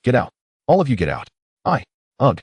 Get out. All of you get out. Ugh. Ugh.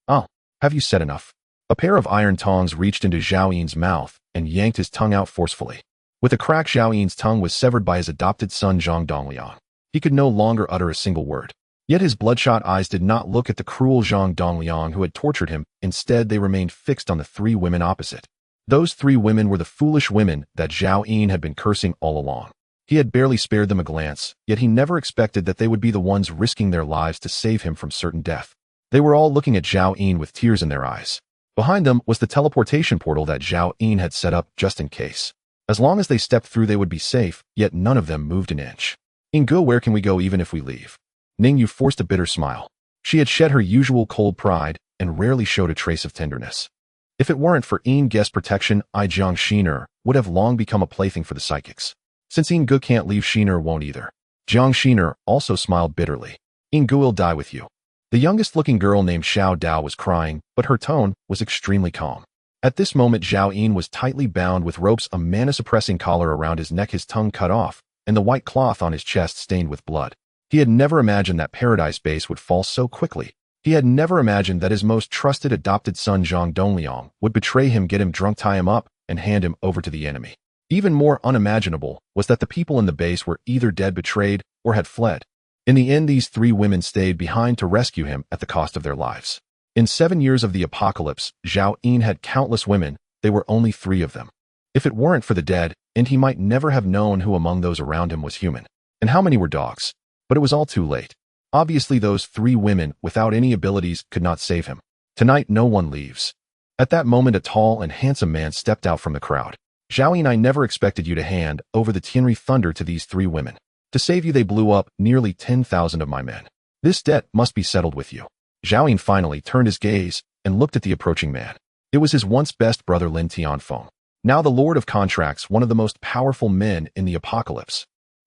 Oh. Have you said enough? A pair of iron tongs reached into Zhao Yin's mouth and yanked his tongue out forcefully. With a crack, Zhao Yin's tongue was severed by his adopted son Zhang Dongliang. He could no longer utter a single word. Yet his bloodshot eyes did not look at the cruel Zhang Dongliang who had tortured him. Instead, they remained fixed on the three women opposite. Those three women were the foolish women that Zhao Yin had been cursing all along. He had barely spared them a glance, yet he never expected that they would be the ones risking their lives to save him from certain death. They were all looking at Zhao Yin with tears in their eyes. Behind them was the teleportation portal that Zhao Yin had set up just in case. As long as they stepped through, they would be safe, yet none of them moved an inch. Ingu, where can we go even if we leave? Ning Yu forced a bitter smile. She had shed her usual cold pride and rarely showed a trace of tenderness. If it weren't for Guest's protection, Jiang Shiner would have long become a plaything for the psychics. Since Gu can't leave, Shiner won't either. Jiang Shiner also smiled bitterly. Gu will die with you. The youngest-looking girl named Xiao Dao was crying, but her tone was extremely calm. At this moment, Zhao Yin was tightly bound with ropes, a mana-suppressing collar around his neck, his tongue cut off, and the white cloth on his chest stained with blood. He had never imagined that Paradise Base would fall so quickly. He had never imagined that his most trusted adopted son Zhang Dongliang would betray him, get him drunk, tie him up, and hand him over to the enemy. Even more unimaginable was that the people in the base were either dead, betrayed, or had fled. In the end, these three women stayed behind to rescue him at the cost of their lives. In 7 years of the apocalypse, Zhao Yin had countless women. They were only 3 of them. If it weren't for the dead, and he might never have known who among those around him was human, and how many were dogs. But it was all too late. Obviously, those 3 women without any abilities could not save him. Tonight, no one leaves. At that moment, a tall and handsome man stepped out from the crowd. Zhao Yin, I never expected you to hand over the Tianri Thunder to these 3 women. To save you, they blew up nearly 10,000 of my men. This debt must be settled with you. Zhao Yin finally turned his gaze and looked at the approaching man. It was his once best brother Lin Tianfeng, now the Lord of Contracts, one of the most powerful men in the apocalypse.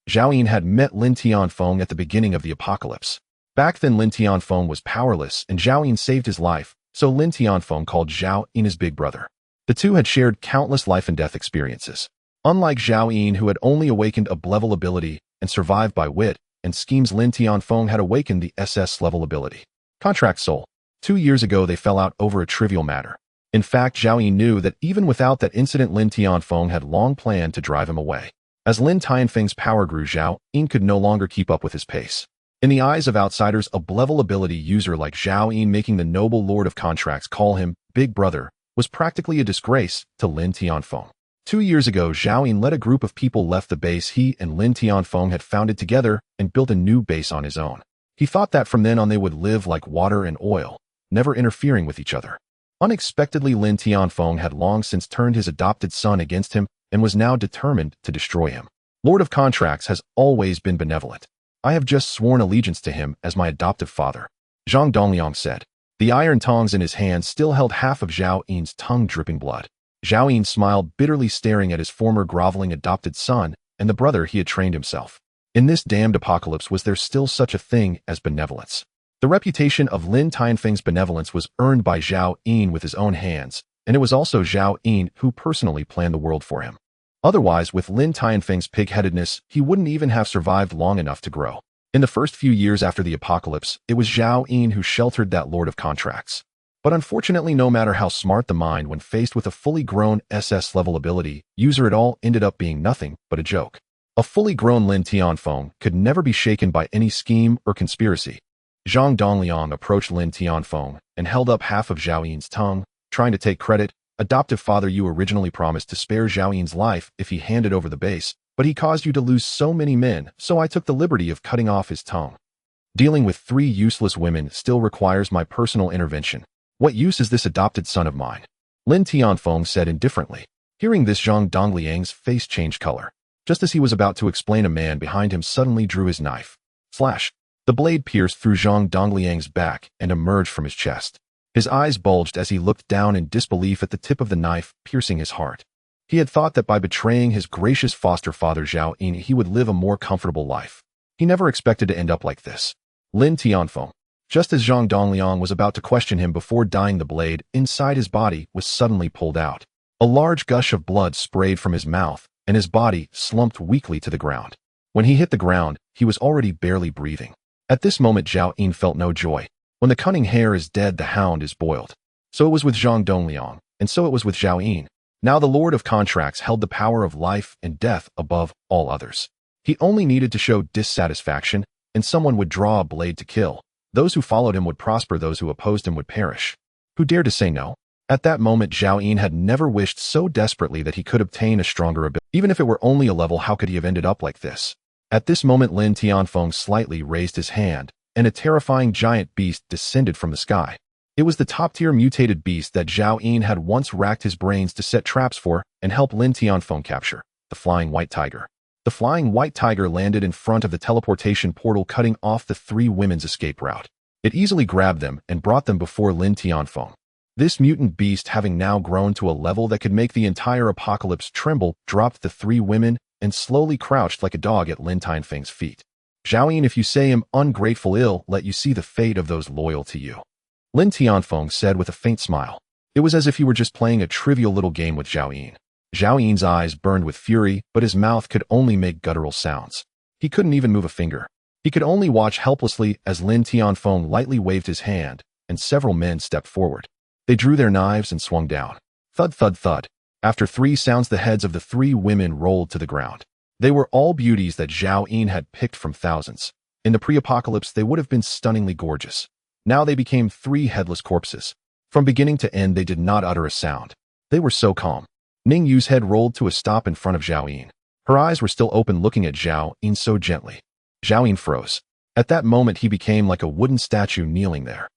Zhao Yin had met Lin Tianfeng at the beginning of the apocalypse. Back then, Lin Tianfeng was powerless, and Zhao Yin saved his life, so Lin Tianfeng called Zhao Yin his big brother. The two had shared countless life and death experiences. Unlike Zhao Yin, who had only awakened a level ability and survived by wit and schemes, Lin Tianfeng had awakened the SS level ability. Contract Soul. 2 years ago, they fell out over a trivial matter. In fact, Zhao Yin knew that even without that incident, Lin Tianfeng had long planned to drive him away. As Lin Tianfeng's power grew, Zhao Yin could no longer keep up with his pace. In the eyes of outsiders, a level ability user like Zhao Yin making the noble Lord of Contracts call him Big Brother was practically a disgrace to Lin Tianfeng. 2 years ago, Zhao Yin led a group of people left the base he and Lin Tianfeng had founded together and built a new base on his own. He thought that from then on they would live like water and oil, never interfering with each other. Unexpectedly, Lin Tianfeng had long since turned his adopted son against him and was now determined to destroy him. Lord of Contracts has always been benevolent. I have just sworn allegiance to him as my adoptive father, Zhang Dongliang said. The iron tongs in his hand still held half of Zhao Yin's tongue, dripping blood. Zhao Yin smiled bitterly, staring at his former groveling adopted son and the brother he had trained himself. In this damned apocalypse, was there still such a thing as benevolence? The reputation of Lin Tianfeng's benevolence was earned by Zhao Yin with his own hands, and it was also Zhao Yin who personally planned the world for him. Otherwise, with Lin Tianfeng's pig-headedness, he wouldn't even have survived long enough to grow. In the first few years after the apocalypse, it was Zhao Yin who sheltered that Lord of Contracts. But unfortunately, no matter how smart the mind, when faced with a fully grown SS-level ability user, it all ended up being nothing but a joke. A fully grown Lin Tianfeng could never be shaken by any scheme or conspiracy. Zhang Dongliang approached Lin Tianfeng and held up half of Zhao Yin's tongue, trying to take credit. Adoptive father, you originally promised to spare Zhao Yin's life if he handed over the base, but he caused you to lose so many men, so I took the liberty of cutting off his tongue. Dealing with 3 useless women still requires my personal intervention. What use is this adopted son of mine? Lin Tianfeng said indifferently. Hearing this, Zhang Dongliang's face changed color. Just as he was about to explain, a man behind him suddenly drew his knife. Flash! The blade pierced through Zhang Dongliang's back and emerged from his chest. His eyes bulged as he looked down in disbelief at the tip of the knife, piercing his heart. He had thought that by betraying his gracious foster father Zhao Yin, he would live a more comfortable life. He never expected to end up like this. Lin Tianfeng. Just as Zhang Dongliang was about to question him before dying, the blade inside his body was suddenly pulled out. A large gush of blood sprayed from his mouth, and his body slumped weakly to the ground. When he hit the ground, he was already barely breathing. At this moment Zhao Yin felt no joy. When the cunning hare is dead, the hound is boiled. So it was with Zhang Dongliang, and so it was with Zhao Yin. Now the Lord of Contracts held the power of life and death above all others. He only needed to show dissatisfaction, and someone would draw a blade to kill. Those who followed him would prosper, those who opposed him would perish. Who dared to say no? At that moment Zhao Yin had never wished so desperately that he could obtain a stronger ability. Even if it were only a level, how could he have ended up like this? At this moment Lin Tianfeng slightly raised his hand, and a terrifying giant beast descended from the sky. It was the top-tier mutated beast that Zhao Yin had once racked his brains to set traps for and help Lin Tianfeng capture, the flying white tiger. The flying white tiger landed in front of the teleportation portal, cutting off the three women's escape route. It easily grabbed them and brought them before Lin Tianfeng. This mutant beast, having now grown to a level that could make the entire apocalypse tremble, dropped the three women and slowly crouched like a dog at Lin Tianfeng's feet. Zhao Yin, if you say I'm ungrateful, I'll let you see the fate of those loyal to you. Lin Tianfeng said with a faint smile. It was as if he were just playing a trivial little game with Zhao Yin. Zhao Yin's eyes burned with fury, but his mouth could only make guttural sounds. He couldn't even move a finger. He could only watch helplessly as Lin Tianfeng lightly waved his hand, and several men stepped forward. They drew their knives and swung down. Thud, thud, thud. After 3 sounds, the heads of the 3 women rolled to the ground. They were all beauties that Zhao Yin had picked from thousands. In the pre-apocalypse, they would have been stunningly gorgeous. Now they became 3 headless corpses. From beginning to end, they did not utter a sound. They were so calm. Ning Yu's head rolled to a stop in front of Zhao Yin. Her eyes were still open, looking at Zhao Yin so gently. Zhao Yin froze. At that moment, he became like a wooden statue kneeling there.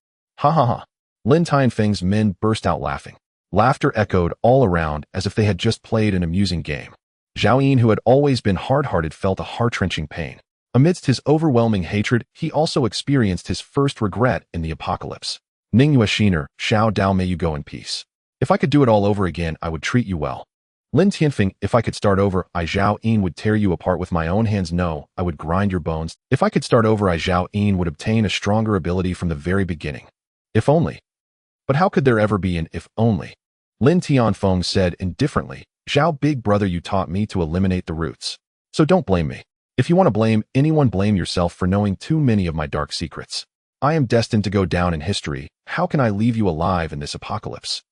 Ha ha ha. Lin Tianfeng's men burst out laughing. Laughter echoed all around as if they had just played an amusing game. Zhao Yin, who had always been hard-hearted, felt a heart-wrenching pain. Amidst his overwhelming hatred, he also experienced his first regret in the apocalypse. Ning Yue Shiner, Xiao Dao, may you go in peace. If I could do it all over again, I would treat you well. Lin Tianfeng, if I could start over, I Zhao Yin would tear you apart with my own hands. No, I would grind your bones. If I could start over, I Zhao Yin would obtain a stronger ability from the very beginning. If only. But how could there ever be an if only? Lin Tianfeng said indifferently, Zhao, big brother, you taught me to eliminate the roots. So don't blame me. If you want to blame anyone, blame yourself for knowing too many of my dark secrets. I am destined to go down in history. How can I leave you alive in this apocalypse?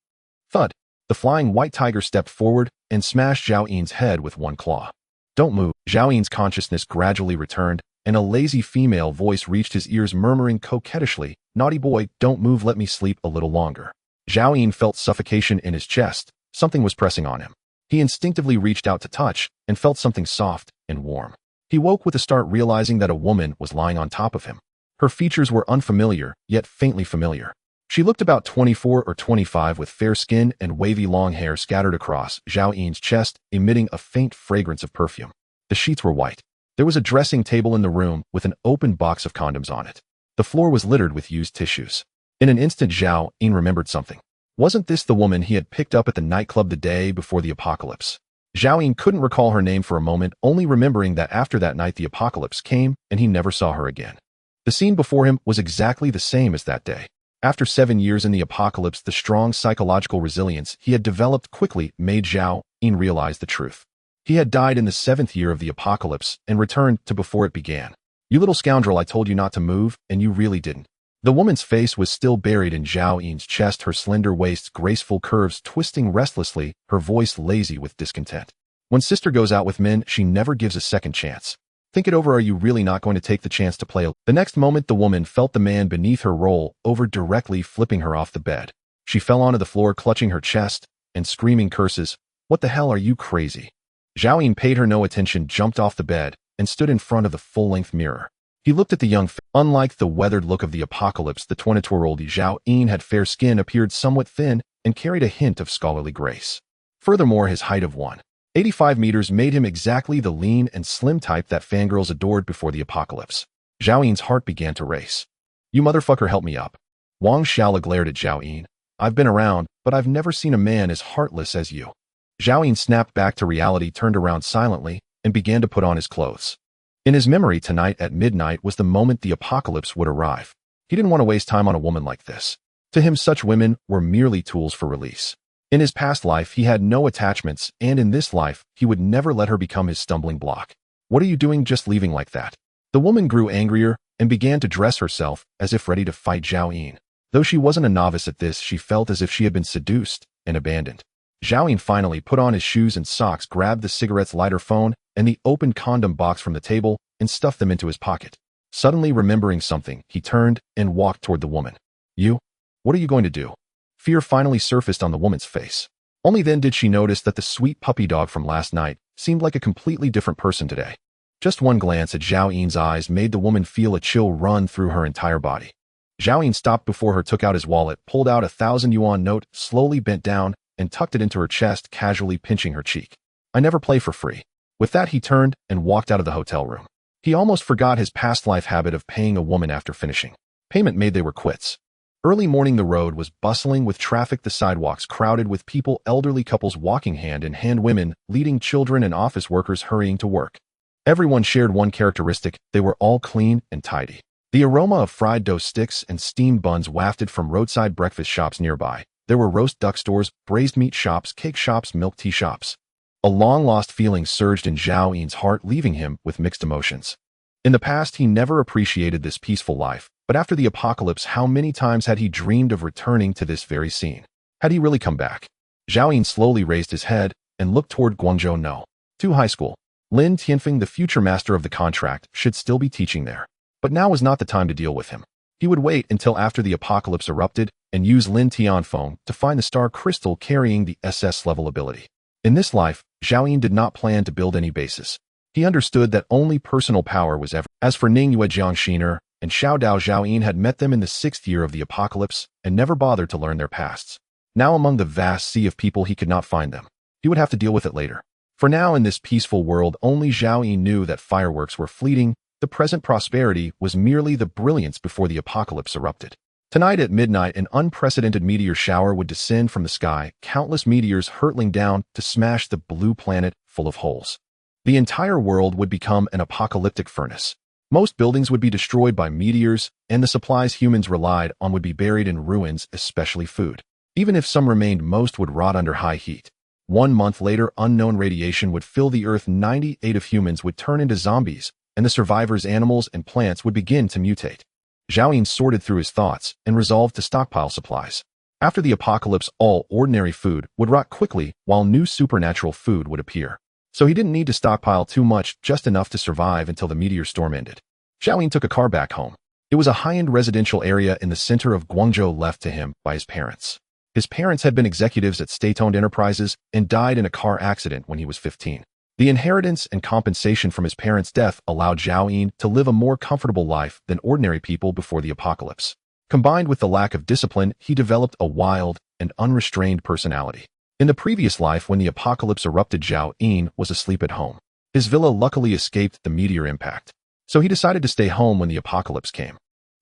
Thud. The flying white tiger stepped forward and smashed Zhao Yin's head with one claw. Don't move. Zhao Yin's consciousness gradually returned, and a lazy female voice reached his ears, murmuring coquettishly, naughty boy, don't move, let me sleep a little longer. Zhao Yin felt suffocation in his chest. Something was pressing on him. He instinctively reached out to touch and felt something soft and warm. He woke with a start, realizing that a woman was lying on top of him. Her features were unfamiliar, yet faintly familiar. She looked about 24 or 25, with fair skin and wavy long hair scattered across Zhao Yin's chest, emitting a faint fragrance of perfume. The sheets were white. There was a dressing table in the room with an open box of condoms on it. The floor was littered with used tissues. In an instant, Zhao Yin remembered something. Wasn't this the woman he had picked up at the nightclub the day before the apocalypse? Zhao Yin couldn't recall her name for a moment, only remembering that after that night the apocalypse came and he never saw her again. The scene before him was exactly the same as that day. After 7 years in the apocalypse, the strong psychological resilience he had developed quickly made Zhao Yin realize the truth. He had died in the 7th year of the apocalypse and returned to before it began. You little scoundrel, I told you not to move, and you really didn't. The woman's face was still buried in Zhao Yin's chest, her slender waist's graceful curves twisting restlessly, her voice lazy with discontent. When sister goes out with men, she never gives a second chance. Think it over, are you really not going to take the chance to play? The next moment, the woman felt the man beneath her roll over, directly flipping her off the bed. She fell onto the floor, clutching her chest and screaming curses. What the hell, are you crazy? Zhao Yin paid her no attention, jumped off the bed, and stood in front of the full-length mirror. He looked at the young face. Unlike the weathered look of the apocalypse, the 22-year-old Zhao Yin had fair skin, appeared somewhat thin, and carried a hint of scholarly grace. Furthermore, his height of 185 meters made him exactly the lean and slim type that fangirls adored before the apocalypse. Zhao Yin's heart began to race. You motherfucker, help me up. Wang Xiaola glared at Zhao Yin. I've been around, but I've never seen a man as heartless as you. Zhao Yin snapped back to reality, turned around silently, and began to put on his clothes. In his memory, tonight at midnight was the moment the apocalypse would arrive. He didn't want to waste time on a woman like this. To him, such women were merely tools for release. In his past life, he had no attachments, and in this life, he would never let her become his stumbling block. What are you doing, just leaving like that? The woman grew angrier and began to dress herself as if ready to fight Zhao Yin. Though she wasn't a novice at this, she felt as if she had been seduced and abandoned. Zhao Yin finally put on his shoes and socks, grabbed the cigarette's lighter, phone, and the open condom box from the table and stuffed them into his pocket. Suddenly remembering something, he turned and walked toward the woman. "You? What are you going to do?" Fear finally surfaced on the woman's face. Only then did she notice that the sweet puppy dog from last night seemed like a completely different person today. Just one glance at Zhao Yin's eyes made the woman feel a chill run through her entire body. Zhao Yin stopped before her, took out his wallet, pulled out a 1,000 yuan note, slowly bent down, and tucked it into her chest, casually pinching her cheek. "I never play for free." With that, he turned and walked out of the hotel room. He almost forgot his past life habit of paying a woman after finishing payment made they were quits. Early morning, the road was bustling with traffic, the sidewalks crowded with people, elderly couples walking hand in hand, women leading children, and office workers hurrying to work. Everyone shared one characteristic: they were all clean and tidy. The aroma of fried dough sticks and steamed buns wafted from roadside breakfast shops nearby. There were roast duck stores, braised meat shops, cake shops, milk tea shops. A long-lost feeling surged in Zhao Yin's heart, leaving him with mixed emotions. In the past, he never appreciated this peaceful life, but after the apocalypse, how many times had he dreamed of returning to this very scene? Had he really come back? Zhao Yin slowly raised his head and looked toward Guangzhou No. 2 High School. Lin Tianfeng, the future master of the contract, should still be teaching there. But now was not the time to deal with him. He would wait until after the apocalypse erupted and use Lin Tianfeng to find the star crystal carrying the SS level ability. In this life, Zhao Yin did not plan to build any bases. He understood that only personal power was ever. As for Ning Yue, Jiang Xiner, and Xiao Dao, Zhao Yin had met them in the 6th year of the apocalypse and never bothered to learn their pasts. Now among the vast sea of people, he could not find them. He would have to deal with it later. For now, in this peaceful world, only Zhao Yin knew that fireworks were fleeting. The present prosperity was merely the brilliance before the apocalypse erupted. Tonight at midnight, an unprecedented meteor shower would descend from the sky, countless meteors hurtling down to smash the blue planet full of holes. The entire world would become an apocalyptic furnace. Most buildings would be destroyed by meteors, and the supplies humans relied on would be buried in ruins, especially food. Even if some remained, most would rot under high heat. 1 month later, unknown radiation would fill the earth. 98 of humans would turn into zombies, and the survivors, animals and plants, would begin to mutate. Zhao Yin sorted through his thoughts and resolved to stockpile supplies. After the apocalypse, all ordinary food would rot quickly, while new supernatural food would appear. So he didn't need to stockpile too much, just enough to survive until the meteor storm ended. Zhao Yin took a car back home. It was a high-end residential area in the center of Guangzhou, left to him by his parents. His parents had been executives at state-owned enterprises and died in a car accident when he was 15. The inheritance and compensation from his parents' death allowed Zhao Yin to live a more comfortable life than ordinary people before the apocalypse. Combined with the lack of discipline, he developed a wild and unrestrained personality. In the previous life, when the apocalypse erupted, Zhao Yin was asleep at home. His villa luckily escaped the meteor impact, so he decided to stay home when the apocalypse came.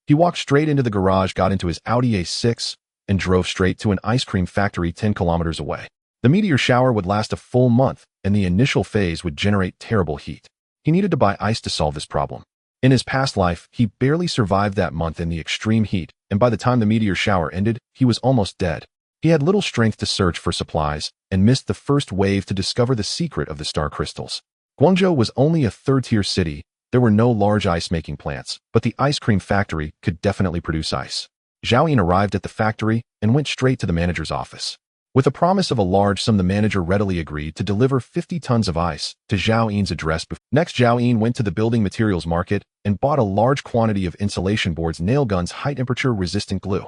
He walked straight into the garage, got into his Audi A6, and drove straight to an ice cream factory 10 kilometers away. The meteor shower would last a full month, and the initial phase would generate terrible heat. He needed to buy ice to solve this problem. In his past life, he barely survived that month in the extreme heat, and by the time the meteor shower ended, he was almost dead. He had little strength to search for supplies and missed the first wave to discover the secret of the star crystals. Guangzhou was only a 3rd-tier city. There were no large ice-making plants, but the ice cream factory could definitely produce ice. Zhao Yin arrived at the factory and went straight to the manager's office. With a promise of a large sum, the manager readily agreed to deliver 50 tons of ice to Zhao Yin's address. Next, Zhao Yin went to the building materials market and bought a large quantity of insulation boards, nail guns, high-temperature resistant glue.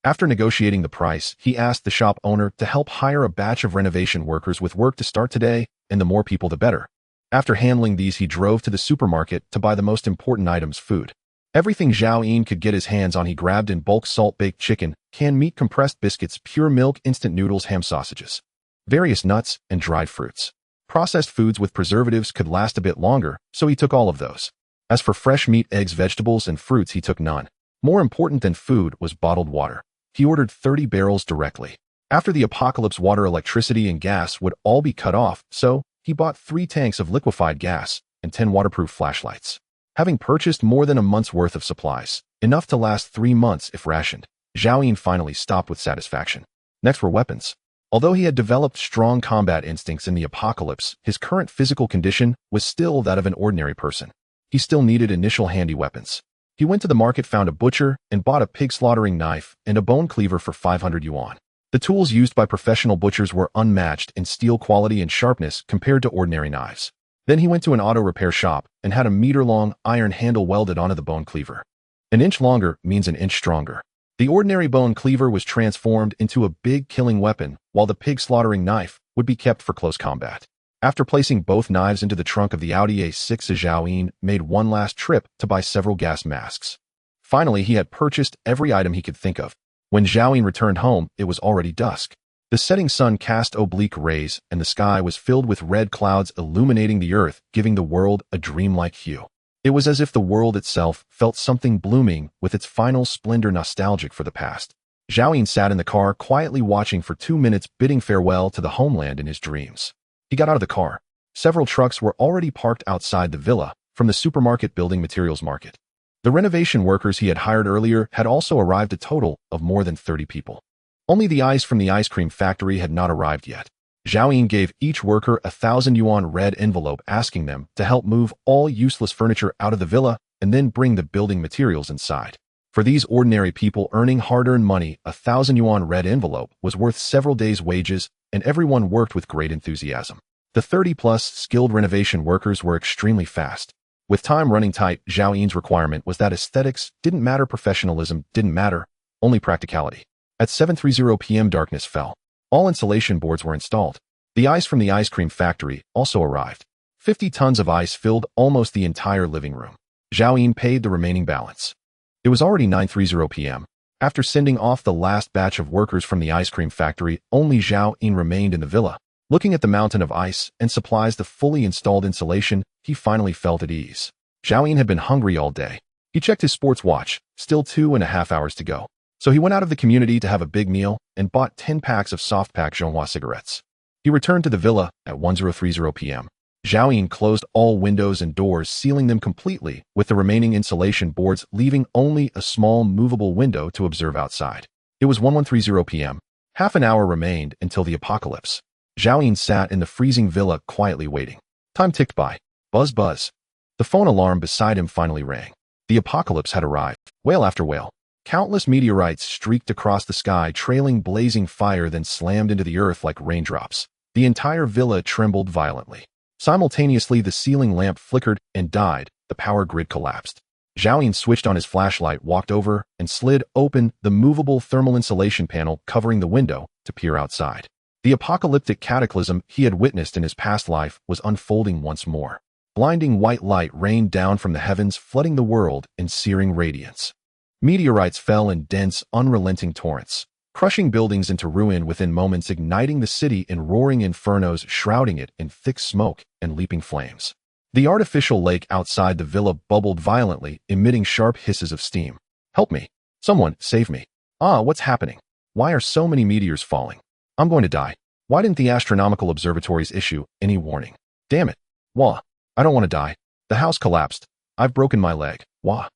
After negotiating the price, he asked the shop owner to help hire a batch of renovation workers with work to start today, and the more people the better. After handling these, he drove to the supermarket to buy the most important items: food. Everything Zhao Yin could get his hands on he grabbed in bulk: salt-baked chicken, canned meat, compressed biscuits, pure milk, instant noodles, ham sausages, various nuts, and dried fruits. Processed foods with preservatives could last a bit longer, so he took all of those. As for fresh meat, eggs, vegetables, and fruits, he took none. More important than food was bottled water. He ordered 30 barrels directly. After the apocalypse, water, electricity, and gas would all be cut off, so he bought 3 tanks of liquefied gas and 10 waterproof flashlights. Having purchased more than a month's worth of supplies, enough to last 3 months if rationed, Zhao Yin finally stopped with satisfaction. Next were weapons. Although he had developed strong combat instincts in the apocalypse, his current physical condition was still that of an ordinary person. He still needed initial handy weapons. He went to the market, found a butcher, and bought a pig slaughtering knife and a bone cleaver for 500 yuan. The tools used by professional butchers were unmatched in steel quality and sharpness compared to ordinary knives. Then he went to an auto repair shop and had a meter-long iron handle welded onto the bone cleaver. An inch longer means an inch stronger. The ordinary bone cleaver was transformed into a big killing weapon, while the pig slaughtering knife would be kept for close combat. After placing both knives into the trunk of the Audi A6, Zhao made one last trip to buy several gas masks. Finally, he had purchased every item he could think of. When Zhao returned home, it was already dusk. The setting sun cast oblique rays, and the sky was filled with red clouds illuminating the earth, giving the world a dreamlike hue. It was as if the world itself felt something blooming with its final splendor, nostalgic for the past. Zhao sat in the car quietly watching for 2 minutes, bidding farewell to the homeland in his dreams. He got out of the car. Several trucks were already parked outside the villa from the supermarket building materials market. The renovation workers he had hired earlier had also arrived, a total of more than 30 people. Only the ice from the ice cream factory had not arrived yet. Zhao gave each worker 1,000 yuan red envelope, asking them to help move all useless furniture out of the villa and then bring the building materials inside. For these ordinary people earning hard-earned money, 1,000 yuan red envelope was worth several days' wages, and everyone worked with great enthusiasm. The 30-plus skilled renovation workers were extremely fast. With time running tight, Zhao requirement was that aesthetics didn't matter, professionalism didn't matter, only practicality. At 7:30 p.m. darkness fell. All insulation boards were installed. The ice from the ice cream factory also arrived. 50 tons of ice filled almost the entire living room. Zhao paid the remaining balance. It was already 9:30 p.m. After sending off the last batch of workers from the ice cream factory, only Zhao remained in the villa. Looking at the mountain of ice and supplies, the fully installed insulation, he finally felt at ease. Zhao had been hungry all day. He checked his sports watch, still 2.5 hours to go. So he went out of the community to have a big meal and bought 10 packs of soft-pack Zhonghua cigarettes. He returned to the villa at 10:30 p.m. Zhao closed all windows and doors, sealing them completely with the remaining insulation boards, leaving only a small movable window to observe outside. It was 11:30 p.m. Half an hour remained until the apocalypse. Zhao sat in the freezing villa quietly waiting. Time ticked by. Buzz buzz. The phone alarm beside him finally rang. The apocalypse had arrived. Whale after whale. Countless meteorites streaked across the sky, trailing blazing fire, then slammed into the earth like raindrops. The entire villa trembled violently. Simultaneously, the ceiling lamp flickered and died. The power grid collapsed. Zhao switched on his flashlight, walked over, and slid open the movable thermal insulation panel covering the window to peer outside. The apocalyptic cataclysm he had witnessed in his past life was unfolding once more. Blinding white light rained down from the heavens, flooding the world in searing radiance. Meteorites fell in dense, unrelenting torrents, crushing buildings into ruin within moments, igniting the city in roaring infernos, shrouding it in thick smoke and leaping flames. The artificial lake outside the villa bubbled violently, emitting sharp hisses of steam. Help me. Someone, save me. What's happening? Why are so many meteors falling? I'm going to die. Why didn't the astronomical observatories issue any warning? Damn it. Wah. I don't want to die. The house collapsed. I've broken my leg. Wah.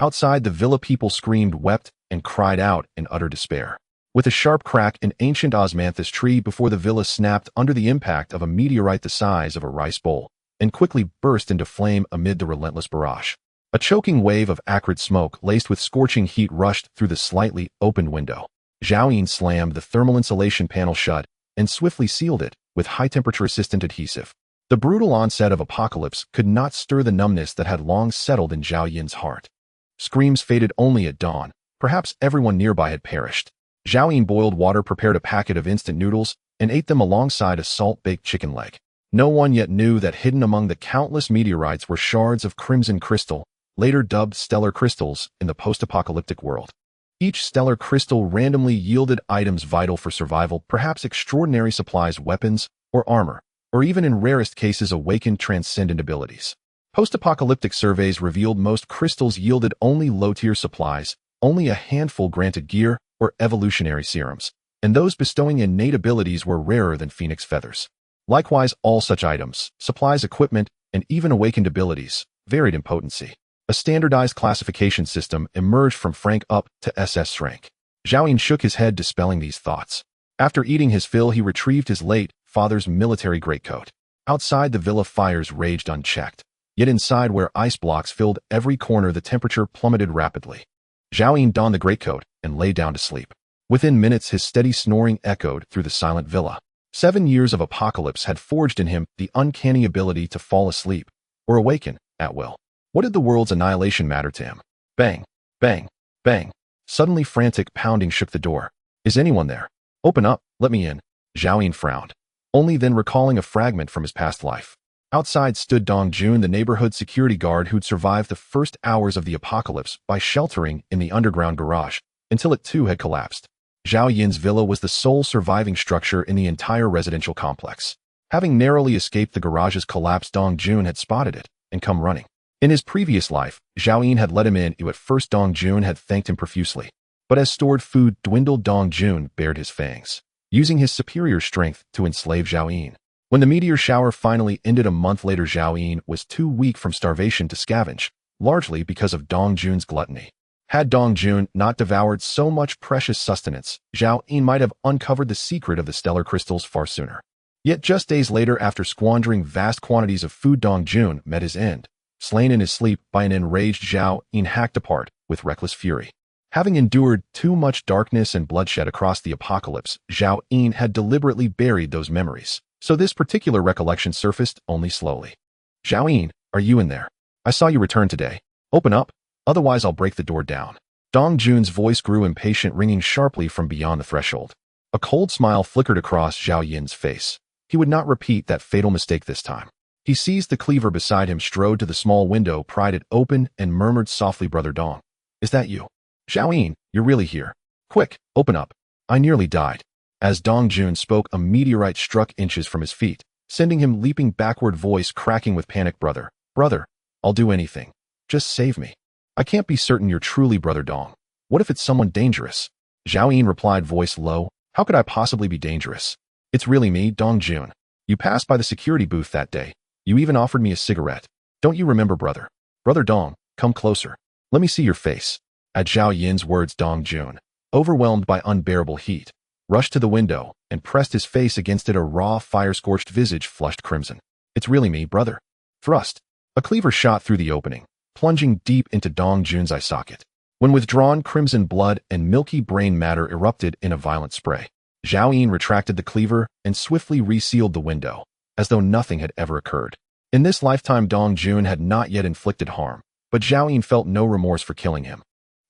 Outside, the villa people screamed, wept, and cried out in utter despair. With a sharp crack, an ancient osmanthus tree before the villa snapped under the impact of a meteorite the size of a rice bowl, and quickly burst into flame amid the relentless barrage. A choking wave of acrid smoke laced with scorching heat rushed through the slightly opened window. Zhao slammed the thermal insulation panel shut and swiftly sealed it with high-temperature resistant adhesive. The brutal onset of apocalypse could not stir the numbness that had long settled in Zhao Yin's heart. Screams faded only at dawn. Perhaps everyone nearby had perished. Zhao Yin boiled water, prepared a packet of instant noodles, and ate them alongside a salt-baked chicken leg. No one yet knew that hidden among the countless meteorites were shards of crimson crystal, later dubbed stellar crystals, in the post-apocalyptic world. Each stellar crystal randomly yielded items vital for survival, perhaps extraordinary supplies, weapons, or armor, or even in rarest cases awakened transcendent abilities. Post-apocalyptic surveys revealed most crystals yielded only low-tier supplies, only a handful granted gear or evolutionary serums, and those bestowing innate abilities were rarer than phoenix feathers. Likewise, all such items, supplies, equipment, and even awakened abilities, varied in potency. A standardized classification system emerged from Frank up to SS rank. Zhao Yin shook his head, dispelling these thoughts. After eating his fill, he retrieved his late father's military greatcoat. Outside the villa, fires raged unchecked. Yet inside, where ice blocks filled every corner, the temperature plummeted rapidly. Zhao Yun donned the greatcoat and lay down to sleep. Within minutes, his steady snoring echoed through the silent villa. 7 years of apocalypse had forged in him the uncanny ability to fall asleep or awaken at will. What did the world's annihilation matter to him? Bang, bang, bang. Suddenly, frantic pounding shook the door. Is anyone there? Open up, let me in. Zhao Yun frowned, only then recalling a fragment from his past life. Outside stood Dong Jun, the neighborhood security guard who'd survived the first hours of the apocalypse by sheltering in the underground garage until it too had collapsed. Zhao Yun's villa was the sole surviving structure in the entire residential complex. Having narrowly escaped the garage's collapse, Dong Jun had spotted it and come running. In his previous life, Zhao Yun had let him in. At first, Dong Jun had thanked him profusely. But as stored food dwindled, Dong Jun bared his fangs, using his superior strength to enslave Zhao Yun. When the meteor shower finally ended a month later, Zhao Yun was too weak from starvation to scavenge, largely because of Dong Jun's gluttony. Had Dong Jun not devoured so much precious sustenance, Zhao Yun might have uncovered the secret of the stellar crystals far sooner. Yet just days later, after squandering vast quantities of food, Dong Jun met his end, slain in his sleep by an enraged Zhao Yun, hacked apart with reckless fury. Having endured too much darkness and bloodshed across the apocalypse, Zhao Yun had deliberately buried those memories, so this particular recollection surfaced only slowly. Zhao Yun, are you in there? I saw you return today. Open up, otherwise I'll break the door down. Dong Jun's voice grew impatient, ringing sharply from beyond the threshold. A cold smile flickered across Zhao Yun's face. He would not repeat that fatal mistake this time. He seized the cleaver beside him, strode to the small window, pried it open, and murmured softly, Brother Dong, is that you? Zhao Yun, you're really here. Quick, open up. I nearly died. As Dong Jun spoke, a meteorite struck inches from his feet, sending him leaping backward, voice cracking with panic. Brother, I'll do anything. Just save me. I can't be certain you're truly Brother Dong. What if it's someone dangerous? Zhao Yun replied, voice low. How could I possibly be dangerous? It's really me, Dong Jun. You passed by the security booth that day. You even offered me a cigarette. Don't you remember, brother? Brother Dong, come closer. Let me see your face. At Zhao Yun's words, Dong Jun, overwhelmed by unbearable heat, rushed to the window and pressed his face against it. A raw, fire-scorched visage flushed crimson. It's really me, brother. Thrust. A cleaver shot through the opening, plunging deep into Dong Jun's eye socket. When withdrawn, crimson blood and milky brain matter erupted in a violent spray. Zhao Yun retracted the cleaver and swiftly resealed the window, as though nothing had ever occurred. In this lifetime, Dong Jun had not yet inflicted harm, but Zhao Yun felt no remorse for killing him.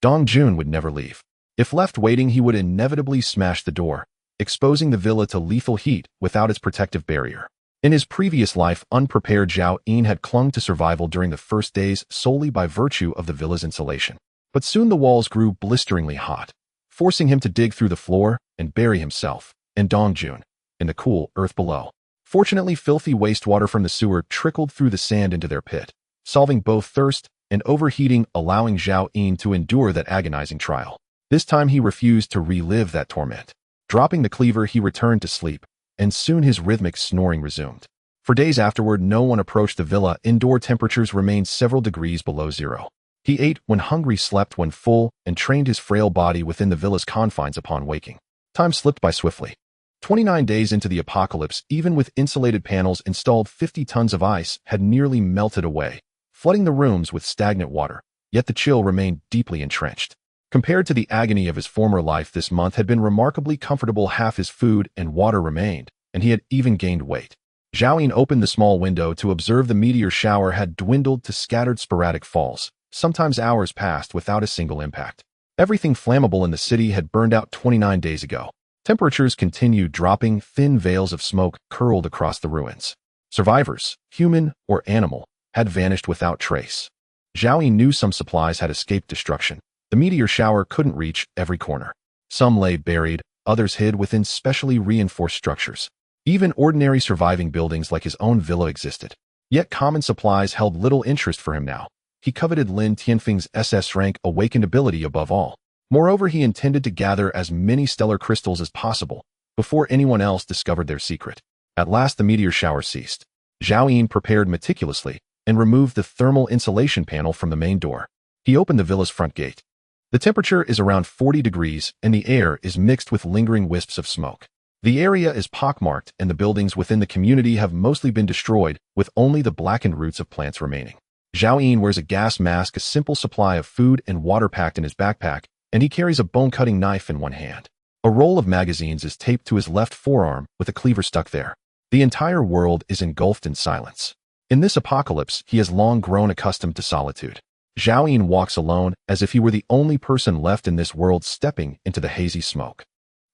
Dong Jun would never leave. If left waiting, he would inevitably smash the door, exposing the villa to lethal heat without its protective barrier. In his previous life, unprepared, Zhao Yun had clung to survival during the first days solely by virtue of the villa's insulation. But soon the walls grew blisteringly hot, forcing him to dig through the floor and bury himself and Dong Jun in the cool earth below. Fortunately, filthy wastewater from the sewer trickled through the sand into their pit, solving both thirst and overheating, allowing Zhao Yun to endure that agonizing trial. This time he refused to relive that torment. Dropping the cleaver, he returned to sleep, and soon his rhythmic snoring resumed. For days afterward, no one approached the villa. Indoor temperatures remained several degrees below zero. He ate when hungry, slept when full, and trained his frail body within the villa's confines upon waking. Time slipped by swiftly. 29 days into the apocalypse, even with insulated panels installed, 50 tons of ice had nearly melted away, flooding the rooms with stagnant water, yet the chill remained deeply entrenched. Compared to the agony of his former life, this month had been remarkably comfortable. Half his food and water remained, and he had even gained weight. Zhao Yun opened the small window to observe the meteor shower had dwindled to scattered sporadic falls. Sometimes hours passed without a single impact. Everything flammable in the city had burned out 29 days ago. Temperatures continued dropping, thin veils of smoke curled across the ruins. Survivors, human or animal, had vanished without trace. Zhao Yun knew some supplies had escaped destruction. The meteor shower couldn't reach every corner. Some lay buried, others hid within specially reinforced structures. Even ordinary surviving buildings like his own villa existed. Yet common supplies held little interest for him now. He coveted Lin Tianfeng's SS-Rank awakened ability above all. Moreover, he intended to gather as many stellar crystals as possible before anyone else discovered their secret. At last the meteor shower ceased. Zhao Yun prepared meticulously and removed the thermal insulation panel from the main door. He opened the villa's front gate. The temperature is around 40 degrees and the air is mixed with lingering wisps of smoke. The area is pockmarked and the buildings within the community have mostly been destroyed, with only the blackened roots of plants remaining. Zhao Yin wears a gas mask, a simple supply of food and water packed in his backpack, and he carries a bone-cutting knife in one hand. A roll of magazines is taped to his left forearm with a cleaver stuck there. The entire world is engulfed in silence. In this apocalypse, he has long grown accustomed to solitude. Zhao Yin walks alone, as if he were the only person left in this world, stepping into the hazy smoke.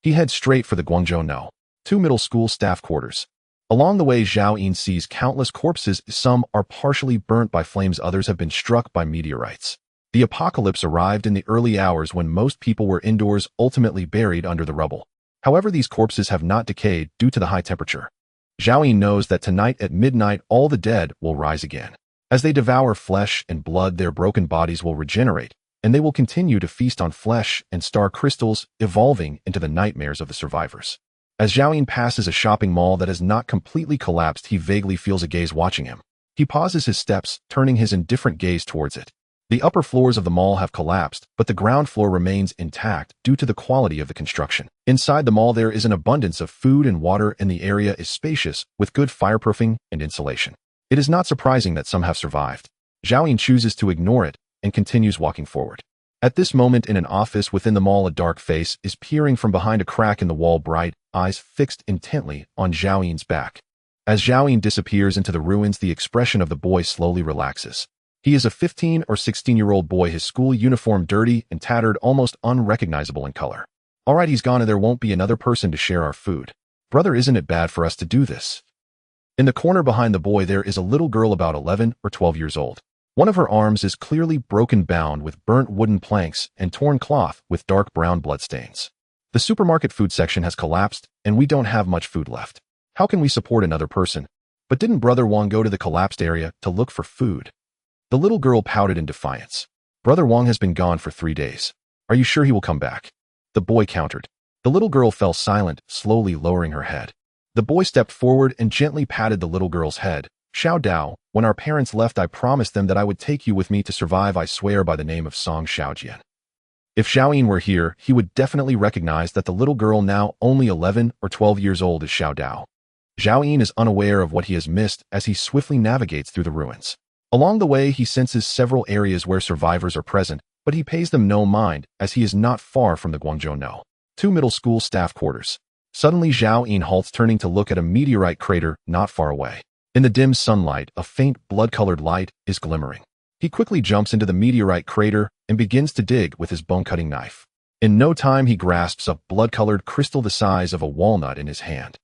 He heads straight for the Guangzhou No. 2 middle school staff quarters. Along the way, Zhao Yin sees countless corpses. Some are partially burnt by flames, others have been struck by meteorites. The apocalypse arrived in the early hours when most people were indoors, ultimately buried under the rubble. However, these corpses have not decayed due to the high temperature. Zhao Yin knows that tonight at midnight all the dead will rise again. As they devour flesh and blood, their broken bodies will regenerate, and they will continue to feast on flesh and star crystals, evolving into the nightmares of the survivors. As Zhao Yin passes a shopping mall that has not completely collapsed, he vaguely feels a gaze watching him. He pauses his steps, turning his indifferent gaze towards it. The upper floors of the mall have collapsed, but the ground floor remains intact due to the quality of the construction. Inside the mall there is an abundance of food and water, and the area is spacious, with good fireproofing and insulation. It is not surprising that some have survived. Zhao Yin chooses to ignore it and continues walking forward. At this moment in an office within the mall, a dark face is peering from behind a crack in the wall, bright eyes fixed intently on Zhao Yin's back. As Zhao Yin disappears into the ruins, the expression of the boy slowly relaxes. He is a 15 or 16-year-old boy, his school uniform dirty and tattered, almost unrecognizable in color. All right, he's gone and there won't be another person to share our food. Brother, isn't it bad for us to do this? In the corner behind the boy there is a little girl about 11 or 12 years old. One of her arms is clearly broken, bound with burnt wooden planks and torn cloth with dark brown bloodstains. The supermarket food section has collapsed, and we don't have much food left. How can we support another person? But didn't Brother Wang go to the collapsed area to look for food? The little girl pouted in defiance. Brother Wang has been gone for 3 days. Are you sure he will come back? The boy countered. The little girl fell silent, slowly lowering her head. The boy stepped forward and gently patted the little girl's head. Xiao Dao, when our parents left, I promised them that I would take you with me to survive. I swear by the name of Song Xiaojian. If Zhao Yin were here, he would definitely recognize that the little girl, now only 11 or 12 years old, is Xiao Dao. Zhao Yin is unaware of what he has missed as he swiftly navigates through the ruins. Along the way, he senses several areas where survivors are present, but he pays them no mind as he is not far from the Guangzhou No. 2 middle school staff quarters. Suddenly, Zhao Yin halts, turning to look at a meteorite crater not far away. In the dim sunlight, a faint blood-colored light is glimmering. He quickly jumps into the meteorite crater and begins to dig with his bone-cutting knife. In no time, he grasps a blood-colored crystal the size of a walnut in his hand.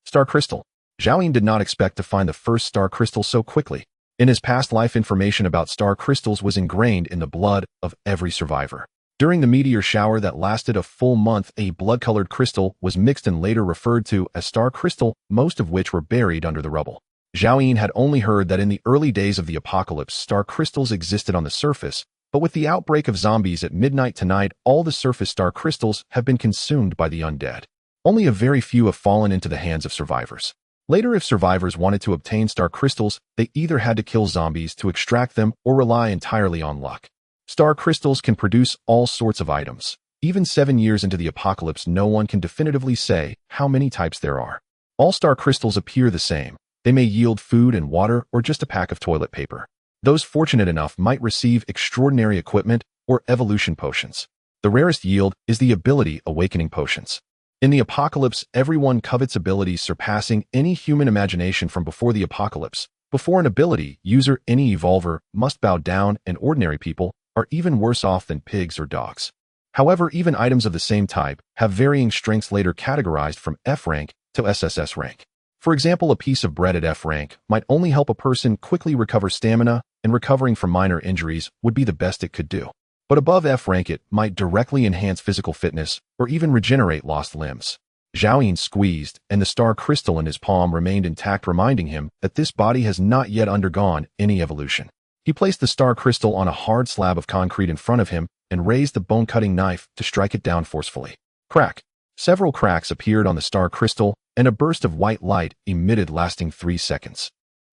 Star crystal. Zhao Yin did not expect to find the first star crystal so quickly. In his past life, information about star crystals was ingrained in the blood of every survivor. During the meteor shower that lasted a full month, a blood-colored crystal was mixed and later referred to as star crystal, most of which were buried under the rubble. Zhao Yin had only heard that in the early days of the apocalypse, star crystals existed on the surface, but with the outbreak of zombies at midnight tonight, all the surface star crystals have been consumed by the undead. Only a very few have fallen into the hands of survivors. Later, if survivors wanted to obtain star crystals, they either had to kill zombies to extract them or rely entirely on luck. Star crystals can produce all sorts of items. Even 7 years into the apocalypse, no one can definitively say how many types there are. All star crystals appear the same. They may yield food and water or just a pack of toilet paper. Those fortunate enough might receive extraordinary equipment or evolution potions. The rarest yield is the ability awakening potions. In the apocalypse, everyone covets abilities surpassing any human imagination from before the apocalypse. Before an ability user, any evolver must bow down, and ordinary people are even worse off than pigs or dogs. However, even items of the same type have varying strengths, later categorized from F rank to SSS rank. For example, a piece of bread at F rank might only help a person quickly recover stamina, and recovering from minor injuries would be the best it could do. But above F rank, it might directly enhance physical fitness or even regenerate lost limbs. Zhao Yin squeezed, and the star crystal in his palm remained intact, reminding him that this body has not yet undergone any evolution. He placed the star crystal on a hard slab of concrete in front of him and raised the bone-cutting knife to strike it down forcefully. Crack! Several cracks appeared on the star crystal, and a burst of white light emitted, lasting 3 seconds.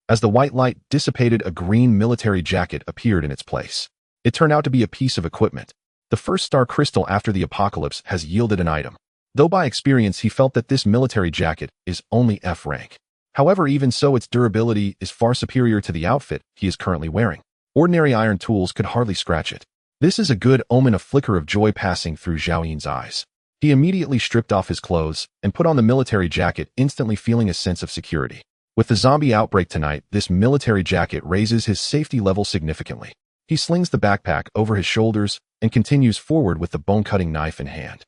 As the white light dissipated, a green military jacket appeared in its place. It turned out to be a piece of equipment. The first star crystal after the apocalypse has yielded an item. though by experience he felt that this military jacket is only F rank. However, even so, its durability is far superior to the outfit he is currently wearing. Ordinary iron tools could hardly scratch it. This is a good omen. A flicker of joy passing through Zhao Yin's eyes. He immediately stripped off his clothes and put on the military jacket, instantly feeling a sense of security. With the zombie outbreak tonight, this military jacket raises his safety level significantly. He slings the backpack over his shoulders and continues forward with the bone-cutting knife in hand.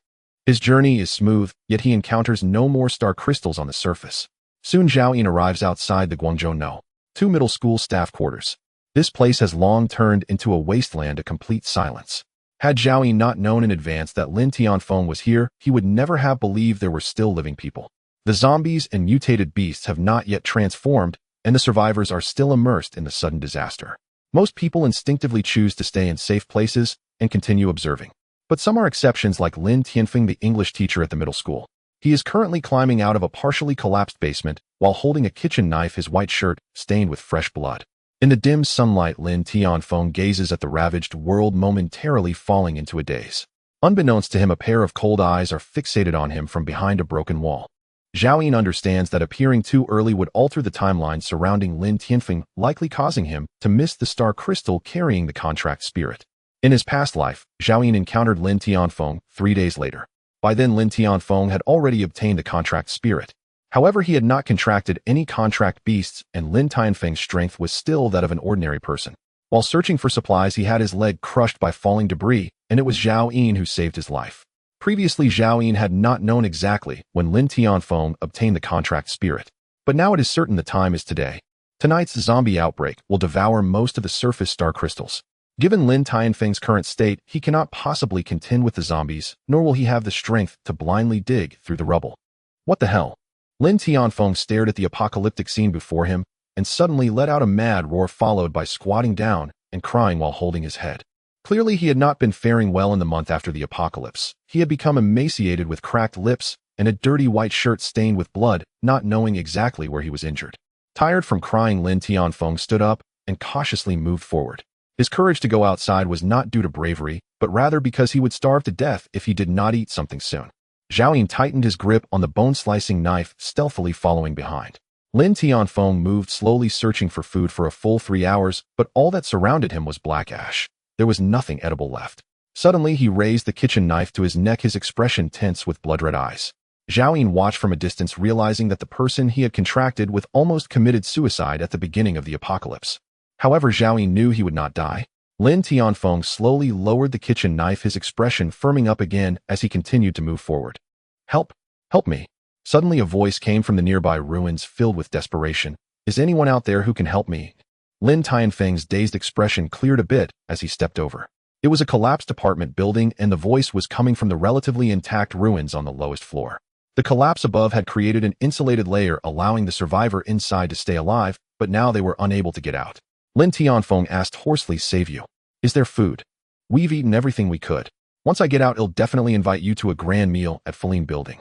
His journey is smooth, yet he encounters no more star crystals on the surface. Soon Zhao Yin arrives outside the Guangzhou No. 2 middle school staff quarters. This place has long turned into a wasteland, a complete silence. Had Zhao Yin not known in advance that Lin Tianfeng was here, he would never have believed there were still living people. The zombies and mutated beasts have not yet transformed, and the survivors are still immersed in the sudden disaster. Most people instinctively choose to stay in safe places and continue observing. But some are exceptions, like Lin Tianfeng, the English teacher at the middle school. He is currently climbing out of a partially collapsed basement while holding a kitchen knife, his white shirt stained with fresh blood. In the dim sunlight, Lin Tianfeng gazes at the ravaged world, momentarily falling into a daze. Unbeknownst to him, a pair of cold eyes are fixated on him from behind a broken wall. Zhao Yin understands that appearing too early would alter the timeline surrounding Lin Tianfeng, likely causing him to miss the star crystal carrying the contract spirit. In his past life, Zhao Yin encountered Lin Tianfeng 3 days later. By then, Lin Tianfeng had already obtained the contract spirit. However, he had not contracted any contract beasts, and Lin Tianfeng's strength was still that of an ordinary person. While searching for supplies, he had his leg crushed by falling debris, and it was Zhao Yin who saved his life. Previously, Zhao Yin had not known exactly when Lin Tianfeng obtained the contract spirit. But now it is certain the time is today. Tonight's zombie outbreak will devour most of the surface star crystals. Given Lin Tianfeng's current state, he cannot possibly contend with the zombies, nor will he have the strength to blindly dig through the rubble. What the hell? Lin Tianfeng stared at the apocalyptic scene before him and suddenly let out a mad roar, followed by squatting down and crying while holding his head. Clearly, he had not been faring well in the month after the apocalypse. He had become emaciated with cracked lips and a dirty white shirt stained with blood, not knowing exactly where he was injured. Tired from crying, Lin Tianfeng stood up and cautiously moved forward. His courage to go outside was not due to bravery, but rather because he would starve to death if he did not eat something soon. Zhao Yin tightened his grip on the bone-slicing knife, stealthily following behind. Lin Tianfeng moved slowly, searching for food for a full 3 hours, but all that surrounded him was black ash. There was nothing edible left. Suddenly, he raised the kitchen knife to his neck, his expression tense with blood-red eyes. Zhao Yin watched from a distance, realizing that the person he had contracted with almost committed suicide at the beginning of the apocalypse. However, Zhao Yin knew he would not die. Lin Tianfeng slowly lowered the kitchen knife, his expression firming up again as he continued to move forward. Help! Help me! Suddenly a voice came from the nearby ruins, filled with desperation. Is anyone out there who can help me? Lin Tianfeng's dazed expression cleared a bit as he stepped over. It was a collapsed apartment building, and the voice was coming from the relatively intact ruins on the lowest floor. The collapse above had created an insulated layer, allowing the survivor inside to stay alive, but now they were unable to get out. Lin Tianfeng asked hoarsely, "Save you. Is there food? We've eaten everything we could. Once I get out, I'll definitely invite you to a grand meal at Feline Building."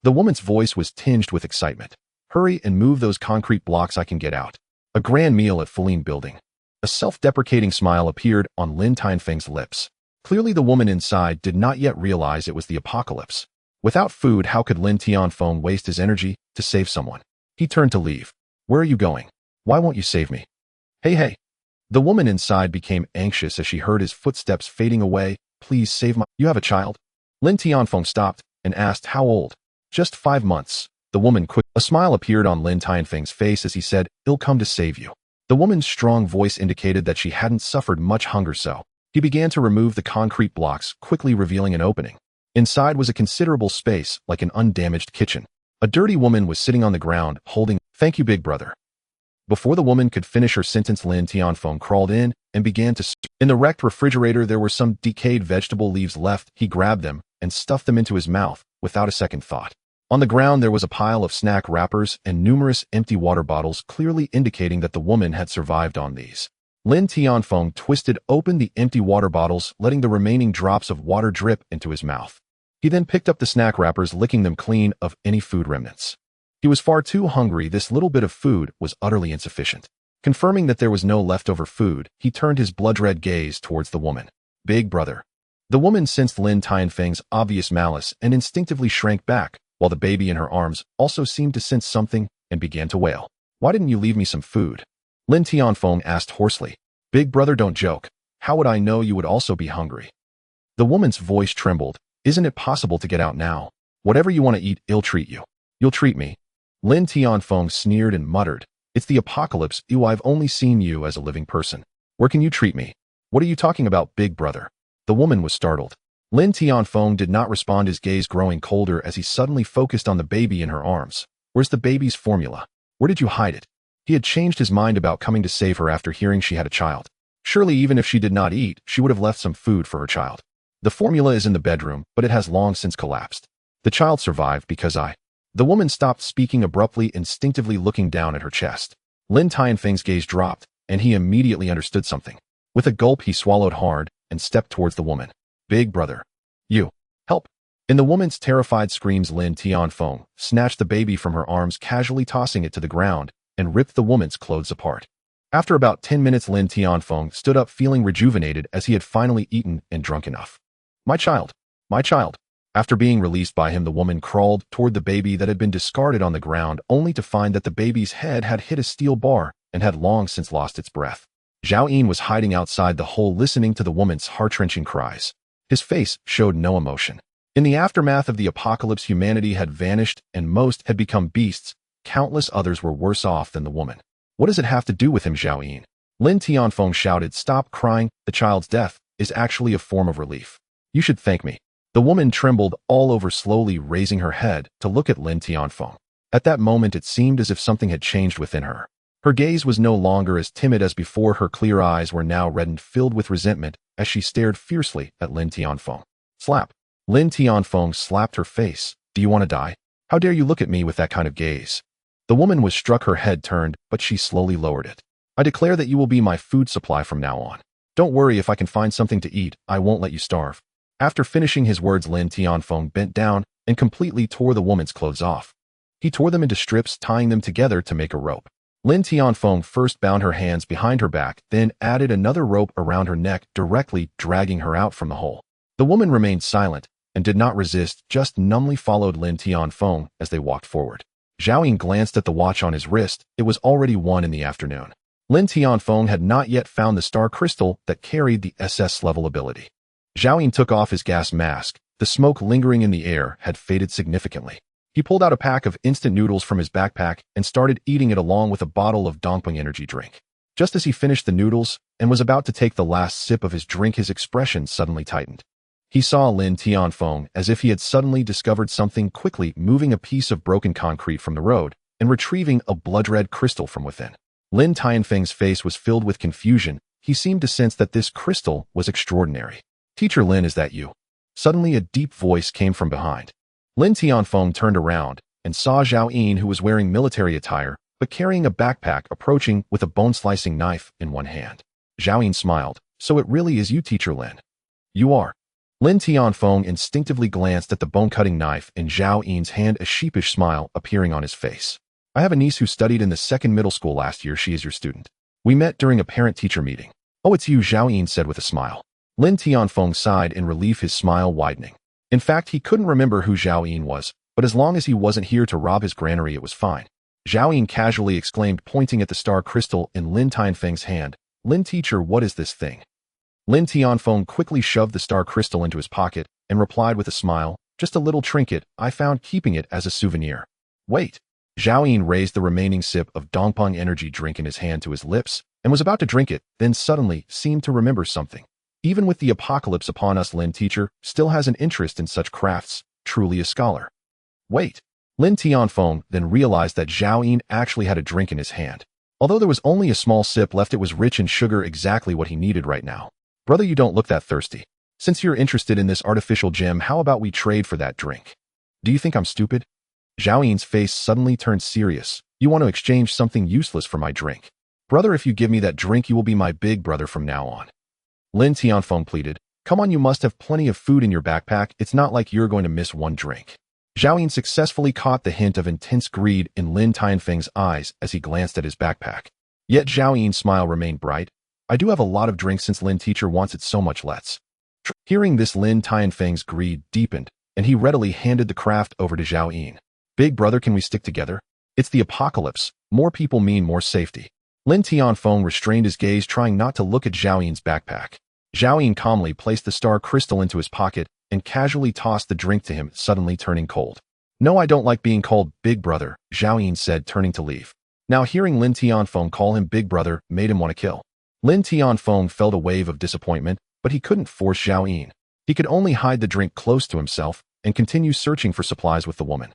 The woman's voice was tinged with excitement. "Hurry and move those concrete blocks, I can get out." A grand meal at Feline Building. A self-deprecating smile appeared on Lin Tianfeng's lips. Clearly, the woman inside did not yet realize it was the apocalypse. Without food, how could Lin Tianfeng waste his energy to save someone? He turned to leave. "Where are you going? Why won't you save me?" Hey. The woman inside became anxious as she heard his footsteps fading away. "Please save my... You have a child?" Lin Tianfeng stopped and asked, "How old?" "Just 5 months." The woman quick. A smile appeared on Lin Tianfeng's face as he said, "I'll come to save you." The woman's strong voice indicated that she hadn't suffered much hunger, so he began to remove the concrete blocks, quickly revealing an opening. Inside was a considerable space, like an undamaged kitchen. A dirty woman was sitting on the ground, holding... "Thank you, big brother." Before the woman could finish her sentence, Lin Tianfeng crawled in and began to... In the wrecked refrigerator, there were some decayed vegetable leaves left. He grabbed them and stuffed them into his mouth without a second thought. On the ground, there was a pile of snack wrappers and numerous empty water bottles, clearly indicating that the woman had survived on these. Lin Tianfeng twisted open the empty water bottles, letting the remaining drops of water drip into his mouth. He then picked up the snack wrappers, licking them clean of any food remnants. He was far too hungry. This little bit of food was utterly insufficient. Confirming that there was no leftover food, he turned his blood-red gaze towards the woman. "Big brother, The woman sensed Lin Tianfeng's obvious malice and instinctively shrank back, while the baby in her arms also seemed to sense something and began to wail. "Why didn't you leave me some food?" Lin Tianfeng asked hoarsely. "Big brother, don't joke. How would I know you would also be hungry?" The woman's voice trembled. "Isn't it possible to get out now? Whatever you want to eat, I'll treat you." "You'll treat me?" Lin Tianfeng sneered and muttered. "It's the apocalypse. I've only seen you as a living person. Where can you treat me?" "What are you talking about, big brother?" The woman was startled. Lin Tianfeng did not respond, his gaze growing colder as he suddenly focused on the baby in her arms. "Where's the baby's formula? Where did you hide it?" He had changed his mind about coming to save her after hearing she had a child. Surely even if she did not eat, she would have left some food for her child. "The formula is in the bedroom, but it has long since collapsed. The child survived because I—" The woman stopped speaking abruptly, instinctively looking down at her chest. Lin Tianfeng's gaze dropped, and he immediately understood something. With a gulp, he swallowed hard and stepped towards the woman. "Big brother. You. Help." In the woman's terrified screams, Lin Tianfeng snatched the baby from her arms, casually tossing it to the ground, and ripped the woman's clothes apart. After about 10 minutes, Lin Tianfeng stood up feeling rejuvenated as he had finally eaten and drunk enough. My child. My child." After being released by him, the woman crawled toward the baby that had been discarded on the ground, only to find that the baby's head had hit a steel bar and had long since lost its breath. Zhao Yin was hiding outside the hole, listening to the woman's heart-wrenching cries. His face showed no emotion. In the aftermath of the apocalypse, humanity had vanished and most had become beasts. Countless others were worse off than the woman. What does it have to do with him, Zhao Yin? Lin Tianfeng shouted. "Stop crying. The child's death is actually a form of relief. You should thank me." The woman trembled all over, slowly raising her head to look at Lin Tianfeng. At that moment, it seemed as if something had changed within her. Her gaze was no longer as timid as before. Her clear eyes were now red and filled with resentment as she stared fiercely at Lin Tianfeng. Slap. Lin Tianfeng slapped her face. "Do you want to die? How dare you look at me with that kind of gaze?" The woman was struck, her head turned, but she slowly lowered it. "I declare that you will be my food supply from now on. Don't worry, if I can find something to eat, I won't let you starve." After finishing his words, Lin Tianfeng bent down and completely tore the woman's clothes off. He tore them into strips, tying them together to make a rope. Lin Tianfeng first bound her hands behind her back, then added another rope around her neck, directly dragging her out from the hole. The woman remained silent and did not resist, just numbly followed Lin Tianfeng as they walked forward. Zhao Yin glanced at the watch on his wrist. It was already 1 in the afternoon. Lin Tianfeng had not yet found the star crystal that carried the SS level ability. Zhao Yin took off his gas mask. The smoke lingering in the air had faded significantly. He pulled out a pack of instant noodles from his backpack and started eating it along with a bottle of Dongpeng energy drink. Just as he finished the noodles and was about to take the last sip of his drink, his expression suddenly tightened. He saw Lin Tianfeng as if he had suddenly discovered something, quickly moving a piece of broken concrete from the road and retrieving a blood-red crystal from within. Lin Tianfeng's face was filled with confusion. He seemed to sense that this crystal was extraordinary. "Teacher Lin, is that you?" Suddenly a deep voice came from behind. Lin Tianfeng turned around and saw Zhao Yin, who was wearing military attire but carrying a backpack, approaching with a bone-slicing knife in one hand. Zhao Yin smiled. "So it really is you, Teacher Lin." "You are." Lin Tianfeng instinctively glanced at the bone-cutting knife in Zhao Yin's hand, a sheepish smile appearing on his face. "I have a niece who studied in the 2nd middle school last year. She is your student. We met during a parent-teacher meeting." "Oh, it's you," Zhao Yin said with a smile. Lin Tianfeng sighed in relief, his smile widening. In fact, he couldn't remember who Zhao Yin was, but as long as he wasn't here to rob his granary, it was fine. Zhao Yin casually exclaimed, pointing at the star crystal in Lin Tianfeng's hand. "Lin teacher, what is this thing?" Lin Tianfeng quickly shoved the star crystal into his pocket and replied with a smile, "Just a little trinket I found, keeping it as a souvenir." "Wait." Zhao Yin raised the remaining sip of Dongpeng energy drink in his hand to his lips and was about to drink it, then suddenly seemed to remember something. "Even with the apocalypse upon us, Lin teacher still has an interest in such crafts, truly a scholar." "Wait." Lin Tianfeng then realized that Zhao Yin actually had a drink in his hand. Although there was only a small sip left, it was rich in sugar, exactly what he needed right now. "Brother, you don't look that thirsty. Since you're interested in this artificial gem, how about we trade for that drink?" "Do you think I'm stupid?" Zhao Yin's face suddenly turned serious. "You want to exchange something useless for my drink? Brother, if you give me that drink, you will be my big brother from now on." Lin Tianfeng pleaded. "Come on, you must have plenty of food in your backpack. It's not like you're going to miss one drink." Zhao Yin successfully caught the hint of intense greed in Lin Tianfeng's eyes as he glanced at his backpack. Yet Zhao Yin's smile remained bright. "I do have a lot of drinks since Lin teacher wants it so much, let's." Hearing this, Lin Tianfeng's greed deepened, and he readily handed the craft over to Zhao Yin. Big brother, can we stick together? It's the apocalypse. More people mean more safety. Lin Tianfeng restrained his gaze, trying not to look at Zhao Yin's backpack. Zhao Yin calmly placed the star crystal into his pocket and casually tossed the drink to him, suddenly turning cold. No, I don't like being called big brother, Zhao Yin said, turning to leave. Now hearing Lin Tianfeng call him big brother made him want to kill. Lin Tianfeng felt a wave of disappointment, but he couldn't force Zhao Yin. He could only hide the drink close to himself and continue searching for supplies with the woman.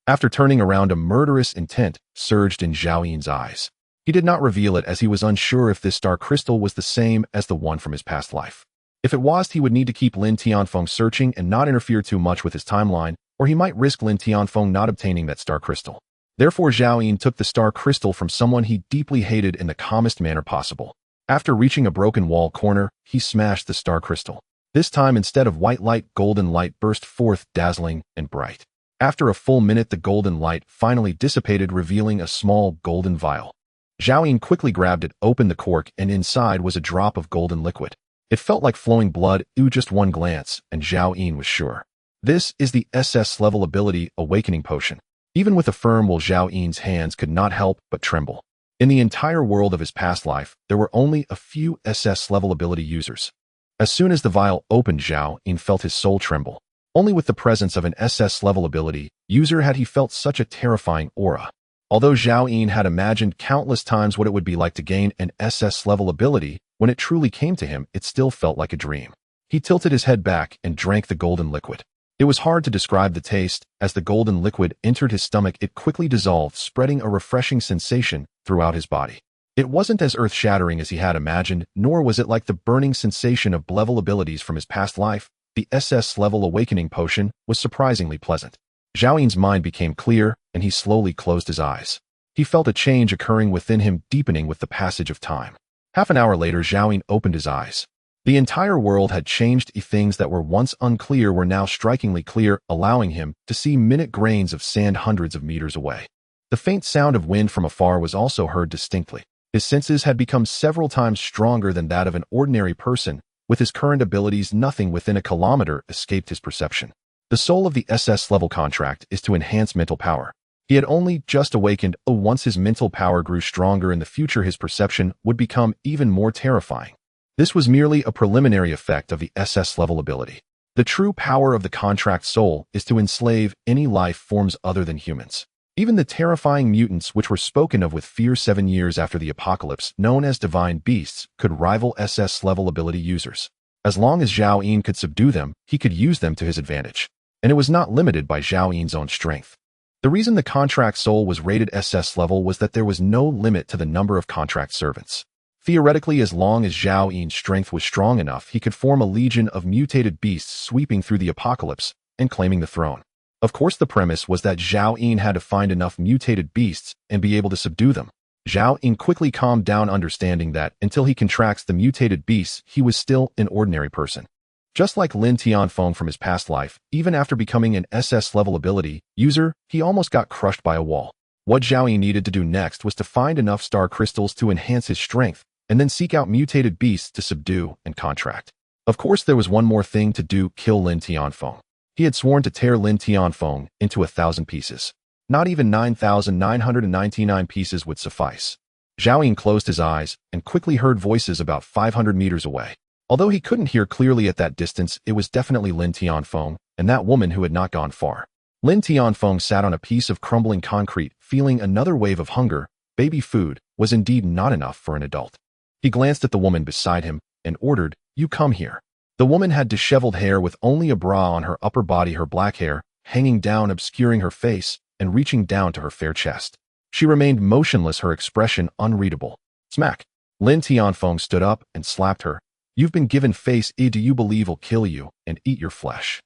After turning around, a murderous intent surged in Zhao Yin's eyes. He did not reveal it as he was unsure if this star crystal was the same as the one from his past life. If it was, he would need to keep Lin Tianfeng searching and not interfere too much with his timeline, or he might risk Lin Tianfeng not obtaining that star crystal. Therefore, Zhao Yin took the star crystal from someone he deeply hated in the calmest manner possible. After reaching a broken wall corner, he smashed the star crystal. This time, instead of white light, golden light burst forth, dazzling and bright. After a full minute, the golden light finally dissipated, revealing a small golden vial. Zhao Yin quickly grabbed it, opened the cork, and inside was a drop of golden liquid. It felt like flowing blood. Just one glance, and Zhao Yin was sure. This is the SS level ability Awakening Potion. Even with a firm will, Zhao Yin's hands could not help but tremble. In the entire world of his past life, there were only a few SS level ability users. As soon as the vial opened, Zhao Yin felt his soul tremble. Only with the presence of an SS level ability user had he felt such a terrifying aura. Although Zhao Yin had imagined countless times what it would be like to gain an SS level ability, when it truly came to him, it still felt like a dream. He tilted his head back and drank the golden liquid. It was hard to describe the taste. As the golden liquid entered his stomach, it quickly dissolved, spreading a refreshing sensation throughout his body. It wasn't as earth-shattering as he had imagined, nor was it like the burning sensation of level abilities from his past life. The SS level Awakening Potion was surprisingly pleasant. Zhao Yin's mind became clear, and he slowly closed his eyes. He felt a change occurring within him, deepening with the passage of time. Half an hour later, Zhao Yin opened his eyes. The entire world had changed. Things that were once unclear were now strikingly clear, allowing him to see minute grains of sand hundreds of meters away. The faint sound of wind from afar was also heard distinctly. His senses had become several times stronger than that of an ordinary person. With his current abilities, nothing within a kilometer escaped his perception. The soul of the SS level contract is to enhance mental power. He had only just awakened. Once his mental power grew stronger in the future, his perception would become even more terrifying. This was merely a preliminary effect of the SS level ability. The true power of the contract soul is to enslave any life forms other than humans. Even the terrifying mutants which were spoken of with fear 7 years after the apocalypse, known as divine beasts, could rival SS level ability users. As long as Zhao Yin could subdue them, he could use them to his advantage. And it was not limited by Zhao Yin's own strength. The reason the contract soul was rated SS level was that there was no limit to the number of contract servants. Theoretically, as long as Zhao Yin's strength was strong enough, he could form a legion of mutated beasts sweeping through the apocalypse and claiming the throne. Of course, the premise was that Zhao Yin had to find enough mutated beasts and be able to subdue them. Zhao Yin quickly calmed down, understanding that until he contracts the mutated beasts, he was still an ordinary person. Just like Lin Tianfeng from his past life, even after becoming an SS level ability user, he almost got crushed by a wall. What Zhao Yin needed to do next was to find enough star crystals to enhance his strength, and then seek out mutated beasts to subdue and contract. Of course, there was one more thing to do: kill Lin Tianfeng. He had sworn to tear Lin Tianfeng into 1,000 pieces. Not even 9,999 pieces would suffice. Zhao Yin closed his eyes and quickly heard voices about 500 meters away. Although he couldn't hear clearly at that distance, it was definitely Lin Tianfeng and that woman who had not gone far. Lin Tianfeng sat on a piece of crumbling concrete, feeling another wave of hunger. Baby food was indeed not enough for an adult. He glanced at the woman beside him and ordered, "You come here." The woman had disheveled hair with only a bra on her upper body, her black hair hanging down, obscuring her face and reaching down to her fair chest. She remained motionless, her expression unreadable. Smack! Lin Tianfeng stood up and slapped her. "You've been given face. Do you believe I'll kill you and eat your flesh?"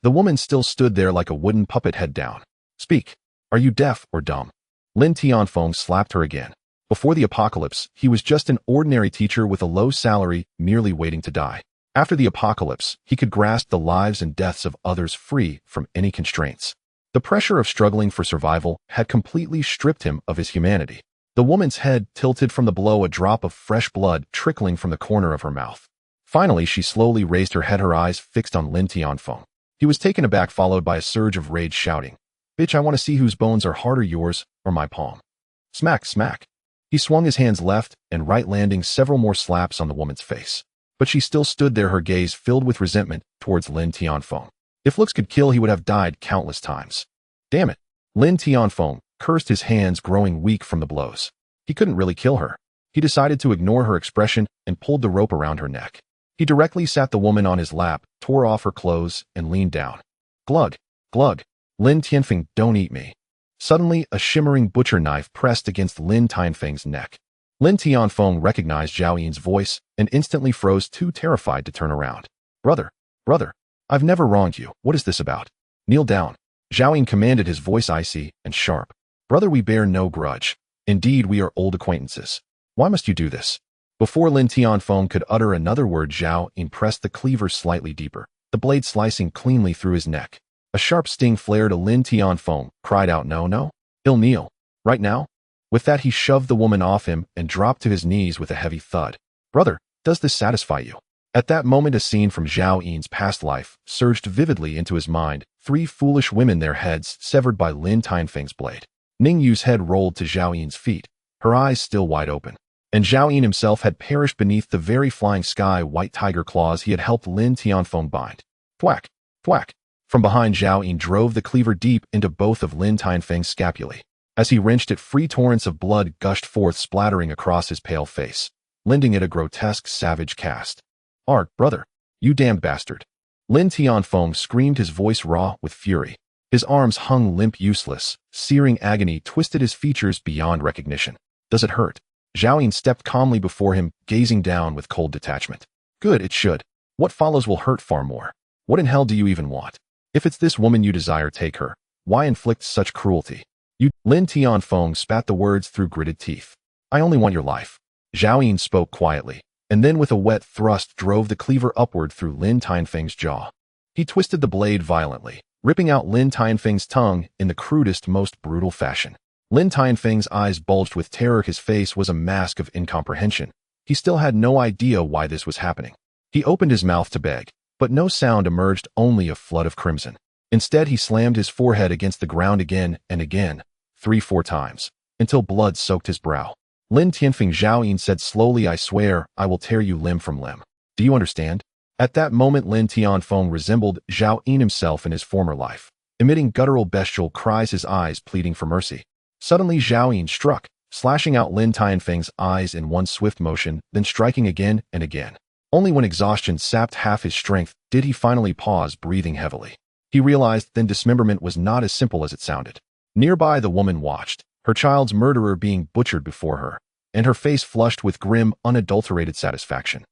The woman still stood there like a wooden puppet, head down. "Speak. Are you deaf or dumb?" Lin Tianfeng slapped her again. Before the apocalypse, he was just an ordinary teacher with a low salary, merely waiting to die. After the apocalypse, he could grasp the lives and deaths of others free from any constraints. The pressure of struggling for survival had completely stripped him of his humanity. The woman's head tilted from the blow, a drop of fresh blood trickling from the corner of her mouth. Finally, she slowly raised her head, her eyes fixed on Lin Tianfeng. He was taken aback, followed by a surge of rage, shouting, "Bitch, I want to see whose bones are harder, yours or my palm." Smack, smack. He swung his hands left and right, landing several more slaps on the woman's face. But she still stood there, her gaze filled with resentment towards Lin Tianfeng. If looks could kill, he would have died countless times. Damn it. Lin Tianfeng cursed, his hands growing weak from the blows. He couldn't really kill her. He decided to ignore her expression and pulled the rope around her neck. He directly sat the woman on his lap, tore off her clothes, and leaned down. Glug, glug. Lin Tianfeng, don't eat me. Suddenly, a shimmering butcher knife pressed against Lin Tianfeng's neck. Lin Tianfeng recognized Zhao Yin's voice and instantly froze, too terrified to turn around. Brother, brother, I've never wronged you. What is this about? Kneel down. Zhao Yin commanded, his voice icy and sharp. Brother, we bear no grudge. Indeed, we are old acquaintances. Why must you do this? Before Lin Tianfeng could utter another word, Zhao Yin pressed the cleaver slightly deeper, the blade slicing cleanly through his neck. A sharp sting flared. Lin Tianfeng cried out, "No, no. He'll kneel. Right now?" With that, he shoved the woman off him and dropped to his knees with a heavy thud. Brother, does this satisfy you? At that moment, a scene from Zhao Yin's past life surged vividly into his mind. 3 foolish women, their heads severed by Lin Tianfeng's blade. Ning Yu's head rolled to Zhao Yin's feet, her eyes still wide open. And Zhao Yin himself had perished beneath the very flying sky white tiger claws he had helped Lin Tianfeng bind. Thwack, thwack. From behind, Zhao Yin drove the cleaver deep into both of Lin Tianfeng's scapulae. As he wrenched it free, torrents of blood gushed forth, splattering across his pale face, lending it a grotesque, savage cast. "Art, brother, you damned bastard." Lin Tianfeng screamed, his voice raw with fury. His arms hung limp, useless. Searing agony twisted his features beyond recognition. "Does it hurt?" Zhao Yin stepped calmly before him, gazing down with cold detachment. "Good, it should. What follows will hurt far more. What in hell do you even want? If it's this woman you desire, take her. Why inflict such cruelty? You..." Lin Tianfeng spat the words through gritted teeth. "I only want your life." Zhao Yin spoke quietly, and then with a wet thrust drove the cleaver upward through Lin Tianfeng's jaw. He twisted the blade violently, ripping out Lin Tianfeng's tongue in the crudest, most brutal fashion. Lin Tianfeng's eyes bulged with terror. His face was a mask of incomprehension. He still had no idea why this was happening. He opened his mouth to beg, but no sound emerged, only a flood of crimson. Instead, he slammed his forehead against the ground again and again, 3-4 times, until blood soaked his brow. Lin Tianfeng, Zhao Yin said slowly, "I swear, I will tear you limb from limb. Do you understand?" At that moment, Lin Tianfeng resembled Zhao Yin himself in his former life, emitting guttural bestial cries, his eyes pleading for mercy. Suddenly, Zhao Yin struck, slashing out Lin Tianfeng's eyes in one swift motion, then striking again and again. Only when exhaustion sapped half his strength did he finally pause, breathing heavily. He realized then dismemberment was not as simple as it sounded. Nearby, the woman watched, her child's murderer being butchered before her, and her face flushed with grim, unadulterated satisfaction.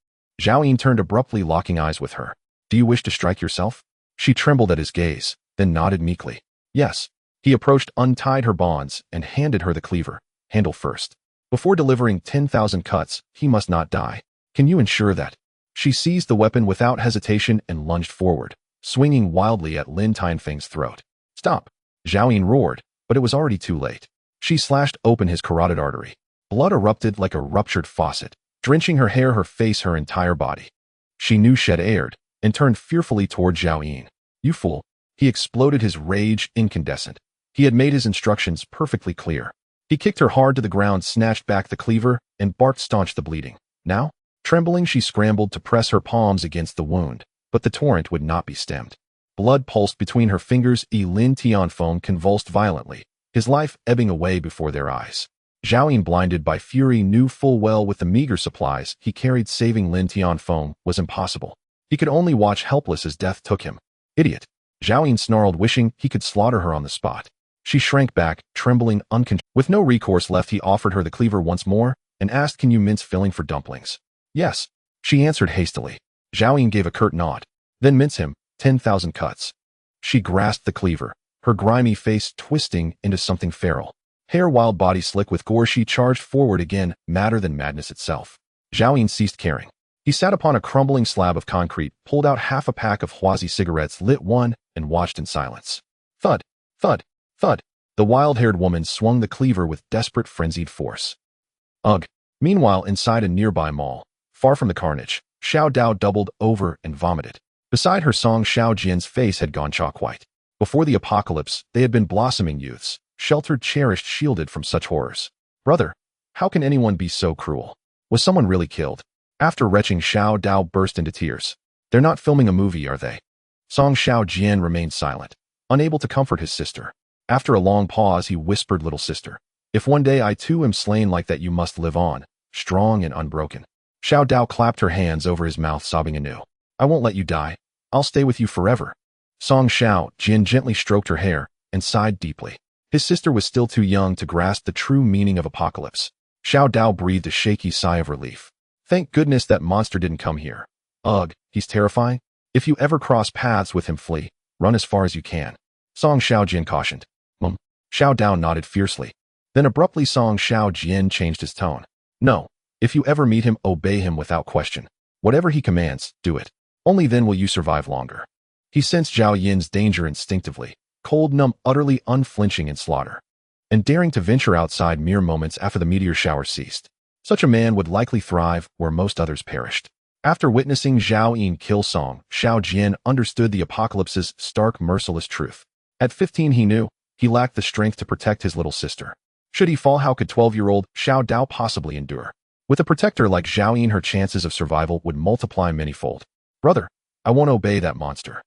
Zhao Yin turned abruptly, locking eyes with her. "Do you wish to strike yourself?" She trembled at his gaze, then nodded meekly. "Yes." He approached, untied her bonds, and handed her the cleaver, handle first. Before delivering 10,000 cuts, he must not die. "Can you ensure that?" She seized the weapon without hesitation and lunged forward, swinging wildly at Lin Tianfeng's throat. "Stop!" Zhao Yin roared, but it was already too late. She slashed open his carotid artery. Blood erupted like a ruptured faucet, drenching her hair, her face, her entire body. She knew she'd erred, and turned fearfully toward Zhao Yin. "You fool!" He exploded, his rage incandescent. He had made his instructions perfectly clear. He kicked her hard to the ground, snatched back the cleaver, and barked, "Staunch the bleeding." Now? Trembling, she scrambled to press her palms against the wound, but the torrent would not be stemmed. Blood pulsed between her fingers. Lin Tianfeng convulsed violently, his life ebbing away before their eyes. Zhao Yin, blinded by fury, knew full well with the meager supplies he carried, saving Lin Tianfeng was impossible. He could only watch helpless as death took him. "Idiot!" Zhao Yin snarled, wishing he could slaughter her on the spot. She shrank back, trembling, uncontrolled. With no recourse left, he offered her the cleaver once more and asked, "Can you mince filling for dumplings?" "Yes," she answered hastily. Zhao Yin gave a curt nod. "Then mince him, 10,000 cuts." She grasped the cleaver, her grimy face twisting into something feral. Hair wild, body slick with gore, she charged forward again, madder than madness itself. Zhao Yin ceased caring. He sat upon a crumbling slab of concrete, pulled out half a pack of Huazi cigarettes, lit one, and watched in silence. Thud, thud, thud. The wild-haired woman swung the cleaver with desperate, frenzied force. Ugh. Meanwhile, inside a nearby mall, far from the carnage, Xiao Dao doubled over and vomited. Beside her, Song Xiao Jian's face had gone chalk white. Before the apocalypse, they had been blossoming youths, sheltered, cherished, shielded from such horrors. Brother, how can anyone be so cruel? Was someone really killed? After retching, Xiao Dao burst into tears. They're not filming a movie, are they? Song Xiao Jian remained silent, unable to comfort his sister. After a long pause, he whispered, little sister, if one day I too am slain like that, you must live on, strong and unbroken. Xiao Dao clapped her hands over his mouth, sobbing anew. I won't let you die. I'll stay with you forever. Song Xiao Jian gently stroked her hair and sighed deeply. His sister was still too young to grasp the true meaning of apocalypse. Xiao Dao breathed a shaky sigh of relief. Thank goodness that monster didn't come here. Ugh, he's terrifying. If you ever cross paths with him, flee. Run as far as you can. Song Xiao Jian cautioned. Xiao Dao nodded fiercely. Then abruptly Song Xiao Jian changed his tone. No, if you ever meet him, obey him without question. Whatever he commands, do it. Only then will you survive longer. He sensed Zhao Yin's danger instinctively, cold, numb, utterly unflinching in slaughter, and daring to venture outside mere moments after the meteor shower ceased. Such a man would likely thrive where most others perished. After witnessing Zhao Yin kill Song Xiao Jian, understood the apocalypse's stark, merciless truth. At 15, he knew he lacked the strength to protect his little sister. Should he fall, how could 12-year-old Xiao Dao possibly endure? With a protector like Zhao Yin, her chances of survival would multiply manyfold. Brother, I won't obey that monster.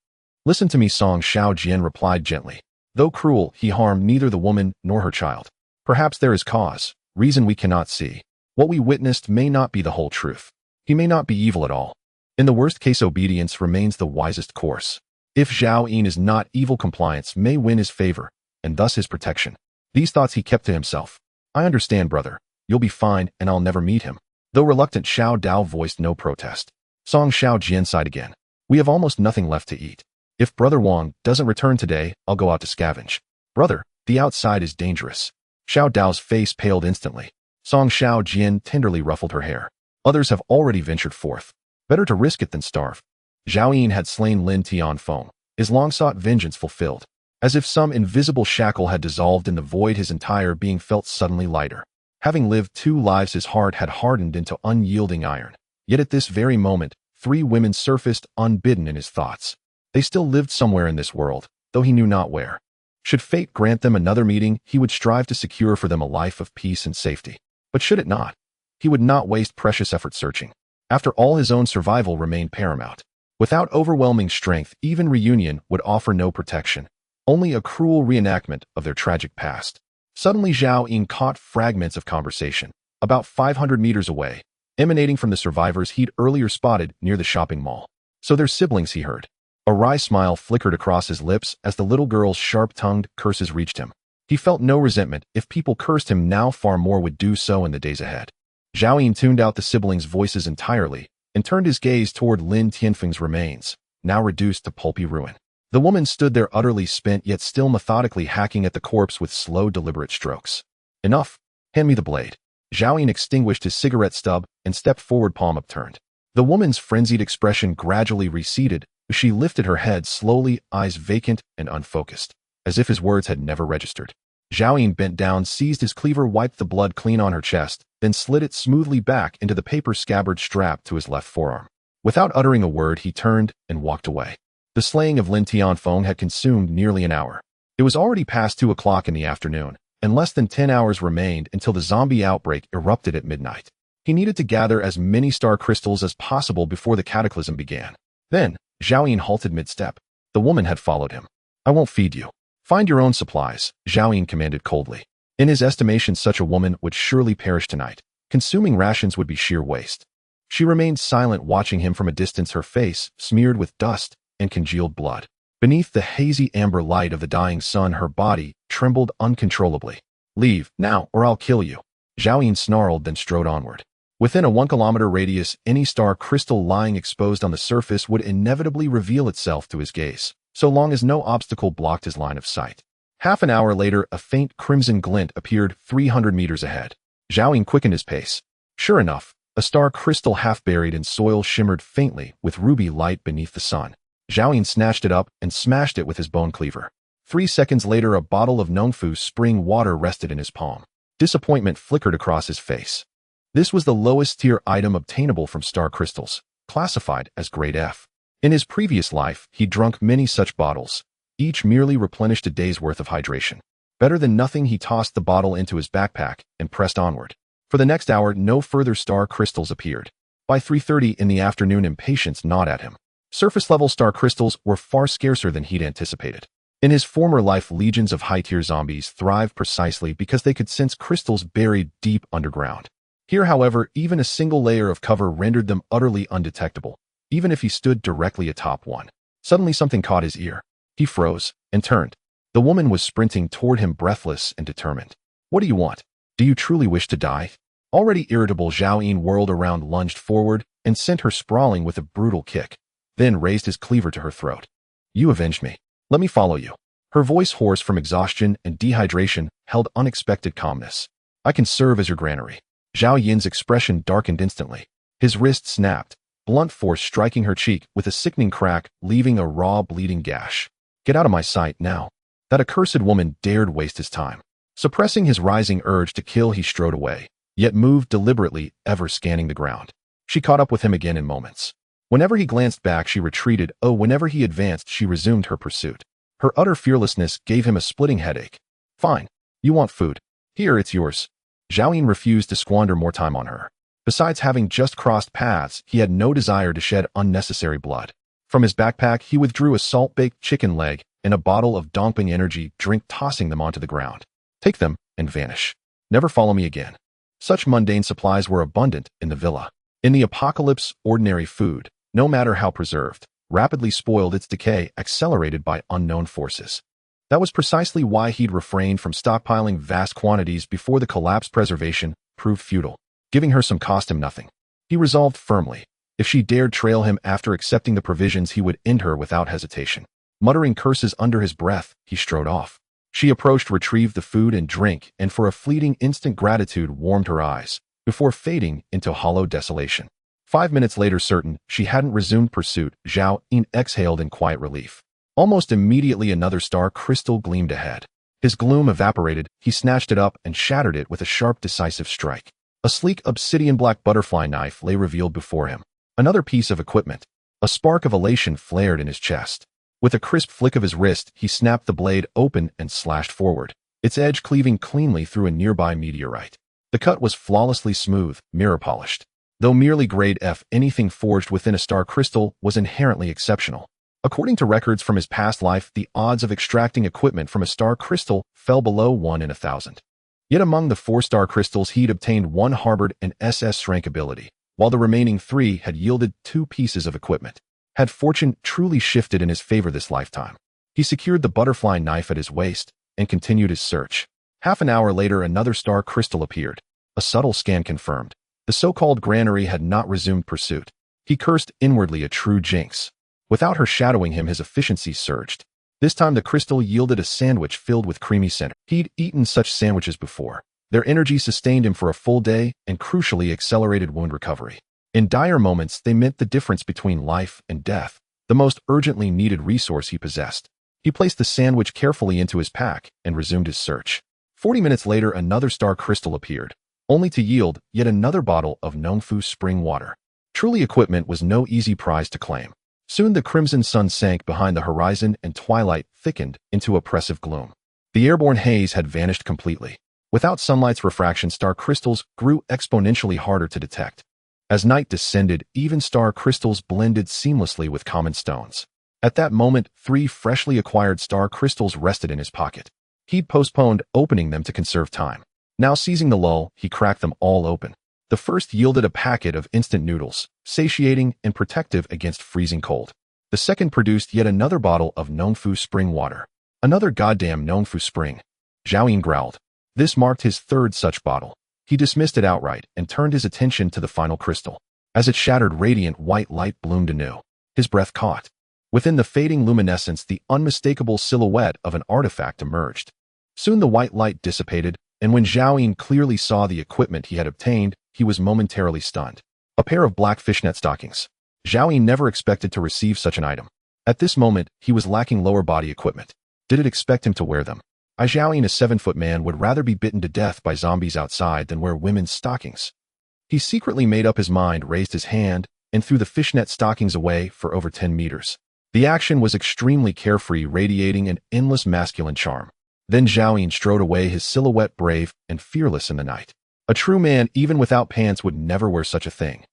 Listen to me, Song Xiao Jian replied gently. Though cruel, he harmed neither the woman nor her child. Perhaps there is cause, reason we cannot see. What we witnessed may not be the whole truth. He may not be evil at all. In the worst case, obedience remains the wisest course. If Zhao Yin is not evil, compliance may win his favor, and thus his protection. These thoughts he kept to himself. I understand, brother. You'll be fine, and I'll never meet him. Though reluctant, Xiao Dao voiced no protest. Song Xiao Jian sighed again. We have almost nothing left to eat. If Brother Wang doesn't return today, I'll go out to scavenge. Brother, the outside is dangerous. Xiao Dao's face paled instantly. Song Xiao Jian tenderly ruffled her hair. Others have already ventured forth. Better to risk it than starve. Zhao Yin had slain Lin Tianfeng, his long-sought vengeance fulfilled. As if some invisible shackle had dissolved in the void, his entire being felt suddenly lighter. Having lived 2 lives, his heart had hardened into unyielding iron. Yet at this very moment, 3 women surfaced unbidden in his thoughts. They still lived somewhere in this world, though he knew not where. Should fate grant them another meeting, he would strive to secure for them a life of peace and safety. But should it not, he would not waste precious effort searching. After all, his own survival remained paramount. Without overwhelming strength, even reunion would offer no protection. Only a cruel reenactment of their tragic past. Suddenly Zhao Yin caught fragments of conversation, about 500 meters away, emanating from the survivors he'd earlier spotted near the shopping mall. So they're siblings, he heard. A wry smile flickered across his lips as the little girl's sharp-tongued curses reached him. He felt no resentment. If people cursed him now, far more would do so in the days ahead. Zhao Yin tuned out the siblings' voices entirely and turned his gaze toward Lin Tianfeng's remains, now reduced to pulpy ruin. The woman stood there utterly spent, yet still methodically hacking at the corpse with slow, deliberate strokes. Enough. Hand me the blade. Zhao Yin extinguished his cigarette stub and stepped forward, palm upturned. The woman's frenzied expression gradually receded as she lifted her head slowly, eyes vacant and unfocused, as if his words had never registered. Zhao Yin bent down, seized his cleaver, wiped the blood clean on her chest, then slid it smoothly back into the paper scabbard strapped to his left forearm. Without uttering a word, he turned and walked away. The slaying of Lin Tianfeng had consumed nearly an hour. It was already past 2 o'clock in the afternoon, and less than 10 hours remained until the zombie outbreak erupted at midnight. He needed to gather as many star crystals as possible before the cataclysm began. Then, Zhao Yin halted mid-step. The woman had followed him. I won't feed you. Find your own supplies, Zhao Yin commanded coldly. In his estimation, such a woman would surely perish tonight. Consuming rations would be sheer waste. She remained silent, watching him from a distance, her face smeared with dust and congealed blood. Beneath the hazy amber light of the dying sun, her body trembled uncontrollably. Leave, now, or I'll kill you. Zhao Yin snarled, then strode onward. Within a 1-kilometer radius, any star crystal lying exposed on the surface would inevitably reveal itself to his gaze, so long as no obstacle blocked his line of sight. Half an hour later, a faint crimson glint appeared 300 meters ahead. Zhao Yin quickened his pace. Sure enough, a star crystal half buried in soil shimmered faintly with ruby light beneath the sun. Zhao Yin snatched it up and smashed it with his bone cleaver. 3 seconds later, a bottle of Nongfu spring water rested in his palm. Disappointment flickered across his face. This was the lowest tier item obtainable from star crystals. classified as grade F. In his previous life, he'd drunk many such bottles. Each merely replenished a day's worth of hydration. Better than nothing, he tossed the bottle into his backpack and pressed onward. For the next hour, no further star crystals appeared. By 3:30 in the afternoon, impatience gnawed at him. Surface-level star crystals were far scarcer than he'd anticipated. In his former life, legions of high-tier zombies thrived precisely because they could sense crystals buried deep underground. Here, however, even a single layer of cover rendered them utterly undetectable, even if he stood directly atop one. Suddenly something caught his ear. He froze and turned. The woman was sprinting toward him, breathless and determined. "What do you want? Do you truly wish to die?" Already irritable, Zhao Yin whirled around, lunged forward, and sent her sprawling with a brutal kick, then raised his cleaver to her throat. "You avenged me. Let me follow you." Her voice, hoarse from exhaustion and dehydration, held unexpected calmness. "I can serve as your granary." Zhao Yin's expression darkened instantly. His wrist snapped, blunt force striking her cheek with a sickening crack, leaving a raw, bleeding gash. "Get out of my sight now." That accursed woman dared waste his time. Suppressing his rising urge to kill, he strode away, yet moved deliberately, ever scanning the ground. She caught up with him again in moments. Whenever he glanced back, she retreated. Whenever he advanced, she resumed her pursuit. Her utter fearlessness gave him a splitting headache. "Fine. You want food. Here, it's yours." Zhao Yin refused to squander more time on her. Besides having just crossed paths, he had no desire to shed unnecessary blood. From his backpack, he withdrew a salt-baked chicken leg and a bottle of Dongping energy drink, tossing them onto the ground. "Take them and vanish. Never follow me again." Such mundane supplies were abundant in the villa. In the apocalypse, ordinary food, no matter how preserved, rapidly spoiled, its decay accelerated by unknown forces. That was precisely why he'd refrained from stockpiling vast quantities before the collapse. Preservation proved futile, giving her some cost him nothing. He resolved firmly, if she dared trail him after accepting the provisions, he would end her without hesitation. Muttering curses under his breath, he strode off. She approached, retrieved the food and drink, and for a fleeting instant gratitude warmed her eyes, before fading into hollow desolation. 5 minutes later, certain she hadn't resumed pursuit, Zhao Yin exhaled in quiet relief. Almost immediately, another star crystal gleamed ahead. His gloom evaporated, he snatched it up and shattered it with a sharp, decisive strike. A sleek obsidian-black butterfly knife lay revealed before him. Another piece of equipment. A spark of elation flared in his chest. With a crisp flick of his wrist, he snapped the blade open and slashed forward, its edge cleaving cleanly through a nearby meteorite. The cut was flawlessly smooth, mirror-polished. Though merely grade F, anything forged within a star crystal was inherently exceptional. According to records from his past life, the odds of extracting equipment from a star crystal fell below 1 in 1,000. Yet among the 4 star crystals he'd obtained, 1 harbored an SS rank ability, while the remaining 3 had yielded 2 pieces of equipment. Had fortune truly shifted in his favor this lifetime? He secured the butterfly knife at his waist and continued his search. Half an hour later, another star crystal appeared. A subtle scan confirmed. The so-called granary had not resumed pursuit. He cursed inwardly, a true jinx. Without her shadowing him, his efficiency surged. This time the crystal yielded a sandwich filled with creamy center. He'd eaten such sandwiches before. Their energy sustained him for a full day and crucially accelerated wound recovery. In dire moments, they meant the difference between life and death, the most urgently needed resource he possessed. He placed the sandwich carefully into his pack and resumed his search. 40 minutes later, another star crystal appeared, only to yield yet another bottle of Nongfu spring water. Truly, equipment was no easy prize to claim. Soon the crimson sun sank behind the horizon and twilight thickened into oppressive gloom. The airborne haze had vanished completely. Without sunlight's refraction, star crystals grew exponentially harder to detect. As night descended, even star crystals blended seamlessly with common stones. At that moment, 3 freshly acquired star crystals rested in his pocket. He'd postponed opening them to conserve time. Now, seizing the lull, he cracked them all open. The first yielded a packet of instant noodles, satiating and protective against freezing cold. The second produced yet another bottle of Nongfu spring water. Another goddamn Nongfu spring. Zhao Yin growled. This marked his 3rd such bottle. He dismissed it outright and turned his attention to the final crystal. As it shattered, radiant white light bloomed anew. His breath caught. Within the fading luminescence, the unmistakable silhouette of an artifact emerged. Soon the white light dissipated, and when Zhao Yin clearly saw the equipment he had obtained, he was momentarily stunned. A pair of black fishnet stockings. Zhao Yin never expected to receive such an item. At this moment, he was lacking lower body equipment. Did it expect him to wear them? Zhao Yin, a 7-foot man, would rather be bitten to death by zombies outside than wear women's stockings. He secretly made up his mind, raised his hand, and threw the fishnet stockings away for over 10 meters. The action was extremely carefree, radiating an endless masculine charm. Then Zhao Yun strode away, his silhouette brave and fearless in the night. A true man, even without pants, would never wear such a thing.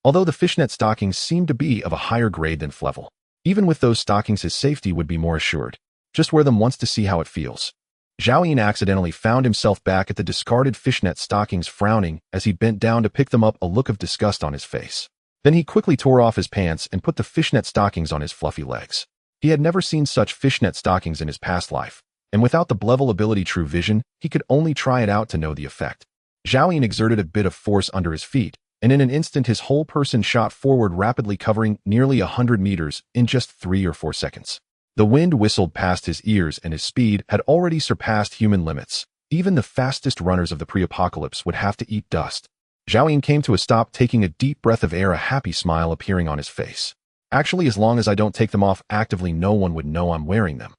Although the fishnet stockings seemed to be of a higher grade than Flevel, even with those stockings his safety would be more assured. Just wear them once to see how it feels. Zhao Yun accidentally found himself back at the discarded fishnet stockings, frowning as he bent down to pick them up, a look of disgust on his face. Then he quickly tore off his pants and put the fishnet stockings on his fluffy legs. He had never seen such fishnet stockings in his past life, and without the Blevel ability True Vision, he could only try it out to know the effect. Zhao Yun exerted a bit of force under his feet, and in an instant his whole person shot forward rapidly, covering nearly 100 meters in just 3 or 4 seconds. The wind whistled past his ears, and his speed had already surpassed human limits. Even the fastest runners of the pre-apocalypse would have to eat dust. Zhao Yun came to a stop, taking a deep breath of air, a happy smile appearing on his face. Actually, as long as I don't take them off actively, no one would know I'm wearing them.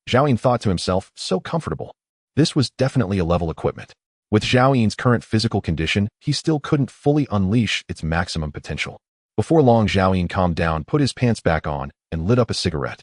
Zhao Yun thought to himself, so comfortable. This was definitely a level equipment. With Zhao Yun's current physical condition, he still couldn't fully unleash its maximum potential. Before long, Zhao Yun calmed down, put his pants back on, and lit up a cigarette.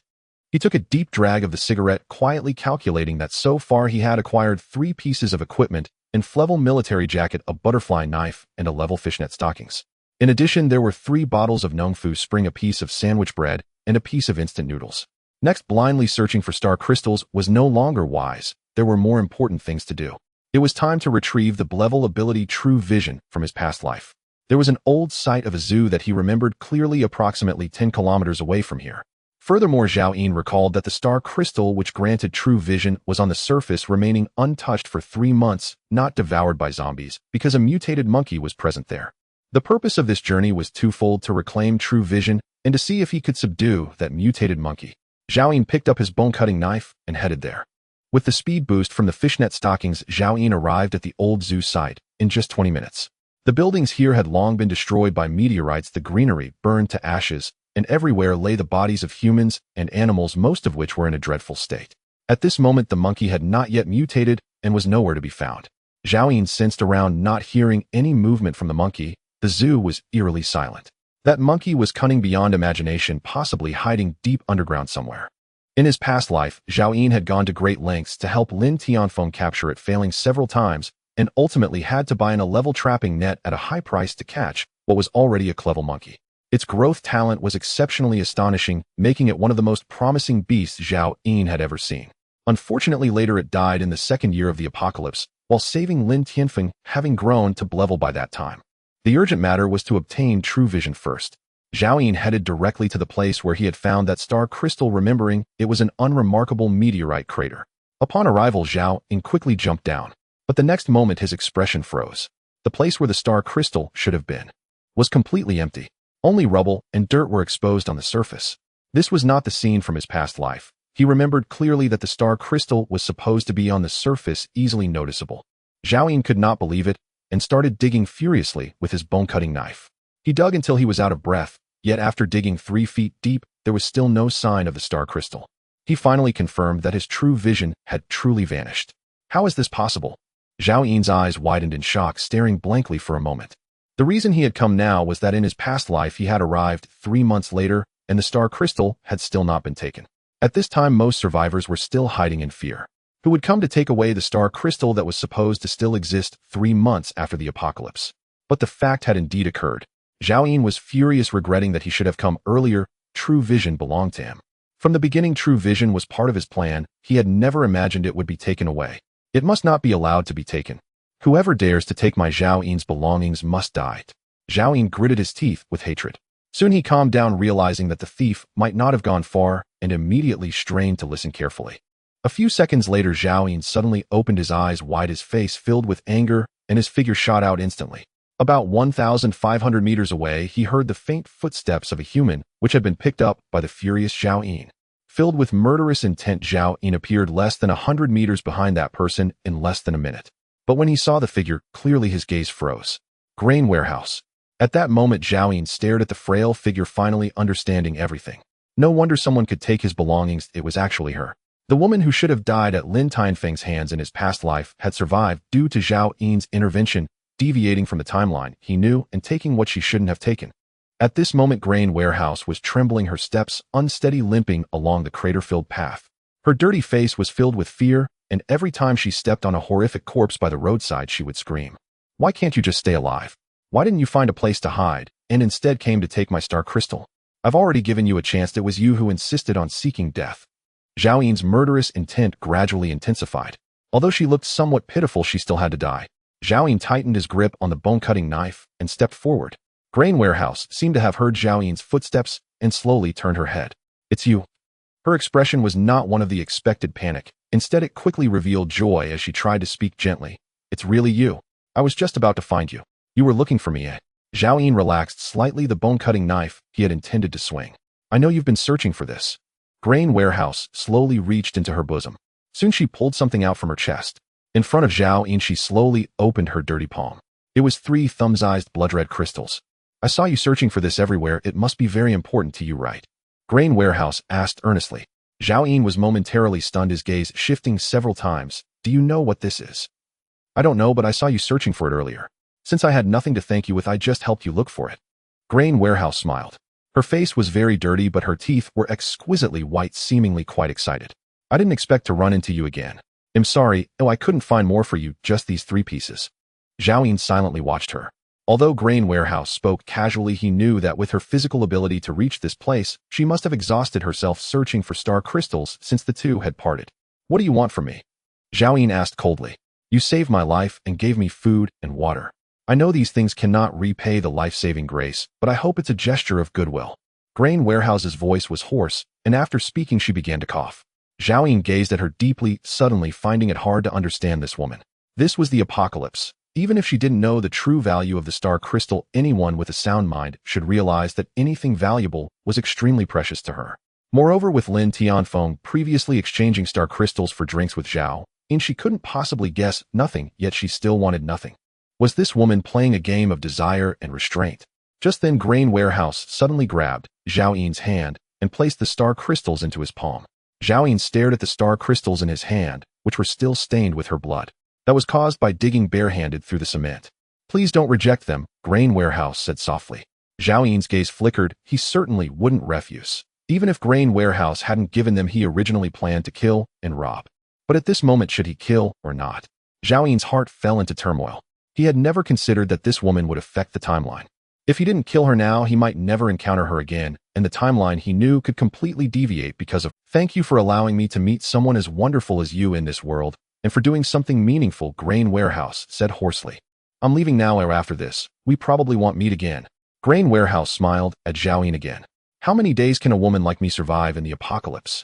He took a deep drag of the cigarette, quietly calculating that so far he had acquired 3 pieces of equipment: a Flevel military jacket, a butterfly knife, and a level fishnet stockings. In addition, there were 3 bottles of Nongfu Spring, a piece of sandwich bread, and a piece of instant noodles. Next, blindly searching for star crystals was no longer wise. There were more important things to do. It was time to retrieve the Blevel ability True Vision from his past life. There was an old site of a zoo that he remembered clearly, approximately 10 kilometers away from here. Furthermore, Zhao Yun recalled that the star crystal which granted True Vision was on the surface, remaining untouched for 3 months, not devoured by zombies, because a mutated monkey was present there. The purpose of this journey was twofold: to reclaim True Vision and to see if he could subdue that mutated monkey. Zhao Yun picked up his bone-cutting knife and headed there. With the speed boost from the fishnet stockings, Zhao Yun arrived at the old zoo site in just 20 minutes. The buildings here had long been destroyed by meteorites, the greenery burned to ashes, and everywhere lay the bodies of humans and animals, most of which were in a dreadful state. At this moment, the monkey had not yet mutated and was nowhere to be found. Zhao Yun sensed around, not hearing any movement from the monkey. The zoo was eerily silent. That monkey was cunning beyond imagination, possibly hiding deep underground somewhere. In his past life, Zhao Yun had gone to great lengths to help Lin Tianfeng capture it, failing several times, and ultimately had to buy a level trapping net at a high price to catch what was already a clever monkey. Its growth talent was exceptionally astonishing, making it one of the most promising beasts Zhao Yun had ever seen. Unfortunately, later it died in the 2nd year of the apocalypse, while saving Lin Tianfeng, having grown to Blevel by that time. The urgent matter was to obtain True Vision first. Zhao Yun headed directly to the place where he had found that star crystal, remembering it was an unremarkable meteorite crater. Upon arrival, Zhao Yun quickly jumped down, but the next moment his expression froze. The place where the star crystal should have been was completely empty. Only rubble and dirt were exposed on the surface. This was not the scene from his past life. He remembered clearly that the star crystal was supposed to be on the surface, easily noticeable. Zhao Yun could not believe it and started digging furiously with his bone-cutting knife. He dug until he was out of breath, yet after digging 3 feet deep, there was still no sign of the star crystal. He finally confirmed that his True Vision had truly vanished. How is this possible? Zhao Yun's eyes widened in shock, staring blankly for a moment. The reason he had come now was that in his past life he had arrived 3 months later, and the star crystal had still not been taken. At this time, most survivors were still hiding in fear. Who would come to take away the star crystal that was supposed to still exist 3 months after the apocalypse? But the fact had indeed occurred. Zhao Yun was furious, regretting that he should have come earlier. True Vision belonged to him. From the beginning, True Vision was part of his plan. He had never imagined it would be taken away. It must not be allowed to be taken. Whoever dares to take my Zhao Yun's belongings must die. Zhao Yun gritted his teeth with hatred. Soon he calmed down, realizing that the thief might not have gone far, and immediately strained to listen carefully. A few seconds later, Zhao Yun suddenly opened his eyes wide, his face filled with anger, and his figure shot out instantly. About 1,500 meters away, he heard the faint footsteps of a human, which had been picked up by the furious Zhao Yun. Filled with murderous intent, Zhao Yun appeared less than 100 meters behind that person in less than a minute. But when he saw the figure, clearly his gaze froze. Grain warehouse. At that moment, Zhao Yun stared at the frail figure, finally understanding everything. No wonder someone could take his belongings. It was actually her. The woman who should have died at Lin Tianfeng's hands in his past life had survived due to Zhao Yun's intervention, deviating from the timeline he knew and taking what she shouldn't have taken. At this moment, Grain Warehouse was trembling, her steps unsteady, limping along the crater-filled path. Her dirty face was filled with fear, and every time she stepped on a horrific corpse by the roadside, she would scream, "Why can't you just stay alive? Why didn't you find a place to hide, and instead came to take my star crystal? I've already given you a chance. It was you who insisted on seeking death." Zhao Yin's murderous intent gradually intensified. Although she looked somewhat pitiful, she still had to die. Zhao Yin tightened his grip on the bone-cutting knife and stepped forward. Grain Warehouse seemed to have heard Zhao Yin's footsteps and slowly turned her head. "It's you." Her expression was not one of the expected panic. Instead, it quickly revealed joy as she tried to speak gently. "It's really you. I was just about to find you. You were looking for me, eh?" Zhao Yin relaxed slightly the bone-cutting knife he had intended to swing. "I know you've been searching for this." Grain Warehouse slowly reached into her bosom. Soon she pulled something out from her chest. In front of Zhao Yin, she slowly opened her dirty palm. It was 3 thumb-sized blood-red crystals. "I saw you searching for this everywhere. It must be very important to you, right?" Grain Warehouse asked earnestly. Zhao Yin was momentarily stunned, his gaze shifting several times. "Do you know what this is?" "I don't know, but I saw you searching for it earlier. Since I had nothing to thank you with, I just helped you look for it." Grain Warehouse smiled. Her face was very dirty, but her teeth were exquisitely white, seemingly quite excited. "I didn't expect to run into you again. I'm sorry. Oh, I couldn't find more for you, just these 3 pieces." Zhao Yin silently watched her. Although Grain Warehouse spoke casually, he knew that with her physical ability to reach this place, she must have exhausted herself searching for star crystals since the two had parted. "What do you want from me?" Zhao Yin asked coldly. "You saved my life and gave me food and water. I know these things cannot repay the life-saving grace, but I hope it's a gesture of goodwill." Grain Warehouse's voice was hoarse, and after speaking she began to cough. Zhao Yin gazed at her deeply, suddenly finding it hard to understand this woman. This was the apocalypse. Even if she didn't know the true value of the star crystal, anyone with a sound mind should realize that anything valuable was extremely precious to her. Moreover, with Lin Tianfeng previously exchanging star crystals for drinks with Zhao Yin, she couldn't possibly guess nothing, yet she still wanted nothing. Was this woman playing a game of desire and restraint? Just then, Grain Warehouse suddenly grabbed Zhao Yin's hand and placed the star crystals into his palm. Zhao Yin stared at the star crystals in his hand, which were still stained with her blood. That was caused by digging barehanded through the cement. "Please don't reject them," Grain Warehouse said softly. Zhao Yin's gaze flickered. He certainly wouldn't refuse. Even if Grain Warehouse hadn't given them, he originally planned to kill and rob. But at this moment, should he kill or not? Zhao Yin's heart fell into turmoil. He had never considered that this woman would affect the timeline. If he didn't kill her now, he might never encounter her again, and the timeline he knew could completely deviate because of. "Thank you for allowing me to meet someone as wonderful as you in this world, and for doing something meaningful," Grain Warehouse said hoarsely. "I'm leaving now, or after this, we probably won't meet again." Grain Warehouse smiled at Zhao Yin again. "How many days can a woman like me survive in the apocalypse?"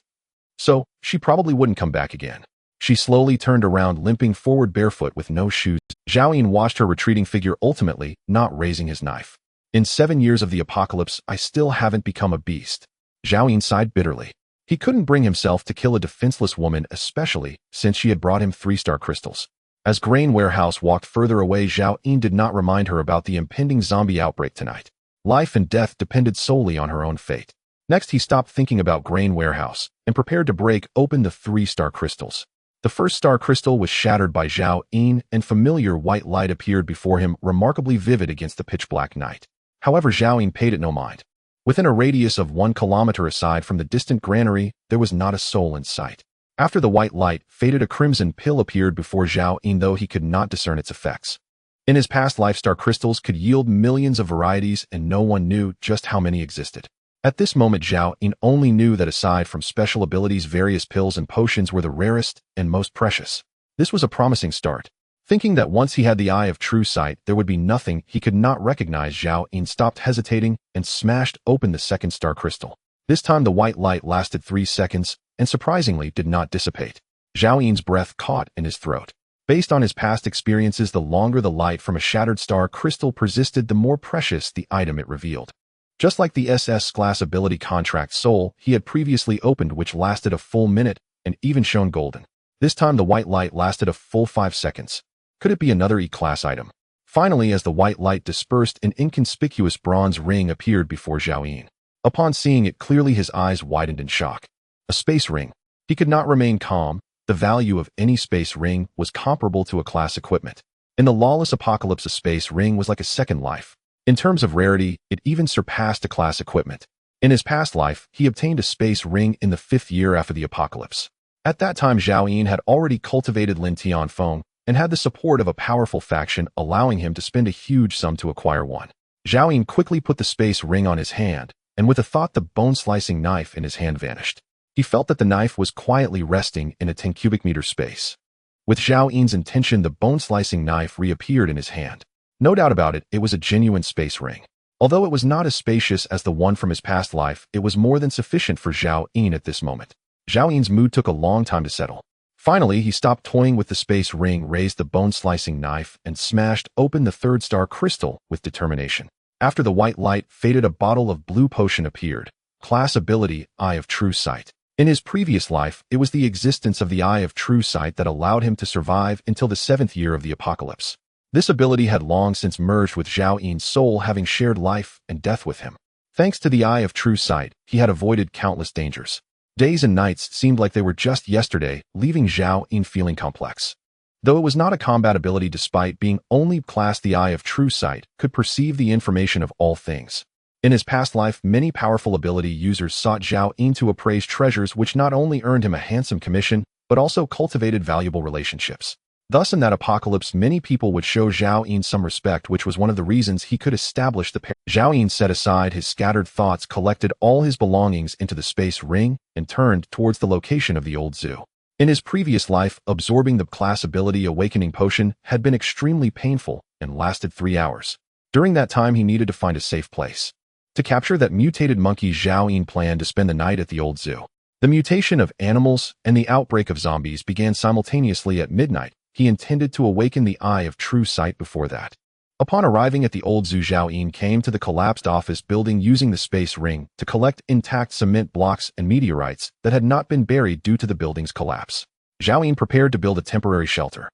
So, she probably wouldn't come back again. She slowly turned around, limping forward barefoot with no shoes. Zhao Yin watched her retreating figure, ultimately not raising his knife. "In 7 years of the apocalypse, I still haven't become a beast." Zhao Yin sighed bitterly. He couldn't bring himself to kill a defenseless woman, especially since she had brought him 3 star crystals. As Grain Warehouse walked further away, Zhao Yin did not remind her about the impending zombie outbreak tonight. Life and death depended solely on her own fate. Next, he stopped thinking about Grain Warehouse and prepared to break open the 3 star crystals. The first star crystal was shattered by Zhao Yin, and familiar white light appeared before him, remarkably vivid against the pitch-black night. However, Zhao Yin paid it no mind. Within a radius of 1 kilometer aside from the distant granary, there was not a soul in sight. After the white light faded, a crimson pill appeared before Zhao Yin, though he could not discern its effects. In his past life, star crystals could yield millions of varieties, and no one knew just how many existed. At this moment, Zhao Yin only knew that aside from special abilities, various pills and potions were the rarest and most precious. This was a promising start. Thinking that once he had the eye of true sight, there would be nothing he could not recognize, Zhao Yin stopped hesitating and smashed open the second star crystal. This time the white light lasted 3 seconds and surprisingly did not dissipate. Zhao Yin's breath caught in his throat. Based on his past experiences, the longer the light from a shattered star crystal persisted, the more precious the item it revealed. Just like the SS class ability Contract Soul he had previously opened, which lasted a full minute and even shone golden. This time the white light lasted a full 5 seconds. Could it be another E-class item? Finally, as the white light dispersed, an inconspicuous bronze ring appeared before Zhao Yin. Upon seeing it clearly, his eyes widened in shock. A space ring. He could not remain calm. The value of any space ring was comparable to a class equipment. In the lawless apocalypse, a space ring was like a second life. In terms of rarity, it even surpassed A-class equipment. In his past life, he obtained a space ring in the 5th year after the apocalypse. At that time, Zhao Yin had already cultivated Lin Tianfeng and had the support of a powerful faction, allowing him to spend a huge sum to acquire one. Zhao Yin quickly put the space ring on his hand, and with a thought, the bone-slicing knife in his hand vanished. He felt that the knife was quietly resting in a 10 cubic meter space. With Zhao Yin's intention, the bone-slicing knife reappeared in his hand. No doubt about it, it was a genuine space ring. Although it was not as spacious as the one from his past life, it was more than sufficient for Zhao Yin at this moment. Zhao Yin's mood took a long time to settle. Finally, he stopped toying with the space ring, raised the bone-slicing knife, and smashed open the 3rd star crystal with determination. After the white light faded, a bottle of blue potion appeared. Class ability, Eye of True Sight. In his previous life, it was the existence of the Eye of True Sight that allowed him to survive until the 7th year of the apocalypse. This ability had long since merged with Zhao Yin's soul, having shared life and death with him. Thanks to the Eye of True Sight, he had avoided countless dangers. Days and nights seemed like they were just yesterday, leaving Zhao Yin feeling complex. Though it was not a combat ability, despite being only classed, the Eye of True Sight could perceive the information of all things. In his past life, many powerful ability users sought Zhao Yin to appraise treasures, which not only earned him a handsome commission, but also cultivated valuable relationships. Thus, in that apocalypse, many people would show Zhao Yin some respect, which was one of the reasons he could establish the pair. Zhao Yin set aside his scattered thoughts, collected all his belongings into the space ring, and turned towards the location of the old zoo. In his previous life, absorbing the class ability Awakening Potion had been extremely painful and lasted 3 hours. During that time, he needed to find a safe place. To capture that mutated monkey, Zhao Yin planned to spend the night at the old zoo. The mutation of animals and the outbreak of zombies began simultaneously at midnight. He intended to awaken the Eye of True Sight before that. Upon arriving at the old zoo, Zhao Yin came to the collapsed office building using the space ring to collect intact cement blocks and meteorites that had not been buried due to the building's collapse. Zhao Yin prepared to build a temporary shelter.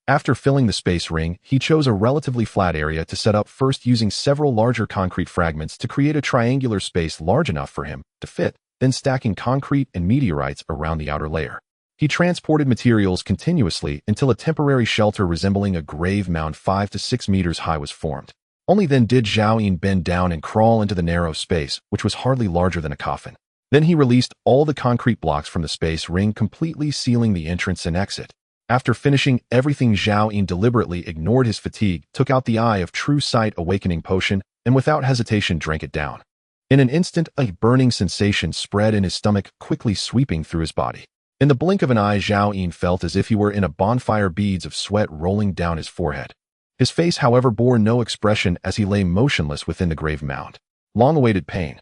After filling the space ring, he chose a relatively flat area to set up, first using several larger concrete fragments to create a triangular space large enough for him to fit, then stacking concrete and meteorites around the outer layer. He transported materials continuously until a temporary shelter resembling a grave mound 5 to 6 meters high was formed. Only then did Zhao Yin bend down and crawl into the narrow space, which was hardly larger than a coffin. Then he released all the concrete blocks from the space ring, completely sealing the entrance and exit. After finishing everything, Zhao Yin deliberately ignored his fatigue, took out the Eye of True Sight Awakening Potion, and without hesitation drank it down. In an instant, a burning sensation spread in his stomach, quickly sweeping through his body. In the blink of an eye, Zhao Yin felt as if he were in a bonfire, beads of sweat rolling down his forehead. His face, however, bore no expression as he lay motionless within the grave mound. Long-awaited pain.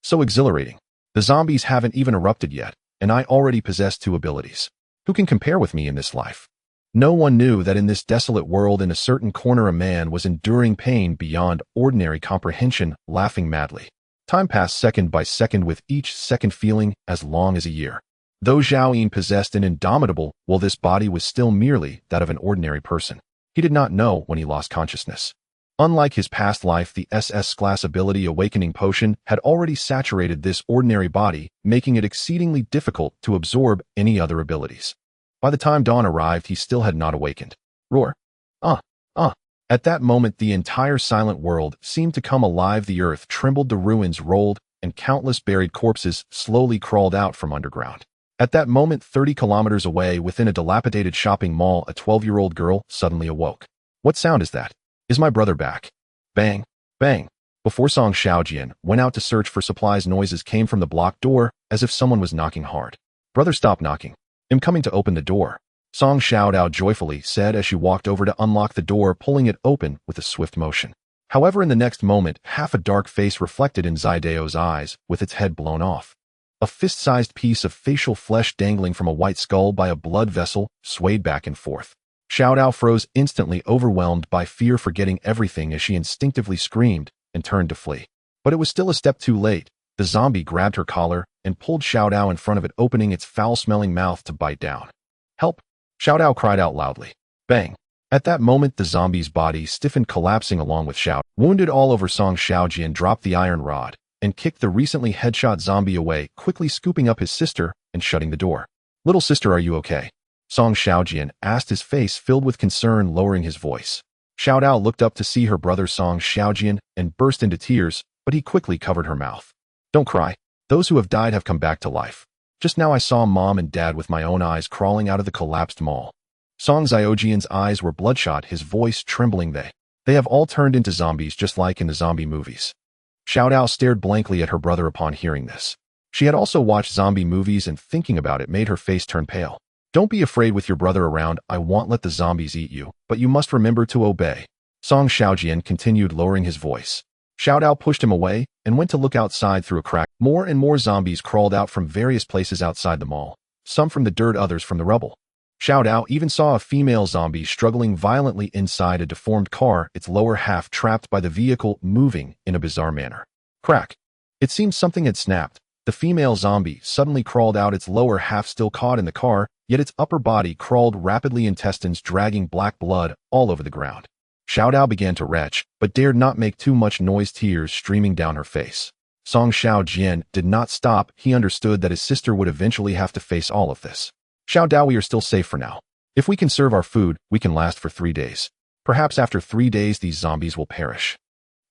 So exhilarating. The zombies haven't even erupted yet, and I already possess 2 abilities. Who can compare with me in this life? No one knew that in this desolate world, in a certain corner, a man was enduring pain beyond ordinary comprehension, laughing madly. Time passed second by second, with each second feeling as long as a year. Though Zhao Yin possessed an indomitable will, this body was still merely that of an ordinary person. He did not know when he lost consciousness. Unlike his past life, the SS-class ability Awakening Potion had already saturated this ordinary body, making it exceedingly difficult to absorb any other abilities. By the time dawn arrived, he still had not awakened. Roar. At that moment, the entire silent world seemed to come alive. The earth trembled, the ruins rolled, and countless buried corpses slowly crawled out from underground. At that moment, 30 kilometers away, within a dilapidated shopping mall, a 12-year-old girl suddenly awoke. What sound is that? Is my brother back? Bang, bang. Before Song Xiaojian went out to search for supplies, noises came from the blocked door, as if someone was knocking hard. Brother, stop knocking. I'm coming to open the door. Song Xiaodao joyfully said as she walked over to unlock the door, pulling it open with a swift motion. However, in the next moment, half a dark face reflected in Zaidao's eyes, with its head blown off. A fist-sized piece of facial flesh dangling from a white skull by a blood vessel swayed back and forth. Xiaodao froze, instantly overwhelmed by fear, forgetting everything as she instinctively screamed and turned to flee. But it was still a step too late. The zombie grabbed her collar and pulled Xiaodao in front of it, opening its foul-smelling mouth to bite down. Help! Xiaodao cried out loudly. Bang! At that moment, the zombie's body stiffened, collapsing along with Xiao. Wounded all over, Song Xiaojian dropped the iron rod and kicked the recently headshot zombie away, quickly scooping up his sister and shutting the door. Little sister, are you okay? Song Xiaojian asked, his face filled with concern, lowering his voice. Xiao Dao looked up to see her brother Song Xiaojian and burst into tears, but he quickly covered her mouth. Don't cry. Those who have died have come back to life. Just now I saw Mom and Dad with my own eyes crawling out of the collapsed mall. Song Xiaojian's eyes were bloodshot, his voice trembling. They have all turned into zombies just like in the zombie movies. Xiao Dao stared blankly at her brother upon hearing this. She had also watched zombie movies and thinking about it made her face turn pale. Don't be afraid with your brother around, I won't let the zombies eat you, but you must remember to obey. Song Xiaojian continued, lowering his voice. Xiao Dao pushed him away and went to look outside through a crack. More and more zombies crawled out from various places outside the mall, some from the dirt, others from the rubble. Xiao Dao even saw a female zombie struggling violently inside a deformed car, its lower half trapped by the vehicle, moving in a bizarre manner. Crack. It seemed something had snapped. The female zombie suddenly crawled out, its lower half still caught in the car, yet its upper body crawled rapidly, intestines dragging black blood all over the ground. Xiao Dao began to retch, but dared not make too much noise, tears streaming down her face. Song Xiaojian did not stop. He understood that his sister would eventually have to face all of this. Xiao Dao, we are still safe for now. If we conserve our food, we can last for 3 days. Perhaps after 3 days these zombies will perish.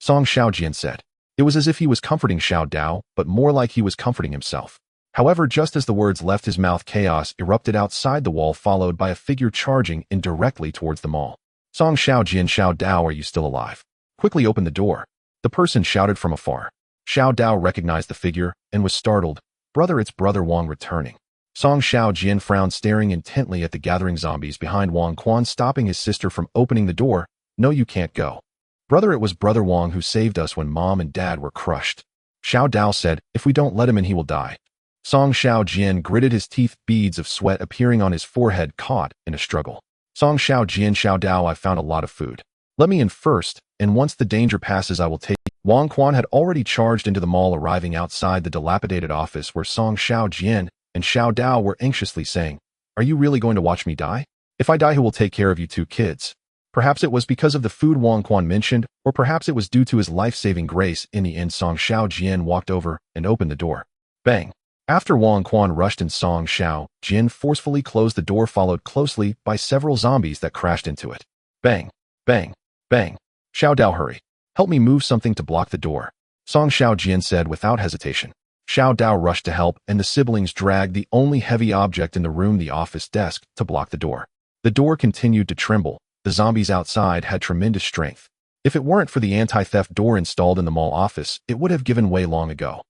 Song Xiaojian said. It was as if he was comforting Xiao Dao, but more like he was comforting himself. However, just as the words left his mouth, chaos erupted outside the wall, followed by a figure charging in directly towards the mall. Song Xiaojian, Xiao Dao, are you still alive? Quickly open the door. The person shouted from afar. Xiao Dao recognized the figure and was startled. Brother, it's Brother Wang returning. Song Xiaojian frowned, staring intently at the gathering zombies behind Wang Quan, stopping his sister from opening the door. No, you can't go. Brother, it was Brother Wang who saved us when Mom and Dad were crushed. Xiao Dao said, if we don't let him in, he will die. Song Xiaojian gritted his teeth, beads of sweat appearing on his forehead, caught in a struggle. Song Xiaojian, Xiao Dao, I found a lot of food. Let me in first, and once the danger passes I will take. Wang Quan had already charged into the mall, arriving outside the dilapidated office where Song Xiaojian and Xiao Dao were anxiously saying, are you really going to watch me die? If I die, who will take care of you 2 kids? Perhaps it was because of the food Wang Quan mentioned, or perhaps it was due to his life-saving grace. In the end, Song Xiaojian walked over and opened the door. Bang! After Wang Quan rushed in, Song Xiaojian forcefully closed the door, followed closely by several zombies that crashed into it. Bang! Bang! Bang! Xiao Dao, hurry! Help me move something to block the door. Song Xiaojian said without hesitation. Xiao Dao rushed to help, and the siblings dragged the only heavy object in the room, the office desk, to block the door. The door continued to tremble. The zombies outside had tremendous strength. If it weren't for the anti-theft door installed in the mall office, it would have given way long ago.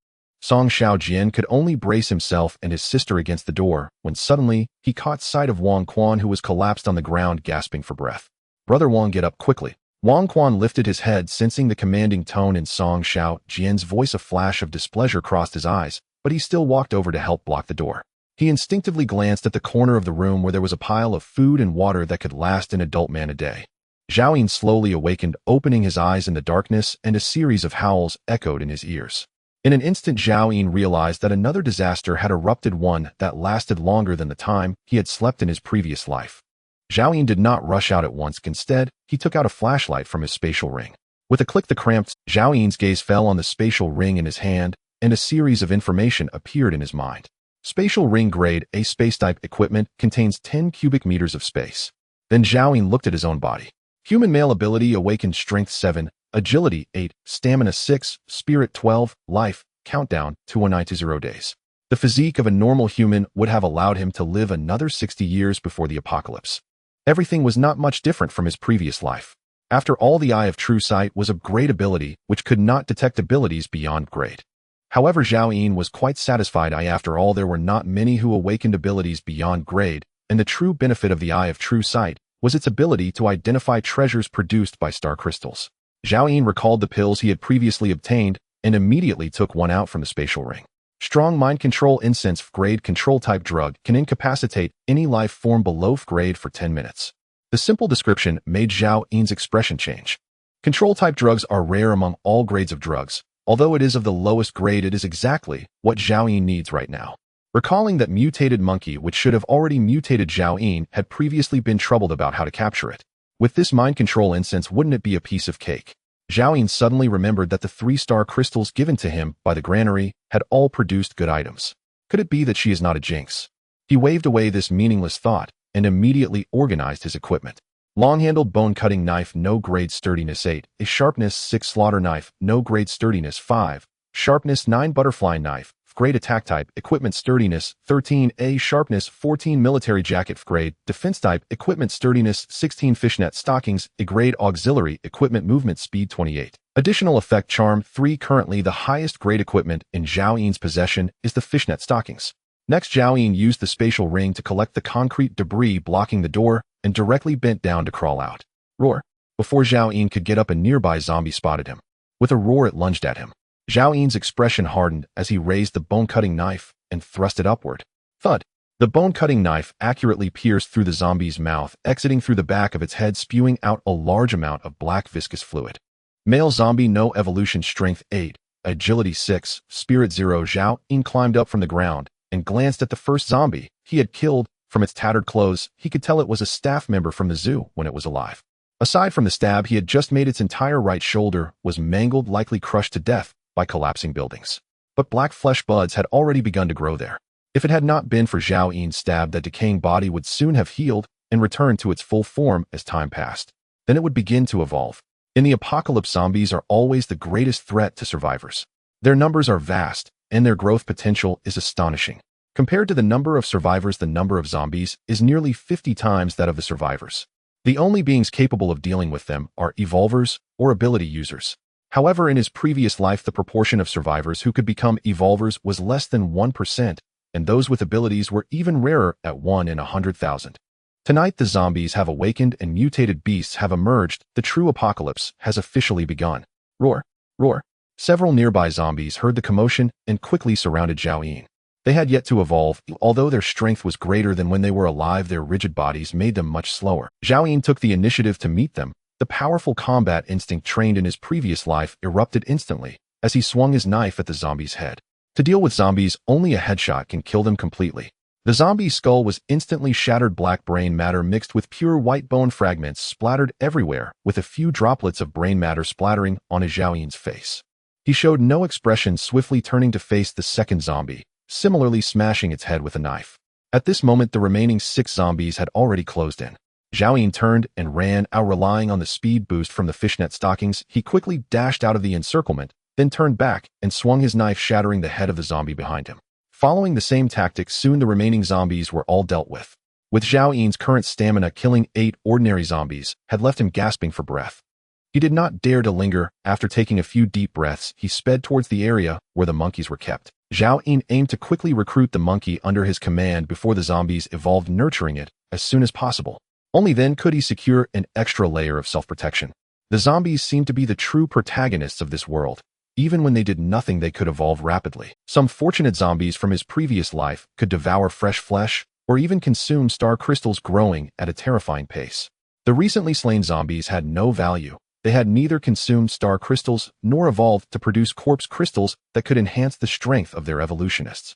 Song Xiaojian could only brace himself and his sister against the door, when suddenly, he caught sight of Wang Quan, who was collapsed on the ground, gasping for breath. Brother Wang, get up quickly. Wang Quan lifted his head, sensing the commanding tone in Song Xiaojian's voice. A flash of displeasure crossed his eyes, but he still walked over to help block the door. He instinctively glanced at the corner of the room where there was a pile of food and water that could last an adult man a day. Zhao Yin slowly awakened, opening his eyes in the darkness, and a series of howls echoed in his ears. In an instant, Zhao Yin realized that another disaster had erupted, one that lasted longer than the time he had slept in his previous life. Zhao Yin did not rush out at once. Instead, he took out a flashlight from his spatial ring. With a click, the cramped Zhao Yin's gaze fell on the spatial ring in his hand, and a series of information appeared in his mind. Spatial ring grade A space-type equipment contains 10 cubic meters of space. Then Zhao Yin looked at his own body. Human male ability awakened, strength 7, agility 8, stamina 6, spirit 12, life, countdown 2190 days. The physique of a normal human would have allowed him to live another 60 years before the apocalypse. Everything was not much different from his previous life. After all, the Eye of True Sight was a great ability which could not detect abilities beyond grade. However, Zhao Yin was quite satisfied. After all, there were not many who awakened abilities beyond grade, and the true benefit of the Eye of True Sight was its ability to identify treasures produced by star crystals. Zhao Yin recalled the pills he had previously obtained and immediately took one out from the spatial ring. Strong mind control incense grade control type drug can incapacitate any life form below grade for 10 minutes. The simple description made Zhao Yin's expression change. Control type drugs are rare among all grades of drugs. Although it is of the lowest grade, it is exactly what Zhao Yin needs right now. Recalling that mutated monkey, which should have already mutated, Zhao Yin had previously been troubled about how to capture it. With this mind control incense, wouldn't it be a piece of cake? Zhao Yin suddenly remembered that the 3-star crystals given to him by the granary had all produced good items. Could it be that she is not a jinx? He waved away this meaningless thought and immediately organized his equipment. Long-handled bone-cutting knife, no grade sturdiness 8. A sharpness 6 slaughter knife, no grade sturdiness 5. Sharpness 9 butterfly knife, grade attack type, equipment sturdiness 13. A sharpness 14 military jacket, grade defense type, equipment sturdiness 16. Fishnet stockings, a grade auxiliary, equipment movement speed 28. Additional effect charm 3. Currently the highest grade equipment in Zhao Yin's possession is the fishnet stockings. Next, Zhao Yin used the spatial ring to collect the concrete debris blocking the door and directly bent down to crawl out. Roar! Before Zhao Yin could get up, a nearby zombie spotted him. With a roar, it lunged at him. Zhao Yin's expression hardened as he raised the bone-cutting knife and thrust it upward. Thud! The bone-cutting knife accurately pierced through the zombie's mouth, exiting through the back of its head, spewing out a large amount of black viscous fluid. Male zombie, no evolution, strength 8, agility 6, spirit 0. Zhao Yin climbed up from the ground and glanced at the first zombie he had killed. From its tattered clothes, he could tell it was a staff member from the zoo when it was alive. Aside from the stab he had just made, its entire right shoulder was mangled, likely crushed to death by collapsing buildings. But black flesh buds had already begun to grow there. If it had not been for Zhao Yin's stab, that decaying body would soon have healed and returned to its full form as time passed. Then it would begin to evolve. In the apocalypse, zombies are always the greatest threat to survivors. Their numbers are vast, and their growth potential is astonishing. Compared to the number of survivors, the number of zombies is nearly 50 times that of the survivors. The only beings capable of dealing with them are evolvers or ability users. However, in his previous life, the proportion of survivors who could become evolvers was less than 1%, and those with abilities were even rarer at 1 in 100,000. Tonight, the zombies have awakened and mutated beasts have emerged. The true apocalypse has officially begun. Roar! Roar! Several nearby zombies heard the commotion and quickly surrounded Zhao Yin. They had yet to evolve. Although their strength was greater than when they were alive, their rigid bodies made them much slower. Zhao Yin took the initiative to meet them. The powerful combat instinct trained in his previous life erupted instantly as he swung his knife at the zombie's head. To deal with zombies, only a headshot can kill them completely. The zombie's skull was instantly shattered. Black brain matter mixed with pure white bone fragments splattered everywhere, with a few droplets of brain matter splattering on Zhao Yin's face. He showed no expression, swiftly turning to face the second zombie, similarly smashing its head with a knife. At this moment, the remaining 6 zombies had already closed in. Zhao Yin turned and ran out, relying on the speed boost from the fishnet stockings. He quickly dashed out of the encirclement, then turned back and swung his knife, shattering the head of the zombie behind him. Following the same tactics, soon the remaining zombies were all dealt with. With Zhao Yin's current stamina, killing 8 ordinary zombies had left him gasping for breath. He did not dare to linger. After taking a few deep breaths, he sped towards the area where the monkeys were kept. Zhao Yin aimed to quickly recruit the monkey under his command before the zombies evolved, nurturing it as soon as possible. Only then could he secure an extra layer of self-protection. The zombies seemed to be the true protagonists of this world. Even when they did nothing, they could evolve rapidly. Some fortunate zombies from his previous life could devour fresh flesh or even consume star crystals, growing at a terrifying pace. The recently slain zombies had no value. They had neither consumed star crystals nor evolved to produce corpse crystals that could enhance the strength of their evolutionists.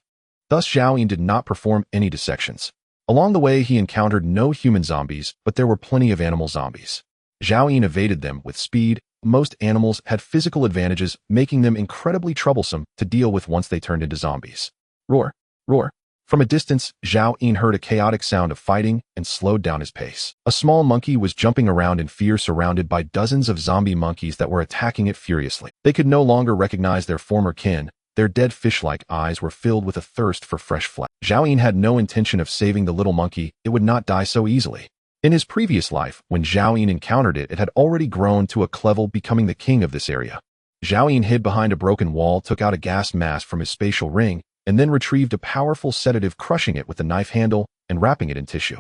Thus, Zhao Yin did not perform any dissections. Along the way, he encountered no human zombies, but there were plenty of animal zombies. Zhao Yin evaded them with speed. Most animals had physical advantages, making them incredibly troublesome to deal with once they turned into zombies. Roar! Roar! From a distance, Zhao Yin heard a chaotic sound of fighting and slowed down his pace. A small monkey was jumping around in fear, surrounded by dozens of zombie monkeys that were attacking it furiously. They could no longer recognize their former kin. Their dead fish-like eyes were filled with a thirst for fresh flesh. Zhao Yin had no intention of saving the little monkey. It would not die so easily. In his previous life, when Zhao Yin encountered it, it had already grown to a level, becoming the king of this area. Zhao Yin hid behind a broken wall, took out a gas mask from his spatial ring, and then retrieved a powerful sedative, crushing it with the knife handle and wrapping it in tissue.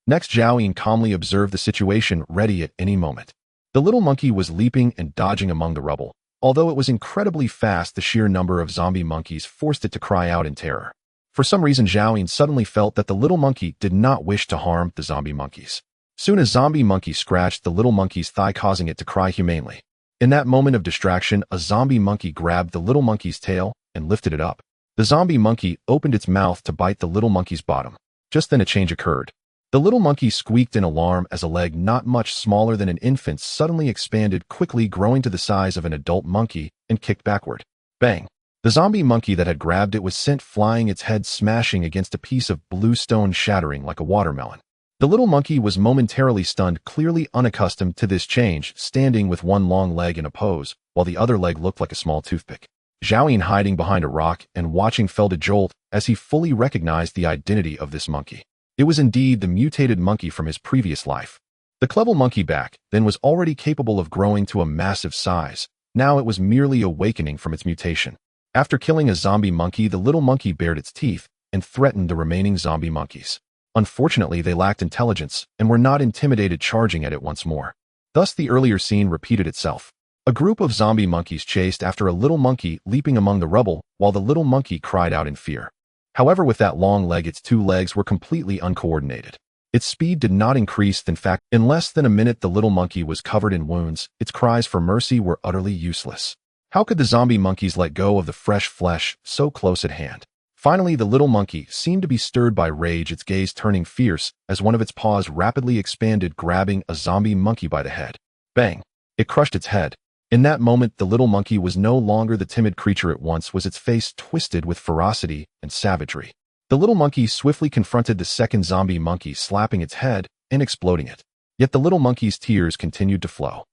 Next, Zhao Yin calmly observed the situation, ready at any moment. The little monkey was leaping and dodging among the rubble. Although it was incredibly fast, the sheer number of zombie monkeys forced it to cry out in terror. For some reason, Zhao Yin suddenly felt that the little monkey did not wish to harm the zombie monkeys. Soon a zombie monkey scratched the little monkey's thigh, causing it to cry humanely. In that moment of distraction, a zombie monkey grabbed the little monkey's tail and lifted it up. The zombie monkey opened its mouth to bite the little monkey's bottom. Just then a change occurred. The little monkey squeaked in alarm as a leg not much smaller than an infant's suddenly expanded, quickly growing to the size of an adult monkey, and kicked backward. Bang! The zombie monkey that had grabbed it was sent flying, its head smashing against a piece of blue stone, shattering like a watermelon. The little monkey was momentarily stunned, clearly unaccustomed to this change, standing with one long leg in a pose, while the other leg looked like a small toothpick. Zhao Yun, hiding behind a rock and watching, felt a jolt as he fully recognized the identity of this monkey. It was indeed the mutated monkey from his previous life. The clever monkey back then was already capable of growing to a massive size. Now it was merely awakening from its mutation. After killing a zombie monkey, the little monkey bared its teeth and threatened the remaining zombie monkeys. Unfortunately, they lacked intelligence and were not intimidated, charging at it once more. Thus, the earlier scene repeated itself. A group of zombie monkeys chased after a little monkey, leaping among the rubble, while the little monkey cried out in fear. However, with that long leg, its two legs were completely uncoordinated. Its speed did not increase. In fact, in less than a minute, the little monkey was covered in wounds. Its cries for mercy were utterly useless. How could the zombie monkeys let go of the fresh flesh so close at hand? Finally, the little monkey seemed to be stirred by rage, its gaze turning fierce as one of its paws rapidly expanded, grabbing a zombie monkey by the head. Bang! It crushed its head. In that moment, the little monkey was no longer the timid creature it once was, its face twisted with ferocity and savagery. The little monkey swiftly confronted the second zombie monkey, slapping its head and exploding it. Yet the little monkey's tears continued to flow.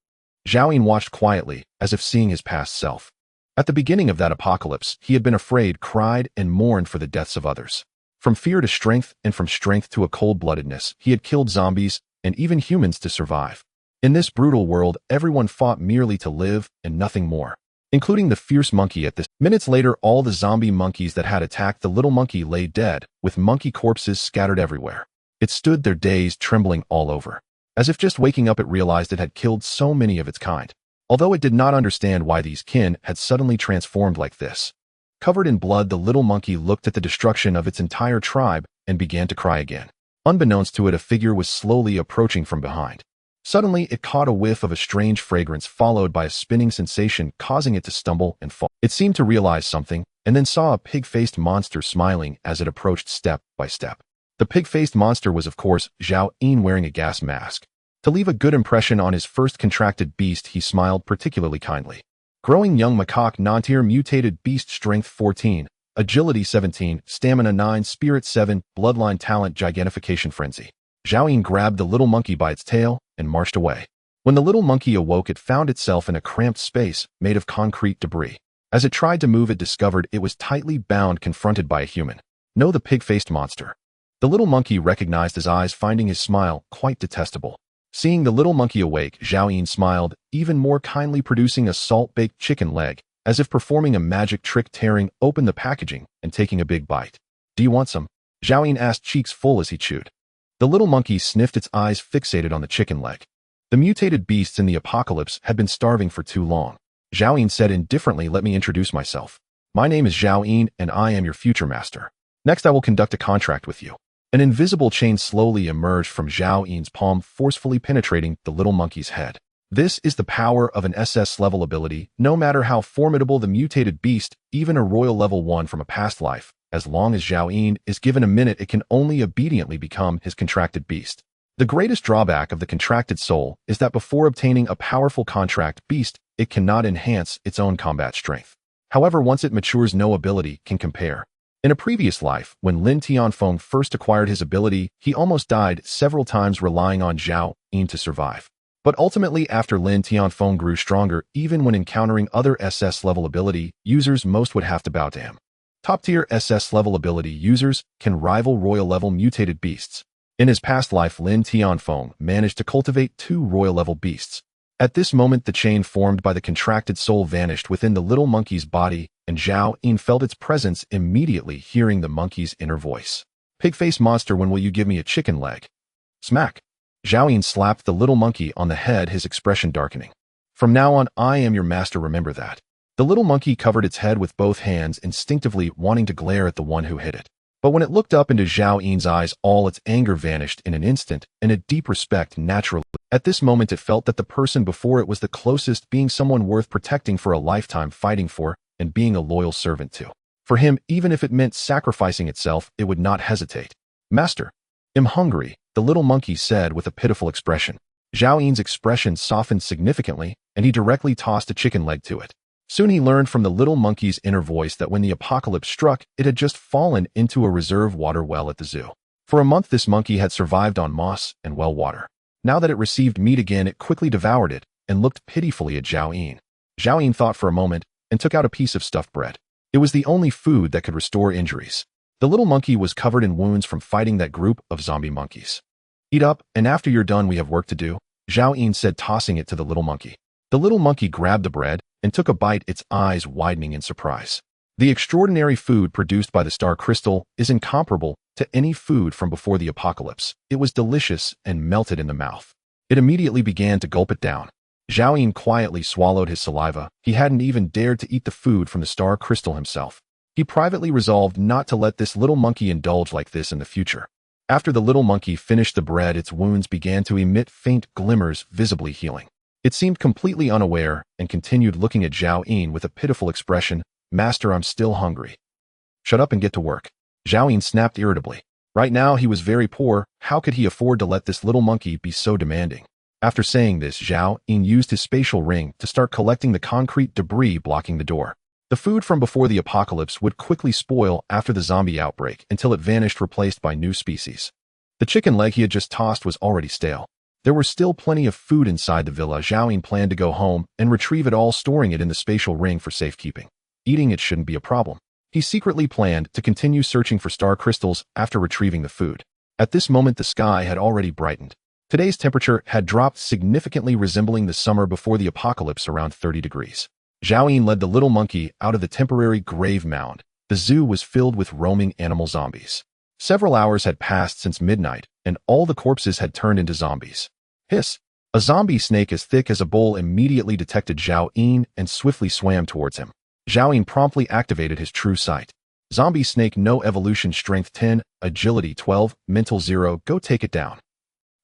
Zhao Yun watched quietly, as if seeing his past self. At the beginning of that apocalypse, he had been afraid, cried, and mourned for the deaths of others. From fear to strength, and from strength to a cold-bloodedness, he had killed zombies and even humans to survive. In this brutal world, everyone fought merely to live and nothing more, including the fierce monkey at this. Minutes later, all the zombie monkeys that had attacked the little monkey lay dead, with monkey corpses scattered everywhere. It stood there, dazed, trembling all over. As if just waking up, it realized it had killed so many of its kind. Although it did not understand why these kin had suddenly transformed like this. Covered in blood, the little monkey looked at the destruction of its entire tribe and began to cry again. Unbeknownst to it, a figure was slowly approaching from behind. Suddenly, it caught a whiff of a strange fragrance, followed by a spinning sensation, causing it to stumble and fall. It seemed to realize something, and then saw a pig-faced monster smiling as it approached step by step. The pig-faced monster was, of course, Zhao Yun, wearing a gas mask. To leave a good impression on his first contracted beast, he smiled particularly kindly. Growing young macaque, non-tier mutated beast, strength 14, agility 17, stamina 9, spirit 7, bloodline talent, gigantification frenzy. Zhao Yun grabbed the little monkey by its tail and marched away. When the little monkey awoke, it found itself in a cramped space made of concrete debris. As it tried to move, it discovered it was tightly bound, confronted by a human. No, the pig-faced monster. The little monkey recognized his eyes, finding his smile quite detestable. Seeing the little monkey awake, Zhao Yun smiled even more kindly, producing a salt-baked chicken leg, as if performing a magic trick, tearing open the packaging and taking a big bite. "Do you want some?" Zhao Yun asked, cheeks full as he chewed. The little monkey sniffed, its eyes fixated on the chicken leg. The mutated beasts in the apocalypse had been starving for too long. Zhao Yun said indifferently, "Let me introduce myself. My name is Zhao Yun, and I am your future master. Next, I will conduct a contract with you." An invisible chain slowly emerged from Zhao Yun's palm, forcefully penetrating the little monkey's head. This is the power of an SS-level ability. No matter how formidable the mutated beast, even a royal level 1 from a past life, as long as Zhao Yun is given a minute, it can only obediently become his contracted beast. The greatest drawback of the contracted soul is that before obtaining a powerful contract beast, it cannot enhance its own combat strength. However, once it matures, no ability can compare. In a previous life, when Lin Tianfeng first acquired his ability, he almost died several times, relying on Zhao Yun to survive. But ultimately, after Lin Tianfeng grew stronger, even when encountering other SS-level ability users, most would have to bow to him. Top-tier SS-level ability users can rival royal-level mutated beasts. In his past life, Lin Tianfeng managed to cultivate 2 royal-level beasts. At this moment, the chain formed by the contracted soul vanished within the little monkey's body, and Zhao Yun felt its presence immediately, hearing the monkey's inner voice. "Pig-faced monster, when will you give me a chicken leg?" Smack! Zhao Yun slapped the little monkey on the head, his expression darkening. "From now on, I am your master, remember that." The little monkey covered its head with both hands, instinctively wanting to glare at the one who hit it. But when it looked up into Zhao Yun's eyes, all its anger vanished in an instant, and a deep respect naturally. At this moment, it felt that the person before it was the closest being, someone worth protecting for a lifetime, fighting for, and being a loyal servant to. For him, even if it meant sacrificing itself, it would not hesitate. "Master, I'm hungry," the little monkey said with a pitiful expression. Zhao Yun's expression softened significantly, and he directly tossed a chicken leg to it. Soon he learned from the little monkey's inner voice that when the apocalypse struck, it had just fallen into a reserve water well at the zoo. For a month this monkey had survived on moss and well water. Now that it received meat again, it quickly devoured it and looked pitifully at Zhao Yin. Zhao Yin thought for a moment and took out a piece of stuffed bread. It was the only food that could restore injuries. The little monkey was covered in wounds from fighting that group of zombie monkeys. Eat up, and after you're done we have work to do, Zhao Yin said, tossing it to the little monkey. The little monkey grabbed the bread and took a bite, its eyes widening in surprise. The extraordinary food produced by the star crystal is incomparable to any food from before the apocalypse. It was delicious and melted in the mouth. It immediately began to gulp it down. Zhao Yin quietly swallowed his saliva. He hadn't even dared to eat the food from the star crystal himself. He privately resolved not to let this little monkey indulge like this in the future. After the little monkey finished the bread, its wounds began to emit faint glimmers, visibly healing. It seemed completely unaware and continued looking at Zhao Yin with a pitiful expression. Master, I'm still hungry. Shut up and get to work. Zhao Yin snapped irritably. Right now he was very poor. How could he afford to let this little monkey be so demanding? After saying this, Zhao Yin used his spatial ring to start collecting the concrete debris blocking the door. The food from before the apocalypse would quickly spoil after the zombie outbreak until it vanished, replaced by new species. The chicken leg he had just tossed was already stale. There was still plenty of food inside the villa. Zhao Yin planned to go home and retrieve it all, storing it in the spatial ring for safekeeping. Eating it shouldn't be a problem. He secretly planned to continue searching for star crystals after retrieving the food. At this moment the sky had already brightened. Today's temperature had dropped significantly, resembling the summer before the apocalypse, around 30 degrees. Zhao Yin led the little monkey out of the temporary grave mound. The zoo was filled with roaming animal zombies. Several hours had passed since midnight, and all the corpses had turned into zombies. Hiss! A zombie snake as thick as a bull immediately detected Zhao Yin and swiftly swam towards him. Zhao Yin promptly activated his true sight. Zombie snake, no evolution, strength 10, agility 12, mental 0, go take it down.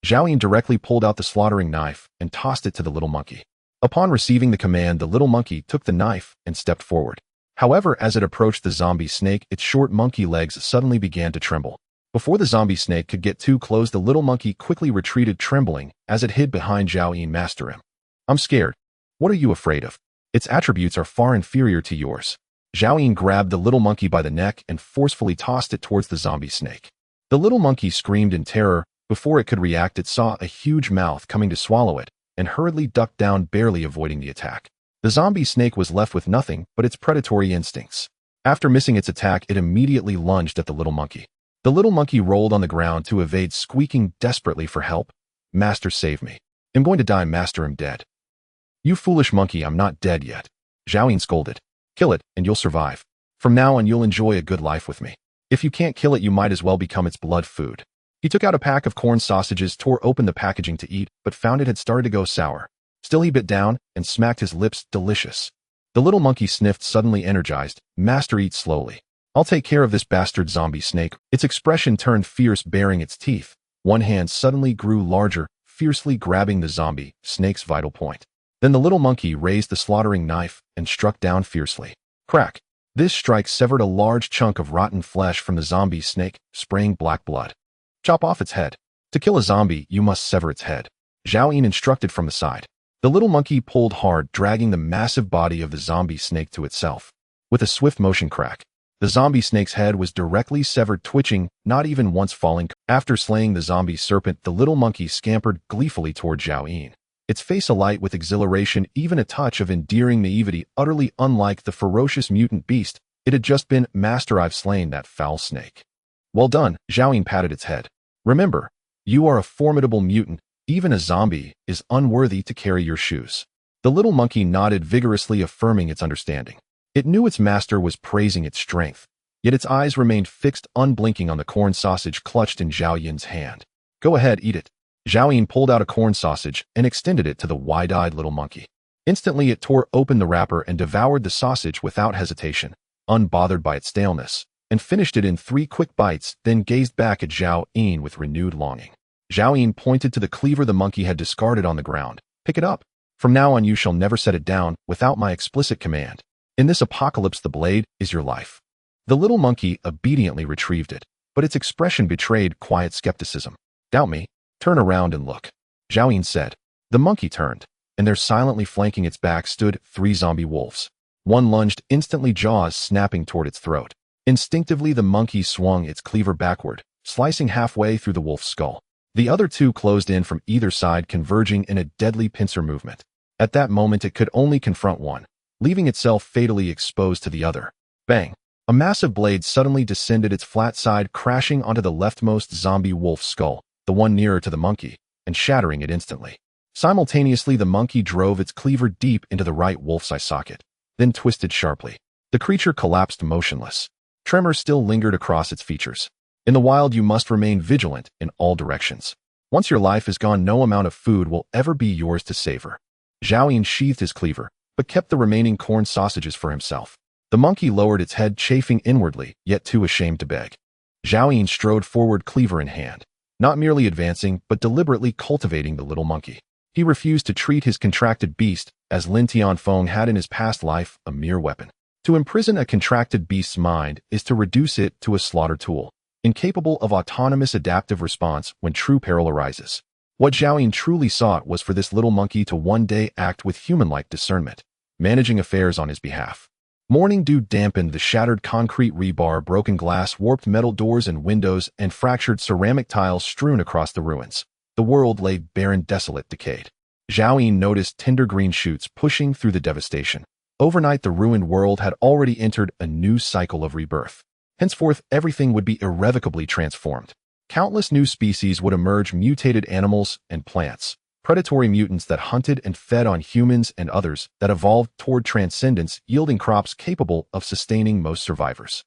Zhao Yin directly pulled out the slaughtering knife and tossed it to the little monkey. Upon receiving the command, the little monkey took the knife and stepped forward. However, as it approached the zombie snake, its short monkey legs suddenly began to tremble. Before the zombie snake could get too close, the little monkey quickly retreated, trembling as it hid behind Zhao Yin. Master him. I'm scared. What are you afraid of? Its attributes are far inferior to yours. Zhao Yin grabbed the little monkey by the neck and forcefully tossed it towards the zombie snake. The little monkey screamed in terror. Before it could react, it saw a huge mouth coming to swallow it and hurriedly ducked down, barely avoiding the attack. The zombie snake was left with nothing but its predatory instincts. After missing its attack, it immediately lunged at the little monkey. The little monkey rolled on the ground to evade, squeaking desperately for help. Master, save me. I'm going to die. Master, I'm dead. You foolish monkey, I'm not dead yet. Zhao Yin scolded. Kill it, and you'll survive. From now on, you'll enjoy a good life with me. If you can't kill it, you might as well become its blood food. He took out a pack of corn sausages, tore open the packaging to eat, but found it had started to go sour. Still he bit down and smacked his lips. Delicious. The little monkey sniffed, suddenly energized. Master, eat slowly. I'll take care of this bastard zombie snake. Its expression turned fierce, baring its teeth. One hand suddenly grew larger, fiercely grabbing the zombie snake's vital point. Then the little monkey raised the slaughtering knife and struck down fiercely. Crack! This strike severed a large chunk of rotten flesh from the zombie snake, spraying black blood. Chop off its head. To kill a zombie, you must sever its head. Zhao Yin instructed from the side. The little monkey pulled hard, dragging the massive body of the zombie snake to itself. With a swift motion, crack. The zombie snake's head was directly severed, twitching, not even once falling. After slaying the zombie serpent, the little monkey scampered gleefully toward Zhao Yin. Its face alight with exhilaration, even a touch of endearing naivety, utterly unlike the ferocious mutant beast it had just been. Master, I've slain that foul snake. Well done. Zhao Yin patted its head. Remember, you are a formidable mutant. Even a zombie is unworthy to carry your shoes. The little monkey nodded vigorously, affirming its understanding. It knew its master was praising its strength, yet its eyes remained fixed, unblinking, on the corn sausage clutched in Zhao Yin's hand. Go ahead, eat it. Zhao Yin pulled out a corn sausage and extended it to the wide-eyed little monkey. Instantly it tore open the wrapper and devoured the sausage without hesitation, unbothered by its staleness, and finished it in 3 quick bites, then gazed back at Zhao Yin with renewed longing. Zhao Yin pointed to the cleaver the monkey had discarded on the ground. Pick it up. From now on you shall never set it down without my explicit command. In this apocalypse the blade is your life. The little monkey obediently retrieved it, but its expression betrayed quiet skepticism. Doubt me? Turn around and look. Zhao Yin said. The monkey turned, and there, silently flanking its back, stood 3 zombie wolves. One lunged, instantly, jaws snapping toward its throat. Instinctively the monkey swung its cleaver backward, slicing halfway through the wolf's skull. The other two closed in from either side, converging in a deadly pincer movement. At that moment, it could only confront one, leaving itself fatally exposed to the other. Bang! A massive blade suddenly descended its flat side, crashing onto the leftmost zombie wolf's skull, the one nearer to the monkey, and shattering it instantly. Simultaneously, the monkey drove its cleaver deep into the right wolf's eye socket, then twisted sharply. The creature collapsed motionless. Tremor still lingered across its features. In the wild, you must remain vigilant in all directions. Once your life is gone, no amount of food will ever be yours to savor. Zhao Yun sheathed his cleaver, but kept the remaining corn sausages for himself. The monkey lowered its head, chafing inwardly, yet too ashamed to beg. Zhao Yun strode forward, cleaver in hand, not merely advancing, but deliberately cultivating the little monkey. He refused to treat his contracted beast, as Lin Tianfeng had in his past life, a mere weapon. To imprison a contracted beast's mind is to reduce it to a slaughter tool, incapable of autonomous adaptive response when true peril arises. What Zhao Yun truly sought was for this little monkey to one day act with human-like discernment, managing affairs on his behalf. Morning dew dampened the shattered concrete rebar, broken glass, warped metal doors and windows, and fractured ceramic tiles strewn across the ruins. The world lay barren, desolate, decayed. Zhao Yun noticed tender green shoots pushing through the devastation. Overnight, the ruined world had already entered a new cycle of rebirth. Henceforth, everything would be irrevocably transformed. Countless new species would emerge, mutated animals and plants, predatory mutants that hunted and fed on humans, and others that evolved toward transcendence, yielding crops capable of sustaining most survivors.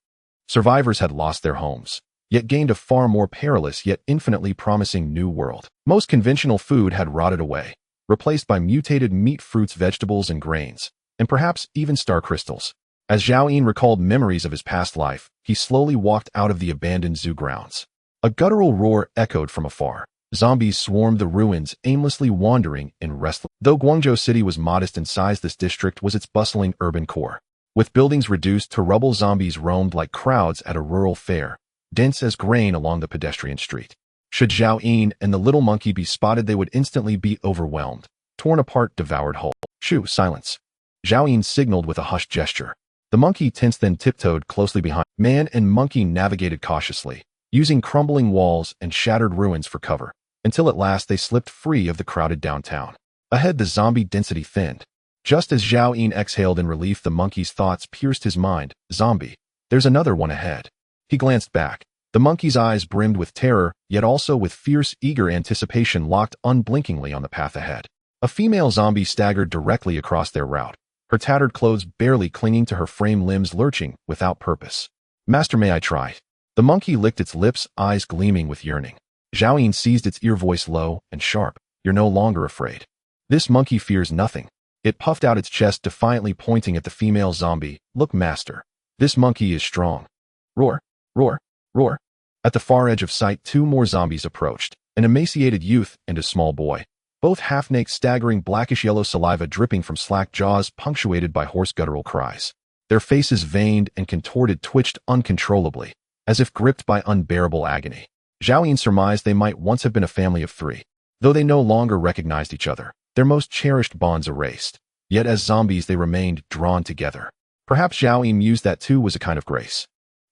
Survivors had lost their homes, yet gained a far more perilous yet infinitely promising new world. Most conventional food had rotted away, replaced by mutated meat, fruits, vegetables, and grains, and perhaps even star crystals. As Zhao Yun recalled memories of his past life, he slowly walked out of the abandoned zoo grounds. A guttural roar echoed from afar. Zombies swarmed the ruins, aimlessly wandering in restless. Though Guangzhou City was modest in size, this district was its bustling urban core. With buildings reduced to rubble, zombies roamed like crowds at a rural fair, dense as grain along the pedestrian street. Should Zhao Yun and the little monkey be spotted, they would instantly be overwhelmed, torn apart, devoured whole. Shoo, silence. Zhao Yun signaled with a hushed gesture. The monkey tensed, then tiptoed closely behind. Man and monkey navigated cautiously, using crumbling walls and shattered ruins for cover, until at last they slipped free of the crowded downtown. Ahead, the zombie density thinned. Just as Zhao Yun exhaled in relief, the monkey's thoughts pierced his mind. Zombie. There's another one ahead. He glanced back. The monkey's eyes brimmed with terror, yet also with fierce, eager anticipation, locked unblinkingly on the path ahead. A female zombie staggered directly across their route, her tattered clothes barely clinging to her frame, limbs lurching without purpose. Master, may I try? The monkey licked its lips, eyes gleaming with yearning. Zhao Yun seized its ear, voice low and sharp. You're no longer afraid. This monkey fears nothing. It puffed out its chest, defiantly pointing at the female zombie. Look, master. This monkey is strong. Roar, roar, roar. At the far edge of sight, two more zombies approached, an emaciated youth and a small boy, both half-naked, staggering, blackish-yellow, saliva dripping from slack jaws, punctuated by hoarse guttural cries. Their faces, veined and contorted, twitched uncontrollably, as if gripped by unbearable agony. Zhao Yun surmised they might once have been a family of three. Though they no longer recognized each other, their most cherished bonds erased. Yet as zombies they remained drawn together. Perhaps Zhao Yun mused that too was a kind of grace.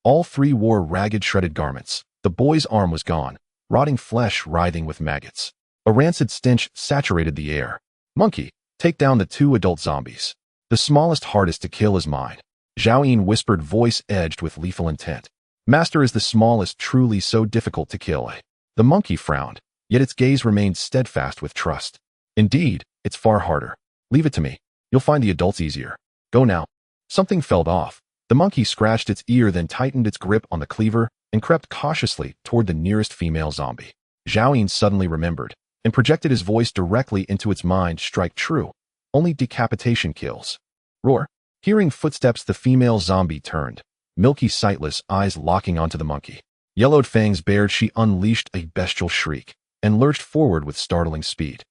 All three wore ragged, shredded garments. The boy's arm was gone, rotting flesh writhing with maggots. A rancid stench saturated the air. Monkey, take down the two adult zombies. The smallest, hardest to kill is mine. Zhao Yun whispered, voice edged with lethal intent. Master, is the smallest truly so difficult to kill? The monkey frowned, yet its gaze remained steadfast with trust. Indeed, it's far harder. Leave it to me. You'll find the adults easier. Go now. Something fell off. The monkey scratched its ear, then tightened its grip on the cleaver and crept cautiously toward the nearest female zombie. Zhao Yun suddenly remembered and projected his voice directly into its mind. Strike true. Only decapitation kills. Roar. Hearing footsteps, the female zombie turned, milky, sightless, eyes locking onto the monkey. Yellowed fangs bared, she unleashed a bestial shriek and lurched forward with startling speed.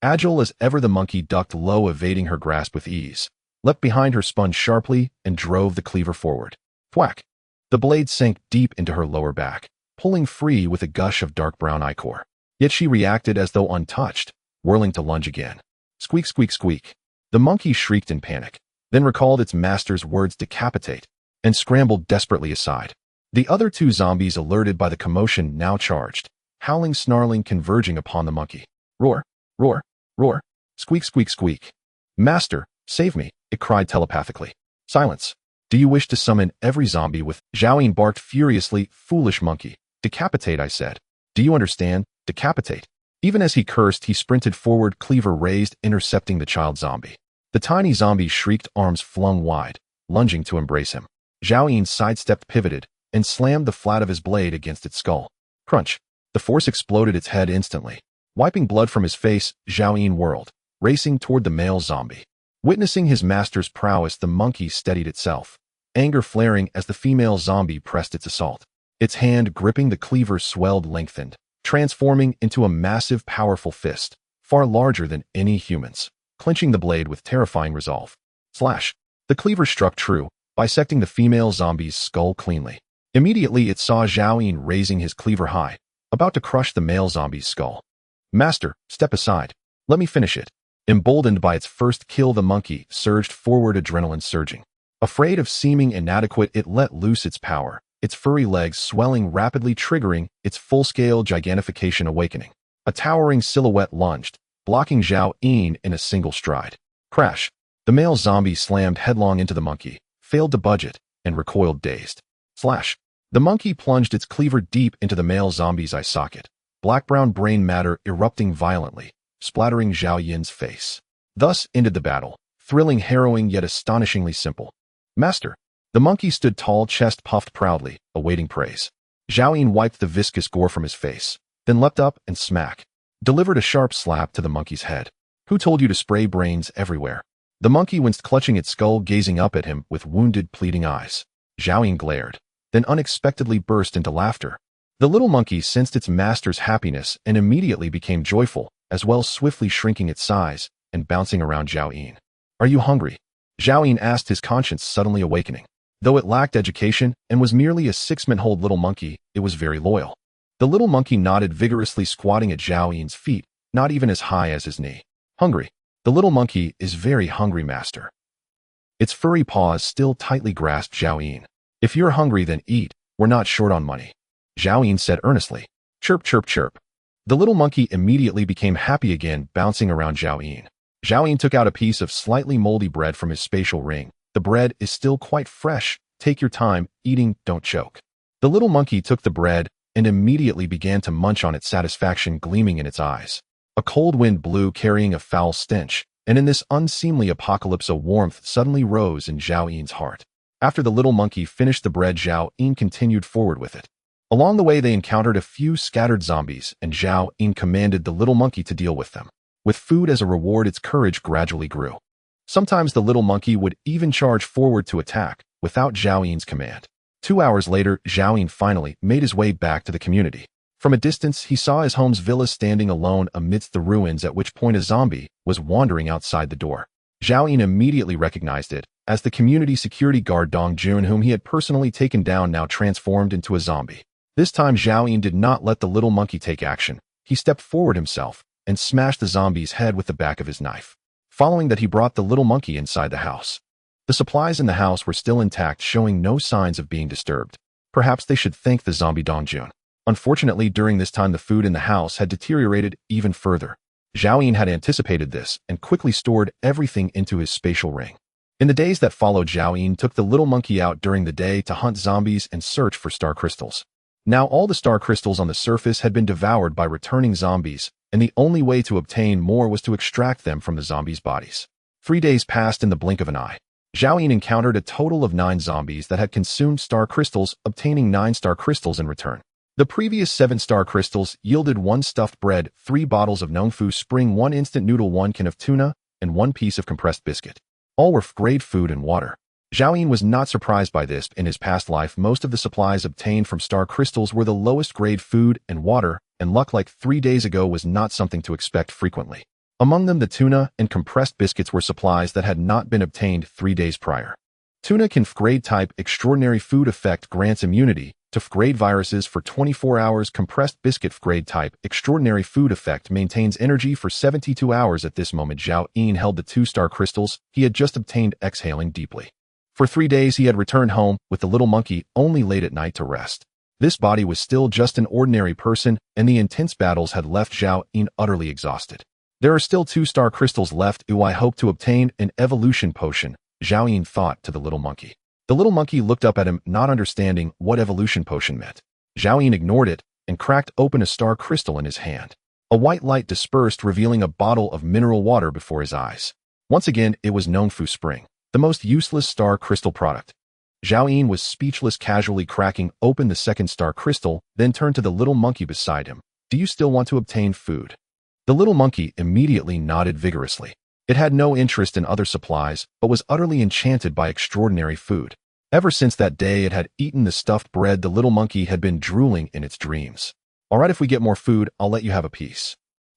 Agile as ever, the monkey ducked low, evading her grasp with ease, leapt behind her, spun sharply, and drove the cleaver forward. Thwack! The blade sank deep into her lower back, pulling free with a gush of dark brown ichor. Yet she reacted as though untouched, whirling to lunge again. Squeak, squeak, squeak. The monkey shrieked in panic, then recalled its master's words, decapitate, and scrambled desperately aside. The other two zombies, alerted by the commotion, now charged, howling, snarling, converging upon the monkey. Roar, roar, roar, squeak, squeak, squeak. Master, save me, it cried telepathically. Silence. Do you wish to summon every zombie with? Zhao barked furiously. Foolish monkey. Decapitate, I said. Do you understand? Decapitate. Even as he cursed, he sprinted forward, cleaver raised, intercepting the child zombie. The tiny zombie shrieked, arms flung wide, lunging to embrace him. Zhao sidestepped, pivoted, and slammed the flat of his blade against its skull. Crunch. The force exploded its head instantly. Wiping blood from his face, Zhao whirled, racing toward the male zombie. Witnessing his master's prowess, the monkey steadied itself, anger flaring as the female zombie pressed its assault. Its hand gripping the cleaver swelled, lengthened, transforming into a massive, powerful fist, far larger than any human's, clenching the blade with terrifying resolve. Slash. The cleaver struck true, bisecting the female zombie's skull cleanly. Immediately it saw Zhao raising his cleaver high, about to crush the male zombie's skull. Master, step aside. Let me finish it. Emboldened by its first kill, the monkey surged forward, adrenaline surging. Afraid of seeming inadequate, it let loose its power, its furry legs swelling rapidly, triggering its full-scale gigantification awakening. A towering silhouette lunged, blocking Zhao in a single stride. Crash. The male zombie slammed headlong into the monkey, failed to budge it, and recoiled dazed. Slash. The monkey plunged its cleaver deep into the male zombie's eye socket, black-brown brain matter erupting violently, splattering Zhao Yin's face. Thus ended the battle, thrilling, harrowing, yet astonishingly simple. Master. The monkey stood tall, chest puffed proudly, awaiting praise. Zhao Yin wiped the viscous gore from his face, then leapt up and smack, delivered a sharp slap to the monkey's head. Who told you to spray brains everywhere? The monkey winced, clutching its skull, gazing up at him with wounded, pleading eyes. Zhao Yin glared, then unexpectedly burst into laughter. The little monkey sensed its master's happiness and immediately became joyful, as well, swiftly shrinking its size and bouncing around Zhao Yin. Are you hungry? Zhao Yin asked, his conscience suddenly awakening. Though it lacked education and was merely a 6-month-old little monkey, it was very loyal. The little monkey nodded vigorously, squatting at Zhao Yin's feet, not even as high as his knee. Hungry. The little monkey is very hungry, master. Its furry paws still tightly grasped Zhao Yin. If you're hungry, then eat. We're not short on money. Zhao Yin said earnestly. Chirp, chirp, chirp. The little monkey immediately became happy again, bouncing around Zhao Yin. Zhao Yin took out a piece of slightly moldy bread from his spatial ring. The bread is still quite fresh. Take your time, eating, don't choke. The little monkey took the bread and immediately began to munch on it, satisfaction gleaming in its eyes. A cold wind blew, carrying a foul stench, and in this unseemly apocalypse a warmth suddenly rose in Zhao Yin's heart. After the little monkey finished the bread, Zhao Yin continued forward with it. Along the way they encountered a few scattered zombies, and Zhao Yin commanded the little monkey to deal with them. With food as a reward, its courage gradually grew. Sometimes the little monkey would even charge forward to attack, without Zhao Yin's command. 2 hours later, Zhao Yin finally made his way back to the community. From a distance, he saw his home's villa standing alone amidst the ruins, at which point a zombie was wandering outside the door. Zhao Yin immediately recognized it as the community security guard Dong Jun, whom he had personally taken down, now transformed into a zombie. This time, Zhao Yin did not let the little monkey take action. He stepped forward himself and smashed the zombie's head with the back of his knife. Following that, he brought the little monkey inside the house. The supplies in the house were still intact, showing no signs of being disturbed. Perhaps they should thank the zombie Dong Jun. Unfortunately, during this time the food in the house had deteriorated even further. Zhao Yin had anticipated this and quickly stored everything into his spatial ring. In the days that followed, Zhao Yin took the little monkey out during the day to hunt zombies and search for star crystals. Now all the star crystals on the surface had been devoured by returning zombies, and the only way to obtain more was to extract them from the zombies' bodies. 3 days passed in the blink of an eye. Zhao Yin encountered a total of 9 zombies that had consumed star crystals, obtaining 9 star crystals in return. The previous 7 star crystals yielded 1 stuffed bread, 3 bottles of Nongfu Spring, 1 instant noodle, 1 can of tuna, and 1 piece of compressed biscuit. All were grade food and water. Zhao Yin was not surprised by this. In his past life, most of the supplies obtained from star crystals were the lowest grade food and water, and luck like 3 days ago was not something to expect frequently. Among them, the tuna and compressed biscuits were supplies that had not been obtained 3 days prior. Tuna can grade type extraordinary food effect grants immunity to grade viruses for 24 hours. Compressed biscuit grade type extraordinary food effect maintains energy for 72 hours. At this moment, Zhao Yin held the 2 star crystals he had just obtained, exhaling deeply. For 3 days he had returned home with the little monkey only late at night to rest. This body was still just an ordinary person, and the intense battles had left Zhao Yin utterly exhausted. There are still 2 star crystals left. I hope to obtain an evolution potion, Zhao Yin thought to the little monkey. The little monkey looked up at him, not understanding what evolution potion meant. Zhao Yin ignored it and cracked open a star crystal in his hand. A white light dispersed, revealing a bottle of mineral water before his eyes. Once again, it was Nongfu Spring, the most useless star crystal product. Zhao Yin was speechless, casually cracking open the second star crystal, then turned to the little monkey beside him. Do you still want to obtain food? The little monkey immediately nodded vigorously. It had no interest in other supplies, but was utterly enchanted by extraordinary food. Ever since that day it had eaten the stuffed bread, the little monkey had been drooling in its dreams. All right, if we get more food, I'll let you have a piece.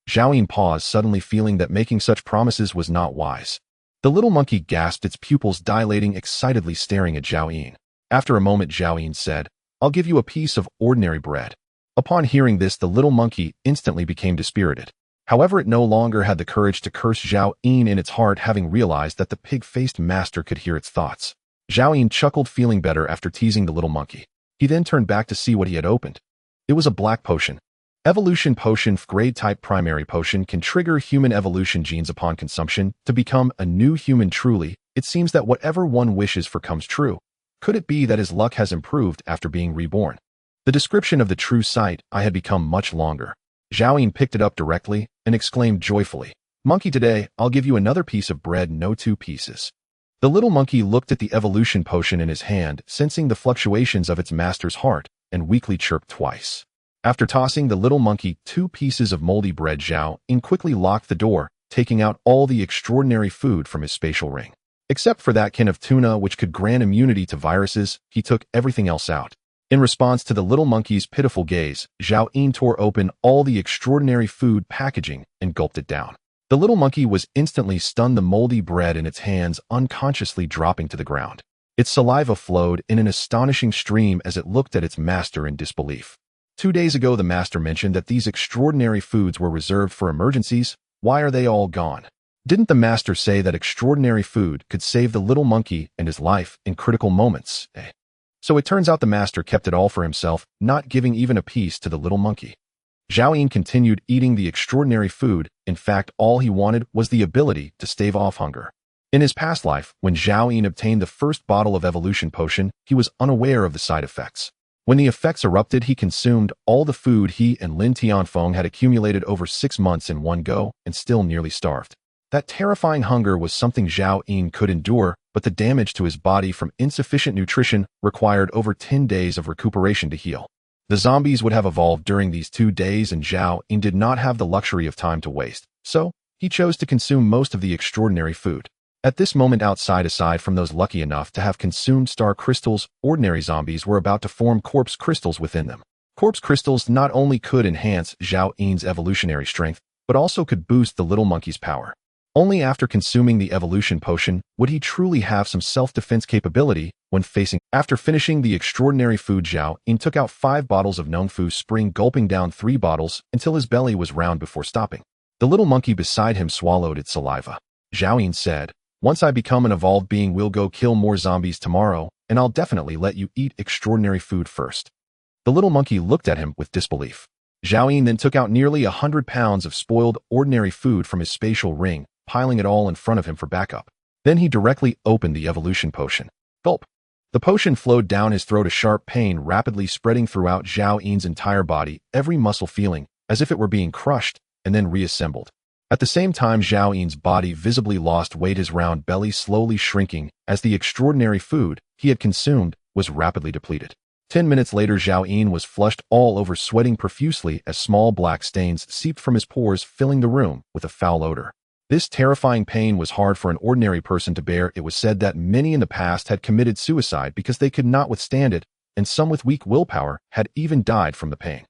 Zhao Yin paused, suddenly feeling that making such promises was not wise. The little monkey gasped, its pupils dilating, excitedly staring at Zhao Yin. After a moment, Zhao Yin said, I'll give you a piece of ordinary bread. Upon hearing this, the little monkey instantly became dispirited. However, it no longer had the courage to curse Zhao Yin in its heart, having realized that the pig-faced master could hear its thoughts. Zhao Yin chuckled, feeling better after teasing the little monkey. He then turned back to see what he had opened. It was a black potion. Evolution potion, grade type primary potion, can trigger human evolution genes upon consumption to become a new human. Truly, it seems that whatever one wishes for comes true. Could it be that his luck has improved after being reborn? The description of the true sight I had become much longer. Zhao Yin picked it up directly and exclaimed joyfully, Monkey, today I'll give you another piece of bread, no 2 pieces. The little monkey looked at the evolution potion in his hand, sensing the fluctuations of its master's heart, and weakly chirped twice. After tossing the little monkey 2 pieces of moldy bread, Zhao Yin quickly locked the door, taking out all the extraordinary food from his spatial ring. Except for that can of tuna which could grant immunity to viruses, he took everything else out. In response to the little monkey's pitiful gaze, Zhao Yin tore open all the extraordinary food packaging and gulped it down. The little monkey was instantly stunned, the moldy bread in its hands unconsciously dropping to the ground. Its saliva flowed in an astonishing stream as it looked at its master in disbelief. 2 days ago, the master mentioned that these extraordinary foods were reserved for emergencies. Why are they all gone? Didn't the master say that extraordinary food could save the little monkey and his life in critical moments? So it turns out the master kept it all for himself, not giving even a piece to the little monkey. Zhao Yin continued eating the extraordinary food. In fact, all he wanted was the ability to stave off hunger. In his past life, when Zhao Yin obtained the first bottle of evolution potion, he was unaware of the side effects. When the effects erupted, he consumed all the food he and Lin Tianfeng had accumulated over 6 months in one go and still nearly starved. That terrifying hunger was something Zhao Yin could endure, but the damage to his body from insufficient nutrition required over 10 days of recuperation to heal. The zombies would have evolved during these 2 days, and Zhao Yin did not have the luxury of time to waste, so he chose to consume most of the extraordinary food. At this moment outside, aside from those lucky enough to have consumed star crystals, ordinary zombies were about to form corpse crystals within them. Corpse crystals not only could enhance Zhao Yin's evolutionary strength, but also could boost the little monkey's power. Only after consuming the evolution potion would he truly have some self-defense capability when facing. After finishing the extraordinary food, Zhao Yin took out 5 bottles of Nongfu Spring, gulping down 3 bottles until his belly was round before stopping. The little monkey beside him swallowed its saliva. Zhao Yin said, Once I become an evolved being, we'll go kill more zombies tomorrow, and I'll definitely let you eat extraordinary food first. The little monkey looked at him with disbelief. Zhao Yin then took out nearly 100 pounds of spoiled ordinary food from his spatial ring, piling it all in front of him for backup. Then he directly opened the evolution potion. Gulp. The potion flowed down his throat, a sharp pain rapidly spreading throughout Zhao Yin's entire body, every muscle feeling as if it were being crushed and then reassembled. At the same time, Zhao Yin's body visibly lost weight, his round belly slowly shrinking as the extraordinary food he had consumed was rapidly depleted. 10 minutes later, Zhao Yin was flushed all over, sweating profusely as small black stains seeped from his pores, filling the room with a foul odor. This terrifying pain was hard for an ordinary person to bear. It was said that many in the past had committed suicide because they could not withstand it, and some with weak willpower had even died from the pain.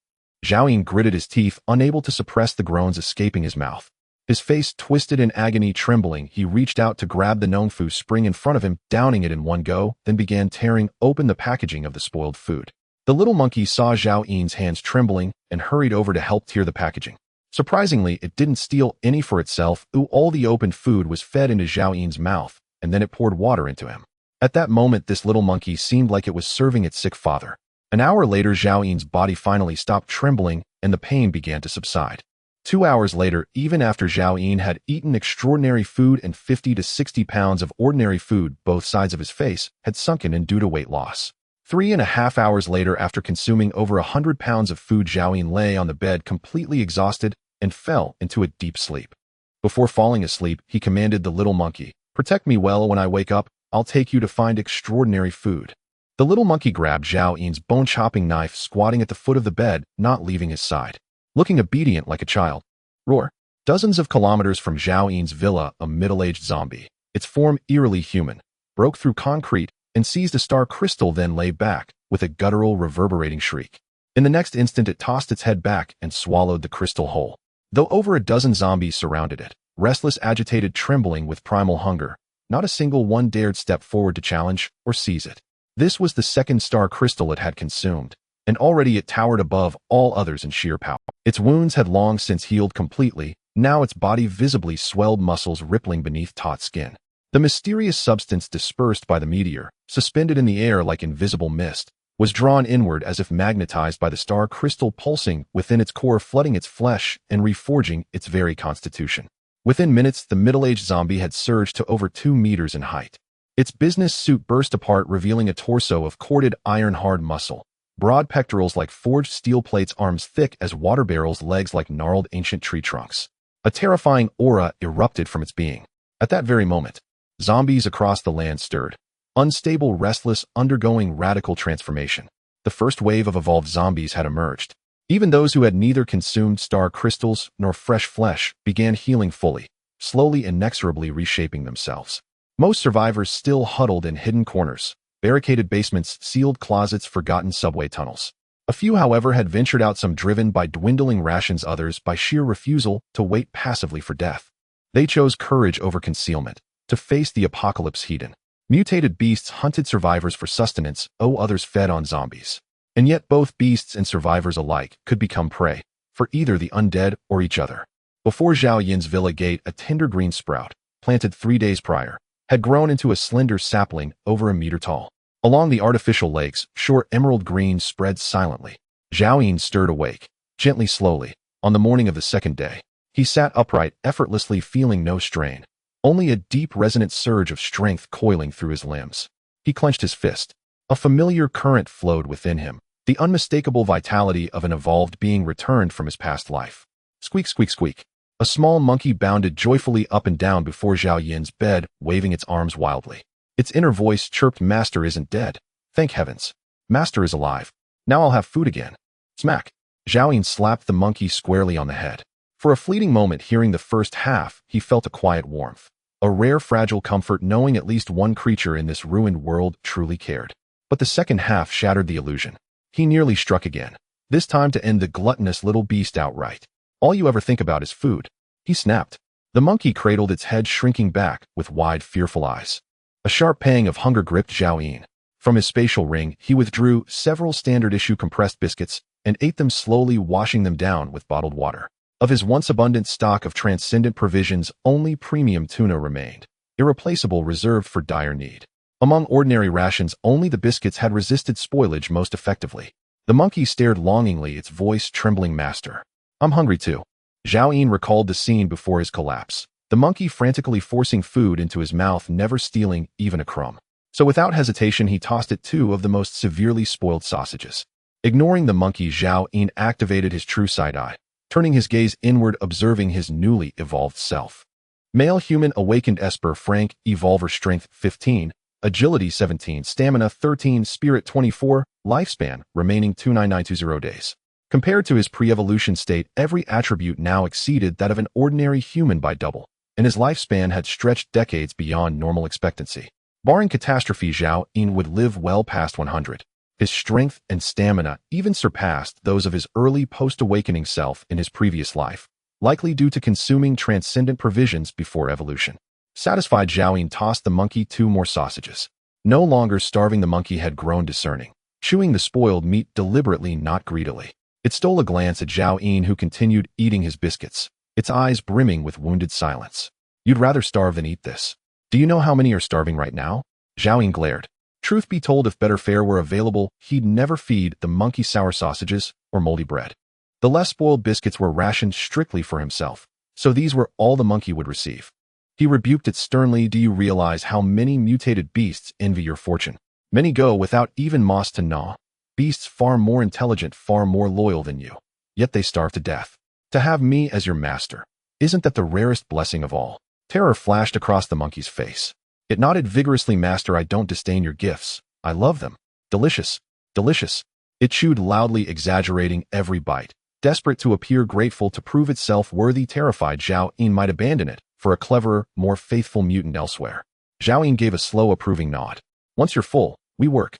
Zhao Yin gritted his teeth, unable to suppress the groans escaping his mouth. His face twisted in agony, trembling, he reached out to grab the Nongfu Spring in front of him, downing it in one go, then began tearing open the packaging of the spoiled food. The little monkey saw Zhao Yin's hands trembling and hurried over to help tear the packaging. Surprisingly, it didn't steal any for itself. All the opened food was fed into Zhao Yin's mouth, and then it poured water into him. At that moment, this little monkey seemed like it was serving its sick father. An hour later, Zhao Yin's body finally stopped trembling and the pain began to subside. 2 hours later, even after Zhao Yin had eaten extraordinary food and 50 to 60 pounds of ordinary food, both sides of his face had sunken in due to weight loss. 3.5 hours later, after consuming over 100 pounds of food, Zhao Yin lay on the bed completely exhausted and fell into a deep sleep. Before falling asleep, he commanded the little monkey, "Protect me well. When I wake up, I'll take you to find extraordinary food." The little monkey grabbed Zhao Yin's bone-chopping knife, squatting at the foot of the bed, not leaving his side. Looking obedient like a child. Roar. Dozens of kilometers from Zhao Yin's villa, a middle-aged zombie, its form eerily human, broke through concrete and seized a star crystal, then lay back with a guttural, reverberating shriek. In the next instant, it tossed its head back and swallowed the crystal whole. Though over a dozen zombies surrounded it, restless, agitated, trembling with primal hunger, not a single one dared step forward to challenge or seize it. This was the second star crystal it had consumed, and already it towered above all others in sheer power. Its wounds had long since healed completely, now its body visibly swelled, muscles rippling beneath taut skin. The mysterious substance dispersed by the meteor, suspended in the air like invisible mist, was drawn inward as if magnetized by the star crystal, pulsing within its core, flooding its flesh and reforging its very constitution. Within minutes, the middle-aged zombie had surged to over 2 meters in height. Its business suit burst apart, revealing a torso of corded iron-hard muscle, broad pectorals like forged steel plates, arms thick as water barrels, legs like gnarled ancient tree trunks. A terrifying aura erupted from its being. At that very moment, zombies across the land stirred. Unstable, restless, undergoing radical transformation. The first wave of evolved zombies had emerged. Even those who had neither consumed star crystals nor fresh flesh began healing fully, slowly, inexorably reshaping themselves. Most survivors still huddled in hidden corners, barricaded basements, sealed closets, forgotten subway tunnels. A few, however, had ventured out, some driven by dwindling rations, others by sheer refusal to wait passively for death. They chose courage over concealment, to face the apocalypse heathen. Mutated beasts hunted survivors for sustenance, others fed on zombies. And yet both beasts and survivors alike could become prey for either the undead or each other. Before Zhao Yin's villa gate, a tender green sprout, planted 3 days prior, had grown into a slender sapling over a meter tall. Along the artificial lakes, short emerald green spread silently. Zhao Yin stirred awake, gently, slowly. On the morning of the second day, he sat upright, effortlessly, feeling no strain, only a deep, resonant surge of strength coiling through his limbs. He clenched his fist. A familiar current flowed within him, the unmistakable vitality of an evolved being returned from his past life. Squeak, squeak, squeak. A small monkey bounded joyfully up and down before Zhao Yin's bed, waving its arms wildly. Its inner voice chirped, "Master isn't dead. Thank heavens. Master is alive. Now I'll have food again." Smack. Zhao Yin slapped the monkey squarely on the head. For a fleeting moment, hearing the first half, he felt a quiet warmth, a rare, fragile comfort, knowing at least one creature in this ruined world truly cared. But the second half shattered the illusion. He nearly struck again, this time to end the gluttonous little beast outright. "All you ever think about is food," he snapped. The monkey cradled its head, shrinking back with wide, fearful eyes. A sharp pang of hunger gripped Zhao Yin. From his spatial ring, he withdrew several standard-issue compressed biscuits and ate them slowly, washing them down with bottled water. Of his once abundant stock of transcendent provisions, only premium tuna remained, irreplaceable, reserved for dire need. Among ordinary rations, only the biscuits had resisted spoilage most effectively. The monkey stared longingly, its voice trembling. "Master, I'm hungry too." Zhao Yin recalled the scene before his collapse, the monkey frantically forcing food into his mouth, never stealing even a crumb. So without hesitation, he tossed it 2 of the most severely spoiled sausages. Ignoring the monkey, Zhao Yin activated his true side eye, turning his gaze inward, observing his newly evolved self. Male human, awakened Esper, Frank, Evolver, Strength 15, Agility 17, Stamina 13, Spirit 24, Lifespan remaining 29920 days. Compared to his pre-evolution state, every attribute now exceeded that of an ordinary human by double, and his lifespan had stretched decades beyond normal expectancy. Barring catastrophe, Zhao Yin would live well past 100. His strength and stamina even surpassed those of his early post-awakening self in his previous life, likely due to consuming transcendent provisions before evolution. Satisfied, Zhao Yin tossed the monkey 2 more sausages. No longer starving, the monkey had grown discerning, chewing the spoiled meat deliberately, not greedily. It stole a glance at Zhao Yin, who continued eating his biscuits, its eyes brimming with wounded silence. "You'd rather starve than eat this. Do you know how many are starving right now?" Zhao Ying glared. Truth be told, if better fare were available, he'd never feed the monkey sour sausages or moldy bread. The less spoiled biscuits were rationed strictly for himself, so these were all the monkey would receive. He rebuked it sternly. Do you realize how many mutated beasts envy your fortune? Many go without even moss to gnaw. Beasts far more intelligent, far more loyal than you. Yet they starve to death. To have me as your master, isn't that the rarest blessing of all? Terror flashed across the monkey's face. It nodded vigorously. Master, I don't disdain your gifts. I love them. Delicious. Delicious. It chewed loudly, exaggerating every bite, desperate to appear grateful, to prove itself worthy. Terrified, Zhao Ying might abandon it for a cleverer, more faithful mutant elsewhere. Zhao Ying gave a slow, approving nod. Once you're full, we work.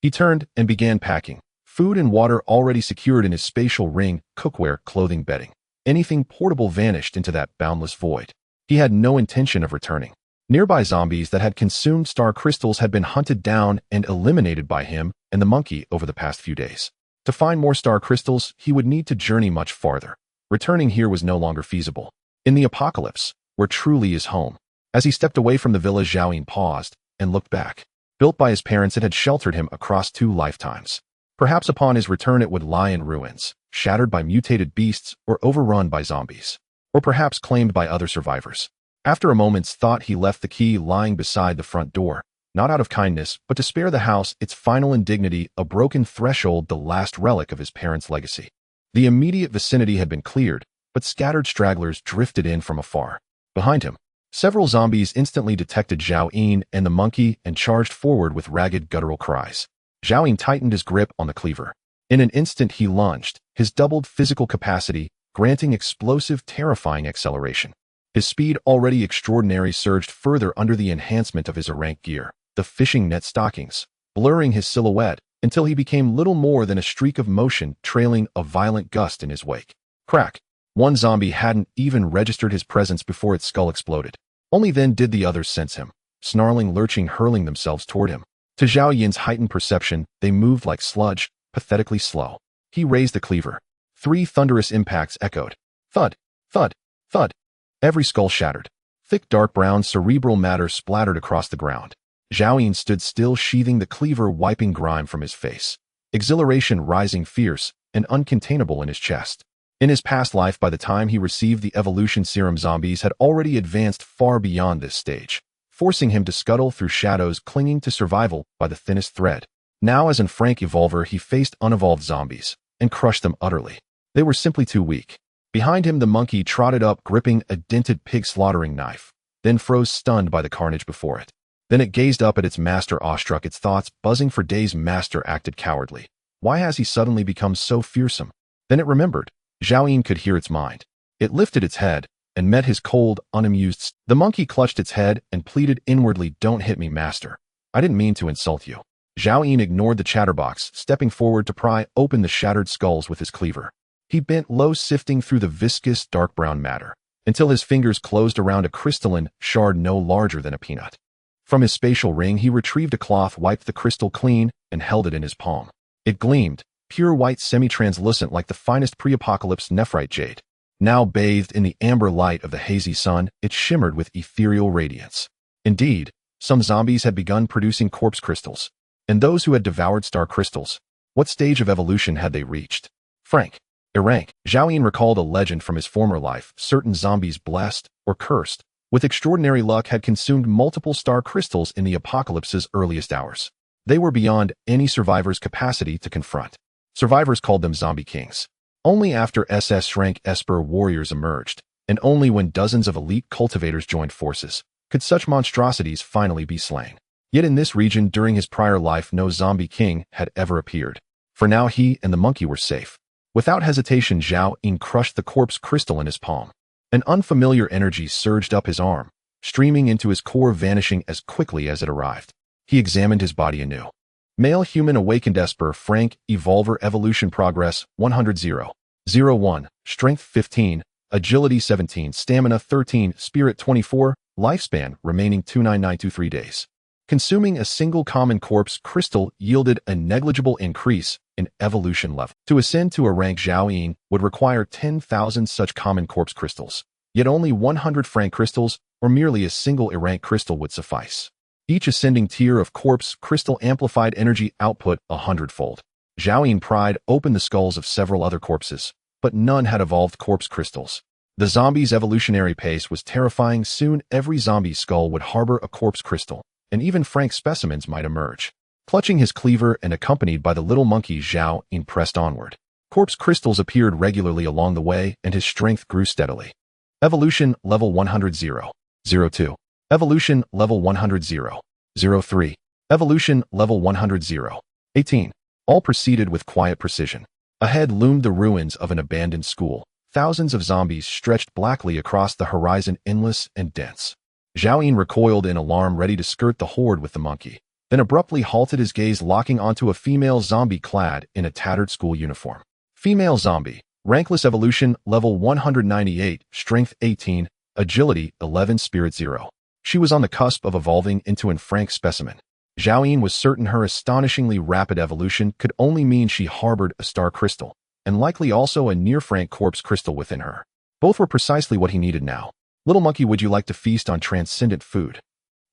He turned and began packing. Food and water already secured in his spatial ring, cookware, clothing, bedding. Anything portable vanished into that boundless void. He had no intention of returning. Nearby zombies that had consumed star crystals had been hunted down and eliminated by him and the monkey over the past few days. To find more star crystals, he would need to journey much farther. Returning here was no longer feasible. In the apocalypse, where truly is home. As he stepped away from the villa, Zhao Ying paused and looked back. Built by his parents, it had sheltered him across 2 lifetimes. Perhaps upon his return it would lie in ruins, shattered by mutated beasts or overrun by zombies. Or perhaps claimed by other survivors. After a moment's thought, he left the key lying beside the front door, not out of kindness, but to spare the house its final indignity, a broken threshold, the last relic of his parents' legacy. The immediate vicinity had been cleared, but scattered stragglers drifted in from afar. Behind him, several zombies instantly detected Zhao Ying and the monkey and charged forward with ragged, guttural cries. Zhao Ying tightened his grip on the cleaver. In an instant he lunged, his doubled physical capacity granting explosive, terrifying acceleration. His speed, already extraordinary, surged further under the enhancement of his rank gear, the fishing net stockings, blurring his silhouette until he became little more than a streak of motion, trailing a violent gust in his wake. Crack! One zombie hadn't even registered his presence before its skull exploded. Only then did the others sense him, snarling, lurching, hurling themselves toward him. To Zhao Ying's heightened perception, they moved like sludge, pathetically slow. He raised the cleaver. 3 thunderous impacts echoed. Thud, thud, thud. Every skull shattered. Thick dark brown cerebral matter splattered across the ground. Zhao Ying stood still, sheathing the cleaver, wiping grime from his face. Exhilaration rising fierce and uncontainable in his chest. In his past life, by the time he received the evolution serum, zombies had already advanced far beyond this stage, forcing him to scuttle through shadows, clinging to survival by the thinnest thread. Now, as an Frank Evolver, he faced unevolved zombies and crushed them utterly. They were simply too weak. Behind him, the monkey trotted up, gripping a dented pig slaughtering knife, then froze, stunned by the carnage before it. Then it gazed up at its master, awestruck, its thoughts buzzing for days. Master acted cowardly. Why has he suddenly become so fearsome? Then it remembered. Zhao Ying could hear its mind. It lifted its head and met his cold, unamused. The monkey clutched its head and pleaded inwardly, "Don't hit me, master. I didn't mean to insult you." Zhao Ying ignored the chatterbox, stepping forward to pry open the shattered skulls with his cleaver. He bent low, sifting through the viscous, dark brown matter, until his fingers closed around a crystalline shard no larger than a peanut. From his spatial ring, he retrieved a cloth, wiped the crystal clean, and held it in his palm. It gleamed, pure white, semi-translucent, like the finest pre-apocalypse nephrite jade. Now bathed in the amber light of the hazy sun, it shimmered with ethereal radiance. Indeed, some zombies had begun producing corpse crystals. And those who had devoured star crystals, what stage of evolution had they reached? Frank. Rank. Zhao Ying recalled a legend from his former life. Certain zombies, blessed or cursed with extraordinary luck, had consumed multiple star crystals in the apocalypse's earliest hours. They were beyond any survivor's capacity to confront. Survivors called them zombie kings. Only after SS-Rank Esper warriors emerged, and only when dozens of elite cultivators joined forces, could such monstrosities finally be slain. Yet in this region, during his prior life, no zombie king had ever appeared. For now he and the monkey were safe. Without hesitation, Zhao Ying crushed the corpse crystal in his palm. An unfamiliar energy surged up his arm, streaming into his core, vanishing as quickly as it arrived. He examined his body anew. Male human, awakened Esper, Frank Evolver, evolution progress 100.01, strength 15, agility 17, stamina 13, spirit 24, lifespan remaining 29923 days. Consuming a single common corpse crystal yielded a negligible increase in evolution level. To ascend to a rank, Zhao Ying would require 10,000 such common corpse crystals, yet only 100 Frank crystals, or merely a single rank crystal, would suffice. Each ascending tier of corpse crystal amplified energy output 100-fold. Zhao pried open the skulls of several other corpses, but none had evolved corpse crystals. The zombie's evolutionary pace was terrifying. Soon every zombie's skull would harbor a corpse crystal, and even frank specimens might emerge. Clutching his cleaver and accompanied by the little monkey, Zhao pressed onward. Corpse crystals appeared regularly along the way, and his strength grew steadily. Evolution level 100 02. Evolution level 100 03. Evolution level 100 18. All proceeded with quiet precision. Ahead loomed the ruins of an abandoned school. Thousands of zombies stretched blackly across the horizon, endless and dense. Zhao recoiled in alarm, ready to skirt the horde with the monkey, then abruptly halted, his gaze locking onto a female zombie clad in a tattered school uniform. Female zombie, rankless, evolution level 198, strength 18, agility 11, spirit 0. She was on the cusp of evolving into an frank specimen. Zhao was certain her astonishingly rapid evolution could only mean she harbored a star crystal, and likely also a near-frank corpse crystal within her. Both were precisely what he needed now. Little monkey, would you like to feast on transcendent food?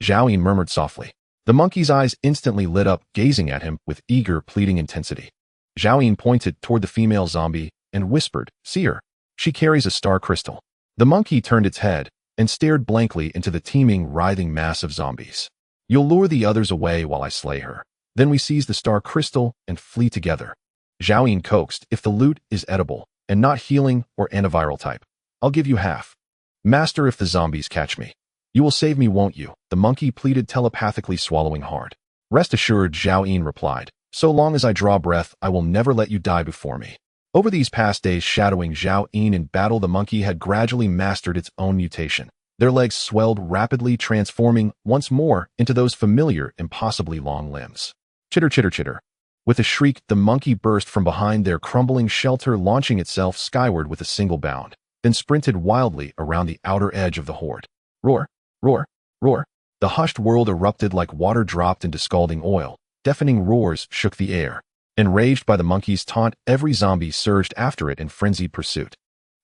Zhao murmured softly. The monkey's eyes instantly lit up, gazing at him with eager, pleading intensity. Zhao pointed toward the female zombie and whispered, "See her. She carries a star crystal." The monkey turned its head and stared blankly into the teeming, writhing mass of zombies. "You'll lure the others away while I slay her. Then we seize the star crystal and flee together." Zhao coaxed, "If the loot is edible and not healing or antiviral type, I'll give you half. Master, if the zombies catch me, you will save me, won't you?" The monkey pleaded, telepathically swallowing hard. "Rest assured," Zhao replied. "So long as I draw breath, I will never let you die before me." Over these past days shadowing Zhao in battle, the monkey had gradually mastered its own mutation. Their legs swelled rapidly, transforming once more into those familiar, impossibly long limbs. Chitter, chitter, chitter. With a shriek, the monkey burst from behind their crumbling shelter, launching itself skyward with a single bound, then sprinted wildly around the outer edge of the horde. Roar, roar, roar. The hushed world erupted like water dropped into scalding oil. Deafening roars shook the air. Enraged by the monkey's taunt, every zombie surged after it in frenzied pursuit.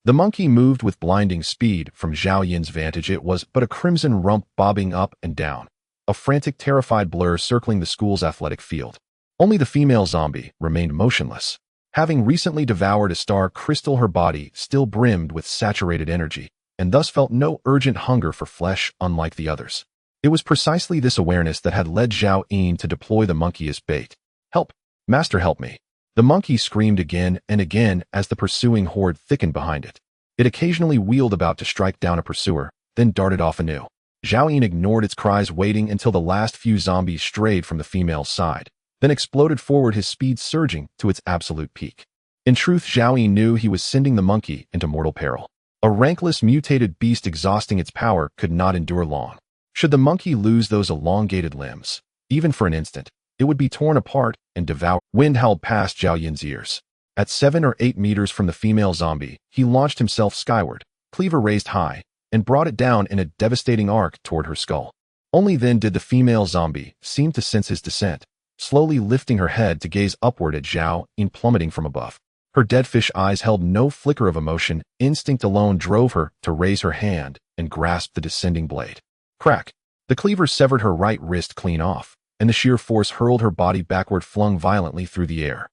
The monkey moved with blinding speed. From Zhao vantage, it was but a crimson rump bobbing up and down, a frantic, terrified blur circling the school's athletic field. Only the female zombie remained motionless. Having recently devoured a star crystal, her body still brimmed with saturated energy, and thus felt no urgent hunger for flesh, unlike the others. It was precisely this awareness that had led Zhao to deploy the monkey as bait. "Help! Master, help me!" The monkey screamed again and again as the pursuing horde thickened behind it. It occasionally wheeled about to strike down a pursuer, then darted off anew. Zhao ignored its cries, waiting until the last few zombies strayed from the female's side, then exploded forward, his speed surging to its absolute peak. In truth, Zhao knew he was sending the monkey into mortal peril. A rankless, mutated beast exhausting its power could not endure long. Should the monkey lose those elongated limbs, even for an instant, it would be torn apart and devoured. Wind howled past Zhao ears. At 7 or 8 meters from the female zombie, he launched himself skyward, cleaver raised high, and brought it down in a devastating arc toward her skull. Only then did the female zombie seem to sense his descent, slowly lifting her head to gaze upward at Zhao plummeting from above. Her dead fish eyes held no flicker of emotion. Instinct alone drove her to raise her hand and grasp the descending blade. Crack! The cleaver severed her right wrist clean off, and the sheer force hurled her body backward, flung violently through the air.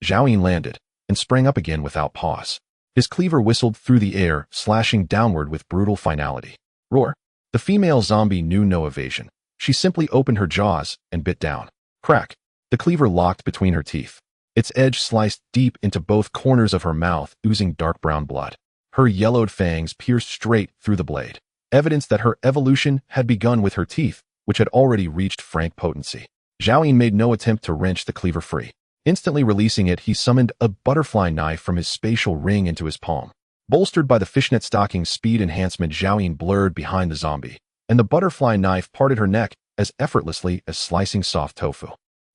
Zhao landed and sprang up again without pause. His cleaver whistled through the air, slashing downward with brutal finality. Roar! The female zombie knew no evasion. She simply opened her jaws and bit down. Crack! The cleaver locked between her teeth. Its edge sliced deep into both corners of her mouth, oozing dark brown blood. Her yellowed fangs pierced straight through the blade, evidence that her evolution had begun with her teeth, which had already reached frank potency. Zhao made no attempt to wrench the cleaver free. Instantly releasing it, he summoned a butterfly knife from his spatial ring into his palm. Bolstered by the fishnet stocking's speed enhancement, Zhao blurred behind the zombie, and the butterfly knife parted her neck as effortlessly as slicing soft tofu.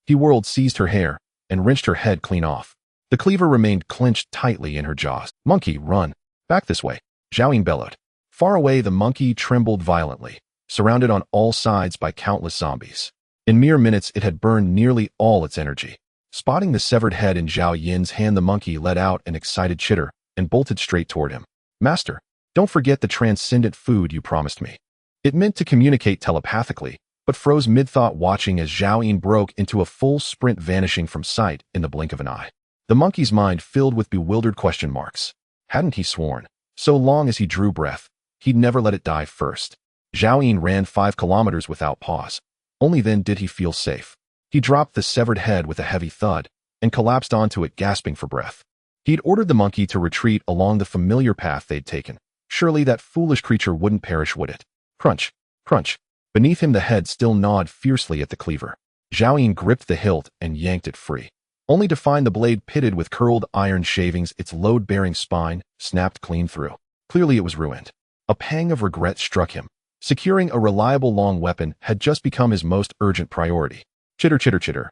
He whirled, seized her hair, and wrenched her head clean off. The cleaver remained clenched tightly in her jaws. "Monkey, run! Back this way!" Zhao bellowed. Far away, the monkey trembled violently, surrounded on all sides by countless zombies. In mere minutes, it had burned nearly all its energy. Spotting the severed head in Zhao hand, the monkey let out an excited chitter and bolted straight toward him. "Master, don't forget the transcendent food you promised me." It meant to communicate telepathically, but froze mid-thought watching as Zhao Yun broke into a full sprint, vanishing from sight in the blink of an eye. The monkey's mind filled with bewildered question marks. Hadn't he sworn, so long as he drew breath, he'd never let it die first? Zhao Yun ran 5 kilometers without pause. Only then did he feel safe. He dropped the severed head with a heavy thud and collapsed onto it, gasping for breath. He'd ordered the monkey to retreat along the familiar path they'd taken. Surely that foolish creature wouldn't perish, would it? Crunch, crunch. Beneath him the head still gnawed fiercely at the cleaver. Zhao Yun gripped the hilt and yanked it free, only to find the blade pitted with curled iron shavings. Its load-bearing spine snapped clean through. Clearly it was ruined. A pang of regret struck him. Securing a reliable long weapon had just become his most urgent priority. Chitter, chitter, chitter.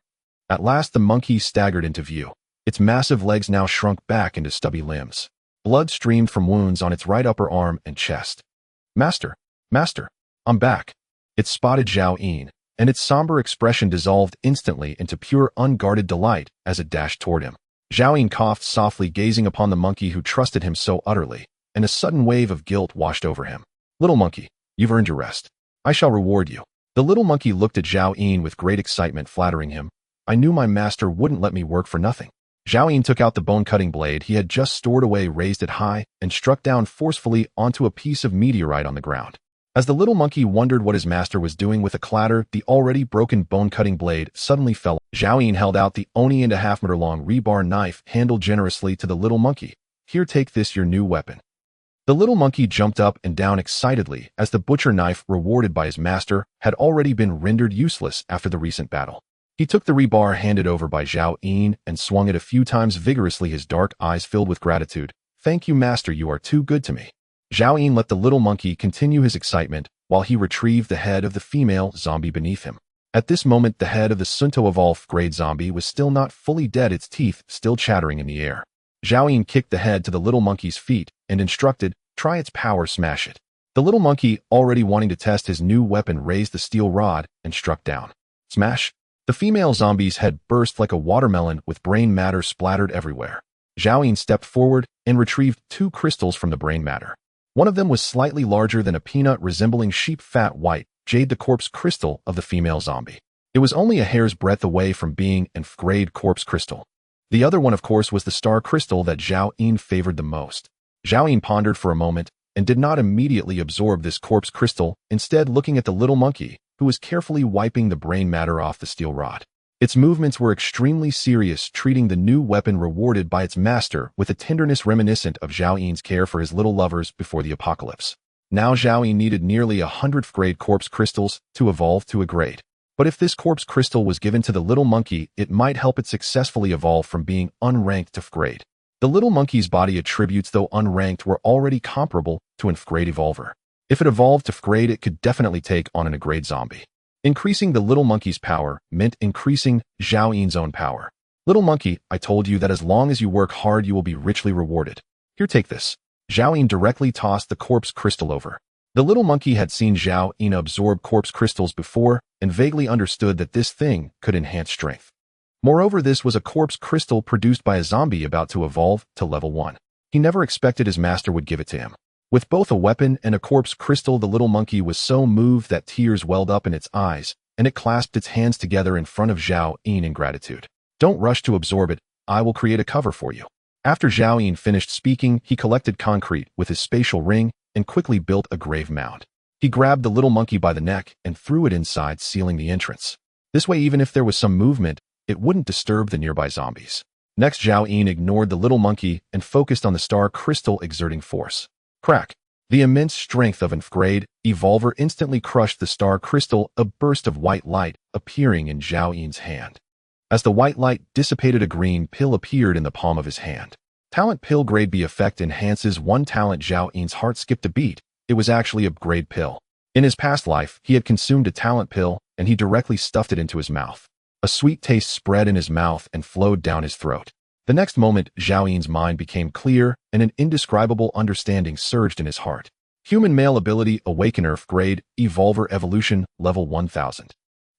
At last the monkey staggered into view. Its massive legs now shrunk back into stubby limbs. Blood streamed from wounds on its right upper arm and chest. Master, master, I'm back. It spotted Zhao Yun, and its somber expression dissolved instantly into pure unguarded delight as it dashed toward him. Zhao Yun coughed softly, gazing upon the monkey who trusted him so utterly, and a sudden wave of guilt washed over him. Little monkey, you've earned your rest. I shall reward you. The little monkey looked at Zhao Yun with great excitement, flattering him. I knew my master wouldn't let me work for nothing. Zhao Yun took out the bone-cutting blade he had just stored away, raised it high, and struck down forcefully onto a piece of meteorite on the ground. As the little monkey wondered what his master was doing with a clatter, the already broken bone-cutting blade suddenly fell. Zhao Yun held out the only and a half-meter-long rebar knife, handled generously, to the little monkey. Here, take this, your new weapon. The little monkey jumped up and down excitedly, as the butcher knife, rewarded by his master, had already been rendered useless after the recent battle. He took the rebar handed over by Zhao Yun and swung it a few times vigorously, his dark eyes filled with gratitude. Thank you, master, you are too good to me. Zhao Yun let the little monkey continue his excitement while he retrieved the head of the female zombie beneath him. At this moment, the head of the Sunto evolved grade zombie was still not fully dead, its teeth still chattering in the air. Zhao Yun kicked the head to the little monkey's feet and instructed, try its power, smash it. The little monkey, already wanting to test his new weapon, raised the steel rod and struck down. Smash! The female zombie's head burst like a watermelon, with brain matter splattered everywhere. Zhao Yun stepped forward and retrieved 2 crystals from the brain matter. One of them was slightly larger than a peanut, resembling sheep fat white jade, the corpse crystal of the female zombie. It was only a hair's breadth away from being an F-grade corpse crystal. The other one, of course, was the star crystal that Zhao Yun favored the most. Zhao Yun pondered for a moment and did not immediately absorb this corpse crystal, instead looking at the little monkey, who was carefully wiping the brain matter off the steel rod. Its movements were extremely serious, treating the new weapon rewarded by its master with a tenderness reminiscent of Zhao Yun's care for his little lovers before the apocalypse. Now Zhao Yun needed nearly 100th grade corpse crystals to evolve to a grade. But if this corpse crystal was given to the little monkey, it might help it successfully evolve from being unranked to F-grade. The little monkey's body attributes, though unranked, were already comparable to an F-grade evolver. If it evolved to F-grade, it could definitely take on an A-grade zombie. Increasing the little monkey's power meant increasing Zhao Yun's own power. Little monkey, I told you that as long as you work hard, you will be richly rewarded. Here, take this. Zhao Yun directly tossed the corpse crystal over. The little monkey had seen Zhao Yun absorb corpse crystals before and vaguely understood that this thing could enhance strength. Moreover, this was a corpse crystal produced by a zombie about to evolve to level 1. He never expected his master would give it to him. With both a weapon and a corpse crystal, the little monkey was so moved that tears welled up in its eyes, and it clasped its hands together in front of Zhao Yun in gratitude. Don't rush to absorb it. I will create a cover for you. After Zhao Yun finished speaking, he collected concrete with his spatial ring and quickly built a grave mound. He grabbed the little monkey by the neck and threw it inside, sealing the entrance. This way, even if there was some movement, it wouldn't disturb the nearby zombies. Next, Zhao Yun ignored the little monkey and focused on the star crystal exerting force. Crack! The immense strength of an F-grade evolver instantly crushed the star crystal, a burst of white light appearing in Zhao Yun's hand. As the white light dissipated, a green pill appeared in the palm of his hand. Talent pill grade B effect enhances 1 talent. Zhao Yun's heart skipped a beat. It was actually a grade pill. In his past life, he had consumed a talent pill, and he directly stuffed it into his mouth. A sweet taste spread in his mouth and flowed down his throat. The next moment, Zhao Yun's mind became clear, and an indescribable understanding surged in his heart. Human male ability, Awakener, F-grade, Evolver evolution, level 1000.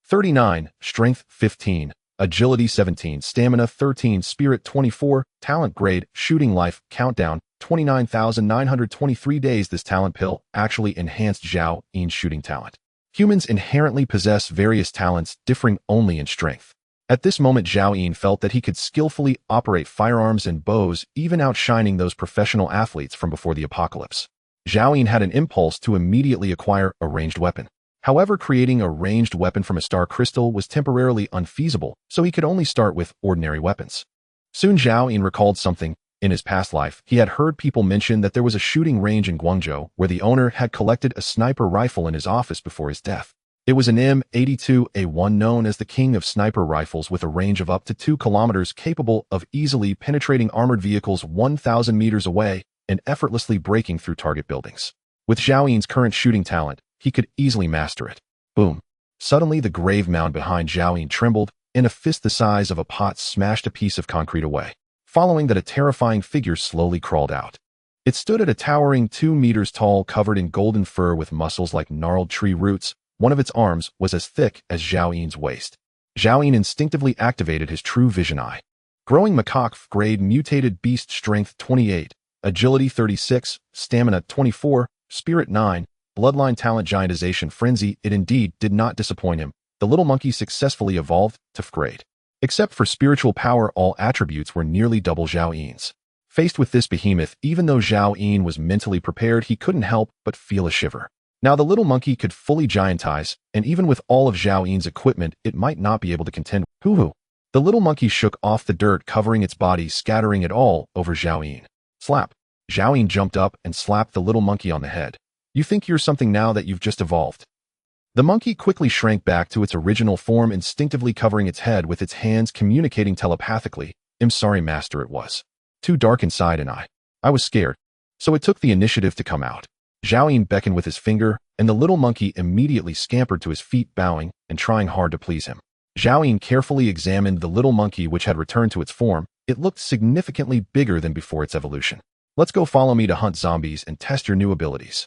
39, Strength 15, Agility 17, Stamina 13, Spirit 24, Talent grade, Shooting life, countdown, 29,923 days. This talent pill actually enhanced Zhao Yun's shooting talent. Humans inherently possess various talents differing only in strength. At this moment, Zhao Yin felt that he could skillfully operate firearms and bows, even outshining those professional athletes from before the apocalypse. Zhao Yin had an impulse to immediately acquire a ranged weapon. However, creating a ranged weapon from a star crystal was temporarily unfeasible, so he could only start with ordinary weapons. Soon Zhao Yin recalled something. In his past life, he had heard people mention that there was a shooting range in Guangzhou where the owner had collected a sniper rifle in his office before his death. It was an M82A1 known as the king of sniper rifles with a range of up to 2 kilometers, capable of easily penetrating armored vehicles 1,000 meters away and effortlessly breaking through target buildings. With Zhao Yin's current shooting talent, he could easily master it. Boom. Suddenly, the grave mound behind Zhao Yin trembled, and a fist the size of a pot smashed a piece of concrete away. Following that, a terrifying figure slowly crawled out. It stood at a towering 2 meters tall, covered in golden fur with muscles like gnarled tree roots. One of its arms was as thick as Zhao Yin's waist. Zhao Yin instinctively activated his true vision eye. Growing macaque grade mutated beast strength 28, agility 36, stamina 24, spirit 9, bloodline talent giantization frenzy. It indeed did not disappoint him. The little monkey successfully evolved to F grade. Except for spiritual power, all attributes were nearly double Zhao Yin's. Faced with this behemoth, even though Zhao Yin was mentally prepared, he couldn't help but feel a shiver. Now the little monkey could fully giantize, and even with all of Zhao Yin's equipment, it might not be able to contend. Hoo-hoo. The little monkey shook off the dirt covering its body, scattering it all over Zhao Yin. Slap. Zhao Yin jumped up and slapped the little monkey on the head. You think you're something now that you've just evolved? The monkey quickly shrank back to its original form, instinctively covering its head with its hands, communicating telepathically. I'm sorry, master, it was too dark inside and I was scared. So it took the initiative to come out. Zhao Yin beckoned with his finger, and the little monkey immediately scampered to his feet, bowing and trying hard to please him. Zhao Yin carefully examined the little monkey, which had returned to its form. It looked significantly bigger than before its evolution. Let's go, follow me to hunt zombies and test your new abilities.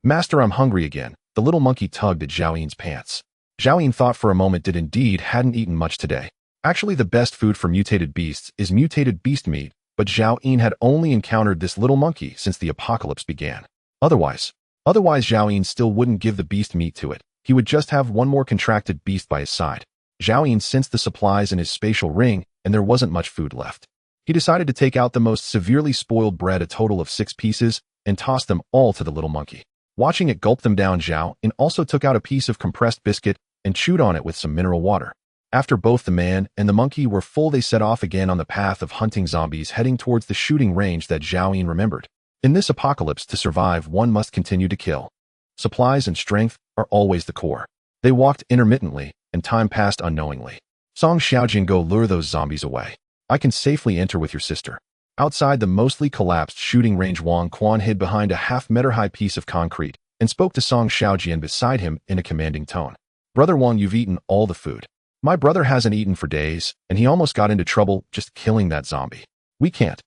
Master, I'm hungry again. The little monkey tugged at Zhao Yin's pants. Zhao Yin thought for a moment that indeed hadn't eaten much today. Actually, the best food for mutated beasts is mutated beast meat, but Zhao Yin had only encountered this little monkey since the apocalypse began. Otherwise Zhao Yin still wouldn't give the beast meat to it. He would just have one more contracted beast by his side. Zhao Yin sensed the supplies in his spatial ring, and there wasn't much food left. He decided to take out the most severely spoiled bread, a total of 6 pieces, and toss them all to the little monkey. Watching it gulp them down, Zhao Yin also took out a piece of compressed biscuit and chewed on it with some mineral water. After both the man and the monkey were full, they set off again on the path of hunting zombies, heading towards the shooting range that Zhao Yin remembered. In this apocalypse, to survive, one must continue to kill. Supplies and strength are always the core. They walked intermittently, and time passed unknowingly. Song Xiaojin, go lure those zombies away. I can safely enter with your sister. Outside the mostly collapsed shooting range, Wang Quan hid behind a half-meter-high piece of concrete and spoke to Song Xiaojian beside him in a commanding tone. Brother Wang, you've eaten all the food. My brother hasn't eaten for days, and he almost got into trouble just killing that zombie. We can't.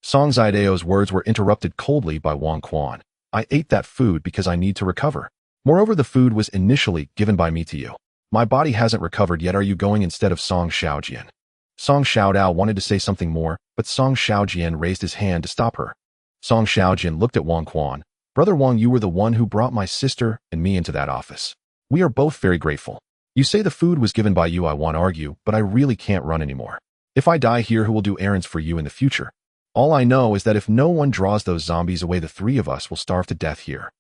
Song Zaidao's words were interrupted coldly by Wang Quan. I ate that food because I need to recover. Moreover, the food was initially given by me to you. My body hasn't recovered yet. Are you going instead of Song Xiaojian? Song Xiaodao wanted to say something more, but Song Xiaojian raised his hand to stop her. Song Xiaojian looked at Wang Quan. Brother Wang, you were the one who brought my sister and me into that office. We are both very grateful. You say the food was given by you. I want to argue, but I really can't run anymore. If I die here, who will do errands for you in the future? All I know is that if no one draws those zombies away, the 3 of us will starve to death here.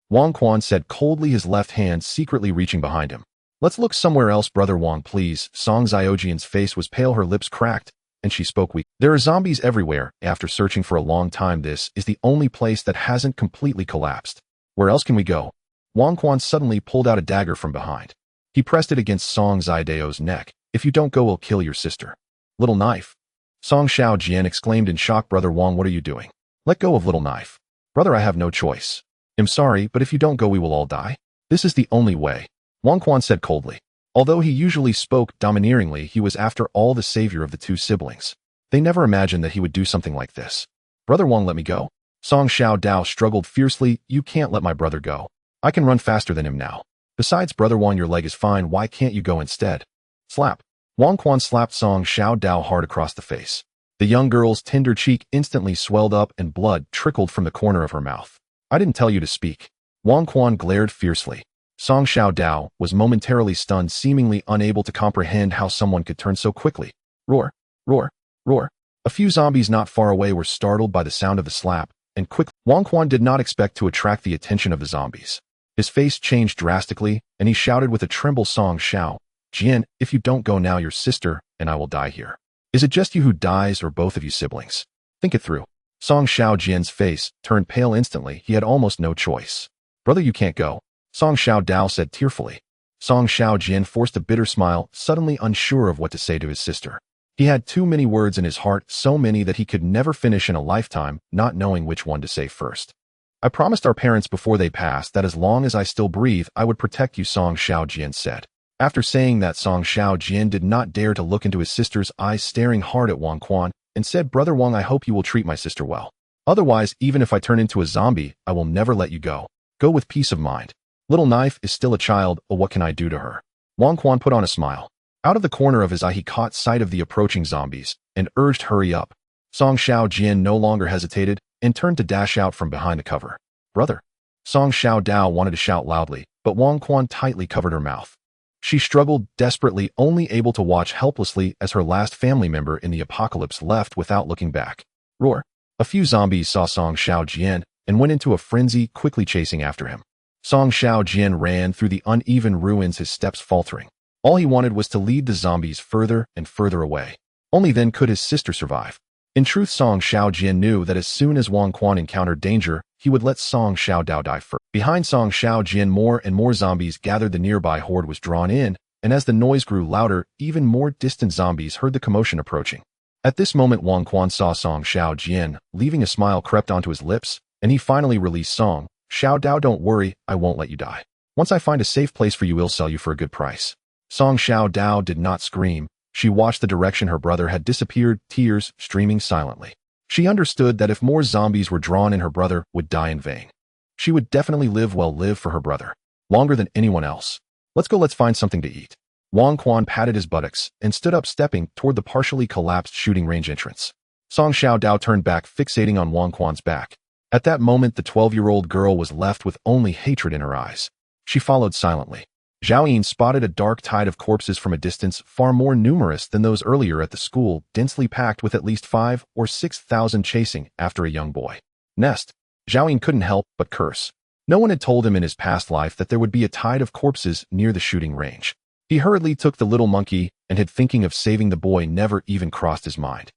Wang Quan said coldly, his left hand secretly reaching behind him. Let's look somewhere else, Brother Wang, please. Song Ziojian's face was pale, her lips cracked, and she spoke weak. There are zombies everywhere. After searching for a long time, this is the only place that hasn't completely collapsed. Where else can we go? Wang Quan suddenly pulled out a dagger from behind. He pressed it against Song Zaidao's neck. If you don't go, we'll kill your sister. Little knife. Song Xiaojian exclaimed in shock. Brother Wang, what are you doing? Let go of little knife. Brother, I have no choice. I'm sorry, but if you don't go, we will all die. This is the only way. Wang Quan said coldly. Although he usually spoke domineeringly, he was after all the savior of the 2 siblings. They never imagined that he would do something like this. Brother Wang, let me go. Song Xiaodao struggled fiercely. You can't let my brother go. I can run faster than him now. Besides, Brother Wang, your leg is fine. Why can't you go instead? Slap. Wang Quan slapped Song Xiaodao hard across the face. The young girl's tender cheek instantly swelled up and blood trickled from the corner of her mouth. I didn't tell you to speak. Wang Quan glared fiercely. Song Xiaodao was momentarily stunned, seemingly unable to comprehend how someone could turn so quickly. Roar, roar, roar. A few zombies not far away were startled by the sound of the slap, and quickly, Wang Quan did not expect to attract the attention of the zombies. His face changed drastically, and he shouted with a tremble, Song Xiao, Jian, if you don't go now, your sister and I will die here. Is it just you who dies, or both of you siblings? Think it through. Song Xiao Jian's face turned pale instantly. He had almost no choice. Brother, you can't go, Song Xiaodao said tearfully. Song Xiao Jian forced a bitter smile, suddenly unsure of what to say to his sister. He had too many words in his heart, so many that he could never finish in a lifetime, not knowing which one to say first. I promised our parents before they passed that as long as I still breathe, I would protect you, Song Xiao Jian said. After saying that, Song Xiao Jian did not dare to look into his sister's eyes, staring hard at Wang Quan, and said, Brother Wang, I hope you will treat my sister well. Otherwise, even if I turn into a zombie, I will never let you go. Go with peace of mind. Little Knife is still a child, but what can I do to her? Wang Quan put on a smile. Out of the corner of his eye, he caught sight of the approaching zombies and urged, hurry up. Song Xiao Jian no longer hesitated and turned to dash out from behind the cover. Brother. Song Xiaodao wanted to shout loudly, but Wang Quan tightly covered her mouth. She struggled desperately, only able to watch helplessly as her last family member in the apocalypse left without looking back. Roar. A few zombies saw Song Xiao Jian and went into a frenzy, quickly chasing after him. Song Xiao Jian ran through the uneven ruins, his steps faltering. All he wanted was to lead the zombies further and further away. Only then could his sister survive. In truth, Song Xiao Jian knew that as soon as Wang Quan encountered danger, he would let Song Xiaodao die first. Behind Song Xiao Jian, more and more zombies gathered. The nearby horde was drawn in, and as the noise grew louder, even more distant zombies heard the commotion approaching. At this moment, Wang Quan saw Song Xiao Jian, leaving a smile crept onto his lips, and he finally released Song Xiaodao, don't worry, I won't let you die. Once I find a safe place for you, we'll sell you for a good price. Song Xiaodao did not scream. She watched the direction her brother had disappeared, tears streaming silently. She understood that if more zombies were drawn in, her brother would die in vain. She would definitely live for her brother. Longer than anyone else. Let's find something to eat. Wang Quan patted his buttocks and stood up, stepping toward the partially collapsed shooting range entrance. Song Xiaodao turned back, fixating on Wang Quan's back. At that moment, the 12-year-old girl was left with only hatred in her eyes. She followed silently. Zhao Yin spotted a dark tide of corpses from a distance, far more numerous than those earlier at the school, densely packed with at least 5,000 or 6,000 chasing after a young boy. Nest. Zhao Yin couldn't help but curse. No one had told him in his past life that there would be a tide of corpses near the shooting range. He hurriedly took the little monkey, and had thinking of saving the boy never even crossed his mind.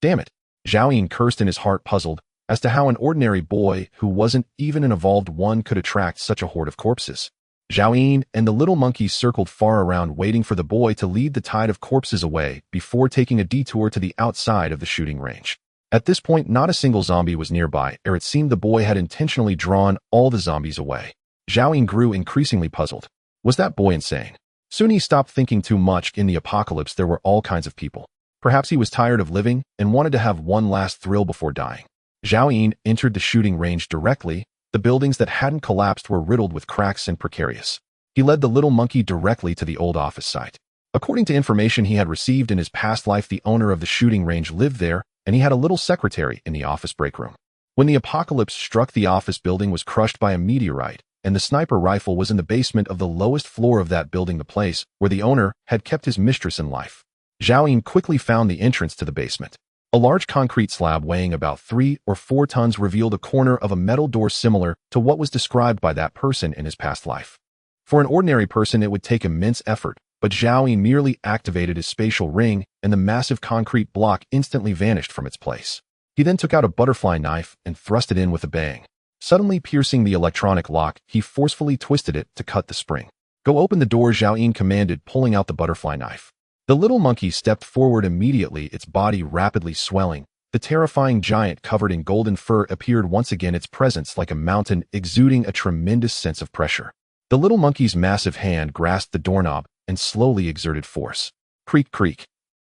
Damn it. Zhao Yin cursed in his heart, puzzled as to how an ordinary boy who wasn't even an evolved one could attract such a horde of corpses. Zhao Yin and the little monkey circled far around, waiting for the boy to lead the tide of corpses away before taking a detour to the outside of the shooting range. At this point, not a single zombie was nearby, or it seemed the boy had intentionally drawn all the zombies away. Zhao Yin grew increasingly puzzled. Was that boy insane? Soon he stopped thinking too much. In the apocalypse, there were all kinds of people. Perhaps he was tired of living and wanted to have one last thrill before dying. Zhao Yin entered the shooting range directly. The buildings that hadn't collapsed were riddled with cracks and precarious. He led the little monkey directly to the old office site. According to information he had received in his past life, the owner of the shooting range lived there, and he had a little secretary in the office break room. When the apocalypse struck, the office building was crushed by a meteorite, and the sniper rifle was in the basement of the lowest floor of that building, the place where the owner had kept his mistress in life. Zhao Yin quickly found the entrance to the basement. A large concrete slab weighing about 3 or 4 tons revealed a corner of a metal door similar to what was described by that person in his past life. For an ordinary person, it would take immense effort, but Zhao Yin merely activated his spatial ring, and the massive concrete block instantly vanished from its place. He then took out a butterfly knife and thrust it in with a bang. Suddenly piercing the electronic lock, he forcefully twisted it to cut the spring. Go open the door, Zhao Yin commanded, pulling out the butterfly knife. The little monkey stepped forward immediately, its body rapidly swelling. The terrifying giant covered in golden fur appeared once again, its presence like a mountain, exuding a tremendous sense of pressure. The little monkey's massive hand grasped the doorknob and slowly exerted force. Creak, creak.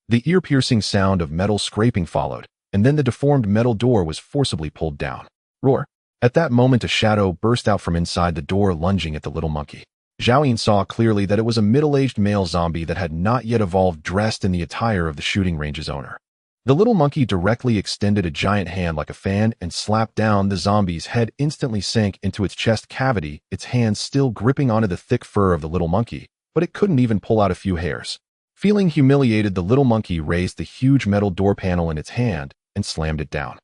The ear-piercing sound of metal scraping followed, and then the deformed metal door was forcibly pulled down. Roar. At that moment, a shadow burst out from inside the door, lunging at the little monkey. Zhao Yin saw clearly that it was a middle-aged male zombie that had not yet evolved, dressed in the attire of the shooting range's owner. The little monkey directly extended a giant hand like a fan and slapped down. The zombie's head instantly sank into its chest cavity, its hands still gripping onto the thick fur of the little monkey, but it couldn't even pull out a few hairs. Feeling humiliated, the little monkey raised the huge metal door panel in its hand and slammed it down.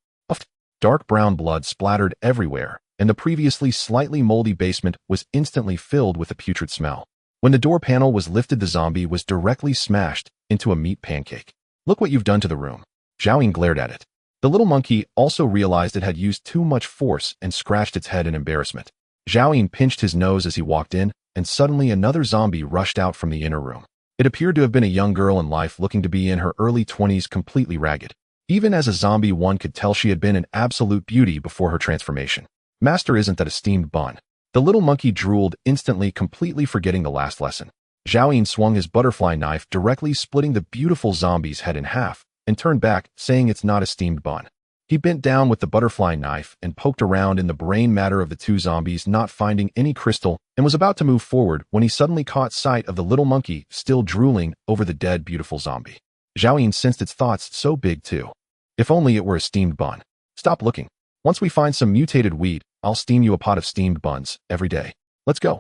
Dark brown blood splattered everywhere, and the previously slightly moldy basement was instantly filled with a putrid smell. When the door panel was lifted, the zombie was directly smashed into a meat pancake. "Look what you've done to the room." Xiaoyin glared at it. The little monkey also realized it had used too much force and scratched its head in embarrassment. Xiaoyin pinched his nose as he walked in, and suddenly another zombie rushed out from the inner room. It appeared to have been a young girl in life looking to be in her early 20s, completely ragged. Even as a zombie, one could tell she had been an absolute beauty before her transformation. "Master, isn't that a steamed bun?" The little monkey drooled instantly, completely forgetting the last lesson. Xiaoyin swung his butterfly knife, directly splitting the beautiful zombie's head in half, and turned back, saying, "It's not a steamed bun." He bent down with the butterfly knife and poked around in the brain matter of the two zombies, not finding any crystal, and was about to move forward when he suddenly caught sight of the little monkey still drooling over the dead, beautiful zombie. Xiaoyin sensed its thoughts, so big too. "If only it were a steamed bun." "Stop looking. Once we find some mutated wheat, I'll steam you a pot of steamed buns every day. Let's go."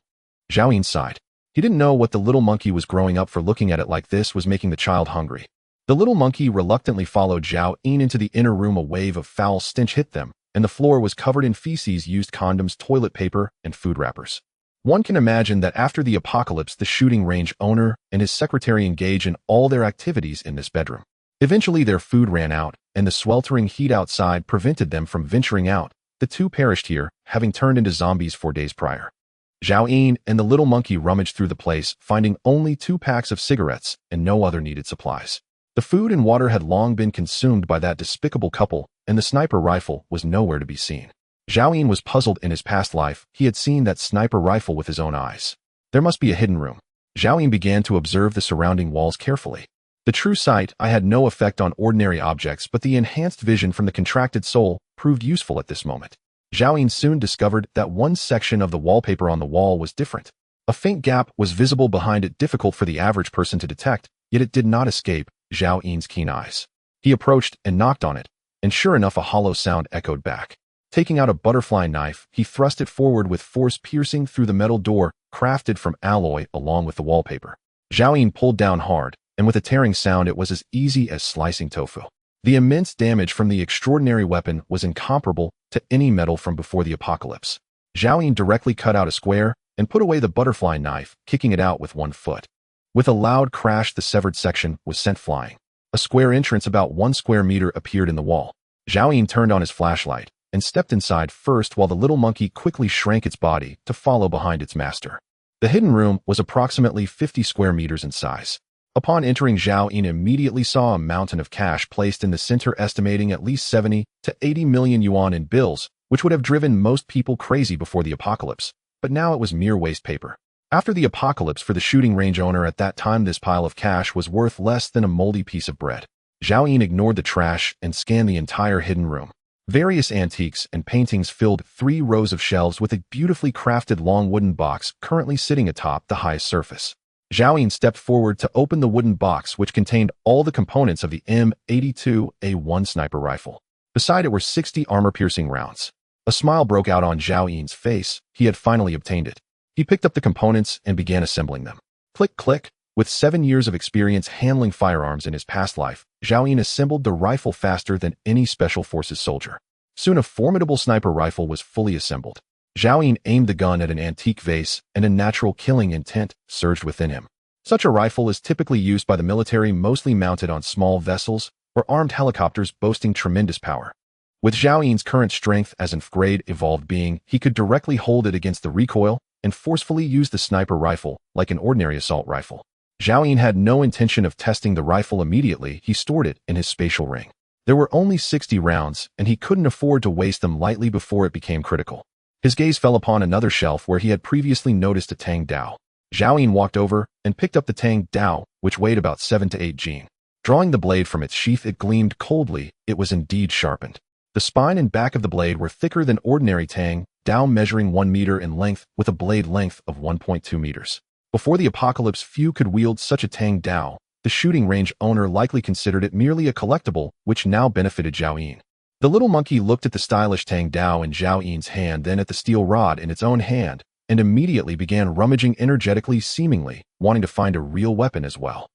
Xiaoyin sighed. He didn't know what the little monkey was growing up for. Looking at it like this was making the child hungry. The little monkey reluctantly followed Xiaoyin into the inner room. A wave of foul stench hit them, and the floor was covered in feces, used condoms, toilet paper, and food wrappers. One can imagine that after the apocalypse, the shooting range owner and his secretary engage in all their activities in this bedroom. Eventually, their food ran out, and the sweltering heat outside prevented them from venturing out. The two perished here, having turned into zombies 4 days prior. Xiaoyin and the little monkey rummaged through the place, finding only 2 packs of cigarettes and no other needed supplies. The food and water had long been consumed by that despicable couple, and the sniper rifle was nowhere to be seen. Xiaoyin was puzzled. In his past life, he had seen that sniper rifle with his own eyes. There must be a hidden room. Xiaoyin began to observe the surrounding walls carefully. The true sight eye had no effect on ordinary objects, but the enhanced vision from the contracted soul proved useful at this moment. Xiaoyin soon discovered that one section of the wallpaper on the wall was different. A faint gap was visible behind it, difficult for the average person to detect, yet it did not escape Xiaoyin's keen eyes. He approached and knocked on it, and sure enough, a hollow sound echoed back. Taking out a butterfly knife, he thrust it forward with force, piercing through the metal door, crafted from alloy along with the wallpaper. Xiaoyin pulled down hard, and with a tearing sound, it was as easy as slicing tofu. The immense damage from the extraordinary weapon was incomparable to any metal from before the apocalypse. Xiaoyin directly cut out a square and put away the butterfly knife, kicking it out with one foot. With a loud crash, the severed section was sent flying. A square entrance about 1 square meter appeared in the wall. Xiaoyin turned on his flashlight and stepped inside first, while the little monkey quickly shrank its body to follow behind its master. The hidden room was approximately 50 square meters in size. Upon entering, Xiaoyin immediately saw a mountain of cash placed in the center, estimating at least 70 to 80 million yuan in bills, which would have driven most people crazy before the apocalypse, but now it was mere waste paper. After the apocalypse, for the shooting range owner at that time, this pile of cash was worth less than a moldy piece of bread. Xiaoyin ignored the trash and scanned the entire hidden room. Various antiques and paintings filled 3 rows of shelves, with a beautifully crafted long wooden box currently sitting atop the highest surface. Xiaoyin stepped forward to open the wooden box, which contained all the components of the M82A1 sniper rifle. Beside it were 60 armor-piercing rounds. A smile broke out on Xiaoyin's face. He had finally obtained it. He picked up the components and began assembling them. Click, click. With 7 years of experience handling firearms in his past life, Xiaoyin assembled the rifle faster than any special forces soldier. Soon a formidable sniper rifle was fully assembled. Xiaoyin aimed the gun at an antique vase, and a natural killing intent surged within him. Such a rifle is typically used by the military, mostly mounted on small vessels or armed helicopters, boasting tremendous power. With Xiaoyin's current strength as an F-grade evolved being, he could directly hold it against the recoil and forcefully use the sniper rifle like an ordinary assault rifle. Xiaoyin had no intention of testing the rifle immediately. He stored it in his spatial ring. There were only 60 rounds, and he couldn't afford to waste them lightly before it became critical. His gaze fell upon another shelf where he had previously noticed a Tang Dao. Xiaoyin walked over and picked up the Tang Dao, which weighed about 7 to 8 jin. Drawing the blade from its sheath, it gleamed coldly. It was indeed sharpened. The spine and back of the blade were thicker than ordinary Tang Dao, measuring 1 meter in length with a blade length of 1.2 meters. Before the apocalypse, few could wield such a Tang Dao. the shooting range owner likely considered it merely a collectible, which now benefited Zhao Yin. The little monkey looked at the stylish Tang Dao in Zhao Yin's hand, then at the steel rod in its own hand, and immediately began rummaging energetically, seemingly wanting to find a real weapon as well.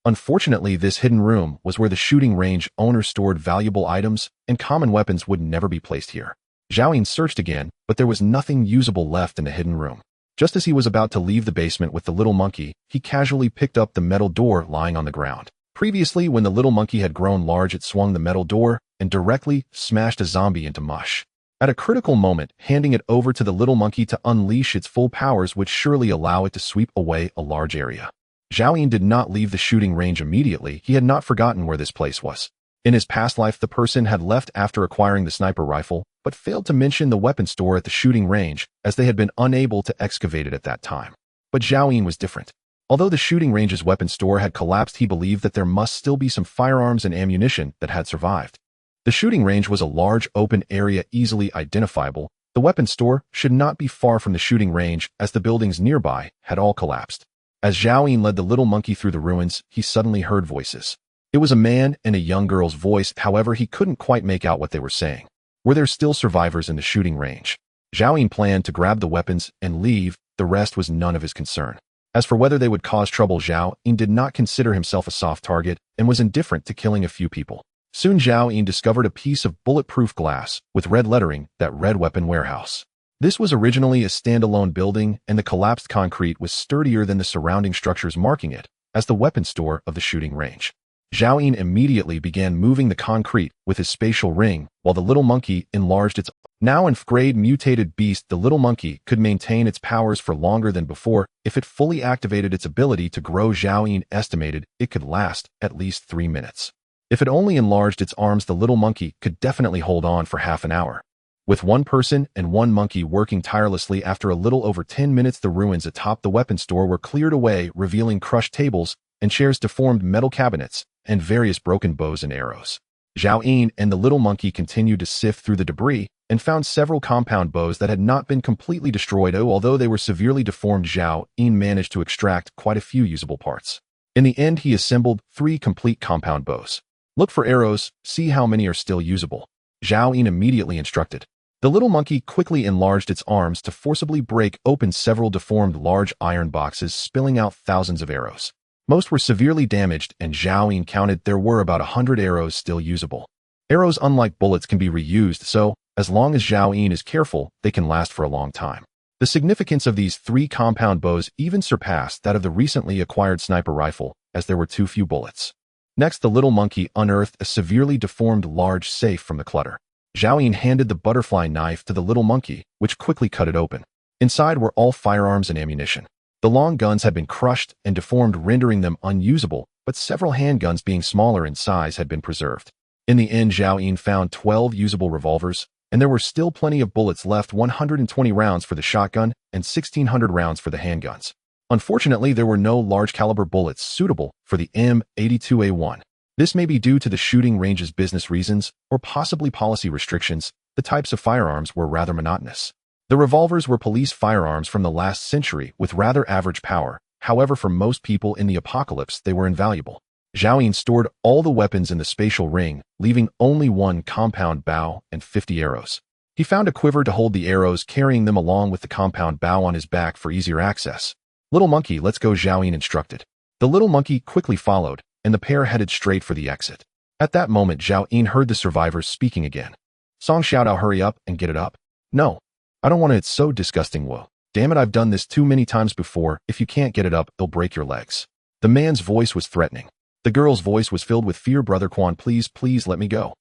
Unfortunately, this hidden room was where the shooting range owner stored valuable items, and common weapons would never be placed here. Zhao Yin searched again, but there was nothing usable left in the hidden room. Just as he was about to leave the basement with the little monkey, he casually picked up the metal door lying on the ground. Previously, when the little monkey had grown large, it swung the metal door and directly smashed a zombie into mush. At a critical moment, handing it over to the little monkey to unleash its full powers would surely allow it to sweep away a large area. Zhao Yin did not leave the shooting range immediately. He had not forgotten where this place was. In his past life, the person had left after acquiring the sniper rifle, but failed to mention the weapon store at the shooting range, as they had been unable to excavate it at that time. But Zhao Yin was different. Although the shooting range's weapon store had collapsed, he believed that there must still be some firearms and ammunition that had survived. The shooting range was a large open area easily identifiable. The weapon store should not be far from the shooting range, as the buildings nearby had all collapsed. As Zhao Yin led the little monkey through the ruins, he suddenly heard voices. It was a man and a young girl's voice, however he couldn't quite make out what they were saying. Were there still survivors in the shooting range? Zhao Yin planned to grab the weapons and leave. The rest was none of his concern. As for whether they would cause trouble, Zhao Yin did not consider himself a soft target and was indifferent to killing a few people. Soon Zhao Yin discovered a piece of bulletproof glass with red lettering that read Weapon Warehouse. This was originally a standalone building, and the collapsed concrete was sturdier than the surrounding structures, marking it as the weapon store of the shooting range. Zhao Yin immediately began moving the concrete with his spatial ring, while the little monkey enlarged its now grade mutated beast. The little monkey could maintain its powers for longer than before. If it fully activated its ability to grow, Zhao Yin estimated it could last at least 3 minutes. If it only enlarged its arms, the little monkey could definitely hold on for half an hour. With one person and one monkey working tirelessly, after a little over 10 minutes, the ruins atop the weapon store were cleared away, revealing crushed tables and chairs, deformed metal cabinets, and various broken bows and arrows. Zhao Yin and the little monkey continued to sift through the debris and found several compound bows that had not been completely destroyed. Although they were severely deformed, Zhao Yin managed to extract quite a few usable parts. In the end, he assembled 3 complete compound bows. Look for arrows, see how many are still usable. Zhao Yin immediately instructed. The little monkey quickly enlarged its arms to forcibly break open several deformed large iron boxes, spilling out thousands of arrows. Most were severely damaged, and Zhao Yin counted there were about 100 arrows still usable. Arrows, unlike bullets, can be reused, so as long as Zhao Yin is careful, they can last for a long time. The significance of these 3 compound bows even surpassed that of the recently acquired sniper rifle, as there were too few bullets. Next, the little monkey unearthed a severely deformed large safe from the clutter. Zhao Yin handed the butterfly knife to the little monkey, which quickly cut it open. Inside were all firearms and ammunition. The long guns had been crushed and deformed, rendering them unusable, but several handguns, being smaller in size, had been preserved. In the end, Zhao Yin found 12 usable revolvers, and there were still plenty of bullets left, 120 rounds for the shotgun and 1,600 rounds for the handguns. Unfortunately, there were no large-caliber bullets suitable for the M82A1. This may be due to the shooting range's business reasons, or possibly policy restrictions. The types of firearms were rather monotonous. The revolvers were police firearms from the last century with rather average power. However, for most people in the apocalypse, they were invaluable. Zhao Yin stored all the weapons in the spatial ring, leaving only 1 compound bow and 50 arrows. He found a quiver to hold the arrows, carrying them along with the compound bow on his back for easier access. Little monkey, let's go, Zhao Yin instructed. The little monkey quickly followed, and the pair headed straight for the exit. At that moment, Zhao Yin heard the survivors speaking again. Song Xiaodao, hurry up and get it up. No, I don't want to. It's so disgusting. Whoa. Damn it, I've done this too many times before. If you can't get it up, it'll break your legs. The man's voice was threatening. The girl's voice was filled with fear. Brother Quan, please let me go.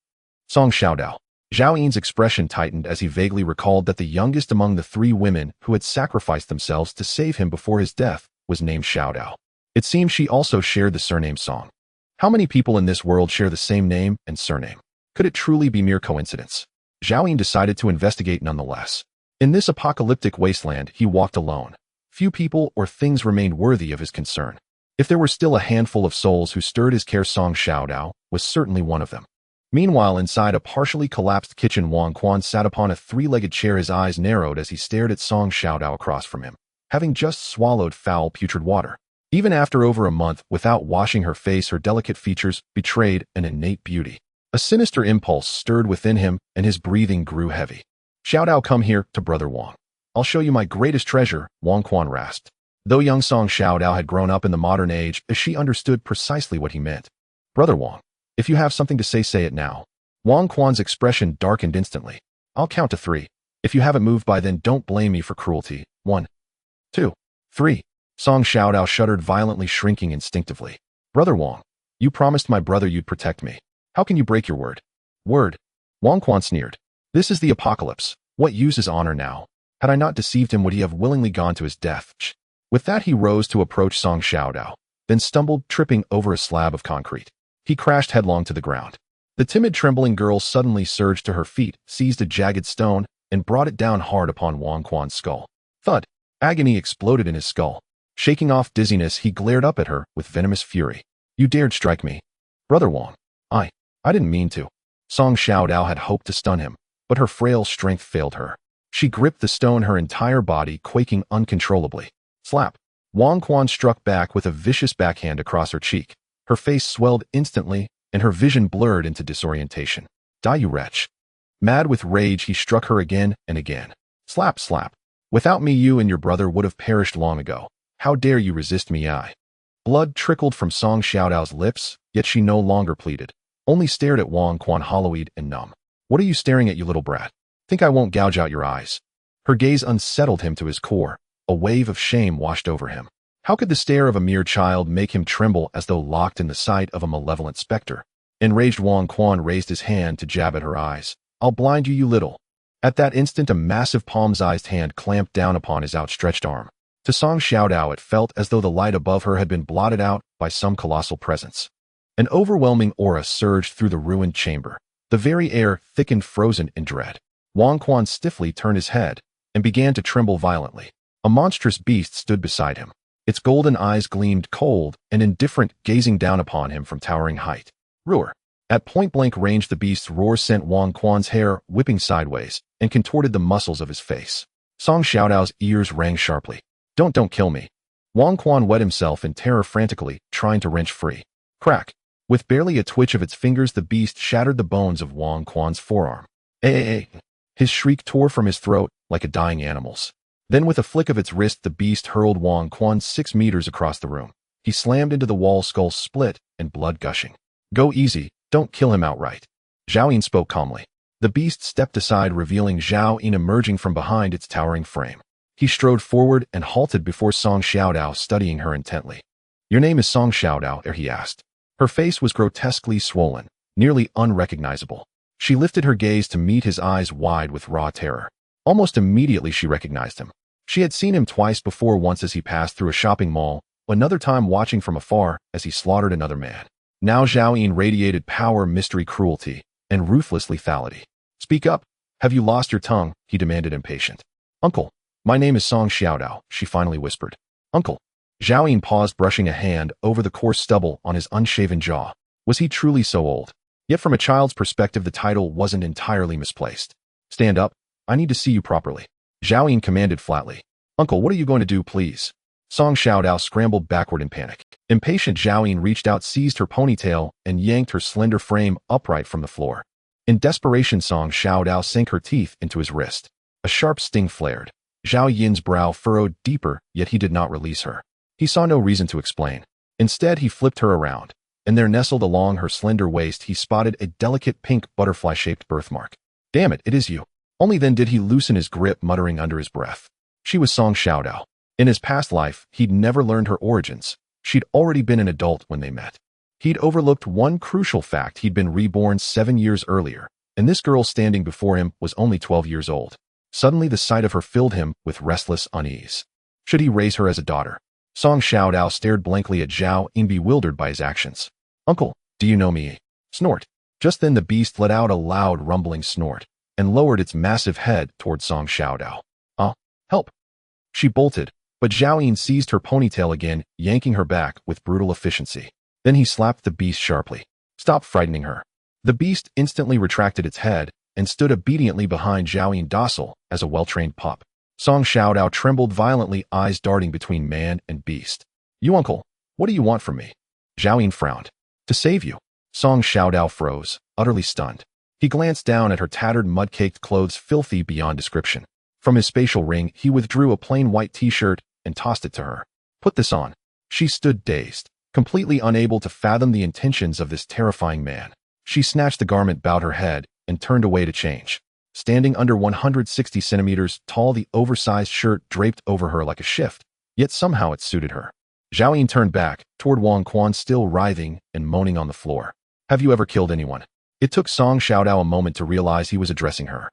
Song Xiaodao. Zhao Yin's expression tightened as he vaguely recalled that the youngest among the 3 women who had sacrificed themselves to save him before his death was named Xiaodao. It seemed she also shared the surname Song. How many people in this world share the same name and surname? Could it truly be mere coincidence? Zhao Yin decided to investigate nonetheless. In this apocalyptic wasteland, he walked alone. Few people or things remained worthy of his concern. If there were still a handful of souls who stirred his care, Song Xiaodao was certainly one of them. Meanwhile, inside a partially collapsed kitchen, Wang Quan sat upon a 3-legged chair. His eyes narrowed as he stared at Song Xiaodao across from him, having just swallowed foul, putrid water. Even after over a month without washing her face, her delicate features betrayed an innate beauty. A sinister impulse stirred within him, and his breathing grew heavy. Xiaodao, come here to Brother Wang. I'll show you my greatest treasure, Wang Quan rasped. Though young Song Xiaodao had grown up in the modern age, she understood precisely what he meant. Brother Wang, if you have something to say it now. Wang Quan's expression darkened instantly. I'll count to 3. If you haven't moved by then, don't blame me for cruelty. 1, 2, 3. Song Xiaodao shuddered violently, shrinking instinctively. Brother Wang, you promised my brother you'd protect me. How can you break your word? Word? Wang Quan sneered. This is the apocalypse. What use is honor now? Had I not deceived him, would he have willingly gone to his death? With that, he rose to approach Song Xiaodao, then stumbled, tripping over a slab of concrete. He crashed headlong to the ground. The timid, trembling girl suddenly surged to her feet, seized a jagged stone, and brought it down hard upon Wang Quan's skull. Thud! Agony exploded in his skull. Shaking off dizziness, he glared up at her with venomous fury. You dared strike me. Brother Wang. I didn't mean to. Song Xiaodao had hoped to stun him, but her frail strength failed her. She gripped the stone, her entire body quaking uncontrollably. Slap! Wang Quan struck back with a vicious backhand across her cheek. Her face swelled instantly, and her vision blurred into disorientation. Die, you wretch! Mad with rage, he struck her again and again. Slap, slap! Without me, you and your brother would have perished long ago. How dare you resist me? Blood trickled from Song Xiaodao's lips, yet she no longer pleaded, only stared at Wang Quan, hollow-eyed and numb. What are you staring at, you little brat? Think I won't gouge out your eyes? Her gaze unsettled him to his core. A wave of shame washed over him. How could the stare of a mere child make him tremble as though locked in the sight of a malevolent specter? Enraged, Wang Quan raised his hand to jab at her eyes. I'll blind you, you little. At that instant, a massive palm-sized hand clamped down upon his outstretched arm. To Song Xiaodao, it felt as though the light above her had been blotted out by some colossal presence. An overwhelming aura surged through the ruined chamber. The very air thickened, frozen in dread. Wang Quan stiffly turned his head and began to tremble violently. A monstrous beast stood beside him. Its golden eyes gleamed cold and indifferent, gazing down upon him from towering height. Roar! At point-blank range, the beast's roar sent Wang Quan's hair whipping sideways and contorted the muscles of his face. Song Xiaodao's ears rang sharply. Don't kill me. Wang Quan wet himself in terror, frantically trying to wrench free. Crack! With barely a twitch of its fingers, the beast shattered the bones of Wang Quan's forearm. His shriek tore from his throat like a dying animal's. Then with a flick of its wrist, the beast hurled Wang Quan 6 meters across the room. He slammed into the wall, skull split and blood gushing. Go easy, don't kill him outright. Zhao Yin spoke calmly. The beast stepped aside, revealing Zhao Yin emerging from behind its towering frame. He strode forward and halted before Song Xiaodao, studying her intently. Your name is Song Xiaodao, he asked. Her face was grotesquely swollen, nearly unrecognizable. She lifted her gaze to meet his eyes, wide with raw terror. Almost immediately she recognized him. She had seen him twice before, once as he passed through a shopping mall, another time watching from afar as he slaughtered another man. Now Zhao Yin radiated power, mystery, cruelty, and ruthless lethality. Speak up. Have you lost your tongue? He demanded, impatient. Uncle, my name is Song Xiaodao, she finally whispered. Uncle. Zhao Yin paused, brushing a hand over the coarse stubble on his unshaven jaw. Was he truly so old? Yet from a child's perspective, the title wasn't entirely misplaced. Stand up. I need to see you properly. Zhao Yin commanded flatly. Uncle, what are you going to do, please? Song Xiaodao scrambled backward in panic. Impatient, Zhao Yin reached out, seized her ponytail, and yanked her slender frame upright from the floor. In desperation, Song Xiaodao sank her teeth into his wrist. A sharp sting flared. Zhao Yin's brow furrowed deeper, yet he did not release her. He saw no reason to explain. Instead, he flipped her around, and there, nestled along her slender waist, he spotted a delicate pink butterfly-shaped birthmark. Damn it, it is you. Only then did he loosen his grip, muttering under his breath. She was Song Xiaodao. In his past life, he'd never learned her origins. She'd already been an adult when they met. He'd overlooked one crucial fact: he'd been reborn 7 years earlier, and this girl standing before him was only 12 years old. Suddenly, the sight of her filled him with restless unease. Should he raise her as a daughter? Song Xiaodao stared blankly at Zhao Yin, bewildered by his actions. Uncle, do you know me? Snort. Just then the beast let out a loud, rumbling snort and lowered its massive head toward Song Xiaodao. Help! She bolted, but Zhao Yin seized her ponytail again, yanking her back with brutal efficiency. Then he slapped the beast sharply. Stop frightening her. The beast instantly retracted its head and stood obediently behind Zhao Yin, docile as a well-trained pup. Song Xiaodao trembled violently, eyes darting between man and beast. You uncle, what do you want from me? Zhao Yin frowned. To save you. Song Xiaodao froze, utterly stunned. He glanced down at her tattered mud-caked clothes, filthy beyond description. From his spatial ring, he withdrew a plain white t-shirt and tossed it to her. Put this on. She stood dazed, completely unable to fathom the intentions of this terrifying man. She snatched the garment, bowed her head, and turned away to change. Standing under 160 centimeters tall, the oversized shirt draped over her like a shift, yet somehow it suited her. Zhao Yin turned back, toward Wang Quan still writhing and moaning on the floor. Have you ever killed anyone? It took Song Xiaodao a moment to realize he was addressing her.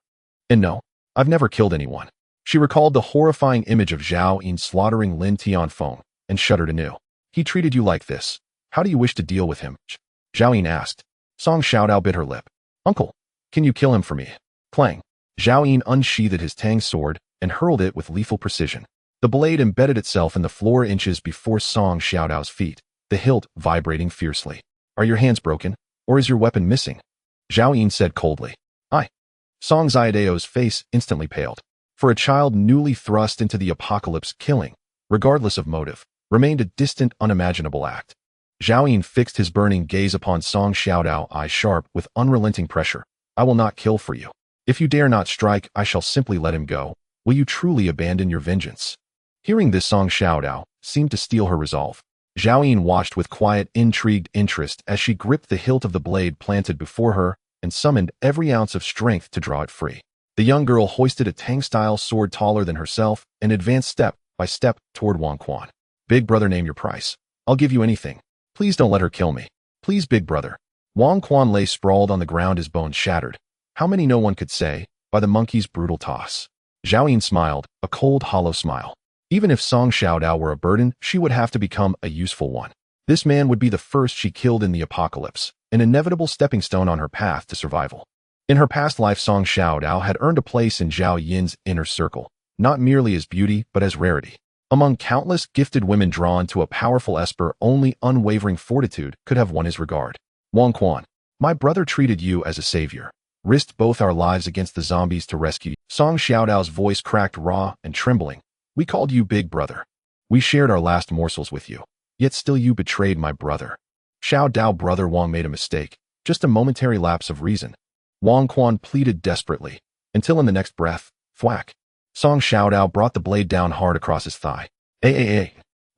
And no, I've never killed anyone. She recalled the horrifying image of Zhao Yin slaughtering Lin Tianfeng and shuddered anew. He treated you like this. How do you wish to deal with him? Zhao Yin asked. Song Xiaodao bit her lip. Uncle, can you kill him for me? Clang. Zhao Yin unsheathed his tang sword and hurled it with lethal precision. The blade embedded itself in the floor inches before Song Xiaodao's feet, the hilt vibrating fiercely. Are your hands broken, or is your weapon missing? Zhao Yin said coldly. Aye. Song Xiaodao's face instantly paled. For a child newly thrust into the apocalypse, killing, regardless of motive, remained a distant, unimaginable act. Zhao Yin fixed his burning gaze upon Song Xiaodao, eyes sharp with unrelenting pressure. I will not kill for you. If you dare not strike, I shall simply let him go. Will you truly abandon your vengeance? Hearing this, Song Xiaodao seemed to steel her resolve. Zhao Yin watched with quiet, intrigued interest as she gripped the hilt of the blade planted before her and summoned every ounce of strength to draw it free. The young girl hoisted a Tang-style sword taller than herself and advanced step by step toward Wang Quan. Big brother, name your price. I'll give you anything. Please don't let her kill me. Please, big brother. Wang Quan lay sprawled on the ground, his bones shattered. How many no one could say, by the monkey's brutal toss. Zhao Yin smiled, a cold, hollow smile. Even if Song Xiaodao were a burden, she would have to become a useful one. This man would be the first she killed in the apocalypse, an inevitable stepping stone on her path to survival. In her past life, Song Xiaodao had earned a place in Zhao Yin's inner circle, not merely as beauty, but as rarity. Among countless gifted women drawn to a powerful esper, only unwavering fortitude could have won his regard. Wang Quan, my brother treated you as a savior, risked both our lives against the zombies to rescue you. Song Xiaodao's voice cracked raw and trembling. We called you big brother. We shared our last morsels with you. Yet still you betrayed my brother. Xiaodao, brother Wang made a mistake. Just a momentary lapse of reason. Wang Quan pleaded desperately. Until in the next breath, thwack. Song Xiaodao brought the blade down hard across his thigh. Eh.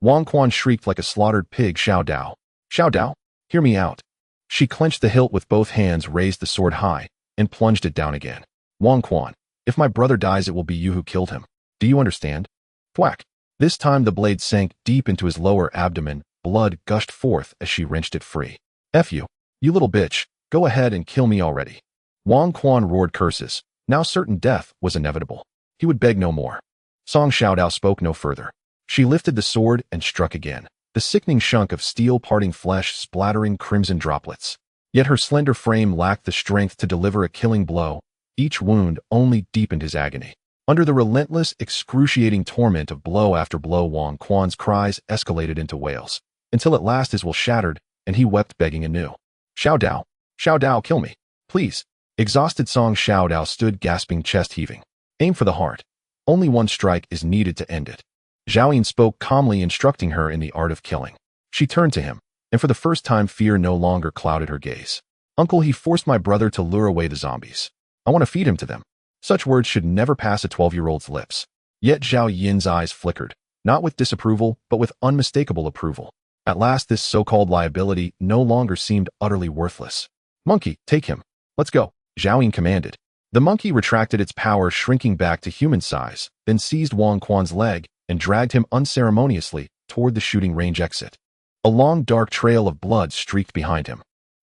Wang Quan shrieked like a slaughtered pig. Xiaodao. Xiaodao, hear me out. She clenched the hilt with both hands, raised the sword high, and plunged it down again. Wang Quan, if my brother dies, it will be you who killed him. Do you understand? Thwack. This time the blade sank deep into his lower abdomen. Blood gushed forth as she wrenched it free. F you little bitch. Go ahead and kill me already. Wang Quan roared curses. Now certain death was inevitable. He would beg no more. Song Xiaodao spoke no further. She lifted the sword and struck again, the sickening shunk of steel parting flesh, splattering crimson droplets. Yet her slender frame lacked the strength to deliver a killing blow. Each wound only deepened his agony. Under the relentless, excruciating torment of blow after blow, Wang Quan's cries escalated into wails, until at last his will shattered, and he wept, begging anew. Xiaodao, kill me, please. Exhausted, Song Xiaodao stood gasping, chest heaving. Aim for the heart. Only one strike is needed to end it. Zhao Yin spoke calmly, instructing her in the art of killing. She turned to him, and for the first time fear no longer clouded her gaze. Uncle, he forced my brother to lure away the zombies. I want to feed him to them. Such words should never pass a 12-year-old's lips. Yet Zhao Yin's eyes flickered, not with disapproval, but with unmistakable approval. At last this so-called liability no longer seemed utterly worthless. Monkey, take him. Let's go, Zhao Yin commanded. The monkey retracted its power, shrinking back to human size, then seized Wang Quan's leg and dragged him unceremoniously toward the shooting range exit. A long, dark trail of blood streaked behind him.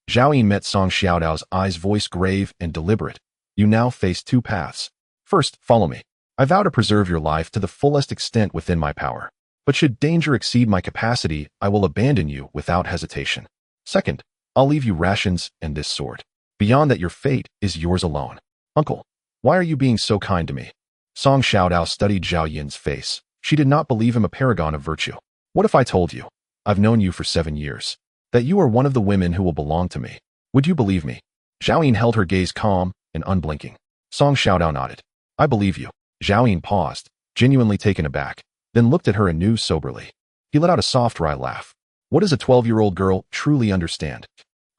Zhao Yin met Song Xiaodao's eyes, voice grave and deliberate. You now face two paths. First, follow me. I vow to preserve your life to the fullest extent within my power. But should danger exceed my capacity, I will abandon you without hesitation. Second, I'll leave you rations and this sword. Beyond that, your fate is yours alone. Uncle, why are you being so kind to me? Song Xiaodao studied Zhao Yin's face. She did not believe him a paragon of virtue. What if I told you? I've known you for 7 years. That you are one of the women who will belong to me. Would you believe me? Zhao Yin held her gaze calm and unblinking. Song Xiaodao nodded. I believe you. Zhao Yin paused, genuinely taken aback, then looked at her anew soberly. He let out a soft, wry laugh. What does a 12-year-old girl truly understand?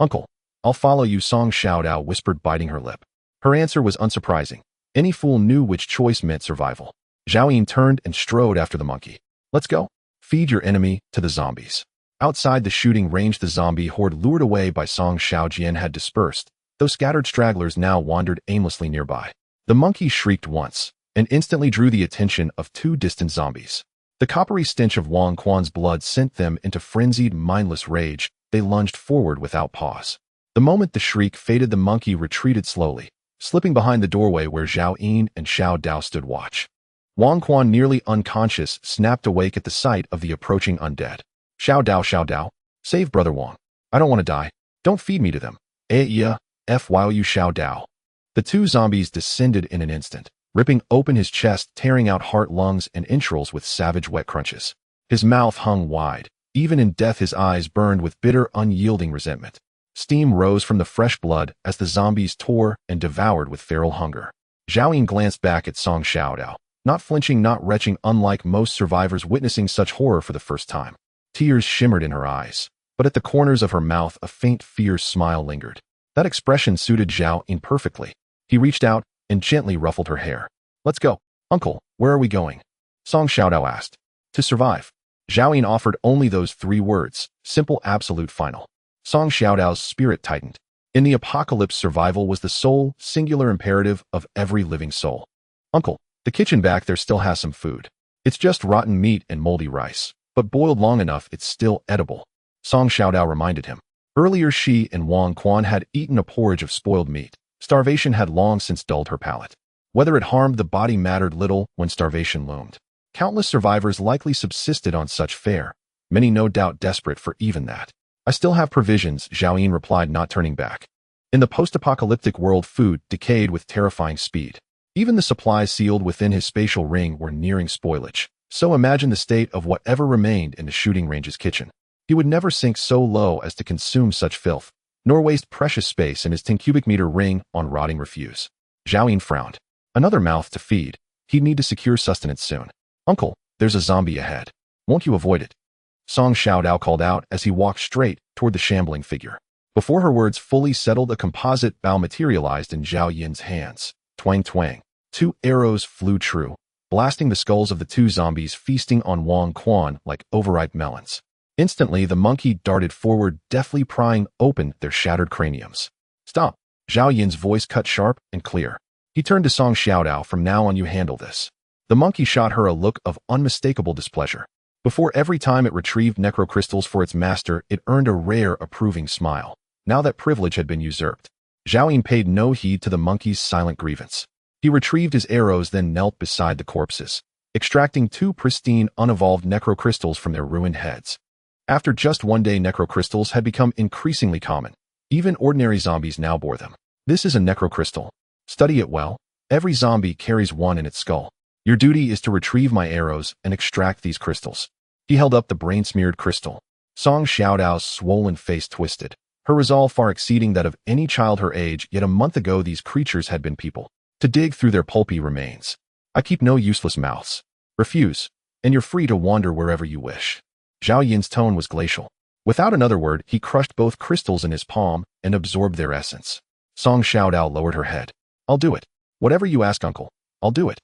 Uncle, I'll follow you, Song Xiaodao whispered, biting her lip. Her answer was unsurprising. Any fool knew which choice meant survival. Zhao Yin turned and strode after the monkey. Let's go. Feed your enemy to the zombies. Outside the shooting range, the zombie horde lured away by Song Xiaojian had dispersed, though scattered stragglers now wandered aimlessly nearby. The monkey shrieked once, and instantly drew the attention of two distant zombies. The coppery stench of Wang Quan's blood sent them into frenzied, mindless rage. They lunged forward without pause. The moment the shriek faded, the monkey retreated slowly, slipping behind the doorway where Zhao Yin and Xiao Dao stood watch. Wang Quan, nearly unconscious, snapped awake at the sight of the approaching undead. Xiao Dao, save Brother Wang. I don't want to die. Don't feed me to them. Yeah, FYU Xiao Dao. The two zombies descended in an instant, ripping open his chest, tearing out heart, lungs, and entrails with savage wet crunches. His mouth hung wide. Even in death, his eyes burned with bitter, unyielding resentment. Steam rose from the fresh blood as the zombies tore and devoured with feral hunger. Zhao Yin glanced back at Song Xiaodao, not flinching, not retching, unlike most survivors witnessing such horror for the first time. Tears shimmered in her eyes, but at the corners of her mouth a faint, fierce smile lingered. That expression suited Zhao Yin perfectly. He reached out and gently ruffled her hair. Let's go. Uncle, where are we going? Song Xiaodao asked. To survive. Zhao Yin offered only those 3 words, simple, absolute, final. Song Xiaodao's spirit tightened. In the apocalypse, survival was the sole, singular imperative of every living soul. Uncle, the kitchen back there still has some food. It's just rotten meat and moldy rice, but boiled long enough it's still edible. Song Xiaodao reminded him. Earlier she and Wang Quan had eaten a porridge of spoiled meat. Starvation had long since dulled her palate. Whether it harmed the body mattered little when starvation loomed. Countless survivors likely subsisted on such fare, many no doubt desperate for even that. I still have provisions, Zhao Yin replied, not turning back. In the post-apocalyptic world, food decayed with terrifying speed. Even the supplies sealed within his spatial ring were nearing spoilage. So imagine the state of whatever remained in the shooting range's kitchen. He would never sink so low as to consume such filth, nor waste precious space in his 10 cubic meter ring on rotting refuse. Zhao Yin frowned. Another mouth to feed. He'd need to secure sustenance soon. Uncle, there's a zombie ahead. Won't you avoid it? Song Xiaodao called out as he walked straight toward the shambling figure. Before her words fully settled, a composite bow materialized in Zhao Yin's hands. Twang twang. 2 arrows flew true, blasting the skulls of the 2 zombies feasting on Wang Quan like overripe melons. Instantly, the monkey darted forward, deftly prying open their shattered craniums. Stop. Zhao Yin's voice cut sharp and clear. He turned to Song Xiaodao. From now on, you handle this. The monkey shot her a look of unmistakable displeasure. Before, every time it retrieved necrocrystals for its master, it earned a rare, approving smile. Now that privilege had been usurped. Zhao Yin paid no heed to the monkey's silent grievance. He retrieved his arrows, then knelt beside the corpses, extracting 2 pristine, unevolved necrocrystals from their ruined heads. After just 1 day, necrocrystals had become increasingly common. Even ordinary zombies now bore them. This is a necrocrystal. Study it well. Every zombie carries one in its skull. Your duty is to retrieve my arrows and extract these crystals. He held up the brain-smeared crystal. Song Xiaodao's swollen face twisted, her resolve far exceeding that of any child her age. Yet a month ago these creatures had been people, to dig through their pulpy remains. I keep no useless mouths. Refuse, and you're free to wander wherever you wish. Zhao Yin's tone was glacial. Without another word, he crushed both crystals in his palm and absorbed their essence. Song Xiaodao lowered her head. I'll do it. Whatever you ask, uncle, I'll do it.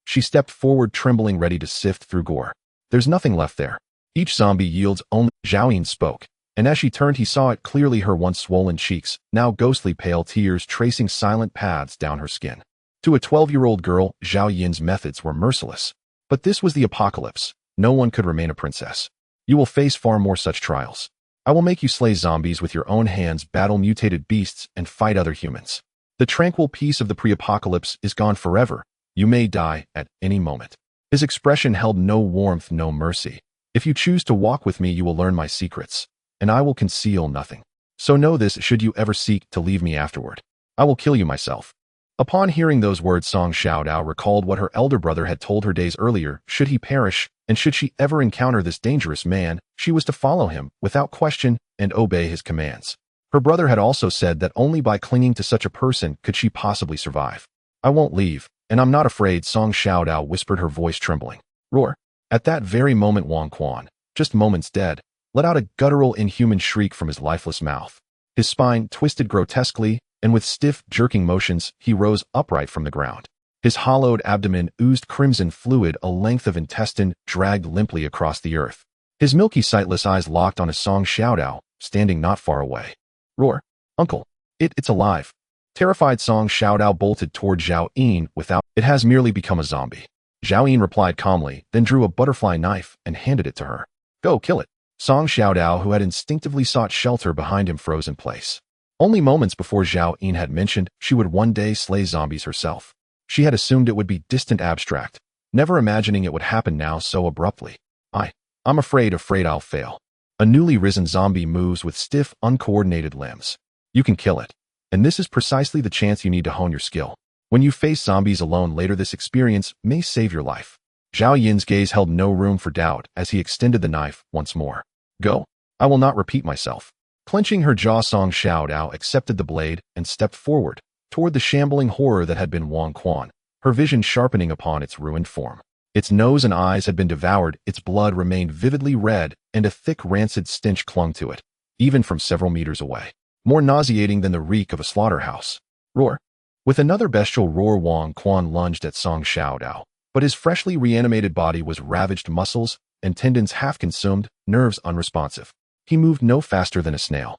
She stepped forward, trembling, ready to sift through gore. There's nothing left there. Each zombie yields only. Zhao Yin spoke, and as she turned he saw it clearly, her once swollen cheeks, now ghostly pale, tears tracing silent paths down her skin. To a 12-year-old girl, Zhao Yin's methods were merciless. But this was the apocalypse. No one could remain a princess. You will face far more such trials. I will make you slay zombies with your own hands, battle mutated beasts, and fight other humans. The tranquil peace of the pre-apocalypse is gone forever. You may die at any moment. His expression held no warmth, no mercy. If you choose to walk with me, you will learn my secrets, and I will conceal nothing. So know this, should you ever seek to leave me afterward, I will kill you myself. Upon hearing those words, Song Xiaodao recalled what her elder brother had told her days earlier. Should he perish, and should she ever encounter this dangerous man, she was to follow him without question and obey his commands. Her brother had also said that only by clinging to such a person could she possibly survive. I won't leave, and I'm not afraid, Song Xiaodao whispered, her voice trembling. Roar. At that very moment, Wang Quan, just moments dead, let out a guttural, inhuman shriek from his lifeless mouth. His spine twisted grotesquely, and with stiff, jerking motions, he rose upright from the ground. His hollowed abdomen oozed crimson fluid, a length of intestine dragged limply across the earth. His milky, sightless eyes locked on a Song Xiaodao, standing not far away. Roar. Uncle. It's alive. Terrified Song Xiaodao bolted toward Zhao Yin without. It has merely become a zombie. Zhao Yin replied calmly, then drew a butterfly knife and handed it to her. Go, kill it. Song Xiaodao, who had instinctively sought shelter behind him, froze in place. Only moments before Zhao Yin had mentioned she would one day slay zombies herself. She had assumed it would be distant, abstract, never imagining it would happen now so abruptly. I'm afraid I'll fail. A newly risen zombie moves with stiff, uncoordinated limbs. You can kill it. And this is precisely the chance you need to hone your skill. When you face zombies alone later, this experience may save your life. Zhao Yin's gaze held no room for doubt as he extended the knife once more. Go. I will not repeat myself. Clenching her jaw, Song Xiaodao accepted the blade and stepped forward, toward the shambling horror that had been Wang Quan, her vision sharpening upon its ruined form. Its nose and eyes had been devoured, its blood remained vividly red, and a thick, rancid stench clung to it, even from several meters away, more nauseating than the reek of a slaughterhouse. Roar. With another bestial roar, Wang Quan lunged at Song Xiaodao, but his freshly reanimated body was ravaged, muscles and tendons half-consumed, nerves unresponsive. He moved no faster than a snail.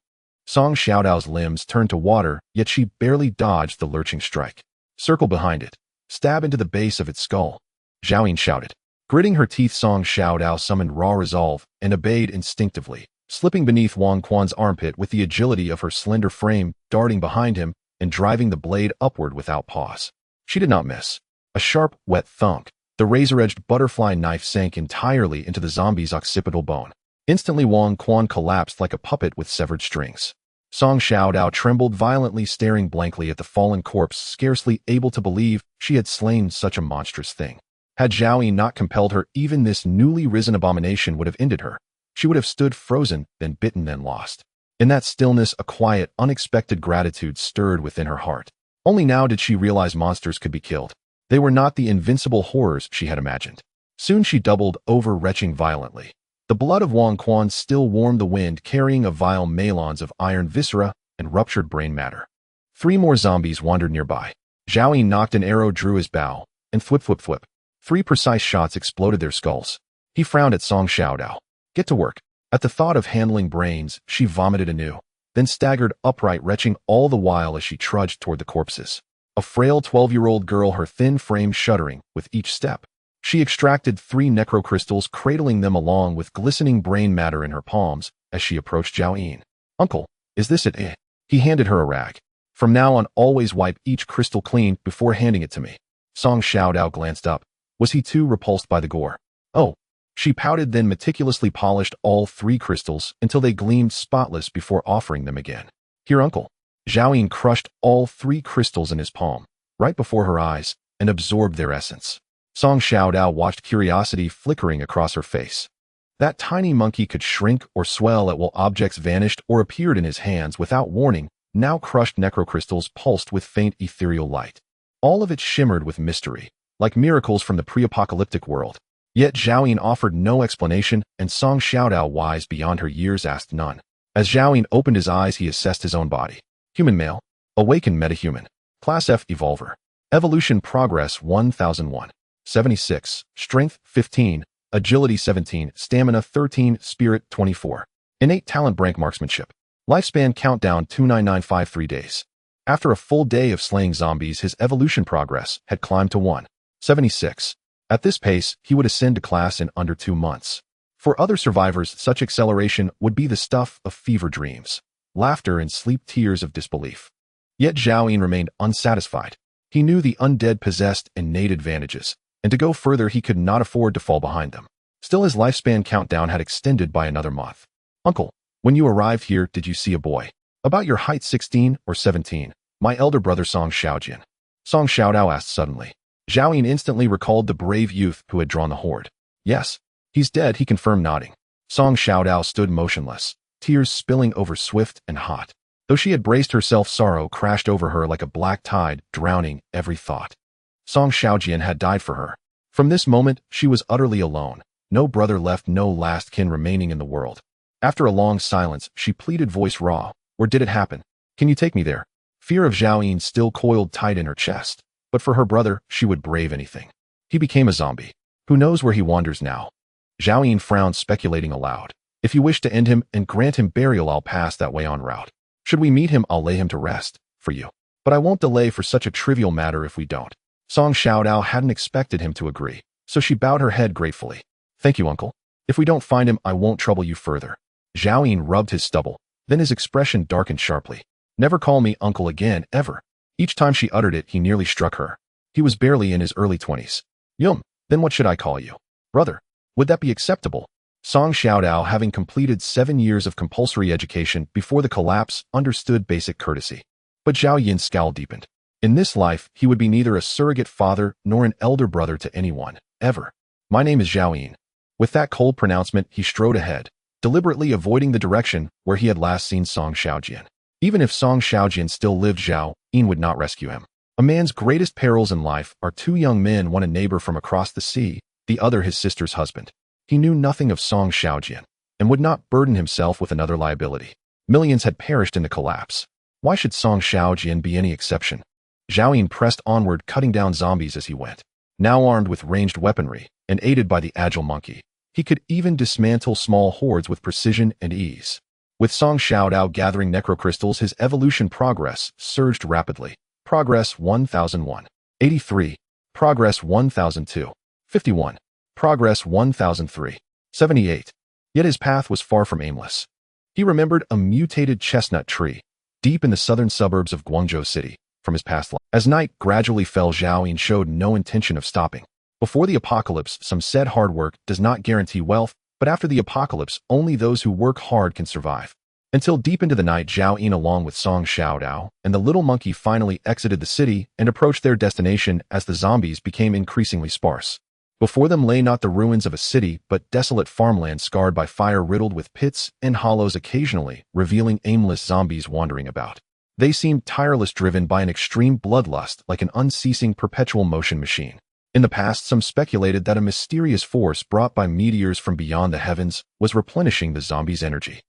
Song Xiaodao's limbs turned to water, yet she barely dodged the lurching strike. Circle behind it. Stab into the base of its skull. Zhao Yin shouted. Gritting her teeth, Song Xiaodao summoned raw resolve and obeyed instinctively, slipping beneath Wang Quan's armpit with the agility of her slender frame, darting behind him and driving the blade upward without pause. She did not miss. A sharp, wet thunk. The razor-edged butterfly knife sank entirely into the zombie's occipital bone. Instantly, Wang Quan collapsed like a puppet with severed strings. Song Xiaodao trembled violently, staring blankly at the fallen corpse, scarcely able to believe she had slain such a monstrous thing. Had Zhao Yin not compelled her, even this newly risen abomination would have ended her. She would have stood frozen, then bitten, then lost. In that stillness, a quiet, unexpected gratitude stirred within her heart. Only now did she realize monsters could be killed. They were not the invincible horrors she had imagined. Soon she doubled over, retching violently. The blood of Wang Quan still warmed the wind, carrying a vial melons of iron viscera and ruptured brain matter. 3 more zombies wandered nearby. Zhao Yin knocked an arrow, drew his bow, and thwip, thwip, thwip. 3 precise shots exploded their skulls. He frowned at Song Xiaodao. Get to work. At the thought of handling brains, she vomited anew, then staggered upright, retching all the while as she trudged toward the corpses. A frail 12-year-old girl, her thin frame shuddering with each step. She extracted 3 necrocrystals, cradling them along with glistening brain matter in her palms as she approached Zhao Yin. Uncle, is this it? He handed her a rag. From now on, always wipe each crystal clean before handing it to me. Song Xiaodao glanced up. Was he too repulsed by the gore? Oh. She pouted, then meticulously polished all 3 crystals until they gleamed spotless before offering them again. Here, uncle. Zhao Yin crushed all 3 crystals in his palm, right before her eyes, and absorbed their essence. Song Xiaodao watched curiosity flickering across her face. That tiny monkey could shrink or swell at will objects vanished or appeared in his hands without warning. Now crushed necrocrystals pulsed with faint ethereal light. All of it shimmered with mystery, like miracles from the pre-apocalyptic world. Yet Zhao Yin offered no explanation, and Song Xiaodao, wise beyond her years, asked none. As Zhao Yin opened his eyes, he assessed his own body. Human male. Awakened metahuman. Class F Evolver. Evolution progress 1001. 76. Strength 15. Agility 17. Stamina 13. Spirit 24. Innate talent rank marksmanship. Lifespan countdown 29953 days. After a full day of slaying zombies, his evolution progress had climbed to 176. At this pace, he would ascend to class in under 2 months. For other survivors, such acceleration would be the stuff of fever dreams, laughter and sleep tears of disbelief. Yet Zhao Yin remained unsatisfied. He knew the undead possessed innate advantages, and to go further he could not afford to fall behind them. Still, his lifespan countdown had extended by another month. Uncle, when you arrived here, did you see a boy? About your height, 16 or 17, my elder brother Song Xiaojian. Song Xiaodao asked suddenly. Zhao Yin instantly recalled the brave youth who had drawn the horde. Yes, he's dead, he confirmed, nodding. Song Xiaodao stood motionless, tears spilling over swift and hot. Though she had braced herself, sorrow crashed over her like a black tide, drowning every thought. Song Xiaojian had died for her. From this moment, she was utterly alone, No brother left, no last kin remaining in the world. After a long silence, she pleaded, voice raw. Where did it happen? Can you take me there? Fear of Zhao Yin still coiled tight in her chest, but for her brother, she would brave anything. He became a zombie. Who knows where he wanders now? Zhao Yin frowned, speculating aloud. If you wish to end him and grant him burial, I'll pass that way en route. Should we meet him, I'll lay him to rest, for you. But I won't delay for such a trivial matter if we don't. Song Xiaodao hadn't expected him to agree, so she bowed her head gratefully. Thank you, uncle. If we don't find him, I won't trouble you further. Zhao Yin rubbed his stubble, then his expression darkened sharply. Never call me uncle again, ever. Each time she uttered it, he nearly struck her. He was barely in his early 20s. Yum, then what should I call you? Brother. Would that be acceptable? Song Xiaodao, having completed 7 years of compulsory education before the collapse, understood basic courtesy. But Zhao Yin's scowl deepened. In this life, he would be neither a surrogate father nor an elder brother to anyone, ever. My name is Zhao Yin. With that cold pronouncement, he strode ahead, deliberately avoiding the direction where he had last seen Song Xiaojian. Even if Song Xiaojian still lived, Zhao Yin would not rescue him. A man's greatest perils in life are 2 young men, one a neighbor from across the sea, the other his sister's husband. He knew nothing of Song Xiaojian, and would not burden himself with another liability. Millions had perished in the collapse. Why should Song Xiaojian be any exception? Zhao Yin pressed onward, cutting down zombies as he went. Now armed with ranged weaponry, and aided by the agile monkey, he could even dismantle small hordes with precision and ease. With Song Xiaodao gathering necrocrystals, his evolution progress surged rapidly. Progress 1001. 83. Progress 1002. 51. Progress 1003. 78. Yet his path was far from aimless. He remembered a mutated chestnut tree, deep in the southern suburbs of Guangzhou City, from his past life. As night gradually fell, Zhao Yin showed no intention of stopping. Before the apocalypse, some said hard work does not guarantee wealth, but after the apocalypse, only those who work hard can survive. Until deep into the night, Zhao Yin, along with Song Xiaodao and the little monkey, finally exited the city and approached their destination as the zombies became increasingly sparse. Before them lay not the ruins of a city, but desolate farmland scarred by fire, riddled with pits and hollows, occasionally revealing aimless zombies wandering about. They seemed tireless, driven by an extreme bloodlust, like an unceasing perpetual motion machine. In the past, some speculated that a mysterious force brought by meteors from beyond the heavens was replenishing the zombies' energy.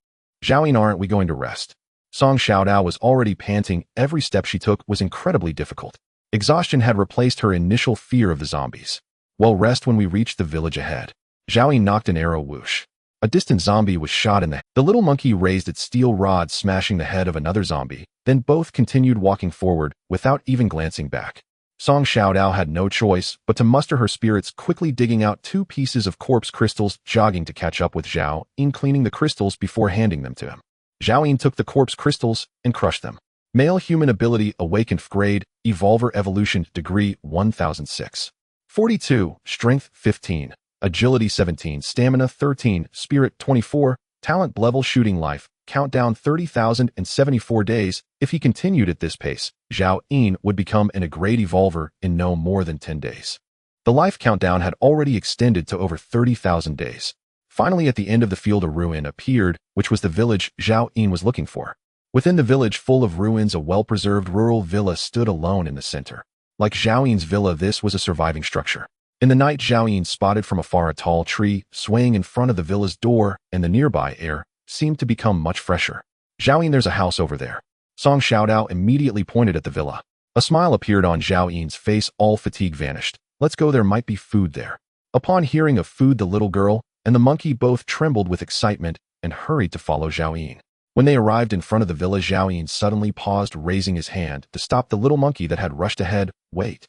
Zhao Yin, aren't we going to rest? Song Xiaodao was already panting. Every step she took was incredibly difficult. Exhaustion had replaced her initial fear of the zombies. Well, rest when we reached the village ahead. Zhao Yin knocked an arrow, whoosh. A distant zombie was shot in the head. The little monkey raised its steel rod, smashing the head of another zombie. Then both continued walking forward without even glancing back. Song Xiaodao had no choice but to muster her spirits, quickly digging out 2 pieces of corpse crystals, jogging to catch up with Zhao Yin, cleaning the crystals before handing them to him. Zhao Yin took the corpse crystals and crushed them. Male human ability awakened, grade, evolver evolution, degree 1006. 42, strength 15, agility 17, stamina 13, spirit 24, talent level shooting life, countdown 30,074 days. If he continued at this pace, Zhao Yin would become a grade evolver in no more than 10 days. The life countdown had already extended to over 30,000 days. Finally, at the end of the field, a ruin appeared, which was the village Zhao Yin was looking for. Within the village full of ruins, a well-preserved rural villa stood alone in the center. Like Zhao Yin's villa, this was a surviving structure. In the night, Zhao Yin spotted from afar a tall tree swaying in front of the villa's door, and the nearby air seemed to become much fresher. Zhao Yin, there's a house over there. Song Xiaodao immediately pointed at the villa. A smile appeared on Zhao Yin's face, all fatigue vanished. Let's go, there might be food there. Upon hearing of food, the little girl and the monkey both trembled with excitement and hurried to follow Zhao Yin. When they arrived in front of the villa, Zhao Yin suddenly paused, raising his hand to stop the little monkey that had rushed ahead. Wait.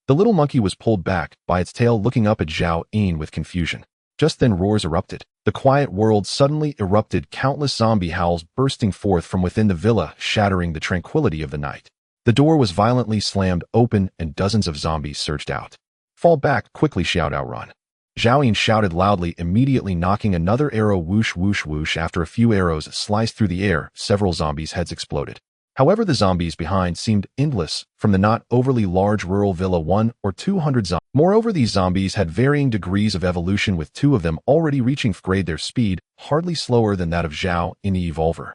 The little monkey was pulled back by its tail, looking up at Zhao Yin with confusion. Just then roars erupted. The quiet world suddenly erupted, countless zombie howls bursting forth from within the villa, shattering the tranquility of the night. The door was violently slammed open and dozens of zombies surged out. Fall back, quickly, Xiaodao, run. Zhao Yin shouted loudly, immediately knocking another arrow, whoosh, whoosh, whoosh. After a few arrows sliced through the air, several zombies' heads exploded. However, the zombies behind seemed endless, from the not overly large rural villa, 100 or 200 zombies. Moreover, these zombies had varying degrees of evolution, with 2 of them already reaching grade, their speed hardly slower than that of Zhao in the evolver.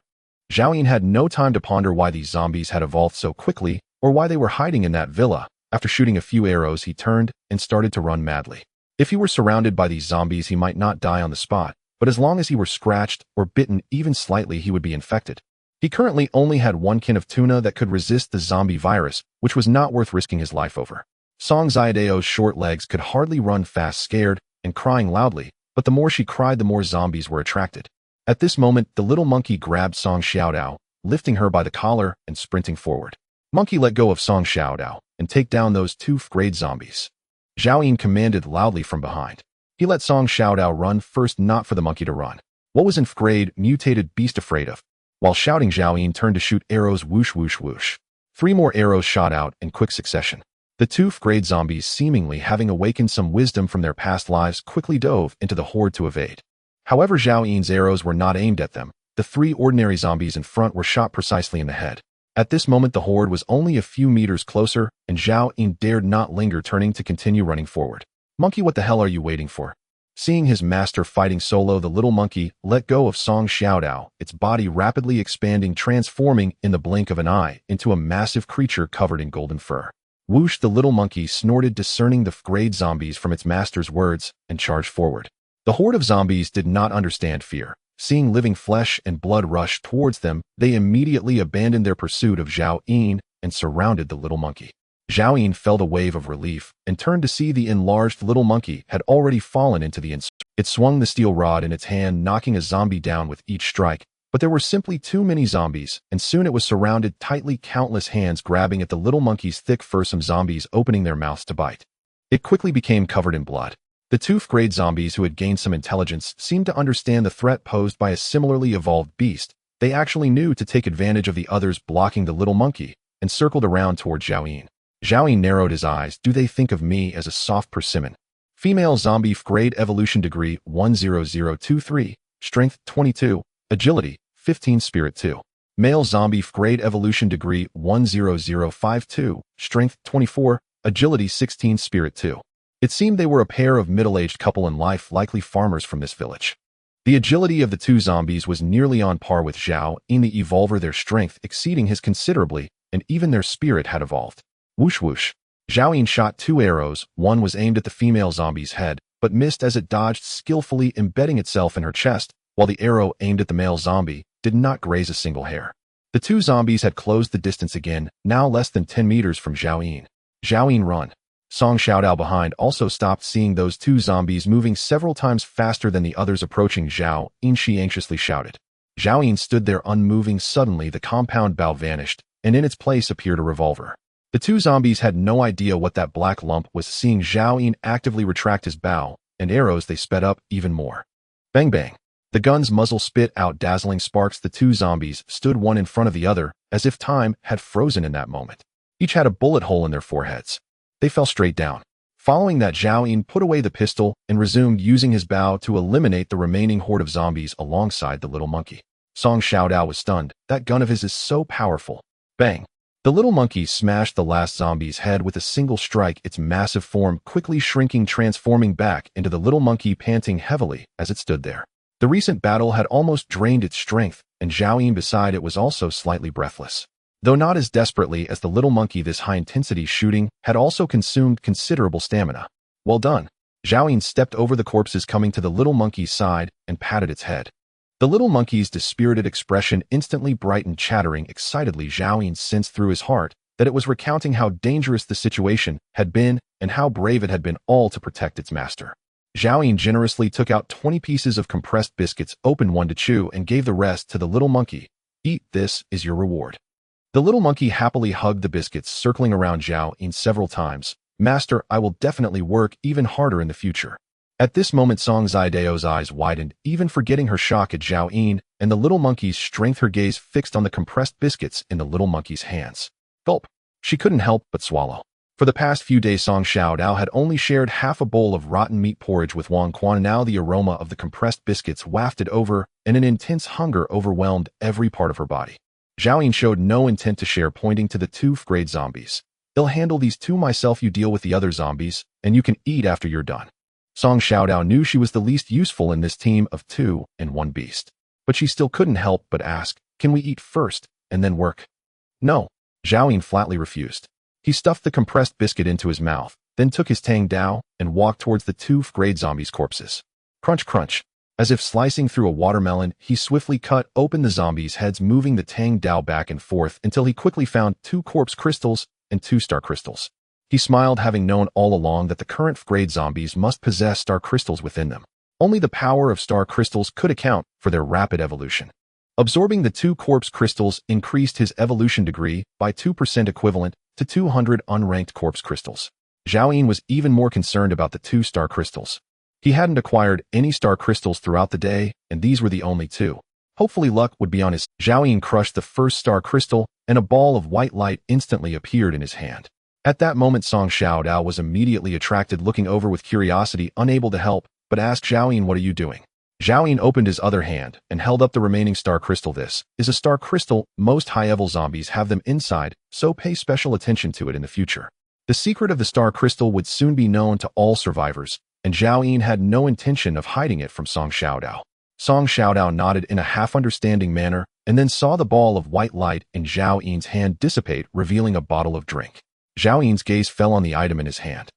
Zhao Yin had no time to ponder why these zombies had evolved so quickly, or why they were hiding in that villa. After shooting a few arrows, he turned and started to run madly. If he were surrounded by these zombies, he might not die on the spot, but as long as he were scratched or bitten even slightly, he would be infected. He currently only had one can of tuna that could resist the zombie virus, which was not worth risking his life over. Song Xiaodao's short legs could hardly run fast, scared and crying loudly, but the more she cried, the more zombies were attracted. At this moment, the little monkey grabbed Song Xiaodao, lifting her by the collar and sprinting forward. Monkey let go of Song Xiaodao and take down those 2 fifth-grade zombies. Zhao Yin commanded loudly from behind. He let Song Xiaodao run first, not for the monkey to run. What was in 5th-grade mutated beast afraid of? While shouting, Zhao Yin turned to shoot arrows, whoosh, whoosh, whoosh. 3 more arrows shot out in quick succession. The 2 fifth-grade zombies, seemingly having awakened some wisdom from their past lives, quickly dove into the horde to evade. However, Zhao Yin's arrows were not aimed at them. The 3 ordinary zombies in front were shot precisely in the head. At this moment, the horde was only a few meters closer, and Zhao Yin dared not linger, turning to continue running forward. Monkey, what the hell are you waiting for? Seeing his master fighting solo, the little monkey let go of Song Xiaodao, its body rapidly expanding, transforming in the blink of an eye into a massive creature covered in golden fur. Whoosh, the little monkey snorted, discerning the 5th-grade zombies from its master's words, and charged forward. The horde of zombies did not understand fear. Seeing living flesh and blood rush towards them, they immediately abandoned their pursuit of Zhao Yin and surrounded the little monkey. Zhao Yin felt a wave of relief and turned to see the enlarged little monkey had already fallen into the insert. It swung the steel rod in its hand, knocking a zombie down with each strike, but there were simply too many zombies, and soon it was surrounded tightly, countless hands grabbing at the little monkey's thick fur, some zombies opening their mouths to bite. It quickly became covered in blood. The 2 fifth-grade zombies, who had gained some intelligence, seemed to understand the threat posed by a similarly evolved beast. They actually knew to take advantage of the others blocking the little monkey, and circled around toward Zhao Yin. Zhao Yin narrowed his eyes. Do they think of me as a soft persimmon? Female zombie, 5th-grade evolution degree 10023, strength 22, agility 15, spirit 2. Male zombie, 5th-grade evolution degree 10052, strength 24, agility 16, spirit 2. It seemed they were a pair of middle-aged couple in life, likely farmers from this village. The agility of the 2 zombies was nearly on par with Zhao Yin the evolver, their strength exceeding his considerably, and even their spirit had evolved. Whoosh, whoosh. Zhao Yin shot 2 arrows. One was aimed at the female zombie's head, but missed as it dodged, skillfully embedding itself in her chest, while the arrow aimed at the male zombie did not graze a single hair. The 2 zombies had closed the distance again, now less than 10 meters from Zhao Yin. Zhao Yin, run. Song Xiaodao behind also stopped, seeing those 2 zombies moving several times faster than the others approaching Zhao Yin. She anxiously shouted. Zhao Yin stood there unmoving. Suddenly, the compound bow vanished, and in its place appeared a revolver. The 2 zombies had no idea what that black lump was. Seeing Zhao Yin actively retract his bow and arrows, they sped up even more. Bang bang. The gun's muzzle spit out dazzling sparks. The 2 zombies stood one in front of the other, as if time had frozen in that moment. Each had a bullet hole in their foreheads. They fell straight down. Following that, Zhao Yin put away the pistol and resumed using his bow to eliminate the remaining horde of zombies alongside the little monkey. Song Xiaodao was stunned. That gun of his is so powerful. Bang. The little monkey smashed the last zombie's head with a single strike, its massive form quickly shrinking, transforming back into the little monkey, panting heavily as it stood there. The recent battle had almost drained its strength, and Zhao Yin beside it was also slightly breathless. Though not as desperately as the little monkey, this high-intensity shooting had also consumed considerable stamina. Well done. Zhao Yin stepped over the corpses, coming to the little monkey's side and patted its head. The little monkey's dispirited expression instantly brightened. Chattering excitedly, Zhao Yin sensed through his heart that it was recounting how dangerous the situation had been and how brave it had been, all to protect its master. Zhao Yin generously took out 20 pieces of compressed biscuits, opened one to chew, and gave the rest to the little monkey. Eat, this is your reward. The little monkey happily hugged the biscuits, circling around Zhao Yin several times. Master, I will definitely work even harder in the future. At this moment, Song Xiaodao's eyes widened, even forgetting her shock at Zhao Yin and the little monkey's strength, her gaze fixed on the compressed biscuits in the little monkey's hands. Gulp. She couldn't help but swallow. For the past few days, Song Xiaodao had only shared half a bowl of rotten meat porridge with Wang Quan. Now the aroma of the compressed biscuits wafted over, and an intense hunger overwhelmed every part of her body. Zhao Yin showed no intent to share, pointing to the 2 fifth-grade zombies. I'll handle these 2 myself. You deal with the other zombies, and you can eat after you're done. Song Xiaodao knew she was the least useful in this team of 2 and 1 beast. But she still couldn't help but ask, can we eat first, and then work? No. Zhao Yin flatly refused. He stuffed the compressed biscuit into his mouth, then took his Tang Dao and walked towards the two grade zombies' corpses. Crunch, crunch. As if slicing through a watermelon, he swiftly cut open the zombies' heads, moving the Tang Dao back and forth until he quickly found 2 corpse crystals and 2 star crystals. He smiled, having known all along that the current grade zombies must possess star crystals within them. Only the power of star crystals could account for their rapid evolution. Absorbing the 2 corpse crystals increased his evolution degree by 2%, equivalent to 200 unranked corpse crystals. Zhao Yin was even more concerned about the 2 star crystals. He hadn't acquired any star crystals throughout the day, and these were the only 2. Hopefully luck would be on his side. Zhao Yin crushed the first star crystal, and a ball of white light instantly appeared in his hand. At that moment, Song Xiaodao was immediately attracted, looking over with curiosity, unable to help, but asked Zhao Yin, "What are you doing?" Zhao Yin opened his other hand and held up the remaining star crystal. "This is a star crystal. Most high-level zombies have them inside, so pay special attention to it in the future." The secret of the star crystal would soon be known to all survivors, and Zhao Yin had no intention of hiding it from Song Xiaodao. Song Xiaodao nodded in a half-understanding manner and then saw the ball of white light in Zhao Yin's hand dissipate, revealing a bottle of drink. Zhao Yin's gaze fell on the item in his hand.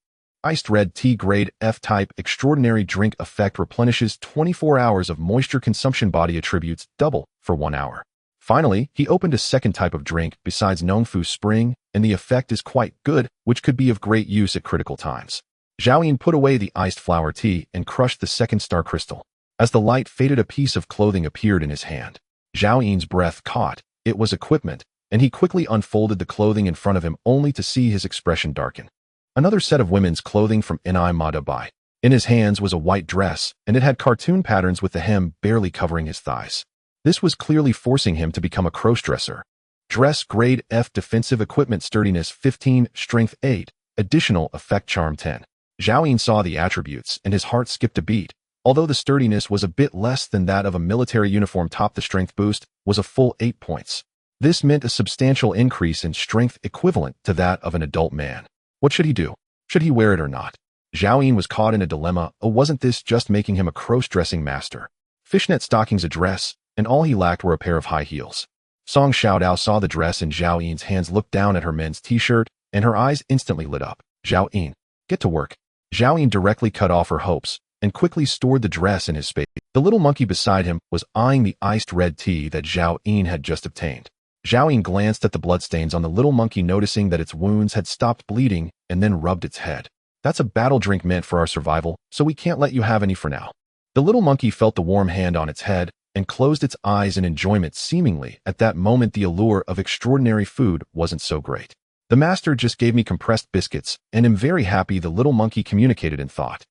Iced red tea, grade F-type, extraordinary drink, effect replenishes 24 hours of moisture consumption, body attributes double for 1 hour. Finally, he opened a second type of drink besides Nongfu Spring, and the effect is quite good, which could be of great use at critical times. Zhao Yin put away the iced flower tea and crushed the second star crystal. As the light faded, a piece of clothing appeared in his hand. Zhao Yin's breath caught. It was equipment, and he quickly unfolded the clothing in front of him, only to see his expression darken. Another set of women's clothing from Ni Ma Bai. In his hands was a white dress, and it had cartoon patterns with the hem barely covering his thighs. This was clearly forcing him to become a cross-dresser. Dress grade F, defensive equipment, sturdiness 15, strength 8, additional effect charm 10. Zhao Yin saw the attributes, and his heart skipped a beat. Although the sturdiness was a bit less than that of a military uniform top, the strength boost was a full 8 points. This meant a substantial increase in strength equivalent to that of an adult man. What should he do? Should he wear it or not? Zhao Yin was caught in a dilemma. Oh, wasn't this just making him a cross-dressing master? Fishnet stockings, a dress, and all he lacked were a pair of high heels. Song Xiaodao saw the dress in Zhao Yin's hands, looked down at her men's t-shirt, and her eyes instantly lit up. Zhao Yin, get to work. Zhao Yin directly cut off her hopes and quickly stored the dress in his space. The little monkey beside him was eyeing the iced red tea that Zhao Yin had just obtained. Zhao Yin glanced at the bloodstains on the little monkey, noticing that its wounds had stopped bleeding, and then rubbed its head. "That's a battle drink meant for our survival, so we can't let you have any for now." The little monkey felt the warm hand on its head and closed its eyes in enjoyment. Seemingly, at that moment, the allure of extraordinary food wasn't so great. "The master just gave me compressed biscuits, and am very happy," the little monkey communicated in thought.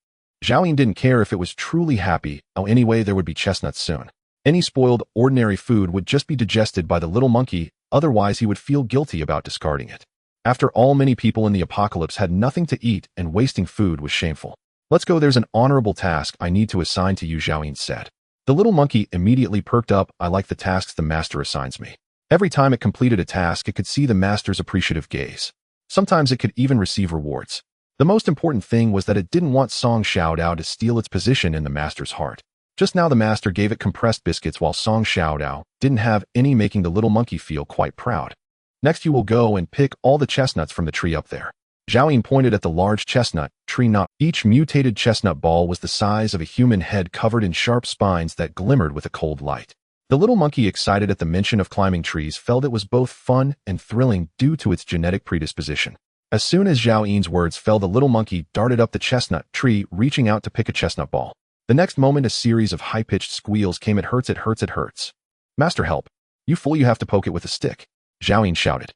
Zhao Yin didn't care if it was truly happy. Oh, anyway, there would be chestnuts soon. Any spoiled, ordinary food would just be digested by the little monkey, otherwise he would feel guilty about discarding it. After all, many people in the apocalypse had nothing to eat, and wasting food was shameful. "Let's go, there's an honorable task I need to assign to you," Zhao Yin said. The little monkey immediately perked up. "I like the tasks the master assigns me." Every time it completed a task, it could see the master's appreciative gaze. Sometimes it could even receive rewards. The most important thing was that it didn't want Song Xiaodao to steal its position in the master's heart. Just now the master gave it compressed biscuits while Song Xiaodao didn't have any, making the little monkey feel quite proud. "Next you will go and pick all the chestnuts from the tree up there." Zhao Yin pointed at the large chestnut tree knot. Each mutated chestnut ball was the size of a human head, covered in sharp spines that glimmered with a cold light. The little monkey, excited at the mention of climbing trees, felt it was both fun and thrilling due to its genetic predisposition. As soon as Zhao Yin's words fell, the little monkey darted up the chestnut tree, reaching out to pick a chestnut ball. The next moment, a series of high-pitched squeals came. "It hurts, it hurts, it hurts. Master, help. You fool, you have to poke it with a stick," Zhao Yin shouted.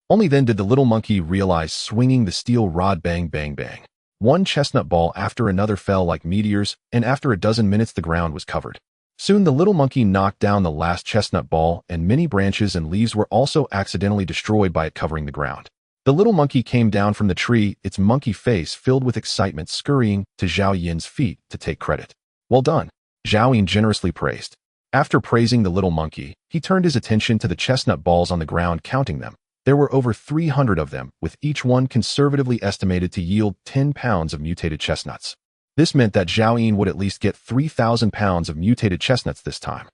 Only then did the little monkey realize, swinging the steel rod, bang, bang, bang. One chestnut ball after another fell like meteors, and after a dozen minutes the ground was covered. Soon the little monkey knocked down the last chestnut ball, and many branches and leaves were also accidentally destroyed by it covering the ground. The little monkey came down from the tree, its monkey face filled with excitement, scurrying to Zhao Yin's feet to take credit. "Well done," Zhao Yin generously praised. After praising the little monkey, he turned his attention to the chestnut balls on the ground, counting them. There were over 300 of them, with each one conservatively estimated to yield 10 pounds of mutated chestnuts. This meant that Zhao Yin would at least get 3,000 pounds of mutated chestnuts this time.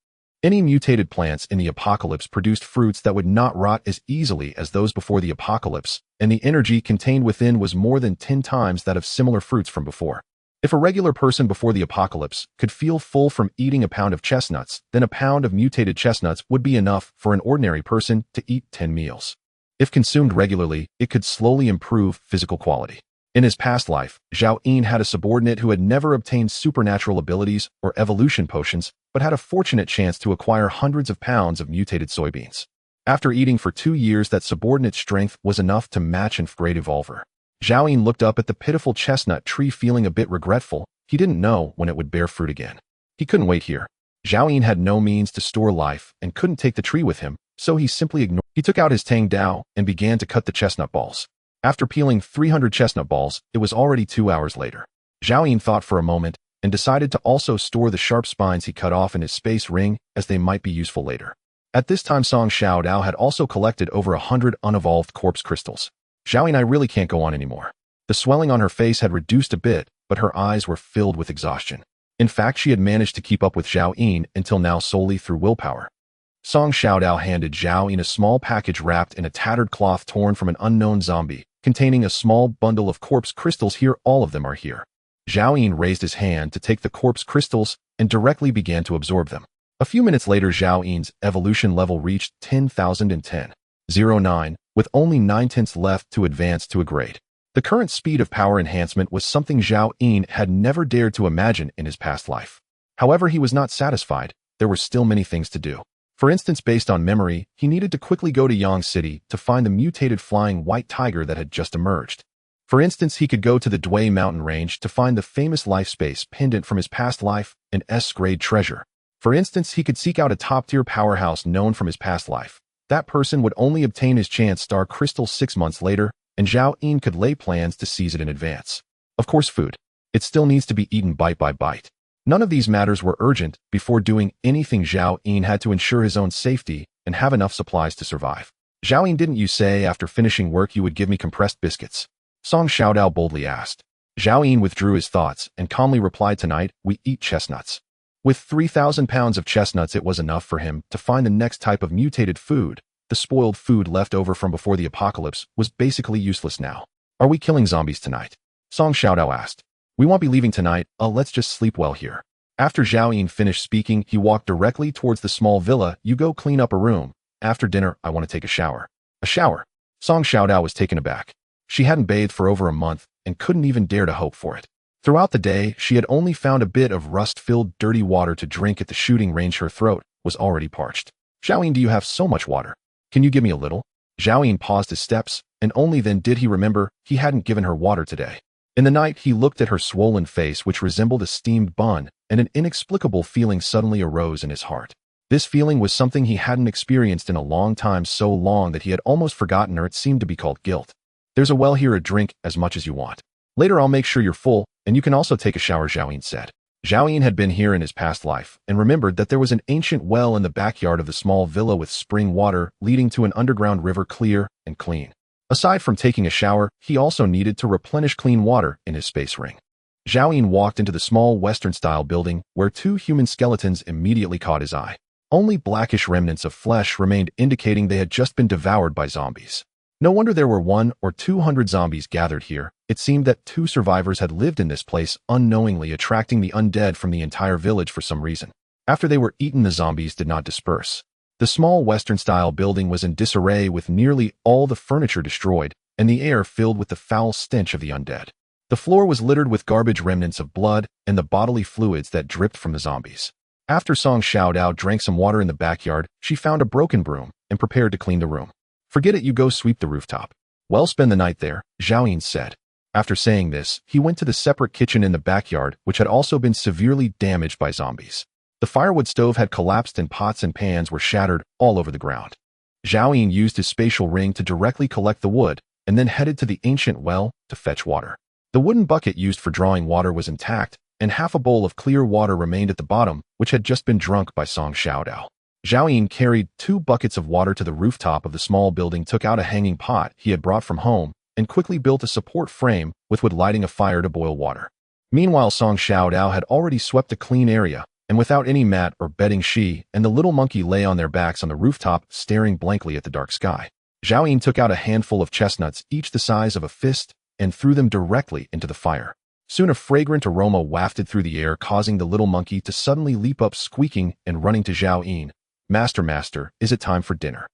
Any mutated plants in the apocalypse produced fruits that would not rot as easily as those before the apocalypse, and the energy contained within was more than 10 times that of similar fruits from before. If a regular person before the apocalypse could feel full from eating a pound of chestnuts, then a pound of mutated chestnuts would be enough for an ordinary person to eat 10 meals. If consumed regularly, it could slowly improve physical quality. In his past life, Zhao Yin had a subordinate who had never obtained supernatural abilities or evolution potions, but had a fortunate chance to acquire hundreds of pounds of mutated soybeans. After eating for 2 years, that subordinate's strength was enough to match an great evolver. Zhao Yin looked up at the pitiful chestnut tree feeling a bit regretful. He didn't know when it would bear fruit again. He couldn't wait here. Zhao Yin had no means to store life and couldn't take the tree with him, so he simply ignored. He took out his Tang Dao and began to cut the chestnut balls. After peeling 300 chestnut balls, it was already 2 hours later. Zhao Yin thought for a moment and decided to also store the sharp spines he cut off in his space ring, as they might be useful later. At this time, Song Xiaodao had also collected over 100 unevolved corpse crystals. Zhao Yin, I really can't go on anymore. The swelling on her face had reduced a bit, but her eyes were filled with exhaustion. In fact, she had managed to keep up with Zhao Yin until now solely through willpower. Song Xiaodao handed Zhao Yin a small package wrapped in a tattered cloth torn from an unknown zombie, containing a small bundle of corpse crystals. Here, all of them are here. Zhao Yin raised his hand to take the corpse crystals and directly began to absorb them. A few minutes later, Zhao Yin's evolution level reached 10,010.09, with only 9/10 left to advance to a grade. The current speed of power enhancement was something Zhao Yin had never dared to imagine in his past life. However, he was not satisfied. There were still many things to do. For instance, based on memory, he needed to quickly go to Yang City to find the mutated flying white tiger that had just emerged. For instance, he could go to the Dui mountain range to find the famous life space pendant from his past life, an S-grade treasure. For instance, he could seek out a top-tier powerhouse known from his past life. That person would only obtain his chance star crystal 6 months later, and Zhao Yin could lay plans to seize it in advance. Of course, food. It still needs to be eaten bite by bite. None of these matters were urgent. Before doing anything, Zhao Yin had to ensure his own safety and have enough supplies to survive. Zhao Yin, didn't you say after finishing work you would give me compressed biscuits? Song Xiaodao boldly asked. Zhao Yin withdrew his thoughts and calmly replied, tonight, we eat chestnuts. With 3,000 pounds of chestnuts, it was enough for him to find the next type of mutated food. The spoiled food left over from before the apocalypse was basically useless now. Are we killing zombies tonight? Song Xiaodao asked. We won't be leaving tonight. Let's just sleep well here. After Zhao Yin finished speaking, he walked directly towards the small villa. You go clean up a room. After dinner, I want to take a shower. A shower? Song Xiaodao was taken aback. She hadn't bathed for over a month and couldn't even dare to hope for it. Throughout the day, she had only found a bit of rust-filled dirty water to drink at the shooting range. Her throat was already parched. Zhao Yin, do you have so much water? Can you give me a little? Zhao Yin paused his steps, and only then did he remember he hadn't given her water today. In the night, he looked at her swollen face, which resembled a steamed bun, and an inexplicable feeling suddenly arose in his heart. This feeling was something he hadn't experienced in a long time, so long that he had almost forgotten her. It seemed to be called guilt. There's a well here, drink as much as you want. Later I'll make sure you're full, and you can also take a shower, Zhao Yin said. Zhao Yin had been here in his past life and remembered that there was an ancient well in the backyard of the small villa with spring water leading to an underground river, clear and clean. Aside from taking a shower, he also needed to replenish clean water in his space ring. Zhao Yin walked into the small Western-style building where 2 human skeletons immediately caught his eye. Only blackish remnants of flesh remained, indicating they had just been devoured by zombies. No wonder there were 100 or 200 zombies gathered here. It seemed that 2 survivors had lived in this place, unknowingly attracting the undead from the entire village for some reason. After they were eaten, the zombies did not disperse. The small Western-style building was in disarray, with nearly all the furniture destroyed, and the air filled with the foul stench of the undead. The floor was littered with garbage, remnants of blood, and the bodily fluids that dripped from the zombies. After Song Xiaodao drank some water in the backyard, she found a broken broom and prepared to clean the room. Forget it, you go sweep the rooftop. Well, spend the night there, Zhao Yin said. After saying this, he went to the separate kitchen in the backyard, which had also been severely damaged by zombies. The firewood stove had collapsed and pots and pans were shattered all over the ground. Zhao Yin used his spatial ring to directly collect the wood and then headed to the ancient well to fetch water. The wooden bucket used for drawing water was intact, and half a bowl of clear water remained at the bottom, which had just been drunk by Song Xiaodao. Zhao Yin carried 2 buckets of water to the rooftop of the small building, took out a hanging pot he had brought from home, and quickly built a support frame with wood, lighting a fire to boil water. Meanwhile, Song Xiaodao had already swept a clean area, and without any mat or bedding she and the little monkey lay on their backs on the rooftop, staring blankly at the dark sky. Zhao Ying took out a handful of chestnuts, each the size of a fist, and threw them directly into the fire. Soon a fragrant aroma wafted through the air, causing the little monkey to suddenly leap up, squeaking and running to Zhao Ying. Master, is it time for dinner?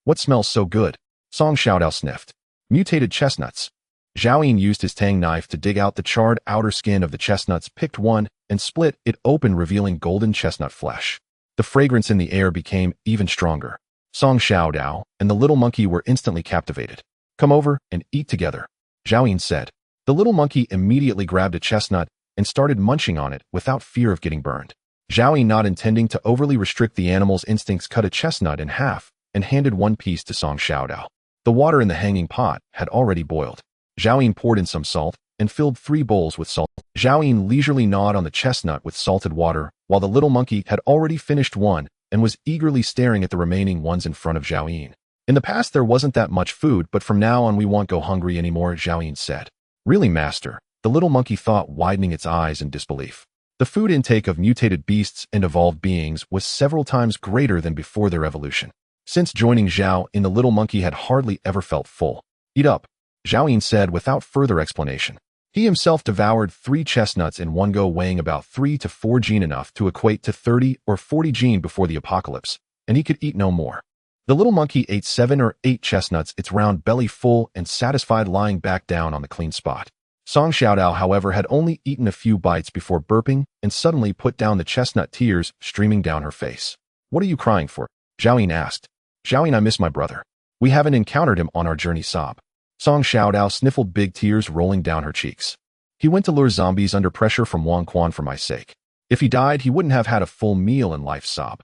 What smells so good? Song Xiaodao sniffed. Mutated chestnuts. Zhao Ying used his tang knife to dig out the charred outer skin of the chestnuts, picked one, and split it open, revealing golden chestnut flesh. The fragrance in the air became even stronger. Song Xiaodao and the little monkey were instantly captivated. Come over and eat together, Zhao Ying said. The little monkey immediately grabbed a chestnut and started munching on it without fear of getting burned. Zhao Ying, not intending to overly restrict the animal's instincts, cut a chestnut in half and handed one piece to Song Xiaodao. The water in the hanging pot had already boiled. Zhao Ying poured in some salt and filled 3 bowls with salt. Zhao Ying leisurely gnawed on the chestnut with salted water, while the little monkey had already finished one and was eagerly staring at the remaining ones in front of Zhao Ying. In the past there wasn't that much food, but from now on we won't go hungry anymore, Zhao Ying said. Really, master? The little monkey thought, widening its eyes in disbelief. The food intake of mutated beasts and evolved beings was several times greater than before their evolution. Since joining Zhao Ying, the little monkey had hardly ever felt full. Eat up, Zhao Ying said without further explanation. He himself devoured 3 chestnuts in one go, weighing about 3 to 4 gene, enough to equate to 30 or 40 gene before the apocalypse, and he could eat no more. The little monkey ate 7 or 8 chestnuts, its round belly full and satisfied, lying back down on the clean spot. Song Xiaodao, however, had only eaten a few bites before burping and suddenly put down the chestnut, tears streaming down her face. What are you crying for? Zhao Ying asked. Zhao Ying, I miss my brother. We haven't encountered him on our journey, sob. Song Xiaodao sniffled, big tears rolling down her cheeks. He went to lure zombies under pressure from Wang Quan for my sake. If he died, he wouldn't have had a full meal in life, sob.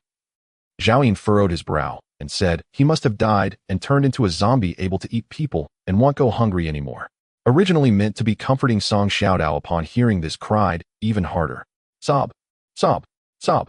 Zhao Ying furrowed his brow and said he must have died and turned into a zombie able to eat people and won't go hungry anymore. Originally meant to be comforting, Song Xiaodao upon hearing this cried even harder. Sob, sob, sob.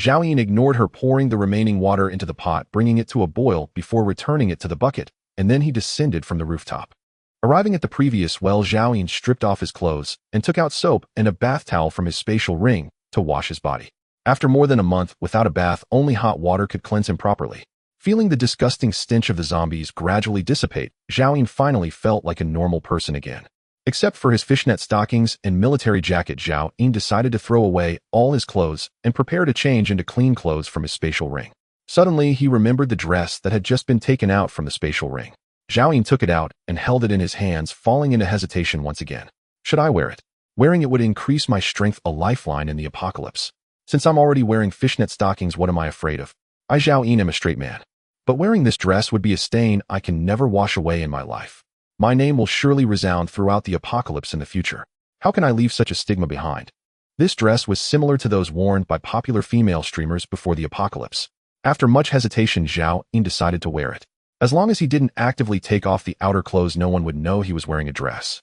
Zhao Ying ignored her, pouring the remaining water into the pot, bringing it to a boil before returning it to the bucket, and then he descended from the rooftop. Arriving at the previous well, Zhao Ying stripped off his clothes and took out soap and a bath towel from his spatial ring to wash his body. After more than a month without a bath, only hot water could cleanse him properly. Feeling the disgusting stench of the zombies gradually dissipate, Zhao Ying finally felt like a normal person again. Except for his fishnet stockings and military jacket, Zhao Ying decided to throw away all his clothes and prepare to change into clean clothes from his spatial ring. Suddenly, he remembered the dress that had just been taken out from the spatial ring. Zhao Ying took it out and held it in his hands, falling into hesitation once again. Should I wear it? Wearing it would increase my strength, a lifeline in the apocalypse. Since I'm already wearing fishnet stockings, what am I afraid of? I, Zhao Ying, am a straight man. But wearing this dress would be a stain I can never wash away in my life. My name will surely resound throughout the apocalypse in the future. How can I leave such a stigma behind? This dress was similar to those worn by popular female streamers before the apocalypse. After much hesitation, Zhao Ying decided to wear it. As long as he didn't actively take off the outer clothes, no one would know he was wearing a dress.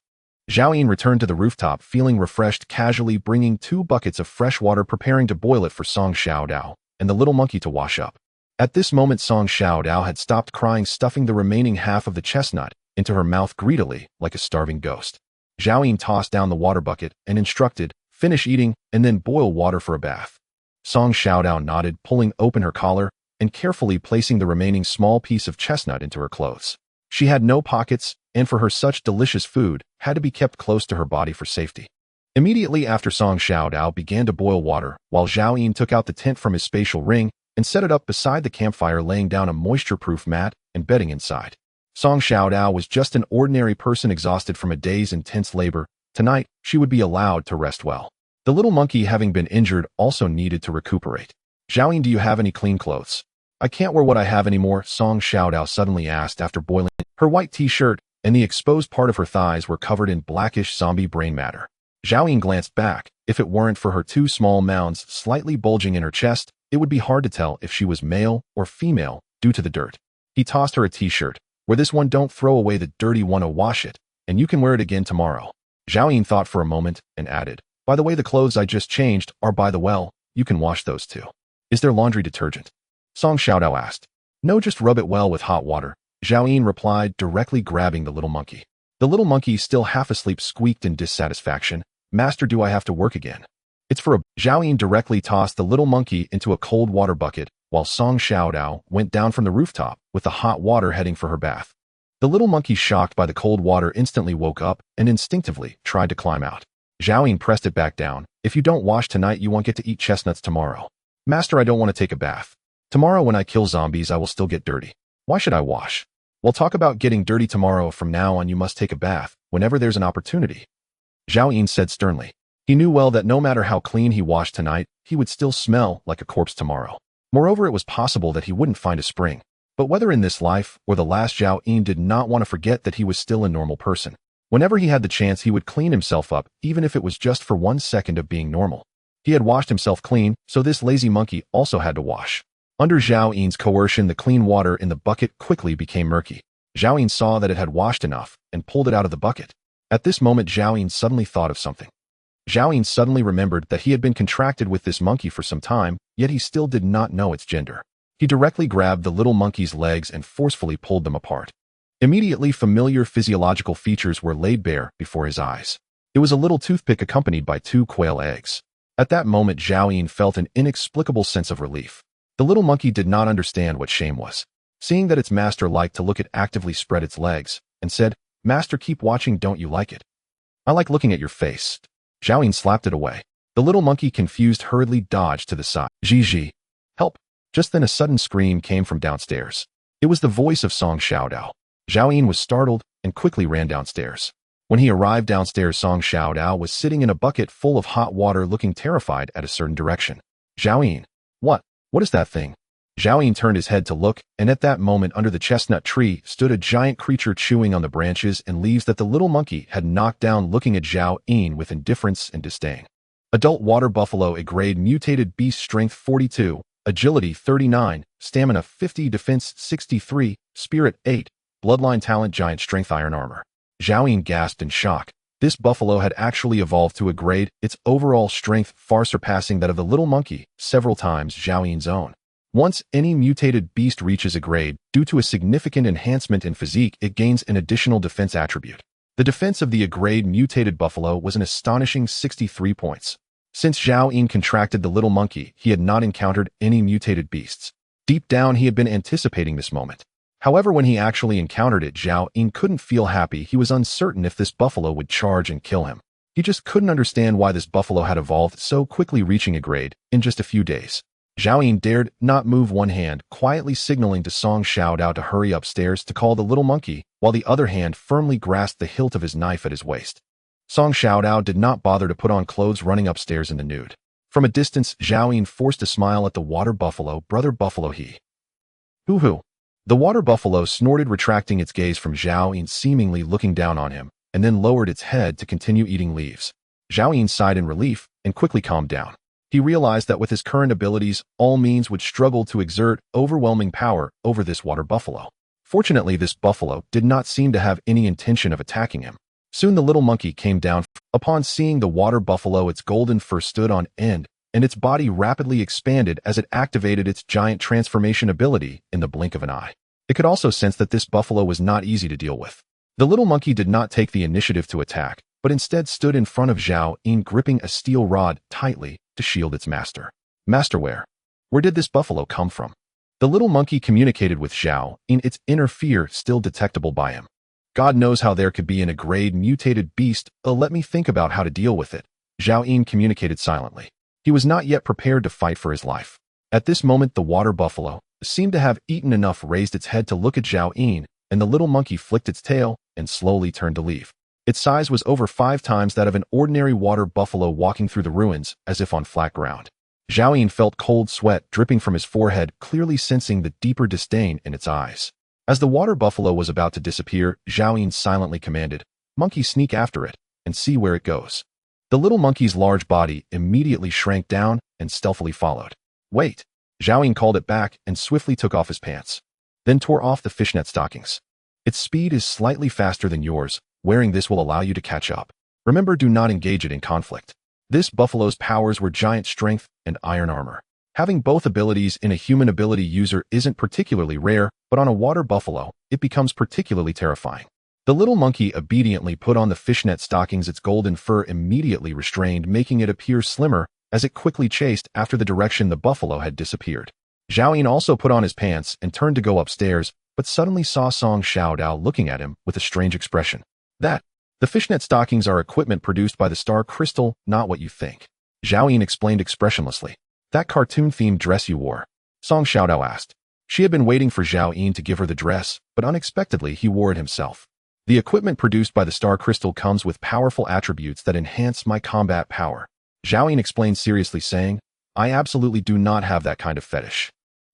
Zhao Ying returned to the rooftop, feeling refreshed, casually bringing 2 buckets of fresh water, preparing to boil it for Song Xiaodao and the little monkey to wash up. At this moment, Song Xiaodao had stopped crying, stuffing the remaining half of the chestnut into her mouth greedily, like a starving ghost. Zhao Ying tossed down the water bucket and instructed, finish eating and then boil water for a bath. Song Xiaodao nodded, pulling open her collar and carefully placing the remaining small piece of chestnut into her clothes. She had no pockets, and for her, such delicious food had to be kept close to her body for safety. Immediately after, Song Xiaodao began to boil water, while Zhao Ying took out the tent from his spatial ring and set it up beside the campfire, laying down a moisture-proof mat and bedding inside. Song Xiaodao was just an ordinary person, exhausted from a day's intense labor. Tonight, she would be allowed to rest well. The little monkey, having been injured, also needed to recuperate. Zhao Ying, do you have any clean clothes? I can't wear what I have anymore, Song Xiaodao suddenly asked after boiling. Her white t-shirt and the exposed part of her thighs were covered in blackish zombie brain matter. Zhao Ying glanced back. If it weren't for her 2 small mounds slightly bulging in her chest, it would be hard to tell if she was male or female due to the dirt. He tossed her a t-shirt. Wear this one, don't throw away the dirty one, or wash it, and you can wear it again tomorrow. Zhao Ying thought for a moment and added, by the way, the clothes I just changed are by the well. You can wash those too. Is there laundry detergent? Song Xiaodao asked. No, just rub it well with hot water, Zhao Ying replied, directly grabbing the little monkey. The little monkey, still half asleep, squeaked in dissatisfaction. Master, do I have to work again? It's for a... Zhao Yun directly tossed the little monkey into a cold water bucket, while Song Xiaodao went down from the rooftop with the hot water heading for her bath. The little monkey, shocked by the cold water, instantly woke up and instinctively tried to climb out. Zhao Yun pressed it back down. If you don't wash tonight, you won't get to eat chestnuts tomorrow. Master, I don't want to take a bath. Tomorrow when I kill zombies, I will still get dirty. Why should I wash? We'll talk about getting dirty tomorrow. From now on, you must take a bath whenever there's an opportunity. Zhao Yun said sternly. He knew well that no matter how clean he washed tonight, he would still smell like a corpse tomorrow. Moreover, it was possible that he wouldn't find a spring. But whether in this life or the last, Zhao Yun did not want to forget that he was still a normal person. Whenever he had the chance, he would clean himself up, even if it was just for 1 second of being normal. He had washed himself clean, so this lazy monkey also had to wash. Under Zhao Yun's coercion, the clean water in the bucket quickly became murky. Zhao Yun saw that it had washed enough and pulled it out of the bucket. At this moment, Zhao Yun suddenly thought of something. Zhao Yun suddenly remembered that he had been contracted with this monkey for some time, yet he still did not know its gender. He directly grabbed the little monkey's legs and forcefully pulled them apart. Immediately, familiar physiological features were laid bare before his eyes. It was a little toothpick accompanied by 2 quail eggs. At that moment, Zhao Yun felt an inexplicable sense of relief. The little monkey did not understand what shame was. Seeing that its master liked to look, it actively spread its legs and said, Master, keep watching, don't you like it? I like looking at your face. Zhao Yun slapped it away. The little monkey, confused, hurriedly dodged to the side. Gigi, help! Just then a sudden scream came from downstairs. It was the voice of Song Xiaodao. Zhao Yun was startled and quickly ran downstairs. When he arrived downstairs, Song Xiaodao was sitting in a bucket full of hot water, looking terrified at a certain direction. Zhao Yun, what is that thing? Zhao Yun turned his head to look, and at that moment, under the chestnut tree stood a giant creature chewing on the branches and leaves that the little monkey had knocked down, looking at Zhao Yun with indifference and disdain. Adult water buffalo, a grade mutated beast, strength 42, agility 39, stamina 50, defense 63, spirit 8, bloodline talent giant strength, iron armor. Zhao Yun gasped in shock. This buffalo had actually evolved to a grade, its overall strength far surpassing that of the little monkey, several times Zhao Yun's own. Once any mutated beast reaches a grade, due to a significant enhancement in physique, it gains an additional defense attribute. The defense of the grade mutated buffalo was an astonishing 63 points. Since Zhao Yun contracted the little monkey, he had not encountered any mutated beasts. Deep down, he had been anticipating this moment. However, when he actually encountered it, Zhao Yun couldn't feel happy. He was uncertain if this buffalo would charge and kill him. He just couldn't understand why this buffalo had evolved so quickly, reaching a grade in just a few days. Zhao Yun dared not move one hand, quietly signaling to Song Xiaodao to hurry upstairs to call the little monkey, while the other hand firmly grasped the hilt of his knife at his waist. Song Xiaodao did not bother to put on clothes, running upstairs in the nude. From a distance, Zhao Yun forced a smile at the water buffalo. Brother buffalo, he. Hoo-hoo. The water buffalo snorted, retracting its gaze from Zhao Yun, seemingly looking down on him, and then lowered its head to continue eating leaves. Zhao Yun sighed in relief and quickly calmed down. He realized that with his current abilities, all means would struggle to exert overwhelming power over this water buffalo. Fortunately, this buffalo did not seem to have any intention of attacking him. Soon the little monkey came down. Upon seeing the water buffalo, its golden fur stood on end, and its body rapidly expanded as it activated its giant transformation ability in the blink of an eye. It could also sense that this buffalo was not easy to deal with. The little monkey did not take the initiative to attack, but instead stood in front of Zhao Yun, gripping a steel rod tightly to shield its master. Master, where did this buffalo come from? The little monkey communicated with Zhao Yun, its inner fear still detectable by him. God knows how there could be in a grade mutated beast. Let me think about how to deal with it. Zhao Yun communicated silently. He was not yet prepared to fight for his life. At this moment, the water buffalo seemed to have eaten enough, raised its head to look at Zhao Yun, and the little monkey flicked its tail and slowly turned to leave. Its size was over 5 times that of an ordinary water buffalo, walking through the ruins as if on flat ground. Zhao Yun felt cold sweat dripping from his forehead, clearly sensing the deeper disdain in its eyes. As the water buffalo was about to disappear, Zhao Yun silently commanded, "Monkey, sneak after it and see where it goes." The little monkey's large body immediately shrank down and stealthily followed. "Wait!" Zhao Yun called it back and swiftly took off his pants, then tore off the fishnet stockings. "Its speed is slightly faster than yours. Wearing this will allow you to catch up. Remember, do not engage it in conflict." This buffalo's powers were giant strength and iron armor. Having both abilities in a human ability user isn't particularly rare, but on a water buffalo, it becomes particularly terrifying. The little monkey obediently put on the fishnet stockings. Its golden fur immediately restrained, making it appear slimmer as it quickly chased after the direction the buffalo had disappeared. Zhao Ying also put on his pants and turned to go upstairs, but suddenly saw Song Xiaodao looking at him with a strange expression. The fishnet stockings are equipment produced by the star crystal, not what you think. Zhao Ying explained expressionlessly. That cartoon-themed dress you wore? Song Xiaodao asked. She had been waiting for Zhao Ying to give her the dress, but unexpectedly he wore it himself. The equipment produced by the star crystal comes with powerful attributes that enhance my combat power. Zhao Ying explained seriously, saying, I absolutely do not have that kind of fetish.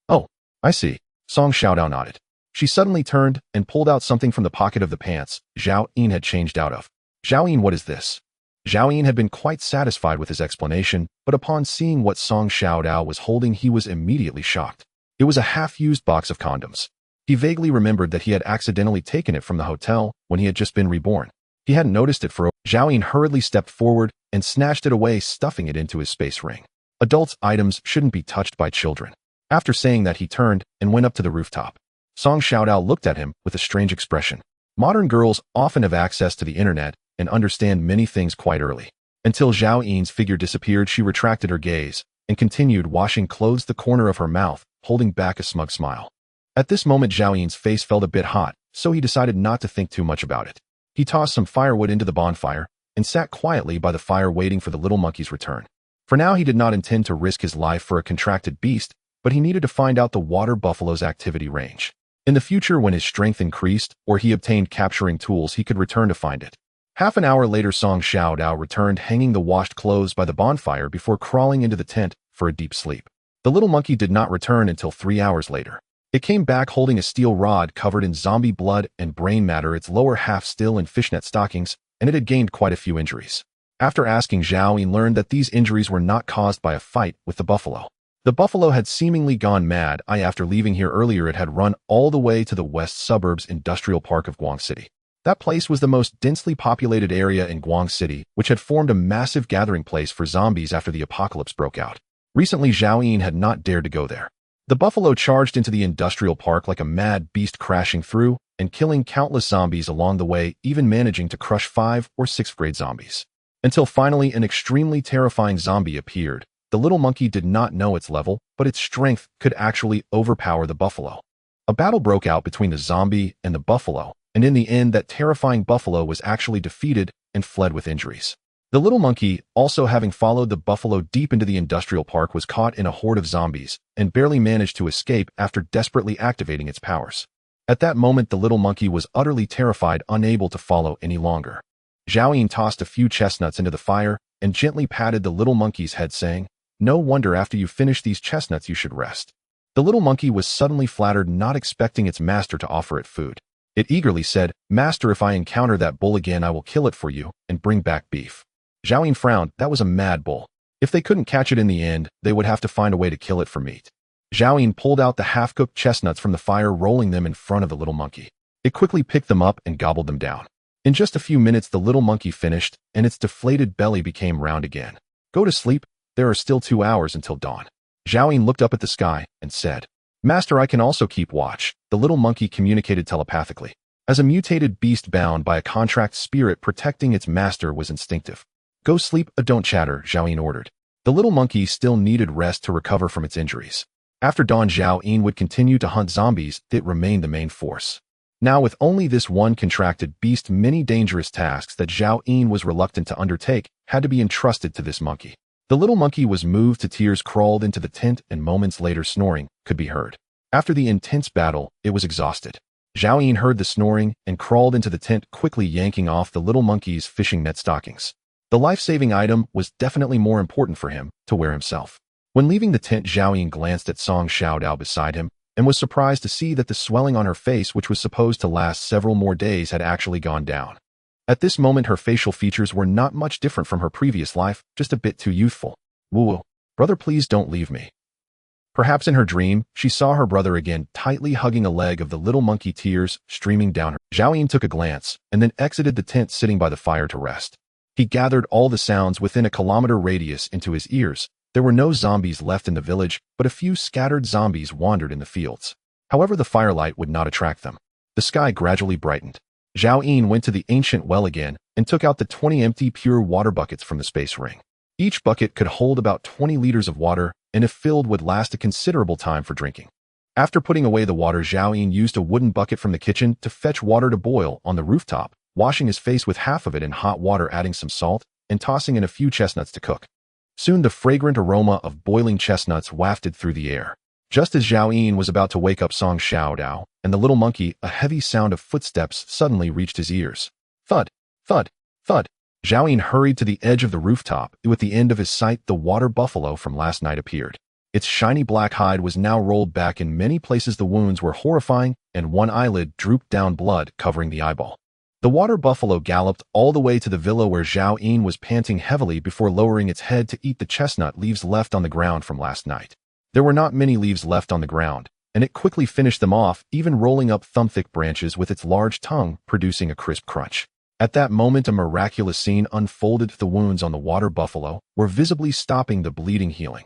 Oh, I see. Song Xiaodao nodded. She suddenly turned and pulled out something from the pocket of the pants Zhao Ying had changed out of. Zhao Ying, what is this? Zhao Ying had been quite satisfied with his explanation, but upon seeing what Song Xiaodao was holding, he was immediately shocked. It was a half-used box of condoms. He vaguely remembered that he had accidentally taken it from the hotel when he had just been reborn. He hadn't noticed it for Zhao Ying hurriedly stepped forward and snatched it away, stuffing it into his space ring. Adults' items shouldn't be touched by children. After saying that, he turned and went up to the rooftop. Song Xiaodao looked at him with a strange expression. Modern girls often have access to the internet and understand many things quite early. Until Zhao Ying's figure disappeared, she retracted her gaze and continued washing clothes, the corner of her mouth holding back a smug smile. At this moment, Zhao Ying's face felt a bit hot, so he decided not to think too much about it. He tossed some firewood into the bonfire and sat quietly by the fire waiting for the little monkey's return. For now, he did not intend to risk his life for a contracted beast, but he needed to find out the water buffalo's activity range. In the future, when his strength increased or he obtained capturing tools, he could return to find it. Half an hour later, Song Xiaodao returned, hanging the washed clothes by the bonfire before crawling into the tent for a deep sleep. The little monkey did not return until 3 hours later. It came back holding a steel rod covered in zombie blood and brain matter, its lower half still in fishnet stockings, and it had gained quite a few injuries. After asking, Zhao Ying learned that these injuries were not caused by a fight with the buffalo. The buffalo had seemingly gone mad. After leaving here earlier, it had run all the way to the west suburbs industrial park of Guang City. That place was the most densely populated area in Guang City, which had formed a massive gathering place for zombies after the apocalypse broke out. Recently, Zhao Ying had not dared to go there. The buffalo charged into the industrial park like a mad beast, crashing through and killing countless zombies along the way, even managing to crush 5th or 6th grade zombies. Until finally an extremely terrifying zombie appeared. The little monkey did not know its level, but its strength could actually overpower the buffalo. A battle broke out between the zombie and the buffalo, and in the end, that terrifying buffalo was actually defeated and fled with injuries. The little monkey, also having followed the buffalo deep into the industrial park, was caught in a horde of zombies and barely managed to escape after desperately activating its powers. At that moment, the little monkey was utterly terrified, unable to follow any longer. Zhao Ying tossed a few chestnuts into the fire and gently patted the little monkey's head, saying, No wonder after you finish these chestnuts you should rest. The little monkey was suddenly flattered, not expecting its master to offer it food. It eagerly said, Master, if I encounter that bull again, I will kill it for you and bring back beef. Zhao Ying frowned. That was a mad bull. If they couldn't catch it in the end, they would have to find a way to kill it for meat. Zhao Ying pulled out the half-cooked chestnuts from the fire, rolling them in front of the little monkey. It quickly picked them up and gobbled them down. In just a few minutes, the little monkey finished, and its deflated belly became round again. Go to sleep. There are still 2 hours until dawn. Zhao Ying looked up at the sky and said, Master, I can also keep watch. The little monkey communicated telepathically. As a mutated beast bound by a contract spirit, protecting its master was instinctive. Go sleep, don't chatter, Zhao Ying ordered. The little monkey still needed rest to recover from its injuries. After dawn, Zhao Ying would continue to hunt zombies. It remained the main force. Now, with only this one contracted beast, many dangerous tasks that Zhao Ying was reluctant to undertake had to be entrusted to this monkey. The little monkey was moved to tears, crawled into the tent, and moments later snoring could be heard. After the intense battle, it was exhausted. Zhao Ying heard the snoring and crawled into the tent, quickly yanking off the little monkey's fishing net stockings. The life-saving item was definitely more important for him to wear himself. When leaving the tent, Zhao Ying glanced at Song Xiaodao beside him and was surprised to see that the swelling on her face, which was supposed to last several more days, had actually gone down. At this moment, her facial features were not much different from her previous life, just a bit too youthful. Woo, brother, please don't leave me. Perhaps in her dream, she saw her brother again, tightly hugging a leg of the little monkey, tears streaming down her. Zhao Ying took a glance and then exited the tent, sitting by the fire to rest. He gathered all the sounds within a kilometer radius into his ears. There were no zombies left in the village, but a few scattered zombies wandered in the fields. However, the firelight would not attract them. The sky gradually brightened. Zhao Ying went to the ancient well again and took out the 20 empty pure water buckets from the space ring. Each bucket could hold about 20 liters of water, and if filled would last a considerable time for drinking. After putting away the water, Zhao Yin used a wooden bucket from the kitchen to fetch water to boil on the rooftop, washing his face with half of it in hot water, adding some salt, and tossing in a few chestnuts to cook. Soon the fragrant aroma of boiling chestnuts wafted through the air. Just as Zhao Yin was about to wake up Song Xiaodao and the little monkey, a heavy sound of footsteps suddenly reached his ears. Thud, thud, thud. Zhao Yin hurried to the edge of the rooftop. With the end of his sight, the water buffalo from last night appeared. Its shiny black hide was now rolled back. In many places the wounds were horrifying, and one eyelid drooped down, blood covering the eyeball. The water buffalo galloped all the way to the villa where Zhao Yin was panting heavily before lowering its head to eat the chestnut leaves left on the ground from last night. There were not many leaves left on the ground, and it quickly finished them off, even rolling up thumb-thick branches with its large tongue, producing a crisp crunch. At that moment, a miraculous scene unfolded. The wounds on the water buffalo were visibly stopping the bleeding, healing.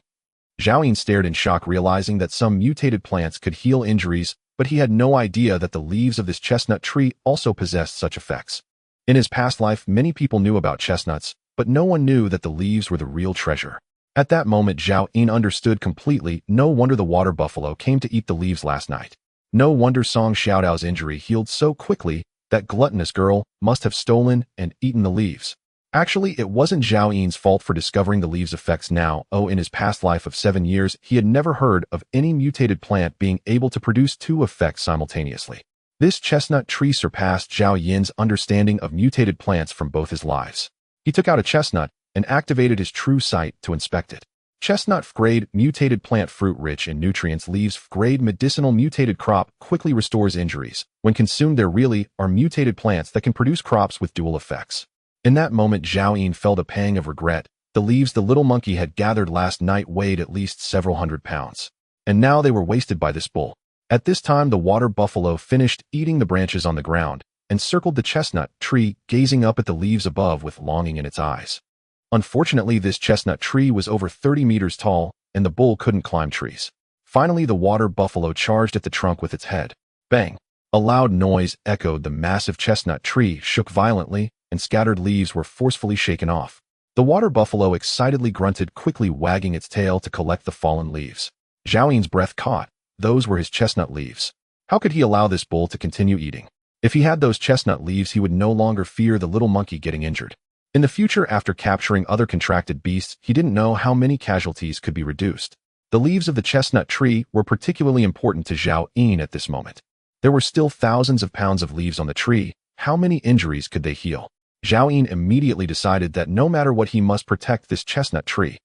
Zhao Yin stared in shock, realizing that some mutated plants could heal injuries, but he had no idea that the leaves of this chestnut tree also possessed such effects. In his past life, many people knew about chestnuts, but no one knew that the leaves were the real treasure. At that moment, Zhao Yin understood completely. No wonder the water buffalo came to eat the leaves last night. No wonder Song Xiaodao's injury healed so quickly. That gluttonous girl must have stolen and eaten the leaves. Actually, it wasn't Zhao Yin's fault for discovering the leaves' effects now. In his past life of 7 years, he had never heard of any mutated plant being able to produce 2 effects simultaneously. This chestnut tree surpassed Zhao Yin's understanding of mutated plants from both his lives. He took out a chestnut and activated his true sight to inspect it. Chestnut grade mutated plant, fruit rich in nutrients. Leaves grade medicinal mutated crop, quickly restores injuries. When consumed, there really are mutated plants that can produce crops with dual effects. In that moment, Zhao Yin felt a pang of regret. The leaves the little monkey had gathered last night weighed at least several hundred pounds, and now they were wasted by this bull. At this time, the water buffalo finished eating the branches on the ground and circled the chestnut tree, gazing up at the leaves above with longing in its eyes. Unfortunately, this chestnut tree was over 30 meters tall, and the bull couldn't climb trees. Finally, the water buffalo charged at the trunk with its head. Bang! A loud noise echoed. The massive chestnut tree shook violently, and scattered leaves were forcefully shaken off. The water buffalo excitedly grunted, quickly wagging its tail to collect the fallen leaves. Zhao Yin's breath caught. Those were his chestnut leaves. How could he allow this bull to continue eating? If he had those chestnut leaves, he would no longer fear the little monkey getting injured. In the future, after capturing other contracted beasts, he didn't know how many casualties could be reduced. The leaves of the chestnut tree were particularly important to Zhao Yin at this moment. There were still thousands of pounds of leaves on the tree. How many injuries could they heal? Zhao Yin immediately decided that no matter what, he must protect this chestnut tree.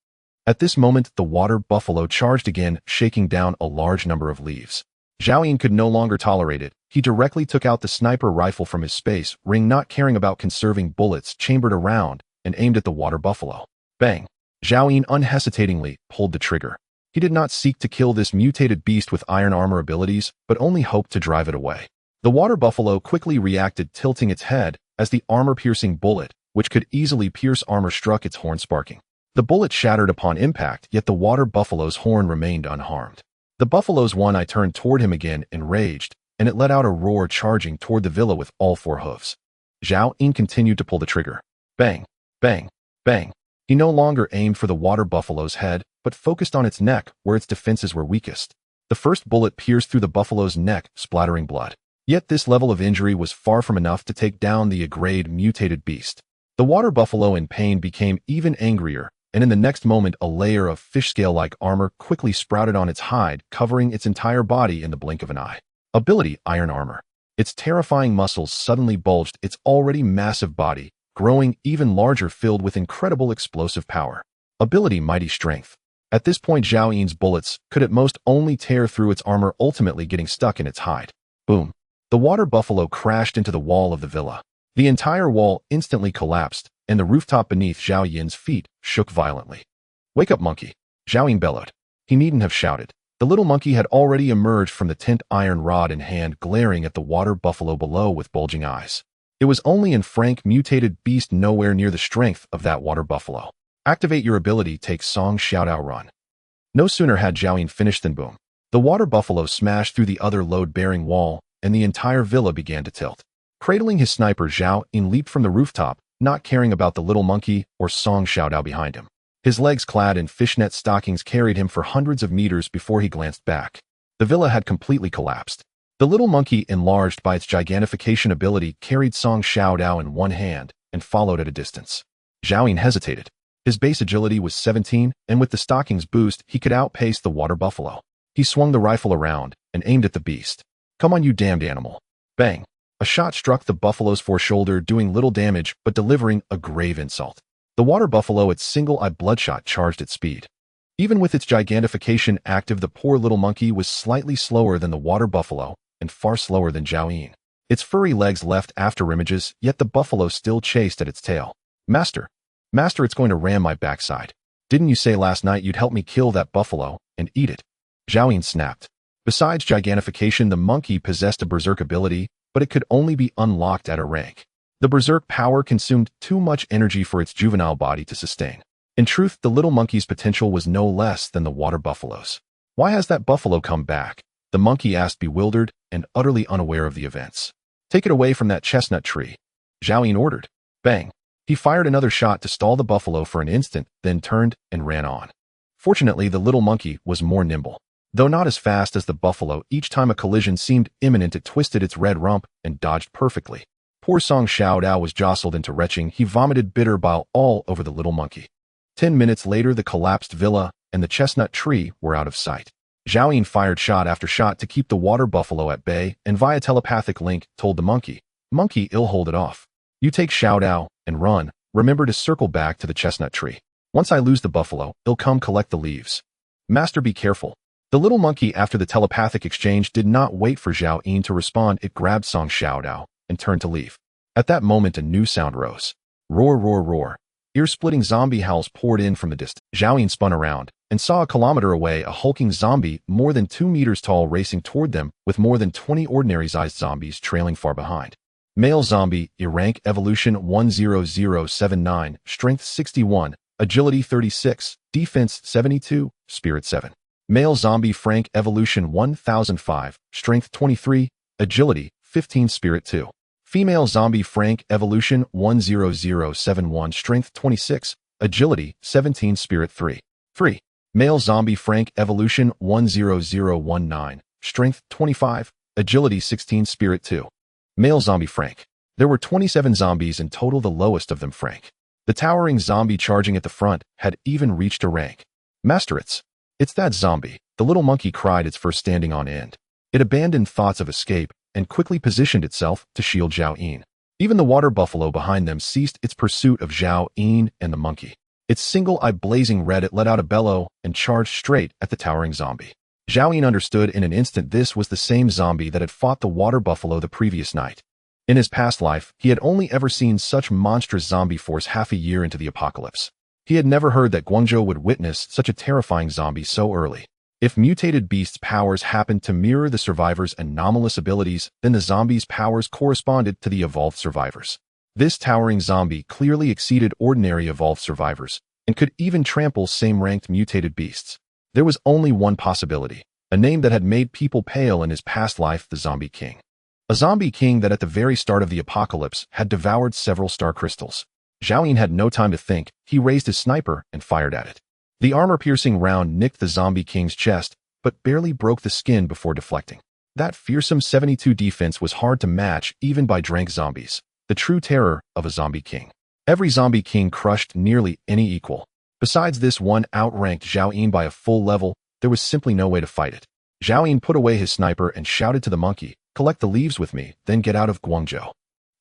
At this moment, the water buffalo charged again, shaking down a large number of leaves. Zhao Yin could no longer tolerate it. He directly took out the sniper rifle from his space ring, not caring about conserving bullets chambered around, and aimed at the water buffalo. Bang! Zhao Yin unhesitatingly pulled the trigger. He did not seek to kill this mutated beast with iron armor abilities, but only hoped to drive it away. The water buffalo quickly reacted, tilting its head as the armor-piercing bullet, which could easily pierce armor, struck its horn, sparking. The bullet shattered upon impact, yet the water buffalo's horn remained unharmed. The buffalo's one eye turned toward him again, enraged, and it let out a roar, charging toward the villa with all 4 hooves. Zhao Yin continued to pull the trigger. Bang! Bang! Bang! He no longer aimed for the water buffalo's head, but focused on its neck, where its defenses were weakest. The first bullet pierced through the buffalo's neck, splattering blood. Yet this level of injury was far from enough to take down the A-grade mutated beast. The water buffalo in pain became even angrier, and in the next moment a layer of fish scale-like armor quickly sprouted on its hide, covering its entire body in the blink of an eye. Ability: Iron Armor. Its terrifying muscles suddenly bulged its already massive body, growing even larger, filled with incredible explosive power. Ability: Mighty Strength. At this point, Zhao Yin's bullets could at most only tear through its armor, ultimately getting stuck in its hide. Boom! The water buffalo crashed into the wall of the villa. The entire wall instantly collapsed, and the rooftop beneath Zhao Yin's feet shook violently. "Wake up, monkey!" Zhao Yin bellowed. He needn't have shouted. The little monkey had already emerged from the tent, iron rod in hand, glaring at the water buffalo below with bulging eyes. It was only a frank mutated beast, nowhere near the strength of that water buffalo. Activate your ability, take Song Xiaodao Run. No sooner had Zhao Yin finished than boom. The water buffalo smashed through the other load-bearing wall, and the entire villa began to tilt. Cradling his sniper, Zhao Yin leaped from the rooftop, not caring about the little monkey or Song Xiaodao behind him. His legs clad in fishnet stockings carried him for hundreds of meters before he glanced back. The villa had completely collapsed. The little monkey, enlarged by its gigantification ability, carried Song Xiaodao in one hand and followed at a distance. Zhao Ying hesitated. His base agility was 17, and with the stockings boost, he could outpace the water buffalo. He swung the rifle around and aimed at the beast. "Come on, you damned animal." Bang! A shot struck the buffalo's foreshoulder, doing little damage but delivering a grave insult. The water buffalo, its single-eyed bloodshot, charged at speed. Even with its gigantification active, the poor little monkey was slightly slower than the water buffalo and far slower than Zhao Ying. Its furry legs left after images, yet the buffalo still chased at its tail. Master, it's going to ram my backside. Didn't you say last night you'd help me kill that buffalo and eat it?" Zhao Ying snapped. Besides gigantification, the monkey possessed a berserk ability, but it could only be unlocked at a rank. The berserk power consumed too much energy for its juvenile body to sustain. In truth, the little monkey's potential was no less than the water buffalo's. "Why has that buffalo come back?" the monkey asked, bewildered and utterly unaware of the events. "Take it away from that chestnut tree," Zhao Ying ordered. Bang! He fired another shot to stall the buffalo for an instant, then turned and ran on. Fortunately, the little monkey was more nimble. Though not as fast as the buffalo, each time a collision seemed imminent, it twisted its red rump and dodged perfectly. Poor Song Xiaodao was jostled into retching. He vomited bitter bile all over the little monkey. 10 minutes later, the collapsed villa and the chestnut tree were out of sight. Zhao Ying fired shot after shot to keep the water buffalo at bay, and via telepathic link told the monkey, "Monkey, I'll hold it off. You take Xiaodao and run. Remember to circle back to the chestnut tree. Once I lose the buffalo, I'll come collect the leaves. Master, be careful." The little monkey, after the telepathic exchange, did not wait for Zhao Ying to respond. It grabbed Song Xiaodao and turned to leave. At that moment, a new sound rose. Roar, roar, roar. Ear-splitting zombie howls poured in from the distance. Zhao Ying spun around and saw a kilometer away a hulking zombie more than 2 meters tall racing toward them, with more than 20 ordinary-sized zombies trailing far behind. Male zombie, rank evolution 10079, strength 61, agility 36, defense 72, spirit 7. Male zombie, Frank evolution 1005, strength 23, agility 15, spirit 2. Female zombie, Frank evolution 10071, strength 26, agility 17, spirit 3. 3. Male zombie, Frank evolution 10019, strength 25, agility 16, spirit 2. Male zombie, Frank. There were 27 zombies in total, the lowest of them Frank. The towering zombie charging at the front had even reached a rank. "Master, it's that zombie," the little monkey cried, its fur standing on end. It abandoned thoughts of escape and quickly positioned itself to shield Zhao Ying. Even the water buffalo behind them ceased its pursuit of Zhao Ying and the monkey. Its single eye blazing red, it let out a bellow and charged straight at the towering zombie. Zhao Ying understood in an instant this was the same zombie that had fought the water buffalo the previous night. In his past life, he had only ever seen such monstrous zombie force half a year into the apocalypse. He had never heard that Guangzhou would witness such a terrifying zombie so early. If mutated beasts' powers happened to mirror the survivors' anomalous abilities, then the zombies' powers corresponded to the evolved survivors. This towering zombie clearly exceeded ordinary evolved survivors and could even trample same-ranked mutated beasts. There was only one possibility, a name that had made people pale in his past life: the Zombie King. A zombie king that at the very start of the apocalypse had devoured several star crystals. Zhao Ying had no time to think. He raised his sniper and fired at it. The armor-piercing round nicked the zombie king's chest, but barely broke the skin before deflecting. That fearsome 72 defense was hard to match even by drank zombies, the true terror of a zombie king. Every zombie king crushed nearly any equal. Besides this one outranked Zhao Ying by a full level, there was simply no way to fight it. Zhao Ying put away his sniper and shouted to the monkey, "Collect the leaves with me, then get out of Guangzhou."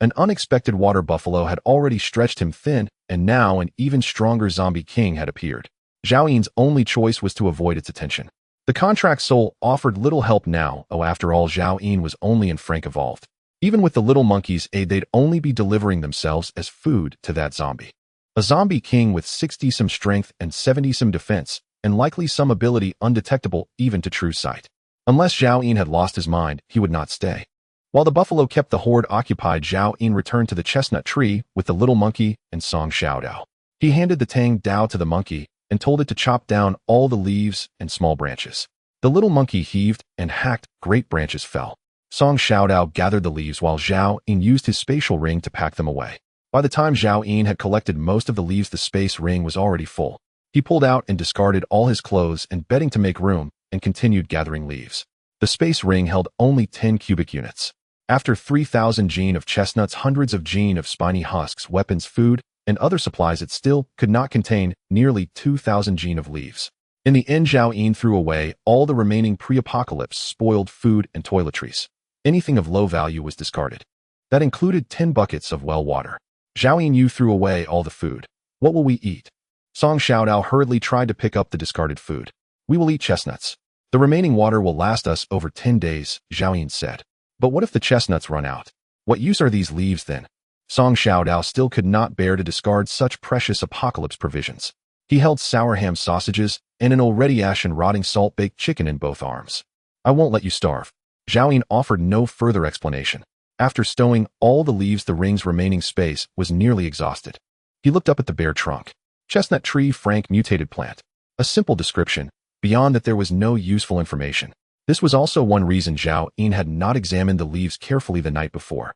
An unexpected water buffalo had already stretched him thin, and now an even stronger zombie king had appeared. Zhao Ying's only choice was to avoid its attention. The contract soul offered little help now. After all, Zhao Ying was only in Frank evolved. Even with the little monkey's aid, they'd only be delivering themselves as food to that zombie. A zombie king with 60 some strength and 70 some defense, and likely some ability undetectable even to true sight. Unless Zhao Ying had lost his mind, he would not stay. While the buffalo kept the horde occupied, Zhao Ying returned to the chestnut tree with the little monkey and Song Xiaodao. He handed the Tang Dao to the monkey and told it to chop down all the leaves and small branches. The little monkey heaved and hacked. Great branches fell. Song Xiaodao gathered the leaves while Zhao Ying used his spatial ring to pack them away. By the time Zhao Ying had collected most of the leaves, the space ring was already full. He pulled out and discarded all his clothes and bedding to make room and continued gathering leaves. The space ring held only 10 cubic units. After 3,000 gene of chestnuts, hundreds of gene of spiny husks, weapons, food, and other supplies, it still could not contain nearly 2,000 gene of leaves. In the end, Zhao Yin threw away all the remaining pre-apocalypse spoiled food and toiletries. Anything of low value was discarded. That included 10 buckets of well water. Zhao Yin, you threw away all the food. What will we eat? Song Xiaodao hurriedly tried to pick up the discarded food. We will eat chestnuts. The remaining water will last us over 10 days, Zhao Yin said. But what if the chestnuts run out? What use are these leaves then? Song Xiaodao still could not bear to discard such precious apocalypse provisions. He held sour ham sausages and an already ashen rotting salt-baked chicken in both arms. I won't let you starve. Zhao Yin offered no further explanation. After stowing all the leaves, the ring's remaining space was nearly exhausted. He looked up at the bare trunk. Chestnut tree, frank mutated plant. A simple description, beyond that there was no useful information. This was also one reason Zhao Yin had not examined the leaves carefully the night before.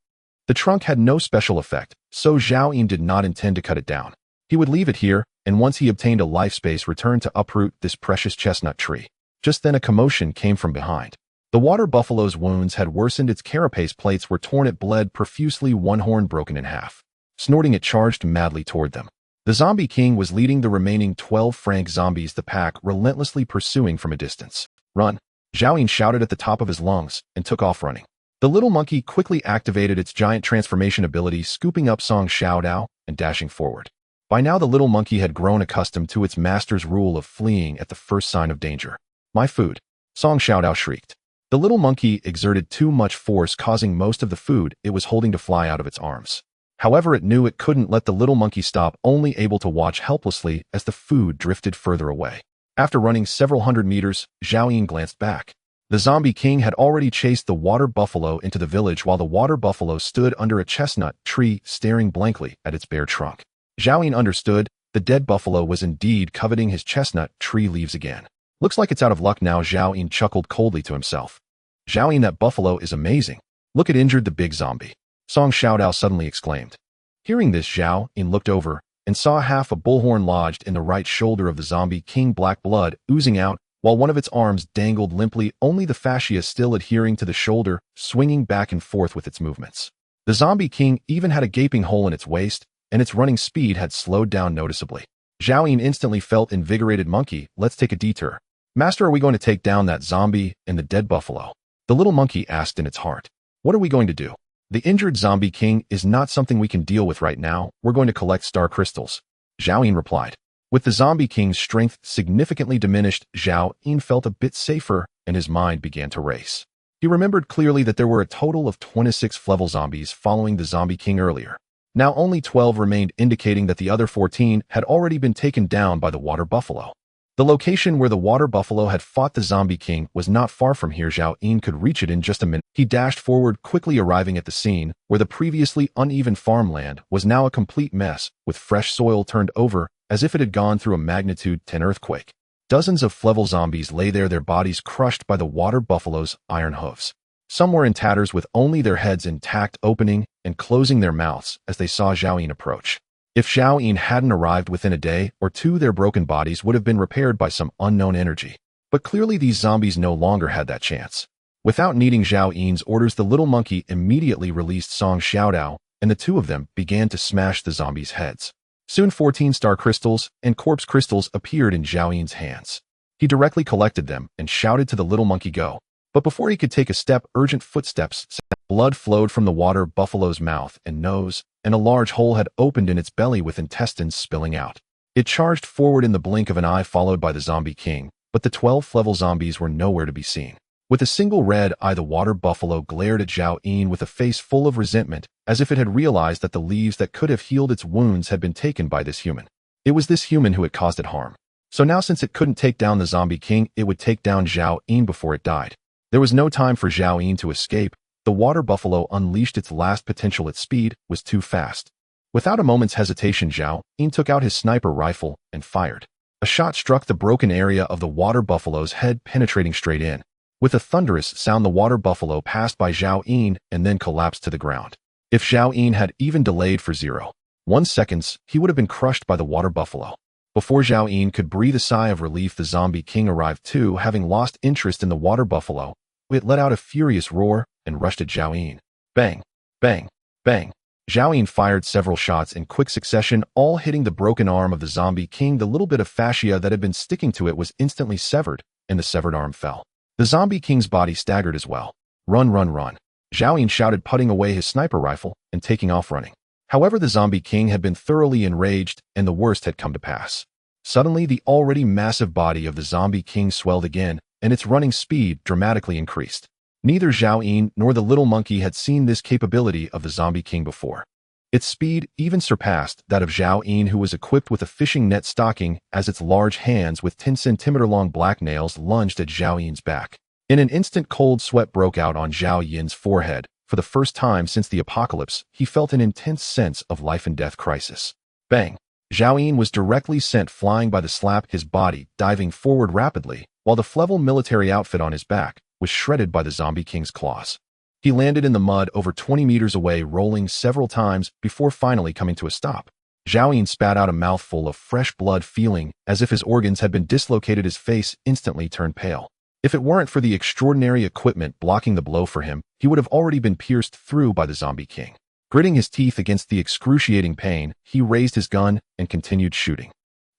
The trunk had no special effect, so Zhao Yin did not intend to cut it down. He would leave it here, and once he obtained a life space, return to uproot this precious chestnut tree. Just then a commotion came from behind. The water buffalo's wounds had worsened. Its carapace plates were torn. It bled profusely, one horn broken in half. Snorting, it charged madly toward them. The zombie king was leading the remaining 12 frank zombies, the pack relentlessly pursuing from a distance. Run! Zhao Yin shouted at the top of his lungs and took off running. The little monkey quickly activated its giant transformation ability, scooping up Song Xiaodao and dashing forward. By now the little monkey had grown accustomed to its master's rule of fleeing at the first sign of danger. My food! Song Xiaodao shrieked. The little monkey exerted too much force, causing most of the food it was holding to fly out of its arms. However, it knew it couldn't let the little monkey stop, only able to watch helplessly as the food drifted further away. After running several hundred meters, Zhao Yin glanced back. The zombie king had already chased the water buffalo into the village, while the water buffalo stood under a chestnut tree, staring blankly at its bare trunk. Zhao Yin understood the dead buffalo was indeed coveting his chestnut tree leaves again. Looks like it's out of luck now, Zhao Yin chuckled coldly to himself. Zhao Yin, that buffalo is amazing. Look, it injured the big zombie. Song Xiaodao suddenly exclaimed. Hearing this, Zhao Yin looked over and saw half a bullhorn lodged in the right shoulder of the zombie king, black blood oozing out, while one of its arms dangled limply, only the fascia still adhering to the shoulder, swinging back and forth with its movements. The zombie king even had a gaping hole in its waist, and its running speed had slowed down noticeably. Zhao Yin instantly felt invigorated. Monkey, let's take a detour. Master, are we going to take down that zombie and the dead buffalo? The little monkey asked in its heart. What are we going to do? The injured zombie king is not something we can deal with right now. We're going to collect star crystals. Zhao Yin replied. With the zombie king's strength significantly diminished, Zhao Yin felt a bit safer, and his mind began to race. He remembered clearly that there were a total of 26 level zombies following the zombie king earlier. Now only 12 remained, indicating that the other 14 had already been taken down by the water buffalo. The location where the water buffalo had fought the zombie king was not far from here. Zhao Yin could reach it in just a minute. He dashed forward, quickly arriving at the scene, where the previously uneven farmland was now a complete mess, with fresh soil turned over as if it had gone through a magnitude 10 earthquake. Dozens of Flevel zombies lay there, their bodies crushed by the water buffalo's iron hooves. Some were in tatters, with only their heads intact, opening and closing their mouths as they saw Zhao Yin approach. If Zhao Yin hadn't arrived within a day or two, their broken bodies would have been repaired by some unknown energy. But clearly these zombies no longer had that chance. Without needing Zhao Yin's orders, the little monkey immediately released Song Xiaodao, and the two of them began to smash the zombies' heads. Soon 14 star crystals and corpse crystals appeared in Zhao Yin's hands. He directly collected them and shouted to the little monkey, go. But before he could take a step, urgent footsteps. Blood flowed from the water buffalo's mouth and nose, and a large hole had opened in its belly with intestines spilling out. It charged forward in the blink of an eye, followed by the zombie king, but the 12 level zombies were nowhere to be seen. With a single red eye, the water buffalo glared at Zhao Yin with a face full of resentment, as if it had realized that the leaves that could have healed its wounds had been taken by this human. It was this human who had caused it harm. So now, since it couldn't take down the zombie king, it would take down Zhao Yin before it died. There was no time for Zhao Yin to escape. The water buffalo unleashed its last potential. Its speed was too fast. Without a moment's hesitation, Zhao Yin took out his sniper rifle and fired. A shot struck the broken area of the water buffalo's head, penetrating straight in. With a thunderous sound, the water buffalo passed by Zhao Yin and then collapsed to the ground. If Zhao Yin had even delayed for 0.1 seconds, he would have been crushed by the water buffalo. Before Zhao Yin could breathe a sigh of relief, the zombie king arrived too, having lost interest in the water buffalo. It let out a furious roar and rushed at Zhao Yin. Bang! Bang! Bang! Zhao Yin fired several shots in quick succession, all hitting the broken arm of the zombie king. The little bit of fascia that had been sticking to it was instantly severed, and the severed arm fell. The zombie king's body staggered as well. Run, run, run! Zhao Yin shouted, putting away his sniper rifle and taking off running. However, the zombie king had been thoroughly enraged, and the worst had come to pass. Suddenly, the already massive body of the zombie king swelled again, and its running speed dramatically increased. Neither Zhao Yin nor the little monkey had seen this capability of the zombie king before. Its speed even surpassed that of Zhao Yin, who was equipped with a fishing net stocking, as its large hands with 10-centimeter-long black nails lunged at Zhao Yin's back. In an instant, cold sweat broke out on Zhao Yin's forehead. For the first time since the apocalypse, he felt an intense sense of life-and-death crisis. Bang! Zhao Yin was directly sent flying by the slap, his body diving forward rapidly, while the Flevel military outfit on his back was shredded by the zombie king's claws. He landed in the mud over 20 meters away, rolling several times before finally coming to a stop. Zhao Yin spat out a mouthful of fresh blood, feeling as if his organs had been dislocated. His face instantly turned pale. If it weren't for the extraordinary equipment blocking the blow for him, he would have already been pierced through by the zombie king. Gritting his teeth against the excruciating pain, he raised his gun and continued shooting.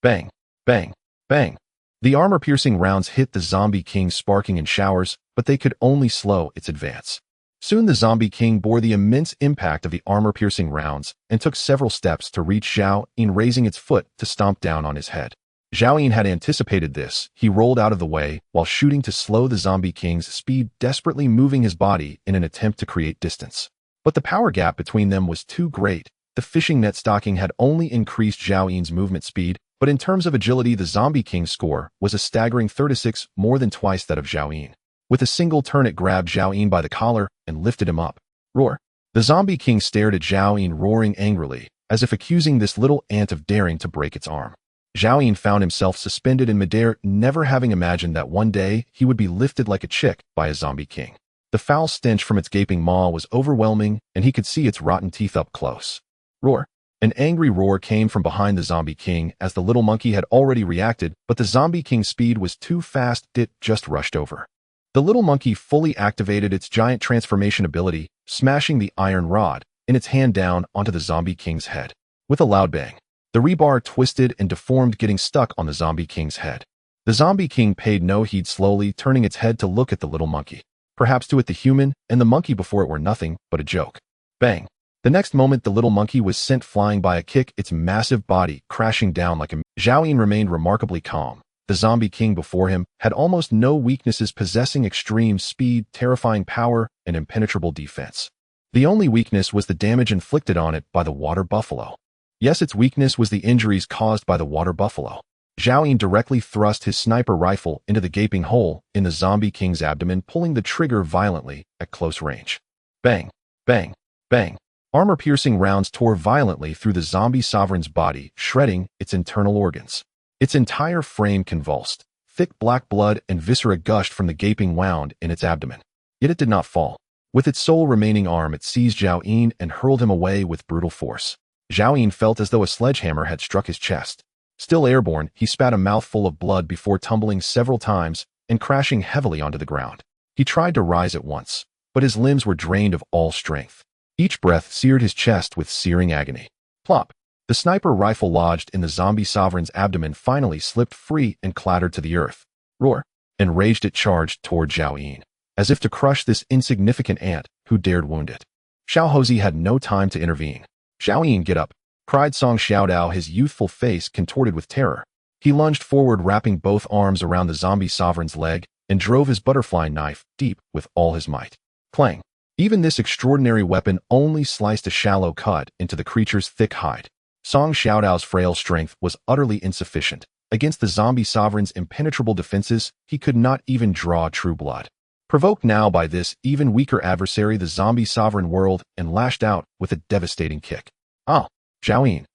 Bang! Bang! Bang! The armor-piercing rounds hit the zombie king, sparking in showers, but they could only slow its advance. Soon the zombie king bore the immense impact of the armor-piercing rounds and took several steps to reach Zhao Yin, raising its foot to stomp down on his head. Zhao Yin had anticipated this. He rolled out of the way while shooting to slow the zombie king's speed, desperately moving his body in an attempt to create distance. But the power gap between them was too great. The fishing net stocking had only increased Zhao Yin's movement speed, but in terms of agility, the zombie king's score was a staggering 36, more than twice that of Zhao Yin. With a single turn, it grabbed Zhao Yin by the collar and lifted him up. Roar! The zombie king stared at Zhao Yin, roaring angrily, as if accusing this little ant of daring to break its arm. Zhao Yin found himself suspended in midair, never having imagined that one day he would be lifted like a chick by a zombie king. The foul stench from its gaping maw was overwhelming, and he could see its rotten teeth up close. Roar! An angry roar came from behind the zombie king as the little monkey had already reacted, but the zombie king's speed was too fast. It just rushed over. The little monkey fully activated its giant transformation ability, smashing the iron rod in its hand down onto the zombie king's head. With a loud bang, the rebar twisted and deformed, getting stuck on the zombie king's head. The zombie king paid no heed, slowly turning its head to look at the little monkey. Perhaps to it, the human and the monkey before it were nothing but a joke. Bang! The next moment, the little monkey was sent flying by a kick, its massive body crashing down like a... Zhao Yin remained remarkably calm. The zombie king before him had almost no weaknesses, possessing extreme speed, terrifying power, and impenetrable defense. The only weakness was the damage inflicted on it by the water buffalo. Yes, its weakness was the injuries caused by the water buffalo. Zhao Yin directly thrust his sniper rifle into the gaping hole in the zombie king's abdomen, pulling the trigger violently at close range. Bang! Bang! Bang! Armor-piercing rounds tore violently through the zombie sovereign's body, shredding its internal organs. Its entire frame convulsed. Thick black blood and viscera gushed from the gaping wound in its abdomen. Yet it did not fall. With its sole remaining arm, it seized Zhao Yin and hurled him away with brutal force. Zhao Yin felt as though a sledgehammer had struck his chest. Still airborne, he spat a mouthful of blood before tumbling several times and crashing heavily onto the ground. He tried to rise at once, but his limbs were drained of all strength. Each breath seared his chest with searing agony. Plop! The sniper rifle lodged in the zombie sovereign's abdomen finally slipped free and clattered to the earth. Roar! Enraged, it charged toward Zhao Yin, as if to crush this insignificant ant who dared wound it. Xiao Hozi had no time to intervene. Zhao Yin, get up! Cried Song Xiaodao, his youthful face contorted with terror. He lunged forward, wrapping both arms around the zombie sovereign's leg, and drove his butterfly knife deep with all his might. Clang! Even this extraordinary weapon only sliced a shallow cut into the creature's thick hide. Song Xiaodao's frail strength was utterly insufficient. Against the zombie sovereign's impenetrable defenses, he could not even draw true blood. Provoked now by this even weaker adversary, the zombie sovereign whirled and lashed out with a devastating kick. Ah! Zhao Yin!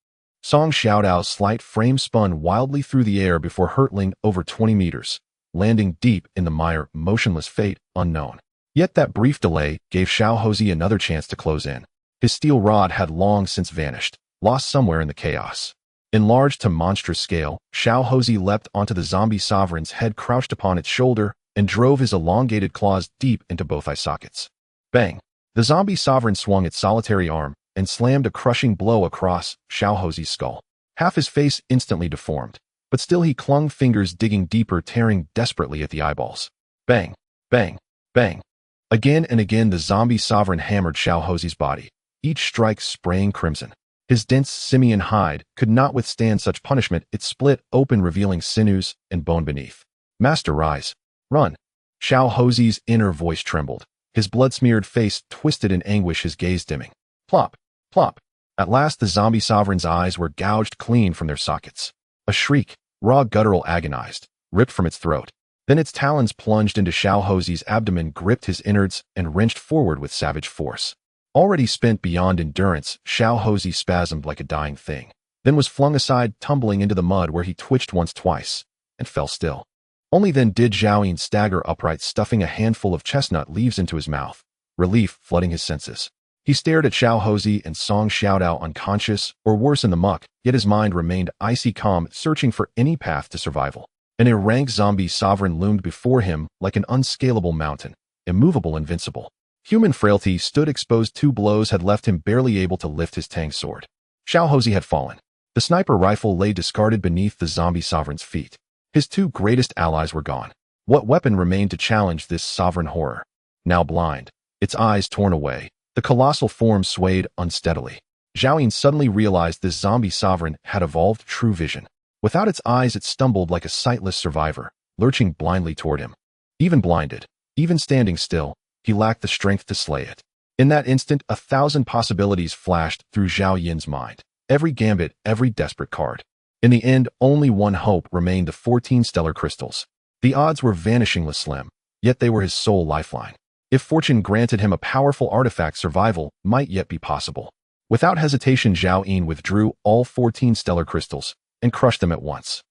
Song Xiaodao's slight frame spun wildly through the air before hurtling over 20 meters, landing deep in the mire, motionless, fate unknown. Yet that brief delay gave Xiao Hozi another chance to close in. His steel rod had long since vanished, lost somewhere in the chaos. Enlarged to monstrous scale, Xiao Hozi leapt onto the zombie sovereign's head, crouched upon its shoulder, and drove his elongated claws deep into both eye sockets. Bang! The zombie sovereign swung its solitary arm and slammed a crushing blow across Xiao Hozi's skull. Half his face instantly deformed, but still he clung, fingers digging deeper, tearing desperately at the eyeballs. Bang! Bang! Bang! Again and again the zombie sovereign hammered Xiao Hozi's body, each strike spraying crimson. His dense simian hide could not withstand such punishment. It split open, revealing sinews and bone beneath. Master, rise. Run. Xiao Hozi's inner voice trembled. His blood-smeared face twisted in anguish, his gaze dimming. Plop. Plop. At last the zombie sovereign's eyes were gouged clean from their sockets. A shriek, raw, guttural, agonized, ripped from its throat. Then its talons plunged into Xiao Hozi's abdomen, gripped his innards, and wrenched forward with savage force. Already spent beyond endurance, Xiao Hozi spasmed like a dying thing, then was flung aside, tumbling into the mud, where he twitched once, twice, and fell still. Only then did Zhao stagger upright, stuffing a handful of chestnut leaves into his mouth, relief flooding his senses. He stared at Xiao Hozi and Song Xiaodao, unconscious, or worse, in the muck, yet his mind remained icy calm, searching for any path to survival. An erranked zombie sovereign loomed before him like an unscalable mountain, immovable, invincible. Human frailty stood exposed. 2 blows had left him barely able to lift his tang sword. Xiao Hozi had fallen. The sniper rifle lay discarded beneath the zombie sovereign's feet. His 2 greatest allies were gone. What weapon remained to challenge this sovereign horror? Now blind, its eyes torn away, the colossal form swayed unsteadily. Zhao suddenly realized this zombie sovereign had evolved true vision. Without its eyes, it stumbled like a sightless survivor, lurching blindly toward him. Even blinded, even standing still, he lacked the strength to slay it. In that instant, 1,000 possibilities flashed through Zhao Yin's mind. Every gambit, every desperate card. In the end, only one hope remained: the 14 stellar crystals. The odds were vanishingly slim, yet they were his sole lifeline. If fortune granted him a powerful artifact, survival might yet be possible. Without hesitation, Zhao Yin withdrew all 14 stellar crystals and crushed them at once.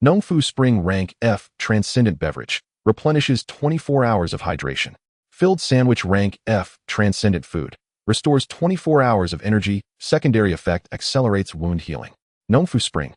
Nongfu Spring Rank F Transcendent Beverage replenishes 24 hours of hydration. Filled Sandwich Rank F Transcendent Food restores 24 hours of energy. Secondary effect: accelerates wound healing. Nongfu Spring.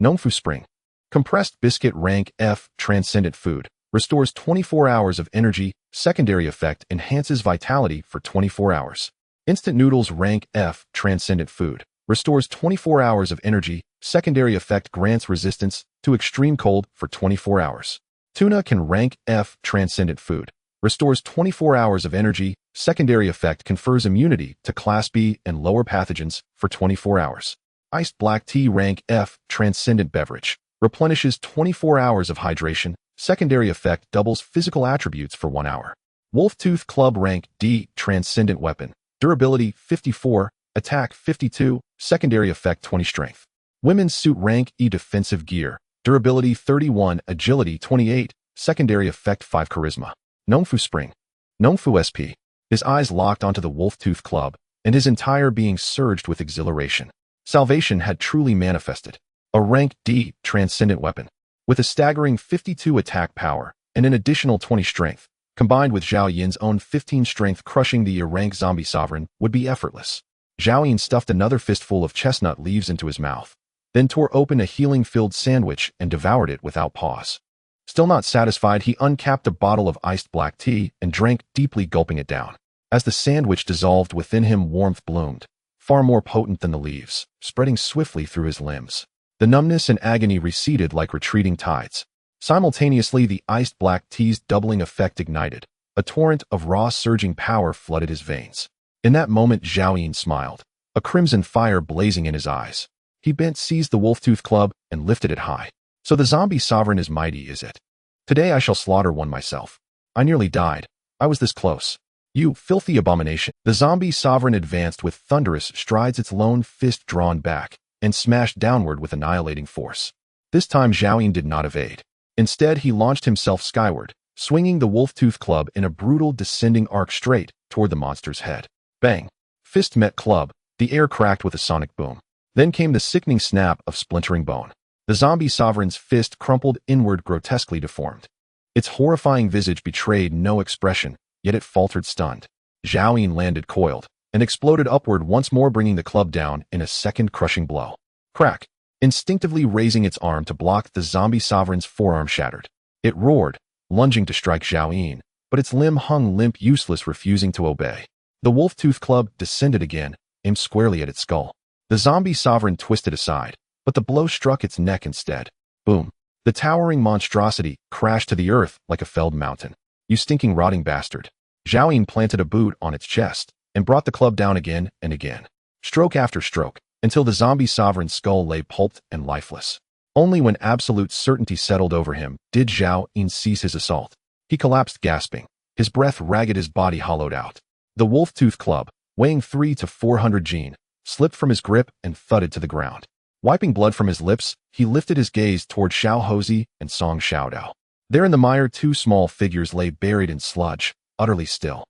Nongfu Spring. Compressed Biscuit Rank F Transcendent Food restores 24 hours of energy. Secondary effect: enhances vitality for 24 hours. Instant Noodles Rank F Transcendent Food restores 24 hours of energy. Secondary effect: grants resistance to extreme cold for 24 hours. Tuna Can Rank F Transcendent Food restores 24 hours of energy. Secondary effect: confers immunity to Class B and lower pathogens for 24 hours. Iced Black Tea Rank F Transcendent Beverage replenishes 24 hours of hydration. Secondary effect: doubles physical attributes for 1 hour. Wolf Tooth Club Rank D Transcendent Weapon durability 54, attack 52, secondary effect 20 strength. Women's Suit Rank E Defensive Gear durability 31, agility 28, secondary effect 5 charisma. Nongfu Spring. Nongfu SP. His eyes locked onto the Wolf Tooth Club, and his entire being surged with exhilaration. Salvation had truly manifested. A Rank D Transcendent Weapon. With a staggering 52 attack power and an additional 20 strength, combined with Zhao Yin's own 15 strength, crushing the rank zombie sovereign would be effortless. Zhao Yin stuffed another fistful of chestnut leaves into his mouth, then tore open a healing-filled sandwich and devoured it without pause. Still not satisfied, he uncapped a bottle of iced black tea and drank deeply, gulping it down. As the sandwich dissolved within him, warmth bloomed, far more potent than the leaves, spreading swiftly through his limbs. The numbness and agony receded like retreating tides. Simultaneously, the iced black tea's doubling effect ignited. A torrent of raw, surging power flooded his veins. In that moment, Zhao Yin smiled, a crimson fire blazing in his eyes. He bent, seized the wolf-tooth club, and lifted it high. So the zombie sovereign is mighty, is it? Today I shall slaughter one myself. I nearly died. I was this close. You filthy abomination. The zombie sovereign advanced with thunderous strides, its lone fist drawn back, and smashed downward with annihilating force. This time Zhao Yin did not evade. Instead, he launched himself skyward, swinging the wolf-tooth club in a brutal descending arc straight toward the monster's head. Bang! Fist met club, the air cracked with a sonic boom. Then came the sickening snap of splintering bone. The zombie sovereign's fist crumpled inward, grotesquely deformed. Its horrifying visage betrayed no expression, yet it faltered, stunned. Zhao Yin landed coiled, and exploded upward once more, bringing the club down in a second crushing blow. Crack! Instinctively raising its arm to block, the zombie sovereign's forearm shattered. It roared, lunging to strike Zhao Yin, but its limb hung limp, useless, refusing to obey. The wolf-tooth club descended again, aimed squarely at its skull. The zombie sovereign twisted aside, but the blow struck its neck instead. Boom. The towering monstrosity crashed to the earth like a felled mountain. You stinking, rotting bastard. Zhao Yin planted a boot on its chest and brought the club down again and again, stroke after stroke, until the zombie sovereign's skull lay pulped and lifeless. Only when absolute certainty settled over him did Zhao Yin cease his assault. He collapsed gasping, his breath ragged, his body hollowed out. The wolf-tooth club, weighing 300 to 400 Jin, slipped from his grip and thudded to the ground. Wiping blood from his lips, he lifted his gaze toward Xiao Hozi and Song Xiaodao. There in the mire, two small figures lay buried in sludge, utterly still.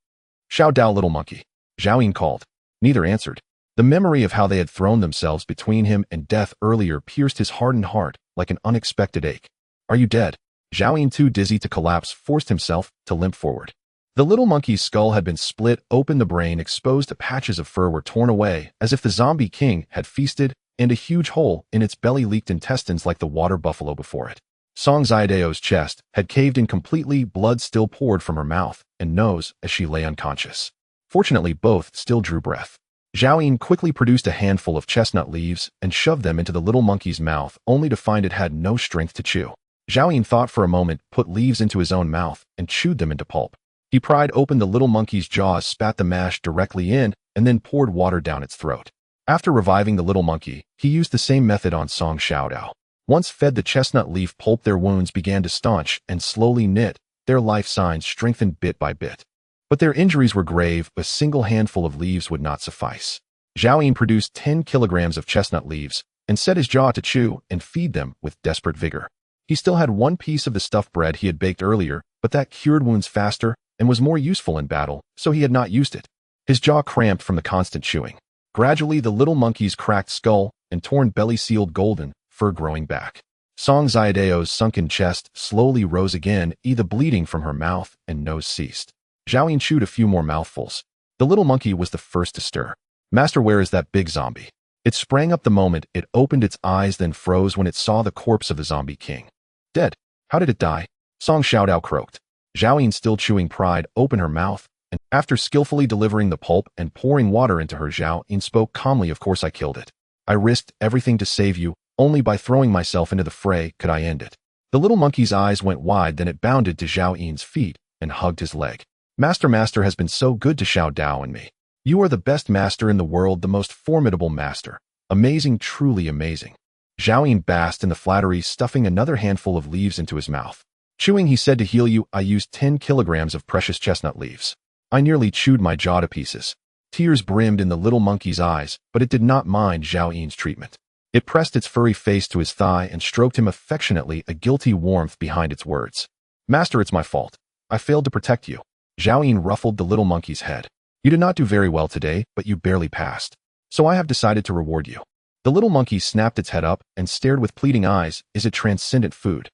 "Xiaodao, little monkey," Zhao Yin called. Neither answered. The memory of how they had thrown themselves between him and death earlier pierced his hardened heart like an unexpected ache. "Are you dead?" Zhao Yin, too dizzy to collapse, forced himself to limp forward. The little monkey's skull had been split open, the brain exposed, patches of fur were torn away as if the zombie king had feasted, and a huge hole in its belly leaked intestines like the water buffalo before it. Song Xiaodao's chest had caved in completely, blood still poured from her mouth and nose as she lay unconscious. Fortunately, both still drew breath. Zhao Yin quickly produced a handful of chestnut leaves and shoved them into the little monkey's mouth, only to find it had no strength to chew. Zhao Yin thought for a moment, put leaves into his own mouth, and chewed them into pulp. He pried open the little monkey's jaws, spat the mash directly in, and then poured water down its throat. After reviving the little monkey, he used the same method on Song Xiaodao. Once fed the chestnut leaf pulp, their wounds began to staunch and slowly knit, their life signs strengthened bit by bit. But their injuries were grave. A single handful of leaves would not suffice. Zhao Yin produced 10 kilograms of chestnut leaves and set his jaw to chew and feed them with desperate vigor. He still had one piece of the stuffed bread he had baked earlier, but that cured wounds faster and was more useful in battle, so he had not used it. His jaw cramped from the constant chewing. Gradually, the little monkey's cracked skull and torn belly sealed golden, fur growing back. Song Xiaodao's sunken chest slowly rose again, the bleeding from her mouth and nose ceased. Zhao Yin chewed a few more mouthfuls. The little monkey was the first to stir. "Master, where is that big zombie?" It sprang up the moment it opened its eyes, then froze when it saw the corpse of the zombie king. "Dead. How did it die?" Song Xiaodao croaked. Zhao Yin, still chewing, pried open her mouth, and after skillfully delivering the pulp and pouring water into her, Zhao Yin spoke calmly, "Of course I killed it. I risked everything to save you. Only by throwing myself into the fray could I end it." The little monkey's eyes went wide, then it bounded to Zhao Yin's feet and hugged his leg. Master has been so good to Xiaodao and me. You are the best master in the world, the most formidable master. Amazing, truly amazing." Zhao Yin basked in the flattery, stuffing another handful of leaves into his mouth. Chewing, he said, "To heal you, I used 10 kilograms of precious chestnut leaves. I nearly chewed my jaw to pieces." Tears brimmed in the little monkey's eyes, but it did not mind Zhao Yin's treatment. It pressed its furry face to his thigh and stroked him affectionately, a guilty warmth behind its words. "Master, it's my fault. I failed to protect you." Zhao Yin ruffled the little monkey's head. "You did not do very well today, but you barely passed. So I have decided to reward you." The little monkey snapped its head up and stared with pleading eyes. "Is it transcendent food?"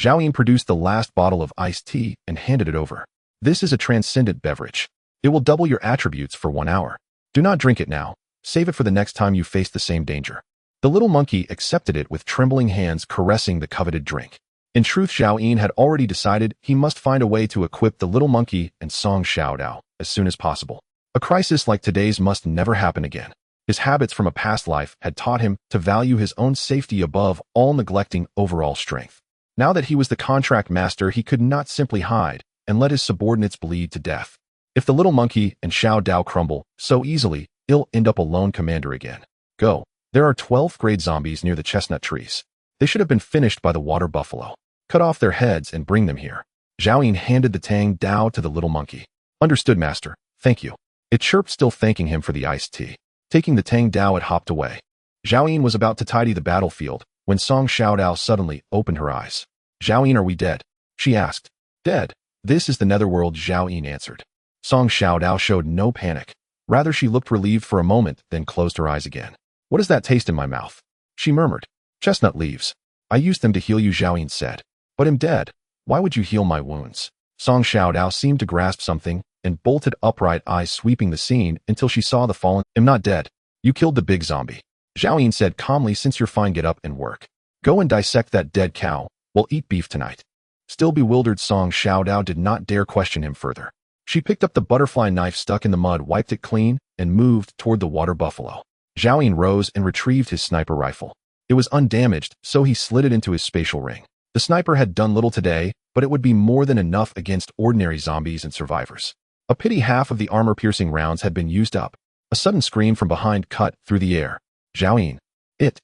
Zhao Yin produced the last bottle of iced tea and handed it over. "This is a transcendent beverage. It will double your attributes for 1 hour. Do not drink it now. Save it for the next time you face the same danger." The little monkey accepted it with trembling hands, caressing the coveted drink. In truth, Zhao Yin had already decided he must find a way to equip the little monkey and Song Xiaodao as soon as possible. A crisis like today's must never happen again. His habits from a past life had taught him to value his own safety above all, neglecting overall strength. Now that he was the contract master, he could not simply hide and let his subordinates bleed to death. If the little monkey and Xiaodao crumble so easily, he'll end up a lone commander again. Go. There are 12th grade zombies near the chestnut trees. They should have been finished by the water buffalo. Cut off their heads and bring them here. Zhao Yin handed the tang dao to the little monkey. "Understood, master. Thank you." It chirped, still thanking him for the iced tea. Taking the tang dao, it hopped away. Zhao Yin was about to tidy the battlefield when Song Xiaodao suddenly opened her eyes. "Zhao Yin, are we dead?" she asked. "Dead. This is the netherworld," Zhao Yin answered. Song Xiaodao showed no panic. Rather, she looked relieved for a moment, then closed her eyes again. "What does that taste in my mouth?" she murmured. "Chestnut leaves. I used them to heal you," Zhao Yin said. "But I'm dead. Why would you heal my wounds?" Song Xiaodao seemed to grasp something and bolted upright, eyes sweeping the scene until she saw the fallen. "I'm not dead. You killed the big zombie." Zhao Yin said calmly, since you're fine, get up and work. Go and dissect that dead cow. We'll eat beef tonight. Still bewildered, Song Xiaodao did not dare question him further. She picked up the butterfly knife stuck in the mud, wiped it clean, and moved toward the water buffalo. Zhao Yin rose and retrieved his sniper rifle. It was undamaged, so he slid it into his spatial ring. The sniper had done little today, but it would be more than enough against ordinary zombies and survivors. A pity half of the armor-piercing rounds had been used up. A sudden scream from behind cut through the air. Zhao Yin. It.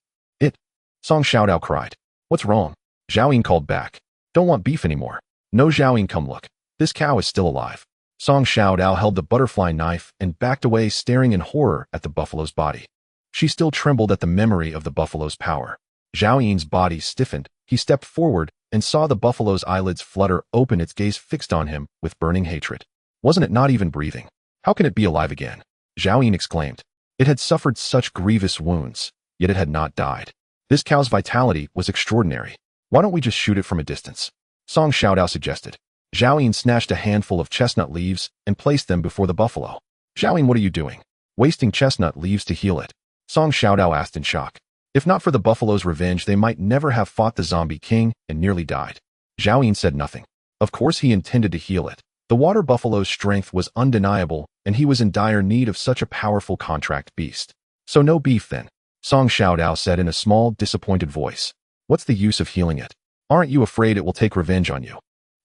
Song Xiaodao cried. What's wrong? Zhao Yin called back. Don't want beef anymore. No, Zhao Yin, come look. This cow is still alive. Song Xiaodao held the butterfly knife and backed away, staring in horror at the buffalo's body. She still trembled at the memory of the buffalo's power. Zhao Yin's body stiffened. He stepped forward and saw the buffalo's eyelids flutter open, its gaze fixed on him with burning hatred. Wasn't it not even breathing? How can it be alive again? Zhao Yin exclaimed. It had suffered such grievous wounds, yet it had not died. This cow's vitality was extraordinary. Why don't we just shoot it from a distance? Song Xiaodao suggested. Zhao Yin snatched a handful of chestnut leaves and placed them before the buffalo. Zhao Yin, what are you doing? Wasting chestnut leaves to heal it? Song Xiaodao asked in shock. If not for the buffalo's revenge, they might never have fought the zombie king and nearly died. Zhao Yin said nothing. Of course he intended to heal it. The water buffalo's strength was undeniable, and he was in dire need of such a powerful contract beast. So no beef then, Song Xiaodao said in a small, disappointed voice. What's the use of healing it? Aren't you afraid it will take revenge on you?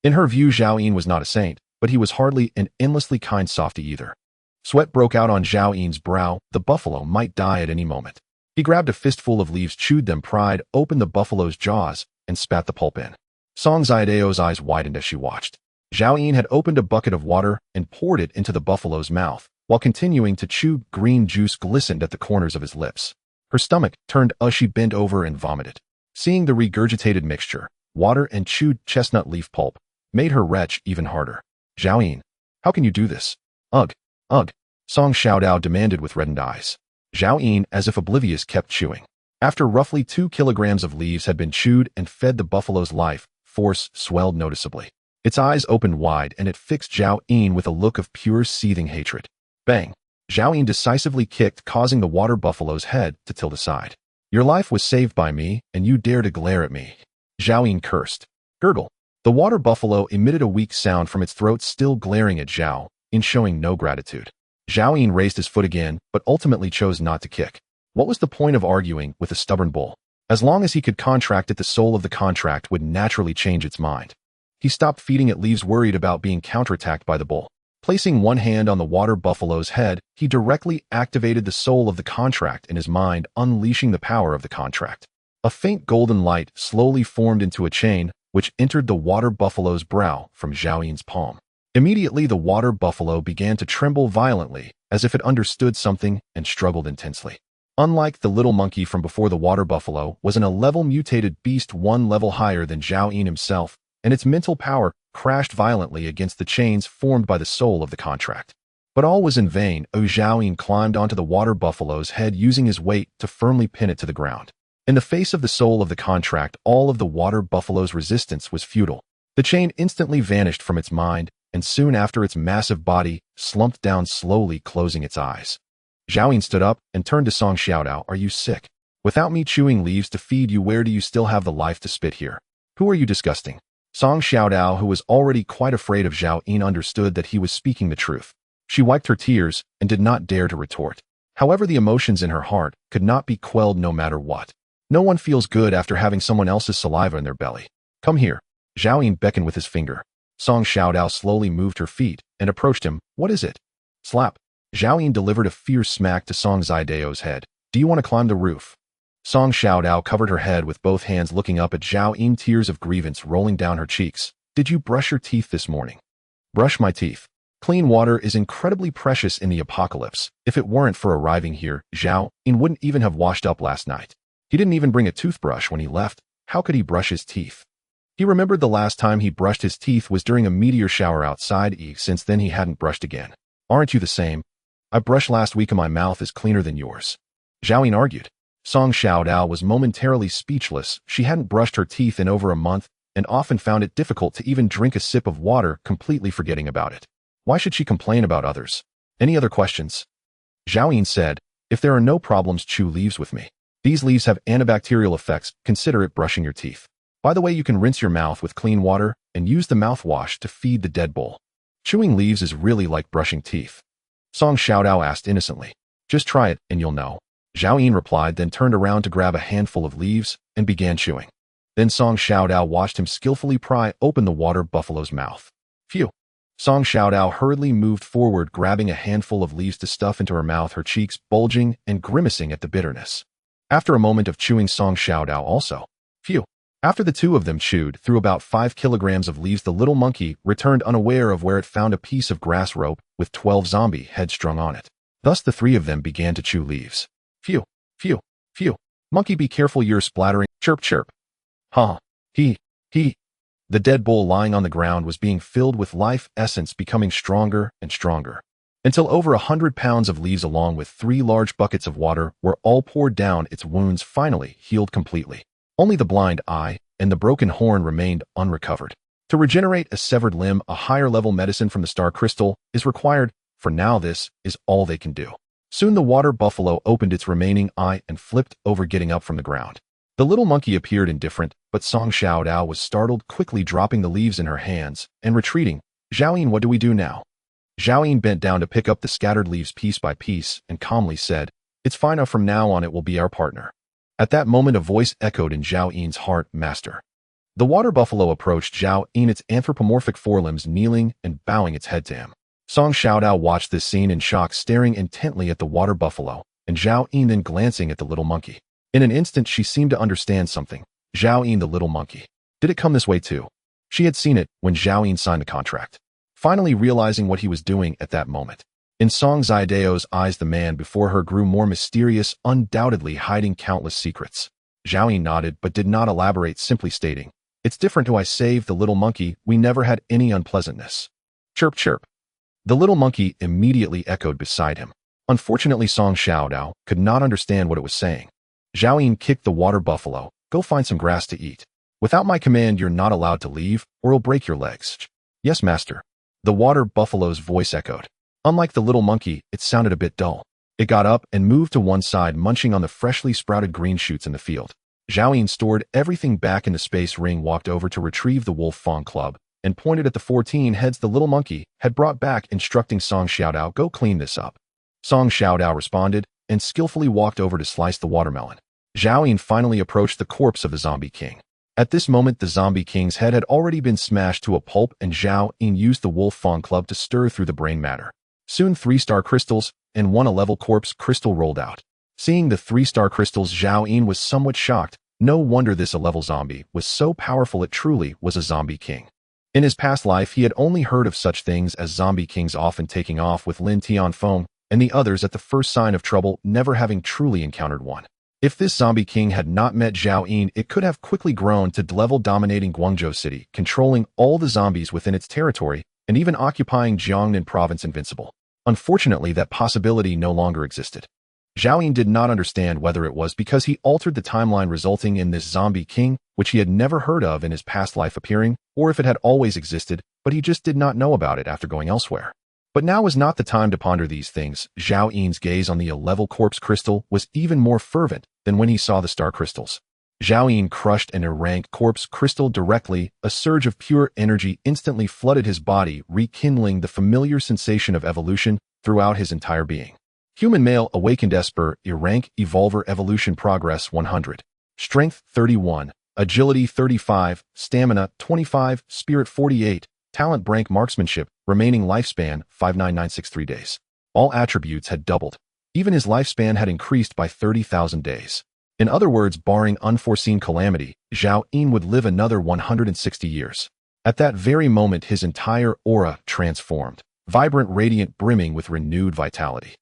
In her view, Zhao Yin was not a saint, but he was hardly an endlessly kind softy either. Sweat broke out on Zhao Yin's brow. The buffalo might die at any moment. He grabbed a fistful of leaves, chewed them, pried open the buffalo's jaws, and spat the pulp in. Song Xiaodao's eyes widened as she watched. Zhao Yin had opened a bucket of water and poured it into the buffalo's mouth, while continuing to chew. Green juice glistened at the corners of his lips. Her stomach turned as she bent over and vomited. Seeing the regurgitated mixture, water and chewed chestnut leaf pulp, made her retch even harder. Zhao Yin, how can you do this? Ugh, Song Xiaodao demanded with reddened eyes. Zhao Yin, as if oblivious, kept chewing. After roughly 2 kilograms of leaves had been chewed and fed, the buffalo's life force swelled noticeably. Its eyes opened wide, and it fixed Zhao Yin with a look of pure seething hatred. Bang! Zhao Yin decisively kicked, causing the water buffalo's head to tilt aside. Your life was saved by me, and you dare to glare at me. Zhao Yin cursed. Gurgle. The water buffalo emitted a weak sound from its throat, still glaring at Zhao Yin, showing no gratitude. Zhao Yin raised his foot again, but ultimately chose not to kick. What was the point of arguing with a stubborn bull? As long as he could contract it, the soul of the contract would naturally change its mind. He stopped feeding it leaves, worried about being counterattacked by the bull. Placing one hand on the water buffalo's head, he directly activated the soul of the contract in his mind, unleashing the power of the contract. A faint golden light slowly formed into a chain, which entered the water buffalo's brow from Zhao Yin's palm. Immediately, the water buffalo began to tremble violently, as if it understood something, and struggled intensely. Unlike the little monkey from before, the water buffalo was a level mutated beast, 1 level higher than Zhao Yin himself, and its mental power crashed violently against the chains formed by the soul of the contract. But all was in vain. Zhao Yin climbed onto the water buffalo's head, using his weight to firmly pin it to the ground. In the face of the soul of the contract, all of the water buffalo's resistance was futile. The chain instantly vanished from its mind, and soon after, its massive body slumped down, slowly closing its eyes. Zhao Yin stood up and turned to Song Xiaodao. Are you sick? Without me chewing leaves to feed you, where do you still have the life to spit here? Who are you disgusting? Song Xiaodao, who was already quite afraid of Zhao Yin, understood that he was speaking the truth. She wiped her tears and did not dare to retort. However, the emotions in her heart could not be quelled no matter what. No one feels good after having someone else's saliva in their belly. Come here. Zhao Yin beckoned with his finger. Song Xiaodao slowly moved her feet and approached him. What is it? Slap. Zhao Yin delivered a fierce smack to Song Xiaodao's head. Do you want to climb the roof? Song Xiaodao covered her head with both hands, looking up at Zhao Yin, tears of grievance rolling down her cheeks. Did you brush your teeth this morning? Brush my teeth. Clean water is incredibly precious in the apocalypse. If it weren't for arriving here, Zhao Yin wouldn't even have washed up last night. He didn't even bring a toothbrush when he left. How could he brush his teeth? He remembered the last time he brushed his teeth was during a meteor shower outside. Since then, he hadn't brushed again. Aren't you the same? I brushed last week and my mouth is cleaner than yours. Zhao Yin argued. Song Xiaodao was momentarily speechless. She hadn't brushed her teeth in over a month and often found it difficult to even drink a sip of water, completely forgetting about it. Why should she complain about others? Any other questions? Zhao Yin said, if there are no problems, chew leaves with me. These leaves have antibacterial effects. Consider it brushing your teeth. By the way, you can rinse your mouth with clean water and use the mouthwash to feed the dead bull. Chewing leaves is really like brushing teeth. Song Xiaodao asked innocently. Just try it and you'll know. Zhao Yin replied, then turned around to grab a handful of leaves and began chewing. Then Song Xiaodao watched him skillfully pry open the water buffalo's mouth. Phew! Song Xiaodao hurriedly moved forward, grabbing a handful of leaves to stuff into her mouth, her cheeks bulging and grimacing at the bitterness. After a moment of chewing, Song Xiaodao also. Phew! After the two of them chewed through about 5 kilograms of leaves, the little monkey returned unaware of where it found a piece of grass rope with 12 zombie heads strung on it. Thus the three of them began to chew leaves. Phew! Phew! Phew! Monkey, be careful, you're splattering. Chirp, chirp. Huh. He. The dead bull lying on the ground was being filled with life essence, becoming stronger and stronger, until over 100 pounds of leaves along with 3 large buckets of water were all poured down. Its wounds finally healed completely. Only the blind eye and the broken horn remained unrecovered. To regenerate a severed limb, a higher level medicine from the star crystal is required. For now, this is all they can do. Soon the water buffalo opened its remaining eye and flipped over, getting up from the ground. The little monkey appeared indifferent, but Song Xiaodao was startled, quickly dropping the leaves in her hands and retreating. Zhao Yin, what do we do now? Zhao Yin bent down to pick up the scattered leaves piece by piece and calmly said, It's fine, from now on it will be our partner. At that moment a voice echoed in Zhao Yin's heart, Master. The water buffalo approached Zhao Yin, its anthropomorphic forelimbs kneeling and bowing its head to him. Song Xiaodao watched this scene in shock, staring intently at the water buffalo, and Zhao Yin then glancing at the little monkey. In an instant she seemed to understand something. Zhao Yin, the little monkey. Did it come this way too? She had seen it when Zhao Yin signed the contract. Finally realizing what he was doing at that moment. In Song Xiaodao's eyes the man before her grew more mysterious, undoubtedly hiding countless secrets. Zhao Yin nodded but did not elaborate, simply stating, It's different who I saved, the little monkey. We never had any unpleasantness. Chirp, chirp. The little monkey immediately echoed beside him. Unfortunately, Song Xiaodao could not understand what it was saying. Zhao Yin kicked the water buffalo. Go find some grass to eat. Without my command, you're not allowed to leave, or it'll break your legs. Yes, master. The water buffalo's voice echoed. Unlike the little monkey, it sounded a bit dull. It got up and moved to one side, munching on the freshly sprouted green shoots in the field. Zhao Yin stored everything back in the space ring, walked over to retrieve the wolf fawn club, and pointed at the 14 heads the little monkey had brought back, instructing Song Xiaodao, Go clean this up. Song Xiaodao responded and skillfully walked over to slice the watermelon. Zhao Yin finally approached the corpse of the zombie king. At this moment, the zombie king's head had already been smashed to a pulp, and Zhao Yin used the wolf fawn club to stir through the brain matter. Soon 3 star crystals and 1 level corpse crystal rolled out. Seeing the 3 star crystals, Zhao Yin was somewhat shocked. No wonder this level zombie was so powerful. It truly was a zombie king. In his past life, he had only heard of such things as zombie kings often taking off with Lin Tianfeng and the others at the first sign of trouble, never having truly encountered one. If this zombie king had not met Zhao Yin, it could have quickly grown to level, dominating Guangzhou City, controlling all the zombies within its territory, and even occupying Jiangnan province invincible. Unfortunately, that possibility no longer existed. Zhao Yin did not understand whether it was because he altered the timeline resulting in this zombie king, which he had never heard of in his past life, appearing, or if it had always existed, but he just did not know about it after going elsewhere. But now was not the time to ponder these things. Zhao Yin's gaze on the 11 corpse crystal was even more fervent than when he saw the star crystals. Zhao Yin crushed an rank corpse crystal directly. A surge of pure energy instantly flooded his body, rekindling the familiar sensation of evolution throughout his entire being. Human male awakened Esper, rank Evolver, evolution progress 100. Strength 31, agility 35, stamina 25, spirit 48, talent rank marksmanship, remaining lifespan 59963 days. All attributes had doubled. Even his lifespan had increased by 30,000 days. In other words, barring unforeseen calamity, Zhao Yin would live another 160 years. At that very moment, his entire aura transformed, vibrant, radiant, brimming with renewed vitality.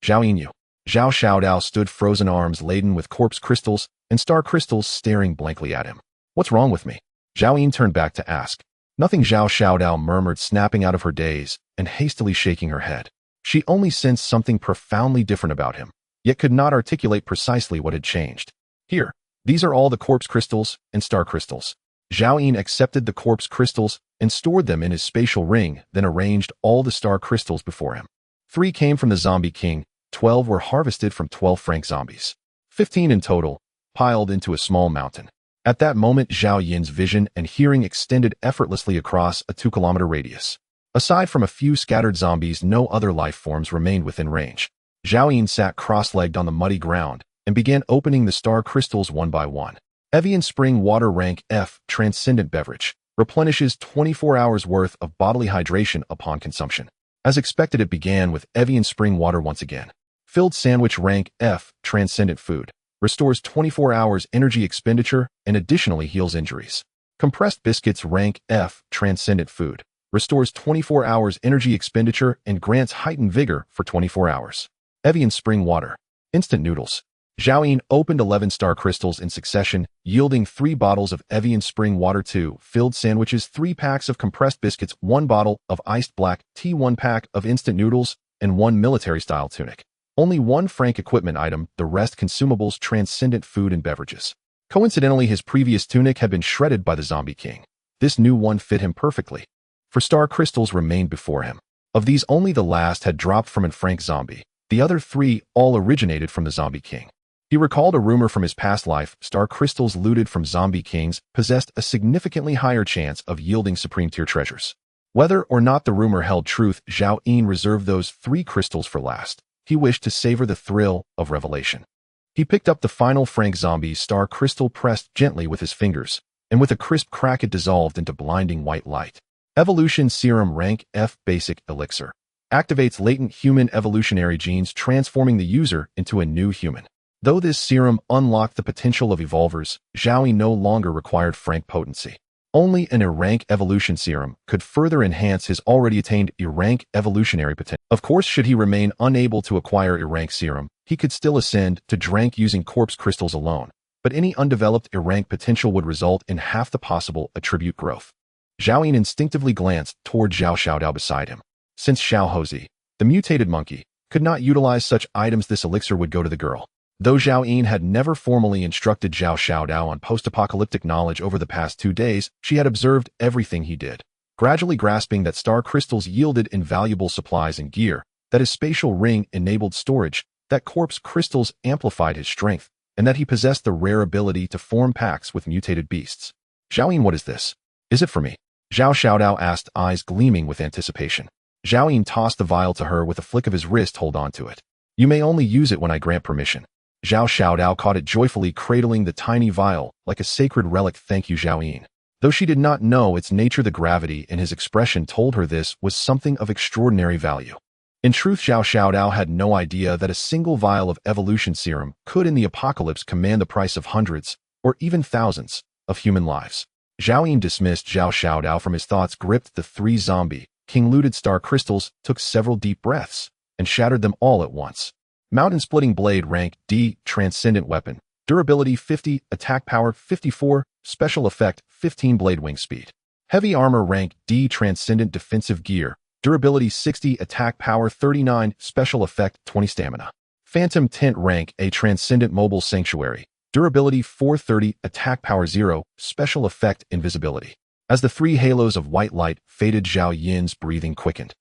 Zhao Yin. Zhao Xiaodao stood, frozen arms laden with corpse crystals and star crystals, staring blankly at him. What's wrong with me? Zhao Yin turned back to ask. Nothing, Zhao Xiaodao murmured, snapping out of her daze and hastily shaking her head. She only sensed something profoundly different about him, yet could not articulate precisely what had changed. Here, these are all the corpse crystals and star crystals. Zhao Yin accepted the corpse crystals and stored them in his spatial ring, then arranged all the star crystals before him. 3 came from the zombie king, 12 were harvested from 12 frank zombies. 15 in total, piled into a small mountain. At that moment, Zhao Yin's vision and hearing extended effortlessly across a 2-kilometer radius. Aside from a few scattered zombies, no other life forms remained within range. Zhao Yin sat cross-legged on the muddy ground and began opening the star crystals one by one. Evian Spring Water Rank F Transcendent Beverage replenishes 24 hours worth of bodily hydration upon consumption. As expected, it began with Evian Spring Water once again. Filled Sandwich Rank F Transcendent Food restores 24 hours energy expenditure and additionally heals injuries. Compressed Biscuits Rank F Transcendent Food restores 24 hours energy expenditure and grants heightened vigor for 24 hours. Evian Spring Water Instant Noodles. Zhao Yin opened 11 star crystals in succession, yielding 3 bottles of Evian Spring Water, 2 filled sandwiches, 3 packs of compressed biscuits, 1 bottle of iced black tea, 1 pack of instant noodles, and 1 military-style tunic. Only 1 Frank equipment item, the rest consumables, transcendent food and beverages. Coincidentally, his previous tunic had been shredded by the Zombie King. This new one fit him perfectly. 4 star crystals remained before him. Of these, only the last had dropped from an Frank zombie. The other 3 all originated from the Zombie King. He recalled a rumor from his past life: star crystals looted from zombie kings possessed a significantly higher chance of yielding supreme-tier treasures. Whether or not the rumor held truth, Zhao Yin reserved those 3 crystals for last. He wished to savor the thrill of revelation. He picked up the final Frank zombie's star crystal, pressed gently with his fingers, and with a crisp crack it dissolved into blinding white light. Evolution Serum Rank F Basic Elixir activates latent human evolutionary genes, transforming the user into a new human. Though this serum unlocked the potential of evolvers, Zhao Yin no longer required Frank potency. Only an E-rank evolution serum could further enhance his already attained E-rank evolutionary potential. Of course, should he remain unable to acquire E-rank serum, he could still ascend to D-rank using corpse crystals alone, but any undeveloped E-rank potential would result in half the possible attribute growth. Zhao Yin instinctively glanced toward Zhao Xiaodao beside him. Since Xiao Hozi, the mutated monkey, could not utilize such items, this elixir would go to the girl. Though Zhao Yin had never formally instructed Zhao Xiaodao on post-apocalyptic knowledge over the past 2 days, she had observed everything he did, gradually grasping that star crystals yielded invaluable supplies and gear, that his spatial ring enabled storage, that corpse crystals amplified his strength, and that he possessed the rare ability to form pacts with mutated beasts. Zhao Yin, what is this? Is it for me? Zhao Xiaodao asked, eyes gleaming with anticipation. Zhao Yin tossed the vial to her with a flick of his wrist. Hold on to it. You may only use it when I grant permission. Zhao Xiaodao caught it joyfully, cradling the tiny vial like a sacred relic. Thank you, Zhao Yin. Though she did not know its nature, the gravity in his expression told her this was something of extraordinary value. In truth, Zhao Xiaodao had no idea that a single vial of evolution serum could in the apocalypse command the price of hundreds, or even thousands, of human lives. Zhao Yin dismissed Zhao Xiaodao from his thoughts, gripped the 3 zombie king-looted star crystals, took several deep breaths, and shattered them all at once. Mountain Splitting Blade Rank D Transcendent Weapon. Durability 50, Attack Power 54, Special Effect 15, Blade Wing Speed. Heavy Armor Rank D Transcendent Defensive Gear. Durability 60, Attack Power 39, Special Effect 20, Stamina. Phantom Tent Rank A Transcendent Mobile Sanctuary. Durability 430, Attack Power 0, Special Effect Invisibility. As the 3 halos of white light faded, Zhao Yin's breathing quickened.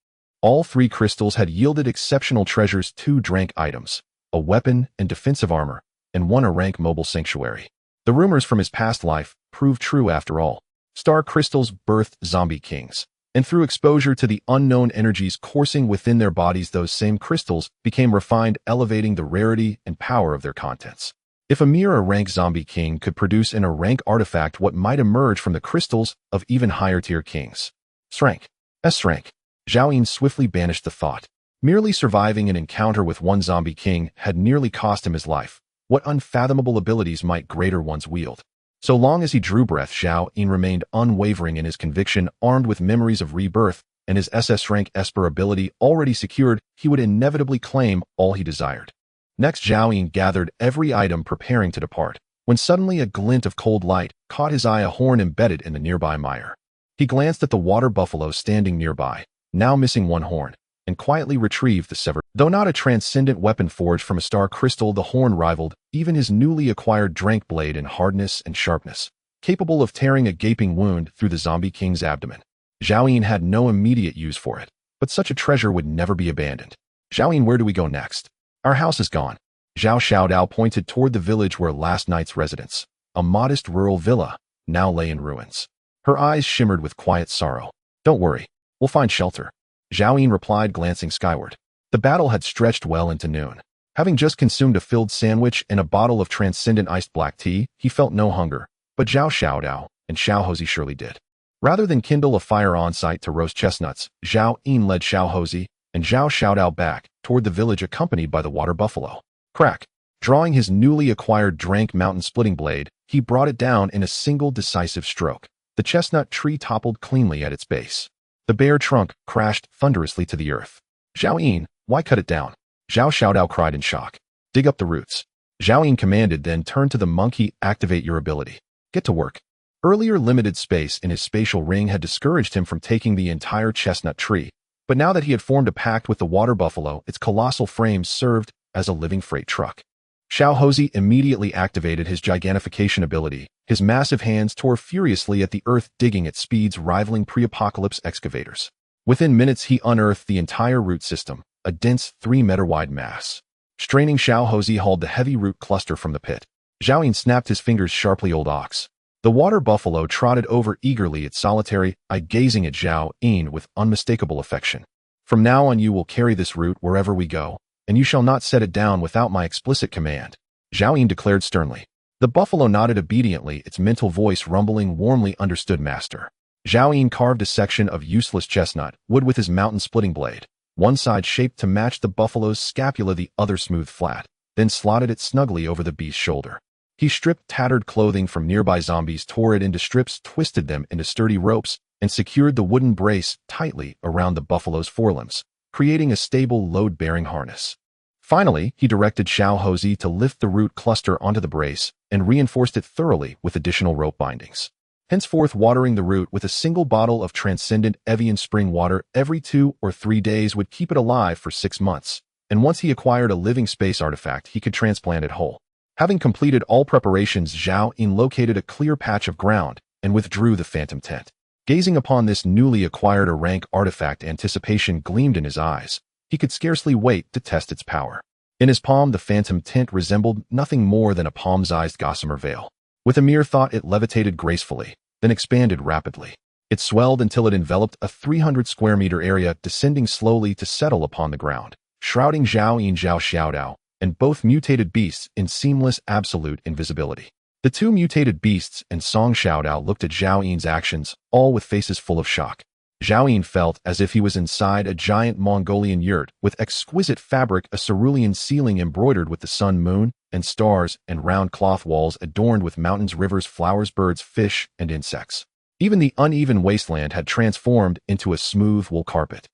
All 3 crystals had yielded exceptional treasures: 2 drank items, a weapon and defensive armor, and 1 A-rank mobile sanctuary. The rumors from his past life proved true after all. Star crystals birthed zombie kings, and through exposure to the unknown energies coursing within their bodies, those same crystals became refined, elevating the rarity and power of their contents. If a mere A-rank zombie king could produce an A-rank artifact, what might emerge from the crystals of even higher-tier kings? S-rank. S-rank. Zhao Yin swiftly banished the thought. Merely surviving an encounter with one zombie king had nearly cost him his life. What unfathomable abilities might greater ones wield? So long as he drew breath, Zhao Yin remained unwavering in his conviction. Armed with memories of rebirth and his SS-rank Esper ability already secured, he would inevitably claim all he desired. Next, Zhao Yin gathered every item, preparing to depart, when suddenly a glint of cold light caught his eye, a horn embedded in the nearby mire. He glanced at the water buffalo standing nearby, now missing 1 horn, and quietly retrieved the severed. Though not a transcendent weapon forged from a star crystal, the horn rivaled even his newly acquired drank blade in hardness and sharpness, capable of tearing a gaping wound through the zombie king's abdomen. Zhao Yin had no immediate use for it, but such a treasure would never be abandoned. Zhao Yin, where do we go next? Our house is gone. Zhao Xiaodao pointed toward the village where last night's residence, a modest rural villa, now lay in ruins. Her eyes shimmered with quiet sorrow. Don't worry, we'll find shelter, Zhao Yin replied, glancing skyward. The battle had stretched well into noon. Having just consumed a filled sandwich and a bottle of transcendent iced black tea, he felt no hunger, but Zhao Xiaodao and Xiao Hozi surely did. Rather than kindle a fire on site to roast chestnuts, Zhao Yin led Xiao Hozi and Zhao Xiaodao back toward the village accompanied by the water buffalo. Crack! Drawing his newly acquired drank mountain splitting blade, he brought it down in a single decisive stroke. The chestnut tree toppled cleanly at its base. The bare trunk crashed thunderously to the earth. Zhao Yin, why cut it down? Zhao Xiaodao cried in shock. Dig up the roots. Zhao Yin commanded, then turned to the monkey. Activate your ability. Get to work. Earlier limited space in his spatial ring had discouraged him from taking the entire chestnut tree, but now that he had formed a pact with the water buffalo, its colossal frame served as a living freight truck. Xiao Hozi immediately activated his gigantification ability. His massive hands tore furiously at the earth, digging at speeds rivaling pre-apocalypse excavators. Within minutes, he unearthed the entire root system, a dense 3-meter-wide mass. Straining, Xiao Hozi hauled the heavy root cluster from the pit. Zhao Yin snapped his fingers sharply. Old ox. The water buffalo trotted over eagerly, its solitary eye gazing at Zhao Yin with unmistakable affection. From now on you will carry this root wherever we go, and you shall not set it down without my explicit command, Zhao Yin declared sternly. The buffalo nodded obediently, its mental voice rumbling warmly. Understood, master. Zhao Yin carved a section of useless chestnut wood with his mountain-splitting blade, one side shaped to match the buffalo's scapula, the other smooth flat, then slotted it snugly over the beast's shoulder. He stripped tattered clothing from nearby zombies, tore it into strips, twisted them into sturdy ropes, and secured the wooden brace tightly around the buffalo's forelimbs, creating a stable load-bearing harness. Finally, he directed Xiao Hozi to lift the root cluster onto the brace and reinforced it thoroughly with additional rope bindings. Henceforth, watering the root with a single bottle of transcendent Evian spring water every 2 or 3 days would keep it alive for 6 months, and once he acquired a living space artifact, he could transplant it whole. Having completed all preparations, Zhao Yin located a clear patch of ground and withdrew the phantom tent. Gazing upon this newly acquired rank artifact, anticipation gleamed in his eyes. He could scarcely wait to test its power. In his palm, the phantom tent resembled nothing more than a palm-sized gossamer veil. With a mere thought, it levitated gracefully, then expanded rapidly. It swelled until it enveloped a 300-square-meter area, descending slowly to settle upon the ground, shrouding Zhao Yin, Zhao Xiaodao, and both mutated beasts in seamless absolute invisibility. The two mutated beasts and Song Xiaodao looked at Zhao Yin's actions, all with faces full of shock. Zhao Yin felt as if he was inside a giant Mongolian yurt with exquisite fabric, a cerulean ceiling embroidered with the sun, moon, and stars, and round cloth walls adorned with mountains, rivers, flowers, birds, fish, and insects. Even the uneven wasteland had transformed into a smooth wool carpet.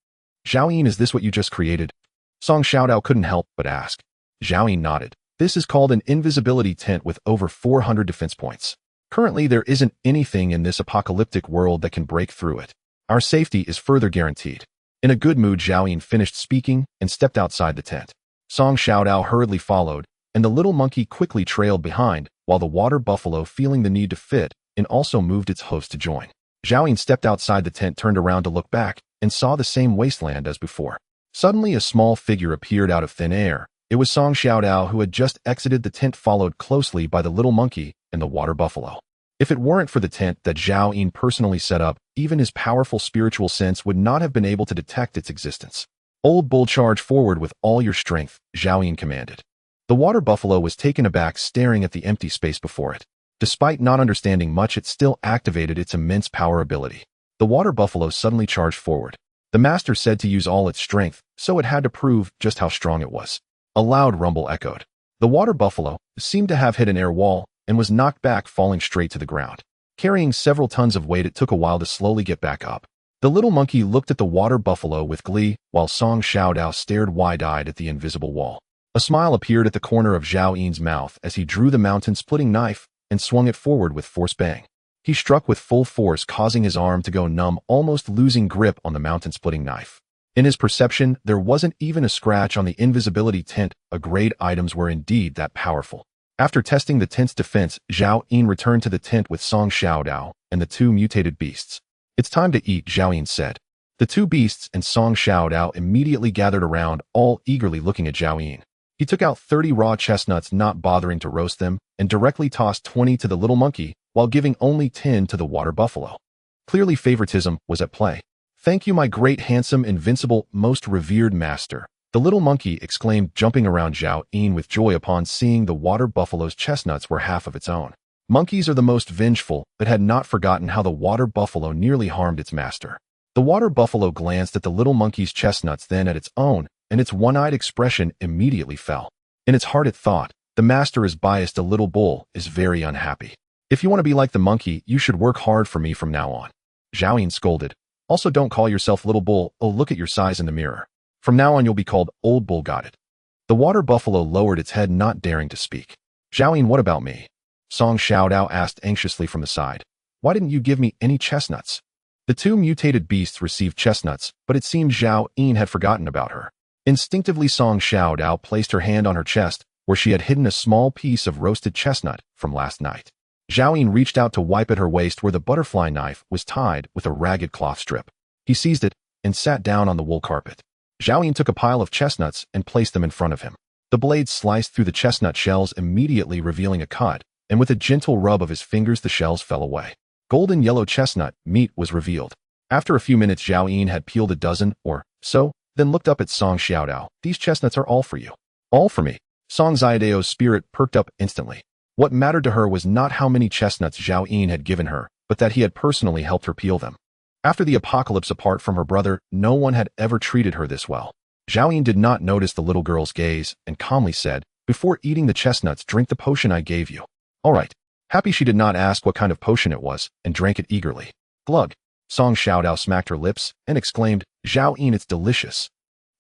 Zhao Yin, is this what you just created? Song Xiaodao couldn't help but ask. Zhao Yin nodded. This is called an invisibility tent with over 400 defense points. Currently, there isn't anything in this apocalyptic world that can break through it. Our safety is further guaranteed. In a good mood, Zhao Yin finished speaking and stepped outside the tent. Song Xiaodao hurriedly followed, and the little monkey quickly trailed behind, while the water buffalo, feeling the need to fit in, also moved its host to join. Zhao Yin stepped outside the tent, turned around to look back, and saw the same wasteland as before. Suddenly, a small figure appeared out of thin air. It was Song Xiaodao, who had just exited the tent, followed closely by the little monkey and the water buffalo. If it weren't for the tent that Zhao Yin personally set up, even his powerful spiritual sense would not have been able to detect its existence. Old bull, charge forward with all your strength, Zhao Yin commanded. The water buffalo was taken aback, staring at the empty space before it. Despite not understanding much, it still activated its immense power ability. The water buffalo suddenly charged forward. The master said to use all its strength, so it had to prove just how strong it was. A loud rumble echoed. The water buffalo seemed to have hit an air wall and was knocked back, falling straight to the ground. Carrying several tons of weight, it took a while to slowly get back up. The little monkey looked at the water buffalo with glee, while Song Xiaodao stared wide-eyed at the invisible wall. A smile appeared at the corner of Zhao Yin's mouth as he drew the mountain-splitting knife and swung it forward with force. Bang! He struck with full force, causing his arm to go numb, almost losing grip on the mountain-splitting knife. In his perception, there wasn't even a scratch on the invisibility tent. Grade items were indeed that powerful. After testing the tent's defense, Zhao Yin returned to the tent with Song Xiaodao and the two mutated beasts. It's time to eat, Zhao Yin said. The two beasts and Song Xiaodao immediately gathered around, all eagerly looking at Zhao Yin. He took out 30 raw chestnuts, not bothering to roast them, and directly tossed 20 to the little monkey, while giving only 10 to the water buffalo. Clearly favoritism was at play. "Thank you, my great, handsome, invincible, most revered master," the little monkey exclaimed, jumping around Zhao Yin with joy upon seeing the water buffalo's chestnuts were half of its own. Monkeys are the most vengeful, but had not forgotten how the water buffalo nearly harmed its master. The water buffalo glanced at the little monkey's chestnuts, then at its own, and its one-eyed expression immediately fell. In its heart it thought, "The master is biased, a little bull is very unhappy. If you want to be like the monkey, you should work hard for me from now on." Zhao Yin scolded, "Also don't call yourself little bull, oh look at your size in the mirror. From now on you'll be called old bull, got it?" The water buffalo lowered its head, not daring to speak. "Zhao Yin, what about me?" Song Xiaodao asked anxiously from the side. "Why didn't you give me any chestnuts?" The two mutated beasts received chestnuts, but it seemed Zhao Yin had forgotten about her. Instinctively, Song Xiaodao placed her hand on her chest, where she had hidden a small piece of roasted chestnut from last night. Zhao Yin reached out to wipe at her waist where the butterfly knife was tied with a ragged cloth strip. He seized it and sat down on the wool carpet. Zhao Yin took a pile of chestnuts and placed them in front of him. The blade sliced through the chestnut shells, immediately revealing a cut, and with a gentle rub of his fingers the shells fell away. Golden yellow chestnut meat was revealed. After a few minutes, Zhao Yin had peeled a dozen or so, then looked up at Song Xiaodao. "These chestnuts are all for you." "All for me?" Song Xiaodao's spirit perked up instantly. What mattered to her was not how many chestnuts Zhao Yin had given her, but that he had personally helped her peel them. After the apocalypse, apart from her brother, no one had ever treated her this well. Zhao Yin did not notice the little girl's gaze and calmly said, "Before eating the chestnuts, drink the potion I gave you." "All right." Happy she did not ask what kind of potion it was, and drank it eagerly. Glug. Song Xiaodao smacked her lips and exclaimed, "Zhao Yin, it's delicious."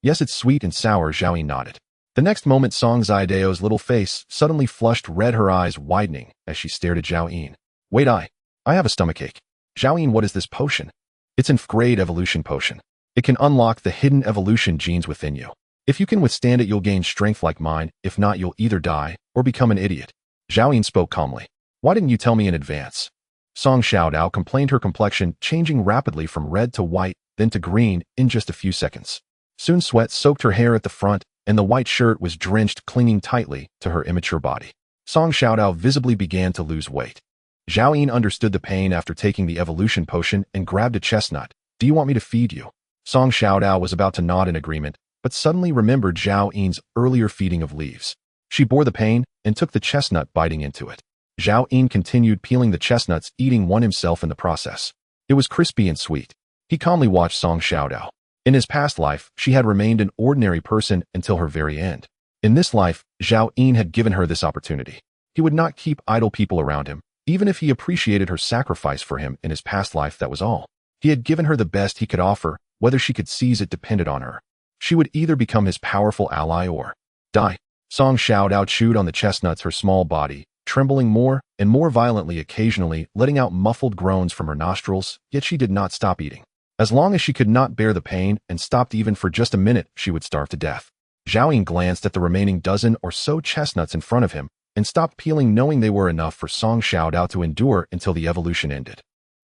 "Yes, it's sweet and sour," Zhao Yin nodded. The next moment, Song Xiaodao's little face suddenly flushed red, her eyes widening as she stared at Zhao Yin. "Wait, I have a stomachache." "Zhao Yin, what is this potion?" "It's an grade evolution potion. It can unlock the hidden evolution genes within you. If you can withstand it, you'll gain strength like mine. If not, you'll either die or become an idiot." Zhao Yin spoke calmly. "Why didn't you tell me in advance?" Song Xiaodao complained, her complexion changing rapidly from red to white, then to green in just a few seconds. Soon sweat soaked her hair at the front, and the white shirt was drenched, clinging tightly to her immature body. Song Xiaodao visibly began to lose weight. Zhao Yin understood the pain after taking the evolution potion and grabbed a chestnut. "Do you want me to feed you?" Song Xiaodao was about to nod in agreement, but suddenly remembered Zhao Yin's earlier feeding of leaves. She bore the pain and took the chestnut, biting into it. Zhao Yin continued peeling the chestnuts, eating one himself in the process. It was crispy and sweet. He calmly watched Song Xiaodao. In his past life, she had remained an ordinary person until her very end. In this life, Zhao Yin had given her this opportunity. He would not keep idle people around him, even if he appreciated her sacrifice for him in his past life. That was all. He had given her the best he could offer. Whether she could seize it depended on her. She would either become his powerful ally or die. Song Xiaodao chewed on the chestnuts, her small body trembling more and more violently, occasionally letting out muffled groans from her nostrils, yet she did not stop eating. As long as she could not bear the pain and stopped even for just a minute, she would starve to death. Zhao Yin glanced at the remaining dozen or so chestnuts in front of him and stopped peeling, knowing they were enough for Song Xiaodao to endure until the evolution ended.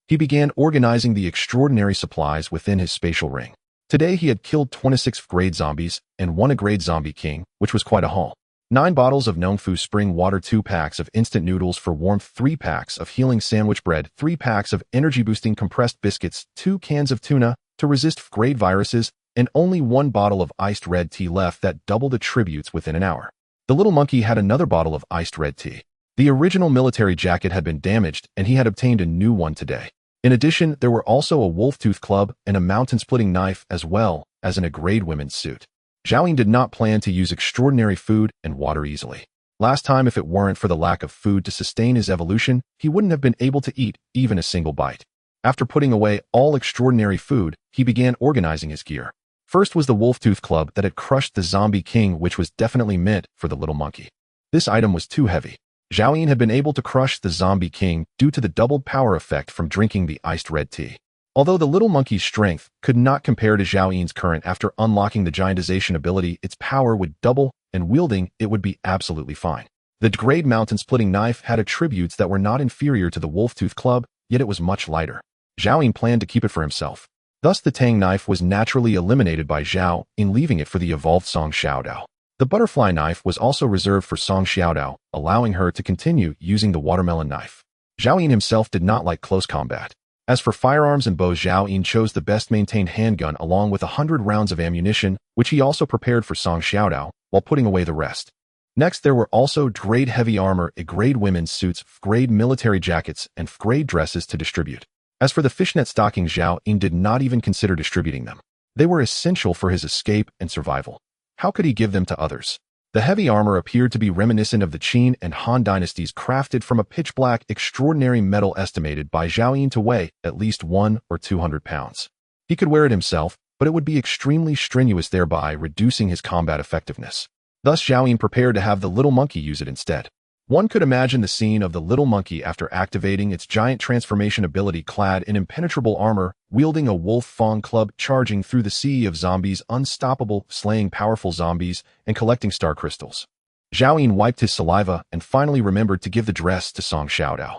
He began organizing the extraordinary supplies within his spatial ring. Today he had killed 26 grade zombies and won a grade zombie king, which was quite a haul. 9 bottles of Nongfu spring water, 2 packs of instant noodles for warmth, 3 packs of healing sandwich bread, 3 packs of energy-boosting compressed biscuits, 2 cans of tuna to resist grade viruses, and only 1 bottle of iced red tea left that doubled attributes within an hour. The little monkey had another bottle of iced red tea. The original military jacket had been damaged, and he had obtained a new one today. In addition, there were also a wolf-tooth club and a mountain-splitting knife, as well as a grade women's suit. Zhao Yin did not plan to use extraordinary food and water easily. Last time, if it weren't for the lack of food to sustain his evolution, he wouldn't have been able to eat even a single bite. After putting away all extraordinary food, he began organizing his gear. First was the wolf-tooth club that had crushed the zombie king, which was definitely meant for the little monkey. This item was too heavy. Zhao Yin had been able to crush the zombie king due to the doubled power effect from drinking the iced red tea. Although the little monkey's strength could not compare to Zhao Yin's current, after unlocking the giantization ability, its power would double, and wielding it would be absolutely fine. The grade mountain-splitting knife had attributes that were not inferior to the wolf-tooth club, yet it was much lighter. Zhao Yin planned to keep it for himself. Thus the tang knife was naturally eliminated by Zhao Yin, leaving it for the evolved Song Xiaodao. The butterfly knife was also reserved for Song Xiaodao, allowing her to continue using the watermelon knife. Zhao Yin himself did not like close combat. As for firearms and bows, Zhao Yin chose the best-maintained handgun along with 100 rounds of ammunition, which he also prepared for Song Xiaodao, while putting away the rest. Next, there were also grade heavy armor, grade women's suits, grade military jackets, and grade dresses to distribute. As for the fishnet stockings, Zhao Yin did not even consider distributing them. They were essential for his escape and survival. How could he give them to others? The heavy armor appeared to be reminiscent of the Qin and Han dynasties, crafted from a pitch-black, extraordinary metal estimated by Zhao Yin to weigh at least 100 or 200 pounds. He could wear it himself, but it would be extremely strenuous, thereby reducing his combat effectiveness. Thus, Zhao Yin prepared to have the little monkey use it instead. One could imagine the scene of the little monkey after activating its giant transformation ability, clad in impenetrable armor, wielding a wolf fang club, charging through the sea of zombies, unstoppable, slaying powerful zombies, and collecting star crystals. Zhao Yin wiped his saliva and finally remembered to give the dress to Song Xiaodao.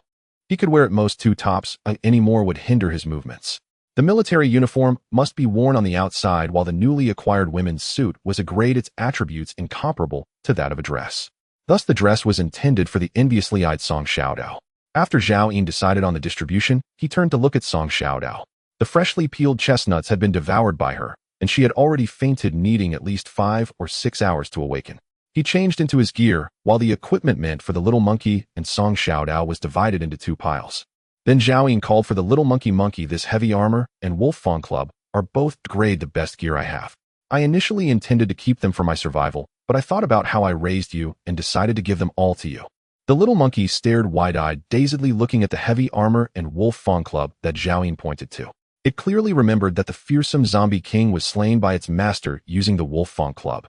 He could wear at most 2 tops, any more would hinder his movements. The military uniform must be worn on the outside, while the newly acquired women's suit was a grade, its attributes incomparable to that of a dress. Thus, the dress was intended for the enviously eyed Song Xiaodao. After Zhao Yin decided on the distribution, he turned to look at Song Xiaodao. The freshly peeled chestnuts had been devoured by her, and she had already fainted, needing at least 5 or 6 hours to awaken. He changed into his gear, while the equipment meant for the little monkey and Song Xiaodao was divided into 2 piles. Then Zhao Yin called for the little monkey. This heavy armor and wolf fang club are both grade the best gear I have. I initially intended to keep them for my survival, but I thought about how I raised you and decided to give them all to you. The little monkey stared wide-eyed, dazedly looking at the heavy armor and wolf fang club that Zhao Yin pointed to. It clearly remembered that the fearsome zombie king was slain by its master using the wolf fang club.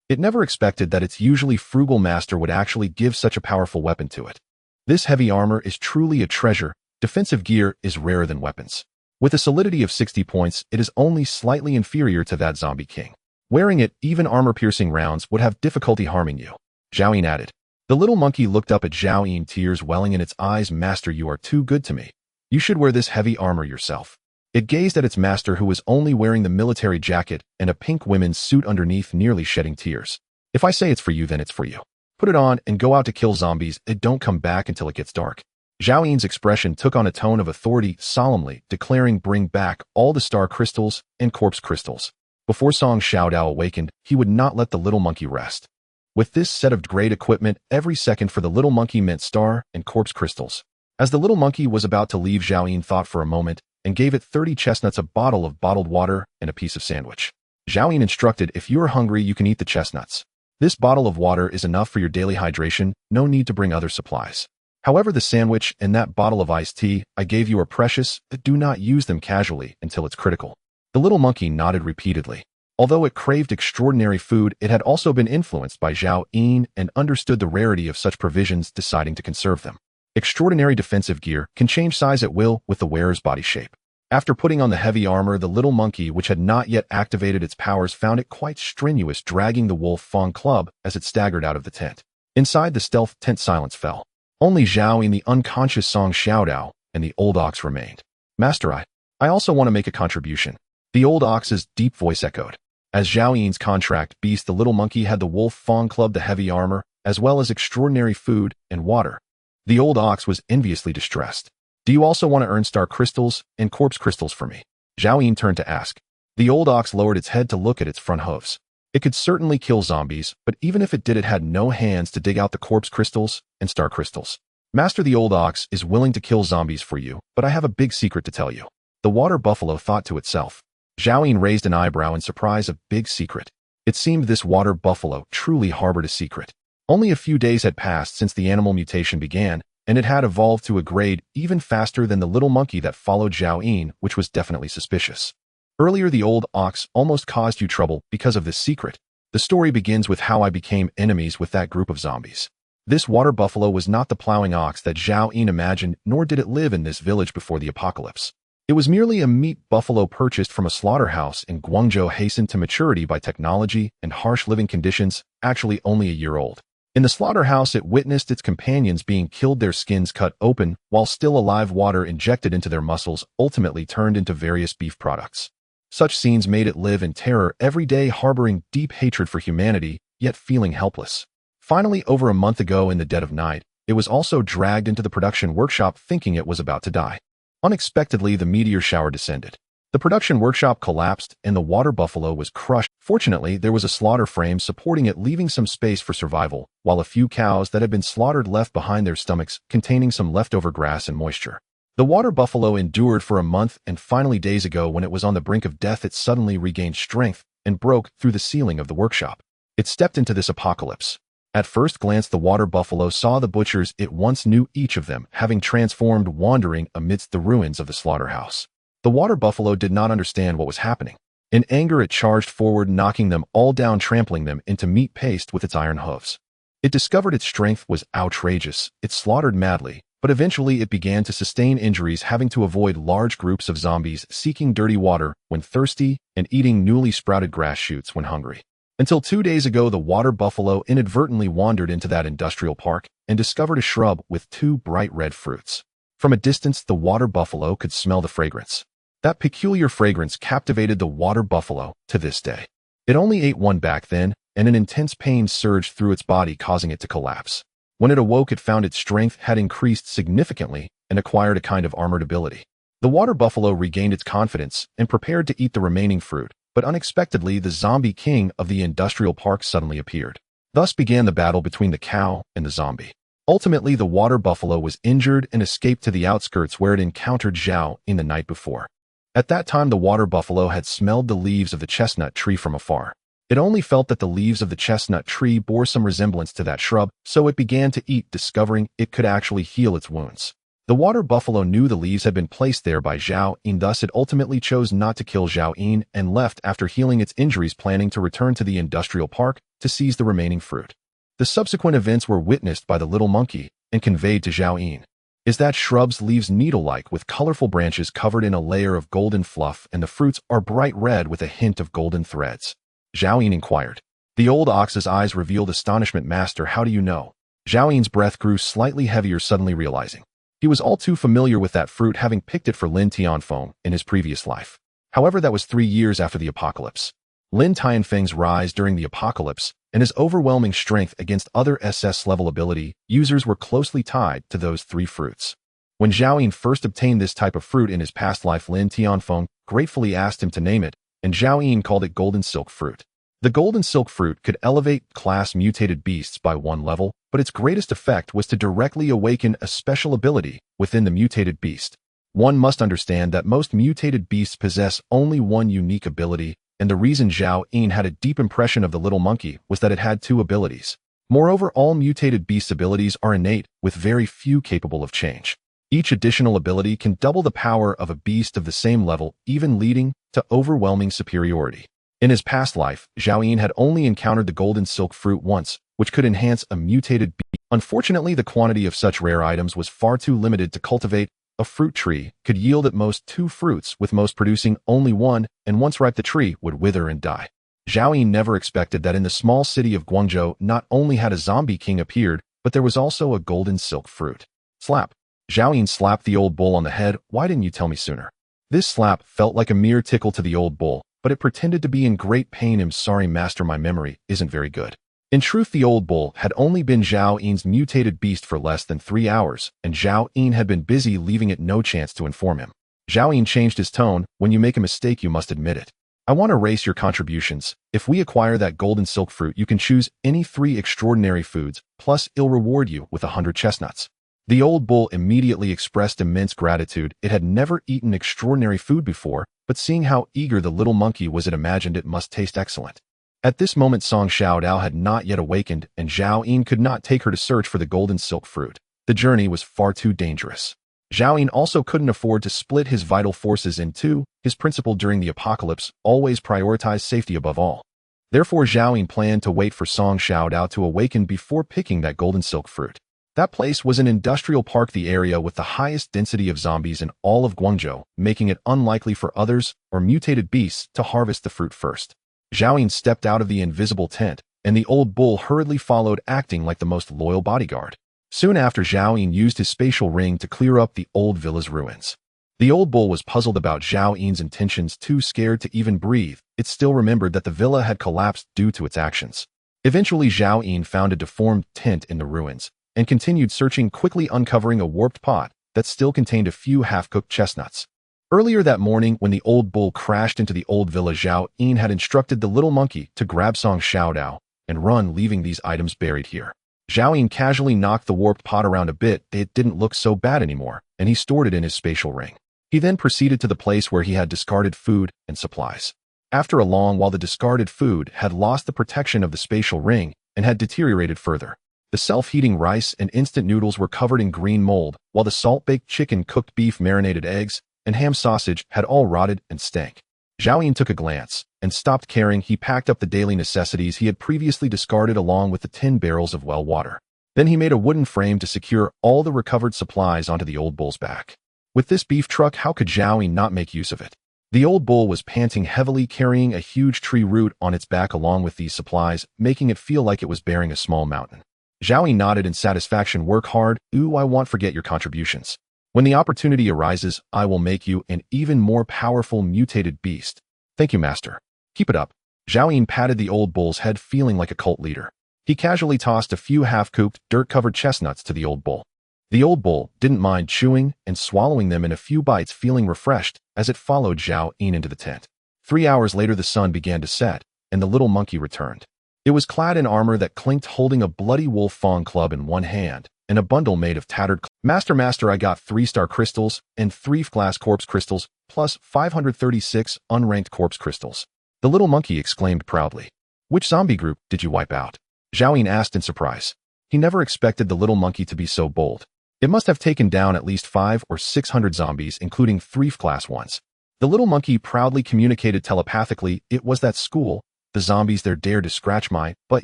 It never expected that its usually frugal master would actually give such a powerful weapon to it. This heavy armor is truly a treasure. Defensive gear is rarer than weapons. With a solidity of 60 points, it is only slightly inferior to that zombie king. Wearing it, even armor-piercing rounds would have difficulty harming you. Zhao Yin added. The little monkey looked up at Zhao Yin, tears welling in its eyes. Master, you are too good to me. You should wear this heavy armor yourself. It gazed at its master, who was only wearing the military jacket and a pink women's suit underneath, nearly shedding tears. If I say it's for you, then it's for you. Put it on and go out to kill zombies, and don't come back until it gets dark. Zhao Yin's expression took on a tone of authority, solemnly declaring, bring back all the star crystals and corpse crystals. Before Song Xiaodao awakened, he would not let the little monkey rest. With this set of great equipment, every second for the little monkey meant star and corpse crystals. As the little monkey was about to leave, Zhao Yin thought for a moment and gave it 30 chestnuts, a bottle of bottled water, and a piece of sandwich. Zhao Yin instructed, if you are hungry, you can eat the chestnuts. This bottle of water is enough for your daily hydration, no need to bring other supplies. However, the sandwich and that bottle of iced tea I gave you are precious, but do not use them casually until it's critical. The little monkey nodded repeatedly. Although it craved extraordinary food, it had also been influenced by Zhao Yin and understood the rarity of such provisions, deciding to conserve them. Extraordinary defensive gear can change size at will with the wearer's body shape. After putting on the heavy armor, the little monkey, which had not yet activated its powers, found it quite strenuous, dragging the wolf fang club as it staggered out of the tent. Inside the stealth tent, silence fell. Only Zhao Yin, the unconscious Song Xiaodao, and the old ox remained. Master, I also want to make a contribution. The old ox's deep voice echoed. As Zhao Yin's contract beast, the little monkey had the wolf fang club, the heavy armor, as well as extraordinary food and water. The old ox was enviously distressed. Do you also want to earn star crystals and corpse crystals for me? Zhao Yin turned to ask. The old ox lowered its head to look at its front hooves. It could certainly kill zombies, but even if it did, it had no hands to dig out the corpse crystals and star crystals. Master, the old ox is willing to kill zombies for you, but I have a big secret to tell you. The water buffalo thought to itself. Zhao Yin raised an eyebrow in surprise. A big secret. It seemed this water buffalo truly harbored a secret. Only a few days had passed since the animal mutation began, and it had evolved to a grade even faster than the little monkey that followed Zhao Yin, which was definitely suspicious. Earlier, the old ox almost caused you trouble because of this secret. The story begins with how I became enemies with that group of zombies. This water buffalo was not the plowing ox that Zhao Yin imagined, nor did it live in this village before the apocalypse. It was merely a meat buffalo purchased from a slaughterhouse in Guangzhou, hastened to maturity by technology and harsh living conditions, actually only a year old. In the slaughterhouse, it witnessed its companions being killed, their skins cut open, while still alive, water injected into their muscles, ultimately turned into various beef products. Such scenes made it live in terror every day, harboring deep hatred for humanity yet feeling helpless. Finally, over a month ago in the dead of night, it was also dragged into the production workshop thinking it was about to die. Unexpectedly, the meteor shower descended. The production workshop collapsed and the water buffalo was crushed. Fortunately, there was a slaughter frame supporting it, leaving some space for survival, while a few cows that had been slaughtered left behind their stomachs containing some leftover grass and moisture. The water buffalo endured for a month, and finally days ago, when it was on the brink of death, it suddenly regained strength and broke through the ceiling of the workshop. It stepped into this apocalypse. At first glance, the water buffalo saw the butchers it once knew, each of them having transformed, wandering amidst the ruins of the slaughterhouse. The water buffalo did not understand what was happening. In anger, it charged forward, knocking them all down, trampling them into meat paste with its iron hooves. It discovered its strength was outrageous. It slaughtered madly, but eventually it began to sustain injuries, having to avoid large groups of zombies seeking dirty water when thirsty and eating newly sprouted grass shoots when hungry. Until 2 days ago, the water buffalo inadvertently wandered into that industrial park and discovered a shrub with 2 bright red fruits. From a distance, the water buffalo could smell the fragrance. That peculiar fragrance captivated the water buffalo to this day. It only ate one back then, and an intense pain surged through its body, causing it to collapse. When it awoke, it found its strength had increased significantly and acquired a kind of armored ability. The water buffalo regained its confidence and prepared to eat the remaining fruit, but unexpectedly, the zombie king of the industrial park suddenly appeared. Thus began the battle between the cow and the zombie. Ultimately, the water buffalo was injured and escaped to the outskirts, where it encountered Zhao in the night before. At that time, the water buffalo had smelled the leaves of the chestnut tree from afar. It only felt that the leaves of the chestnut tree bore some resemblance to that shrub, so it began to eat, discovering it could actually heal its wounds. The water buffalo knew the leaves had been placed there by Zhao Yin, thus it ultimately chose not to kill Zhao Yin and left after healing its injuries, planning to return to the industrial park to seize the remaining fruit. The subsequent events were witnessed by the little monkey and conveyed to Zhao Yin. Is that shrub's leaves needle-like with colorful branches covered in a layer of golden fluff, and the fruits are bright red with a hint of golden threads? Zhao Yin inquired. The old ox's eyes revealed astonishment. Master, how do you know? Zhao Yin's breath grew slightly heavier, suddenly realizing he was all too familiar with that fruit, having picked it for Lin Tianfeng in his previous life. However, that was 3 years after the apocalypse. Lin Tianfeng's rise during the apocalypse and his overwhelming strength against other SS-level ability users were closely tied to those 3 fruits. When Zhao Yin first obtained this type of fruit in his past life, Lin Tianfeng gratefully asked him to name it, and Zhao Yin called it Golden Silk Fruit. The Golden Silk Fruit could elevate class mutated beasts by 1 level, but its greatest effect was to directly awaken a special ability within the mutated beast. One must understand that most mutated beasts possess only 1 unique ability, and the reason Zhao Yin had a deep impression of the little monkey was that it had 2 abilities. Moreover, all mutated beasts' abilities are innate, with very few capable of change. Each additional ability can double the power of a beast of the same level, even leading to overwhelming superiority. In his past life, Zhao Yin had only encountered the Golden Silk Fruit once, which could enhance a mutated beast. Unfortunately, the quantity of such rare items was far too limited to cultivate. A fruit tree could yield at most 2 fruits, with most producing only 1, and once ripe the tree would wither and die. Zhao Yin never expected that in the small city of Guangzhou not only had a zombie king appeared, but there was also a golden silk fruit. Slap. Zhao Yin slapped the old bull on the head. Why didn't you tell me sooner? This slap felt like a mere tickle to the old bull, but it pretended to be in great pain. I'm sorry, master, my memory isn't very good. In truth, the old bull had only been Zhao Yin's mutated beast for less than 3 hours, and Zhao Yin had been busy, leaving it no chance to inform him. Zhao Yin changed his tone. When you make a mistake, you must admit it. I want to erase your contributions. If we acquire that golden silk fruit, you can choose any 3 extraordinary foods, plus it'll reward you with 100 chestnuts. The old bull immediately expressed immense gratitude. It had never eaten extraordinary food before, but seeing how eager the little monkey was, it imagined it must taste excellent. At this moment, Song Xiaodao had not yet awakened, and Zhao Yin could not take her to search for the golden silk fruit. The journey was far too dangerous. Zhao Yin also couldn't afford to split his vital forces in 2. His principle during the apocalypse: always prioritize safety above all. Therefore, Zhao Yin planned to wait for Song Xiaodao to awaken before picking that golden silk fruit. That place was an industrial park, the area with the highest density of zombies in all of Guangzhou, making it unlikely for others or mutated beasts to harvest the fruit first. Zhao Yin stepped out of the invisible tent, and the old bull hurriedly followed, acting like the most loyal bodyguard. Soon after, Zhao Yin used his spatial ring to clear up the old villa's ruins. The old bull was puzzled about Zhao Yin's intentions, too scared to even breathe. It still remembered that the villa had collapsed due to its actions. Eventually, Zhao Yin found a deformed tent in the ruins and continued searching, quickly uncovering a warped pot that still contained a few half-cooked chestnuts. Earlier that morning, when the old bull crashed into the old villa, Zhao Yin had instructed the little monkey to grab Song Xiaodao and run, leaving these items buried here. Zhao Yin casually knocked the warped pot around a bit. It didn't look so bad anymore, and he stored it in his spatial ring. He then proceeded to the place where he had discarded food and supplies. After a long while, the discarded food had lost the protection of the spatial ring and had deteriorated further. The self-heating rice and instant noodles were covered in green mold, while the salt-baked chicken, cooked beef, marinated eggs, and ham sausage had all rotted and stank. Zhao Yin took a glance and stopped caring. He packed up the daily necessities he had previously discarded along with the 10 barrels of well water. Then he made a wooden frame to secure all the recovered supplies onto the old bull's back. With this beef truck, how could Zhao Yin not make use of it? The old bull was panting heavily, carrying a huge tree root on its back along with these supplies, making it feel like it was bearing a small mountain. Zhao Yin nodded in satisfaction. Work hard. Ooh, I won't forget your contributions. When the opportunity arises, I will make you an even more powerful mutated beast. Thank you, master. Keep it up. Zhao Yin patted the old bull's head, feeling like a cult leader. He casually tossed a few half-cooked, dirt-covered chestnuts to the old bull. The old bull didn't mind chewing and swallowing them in a few bites, feeling refreshed as it followed Zhao Yin into the tent. 3 hours later, the sun began to set, and the little monkey returned. It was clad in armor that clinked, holding a bloody wolf fawn club in one hand and a bundle made of tattered Master, I got 3-star crystals and 3 glass corpse crystals, plus 536 unranked corpse crystals. The little monkey exclaimed proudly. Which zombie group did you wipe out? Zhao Yin asked in surprise. He never expected the little monkey to be so bold. It must have taken down at least 500 or 600 zombies, including 3-class ones. The little monkey proudly communicated telepathically. It was that school, the zombies there dared to scratch my butt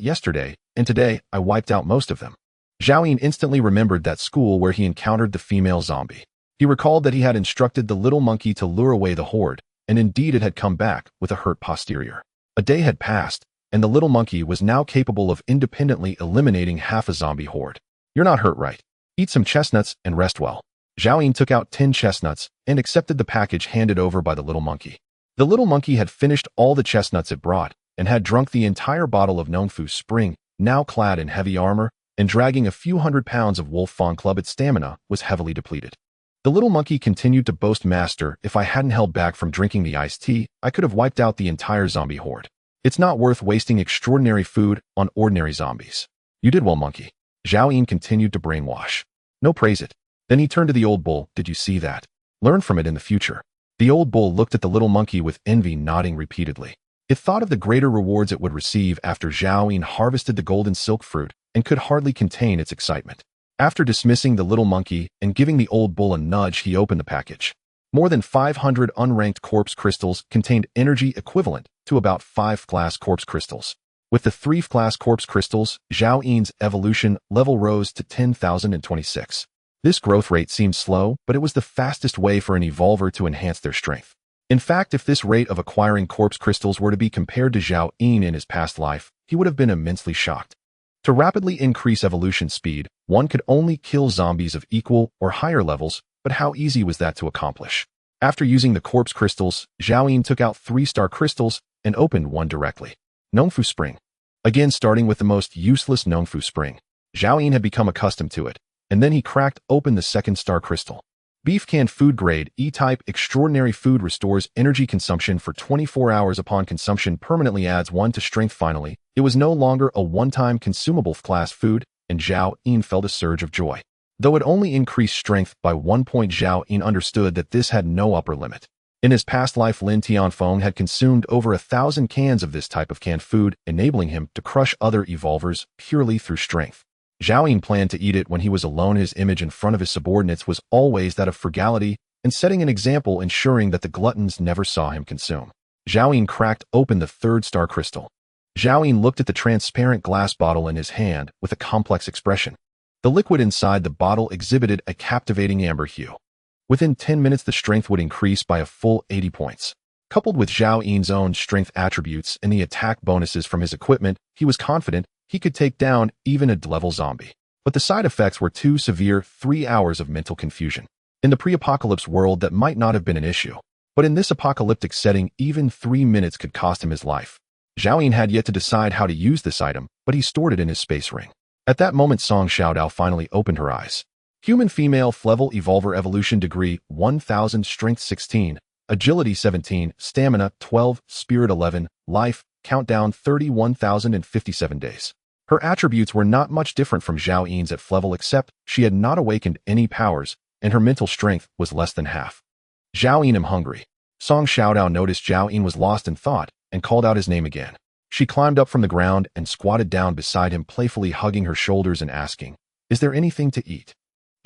yesterday, and today I wiped out most of them. Zhao Yin instantly remembered that school where he encountered the female zombie. He recalled that he had instructed the little monkey to lure away the horde, and indeed it had come back with a hurt posterior. A day had passed, and the little monkey was now capable of independently eliminating half a zombie horde. You're not hurt, right? Eat some chestnuts and rest well. Zhao Yin took out 10 chestnuts and accepted the package handed over by the little monkey. The little monkey had finished all the chestnuts it brought and had drunk the entire bottle of Nongfu Spring. Now clad in heavy armor and dragging a few hundred pounds of wolf fawn club, its stamina was heavily depleted. The little monkey continued to boast, Master, if I hadn't held back from drinking the iced tea, I could have wiped out the entire zombie horde. It's not worth wasting extraordinary food on ordinary zombies. You did well, monkey. Zhao Yin continued to brainwash. No, praise it. Then he turned to the old bull. Did you see that? Learn from it in the future. The old bull looked at the little monkey with envy, nodding repeatedly. It thought of the greater rewards it would receive after Zhao Yin harvested the golden silk fruit and could hardly contain its excitement. After dismissing the little monkey and giving the old bull a nudge, he opened the package. More than 500 unranked corpse crystals contained energy equivalent to about 5 glass corpse crystals. With the 3 glass corpse crystals, Zhao Yin's evolution level rose to 10,026. This growth rate seemed slow, but it was the fastest way for an evolver to enhance their strength. In fact, if this rate of acquiring corpse crystals were to be compared to Zhao Yin in his past life, he would have been immensely shocked. To rapidly increase evolution speed, one could only kill zombies of equal or higher levels, but how easy was that to accomplish? After using the corpse crystals, Zhao Yin took out 3-star crystals and opened one directly. Nongfu Spring. Again, starting with the most useless Nongfu Spring. Zhao Yin had become accustomed to it, and then he cracked open the 2nd-star crystal. Beef canned food grade E-type extraordinary food restores energy consumption for 24 hours upon consumption, permanently adds 1 to strength. Finally, it was no longer a one-time consumable class food, and Zhao Yin felt a surge of joy. Though it only increased strength by 1 point, Zhao Yin understood that this had no upper limit. In his past life, Lin Tianfeng had consumed over 1,000 cans of this type of canned food, enabling him to crush other evolvers purely through strength. Zhao Yin planned to eat it when he was alone. His image in front of his subordinates was always that of frugality and setting an example, ensuring that the gluttons never saw him consume. Zhao Yin cracked open the 3rd-star crystal. Zhao Yin looked at the transparent glass bottle in his hand with a complex expression. The liquid inside the bottle exhibited a captivating amber hue. Within 10 minutes, the strength would increase by a full 80 points. Coupled with Zhao Yin's own strength attributes and the attack bonuses from his equipment, he was confident he could take down even a D-level zombie. But the side effects were too severe. 3 hours of mental confusion. In the pre-apocalypse world, that might not have been an issue. But in this apocalyptic setting, even 3 minutes could cost him his life. Zhao Yin had yet to decide how to use this item, but he stored it in his space ring. At that moment, Song Xiaodao finally opened her eyes. Human female Flevel Evolver Evolution Degree 1000, Strength 16, Agility 17, Stamina 12, Spirit 11, Life, Countdown 31,057 days. Her attributes were not much different from Zhao Yin's at Flevel, except she had not awakened any powers, and her mental strength was less than half. Zhao Yin, I'm hungry. Song Xiaodao noticed Zhao Yin was lost in thought and called out his name again. She climbed up from the ground and squatted down beside him, playfully hugging her shoulders and asking, "Is there anything to eat?"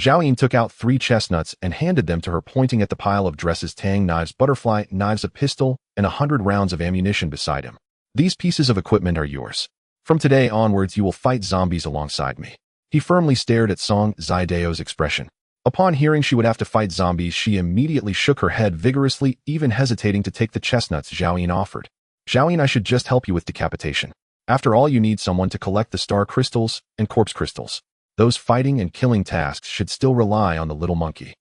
Zhao Yin took out 3 chestnuts and handed them to her, pointing at the pile of dresses, tang knives, butterfly knives, a pistol, and 100 rounds of ammunition beside him. "These pieces of equipment are yours. From today onwards, you will fight zombies alongside me." He firmly stared at Song Xiaodao's expression. Upon hearing she would have to fight zombies, she immediately shook her head vigorously, even hesitating to take the chestnuts Zhao Yin offered. "Zhao Yin, I should just help you with decapitation. After all, you need someone to collect the star crystals and corpse crystals. Those fighting and killing tasks should still rely on the little monkey.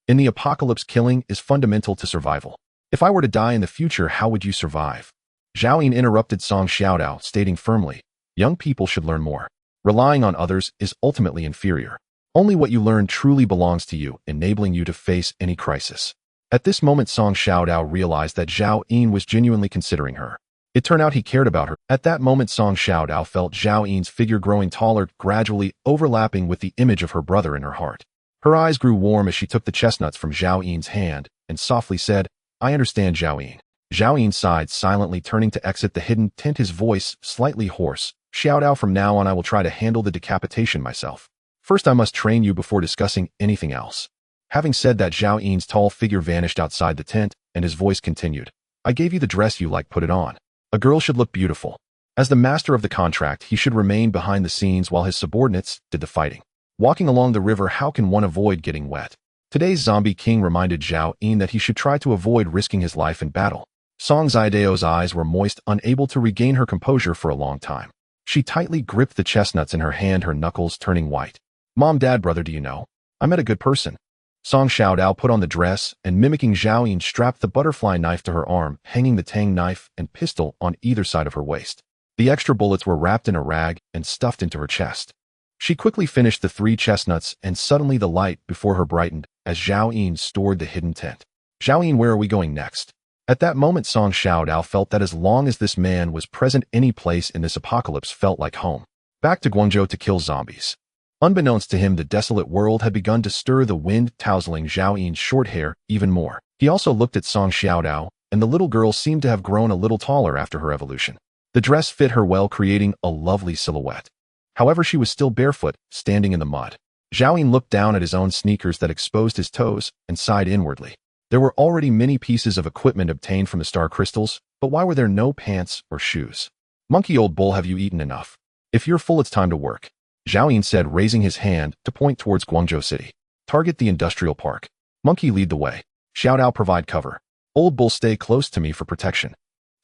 In the apocalypse, killing is fundamental to survival. If I were to die in the future, how would you survive?" Zhao Yin interrupted Song Xiaodao, stating firmly, "Young people should learn more. Relying on others is ultimately inferior. Only what you learn truly belongs to you, enabling you to face any crisis." At this moment, Song Xiaodao realized that Zhao Yin was genuinely considering her. It turned out he cared about her. At that moment, Song Xiaodao felt Zhao Yin's figure growing taller, gradually overlapping with the image of her brother in her heart. Her eyes grew warm as she took the chestnuts from Zhao Yin's hand and softly said, "I understand, Zhao Yin." Zhao Yin sighed silently, turning to exit the hidden tent, his voice slightly hoarse. "Xiaodao, from now on I will try to handle the decapitation myself. First, I must train you before discussing anything else." Having said that, Zhao Yin's tall figure vanished outside the tent, and his voice continued, "I gave you the dress you like, put it on. A girl should look beautiful. As the master of the contract, he should remain behind the scenes while his subordinates did the fighting. Walking along the river, how can one avoid getting wet?" Today's zombie king reminded Zhao Yin that he should try to avoid risking his life in battle. Song Xiaodao's eyes were moist, unable to regain her composure for a long time. She tightly gripped the chestnuts in her hand, her knuckles turning white. "Mom, Dad, brother, do you know? I met a good person." Song Xiaodao put on the dress and, mimicking Zhao Yin, strapped the butterfly knife to her arm, hanging the tang knife and pistol on either side of her waist. The extra bullets were wrapped in a rag and stuffed into her chest. She quickly finished the 3 chestnuts, and suddenly the light before her brightened as Zhao Yin stored the hidden tent. "Zhao Yin, where are we going next?" At that moment, Song Xiaodao felt that as long as this man was present, any place in this apocalypse felt like home. Back to Guangzhou to kill zombies. Unbeknownst to him, the desolate world had begun to stir the wind, tousling Zhao Yin's short hair even more. He also looked at Song Xiaodao, and the little girl seemed to have grown a little taller after her evolution. The dress fit her well, creating a lovely silhouette. However, she was still barefoot, standing in the mud. Zhao Yin looked down at his own sneakers that exposed his toes and sighed inwardly. There were already many pieces of equipment obtained from the star crystals, but why were there no pants or shoes? "Monkey, old bull, have you eaten enough? If you're full, it's time to work," Zhao Yin said, raising his hand to point towards Guangzhou City. "Target the industrial park. Monkey, lead the way. Xiaodao, provide cover. Old bull, stay close to me for protection."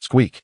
Squeak.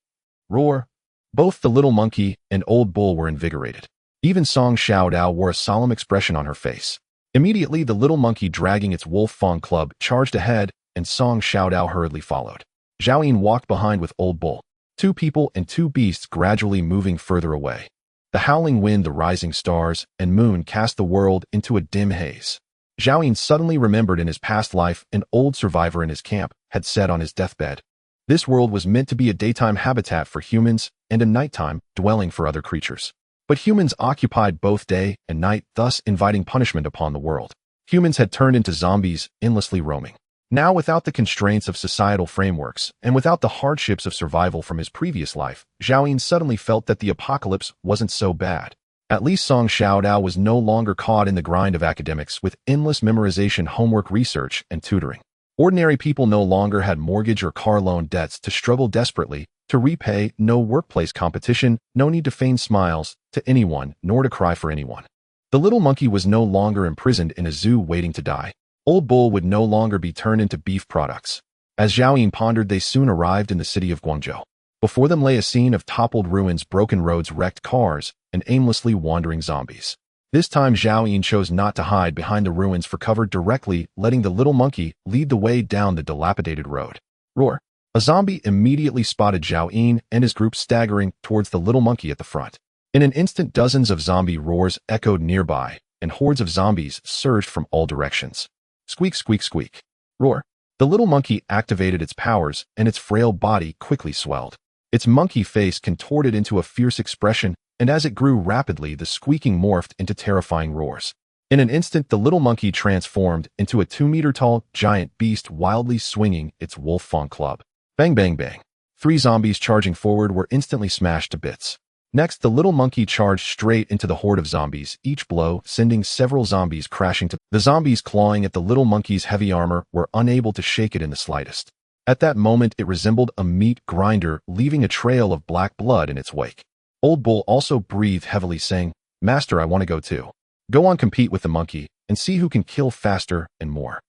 Roar. Both the little monkey and old bull were invigorated. Even Song Xiaodao wore a solemn expression on her face. Immediately, the little monkey, dragging its wolf fawn club, charged ahead, and Song Xiaodao hurriedly followed. Zhao Yin walked behind with old bull. 2 people and 2 beasts gradually moving further away. The howling wind, the rising stars, and moon cast the world into a dim haze. Zhao Yin suddenly remembered in his past life an old survivor in his camp had said on his deathbed, "This world was meant to be a daytime habitat for humans and a nighttime dwelling for other creatures. But humans occupied both day and night, thus inviting punishment upon the world. Humans had turned into zombies, endlessly roaming. Now, without the constraints of societal frameworks and without the hardships of survival from his previous life, Zhao Yin suddenly felt that the apocalypse wasn't so bad. At least Song Xiaodao was no longer caught in the grind of academics with endless memorization, homework, research, and tutoring. Ordinary people no longer had mortgage or car loan debts to struggle desperately to repay, no workplace competition, no need to feign smiles to anyone, nor to cry for anyone. The little monkey was no longer imprisoned in a zoo waiting to die. Old bull would no longer be turned into beef products. As Zhao Yin pondered, they soon arrived in the city of Guangzhou. Before them lay a scene of toppled ruins, broken roads, wrecked cars, and aimlessly wandering zombies. This time, Zhao Yin chose not to hide behind the ruins for cover, directly letting the little monkey lead the way down the dilapidated road. Roar. A zombie immediately spotted Zhao Yin and his group staggering towards the little monkey at the front. In an instant, dozens of zombie roars echoed nearby, and hordes of zombies surged from all directions. Squeak, squeak, squeak. Roar. The little monkey activated its powers, and its frail body quickly swelled. Its monkey face contorted into a fierce expression, and as it grew rapidly, the squeaking morphed into terrifying roars. In an instant, the little monkey transformed into a 2-meter-tall giant beast wildly swinging its wolf-fang club. Bang, bang, bang. 3 zombies charging forward were instantly smashed to bits. Next, the little monkey charged straight into the horde of zombies, each blow sending several zombies crashing to the zombies clawing at the little monkey's heavy armor were unable to shake it in the slightest. At that moment, it resembled a meat grinder, leaving a trail of black blood in its wake. Old Bull also breathed heavily, saying, "Master, I want to go too. Go on, compete with the monkey, and see who can kill faster and more."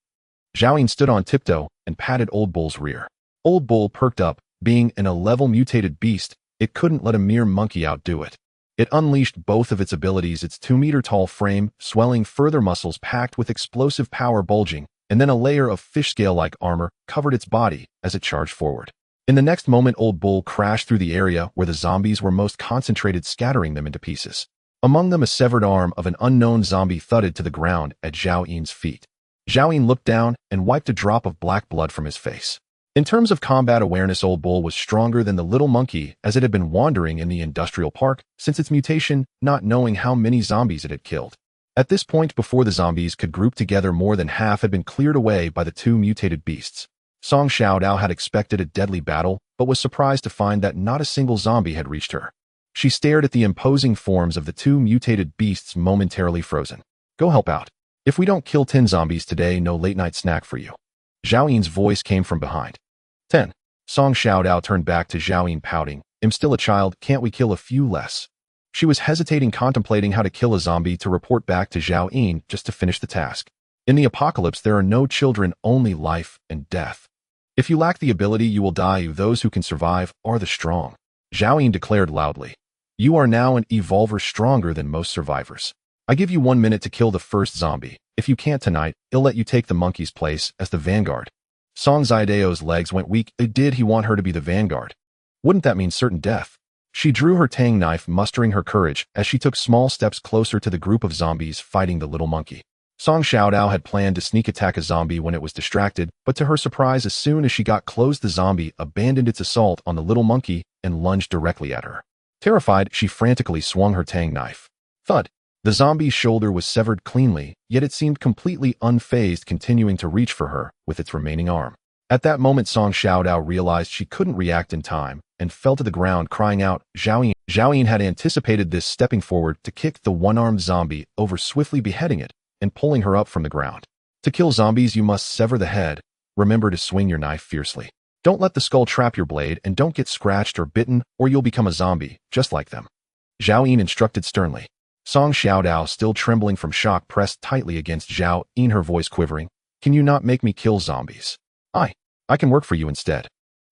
Zhao Yin stood on tiptoe and patted Old Bull's rear. Old Bull perked up. Being an A-level mutated beast, it couldn't let a mere monkey outdo it. It unleashed both of its abilities, its 2-meter-tall frame, swelling, further muscles packed with explosive power bulging, and then a layer of fish scale-like armor covered its body as it charged forward. In the next moment, Old Bull crashed through the area where the zombies were most concentrated, scattering them into pieces. Among them, a severed arm of an unknown zombie thudded to the ground at Zhao Yin's feet. Zhao Yin looked down and wiped a drop of black blood from his face. In terms of combat awareness, Old Bull was stronger than the little monkey, as it had been wandering in the industrial park since its mutation, not knowing how many zombies it had killed. At this point, before the zombies could group together, more than half had been cleared away by the 2 mutated beasts. Song Xiaodao had expected a deadly battle, but was surprised to find that not a single zombie had reached her. She stared at the imposing forms of the 2 mutated beasts, momentarily frozen. "Go help out. If we don't kill 10 zombies today, no late-night snack for you." Zhao Yin's voice came from behind. 10. Song Xiaodao turned back to Zhao Yin, pouting. "I'm still a child, can't we kill a few less?" She was hesitating, contemplating how to kill a zombie to report back to Zhao Yin just to finish the task. In the apocalypse, there are no children, only life and death. If you lack the ability, you will die. Those who can survive are the strong. Zhao Yin declared loudly. "You are now an evolver stronger than most survivors. I give you 1 minute to kill the first zombie. If you can't tonight, I'll let you take the monkey's place as the vanguard." Song Xiaodao's legs went weak. Did he want her to be the vanguard? Wouldn't that mean certain death? She drew her tang knife, mustering her courage as she took small steps closer to the group of zombies fighting the little monkey. Song Xiaodao had planned to sneak attack a zombie when it was distracted, but to her surprise, as soon as she got close, the zombie abandoned its assault on the little monkey and lunged directly at her. Terrified, she frantically swung her tang knife. Thud! The zombie's shoulder was severed cleanly, yet it seemed completely unfazed, continuing to reach for her with its remaining arm. At that moment, Song Xiaodao realized she couldn't react in time and fell to the ground, crying out. Zhao Yin. Zhao Yin had anticipated this, stepping forward to kick the one-armed zombie over, swiftly beheading it and pulling her up from the ground. To kill zombies, you must sever the head. Remember to swing your knife fiercely. Don't let the skull trap your blade, and don't get scratched or bitten, or you'll become a zombie, just like them. Zhao Yin instructed sternly. Song Xiaodao, still trembling from shock, pressed tightly against Zhao Yin, her voice quivering. "Can you not make me kill zombies? I can work for you instead.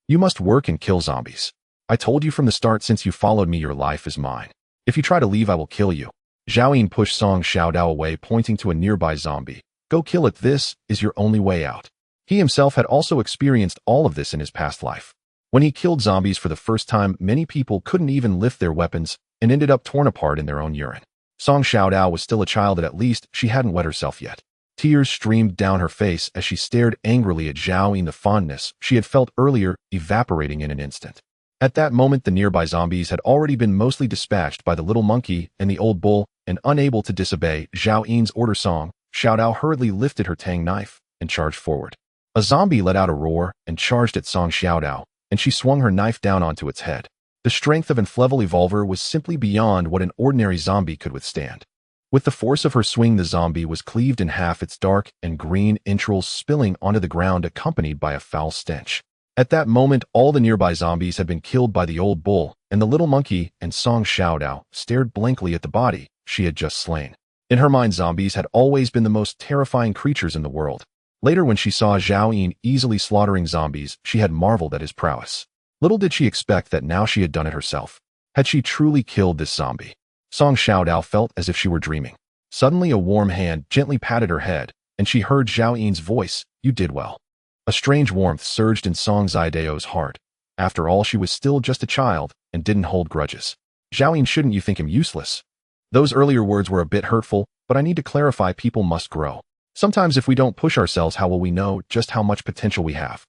You must work and kill zombies. I told you from the start, since you followed me, your life is mine. If you try to leave, I will kill you." Zhao Yin pushed Song Xiaodao away, pointing to a nearby zombie. "Go kill it. This is your only way out." He himself had also experienced all of this in his past life. When he killed zombies for the first time, many people couldn't even lift their weapons and ended up torn apart in their own urine. Song Xiaodao was still a child, at least she hadn't wet herself yet. Tears streamed down her face as she stared angrily at Zhao Yin, the fondness she had felt earlier evaporating in an instant. At that moment, the nearby zombies had already been mostly dispatched by the little monkey and the old bull, and unable to disobey Zhao Yin's order, Song Xiaodao hurriedly lifted her tang knife and charged forward. A zombie let out a roar and charged at Song Xiaodao, and she swung her knife down onto its head. The strength of an level evolver was simply beyond what an ordinary zombie could withstand. With the force of her swing, the zombie was cleaved in half, its dark and green entrails spilling onto the ground, accompanied by a foul stench. At that moment, all the nearby zombies had been killed by the old bull, and the little monkey and Song Xiaodao stared blankly at the body she had just slain. In her mind, zombies had always been the most terrifying creatures in the world. Later, when she saw Zhao Yin easily slaughtering zombies, she had marveled at his prowess. Little did she expect that now she had done it herself. Had she truly killed this zombie? Song Xiaodao felt as if she were dreaming. Suddenly, a warm hand gently patted her head, and she heard Zhao Yin's voice. "You did well. A strange warmth surged in Song Zidao's heart. After all, she was still just a child and didn't hold grudges. Zhao Yin, shouldn't you think him useless? Those earlier words were a bit hurtful, but I need to clarify, people must grow. Sometimes if we don't push ourselves, how will we know just how much potential we have?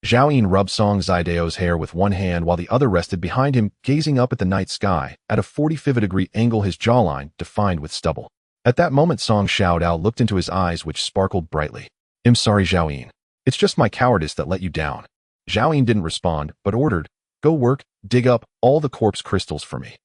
Zhao Yin rubbed Song Zidao's hair with one hand while the other rested behind him, gazing up at the night sky. At a 45-degree angle, his jawline defined with stubble. At that moment, Song Xiaodao looked into his eyes, which sparkled brightly. I'm sorry, Zhao Yin. It's just my cowardice that let you down. Zhao Yin didn't respond, but ordered, go work, dig up all the corpse crystals for me.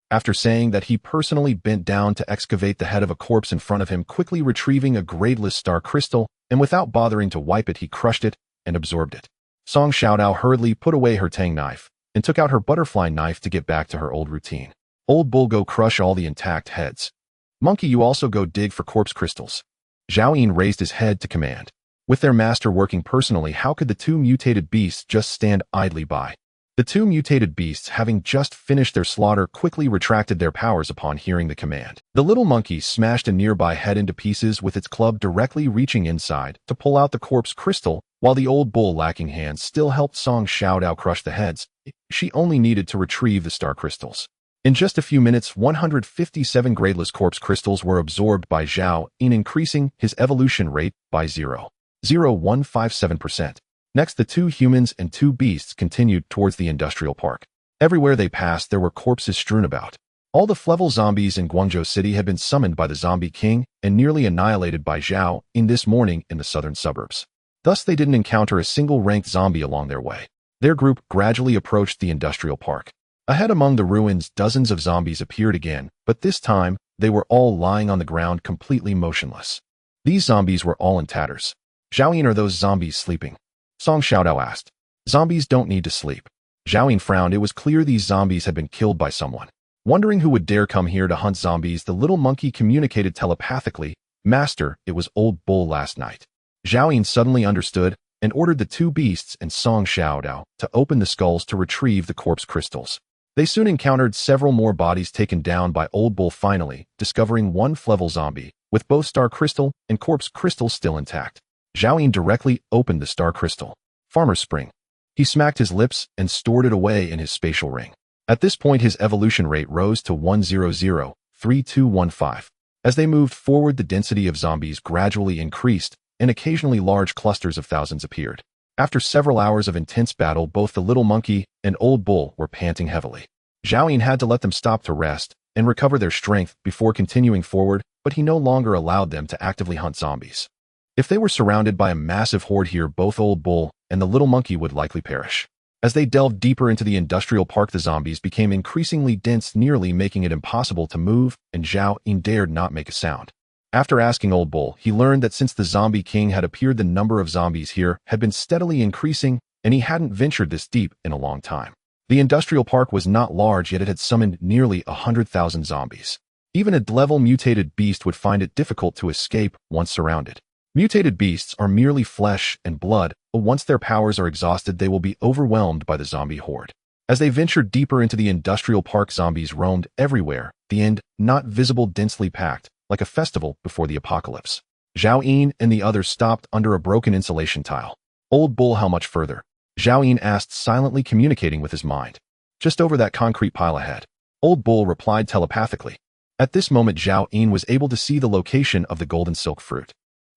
After saying that, he personally bent down to excavate the head of a corpse in front of him, quickly retrieving a gradeless star crystal, and without bothering to wipe it, he crushed it and absorbed it. Song Xiaodao hurriedly put away her tang knife and took out her butterfly knife to get back to her old routine. Old Bull, go crush all the intact heads. Monkey, you also go dig for corpse crystals. Zhao Yin raised his head to command. With their master working personally, how could the two mutated beasts just stand idly by? The two mutated beasts, having just finished their slaughter, quickly retracted their powers upon hearing the command. The little monkey smashed a nearby head into pieces with its club, directly reaching inside to pull out the corpse crystal, while the old bull, lacking hands, still helped Song Xiaodao crush the heads. She only needed to retrieve the star crystals. In just a few minutes, 157 gradeless corpse crystals were absorbed by Zhao Yin, increasing his evolution rate by 0.0157%. Next, the two humans and two beasts continued towards the industrial park. Everywhere they passed, there were corpses strewn about. All the Flevel zombies in Guangzhou City had been summoned by the Zombie King and nearly annihilated by Zhao Yin this morning in the southern suburbs. Thus, they didn't encounter a single ranked zombie along their way. Their group gradually approached the industrial park. Ahead among the ruins, dozens of zombies appeared again, but this time, they were all lying on the ground, completely motionless. These zombies were all in tatters. Zhao Yin, are those zombies sleeping? Song Xiaodao asked. Zombies don't need to sleep. Zhao Yin frowned. It was clear these zombies had been killed by someone. Wondering who would dare come here to hunt zombies, the little monkey communicated telepathically, Master, it was Old Bull last night. Zhao Yin suddenly understood and ordered the two beasts and Song Xiaodao to open the skulls to retrieve the corpse crystals. They soon encountered several more bodies taken down by Old Bull, finally discovering one Flevel zombie with both star crystal and corpse crystal still intact. Zhao Yin directly opened the star crystal. Farmer's Spring. He smacked his lips and stored it away in his spatial ring. At this point, his evolution rate rose to 1003215. As they moved forward, the density of zombies gradually increased, and occasionally large clusters of thousands appeared. After several hours of intense battle, both the little monkey and Old Bull were panting heavily. Zhao Yin had to let them stop to rest and recover their strength before continuing forward, but he no longer allowed them to actively hunt zombies. If they were surrounded by a massive horde here, both Old Bull and the little monkey would likely perish. As they delved deeper into the industrial park, the zombies became increasingly dense, nearly making it impossible to move, and Zhao Yin dared not make a sound. After asking Old Bull, he learned that since the Zombie King had appeared, the number of zombies here had been steadily increasing, and he hadn't ventured this deep in a long time. The industrial park was not large, yet it had summoned nearly 100,000 zombies. Even a level mutated beast would find it difficult to escape once surrounded. Mutated beasts are merely flesh and blood, but once their powers are exhausted, they will be overwhelmed by the zombie horde. As they ventured deeper into the industrial park, zombies roamed everywhere, the end not visible, densely packed, like a festival before the apocalypse. Zhao Yin and the others stopped under a broken insulation tile. Old Bull, how much further? Zhao Yin asked, silently communicating with his mind. Just over that concrete pile ahead. Old Bull replied telepathically. At this moment, Zhao Yin was able to see the location of the golden silk fruit.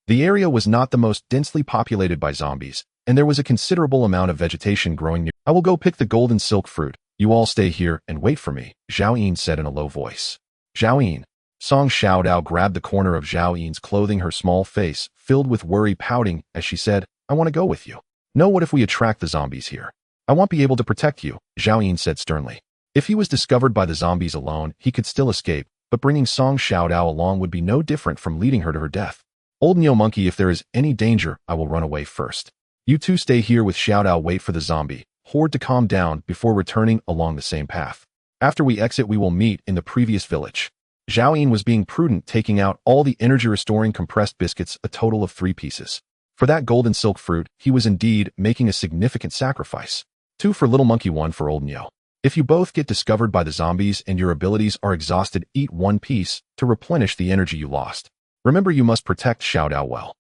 The area was not the most densely populated by zombies, and there was a considerable amount of vegetation growing near. I will go pick the golden silk fruit. You all stay here and wait for me, Zhao Yin said in a low voice. Zhao Yin. Song Xiaodao grabbed the corner of Zhao Yin's clothing, her small face filled with worry, pouting as she said, I want to go with you. No, what if we attract the zombies here? I won't be able to protect you, Zhao Yin said sternly. If he was discovered by the zombies alone, he could still escape, but bringing Song Xiaodao along would be no different from leading her to her death. Old Neo Monkey, if there is any danger, I will run away first. You two stay here with Xiaodao, wait for the zombie horde to calm down before returning along the same path. After we exit, we will meet in the previous village. Zhao Yin was being prudent, taking out all the energy-restoring compressed biscuits, a total of 3 pieces. For that golden silk fruit, he was indeed making a significant sacrifice. 2 for Little Monkey, 1 for Old Neo. If you both get discovered by the zombies and your abilities are exhausted, eat 1 piece to replenish the energy you lost. Remember, you must protect Xiaodao well.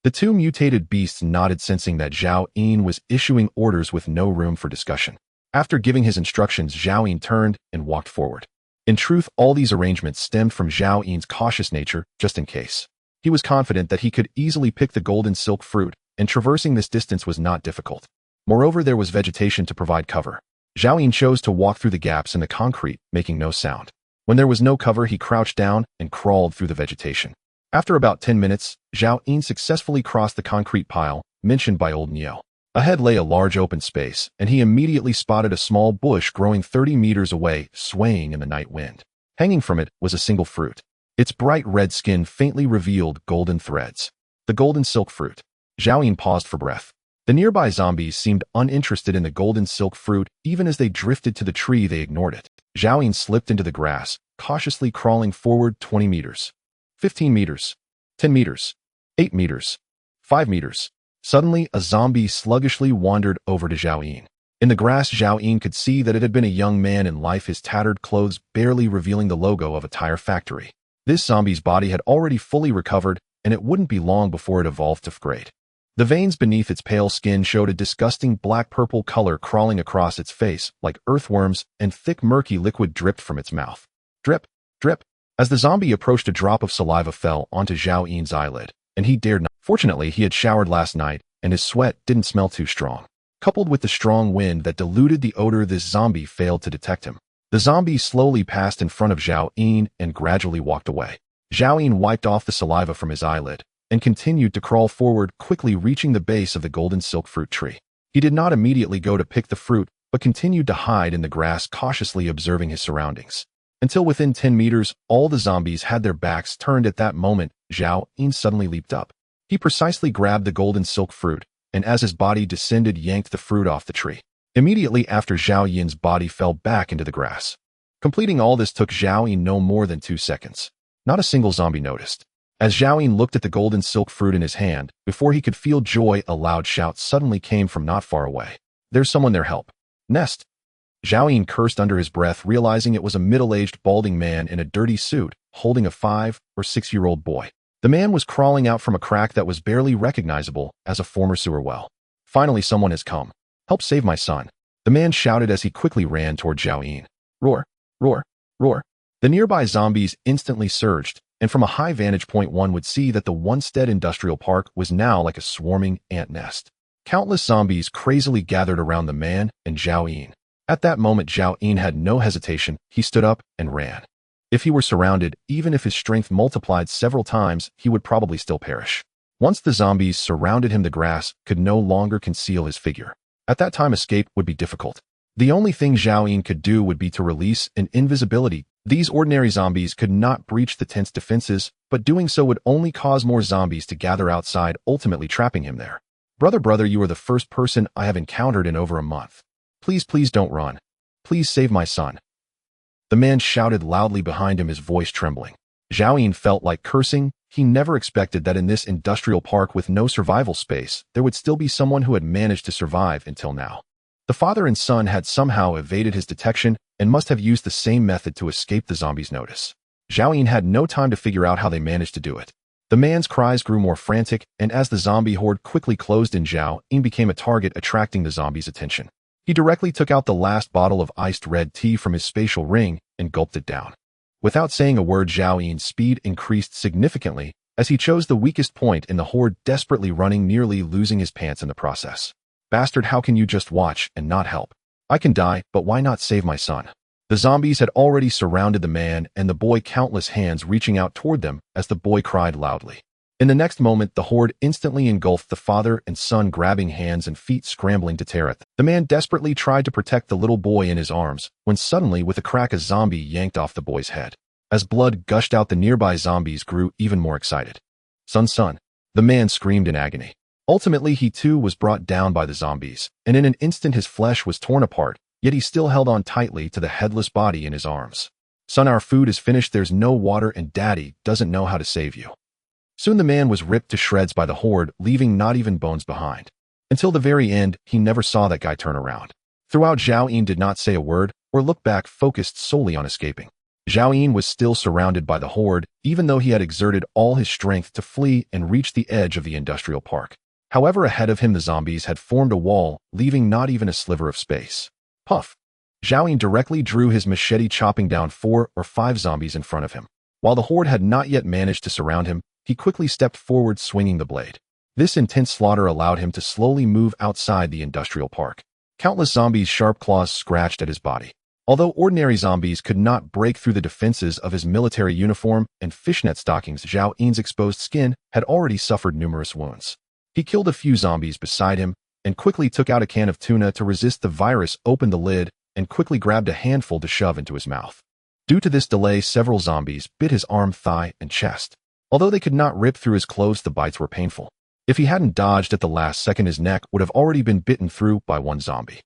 The two mutated beasts nodded, sensing that Zhao Yin was issuing orders with no room for discussion. After giving his instructions, Zhao Yin turned and walked forward. In truth, all these arrangements stemmed from Zhao Yin's cautious nature, just in case. He was confident that he could easily pick the golden silk fruit, and traversing this distance was not difficult. Moreover, there was vegetation to provide cover. Zhao Yin chose to walk through the gaps in the concrete, making no sound. When there was no cover, he crouched down and crawled through the vegetation. After about 10 minutes, Zhao Yin successfully crossed the concrete pile mentioned by old Niel. Ahead lay a large open space, and he immediately spotted a small bush growing 30 meters away, swaying in the night wind. Hanging from it was a single fruit. Its bright red skin faintly revealed golden threads. The golden silk fruit. Zhao Yin paused for breath. The nearby zombies seemed uninterested in the golden silk fruit. Even as they drifted to the tree, they ignored it. Zhao Yin slipped into the grass, cautiously crawling forward 20 meters. 15 meters. 10 meters. 8 meters. 5 meters. Suddenly, a zombie sluggishly wandered over to Zhao Yin. In the grass, Zhao Yin could see that it had been a young man in life, his tattered clothes barely revealing the logo of a tire factory. This zombie's body had already fully recovered, and it wouldn't be long before it evolved to grade. The veins beneath its pale skin showed a disgusting black-purple color crawling across its face like earthworms, and thick murky liquid dripped from its mouth. Drip, drip. As the zombie approached, a drop of saliva fell onto Zhao Yin's eyelid, and he dared not. Fortunately, he had showered last night, and his sweat didn't smell too strong. Coupled with the strong wind that diluted the odor, this zombie failed to detect him. The zombie slowly passed in front of Zhao Yin and gradually walked away. Zhao Yin wiped off the saliva from his eyelid and continued to crawl forward, quickly reaching the base of the golden silk fruit tree. He did not immediately go to pick the fruit, but continued to hide in the grass, cautiously observing his surroundings. Until within 10 meters, all the zombies had their backs turned. At that moment, Zhao Yin suddenly leaped up. He precisely grabbed the golden silk fruit, and as his body descended, yanked the fruit off the tree. Immediately after, Zhao Yin's body fell back into the grass. Completing all this took Zhao Yin no more than 2 seconds. Not a single zombie noticed. As Zhao Yin looked at the golden silk fruit in his hand, before he could feel joy, a loud shout suddenly came from not far away. "There's someone there, help. Nest." Zhao Yin cursed under his breath, realizing it was a middle-aged, balding man in a dirty suit, holding a 5 or 6-year-old boy. The man was crawling out from a crack that was barely recognizable as a former sewer well. "Finally, someone has come. Help save my son," the man shouted as he quickly ran toward Zhao Yin. Roar, roar, roar. The nearby zombies instantly surged, and from a high vantage point one would see that the once-dead industrial park was now like a swarming ant nest. Countless zombies crazily gathered around the man and Zhao Yin. At that moment, Zhao Yin had no hesitation. He stood up and ran. If he were surrounded, even if his strength multiplied several times, he would probably still perish. Once the zombies surrounded him, the grass could no longer conceal his figure. At that time, escape would be difficult. The only thing Zhao Yin could do would be to release an invisibility. These ordinary zombies could not breach the tent's defenses, but doing so would only cause more zombies to gather outside, ultimately trapping him there. Brother, you are the first person I have encountered in over a month. Please don't run. Please save my son." The man shouted loudly behind him, his voice trembling. Zhao Yin felt like cursing. He never expected that in this industrial park with no survival space, there would still be someone who had managed to survive until now. The father and son had somehow evaded his detection and must have used the same method to escape the zombies' notice. Zhao Yin had no time to figure out how they managed to do it. The man's cries grew more frantic, and as the zombie horde quickly closed in, Zhao Yin became a target, attracting the zombies' attention. He directly took out the last bottle of iced red tea from his spatial ring and gulped it down. Without saying a word, Zhao Yin's speed increased significantly as he chose the weakest point in the horde, desperately running, nearly losing his pants in the process. "Bastard, how can you just watch and not help? I can die, but why not save my son?" The zombies had already surrounded the man and the boy, countless hands reaching out toward them as the boy cried loudly. In the next moment, the horde instantly engulfed the father and son, grabbing hands and feet, scrambling to tear it. The man desperately tried to protect the little boy in his arms, when suddenly, with a crack, a zombie yanked off the boy's head. As blood gushed out, the nearby zombies grew even more excited. Son, the man screamed in agony. Ultimately, he too was brought down by the zombies, and in an instant his flesh was torn apart, yet he still held on tightly to the headless body in his arms. "Son, our food is finished, there's no water, and Daddy doesn't know how to save you." Soon the man was ripped to shreds by the horde, leaving not even bones behind. Until the very end, he never saw that guy turn around. Throughout, Zhao Yin did not say a word or look back, focused solely on escaping. Zhao Yin was still surrounded by the horde, even though he had exerted all his strength to flee and reach the edge of the industrial park. However, ahead of him the zombies had formed a wall, leaving not even a sliver of space. Puff! Zhao Yin directly drew his machete, chopping down 4 or 5 zombies in front of him. While the horde had not yet managed to surround him, he quickly stepped forward, swinging the blade. This intense slaughter allowed him to slowly move outside the industrial park. Countless zombies' sharp claws scratched at his body. Although ordinary zombies could not break through the defenses of his military uniform and fishnet stockings, Zhao Yin's exposed skin had already suffered numerous wounds. He killed a few zombies beside him and quickly took out a can of tuna to resist the virus, opened the lid, and quickly grabbed a handful to shove into his mouth. Due to this delay, several zombies bit his arm, thigh, and chest. Although they could not rip through his clothes, the bites were painful. If he hadn't dodged at the last second, his neck would have already been bitten through by one zombie.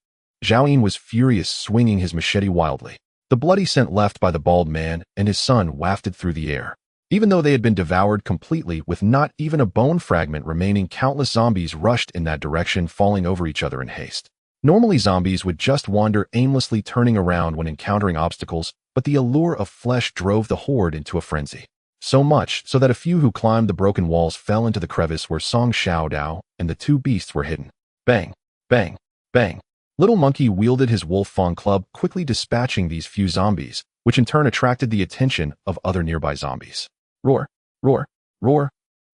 Zhao Yin was furious, swinging his machete wildly. The bloody scent left by the bald man and his son wafted through the air. Even though they had been devoured completely with not even a bone fragment remaining, countless zombies rushed in that direction, falling over each other in haste. Normally, zombies would just wander aimlessly, turning around when encountering obstacles, but the allure of flesh drove the horde into a frenzy. So much so that a few who climbed the broken walls fell into the crevice where Song Xiaodao and the two beasts were hidden. Bang! Bang! Bang! Little Monkey wielded his wolf fang club, quickly dispatching these few zombies, which in turn attracted the attention of other nearby zombies. Roar! Roar! Roar!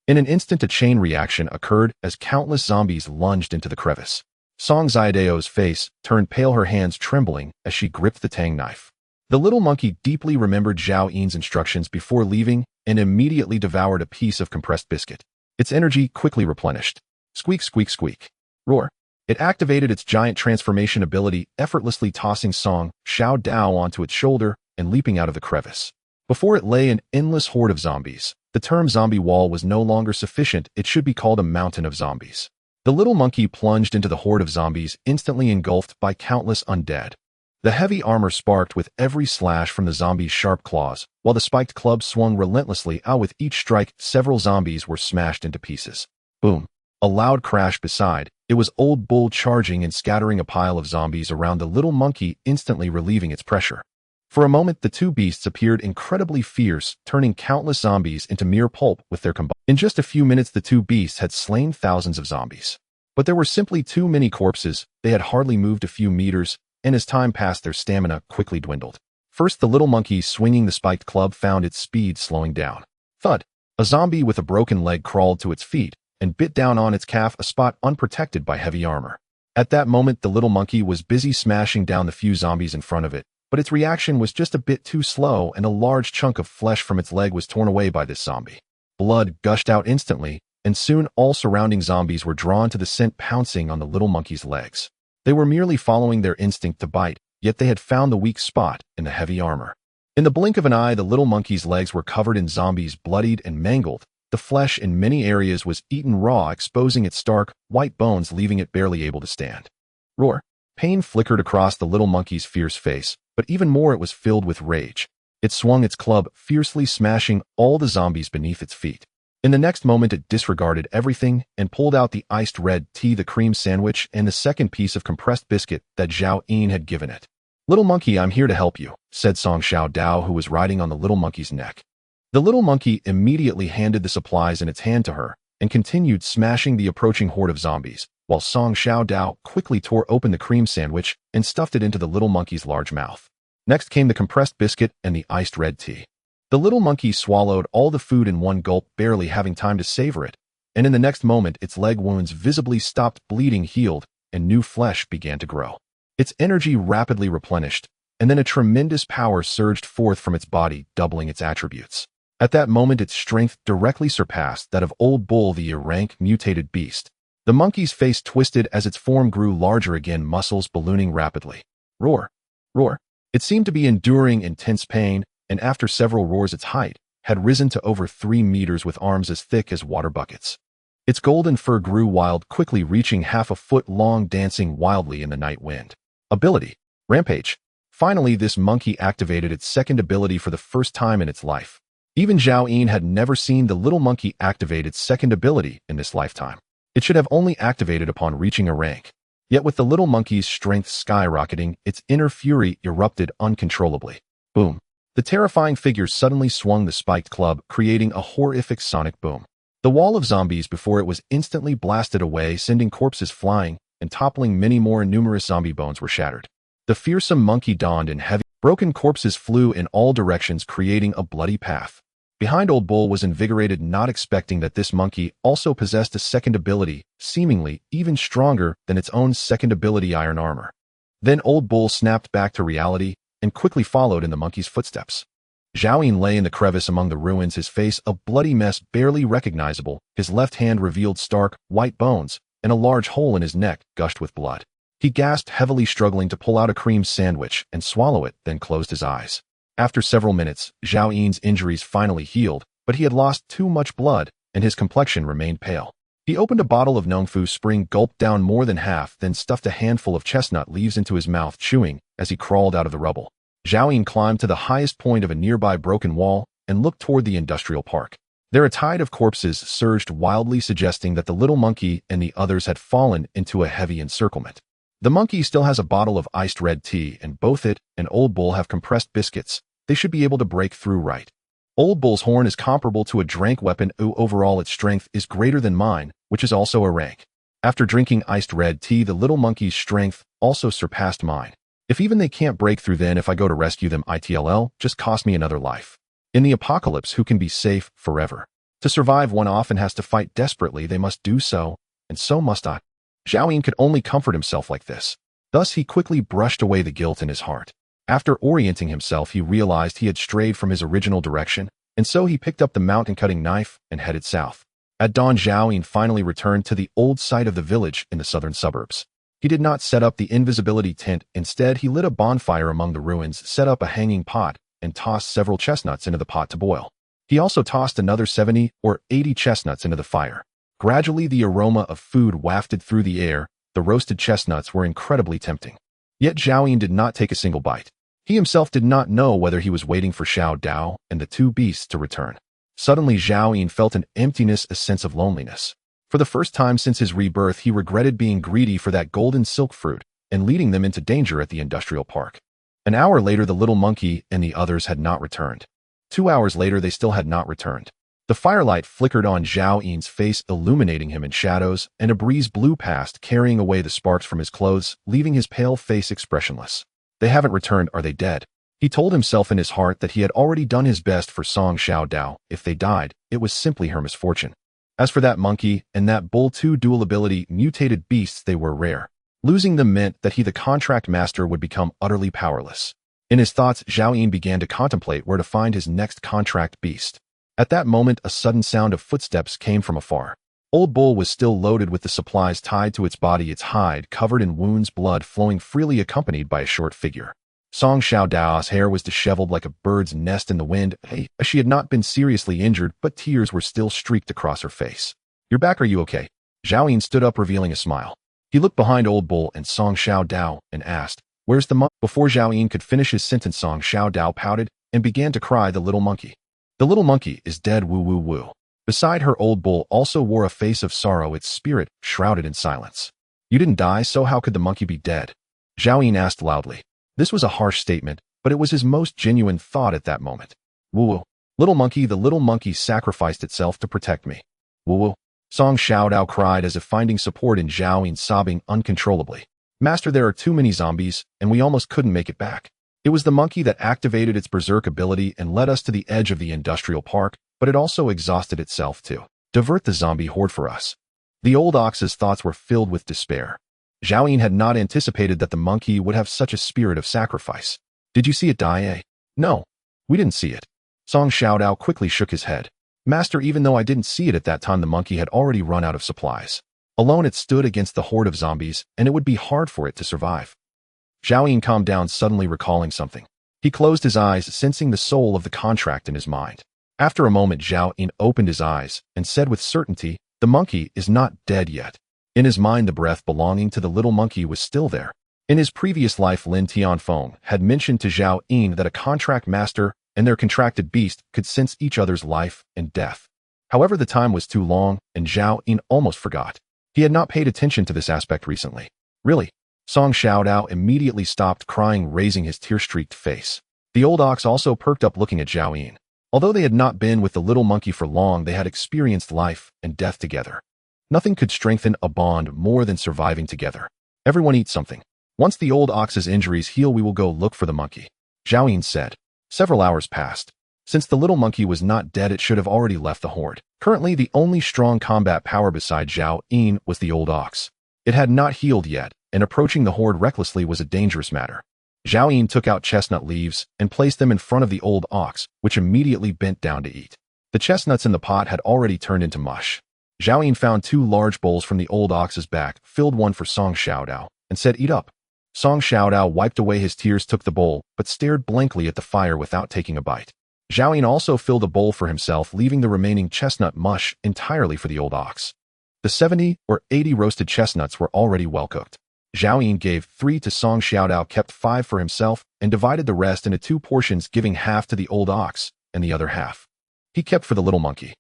In an instant, a chain reaction occurred as countless zombies lunged into the crevice. Song Xiaodao's face turned pale, her hands trembling as she gripped the tang knife. The little monkey deeply remembered Zhao Yin's instructions before leaving and immediately devoured a piece of compressed biscuit. Its energy quickly replenished. Squeak, squeak, squeak. Roar! It activated its giant transformation ability, effortlessly tossing Song Xiaodao onto its shoulder and leaping out of the crevice. Before it lay an endless horde of zombies. The term zombie wall was no longer sufficient, it should be called a mountain of zombies. The little monkey plunged into the horde of zombies, instantly engulfed by countless undead. The heavy armor sparked with every slash from the zombies' sharp claws, while the spiked club swung relentlessly out. With each strike, several zombies were smashed into pieces. Boom! A loud crash beside. It was Old Bull charging and scattering a pile of zombies around the little monkey, instantly relieving its pressure. For a moment, the two beasts appeared incredibly fierce, turning countless zombies into mere pulp with their combined. In just a few minutes, the two beasts had slain thousands of zombies. But there were simply too many corpses. They had hardly moved a few meters, and as time passed, their stamina quickly dwindled. First, the little monkey swinging the spiked club found its speed slowing down. Thud! A zombie with a broken leg crawled to its feet and bit down on its calf, a spot unprotected by heavy armor. At that moment, the little monkey was busy smashing down the few zombies in front of it, but its reaction was just a bit too slow, and a large chunk of flesh from its leg was torn away by this zombie. Blood gushed out instantly, and soon all surrounding zombies were drawn to the scent, pouncing on the little monkey's legs. They were merely following their instinct to bite, yet they had found the weak spot in the heavy armor. In the blink of an eye, the little monkey's legs were covered in zombies, bloodied and mangled. The flesh in many areas was eaten raw, exposing its stark, white bones, leaving it barely able to stand. Roar! Pain flickered across the little monkey's fierce face, but even more, it was filled with rage. It swung its club, fiercely smashing all the zombies beneath its feet. In the next moment, it disregarded everything and pulled out the iced red tea, the cream sandwich, and the second piece of compressed biscuit that Zhao Yin had given it. "Little monkey, I'm here to help you," said Song Xiaodao, who was riding on the little monkey's neck. The little monkey immediately handed the supplies in its hand to her and continued smashing the approaching horde of zombies, while Song Xiaodao quickly tore open the cream sandwich and stuffed it into the little monkey's large mouth. Next came the compressed biscuit and the iced red tea. The little monkey swallowed all the food in one gulp, barely having time to savor it, and in the next moment its leg wounds visibly stopped bleeding, healed, and new flesh began to grow. Its energy rapidly replenished, and then a tremendous power surged forth from its body, doubling its attributes. At that moment, its strength directly surpassed that of Old Bull, the rank mutated beast. The monkey's face twisted as its form grew larger again, muscles ballooning rapidly. Roar! Roar! It seemed to be enduring intense pain, and after several roars, its height had risen to over 3 meters with arms as thick as water buckets. Its golden fur grew wild, quickly reaching half a foot long, dancing wildly in the night wind. Ability: Rampage. Finally, this monkey activated its second ability for the first time in its life. Even Zhao Yin had never seen the little monkey activate its second ability in this lifetime. It should have only activated upon reaching a rank. Yet with the little monkey's strength skyrocketing, its inner fury erupted uncontrollably. Boom! The terrifying figure suddenly swung the spiked club, creating a horrific sonic boom. The wall of zombies before it was instantly blasted away, sending corpses flying and toppling. Many more numerous zombie bones were shattered. The fearsome monkey dawned in heavy. Broken corpses flew in all directions, creating a bloody path. Behind Old Bull was invigorated, not expecting that this monkey also possessed a second ability, seemingly even stronger than its own second ability, iron armor. Then Old Bull snapped back to reality and quickly followed in the monkey's footsteps. Zhao lay in the crevice among the ruins, his face a bloody mess, barely recognizable. His left hand revealed stark, white bones, and a large hole in his neck gushed with blood. He gasped heavily, struggling to pull out a cream sandwich and swallow it, then closed his eyes. After several minutes, Zhao Yin's injuries finally healed, but he had lost too much blood, and his complexion remained pale. He opened a bottle of Nongfu Spring, gulped down more than half, then stuffed a handful of chestnut leaves into his mouth, chewing as he crawled out of the rubble. Zhao Yin climbed to the highest point of a nearby broken wall and looked toward the industrial park. There a tide of corpses surged wildly, suggesting that the little monkey and the others had fallen into a heavy encirclement. The monkey still has a bottle of iced red tea, and both it and Old Bull have compressed biscuits. They should be able to break through, right? Old Bull's horn is comparable to a drank weapon. Overall its strength is greater than mine, which is also a rank. After drinking iced red tea, the little monkey's strength also surpassed mine. If even they can't break through, then if I go to rescue them, it'll just cost me another life. In the apocalypse, who can be safe forever? To survive, one often has to fight desperately. They must do so, and so must I. Zhao Yin could only comfort himself like this. Thus he quickly brushed away the guilt in his heart. After orienting himself, he realized he had strayed from his original direction, and so he picked up the mountain-cutting knife and headed south. At dawn, Zhao Yin finally returned to the old site of the village in the southern suburbs. He did not set up the invisibility tent. Instead, he lit a bonfire among the ruins, set up a hanging pot, and tossed several chestnuts into the pot to boil. He also tossed another 70 or 80 chestnuts into the fire. Gradually, the aroma of food wafted through the air. The roasted chestnuts were incredibly tempting. Yet Zhao Yin did not take a single bite. He himself did not know whether he was waiting for Xiao Dao and the two beasts to return. Suddenly, Zhao Yin felt an emptiness, a sense of loneliness. For the first time since his rebirth, he regretted being greedy for that golden silk fruit and leading them into danger at the industrial park. An hour later, the little monkey and the others had not returned. 2 hours later, they still had not returned. The firelight flickered on Zhao Yin's face, illuminating him in shadows, and a breeze blew past, carrying away the sparks from his clothes, leaving his pale face expressionless. They haven't returned. Are they dead? He told himself in his heart that he had already done his best for Song Xiao Dao. If they died, it was simply her misfortune. As for that monkey and that bull, two dual ability mutated beasts, they were rare. Losing them meant that he, the contract master, would become utterly powerless. In his thoughts, Zhao Yin began to contemplate where to find his next contract beast. At that moment, a sudden sound of footsteps came from afar. Old Bull was still loaded with the supplies tied to its body, its hide covered in wounds, blood flowing freely, accompanied by a short figure. Song Xiao Dao's hair was disheveled like a bird's nest in the wind. She had not been seriously injured, but tears were still streaked across her face. "You're back, are you okay?" Zhao Yin stood up, revealing a smile. He looked behind Old Bull and Song Xiao Dao and asked, "Where's the monkey?" Before Zhao Yin could finish his sentence, Song Xiao Dao pouted and began to cry. "The little monkey. The little monkey is dead, woo woo woo." Beside her, Old Bull also wore a face of sorrow, its spirit shrouded in silence. "You didn't die, so how could the monkey be dead?" Zhao Yin asked loudly. This was a harsh statement, but it was his most genuine thought at that moment. "Woo-woo. Little monkey, the little monkey sacrificed itself to protect me. Woo-woo." Song Xiao Dao cried as if finding support in Zhao Yin, sobbing uncontrollably. "Master, there are too many zombies, and we almost couldn't make it back. It was the monkey that activated its berserk ability and led us to the edge of the industrial park, but it also exhausted itself to divert the zombie horde for us." The old ox's thoughts were filled with despair. Zhao Yin had not anticipated that the monkey would have such a spirit of sacrifice. "Did you see it die, eh?" "No, we didn't see it." Song Xiao Dao quickly shook his head. "Master, even though I didn't see it at that time, the monkey had already run out of supplies. Alone it stood against the horde of zombies, and it would be hard for it to survive." Zhao Yin calmed down, suddenly recalling something. He closed his eyes, sensing the soul of the contract in his mind. After a moment, Zhao Yin opened his eyes and said with certainty, "The monkey is not dead yet." In his mind, the breath belonging to the little monkey was still there. In his previous life, Lin Tianfeng had mentioned to Zhao Yin that a contract master and their contracted beast could sense each other's life and death. However, the time was too long, and Zhao Yin almost forgot. He had not paid attention to this aspect recently. "Really?" Song Xiao Dao immediately stopped crying, raising his tear-streaked face. The old ox also perked up looking at Zhao Yin. Although they had not been with the little monkey for long, they had experienced life and death together. Nothing could strengthen a bond more than surviving together. Everyone eat something. Once the old ox's injuries heal, we will go look for the monkey, Zhao Yin said. Several hours passed. Since the little monkey was not dead, it should have already left the horde. Currently, the only strong combat power beside Zhao Yin was the old ox. It had not healed yet, and approaching the horde recklessly was a dangerous matter. Zhao Yin took out chestnut leaves and placed them in front of the old ox, which immediately bent down to eat. The chestnuts in the pot had already turned into mush. Zhao Yin found 2 large bowls from the old ox's back, filled one for Song Xiaodao, and said, "Eat up." Song Xiaodao wiped away his tears, took the bowl, but stared blankly at the fire without taking a bite. Zhao Yin also filled a bowl for himself, leaving the remaining chestnut mush entirely for the old ox. The 70 or 80 roasted chestnuts were already well cooked. Zhao Yin gave 3 to Song Xiaodao, kept 5 for himself, and divided the rest into 2 portions, giving half to the old ox and the other half he kept for the little monkey.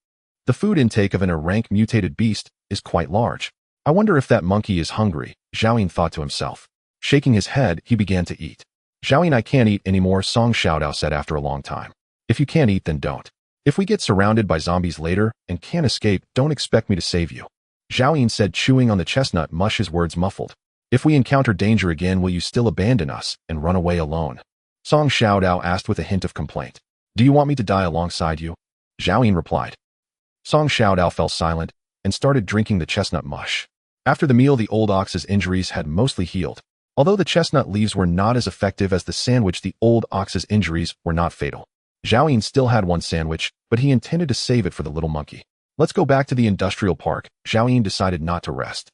The food intake of a rank mutated beast is quite large. I wonder if that monkey is hungry, Zhao Yin thought to himself. Shaking his head, he began to eat. Zhao Yin, I can't eat anymore, Song Xiaodao said after a long time. If you can't eat, then don't. If we get surrounded by zombies later and can't escape, don't expect me to save you, Zhao Yin said, chewing on the chestnut mush, his words muffled. If we encounter danger again, will you still abandon us and run away alone? Song Xiaodao asked with a hint of complaint. Do you want me to die alongside you? Zhao Yin replied. Song Xiaodao fell silent and started drinking the chestnut mush. After the meal, the old ox's injuries had mostly healed. Although the chestnut leaves were not as effective as the sandwich, the old ox's injuries were not fatal. Zhao Yin still had 1 sandwich, but he intended to save it for the little monkey. Let's go back to the industrial park. Zhao Yin decided not to rest.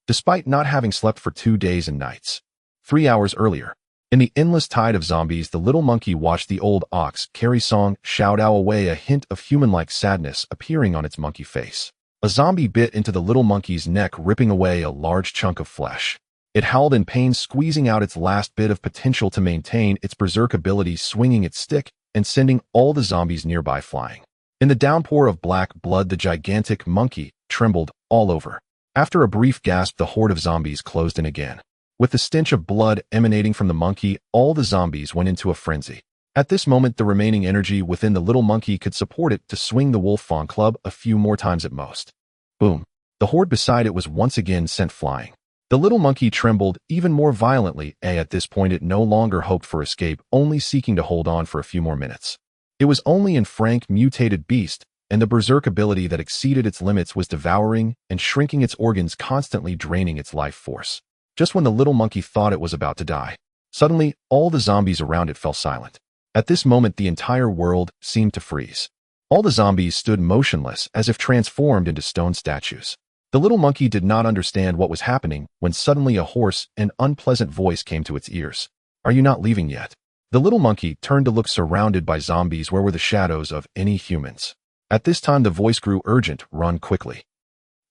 Despite not having slept for 2 days and nights. 3 hours earlier, in the endless tide of zombies, the little monkey watched the old ox carry Song Xiaodao away, a hint of human-like sadness appearing on its monkey face. A zombie bit into the little monkey's neck, ripping away a large chunk of flesh. It howled in pain, squeezing out its last bit of potential to maintain its berserk ability, swinging its stick and sending all the zombies nearby flying. In the downpour of black blood, the gigantic monkey trembled all over. After a brief gasp, the horde of zombies closed in again. With the stench of blood emanating from the monkey, all the zombies went into a frenzy. At this moment, the remaining energy within the little monkey could support it to swing the wolf fawn club a few more times at most. Boom! The horde beside it was once again sent flying. The little monkey trembled even more violently. At this point, it no longer hoped for escape, only seeking to hold on for a few more minutes. It was only in rank mutated beast, and the berserk ability that exceeded its limits was devouring and shrinking its organs, constantly draining its life force. Just when the little monkey thought it was about to die, suddenly all the zombies around it fell silent. At this moment, the entire world seemed to freeze. All the zombies stood motionless, as if transformed into stone statues. The little monkey did not understand what was happening when suddenly a hoarse and unpleasant voice came to its ears. Are you not leaving yet? The little monkey turned to look. Surrounded by zombies, where were the shadows of any humans? At this time, the voice grew urgent. Run quickly.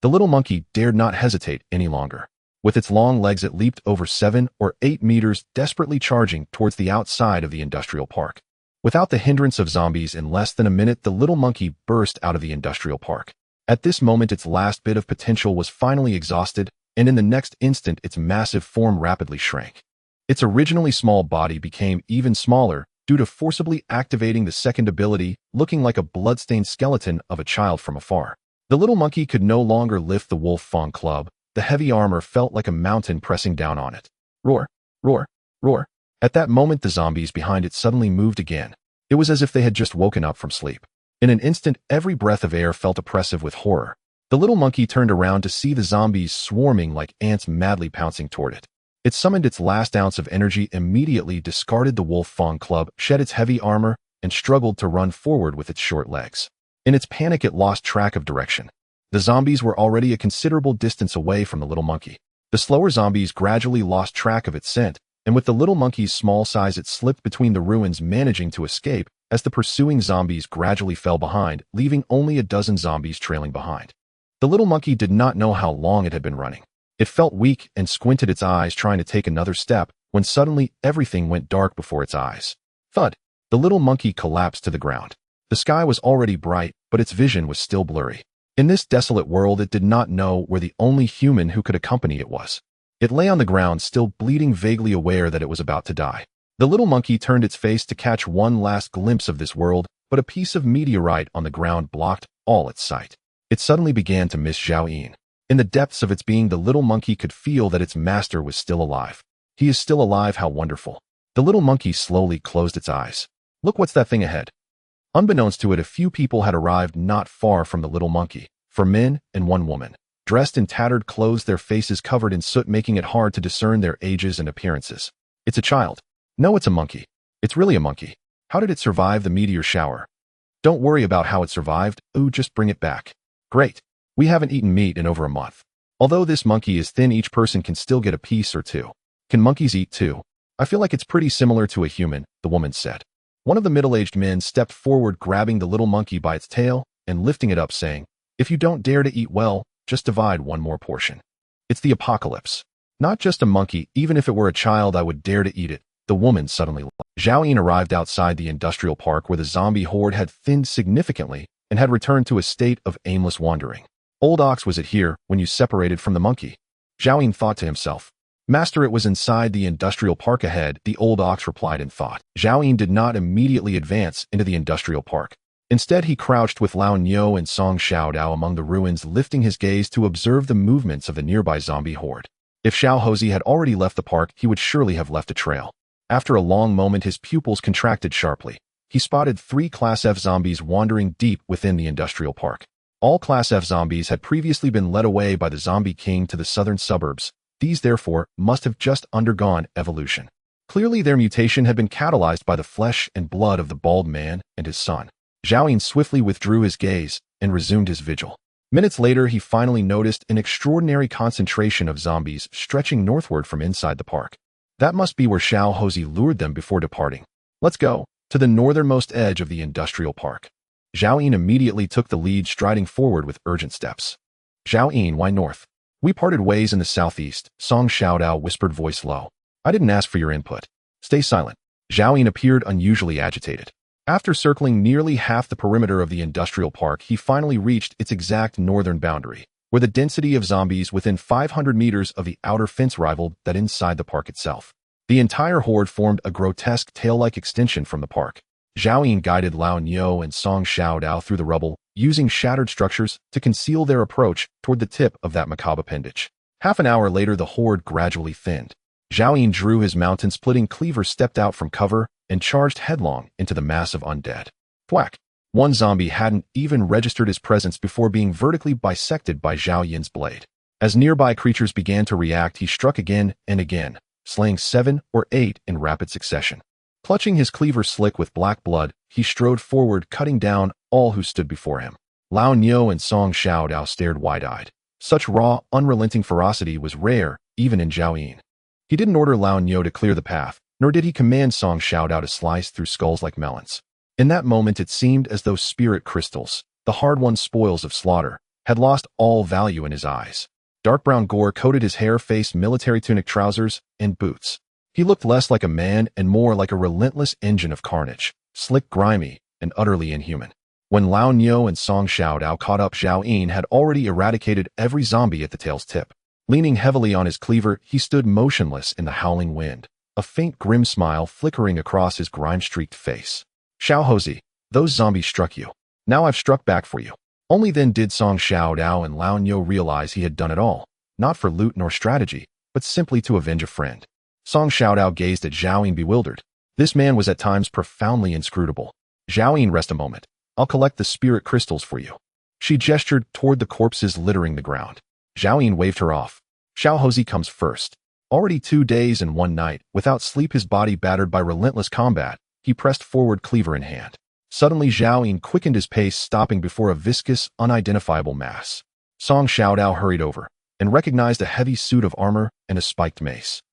The little monkey dared not hesitate any longer. With its long legs, it leaped over 7 or 8 meters, desperately charging towards the outside of the industrial park. Without the hindrance of zombies, in less than a minute, the little monkey burst out of the industrial park. At this moment, its last bit of potential was finally exhausted, and in the next instant, its massive form rapidly shrank. Its originally small body became even smaller due to forcibly activating the second ability, looking like a bloodstained skeleton of a child from afar. The little monkey could no longer lift the wolf fawn club. The heavy armor felt like a mountain pressing down on it. Roar, roar, roar. At that moment, the zombies behind it suddenly moved again. It was as if they had just woken up from sleep. In an instant, every breath of air felt oppressive with horror. The little monkey turned around to see the zombies swarming like ants, madly pouncing toward it. It summoned its last ounce of energy, immediately discarded the wolf fawn club, shed its heavy armor, and struggled to run forward with its short legs. In its panic, it lost track of direction. The zombies were already a considerable distance away from the little monkey. The slower zombies gradually lost track of its scent, and with the little monkey's small size, it slipped between the ruins, managing to escape as the pursuing zombies gradually fell behind, leaving only a dozen zombies trailing behind. The little monkey did not know how long it had been running. It felt weak and squinted its eyes, trying to take another step, when suddenly everything went dark before its eyes. Thud! The little monkey collapsed to the ground. The sky was already bright, but its vision was still blurry. In this desolate world, it did not know where the only human who could accompany it was. It lay on the ground, still bleeding, vaguely aware that it was about to die. The little monkey turned its face to catch one last glimpse of this world, but a piece of meteorite on the ground blocked all its sight. It suddenly began to miss Zhao Yin. In the depths of its being, the little monkey could feel that its master was still alive. He is still alive, how wonderful. The little monkey slowly closed its eyes. Look, what's that thing ahead? Unbeknownst to it, a few people had arrived not far from the little monkey. 4 men and 1 woman, dressed in tattered clothes, their faces covered in soot, making it hard to discern their ages and appearances. It's a child. No, it's a monkey. It's really a monkey. How did it survive the meteor shower? Don't worry about how it survived. Ooh, just bring it back. Great. We haven't eaten meat in over a month. Although this monkey is thin, each person can still get a piece or 2. Can monkeys eat too? I feel like it's pretty similar to a human, the woman said. One of the middle-aged men stepped forward, grabbing the little monkey by its tail and lifting it up, saying, "If you don't dare to eat, well, just divide 1 more portion. It's the apocalypse. Not just a monkey, even if it were a child, I would dare to eat it." The woman suddenly laughed. Zhao Yin arrived outside the industrial park, where the zombie horde had thinned significantly and had returned to a state of aimless wandering. Old ox, was it here when you separated from the monkey? Zhao Yin thought to himself. Master, it was inside the industrial park ahead, the old ox replied in thought. Zhao Yin did not immediately advance into the industrial park. Instead, he crouched with Lao Niu and Song Xiaodao among the ruins, lifting his gaze to observe the movements of the nearby zombie horde. If Xiao Hozi had already left the park, he would surely have left a trail. After a long moment, his pupils contracted sharply. He spotted 3 Class F zombies wandering deep within the industrial park. All Class F zombies had previously been led away by the zombie king to the southern suburbs. These, therefore, must have just undergone evolution. Clearly, their mutation had been catalyzed by the flesh and blood of the bald man and his son. Zhao Yin swiftly withdrew his gaze and resumed his vigil. Minutes later, he finally noticed an extraordinary concentration of zombies stretching northward from inside the park. That must be where Xiao Hozi lured them before departing. Let's go to the northernmost edge of the industrial park. Zhao Yin immediately took the lead, striding forward with urgent steps. Zhao Yin, why north? We parted ways in the southeast, Song Xiaodao whispered, voice low. I didn't ask for your input. Stay silent. Zhao Yin appeared unusually agitated. After circling nearly half the perimeter of the industrial park, he finally reached its exact northern boundary, where the density of zombies within 500 meters of the outer fence rivaled that inside the park itself. The entire horde formed a grotesque tail-like extension from the park. Zhao Yin guided Lao Niu and Song Xiaodao through the rubble, using shattered structures to conceal their approach toward the tip of that macabre appendage. Half an hour later, the horde gradually thinned. Zhao Yin drew his mountain-splitting cleaver, stepped out from cover, and charged headlong into the mass of undead. Thwack! One zombie hadn't even registered his presence before being vertically bisected by Zhao Yin's blade. As nearby creatures began to react, he struck again and again, slaying 7 or 8 in rapid succession. Clutching his cleaver slick with black blood, he strode forward, cutting down all who stood before him. Lao Niu and Song Xiaodao stared wide-eyed. Such raw, unrelenting ferocity was rare, even in Zhao Yin. He didn't order Lao Niu to clear the path, nor did he command Song Xiaodao to slice through skulls like melons. In that moment, it seemed as though spirit crystals, the hard-won spoils of slaughter, had lost all value in his eyes. Dark brown gore coated his hair, face, military tunic, trousers, and boots. He looked less like a man and more like a relentless engine of carnage, slick, grimy, and utterly inhuman. When Lao Niu and Song Xiaodao caught up, Zhao Yin had already eradicated every zombie at the tail's tip. Leaning heavily on his cleaver, he stood motionless in the howling wind, a faint grim smile flickering across his grime-streaked face. Xiao Hozi, those zombies struck you. Now I've struck back for you. Only then did Song Xiaodao and Lao Niu realize he had done it all, not for loot nor strategy, but simply to avenge a friend. Song Xiaodao gazed at Zhao Yin, bewildered. This man was at times profoundly inscrutable. Zhao Yin, rest a moment. I'll collect the spirit crystals for you. She gestured toward the corpses littering the ground. Zhao Yin waved her off. Xiao Hozi comes first. Already 2 days and 1 night, without sleep, his body battered by relentless combat, he pressed forward, cleaver in hand. Suddenly, Zhao Yin quickened his pace, stopping before a viscous, unidentifiable mass. Song Xiaodao hurried over and recognized a heavy suit of armor and a spiked mace.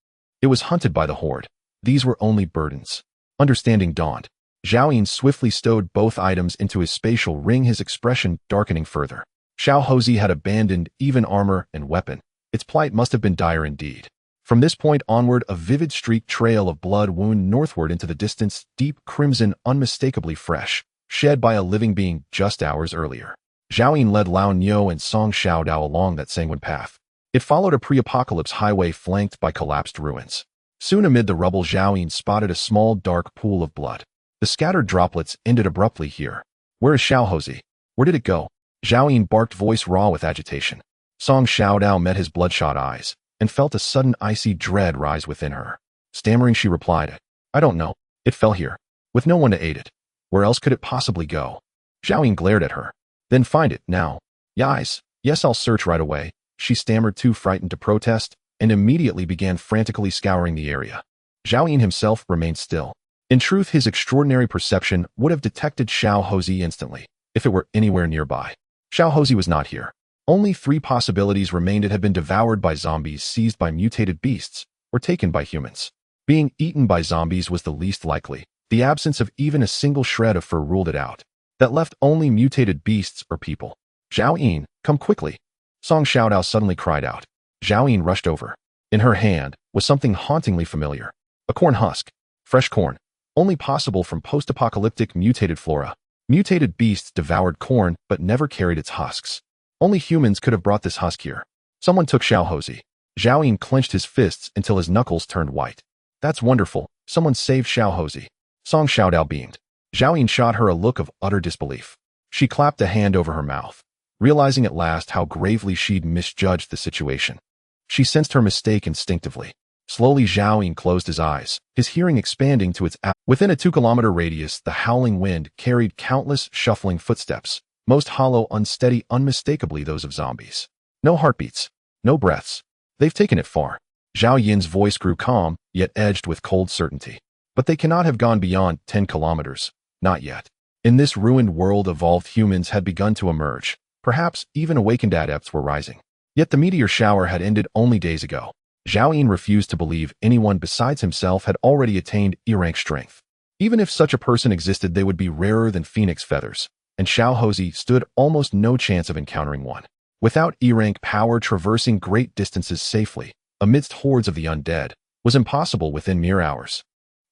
It was hunted by the horde. These were only burdens. Understanding dawned. Zhao Yin swiftly stowed both items into his spatial ring, his expression darkening further. Xiao Hozi had abandoned even armor and weapon. Its plight must have been dire indeed. From this point onward, a vivid streaked trail of blood wound northward into the distance, deep crimson, unmistakably fresh, shed by a living being just hours earlier. Zhao Yin led Lao Niu and Song Xiaodao along that sanguine path. It followed a pre-apocalypse highway flanked by collapsed ruins. Soon amid the rubble, Zhao spotted a small dark pool of blood. The scattered droplets ended abruptly here. Where is Xiaohozi? Where did it go? Zhao barked, voice raw with agitation. Song Xiaodao met his bloodshot eyes and felt a sudden icy dread rise within her. Stammering, she replied, I don't know. It fell here, with no one to aid it. Where else could it possibly go? Zhao glared at her. Then find it, now. Yes, I'll search right away. She stammered, too frightened to protest, and immediately began frantically scouring the area. Zhao himself remained still. In truth, his extraordinary perception would have detected Xiaohozi instantly, if it were anywhere nearby. Xiaohozi was not here. Only 3 possibilities remained: it had been devoured by zombies, seized by mutated beasts, or taken by humans. Being eaten by zombies was the least likely. The absence of even a single shred of fur ruled it out. That left only mutated beasts or people. Zhao, come quickly. Song Xiaodao suddenly cried out. Zhao rushed over. In her hand was something hauntingly familiar. A corn husk. Fresh corn. Only possible from post-apocalyptic mutated flora. Mutated beasts devoured corn but never carried its husks. Only humans could have brought this husk here. Someone took Xiaohozi. Zhao clenched his fists until his knuckles turned white. That's wonderful. Someone saved Xiaohozi. Song Xiaodao beamed. Zhao shot her a look of utter disbelief. She clapped a hand over her mouth, realizing at last how gravely she'd misjudged the situation. She sensed her mistake instinctively. Slowly, Zhao closed his eyes, his hearing expanding to its within a 2-kilometer radius. The howling wind carried countless shuffling footsteps, most hollow, unsteady, unmistakably those of zombies. No heartbeats, no breaths. They've taken it far. Zhao Yin's voice grew calm, yet edged with cold certainty. But they cannot have gone beyond 10 kilometers. Not yet. In this ruined world, evolved humans had begun to emerge. Perhaps even awakened adepts were rising. Yet the meteor shower had ended only days ago. Zhao refused to believe anyone besides himself had already attained E-rank strength. Even if such a person existed, they would be rarer than phoenix feathers, and Xiaohozi stood almost no chance of encountering one. Without E-rank power, traversing great distances safely, amidst hordes of the undead, was impossible within mere hours.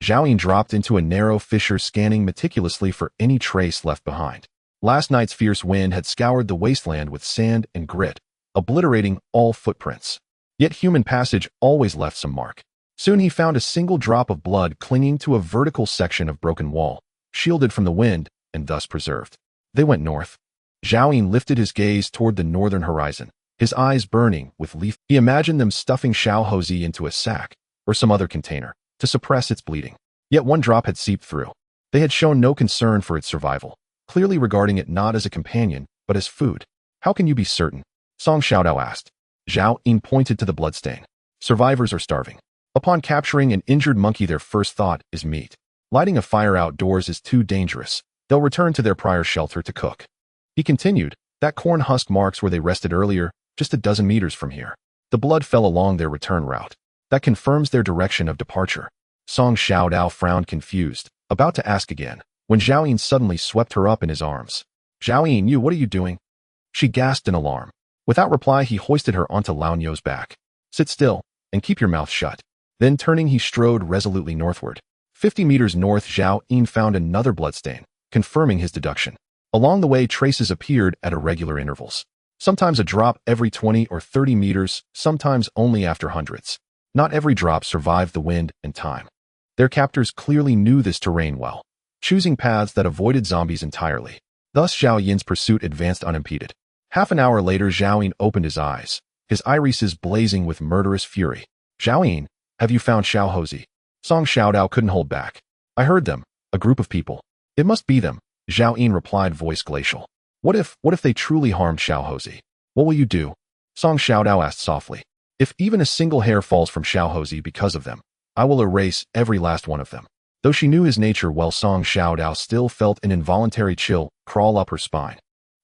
Zhao dropped into a narrow fissure, scanning meticulously for any trace left behind. Last night's fierce wind had scoured the wasteland with sand and grit, obliterating all footprints. Yet human passage always left some mark. Soon he found a single drop of blood clinging to a vertical section of broken wall, shielded from the wind and thus preserved. They went north. Zhao lifted his gaze toward the northern horizon, his eyes burning with leaf. He imagined them stuffing Xiaohozi into a sack or some other container to suppress its bleeding. Yet one drop had seeped through. They had shown no concern for its survival, clearly regarding it not as a companion, but as food. How can you be certain? Song Xiaodao asked. Zhao pointed to the bloodstain. Survivors are starving. Upon capturing an injured monkey, their first thought is meat. Lighting a fire outdoors is too dangerous. They'll return to their prior shelter to cook. He continued, that corn husk marks where they rested earlier, just a dozen meters from here. The blood fell along their return route. That confirms their direction of departure. Song Xiaodao frowned, confused, about to ask again, when Zhao suddenly swept her up in his arms. Zhao, what are you doing? She gasped in alarm. Without reply, he hoisted her onto Laonyo's back. Sit still, and keep your mouth shut. Then turning, he strode resolutely northward. 50 meters north, Zhao found another bloodstain, confirming his deduction. Along the way, traces appeared at irregular intervals. Sometimes a drop every 20 or 30 meters, sometimes only after hundreds. Not every drop survived the wind and time. Their captors clearly knew this terrain well, choosing paths that avoided zombies entirely. Thus Zhao Yin's pursuit advanced unimpeded. Half an hour later, Zhao opened his eyes, his irises blazing with murderous fury. Zhao, have you found Xiaohozi? Song Xiaodao couldn't hold back. I heard them, a group of people. It must be them, Zhao replied, voice glacial. What if they truly harmed Xiaohozi? What will you do? Song Xiaodao asked softly. If even a single hair falls from Xiaohozi because of them, I will erase every last one of them. Though she knew his nature well, Song Xiaodao still felt an involuntary chill crawl up her spine.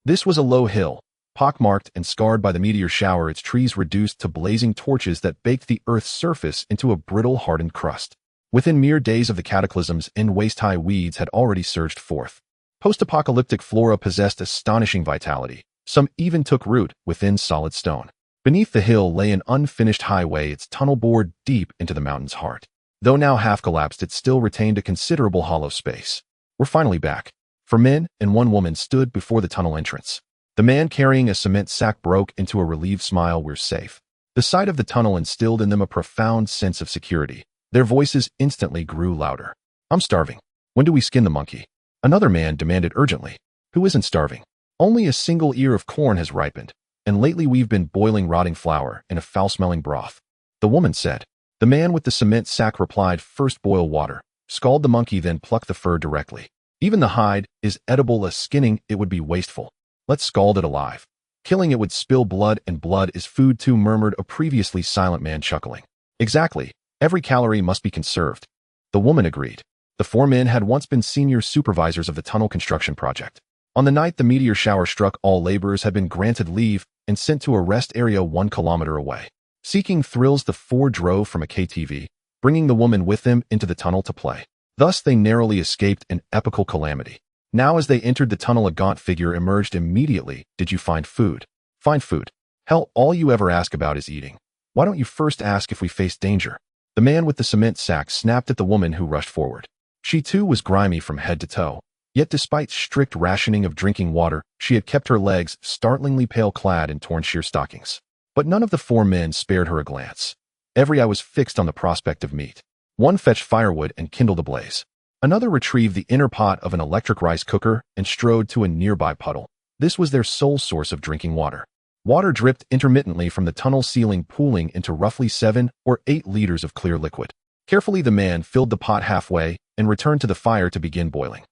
This was a low hill, pockmarked and scarred by the meteor shower, its trees reduced to blazing torches that baked the earth's surface into a brittle, hardened crust. Within mere days of the cataclysms, waist-high weeds had already surged forth. Post-apocalyptic flora possessed astonishing vitality. Some even took root within solid stone. Beneath the hill lay an unfinished highway, its tunnel bored deep into the mountain's heart. Though now half collapsed, it still retained a considerable hollow space. We're finally back. 4 men and 1 woman stood before the tunnel entrance. The man carrying a cement sack broke into a relieved smile. We're safe. The sight of the tunnel instilled in them a profound sense of security. Their voices instantly grew louder. I'm starving. When do we skin the monkey? Another man demanded urgently. Who isn't starving? Only a single ear of corn has ripened, and lately we've been boiling rotting flour in a foul-smelling broth. The woman said. The man with the cement sack replied, first boil water, scald the monkey, then pluck the fur directly. Even the hide is edible, as skinning it would be wasteful. Let's scald it alive. Killing it would spill blood, and blood is food too, murmured a previously silent man, chuckling. Exactly. Every calorie must be conserved. The woman agreed. The four men had once been senior supervisors of the tunnel construction project. On the night the meteor shower struck, all laborers had been granted leave and sent to a rest area 1 kilometer away. Seeking thrills, the four drove from a KTV, bringing the woman with them into the tunnel to play. Thus they narrowly escaped an epical calamity. Now as they entered the tunnel, a gaunt figure emerged immediately. Did you find food? Find food? Hell, all you ever ask about is eating. Why don't you first ask if we face danger? The man with the cement sack snapped at the woman who rushed forward. She too was grimy from head to toe. Yet despite strict rationing of drinking water, she had kept her legs startlingly pale, clad in torn sheer stockings. But none of the four men spared her a glance. Every eye was fixed on the prospect of meat. One fetched firewood and kindled a blaze. Another retrieved the inner pot of an electric rice cooker and strode to a nearby puddle. This was their sole source of drinking water. Water dripped intermittently from the tunnel ceiling, pooling into roughly 7 or 8 liters of clear liquid. Carefully the man filled the pot halfway and returned to the fire to begin boiling.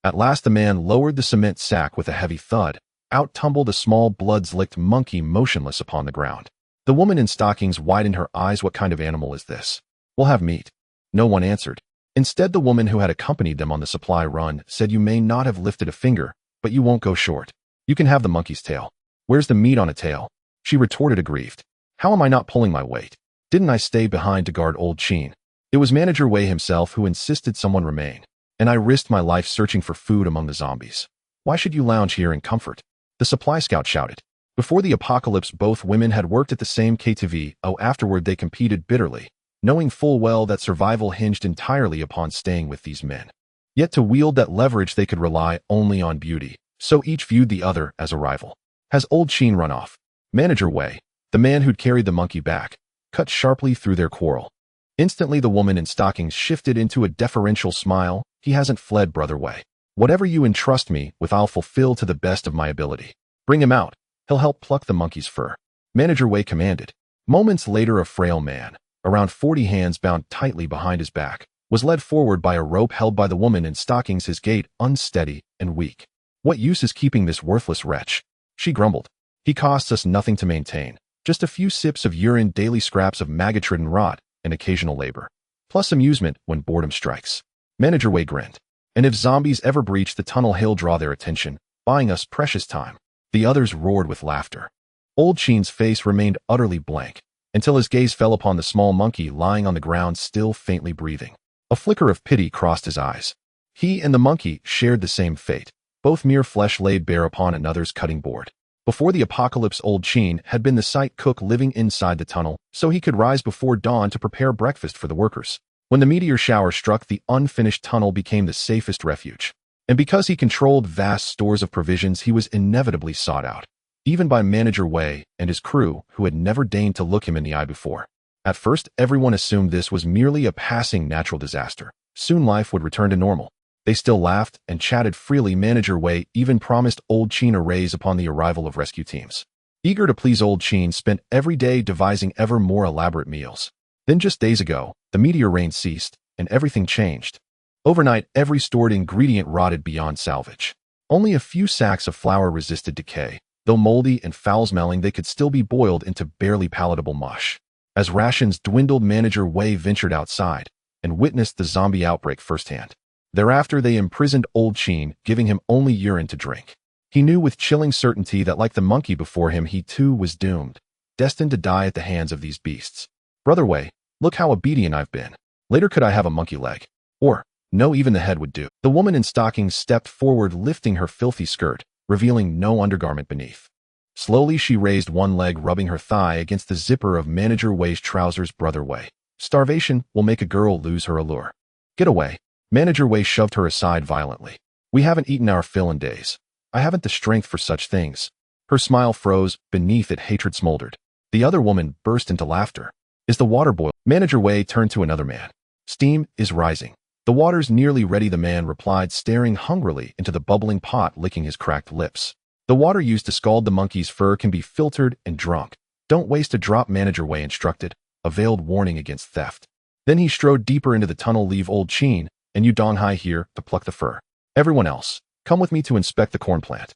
At last the man lowered the cement sack with a heavy thud. Out tumbled a small blood-licked monkey, motionless upon the ground. The woman in stockings widened her eyes. What kind of animal is this? We'll have meat. No one answered. Instead, the woman who had accompanied them on the supply run said, you may not have lifted a finger, but you won't go short. You can have the monkey's tail. Where's the meat on a tail? She retorted, aggrieved. How am I not pulling my weight? Didn't I stay behind to guard old Cheen? It was Manager Wei himself who insisted someone remain, and I risked my life searching for food among the zombies. Why should you lounge here in comfort? The supply scout shouted. Before the apocalypse, both women had worked at the same KTV. Afterward they competed bitterly, knowing full well that survival hinged entirely upon staying with these men. Yet to wield that leverage they could rely only on beauty, so each viewed the other as a rival. Has old Cheen run off? Manager Wei, the man who'd carried the monkey back, cut sharply through their quarrel. Instantly the woman in stockings shifted into a deferential smile. He hasn't fled, Brother Wei. Whatever you entrust me with, I'll fulfill to the best of my ability. Bring him out. He'll help pluck the monkey's fur. Manager Wei commanded. Moments later, a frail man, around 40, hands bound tightly behind his back, was led forward by a rope held by the woman in stockings, his gait unsteady and weak. What use is keeping this worthless wretch? She grumbled. He costs us nothing to maintain, just a few sips of urine, daily scraps of maggot-ridden rot, and occasional labor, plus amusement when boredom strikes. Manager Wei grinned. And if zombies ever breach the tunnel, he'll draw their attention, buying us precious time. The others roared with laughter. Old Cheen's face remained utterly blank, until his gaze fell upon the small monkey lying on the ground, still faintly breathing. A flicker of pity crossed his eyes. He and the monkey shared the same fate, both mere flesh laid bare upon another's cutting board. Before the apocalypse, old Cheen had been the site cook, living inside the tunnel so he could rise before dawn to prepare breakfast for the workers. When the meteor shower struck, the unfinished tunnel became the safest refuge. And because he controlled vast stores of provisions, he was inevitably sought out, even by Manager Wei and his crew, who had never deigned to look him in the eye before. At first, everyone assumed this was merely a passing natural disaster. Soon life would return to normal. They still laughed and chatted freely. Manager Wei even promised old Cheen a raise upon the arrival of rescue teams. Eager to please, old Cheen spent every day devising ever more elaborate meals. Then just days ago, the meteor rain ceased, and everything changed. Overnight, every stored ingredient rotted beyond salvage. Only a few sacks of flour resisted decay. Though moldy and foul-smelling, they could still be boiled into barely palatable mush. As rations dwindled, Manager Wei ventured outside and witnessed the zombie outbreak firsthand. Thereafter, they imprisoned old Cheen, giving him only urine to drink. He knew with chilling certainty that, like the monkey before him, he too was doomed, destined to die at the hands of these beasts. Brother Wei, look how obedient I've been. Later could I have a monkey leg? Or, no, even the head would do. The woman in stockings stepped forward, lifting her filthy skirt, revealing no undergarment beneath. Slowly she raised one leg, rubbing her thigh against the zipper of Manager Wei's trousers. Brother Wei, starvation will make a girl lose her allure. Get away. Manager Wei shoved her aside violently. We haven't eaten our fill in days. I haven't the strength for such things. Her smile froze, beneath it hatred smoldered. The other woman burst into laughter. Is the water boiled? Manager Wei turned to another man. Steam is rising. The water's nearly ready, the man replied, staring hungrily into the bubbling pot, licking his cracked lips. The water used to scald the monkey's fur can be filtered and drunk. Don't waste a drop, Manager Wei instructed, a veiled warning against theft. Then he strode deeper into the tunnel. Leave old Qin and Yu Donghai here to pluck the fur. Everyone else, come with me to inspect the corn plant.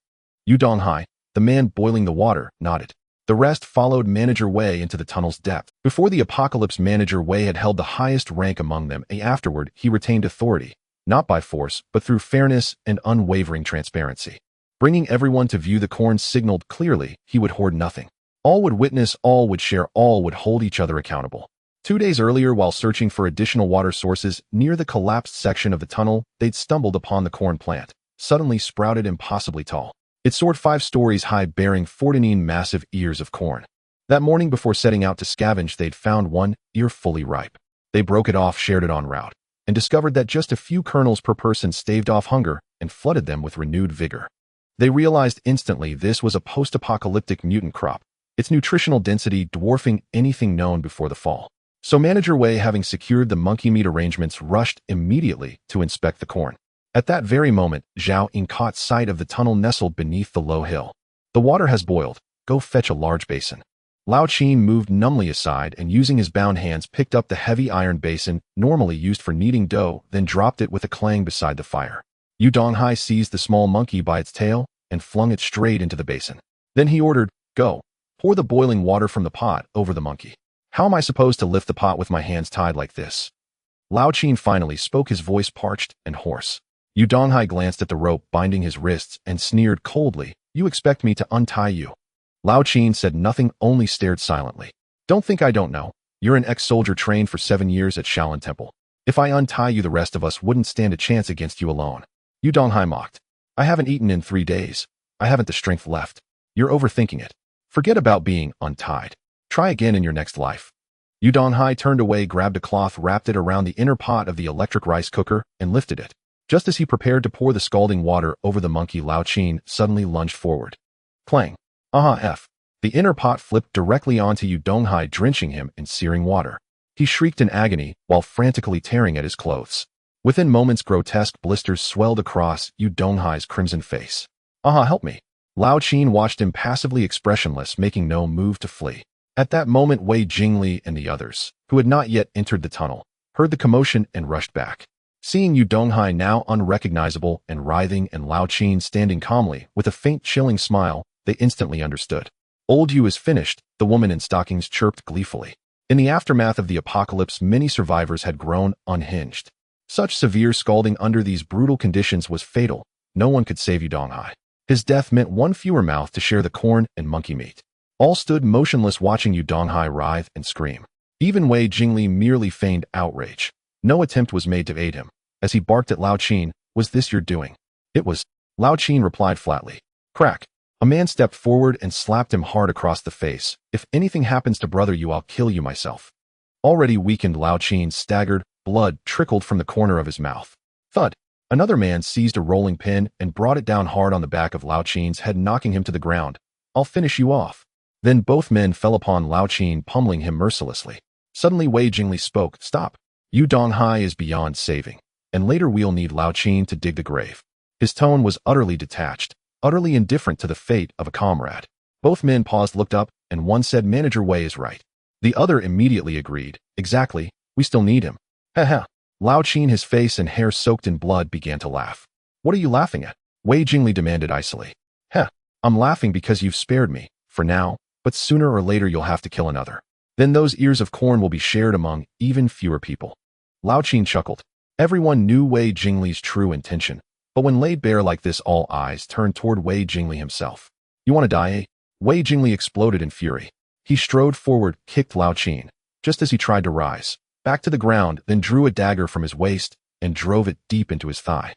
Yu Donghai, the man boiling the water, nodded. The rest followed Manager Wei into the tunnel's depth. Before the apocalypse, Manager Wei had held the highest rank among them, and afterward he retained authority, not by force, but through fairness and unwavering transparency. Bringing everyone to view, the corn signaled clearly he would hoard nothing. All would witness, all would share, all would hold each other accountable. 2 days earlier, while searching for additional water sources near the collapsed section of the tunnel, they'd stumbled upon the corn plant, suddenly sprouted impossibly tall. It soared 5 stories high, bearing 14 massive ears of corn. That morning, before setting out to scavenge, they'd found one ear fully ripe. They broke it off, shared it en route, and discovered that just a few kernels per person staved off hunger and flooded them with renewed vigor. They realized instantly this was a post-apocalyptic mutant crop, its nutritional density dwarfing anything known before the fall. So Manager Wei, having secured the monkey meat arrangements, rushed immediately to inspect the corn. At that very moment, Zhao Ying caught sight of the tunnel nestled beneath the low hill. The water has boiled. Go fetch a large basin. Lao Qin moved numbly aside and, using his bound hands, picked up the heavy iron basin normally used for kneading dough, then dropped it with a clang beside the fire. Yu Donghai seized the small monkey by its tail and flung it straight into the basin. Then he ordered, "Go, pour the boiling water from the pot over the monkey." "How am I supposed to lift the pot with my hands tied like this?" Lao Qin finally spoke, his voice parched and hoarse. Yu Donghai glanced at the rope binding his wrists and sneered coldly, "You expect me to untie you?" Lao Qin said nothing, only stared silently. "Don't think I don't know. You're an ex-soldier trained for 7 years at Shaolin Temple. If I untie you, the rest of us wouldn't stand a chance against you alone." Yu Donghai mocked. "I haven't eaten in 3 days. I haven't the strength left. You're overthinking it. Forget about being untied. Try again in your next life." Yu Donghai turned away, grabbed a cloth, wrapped it around the inner pot of the electric rice cooker, and lifted it. Just as he prepared to pour the scalding water over the monkey, Lao Qin suddenly lunged forward. Clang! The inner pot flipped directly onto Yu Donghai, drenching him in searing water. He shrieked in agony while frantically tearing at his clothes. Within moments, grotesque blisters swelled across Yu Donghai's crimson face. Help me." Lao Qin watched him passively expressionless, making no move to flee. At that moment, Wei Jingli and the others, who had not yet entered the tunnel, heard the commotion and rushed back. Seeing Yu Donghai now unrecognizable and writhing, and Lao Qin standing calmly with a faint chilling smile, they instantly understood. "Old Yu is finished," the woman in stockings chirped gleefully. In the aftermath of the apocalypse, many survivors had grown unhinged. Such severe scalding under these brutal conditions was fatal. No one could save Yu Donghai. His death meant one fewer mouth to share the corn and monkey meat. All stood motionless, watching Yu Donghai writhe and scream. Even Wei Jingli merely feigned outrage. No attempt was made to aid him. As he barked at Lao Qin, "Was this your doing?" "It was," Lao Qin replied flatly. Crack! A man stepped forward and slapped him hard across the face. "If anything happens to brother Yu, I'll kill you myself." Already weakened, Lao Qin staggered, blood trickled from the corner of his mouth. Thud! Another man seized a rolling pin and brought it down hard on the back of Lao Qin's head, knocking him to the ground. "I'll finish you off." Then both men fell upon Lao Qin, pummeling him mercilessly. Suddenly Wei Jingli spoke. "Stop. Yu Donghai is beyond saving, and later we'll need Lao Qin to dig the grave." His tone was utterly detached, utterly indifferent to the fate of a comrade. Both men paused, looked up, and one said, "Manager Wei is right." The other immediately agreed. "Exactly. We still need him." Ha! Lao Qin, his face and hair soaked in blood, began to laugh. "What are you laughing at?" Wei Jingli demanded icily. "I'm laughing because you've spared me, for now, but sooner or later you'll have to kill another. Then those ears of corn will be shared among even fewer people." Lao Qin chuckled. Everyone knew Wei Jingli's true intention, but when laid bare like this, all eyes turned toward Wei Jingli himself. "You want to die, eh?" Wei Jingli exploded in fury. He strode forward, kicked Lao Qin, just as he tried to rise, back to the ground, then drew a dagger from his waist and drove it deep into his thigh.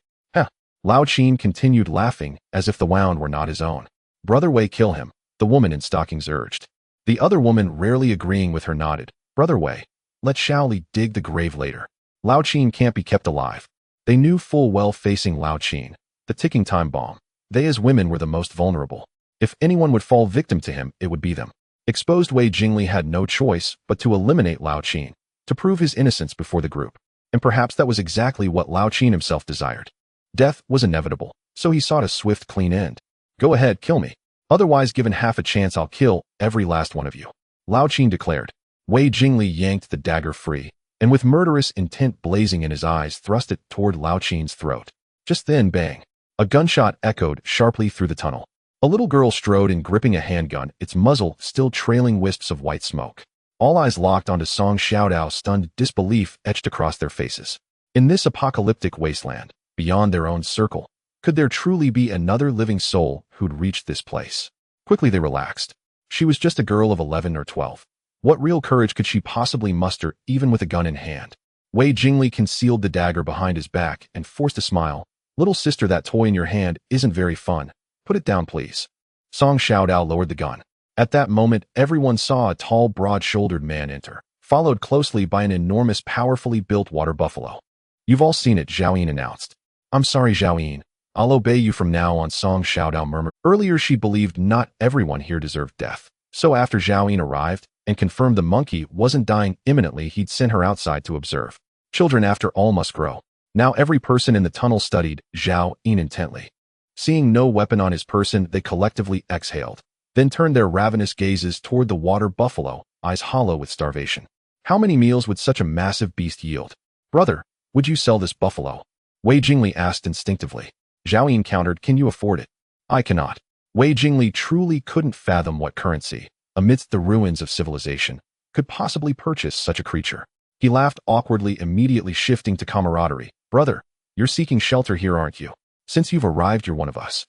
Lao Qin continued laughing as if the wound were not his own. "Brother Wei, kill him," the woman in stockings urged. The other woman, rarely agreeing with her, nodded. "Brother Wei, let Shaoli dig the grave later. Lao Qin can't be kept alive." They knew full well, facing Lao Qin, the ticking time bomb, they as women were the most vulnerable. If anyone would fall victim to him, it would be them. Exposed, Wei Jingli had no choice but to eliminate Lao Qin, to prove his innocence before the group. And perhaps that was exactly what Lao Qin himself desired. Death was inevitable, so he sought a swift, clean end. Go ahead, kill me. Otherwise, given half a chance, I'll kill every last one of you, Lao Qin declared. Wei Jingli yanked the dagger free, and with murderous intent blazing in his eyes, thrust it toward Lao Qin's throat. Just then, bang! A gunshot echoed sharply through the tunnel. A little girl strode in, gripping a handgun, its muzzle still trailing wisps of white smoke. All eyes locked onto Song Xiaodao, stunned disbelief etched across their faces. In this apocalyptic wasteland, beyond their own circle, could there truly be another living soul who'd reached this place? Quickly they relaxed. She was just a girl of 11 or 12. What real courage could she possibly muster, even with a gun in hand? Wei Jingli concealed the dagger behind his back and forced a smile. Little sister, that toy in your hand isn't very fun. Put it down, please. Song Xiaodao lowered the gun. At that moment, everyone saw a tall, broad-shouldered man enter, followed closely by an enormous, powerfully built water buffalo. You've all seen it, Zhao Yin announced. I'm sorry, Zhao Yin. I'll obey you from now on, Song Xiaodao murmured. Earlier she believed not everyone here deserved death. So after Zhao Yin arrived and confirmed the monkey wasn't dying imminently, he'd sent her outside to observe. Children, after all, must grow. Now every person in the tunnel studied Zhao Yin intently. Seeing no weapon on his person, they collectively exhaled, then turned their ravenous gazes toward the water buffalo, eyes hollow with starvation. How many meals would such a massive beast yield? Brother, would you sell this buffalo? Wei Jingli asked instinctively. Zhao Yin countered, can you afford it? I cannot. Wei Jingli truly couldn't fathom what currency, amidst the ruins of civilization, could possibly purchase such a creature. He laughed awkwardly, immediately shifting to camaraderie. Brother, you're seeking shelter here, aren't you? Since you've arrived, you're one of us.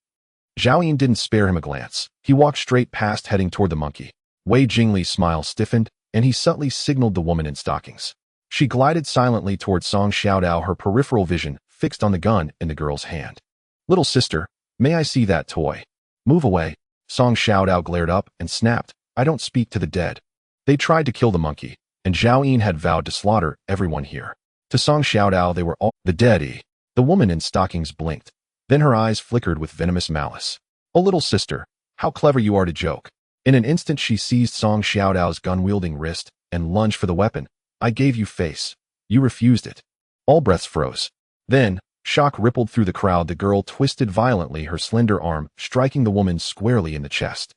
Zhao Yin didn't spare him a glance. He walked straight past, heading toward the monkey. Wei Jingli's smile stiffened, and he subtly signaled the woman in stockings. She glided silently toward Song Xiaodao, her peripheral vision fixed on the gun in the girl's hand. Little sister, may I see that toy? Move away. Song Xiaodao glared up and snapped. I don't speak to the dead. They tried to kill the monkey, and Zhao Yin had vowed to slaughter everyone here. To Song Xiaodao, they were all the dead. The woman in stockings blinked. Then her eyes flickered with venomous malice. Oh, little sister, how clever you are to joke. In an instant she seized Song Xiaodao's gun-wielding wrist and lunged for the weapon. I gave you face. You refused it. All breaths froze. Then, shock rippled through the crowd. The girl twisted violently, her slender arm striking the woman squarely in the chest.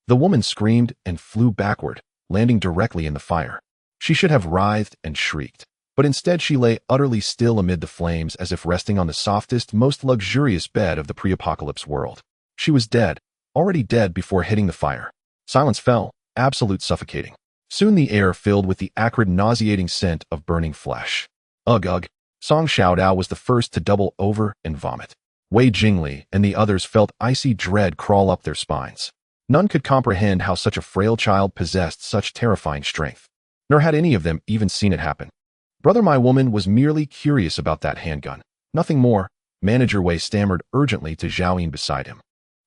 The woman screamed and flew backward, landing directly in the fire. She should have writhed and shrieked, but instead she lay utterly still amid the flames, as if resting on the softest, most luxurious bed of the pre-apocalypse world. She was dead, already dead before hitting the fire. Silence fell, absolute, suffocating. Soon the air filled with the acrid, nauseating scent of burning flesh. Ugh, ugh. Song Xiaodao was the first to double over and vomit. Wei Jingli and the others felt icy dread crawl up their spines. None could comprehend how such a frail child possessed such terrifying strength. Nor had any of them even seen it happen. Brother, my woman was merely curious about that handgun. Nothing more, Manager Wei stammered urgently to Zhao Yin beside him.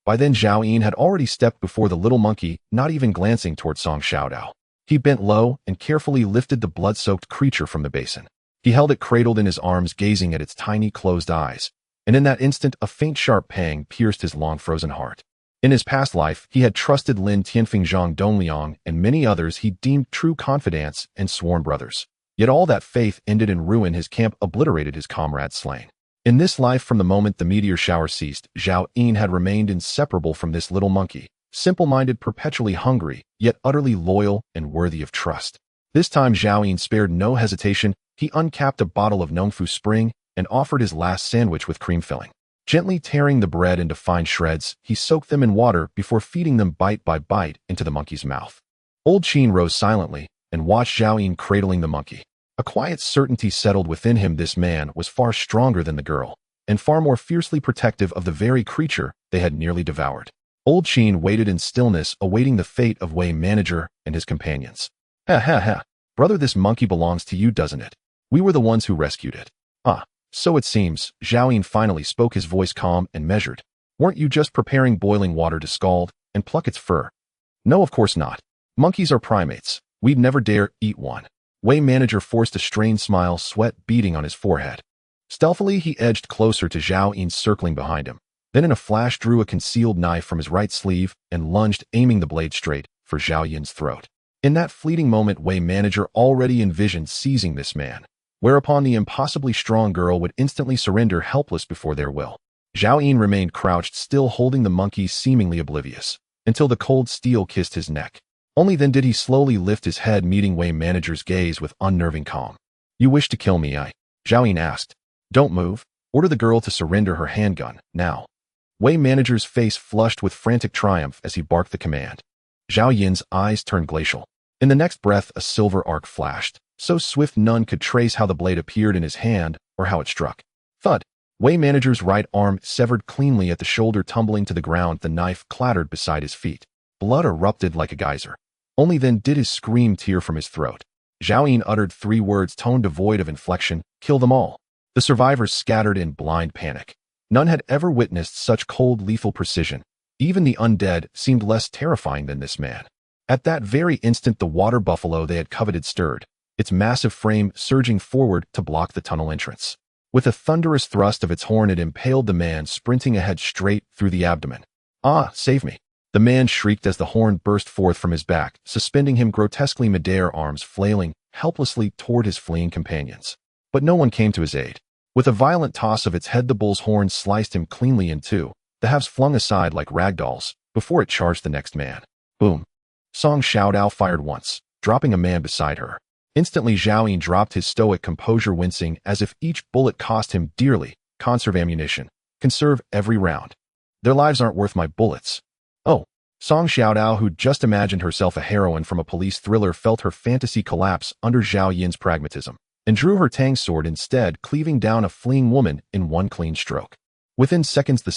By then Zhao Yin had already stepped before the little monkey, not even glancing toward Song Xiaodao. He bent low and carefully lifted the blood-soaked creature from the basin. He held it cradled in his arms, gazing at its tiny closed eyes. And in that instant, a faint sharp pang pierced his long-frozen heart. In his past life, he had trusted Lin Tianfeng, Zhang Dongliang, and many others he deemed true confidants and sworn brothers. Yet all that faith ended in ruin. His camp obliterated, his comrades slain. In this life, from the moment the meteor shower ceased, Zhao Yin had remained inseparable from this little monkey, simple-minded, perpetually hungry, yet utterly loyal and worthy of trust. This time Zhao Yin spared no hesitation. He uncapped a bottle of Nongfu Spring and offered his last sandwich with cream filling. Gently tearing the bread into fine shreds, he soaked them in water before feeding them bite by bite into the monkey's mouth. Old Qin rose silently and watched Zhao Yin cradling the monkey. A quiet certainty settled within him. This man was far stronger than the girl, and far more fiercely protective of the very creature they had nearly devoured. Old Qin waited in stillness, awaiting the fate of Wei Manager and his companions. Ha ha ha. Brother, this monkey belongs to you, doesn't it? We were the ones who rescued it. Ah, so it seems. Zhao Yin finally spoke, his voice calm and measured. Weren't you just preparing boiling water to scald and pluck its fur? No, of course not. Monkeys are primates. We'd never dare eat one. Wei Manager forced a strained smile, sweat beading on his forehead. Stealthily, he edged closer to Zhao Yin, circling behind him. Then in a flash drew a concealed knife from his right sleeve and lunged, aiming the blade straight for Zhao Yin's throat. In that fleeting moment, Wei Manager already envisioned seizing this man, whereupon the impossibly strong girl would instantly surrender helpless before their will. Zhao Yin remained crouched, still holding the monkey, seemingly oblivious, until the cold steel kissed his neck. Only then did he slowly lift his head, meeting Wei manager's gaze with unnerving calm. "You wish to kill me, Zhao Yin asked. "Don't move. Order the girl to surrender her handgun, now." Wei manager's face flushed with frantic triumph as he barked the command. Zhao Yin's eyes turned glacial. In the next breath, a silver arc flashed, so swift none could trace how the blade appeared in his hand or how it struck. Thud! Wei manager's right arm severed cleanly at the shoulder, tumbling to the ground. The knife clattered beside his feet. Blood erupted like a geyser. Only then did his scream tear from his throat. Zhao Yin uttered 3 words, tone devoid of inflection: "Kill them all." The survivors scattered in blind panic. None had ever witnessed such cold, lethal precision. Even the undead seemed less terrifying than this man. At that very instant, the water buffalo they had coveted stirred, its massive frame surging forward to block the tunnel entrance. With a thunderous thrust of its horn, it impaled the man, sprinting ahead straight through the abdomen. "Ah, save me!" The man shrieked as the horn burst forth from his back, suspending him grotesquely midair, arms flailing helplessly toward his fleeing companions. But no one came to his aid. With a violent toss of its head, the bull's horn sliced him cleanly in two, the halves flung aside like ragdolls, before it charged the next man. Boom! Song Xiaodao fired once, dropping a man beside her. Instantly, Zhao Yin dropped his stoic composure, wincing as if each bullet cost him dearly. "Conserve ammunition. Conserve every round. Their lives aren't worth my bullets." Oh! Song Xiaodao, who'd just imagined herself a heroine from a police thriller, felt her fantasy collapse under Zhao Yin's pragmatism, and drew her tang sword instead, cleaving down a fleeing woman in one clean stroke. Within seconds, the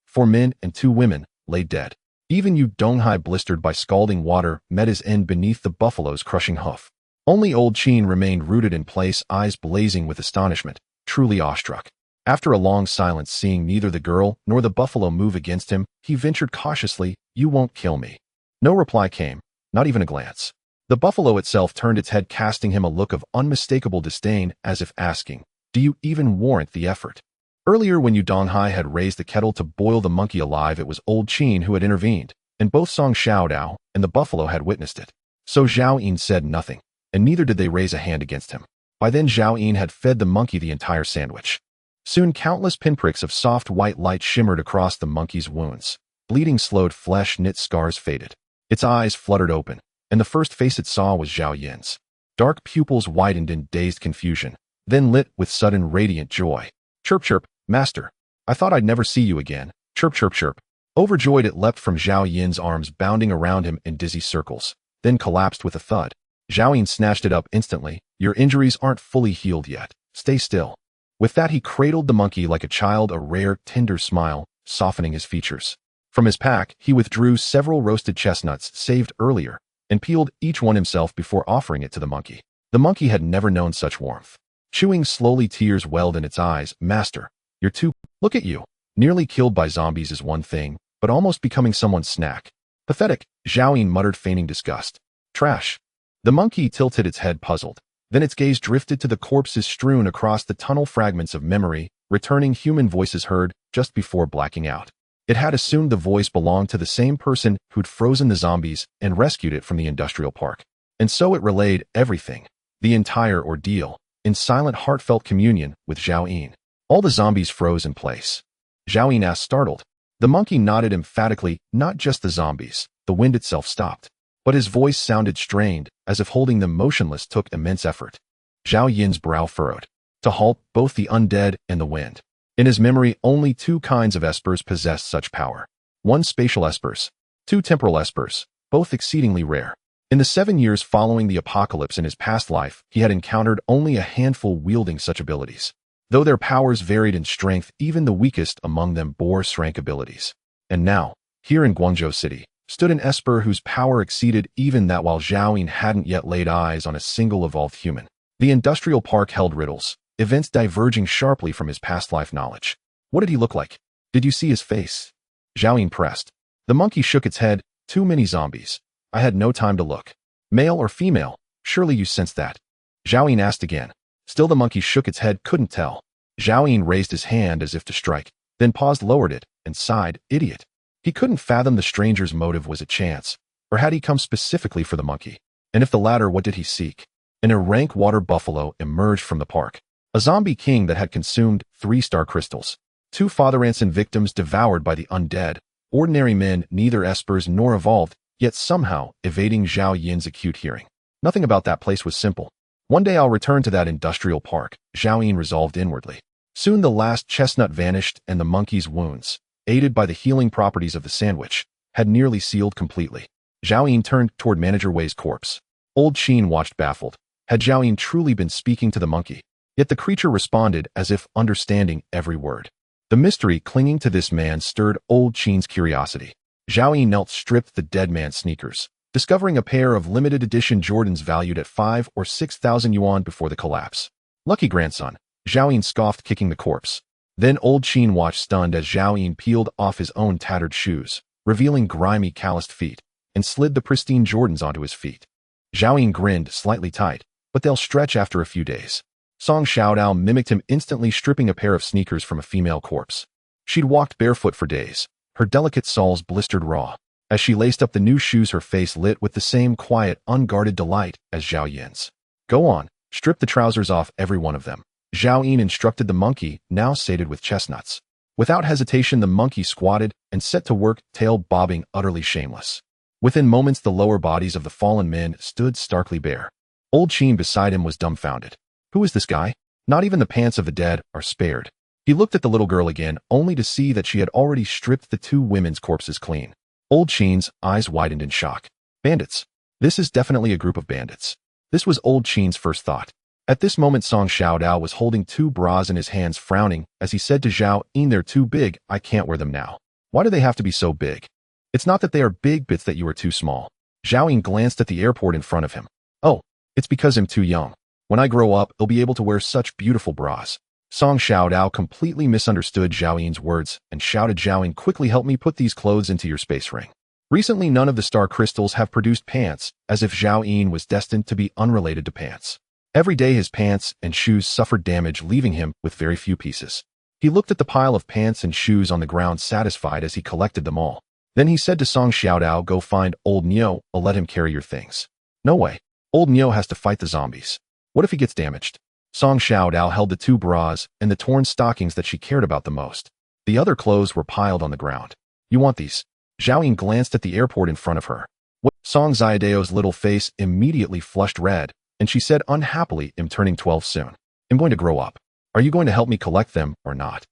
4 men and 2 women, lay dead. Even Yu Donghai, blistered by scalding water, met his end beneath the buffalo's crushing hoof. Only old Qin remained rooted in place, eyes blazing with astonishment, truly awestruck. After a long silence, seeing neither the girl nor the buffalo move against him, he ventured cautiously, "You won't kill me." No reply came, not even a glance. The buffalo itself turned its head, casting him a look of unmistakable disdain, as if asking, "Do you even warrant the effort?" Earlier, when Yu Donghai had raised the kettle to boil the monkey alive, it was old Qin who had intervened, and both Song Xiaodao and the buffalo had witnessed it. So Zhao Yin said nothing, and neither did they raise a hand against him. By then, Zhao Yin had fed the monkey the entire sandwich. Soon, countless pinpricks of soft white light shimmered across the monkey's wounds. Bleeding slowed, flesh-knit scars faded. Its eyes fluttered open, and the first face it saw was Zhao Yin's. Dark pupils widened in dazed confusion, then lit with sudden radiant joy. "Chirp chirp, master. I thought I'd never see you again. Chirp chirp chirp." Overjoyed, it leapt from Zhao Yin's arms, bounding around him in dizzy circles, then collapsed with a thud. Zhao Yin snatched it up instantly. "Your injuries aren't fully healed yet. Stay still." With that, he cradled the monkey like a child, a rare, tender smile softening his features. From his pack, he withdrew several roasted chestnuts saved earlier, and peeled each one himself before offering it to the monkey. The monkey had never known such warmth. Chewing slowly, tears welled in its eyes. "Master, you're too... Look at you. Nearly killed by zombies is one thing, but almost becoming someone's snack. Pathetic," Zhao Yin muttered, feigning disgust. "Trash." The monkey tilted its head, puzzled. Then its gaze drifted to the corpses strewn across the tunnel, fragments of memory, returning human voices heard just before blacking out. It had assumed the voice belonged to the same person who'd frozen the zombies and rescued it from the industrial park. And so it relayed everything, the entire ordeal, in silent, heartfelt communion with Zhao Yin. "All the zombies froze in place?" Zhao Yin asked, startled. The monkey nodded emphatically. "Not just the zombies. The wind itself stopped." But his voice sounded strained, as if holding them motionless took immense effort. Zhao Yin's brow furrowed. To halt both the undead and the wind. In his memory, only 2 kinds of espers possessed such power. 1 spatial espers, 2 temporal espers, both exceedingly rare. In the 7 years following the apocalypse in his past life, he had encountered only a handful wielding such abilities. Though their powers varied in strength, even the weakest among them bore SSS-Rank abilities. And now, here in Guangzhou City, stood an esper whose power exceeded even that, while Zhao Yin hadn't yet laid eyes on a single evolved human. The industrial park held riddles, events diverging sharply from his past life knowledge. What did he look like? Did you see his face? Zhao Yin pressed. The monkey shook its head. "Too many zombies. I had no time to look." "Male or female? Surely you sensed that?" Zhao Yin asked again. Still the monkey shook its head, couldn't tell. Zhao Yin raised his hand as if to strike, then paused, lowered it, and sighed. Idiot. He couldn't fathom the stranger's motive. Was it chance? Or had he come specifically for the monkey? And if the latter, what did he seek? An rank water buffalo emerged from the park. A zombie king that had consumed 3-star crystals. 2 Father Anson victims devoured by the undead. Ordinary men, neither espers nor evolved, yet somehow evading Zhao Yin's acute hearing. Nothing about that place was simple. One day I'll return to that industrial park, Zhao Yin resolved inwardly. Soon the last chestnut vanished and the monkey's wounds, aided by the healing properties of the sandwich, had nearly sealed completely. Zhao Yin turned toward Manager Wei's corpse. Old Qin watched baffled. Had Zhao Yin truly been speaking to the monkey? Yet the creature responded as if understanding every word. The mystery clinging to this man stirred Old Qin's curiosity. Zhao Yin knelt stripped the dead man's sneakers, discovering a pair of limited edition Jordans valued at 5 or 6,000 yuan before the collapse. Lucky grandson, Zhao Yin scoffed, kicking the corpse. Then Old Qin watched stunned as Zhao Yin peeled off his own tattered shoes, revealing grimy, calloused feet, and slid the pristine Jordans onto his feet. Zhao Yin grinned, slightly tight, but they'll stretch after a few days. Song Xiaodao mimicked him, instantly stripping a pair of sneakers from a female corpse. She'd walked barefoot for days, her delicate soles blistered raw. As she laced up the new shoes, her face lit with the same quiet, unguarded delight as Zhao Yin's. Go on, strip the trousers off every one of them, Zhao Yin instructed the monkey, now sated with chestnuts. Without hesitation, the monkey squatted and set to work, tail bobbing, utterly shameless. Within moments, the lower bodies of the fallen men stood starkly bare. Old Qin beside him was dumbfounded. Who is this guy? Not even the pants of the dead are spared. He looked at the little girl again, only to see that she had already stripped the 2 women's corpses clean. Old Qin's eyes widened in shock. Bandits. This is definitely a group of bandits. This was Old Qin's first thought. At this moment, Song Xiaodao was holding 2 bras in his hands, frowning, as he said to Zhao Yin, they're too big, I can't wear them now. Why do they have to be so big? It's not that they are big, bits that you are too small. Zhao Yin glanced at the airport in front of him. Oh, it's because I'm too young. When I grow up, I'll be able to wear such beautiful bras. Song Xiaodao completely misunderstood Zhao Yin's words and shouted, Zhao Yin, quickly help me put these clothes into your space ring. Recently, none of the star crystals have produced pants, as if Zhao Yin was destined to be unrelated to pants. Every day his pants and shoes suffered damage, leaving him with very few pieces. He looked at the pile of pants and shoes on the ground, satisfied as he collected them all. Then he said to Song Xiaodao, go find old Nio, I'll let him carry your things. No way. Old Nio has to fight the zombies. What if he gets damaged? Song Xiaodao held the 2 bras and the torn stockings that she cared about the most. The other clothes were piled on the ground. You want these? Zhao Yin glanced at the airport in front of her. What? Song Xiaodao's little face immediately flushed red, and she said unhappily, I'm turning 12 soon. I'm going to grow up. Are you going to help me collect them or not?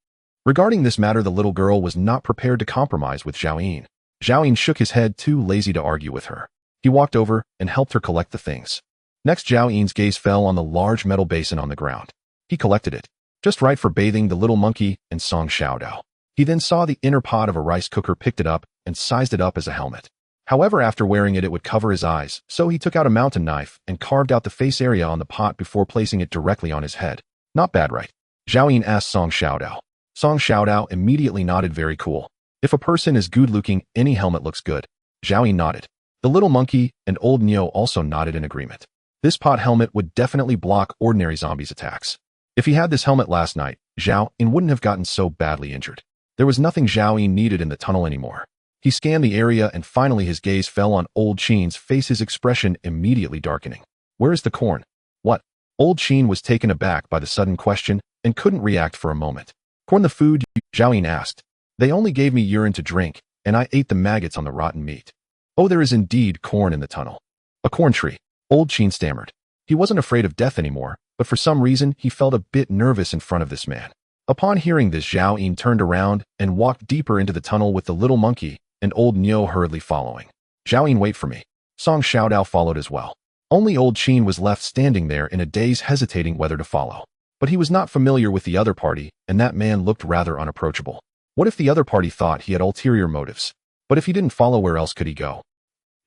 Regarding this matter, the little girl was not prepared to compromise with Zhao Yin. Zhao Yin shook his head, too lazy to argue with her. He walked over and helped her collect the things. Next, Zhao Yin's gaze fell on the large metal basin on the ground. He collected it, just right for bathing the little monkey and Song Xiaodao. He then saw the inner pot of a rice cooker, picked it up, and sized it up as a helmet. However, after wearing it, it would cover his eyes, so he took out a mountain knife and carved out the face area on the pot before placing it directly on his head. Not bad, right? Zhao Yin asked Song Xiaodao. Song Xiaodao immediately nodded, very cool. If a person is good-looking, any helmet looks good. Zhao Yin nodded. The little monkey and old Nio also nodded in agreement. This pot helmet would definitely block ordinary zombies' attacks. If he had this helmet last night, Zhao Yin wouldn't have gotten so badly injured. There was nothing Zhao Yin needed in the tunnel anymore. He scanned the area and finally his gaze fell on Old Qin's face, his expression immediately darkening. Where is the corn? What? Old Qin was taken aback by the sudden question and couldn't react for a moment. Corn, the food? Zhao Yin asked. They only gave me urine to drink, and I ate the maggots on the rotten meat. Oh, there is indeed corn in the tunnel. A corn tree. Old Qin stammered. He wasn't afraid of death anymore, but for some reason he felt a bit nervous in front of this man. Upon hearing this, Zhao Yin turned around and walked deeper into the tunnel with the little monkey and old Nio hurriedly following. Zhao Yin, wait for me. Song Xiaodao followed as well. Only Old Qin was left standing there in a daze, hesitating whether to follow. But he was not familiar with the other party, and that man looked rather unapproachable. What if the other party thought he had ulterior motives? But if he didn't follow, where else could he go?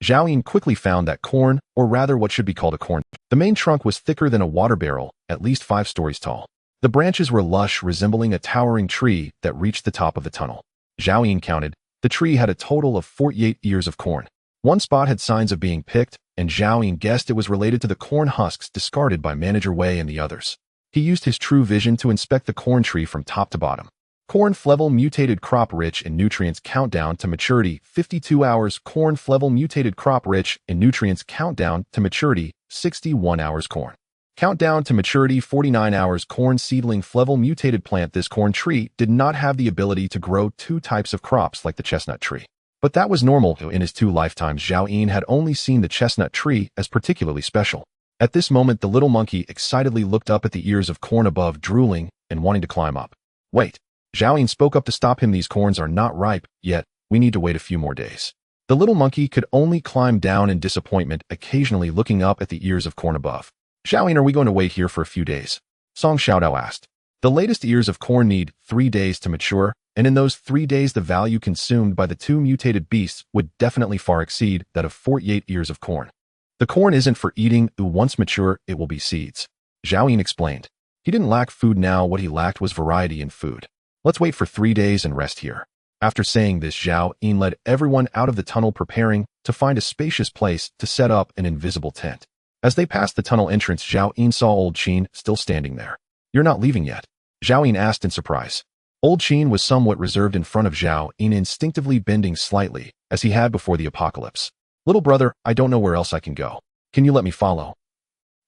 Zhao Yin quickly found that corn, or rather what should be called a corn. The main trunk was thicker than a water barrel, at least 5 stories tall. The branches were lush, resembling a towering tree that reached the top of the tunnel. Zhao Yin counted. The tree had a total of 48 ears of corn. One spot had signs of being picked, and Zhao Yin guessed it was related to the corn husks discarded by Manager Wei and the others. He used his true vision to inspect the corn tree from top to bottom. Corn flevel mutated crop rich in nutrients countdown to maturity 52 hours. Corn flevel mutated crop rich in nutrients countdown to maturity 61 hours. Corn countdown to maturity 49 hours. Corn seedling flevel mutated plant. This corn tree did not have the ability to grow two types of crops like the chestnut tree. But that was normal. In his 2 lifetimes, Zhao Yin had only seen the chestnut tree as particularly special. At this moment, the little monkey excitedly looked up at the ears of corn above, drooling and wanting to climb up. Wait. Zhao Yin spoke up to stop him. These corns are not ripe yet. We need to wait a few more days. The little monkey could only climb down in disappointment, occasionally looking up at the ears of corn above. Zhao Yin, are we going to wait here for a few days? Song Xiaodao asked. The latest ears of corn need 3 days to mature, and in those 3 days the value consumed by the 2 mutated beasts would definitely far exceed that of 48 ears of corn. The corn isn't for eating. Once mature, it will be seeds. Zhao Yin explained. He didn't lack food now. What he lacked was variety in food. Let's wait for 3 days and rest here. After saying this, Zhao Yin led everyone out of the tunnel, preparing to find a spacious place to set up an invisible tent. As they passed the tunnel entrance, Zhao Yin saw Old Qin still standing there. You're not leaving yet? Zhao Yin asked in surprise. Old Qin was somewhat reserved in front of Zhao Yin, instinctively bending slightly, as he had before the apocalypse. Little brother, I don't know where else I can go. Can you let me follow?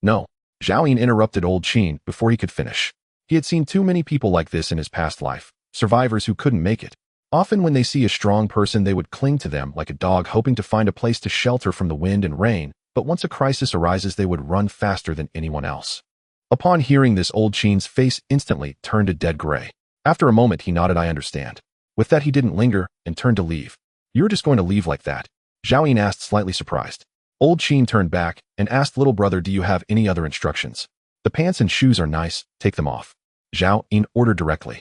No. Zhao Yin interrupted Old Qin before he could finish. He had seen too many people like this in his past life, survivors who couldn't make it. Often when they see a strong person, they would cling to them like a dog, hoping to find a place to shelter from the wind and rain, but once a crisis arises, they would run faster than anyone else. Upon hearing this, Old Qin's face instantly turned a dead gray. After a moment, he nodded. I understand. With that, he didn't linger and turned to leave. You're just going to leave like that? Zhao Yin asked, slightly surprised. Old Qin turned back and asked, little brother, do you have any other instructions? The pants and shoes are nice, take them off. Zhao Yin ordered directly.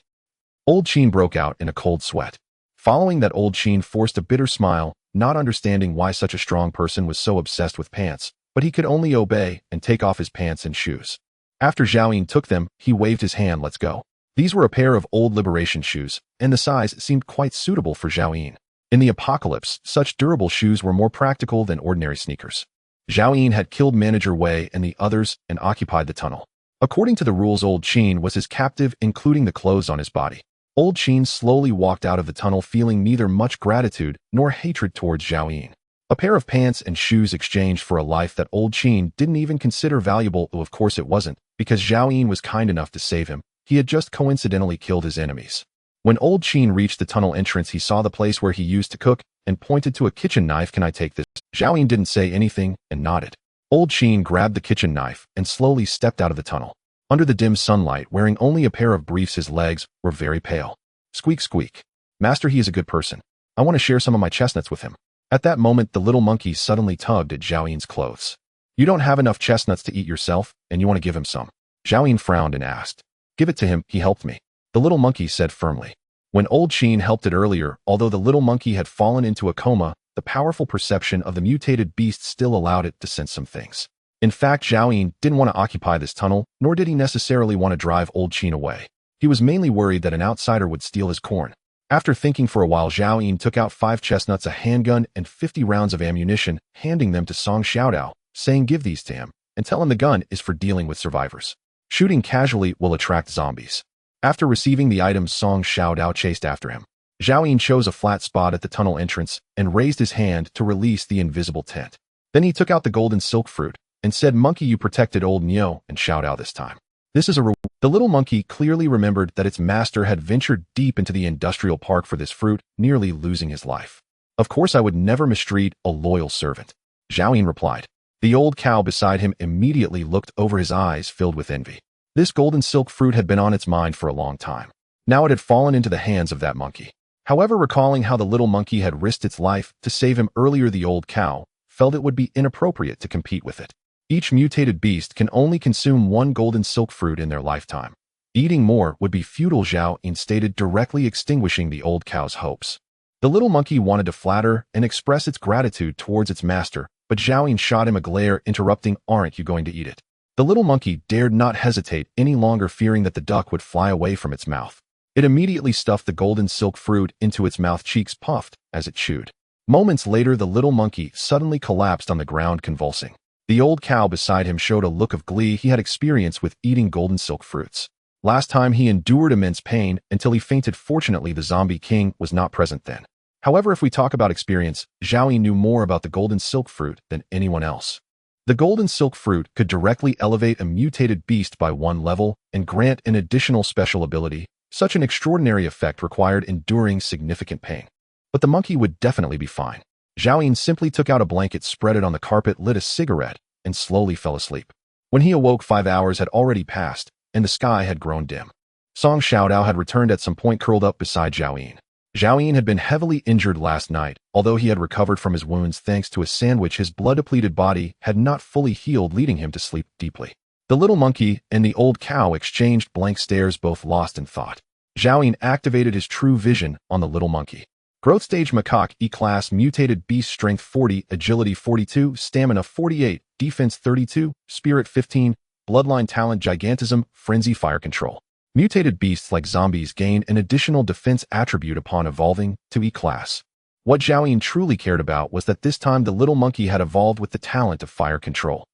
Old Qin broke out in a cold sweat. Following that, Old Qin forced a bitter smile, not understanding why such a strong person was so obsessed with pants, but he could only obey and take off his pants and shoes. After Zhao Yin took them, he waved his hand. Let's go. These were a pair of old liberation shoes, and the size seemed quite suitable for Zhao Yin. In the apocalypse, such durable shoes were more practical than ordinary sneakers. Zhao Yin had killed Manager Wei and the others and occupied the tunnel. According to the rules, Old Qin was his captive, including the clothes on his body. Old Qin slowly walked out of the tunnel, feeling neither much gratitude nor hatred towards Zhao Yin. A pair of pants and shoes exchanged for a life that Old Qin didn't even consider valuable. Of course it wasn't, because Zhao Yin was kind enough to save him. He had just coincidentally killed his enemies. When Old Qin reached the tunnel entrance, he saw the place where he used to cook and pointed to a kitchen knife. Can I take this? Zhao Yin didn't say anything and nodded. Old Qin grabbed the kitchen knife and slowly stepped out of the tunnel. Under the dim sunlight, wearing only a pair of briefs, his legs were very pale. Squeak, squeak. Master, he is a good person. I want to share some of my chestnuts with him. At that moment, the little monkey suddenly tugged at Zhao Yin's clothes. You don't have enough chestnuts to eat yourself, and you want to give him some? Zhao Yin frowned and asked. Give it to him, he helped me. The little monkey said firmly. When Old Qin helped it earlier, although the little monkey had fallen into a coma, the powerful perception of the mutated beast still allowed it to sense some things. In fact, Zhao Yin didn't want to occupy this tunnel, nor did he necessarily want to drive Old Qin away. He was mainly worried that an outsider would steal his corn. After thinking for a while, Zhao Yin took out 5 chestnuts, a handgun, and 50 rounds of ammunition, handing them to Song Xiaodao, saying give these to him, and tell him the gun is for dealing with survivors. Shooting casually will attract zombies. After receiving the items, Song Xiaodao chased after him. Zhao Yin chose a flat spot at the tunnel entrance and raised his hand to release the invisible tent. Then he took out the golden silk fruit and said, Monkey, you protected old Nio and Xiaodao this time. This is a reward. The little monkey clearly remembered that its master had ventured deep into the industrial park for this fruit, nearly losing his life. Of course I would never mistreat a loyal servant. Zhao Yin replied. The old cow beside him immediately looked over, his eyes filled with envy. This golden silk fruit had been on its mind for a long time. Now it had fallen into the hands of that monkey. However, recalling how the little monkey had risked its life to save him earlier, the old cow felt it would be inappropriate to compete with it. Each mutated beast can only consume 1 golden silk fruit in their lifetime. Eating more would be futile, Zhao Yin stated, directly extinguishing the old cow's hopes. The little monkey wanted to flatter and express its gratitude towards its master, but Zhao Yin shot him a glare, interrupting, Aren't you going to eat it? The little monkey dared not hesitate any longer, fearing that the duck would fly away from its mouth. It immediately stuffed the golden silk fruit into its mouth, cheeks puffed as it chewed. Moments later, the little monkey suddenly collapsed on the ground, convulsing. The old cow beside him showed a look of glee he had experienced with eating golden silk fruits. Last time he endured immense pain until he fainted. Fortunately, the zombie king was not present then. However, if we talk about experience, Zhao Yun knew more about the golden silk fruit than anyone else. The golden silk fruit could directly elevate a mutated beast by one level and grant an additional special ability. Such an extraordinary effect required enduring significant pain. But the monkey would definitely be fine. Zhao Yun simply took out a blanket, spread it on the carpet, lit a cigarette, and slowly fell asleep. When he awoke, 5 hours had already passed, and the sky had grown dim. Song Xiaodao had returned at some point, curled up beside Zhao Yun. Zhao Yun had been heavily injured last night. Although he had recovered from his wounds thanks to a sandwich, his blood-depleted body had not fully healed, leading him to sleep deeply. The little monkey and the old cow exchanged blank stares, both lost in thought. Zhao Yun activated his true vision on the little monkey. Growth stage macaque, E-class, mutated beast, strength 40, agility 42, stamina 48, defense 32, spirit 15, bloodline talent gigantism, frenzy, fire control. Mutated beasts like zombies gain an additional defense attribute upon evolving to E-class. What Zhao Yun truly cared about was that this time the little monkey had evolved with the talent of fire control.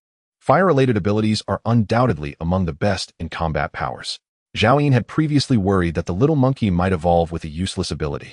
Fire-related abilities are undoubtedly among the best in combat powers. Zhao Yun had previously worried that the little monkey might evolve with a useless ability.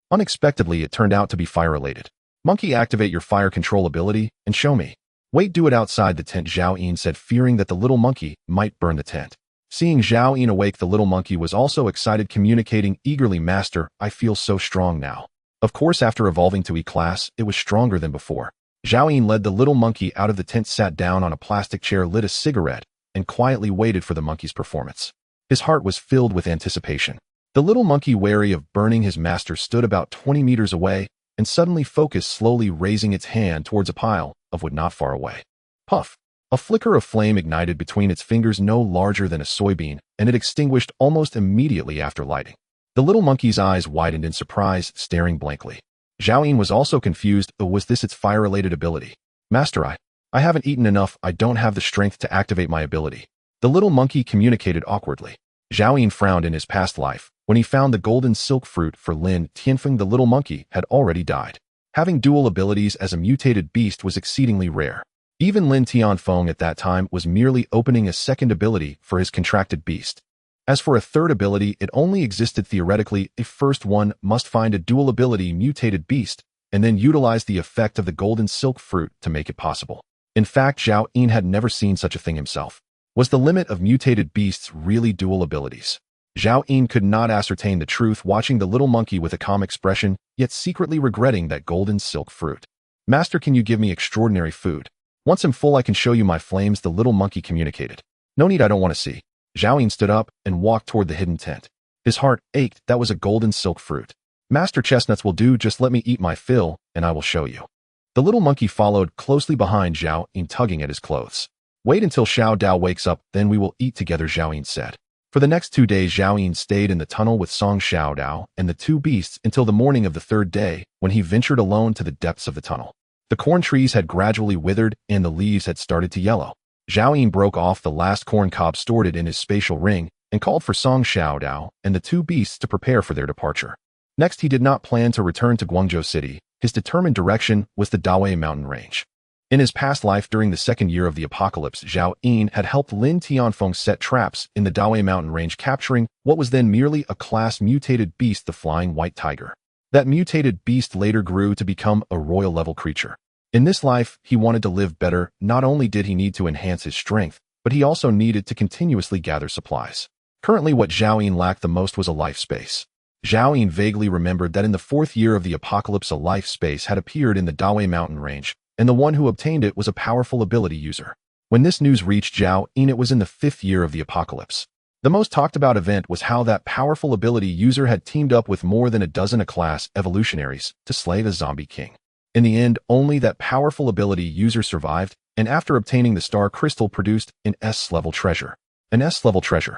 Unexpectedly, it turned out to be fire-related. Monkey, activate your fire control ability and show me. Wait, do it outside the tent, Zhao Yun said, fearing that the little monkey might burn the tent. Seeing Zhao Yun awake, the little monkey was also excited, communicating eagerly, Master, I feel so strong now. Of course, after evolving to E-class, it was stronger than before. Zhao Yun led the little monkey out of the tent, sat down on a plastic chair, lit a cigarette, and quietly waited for the monkey's performance. His heart was filled with anticipation. The little monkey, wary of burning his master, stood about 20 meters away and suddenly focused, slowly raising its hand towards a pile of wood not far away. Puff! A flicker of flame ignited between its fingers, no larger than a soybean, and it extinguished almost immediately after lighting. The little monkey's eyes widened in surprise, staring blankly. Zhao Yun was also confused. Was this its fire-related ability? Master, I haven't eaten enough. I don't have the strength to activate my ability. The little monkey communicated awkwardly. Zhao Yun frowned. In his past life, when he found the golden silk fruit for Lin Tianfeng, the little monkey had already died. Having dual abilities as a mutated beast was exceedingly rare. Even Lin Tianfeng at that time was merely opening a second ability for his contracted beast. As for a third ability, it only existed theoretically. A first one must find a dual ability mutated beast and then utilize the effect of the golden silk fruit to make it possible. In fact, Zhao Yun had never seen such a thing himself. Was the limit of mutated beasts really dual abilities? Zhao Yun could not ascertain the truth, watching the little monkey with a calm expression, yet secretly regretting that golden silk fruit. Master, can you give me extraordinary food? Once I'm full, I can show you my flames, the little monkey communicated. No need, I don't want to see. Zhao Yun stood up and walked toward the hidden tent. His heart ached. That was a golden silk fruit. Master, chestnuts will do, just let me eat my fill, and I will show you. The little monkey followed closely behind Zhao Yun, tugging at his clothes. Wait until Xiao Dao wakes up, then we will eat together, Zhao Yun said. For the next 2 days, Zhao Yun stayed in the tunnel with Song Xiaodao and the two beasts until the morning of the third day, when he ventured alone to the depths of the tunnel. The corn trees had gradually withered and the leaves had started to yellow. Zhao Yun broke off the last corn cob, stored it in his spatial ring, and called for Song Xiaodao and the two beasts to prepare for their departure. Next, he did not plan to return to Guangzhou City. His determined direction was the Dawei mountain range. In his past life, during the second year of the apocalypse, Zhao Yun had helped Lin Tianfeng set traps in the Dawei mountain range, capturing what was then merely a class mutated beast, the flying white tiger. That mutated beast later grew to become a royal-level creature. In this life, he wanted to live better. Not only did he need to enhance his strength, but he also needed to continuously gather supplies. Currently, what Zhao Yun lacked the most was a life space. Zhao Yun vaguely remembered that in the fourth year of the apocalypse, a life space had appeared in the Dawei mountain range, and the one who obtained it was a powerful ability user. When this news reached Zhao Yun, it was in the 5th year of the apocalypse. The most talked about event was how that powerful ability user had teamed up with more than a dozen A-class evolutionaries to slay the zombie king. In the end, only that powerful ability user survived, and after obtaining the star crystal, produced an S-level treasure. An S-level treasure.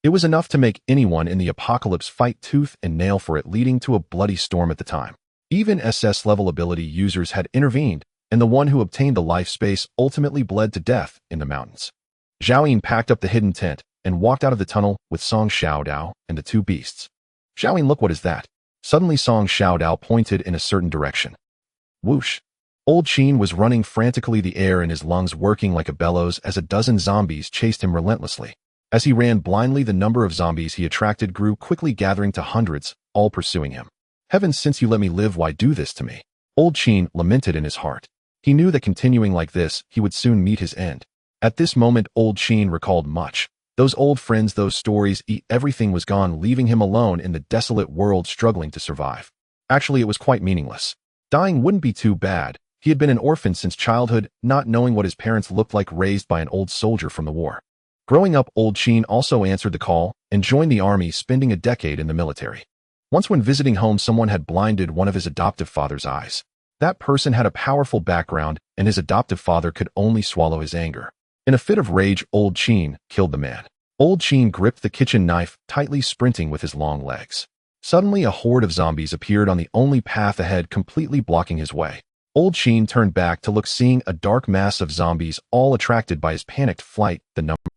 It was enough to make anyone in the apocalypse fight tooth and nail for it, leading to a bloody storm at the time. Even SS-level ability users had intervened, and the one who obtained the life space ultimately bled to death in the mountains. Zhao Yun packed up the hidden tent and walked out of the tunnel with Song Xiaodao and the two beasts. Zhao Yun, look, what is that? Suddenly Song Xiaodao pointed in a certain direction. Whoosh! Old Qin was running frantically, the air in his lungs working like a bellows as a dozen zombies chased him relentlessly. As he ran blindly, the number of zombies he attracted grew quickly, gathering to hundreds, all pursuing him. Heavens, since you let me live, why do this to me? Old Chin lamented in his heart. He knew that continuing like this, he would soon meet his end. At this moment, Old Chin recalled much. Those old friends, those stories, everything was gone, leaving him alone in the desolate world, struggling to survive. Actually, it was quite meaningless. Dying wouldn't be too bad. He had been an orphan since childhood, not knowing what his parents looked like, raised by an old soldier from the war. Growing up, Old Chin also answered the call and joined the army, spending a decade in the military. Once when visiting home, someone had blinded one of his adoptive father's eyes. That person had a powerful background, and his adoptive father could only swallow his anger. In a fit of rage, Old Chin killed the man. Old Chin gripped the kitchen knife, tightly sprinting with his long legs. Suddenly, a horde of zombies appeared on the only path ahead, completely blocking his way. Old Chin turned back to look, seeing a dark mass of zombies, all attracted by his panicked flight.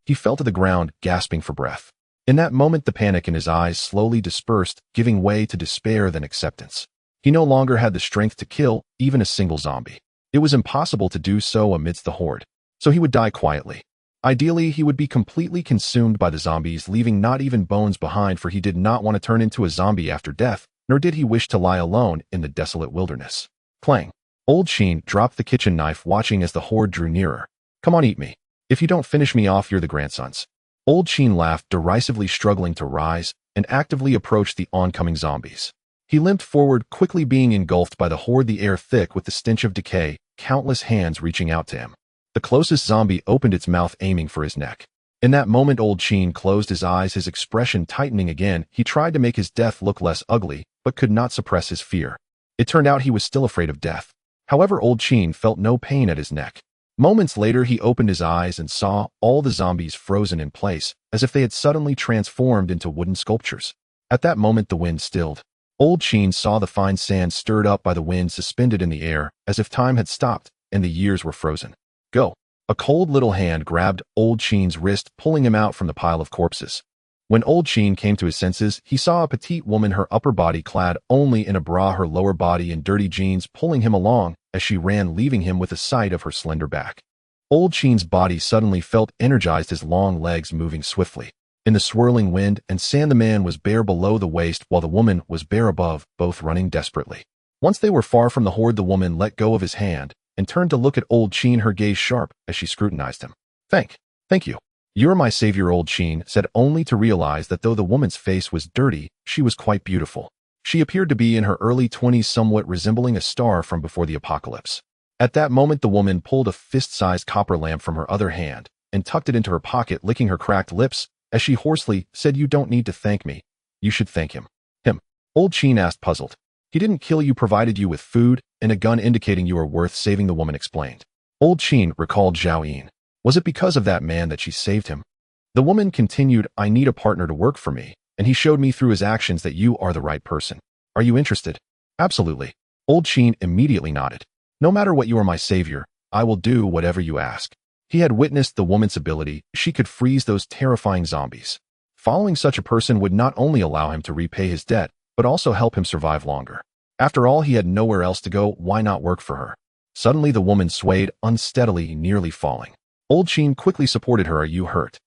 He fell to the ground, gasping for breath. In that moment, the panic in his eyes slowly dispersed, giving way to despair, then acceptance. He no longer had the strength to kill even a single zombie. It was impossible to do so amidst the horde. So he would die quietly. Ideally, he would be completely consumed by the zombies, leaving not even bones behind, for he did not want to turn into a zombie after death, nor did he wish to lie alone in the desolate wilderness. Clang. Old Chin dropped the kitchen knife, watching as the horde drew nearer. Come on, eat me. If you don't finish me off, you're the grandsons. Old Chin laughed derisively, struggling to rise, and actively approached the oncoming zombies. He limped forward, quickly being engulfed by the horde, the air thick with the stench of decay, countless hands reaching out to him. The closest zombie opened its mouth, aiming for his neck. In that moment, Old Chin closed his eyes, his expression tightening again. He tried to make his death look less ugly, but could not suppress his fear. It turned out he was still afraid of death. However, Old Chin felt no pain at his neck. Moments later, he opened his eyes and saw all the zombies frozen in place, as if they had suddenly transformed into wooden sculptures. At that moment, the wind stilled. Old Chin saw the fine sand stirred up by the wind, suspended in the air, as if time had stopped and the years were frozen. Go. A cold little hand grabbed Old Chin's wrist, pulling him out from the pile of corpses. When Old Chin came to his senses, he saw a petite woman, her upper body clad only in a bra, her lower body in dirty jeans, pulling him along as she ran, leaving him with the sight of her slender back. Old Chin's body suddenly felt energized, his long legs moving swiftly. In the swirling wind and sand, the man was bare below the waist, while the woman was bare above, both running desperately. Once they were far from the horde, the woman let go of his hand and turned to look at Old Chin, her gaze sharp as she scrutinized him. Thank you. You're my savior, Old Chin said, only to realize that though the woman's face was dirty, she was quite beautiful. She appeared to be in her early 20s, somewhat resembling a star from before the apocalypse. At that moment, the woman pulled a fist-sized copper lamp from her other hand and tucked it into her pocket, licking her cracked lips as she hoarsely said, "You don't need to thank me. You should thank him." Him? Old Chin asked, puzzled. He didn't kill you, provided you with food and a gun indicating you are worth saving, the woman explained. Old Chin recalled Zhao Yin. Was it because of that man that she saved him? The woman continued, I need a partner to work for me, and he showed me through his actions that you are the right person. Are you interested? Absolutely. Old Chin immediately nodded. No matter what, you are my savior. I will do whatever you ask. He had witnessed the woman's ability. She could freeze those terrifying zombies. Following such a person would not only allow him to repay his debt, but also help him survive longer. After all, he had nowhere else to go. Why not work for her? Suddenly, the woman swayed unsteadily, nearly falling. Old Chin quickly supported her. Are you hurt?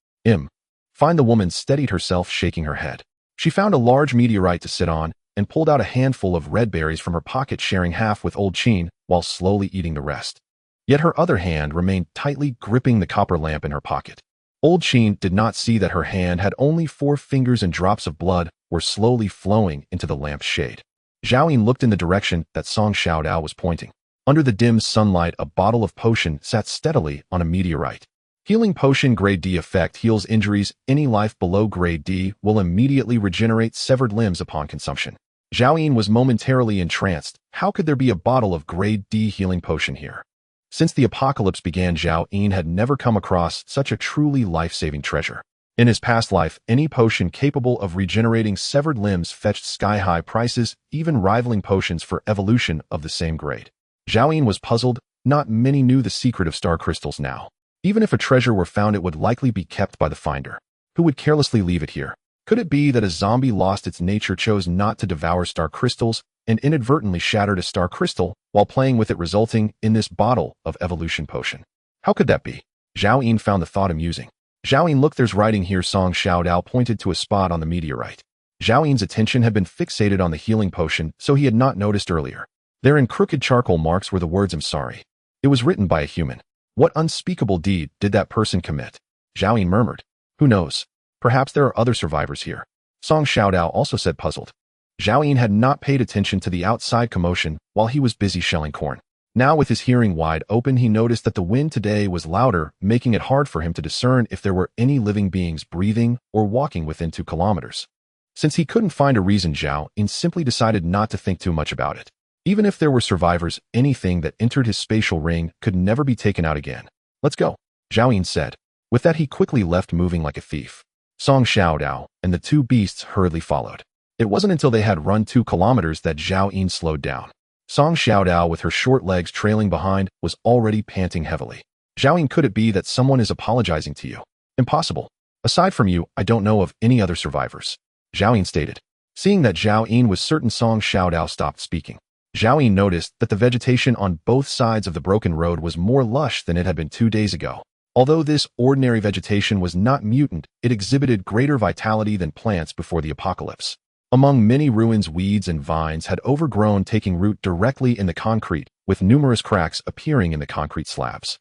Fine. The woman steadied herself, shaking her head. She found a large meteorite to sit on and pulled out a handful of red berries from her pocket, sharing half with Old Chin while slowly eating the rest. Yet her other hand remained tightly gripping the copper lamp in her pocket. Old Chin did not see that her hand had only 4 fingers, and drops of blood were slowly flowing into the lamp's shade. Zhao Yin looked in the direction that Song Xiaodao was pointing. Under the dim sunlight, a bottle of potion sat steadily on a meteorite. Healing potion, grade D effect, heals injuries. Any life below grade D will immediately regenerate severed limbs upon consumption. Zhao Yin was momentarily entranced. How could there be a bottle of grade D healing potion here? Since the apocalypse began, Zhao Yin had never come across such a truly life-saving treasure. In his past life, any potion capable of regenerating severed limbs fetched sky-high prices, even rivaling potions for evolution of the same grade. Zhao Yin was puzzled. Not many knew the secret of star crystals now. Even if a treasure were found, it would likely be kept by the finder, who would carelessly leave it here. Could it be that a zombie lost its nature, chose not to devour star crystals, and inadvertently shattered a star crystal while playing with it, resulting in this bottle of evolution potion? How could that be? Zhao Yin found the thought amusing. Zhao Yun, look, there's writing here. Song Xiaodao pointed to a spot on the meteorite. Zhao Yun's attention had been fixated on the healing potion, so he had not noticed earlier. There in crooked charcoal marks were the words, "I'm sorry." It was written by a human. What unspeakable deed did that person commit? Zhao Yun murmured. Who knows? Perhaps there are other survivors here. Song Xiaodao also said, puzzled. Zhao Yun had not paid attention to the outside commotion while he was busy shelling corn. Now, with his hearing wide open, he noticed that the wind today was louder, making it hard for him to discern if there were any living beings breathing or walking within 2 kilometers. Since he couldn't find a reason, Zhao Yun simply decided not to think too much about it. Even if there were survivors, anything that entered his spatial ring could never be taken out again. Let's go, Zhao Yun said. With that, he quickly left, moving like a thief. Song Xiaodao and the 2 beasts hurriedly followed. It wasn't until they had run 2 kilometers that Zhao Yun slowed down. Song Xiaodao, with her short legs trailing behind, was already panting heavily. Zhao Yun, could it be that someone is apologizing to you? Impossible. Aside from you, I don't know of any other survivors, Zhao Yun stated. Seeing that Zhao Yun was certain, Song Xiaodao stopped speaking. Zhao Yun noticed that the vegetation on both sides of the broken road was more lush than it had been 2 days ago. Although this ordinary vegetation was not mutant, it exhibited greater vitality than plants before the apocalypse. Among many ruins, weeds and vines had overgrown, taking root directly in the concrete, with numerous cracks appearing in the concrete slabs.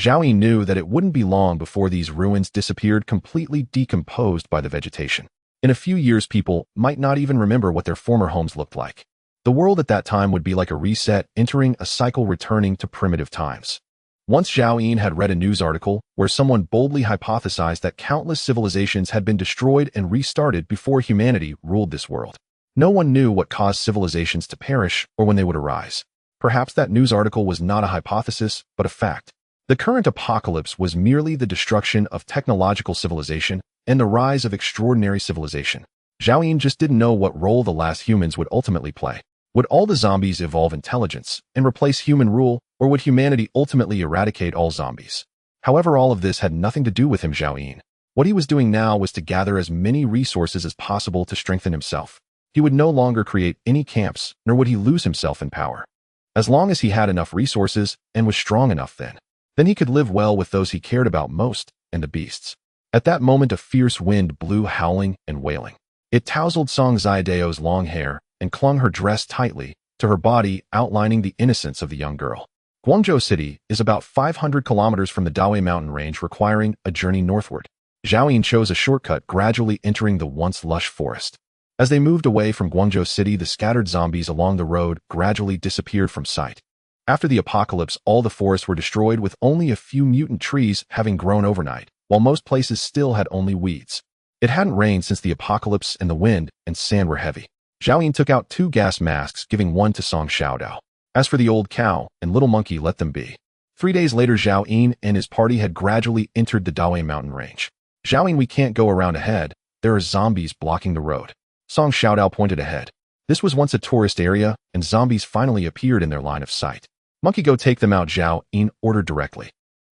Zhao Yun knew that it wouldn't be long before these ruins disappeared, completely decomposed by the vegetation. In a few years, people might not even remember what their former homes looked like. The world at that time would be like a reset, entering a cycle, returning to primitive times. Once Zhao Yun had read a news article where someone boldly hypothesized that countless civilizations had been destroyed and restarted before humanity ruled this world. No one knew what caused civilizations to perish or when they would arise. Perhaps that news article was not a hypothesis, but a fact. The current apocalypse was merely the destruction of technological civilization and the rise of extraordinary civilization. Zhao Yun just didn't know what role the last humans would ultimately play. Would all the zombies evolve intelligence and replace human rule, or would humanity ultimately eradicate all zombies? However, all of this had nothing to do with him, Zhao Yun. What he was doing now was to gather as many resources as possible to strengthen himself. He would no longer create any camps, nor would he lose himself in power. As long as he had enough resources and was strong enough, then he could live well with those he cared about most, and the beasts. At that moment, a fierce wind blew, howling and wailing. It tousled Song Xiaodao's long hair and clung her dress tightly to her body, outlining the innocence of the young girl. Guangzhou City is about 500 kilometers from the Dawei mountain range, requiring a journey northward. Zhao Yun chose a shortcut, gradually entering the once lush forest. As they moved away from Guangzhou City, the scattered zombies along the road gradually disappeared from sight. After the apocalypse, all the forests were destroyed, with only a few mutant trees having grown overnight, while most places still had only weeds. It hadn't rained since the apocalypse, and the wind and sand were heavy. Zhao Yun took out 2 gas masks, giving one to Song Xiaodao. As for the old cow and little monkey, let them be. 3 days later, Zhao Yun and his party had gradually entered the Dawei mountain range. Zhao Yun, we can't go around ahead. There are zombies blocking the road. Song Xiaodao pointed ahead. This was once a tourist area, and zombies finally appeared in their line of sight. Monkey, go take them out, Zhao Yun ordered directly.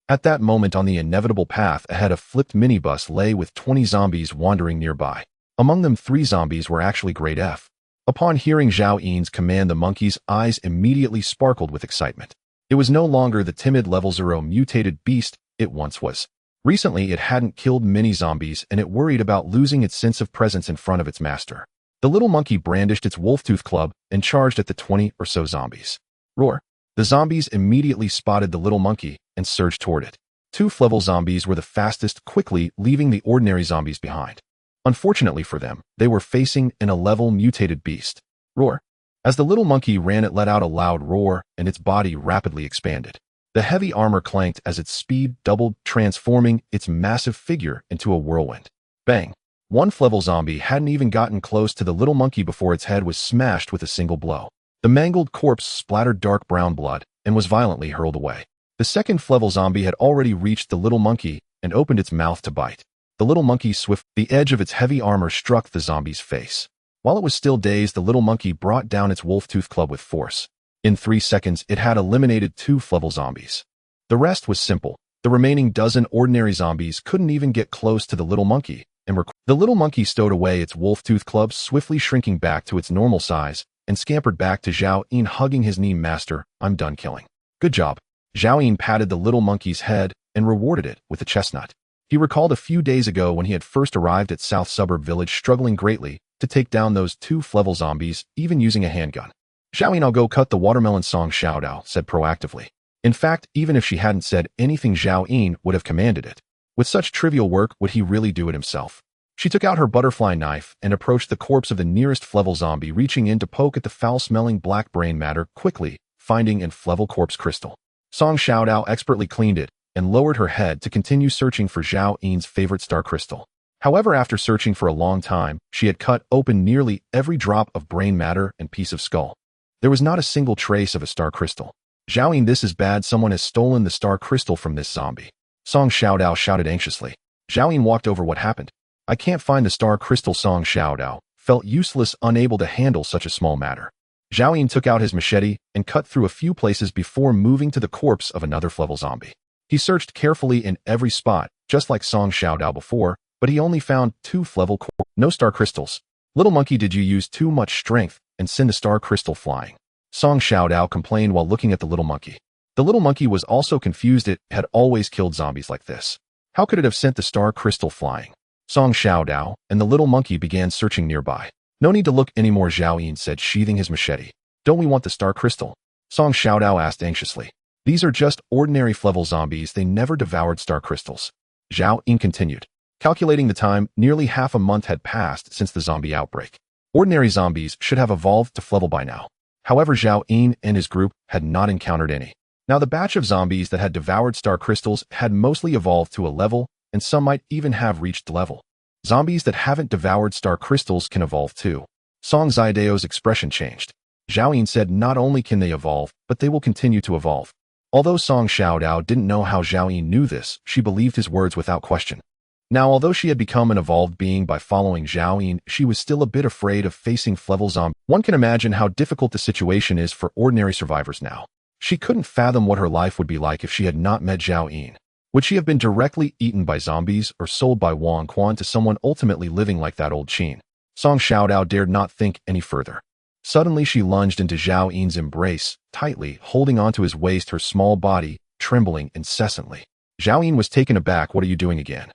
At that moment, on the inevitable path ahead, a flipped minibus lay with 20 zombies wandering nearby. Among them, 3 zombies were actually grade F. Upon hearing Zhao Yun's command, the monkey's eyes immediately sparkled with excitement. It was no longer the timid level 0 mutated beast it once was. Recently, it hadn't killed many zombies, and it worried about losing its sense of presence in front of its master. The little monkey brandished its wolf-tooth club and charged at the 20 or so zombies. Roar! The zombies immediately spotted the little monkey and surged toward it. 2 level zombies were the fastest, quickly leaving the ordinary zombies behind. Unfortunately for them, they were facing a level mutated beast. Roar! As the little monkey ran, it let out a loud roar, and its body rapidly expanded. The heavy armor clanked as its speed doubled, transforming its massive figure into a whirlwind. Bang! 1 level zombie hadn't even gotten close to the little monkey before its head was smashed with a single blow. The mangled corpse splattered dark brown blood and was violently hurled away. The 2nd level zombie had already reached the little monkey and opened its mouth to bite. The little monkey the edge of its heavy armor struck the zombie's face. While it was still dazed, the little monkey brought down its wolf-tooth club with force. In 3 seconds, it had eliminated 2 level zombies. The rest was simple. The remaining dozen ordinary zombies couldn't even get close to the little monkey, and the little monkey stowed away its wolf-tooth club, swiftly shrinking back to its normal size, and scampered back to Zhao Yun, hugging his knee. Master, I'm done killing. Good job. Zhao Yun patted the little monkey's head and rewarded it with a chestnut. He recalled a few days ago when he had first arrived at South Suburb Village struggling greatly to take down those 2 level zombies, even using a handgun. Xiaoyin, I'll go cut the watermelon, Song Xiaodao said proactively. In fact, even if she hadn't said anything, Xiaoyin would have commanded it. With such trivial work, would he really do it himself? She took out her butterfly knife and approached the corpse of the nearest level zombie, reaching in to poke at the foul-smelling black brain matter quickly, finding an level corpse crystal. Song Xiaodao expertly cleaned it and lowered her head to continue searching for Zhao Yin's favorite star crystal. However, after searching for a long time, she had cut open nearly every drop of brain matter and piece of skull. There was not a single trace of a star crystal. Zhao Yin, this is bad. Someone has stolen the star crystal from this zombie. Song Xiaodao shouted anxiously. Zhao Yin walked over. What happened? I can't find the star crystal. Song Xiaodao felt useless, unable to handle such a small matter. Zhao Yin took out his machete and cut through a few places before moving to the corpse of another level zombie. He searched carefully in every spot, just like Song Xiaodao before, but he only found 2 level corpses. No star crystals. Little monkey, did you use too much strength and send the star crystal flying? Song Xiaodao complained while looking at the little monkey. The little monkey was also confused. It had always killed zombies like this. How could it have sent the star crystal flying? Song Xiaodao and the little monkey began searching nearby. No need to look anymore, Zhao Yin said, sheathing his machete. Don't we want the star crystal? Song Xiaodao asked anxiously. These are just ordinary level zombies. They never devoured star crystals. Zhao Yin continued. Calculating the time, nearly half a month had passed since the zombie outbreak. Ordinary zombies should have evolved to level by now. However, Zhao Yin and his group had not encountered any. Now the batch of zombies that had devoured star crystals had mostly evolved to a level, and some might even have reached level. Zombies that haven't devoured star crystals can evolve too. Song Xiaodao's expression changed. Zhao Yin said not only can they evolve, but they will continue to evolve. Although Song Xiaodao didn't know how Zhao Yin knew this, she believed his words without question. Now, although she had become an evolved being by following Zhao Yin, she was still a bit afraid of facing level zombies. One can imagine how difficult the situation is for ordinary survivors now. She couldn't fathom what her life would be like if she had not met Zhao Yin. Would she have been directly eaten by zombies or sold by Wang Quan to someone ultimately living like that old Qin? Song Xiaodao dared not think any further. Suddenly she lunged into Zhao Yin's embrace, tightly holding onto his waist, her small body trembling incessantly. Zhao Yin was taken aback. What are you doing again?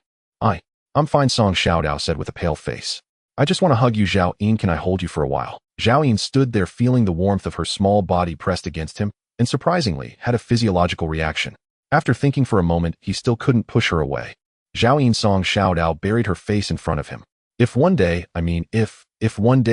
I'm fine, Song Xiaodao said with a pale face. I just want to hug you, Zhao Yin. Can I hold you for a while? Zhao Yin stood there feeling the warmth of her small body pressed against him, and surprisingly had a physiological reaction. After thinking for a moment, he still couldn't push her away. Zhao Yin, Song Xiaodao buried her face in front of him. If one day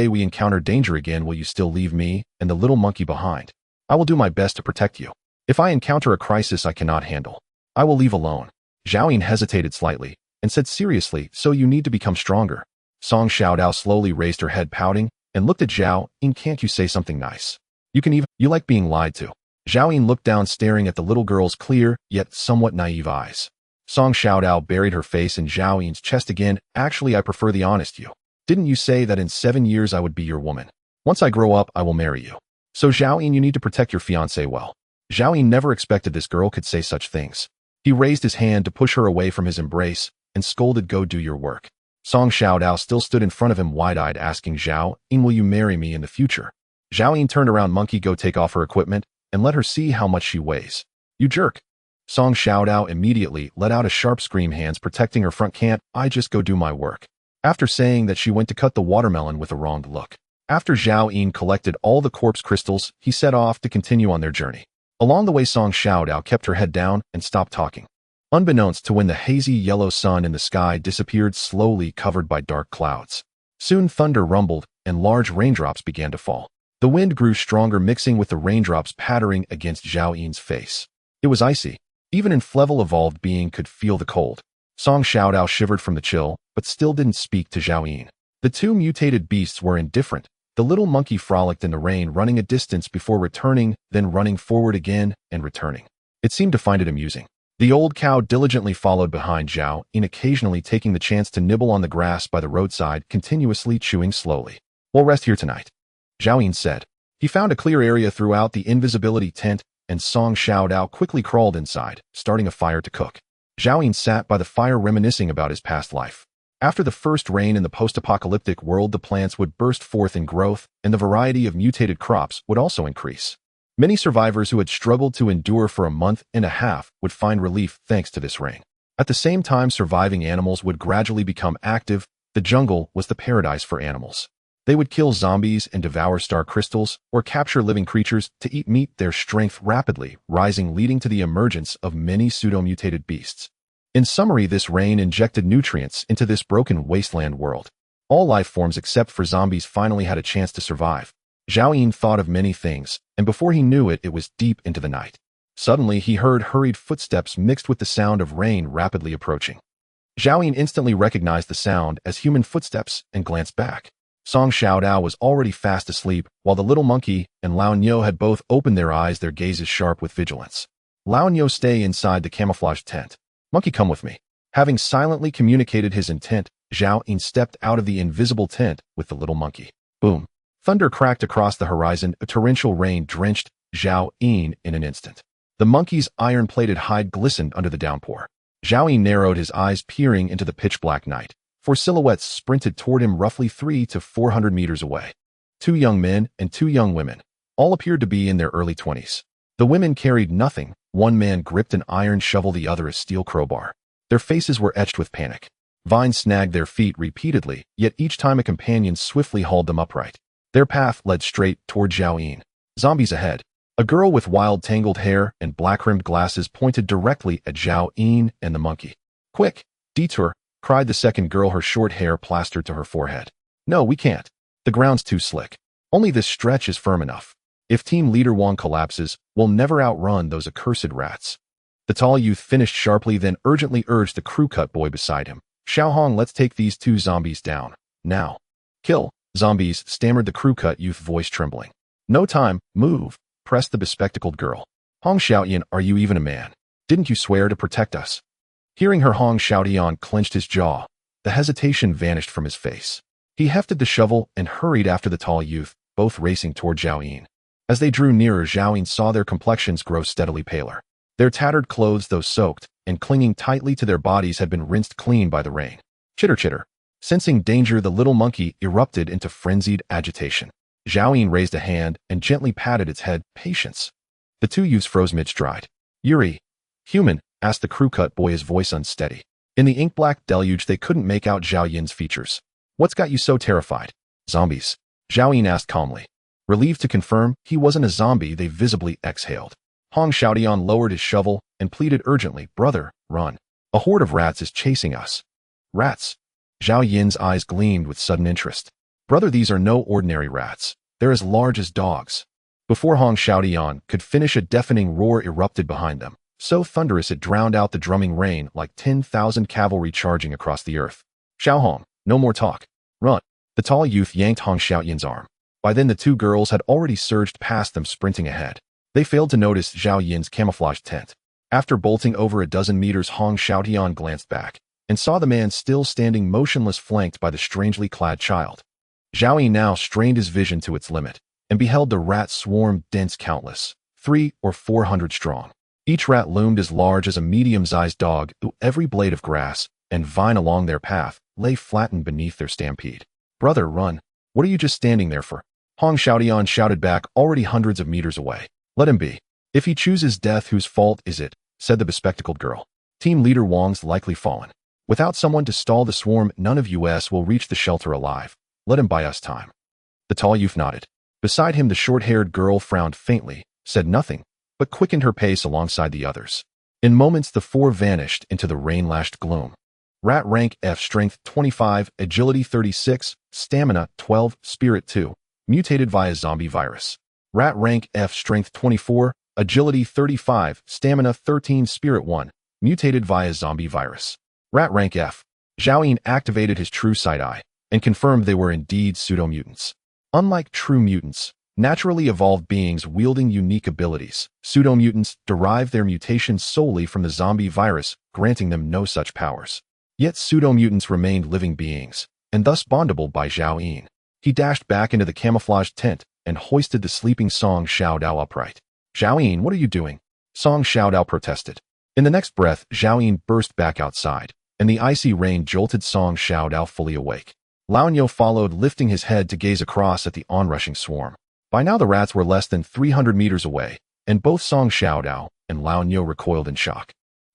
we encounter danger again, will you still leave me and the little monkey behind? I will do my best to protect you. If I encounter a crisis I cannot handle, I will leave alone. Zhao Yin hesitated slightly and said seriously, so you need to become stronger. Song Xiaodao slowly raised her head, pouting, and looked at Zhao Yin. Can't you say something nice? You like being lied to. Zhao Yin looked down, staring at the little girl's clear, yet somewhat naive eyes. Song Xiaodao buried her face in Zhao Yin's chest again. Actually, I prefer the honest you. Didn't you say that in 7 years I would be your woman? Once I grow up, I will marry you. So Zhao Yin, you need to protect your fiancé well. Zhao Yin never expected this girl could say such things. He raised his hand to push her away from his embrace and scolded, go do your work. Song Xiaodao still stood in front of him wide-eyed, asking Zhao Yin, will you marry me in the future? Zhao Yin turned around. Monkey, go take off her equipment and let her see how much she weighs. You jerk. Song Xiaodao immediately let out a sharp scream, hands protecting her front. Can't I just go do my work? After saying that, she went to cut the watermelon with a wronged look. After Zhao Yin collected all the corpse crystals, he set off to continue on their journey. Along the way, Song Xiaodao kept her head down and stopped talking. Unbeknownst to when the hazy yellow sun in the sky disappeared, slowly covered by dark clouds. Soon thunder rumbled and large raindrops began to fall. The wind grew stronger, mixing with the raindrops pattering against Zhao Yin's face. It was icy. Even an level evolved being could feel the cold. Song Xiaodao shivered from the chill, but still didn't speak to Zhao Yin. The two mutated beasts were indifferent. The little monkey frolicked in the rain, running a distance before returning, then running forward again and returning. It seemed to find it amusing. The old cow diligently followed behind Zhao Yin, occasionally taking the chance to nibble on the grass by the roadside, continuously chewing slowly. We'll rest here tonight, Zhao Yin said. He found a clear area throughout the invisibility tent, and Song Xiaodao quickly crawled inside, starting a fire to cook. Zhao Yin sat by the fire reminiscing about his past life. After the first rain in the post-apocalyptic world, the plants would burst forth in growth, and the variety of mutated crops would also increase. Many survivors who had struggled to endure for a month and a half would find relief thanks to this rain. At the same time surviving animals would gradually become active, the jungle was the paradise for animals. They would kill zombies and devour star crystals, or capture living creatures to eat meat, their strength rapidly rising, leading to the emergence of many pseudo-mutated beasts. In summary, this rain injected nutrients into this broken wasteland world. All life forms except for zombies finally had a chance to survive. Zhao Yin thought of many things, and before he knew it, it was deep into the night. Suddenly, he heard hurried footsteps mixed with the sound of rain rapidly approaching. Zhao Yin instantly recognized the sound as human footsteps and glanced back. Song Xiaodao was already fast asleep, while the little monkey and Lao Niu had both opened their eyes, their gazes sharp with vigilance. Lao Niu, stay inside the camouflage tent. Monkey, come with me. Having silently communicated his intent, Zhao Yin stepped out of the invisible tent with the little monkey. Boom! Thunder cracked across the horizon, a torrential rain drenched Zhao Yin in an instant. The monkey's iron-plated hide glistened under the downpour. Zhao Yin narrowed his eyes, peering into the pitch-black night. Four silhouettes sprinted toward him, roughly 300 to 400 meters away. 2 young men and 2 young women. All appeared to be in their early 20s. The women carried nothing. One man gripped an iron shovel, the other a steel crowbar. Their faces were etched with panic. Vines snagged their feet repeatedly, yet each time a companion swiftly hauled them upright. Their path led straight toward Zhao Yin. Zombies ahead. A girl with wild tangled hair and black-rimmed glasses pointed directly at Zhao Yin and the monkey. Quick! Detour! Cried the second girl, her short hair plastered to her forehead. No, we can't. The ground's too slick. Only this stretch is firm enough. If Team Leader Wang collapses, we'll never outrun those accursed rats. The tall youth finished sharply, then urgently urged the crew-cut boy beside him. Xiaohong, let's take these 2 zombies down. Now. Kill. Zombies, stammered the crew-cut youth, voice trembling. No time, move, pressed the bespectacled girl. Hong Xiaoyan, are you even a man? Didn't you swear to protect us? Hearing her, Hong Xiaotian clenched his jaw. The hesitation vanished from his face. He hefted the shovel and hurried after the tall youth, both racing toward Zhao Yin. As they drew nearer, Zhao Yin saw their complexions grow steadily paler. Their tattered clothes, though soaked and clinging tightly to their bodies, had been rinsed clean by the rain. Chitter chitter. Sensing danger, the little monkey erupted into frenzied agitation. Zhao Yin raised a hand and gently patted its head. Patience. The 2 youths froze mid-stride. Yuri. Human, asked the crew-cut boy, his voice unsteady. In the ink-black deluge, they couldn't make out Zhao Yin's features. What's got you so terrified? Zombies. Zhao Yin asked calmly. Relieved to confirm he wasn't a zombie, they visibly exhaled. Hong Xiaotian lowered his shovel and pleaded urgently, Brother, run. A horde of rats is chasing us. Rats. Zhao Yin's eyes gleamed with sudden interest. Brother, these are no ordinary rats. They're as large as dogs. Before Hong Xiaotian could finish, a deafening roar erupted behind them, so thunderous it drowned out the drumming rain like 10,000 cavalry charging across the earth. Xiaohong, no more talk. Run. The tall youth yanked Hong Xiaotian's arm. By then, the 2 girls had already surged past them, sprinting ahead. They failed to notice Zhao Yin's camouflage tent. After bolting over a dozen meters, Hong Xiaotian glanced back and saw the man still standing motionless, flanked by the strangely clad child. Zhao Yin now strained his vision to its limit and beheld the rat swarm, dense, countless, 300 or 400 strong. Each rat loomed as large as a medium-sized dog. Every blade of grass and vine along their path lay flattened beneath their stampede. Brother, run. What are you just standing there for? Hong Xiaotian shouted back, already hundreds of meters away. Let him be. If he chooses death, whose fault is it? Said the bespectacled girl. Team Leader Wang's likely fallen. Without someone to stall the swarm, none of us will reach the shelter alive. Let him buy us time. The tall youth nodded. Beside him, the short-haired girl frowned faintly, said nothing, but quickened her pace alongside the others. In moments, the 4 vanished into the rain-lashed gloom. Rat rank F, strength 25, agility 36, stamina 12, spirit 2, mutated via zombie virus. Rat rank F, strength 24, agility 35, stamina 13, spirit 1, mutated via zombie virus. Rat rank F. Zhao Yin activated his true sight eye and confirmed they were indeed pseudo-mutants. Unlike true mutants, naturally evolved beings wielding unique abilities, pseudo-mutants derive their mutations solely from the zombie virus, granting them no such powers. Yet pseudo-mutants remained living beings, and thus bondable by Zhao Yin. He dashed back into the camouflaged tent and hoisted the sleeping Song Xiaodao upright. Zhao Yin, what are you doing? Song Xiaodao protested. In the next breath, Zhao Yin burst back outside, and the icy rain jolted Song Xiaodao fully awake. Lao Niu followed, lifting his head to gaze across at the onrushing swarm. By now the rats were less than 300 meters away, and both Song Xiaodao and Lao Niu recoiled in shock.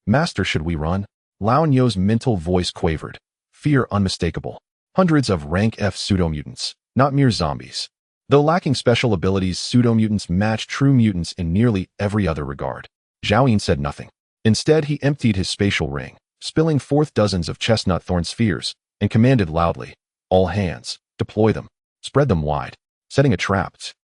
Master, should we run? Lao Nyo's mental voice quavered, fear unmistakable. Hundreds of rank F pseudo-mutants, not mere zombies. Though lacking special abilities, pseudo-mutants match true mutants in nearly every other regard. Zhao Yin said nothing. Instead, he emptied his spatial ring, spilling forth dozens of chestnut thorn spheres, and commanded loudly, "All hands, deploy them. Spread them wide." Setting a trap.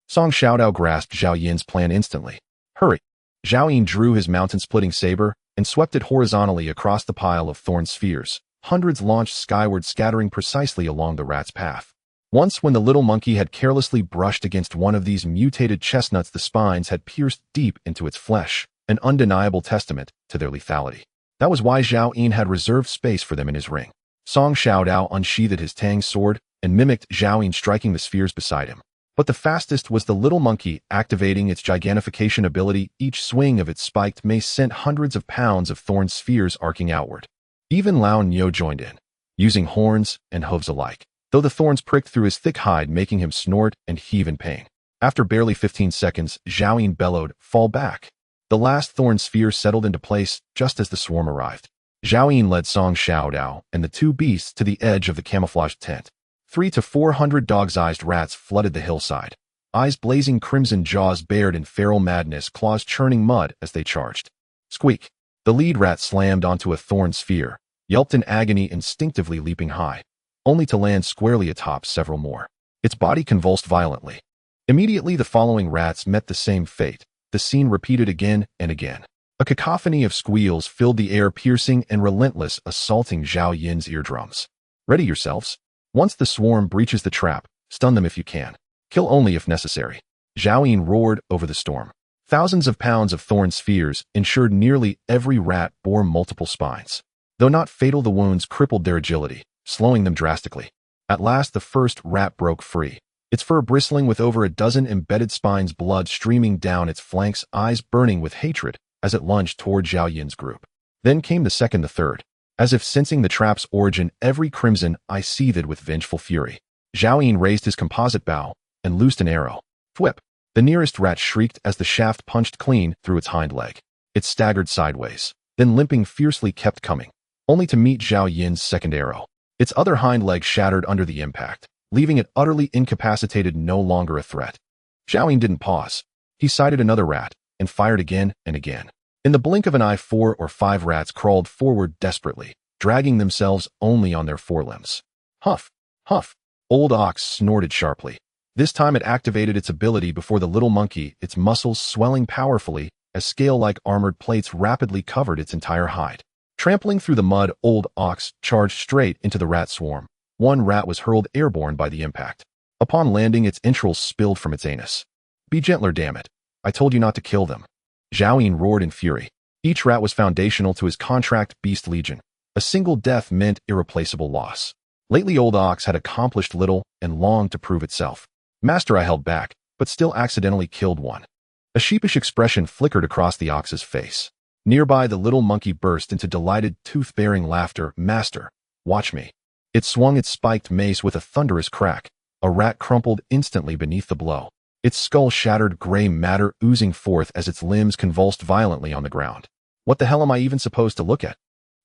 Song Xiaodao grasped Zhao Yin's plan instantly. "Hurry." Zhao Yin drew his mountain-splitting saber and swept it horizontally across the pile of thorn spheres. Hundreds launched skyward, scattering precisely along the rat's path. Once, when the little monkey had carelessly brushed against one of these mutated chestnuts, the spines had pierced deep into its flesh, an undeniable testament to their lethality. That was why Zhao Yin had reserved space for them in his ring. Song Xiaodao unsheathed his Tang sword and mimicked Zhao Yin striking the spheres beside him. But the fastest was the little monkey, activating its gigantification ability. Each swing of its spiked mace sent hundreds of pounds of thorn spheres arcing outward. Even Lao Nyo joined in, using horns and hooves alike, though the thorns pricked through his thick hide, making him snort and heave in pain. After barely 15 seconds, Zhao Yin bellowed, "Fall back." The last thorn sphere settled into place just as the swarm arrived. Zhao Yin led Song Xiaodao and the two beasts to the edge of the camouflaged tent. 300 to 400 dog's-eyed rats flooded the hillside, eyes blazing crimson, jaws bared in feral madness, claws churning mud as they charged. Squeak! The lead rat slammed onto a thorn sphere, yelped in agony, instinctively leaping high, only to land squarely atop several more. Its body convulsed violently. Immediately the following rats met the same fate. The scene repeated again and again. A cacophony of squeals filled the air, piercing and relentless, assaulting Zhao Yin's eardrums. "Ready yourselves. Once the swarm breaches the trap, stun them if you can. Kill only if necessary." Zhao Yin roared over the storm. Thousands of pounds of thorn spheres ensured nearly every rat bore multiple spines. Though not fatal, the wounds crippled their agility, slowing them drastically. At last the first rat broke free, its fur bristling with over a dozen embedded spines, blood streaming down its flanks, eyes burning with hatred as it lunged toward Zhao Yin's group. Then came the second, the third. As if sensing the trap's origin, every crimson eye seethed with vengeful fury. Zhao Yin raised his composite bow and loosed an arrow. Thwip! The nearest rat shrieked as the shaft punched clean through its hind leg. It staggered sideways, then limping fiercely kept coming, only to meet Zhao Yin's second arrow. Its other hind leg shattered under the impact, leaving it utterly incapacitated, no longer a threat. Zhao Yin didn't pause. He sighted another rat and fired again and again. In the blink of an eye, 4 or 5 rats crawled forward desperately, dragging themselves only on their forelimbs. Huff! Huff! Old Ox snorted sharply. This time it activated its ability before the little monkey, its muscles swelling powerfully as scale-like armored plates rapidly covered its entire hide. Trampling through the mud, Old Ox charged straight into the rat swarm. One rat was hurled airborne by the impact. Upon landing, its entrails spilled from its anus. "Be gentler, damn it. I told you not to kill them." Zhao Yin roared in fury. Each rat was foundational to his contract beast legion. A single death meant irreplaceable loss. Lately, Old Ox had accomplished little and longed to prove itself. "Master," I held back, but still accidentally killed one. A sheepish expression flickered across the ox's face. Nearby, the little monkey burst into delighted, tooth-baring laughter. "Master, watch me." It swung its spiked mace with a thunderous crack. A rat crumpled instantly beneath the blow. Its skull shattered, gray matter oozing forth as its limbs convulsed violently on the ground. "What the hell am I even supposed to look at?"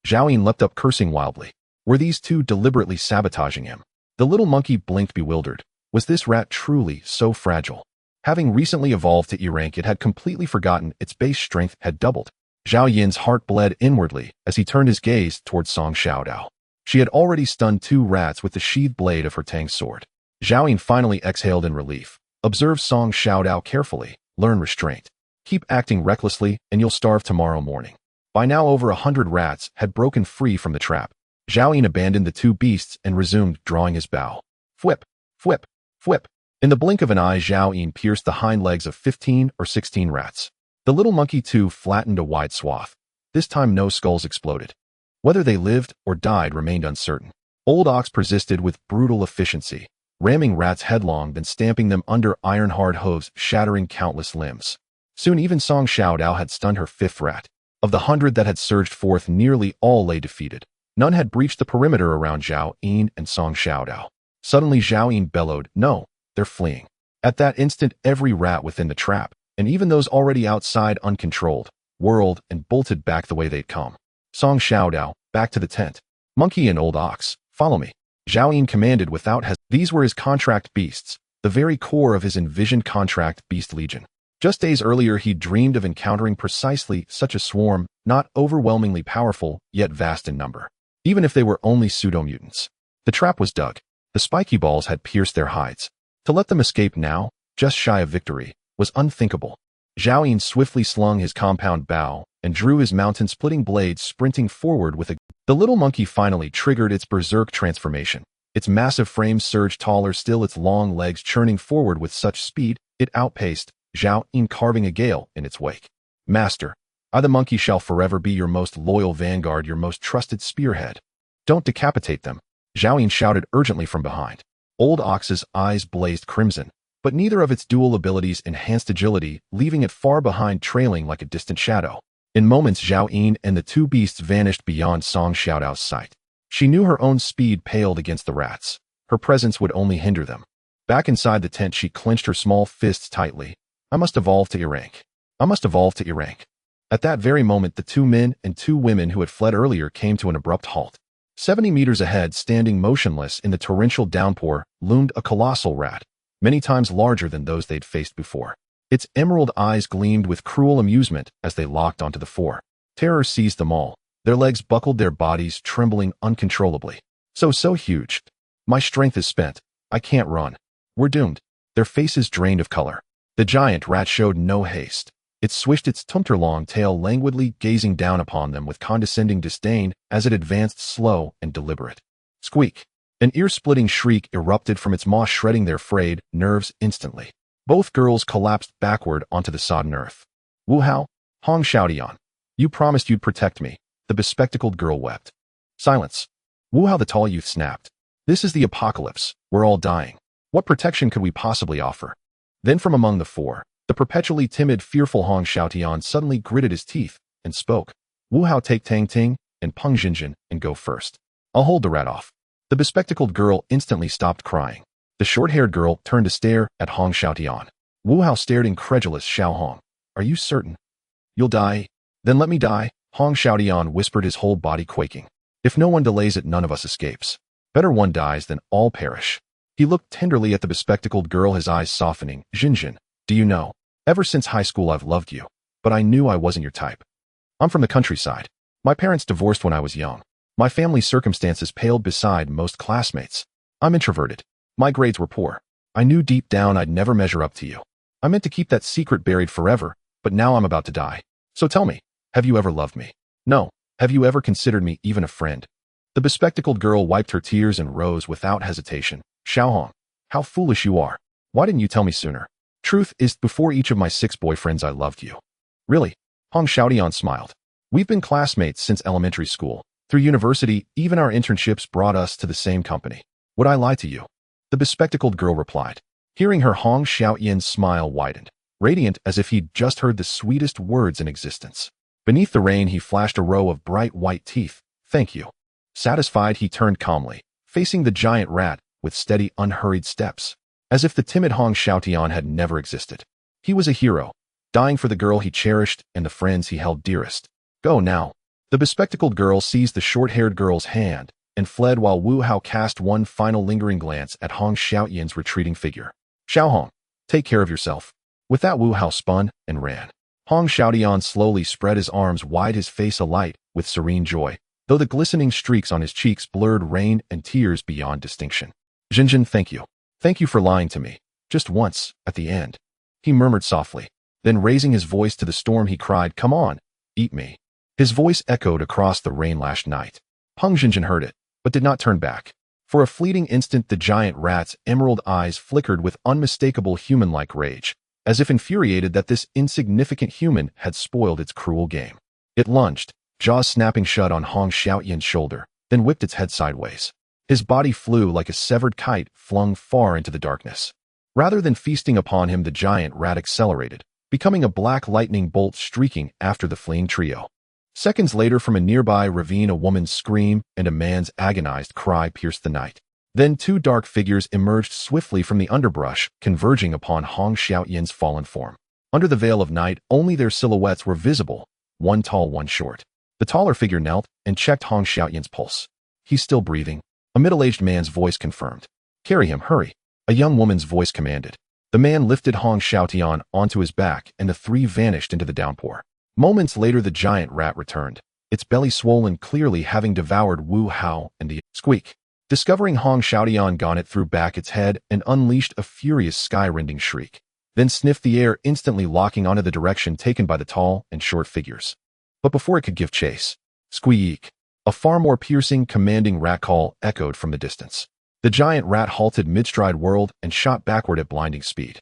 Zhao Yin leapt up, cursing wildly. Were these two deliberately sabotaging him? The little monkey blinked, bewildered. Was this rat truly so fragile? Having recently evolved to E-rank, it had completely forgotten its base strength had doubled. Zhao Yin's heart bled inwardly as he turned his gaze towards Song Xiaodao. She had already stunned 2 rats with the sheathed blade of her Tang sword. Zhao Yin finally exhaled in relief. Observe Song Xiaodao carefully. Learn restraint. Keep acting recklessly and you'll starve tomorrow morning. By now over 100 rats had broken free from the trap. Zhao Yin abandoned the 2 beasts and resumed drawing his bow. Whip! Whip! Whip! In the blink of an eye, Zhao Yin pierced the hind legs of 15 or 16 rats. The little monkey too flattened a wide swath. This time no skulls exploded. Whether they lived or died remained uncertain. Old Ox persisted with brutal efficiency, ramming rats headlong, then stamping them under iron-hard hooves, shattering countless limbs. Soon even Song Xiaodao had stunned her 5th rat. Of the 100 that had surged forth, nearly all lay defeated. None had breached the perimeter around Zhao Yin and Song Xiaodao. Suddenly Zhao Yin bellowed, "No, they're fleeing." At that instant, every rat within the trap, and even those already outside uncontrolled, whirled and bolted back the way they'd come. Song Xiaodao, Back to the tent. Monkey and old ox, follow me. Zhao Yun commanded without hesitation. These were his contract beasts, the very core of his envisioned contract beast legion. Just days earlier, he dreamed of encountering precisely such a swarm, not overwhelmingly powerful, yet vast in number. Even if they were only pseudo-mutants. The trap was dug. The spiky balls had pierced their hides. To let them escape now, just shy of victory, was unthinkable. Zhao Yun swiftly slung his compound bow and drew his mountain-splitting blades, sprinting forward with a... The little monkey finally triggered its berserk transformation. Its massive frame surged taller still, its long legs churning forward with such speed, it outpaced Zhao Yun, carving a gale in its wake. Master, I the monkey shall forever be your most loyal vanguard, your most trusted spearhead. Don't decapitate them, Zhao Yun shouted urgently from behind. Old Ox's eyes blazed crimson, but neither of its dual abilities enhanced agility, leaving it far behind, trailing like a distant shadow. In moments, Zhao Yun and the two beasts vanished beyond Song Xiaodao's sight. She knew her own speed paled against the rats. Her presence would only hinder them. Back inside the tent, she clenched her small fists tightly. I must evolve to E-rank. I must evolve to E-rank. At that very moment, the two men and two women who had fled earlier came to an abrupt halt. 70 meters ahead, standing motionless in the torrential downpour, loomed a colossal rat, many times larger than those they'd faced before. Its emerald eyes gleamed with cruel amusement as they locked onto the four. Terror seized them all. Their legs buckled, their bodies trembling uncontrollably. So huge. My strength is spent. I can't run. We're doomed. Their faces drained of color. The giant rat showed no haste. It swished its tumtor-long tail languidly, gazing down upon them with condescending disdain as it advanced, slow and deliberate. Squeak! An ear-splitting shriek erupted from its maw, shredding their frayed nerves instantly. Both girls collapsed backward onto the sodden earth. Wu Hao, Hong Xiaodian, you promised you'd protect me, the bespectacled girl wept. Silence. Wu Hao, the tall youth, snapped. This is the apocalypse. We're all dying. What protection could we possibly offer? Then from among the four, the perpetually timid, fearful Hong Xiaotian suddenly gritted his teeth and spoke. Wu Hao, take Tang Ting and Peng Jinjin and go first. I'll hold the rat off. The bespectacled girl instantly stopped crying. The short-haired girl turned to stare at Hong Xiaotian. Wu Hao stared incredulous. Xiao Hong, are you certain? You'll die? Then let me die, Hong Xiaotian whispered, his whole body quaking. If no one delays it, none of us escapes. Better one dies than all perish. He looked tenderly at the bespectacled girl, his eyes softening. Jinjin, do you know, ever since high school I've loved you, but I knew I wasn't your type. I'm from the countryside. My parents divorced when I was young. My family's circumstances paled beside most classmates. I'm introverted. My grades were poor. I knew deep down I'd never measure up to you. I meant to keep that secret buried forever, but now I'm about to die. So tell me, have you ever loved me? No. Have you ever considered me even a friend? The bespectacled girl wiped her tears and rose without hesitation. Xiao Hong, how foolish you are. Why didn't you tell me sooner? Truth is, before each of my 6 boyfriends I loved you. Really? Hong Xiaodian smiled. We've been classmates since elementary school. Through university, even our internships brought us to the same company. Would I lie to you? The bespectacled girl replied. Hearing her, Hong Xiaoyan's smile widened, radiant as if he'd just heard the sweetest words in existence. Beneath the rain, he flashed a row of bright white teeth. Thank you. Satisfied, he turned calmly, facing the giant rat with steady, unhurried steps, as if the timid Hong Xiaotian had never existed. He was a hero, dying for the girl he cherished and the friends he held dearest. Go now. The bespectacled girl seized the short-haired girl's hand and fled, while Wu Hao cast one final lingering glance at Hong Xiaoyan's retreating figure. Xiao Hong, take care of yourself. With that, Wu Hao spun and ran. Hong Xiaotian slowly spread his arms wide, his face alight with serene joy, though the glistening streaks on his cheeks blurred rain and tears beyond distinction. Jinjin, thank you. Thank you for lying to me. Just once, at the end. He murmured softly. Then raising his voice to the storm, he cried, come on, eat me. His voice echoed across the rain-lashed night. Peng Jinjin heard it, but did not turn back. For a fleeting instant, the giant rat's emerald eyes flickered with unmistakable human-like rage, as if infuriated that this insignificant human had spoiled its cruel game. It lunged, jaws snapping shut on Hong Xiaoyan's shoulder, then whipped its head sideways. His body flew like a severed kite, flung far into the darkness. Rather than feasting upon him, the giant rat accelerated, becoming a black lightning bolt streaking after the fleeing trio. Seconds later, from a nearby ravine, a woman's scream and a man's agonized cry pierced the night. Then 2 dark figures emerged swiftly from the underbrush, converging upon Hong Xiaoyan's fallen form. Under the veil of night, only their silhouettes were visible, one tall, one short. The taller figure knelt and checked Hong Xiaoyan's pulse. He's still breathing. A middle-aged man's voice confirmed. Carry him, hurry. A young woman's voice commanded. The man lifted Hong Xiaotian onto his back and the three vanished into the downpour. Moments later the giant rat returned, its belly swollen, clearly having devoured Wu Hao and the squeak. Discovering Hong Xiaotian gone, it threw back its head and unleashed a furious sky-rending shriek, then sniffed the air, instantly locking onto the direction taken by the tall and short figures. But before it could give chase, squeak! A far more piercing, commanding rat call echoed from the distance. The giant rat halted mid-stride whirled and shot backward at blinding speed.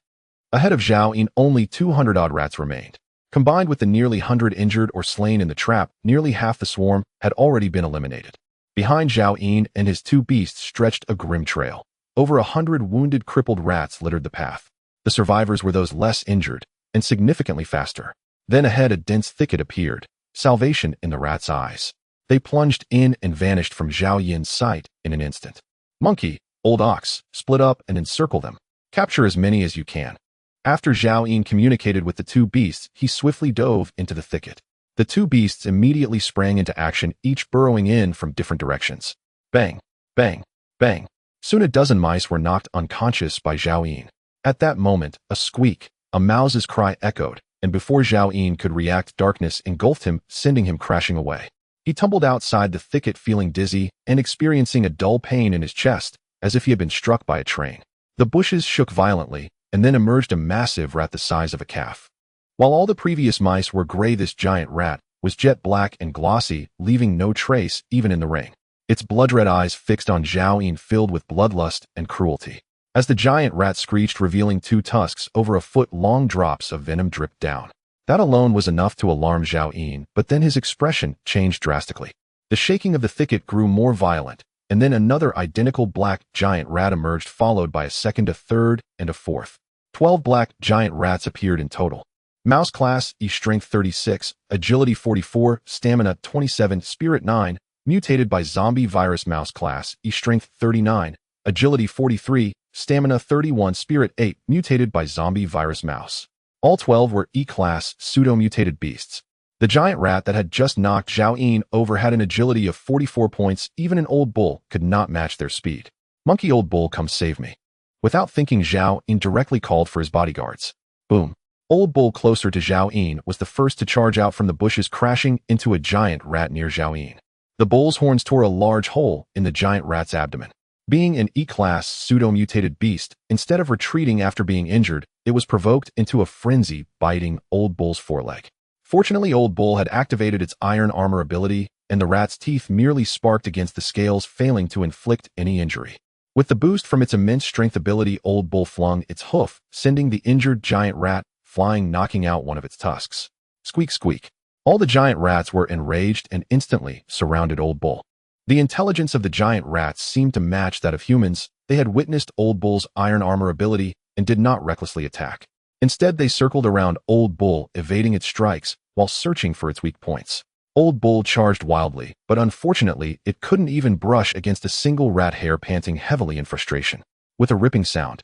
Ahead of Zhao Yin, only 200-odd rats remained. Combined with the nearly 100 injured or slain in the trap, nearly half the swarm had already been eliminated. Behind Zhao Yin and his two beasts stretched a grim trail. Over 100 wounded, crippled rats littered the path. The survivors were those less injured, and significantly faster. Then ahead a dense thicket appeared, salvation in the rats' eyes. They plunged in and vanished from Zhao Yin's sight in an instant. Monkey, old ox, split up and encircle them. Capture as many as you can. After Zhao Yin communicated with the two beasts, he swiftly dove into the thicket. The two beasts immediately sprang into action, each burrowing in from different directions. Bang, bang, bang. Soon a dozen mice were knocked unconscious by Zhao Yin. At that moment, a squeak, a mouse's cry echoed, and before Zhao Yin could react, darkness engulfed him, sending him crashing away. He tumbled outside the thicket feeling dizzy and experiencing a dull pain in his chest, as if he had been struck by a train. The bushes shook violently, and then emerged a massive rat the size of a calf. While all the previous mice were gray, this giant rat was jet black and glossy, leaving no trace even in the ring. Its blood-red eyes fixed on Zhao Yin filled with bloodlust and cruelty. As the giant rat screeched, revealing two tusks, over a foot-long drops of venom dripped down. That alone was enough to alarm Zhao Yin, but then his expression changed drastically. The shaking of the thicket grew more violent, and then another identical black giant rat emerged, followed by a second, a third, and a fourth. 12 black giant rats appeared in total. Mouse class, E strength 36, agility 44, stamina 27, spirit 9, mutated by zombie virus. Mouse class, E strength 39, agility 43, stamina 31, spirit 8, mutated by zombie virus. Mouse. All 12 were E-class, pseudo-mutated beasts. The giant rat that had just knocked Zhao Yin over had an agility of 44 points. Even an old bull could not match their speed. Monkey, old bull, come save me. Without thinking, Zhao Yin directly called for his bodyguards. Boom. Old bull, closer to Zhao Yin, was the first to charge out from the bushes, crashing into a giant rat near Zhao Yin. The bull's horns tore a large hole in the giant rat's abdomen. Being an E-class pseudo-mutated beast, instead of retreating after being injured, it was provoked into a frenzy, biting Old Bull's foreleg. Fortunately, Old Bull had activated its iron armor ability, and the rat's teeth merely sparked against the scales, failing to inflict any injury. With the boost from its immense strength ability, Old Bull flung its hoof, sending the injured giant rat flying, knocking out one of its tusks. Squeak, squeak. All the giant rats were enraged and instantly surrounded Old Bull. The intelligence of the giant rats seemed to match that of humans. They had witnessed Old Bull's iron armor ability and did not recklessly attack. Instead, they circled around Old Bull, evading its strikes while searching for its weak points. Old Bull charged wildly, but unfortunately, it couldn't even brush against a single rat hair, panting heavily in frustration. With a ripping sound,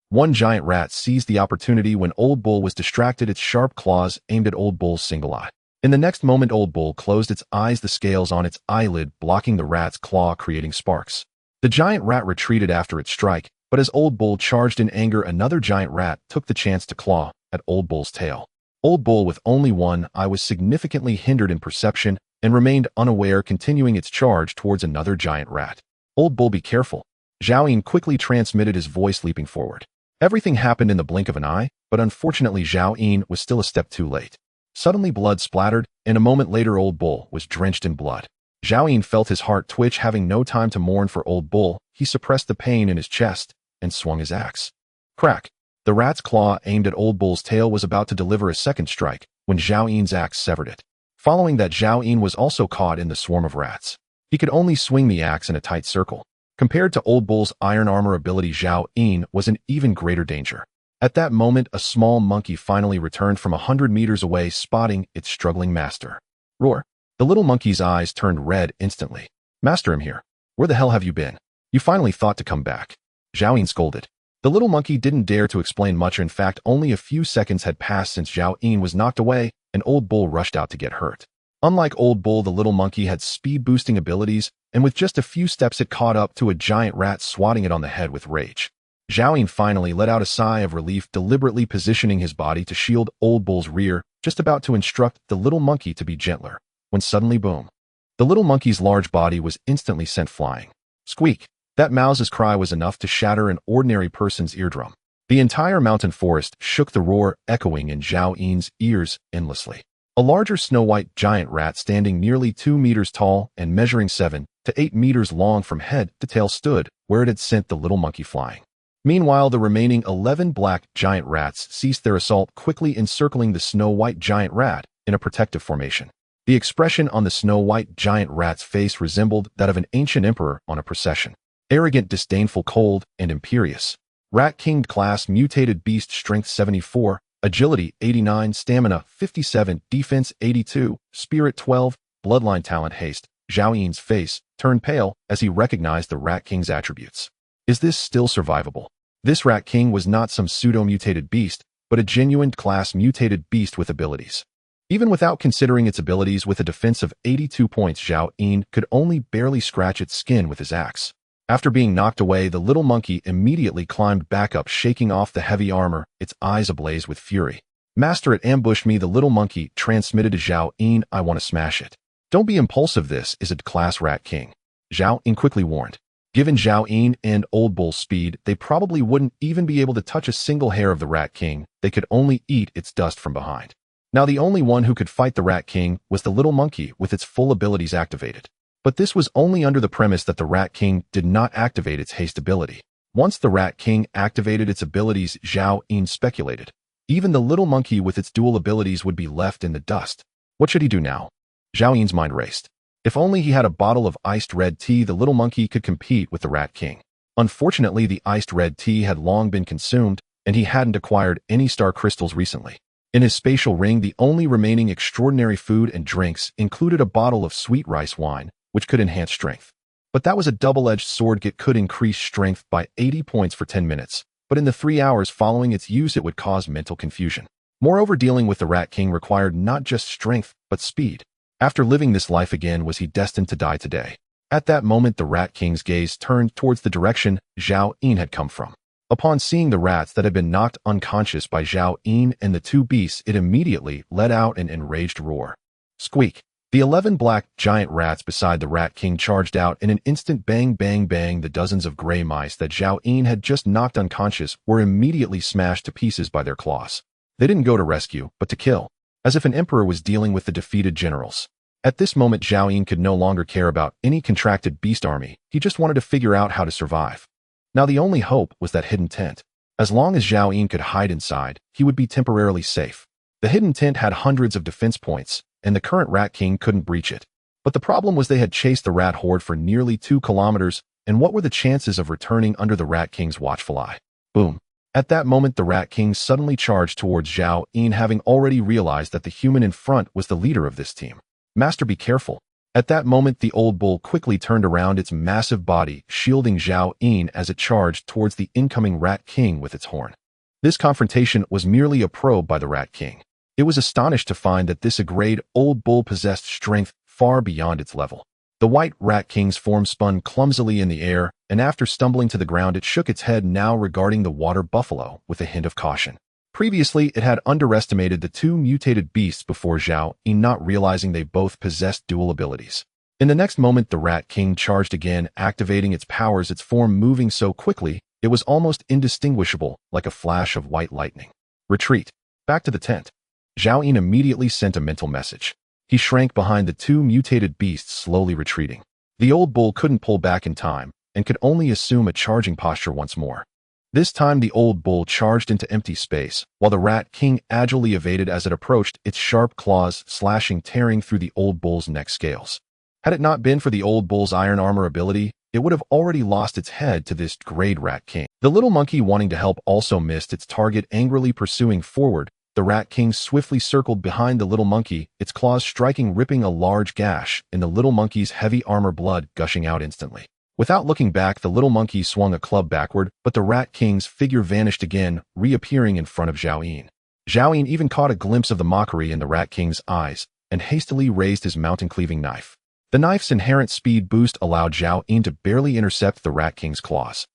one giant rat seized the opportunity when Old Bull was distracted, its sharp claws aimed at Old Bull's single eye. In the next moment, Old Bull closed its eyes, the scales on its eyelid blocking the rat's claw, creating sparks. The giant rat retreated after its strike, but as Old Bull charged in anger, another giant rat took the chance to claw at Old Bull's tail. Old Bull, with only one eye, was significantly hindered in perception and remained unaware, continuing its charge towards another giant rat. Old Bull, be careful. Zhao Yin quickly transmitted his voice, leaping forward. Everything happened in the blink of an eye, but unfortunately Zhao Yin was still a step too late. Suddenly blood splattered, and a moment later Old Bull was drenched in blood. Zhao Yin felt his heart twitch. Having no time to mourn for Old Bull, he suppressed the pain in his chest and swung his axe. Crack! The rat's claw aimed at Old Bull's tail was about to deliver a second strike when Zhao Yin's axe severed it. Following that, Zhao Yin was also caught in the swarm of rats. He could only swing the axe in a tight circle. Compared to Old Bull's iron armor ability, Zhao Yin was in even greater danger. At that moment, a small monkey finally returned from 100 meters away, spotting its struggling master. Roar! The little monkey's eyes turned red instantly. Master, I'm here. Where the hell have you been? You finally thought to come back. Zhao Yin scolded. The little monkey didn't dare to explain much. In fact, only a few seconds had passed since Zhao Yin was knocked away, and Old Bull rushed out to get hurt. Unlike Old Bull, the little monkey had speed-boosting abilities, and with just a few steps it caught up to a giant rat, swatting it on the head with rage. Zhao Yun finally let out a sigh of relief, deliberately positioning his body to shield Old Bull's rear, just about to instruct the little monkey to be gentler, when suddenly boom. The little monkey's large body was instantly sent flying. Squeak! That mouse's cry was enough to shatter an ordinary person's eardrum. The entire mountain forest shook, the roar echoing in Zhao Yun's ears endlessly. A larger snow-white giant rat standing nearly 2 meters tall and measuring 7 to 8 meters long from head to tail stood where it had sent the little monkey flying. Meanwhile, the remaining 11 black giant rats ceased their assault, quickly encircling the snow-white giant rat in a protective formation. The expression on the snow-white giant rat's face resembled that of an ancient emperor on a procession. Arrogant, disdainful, cold, and imperious. Rat King class, mutated beast, strength 74, agility 89, stamina 57, defense 82, spirit 12, bloodline talent haste. Zhao Yun's face turned pale as he recognized the Rat King's attributes. Is this still survivable? This Rat King was not some pseudo-mutated beast, but a genuine class mutated beast with abilities. Even without considering its abilities, with a defense of 82 points, Zhao Yun could only barely scratch its skin with his axe. After being knocked away, the little monkey immediately climbed back up, shaking off the heavy armor, its eyes ablaze with fury. Master, it ambushed me, the little monkey transmitted to Zhao Yun. I want to smash it. Don't be impulsive, this is a class Rat King, Zhao Yun quickly warned. Given Zhao Yun and Old Bull's speed, they probably wouldn't even be able to touch a single hair of the Rat King. They could only eat its dust from behind. Now the only one who could fight the Rat King was the little monkey with its full abilities activated. But this was only under the premise that the Rat King did not activate its haste ability. Once the Rat King activated its abilities, Zhao Yun speculated, even the little monkey with its dual abilities would be left in the dust. What should he do now? Zhao Yun's mind raced. If only he had a bottle of iced red tea, the little monkey could compete with the Rat King. Unfortunately, the iced red tea had long been consumed, and he hadn't acquired any star crystals recently. In his spatial ring, the only remaining extraordinary food and drinks included a bottle of sweet rice wine, which could enhance strength. But that was a double-edged sword. It could increase strength by 80 points for 10 minutes, but in the 3 hours following its use it would cause mental confusion. Moreover, dealing with the Rat King required not just strength, but speed. After living this life again, was he destined to die today? At that moment, the Rat King's gaze turned towards the direction Zhao Yun had come from. Upon seeing the rats that had been knocked unconscious by Zhao Yun and the two beasts, it immediately let out an enraged roar. Squeak! The 11 black giant rats beside the Rat King charged out in an instant. Bang, bang, bang. The dozens of gray mice that Zhao Yun had just knocked unconscious were immediately smashed to pieces by their claws. They didn't go to rescue, but to kill, as if an emperor was dealing with the defeated generals. At this moment, Zhao Yun could no longer care about any contracted beast army. He just wanted to figure out how to survive. Now the only hope was that hidden tent. As long as Zhao Yun could hide inside, he would be temporarily safe. The hidden tent had hundreds of defense points, and the current Rat King couldn't breach it. But the problem was they had chased the rat horde for nearly 2 kilometers, and what were the chances of returning under the Rat King's watchful eye? Boom. At that moment, the Rat King suddenly charged towards Zhao Yun, having already realized that the human in front was the leader of this team. Master, be careful. At that moment, the Old Bull quickly turned around, its massive body shielding Zhao Yun as it charged towards the incoming Rat King with its horn. This confrontation was merely a probe by the Rat King. It was astonished to find that this grade Old Bull possessed strength far beyond its level. The white Rat King's form spun clumsily in the air, and after stumbling to the ground, it shook its head, now regarding the water buffalo with a hint of caution. Previously, it had underestimated the 2 mutated beasts before Zhao Yun, not realizing they both possessed dual abilities. In the next moment, the Rat King charged again, activating its powers, its form moving so quickly it was almost indistinguishable, like a flash of white lightning. Retreat. Back to the tent. Zhao Yun immediately sent a mental message. He shrank behind the 2 mutated beasts, slowly retreating. The Old Bull couldn't pull back in time, and could only assume a charging posture once more. This time the Old Bull charged into empty space, while the Rat King agilely evaded as it approached, its sharp claws slashing, tearing through the Old Bull's neck scales. Had it not been for the Old Bull's iron armor ability, it would have already lost its head to this great Rat King. The little monkey, wanting to help, also missed its target, angrily pursuing forward. The Rat King swiftly circled behind the little monkey, its claws striking, ripping a large gash in the little monkey's heavy armor, blood gushing out instantly. Without looking back, the little monkey swung a club backward, but the Rat King's figure vanished again, reappearing in front of Zhao Yun. Zhao Yun even caught a glimpse of the mockery in the Rat King's eyes, and hastily raised his mountain-cleaving knife. The knife's inherent speed boost allowed Zhao Yin to barely intercept the Rat King's claws.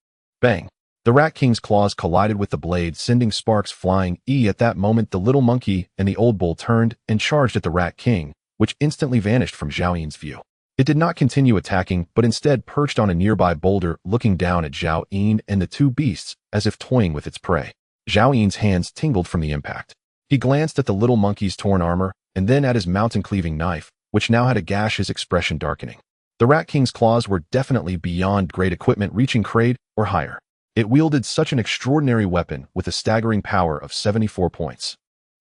Bang! The Rat King's claws collided with the blade, sending sparks flying. At that moment, the little monkey and the old bull turned and charged at the Rat King, which instantly vanished from Zhao Yin's view. It did not continue attacking, but instead perched on a nearby boulder, looking down at Zhao Yin and the two beasts, as if toying with its prey. Zhao Yin's hands tingled from the impact. He glanced at the little monkey's torn armor, and then at his mountain-cleaving knife, which now had a gash, his expression darkening. The Rat King's claws were definitely beyond great equipment, reaching grade or higher. It wielded such an extraordinary weapon with a staggering power of 74 points.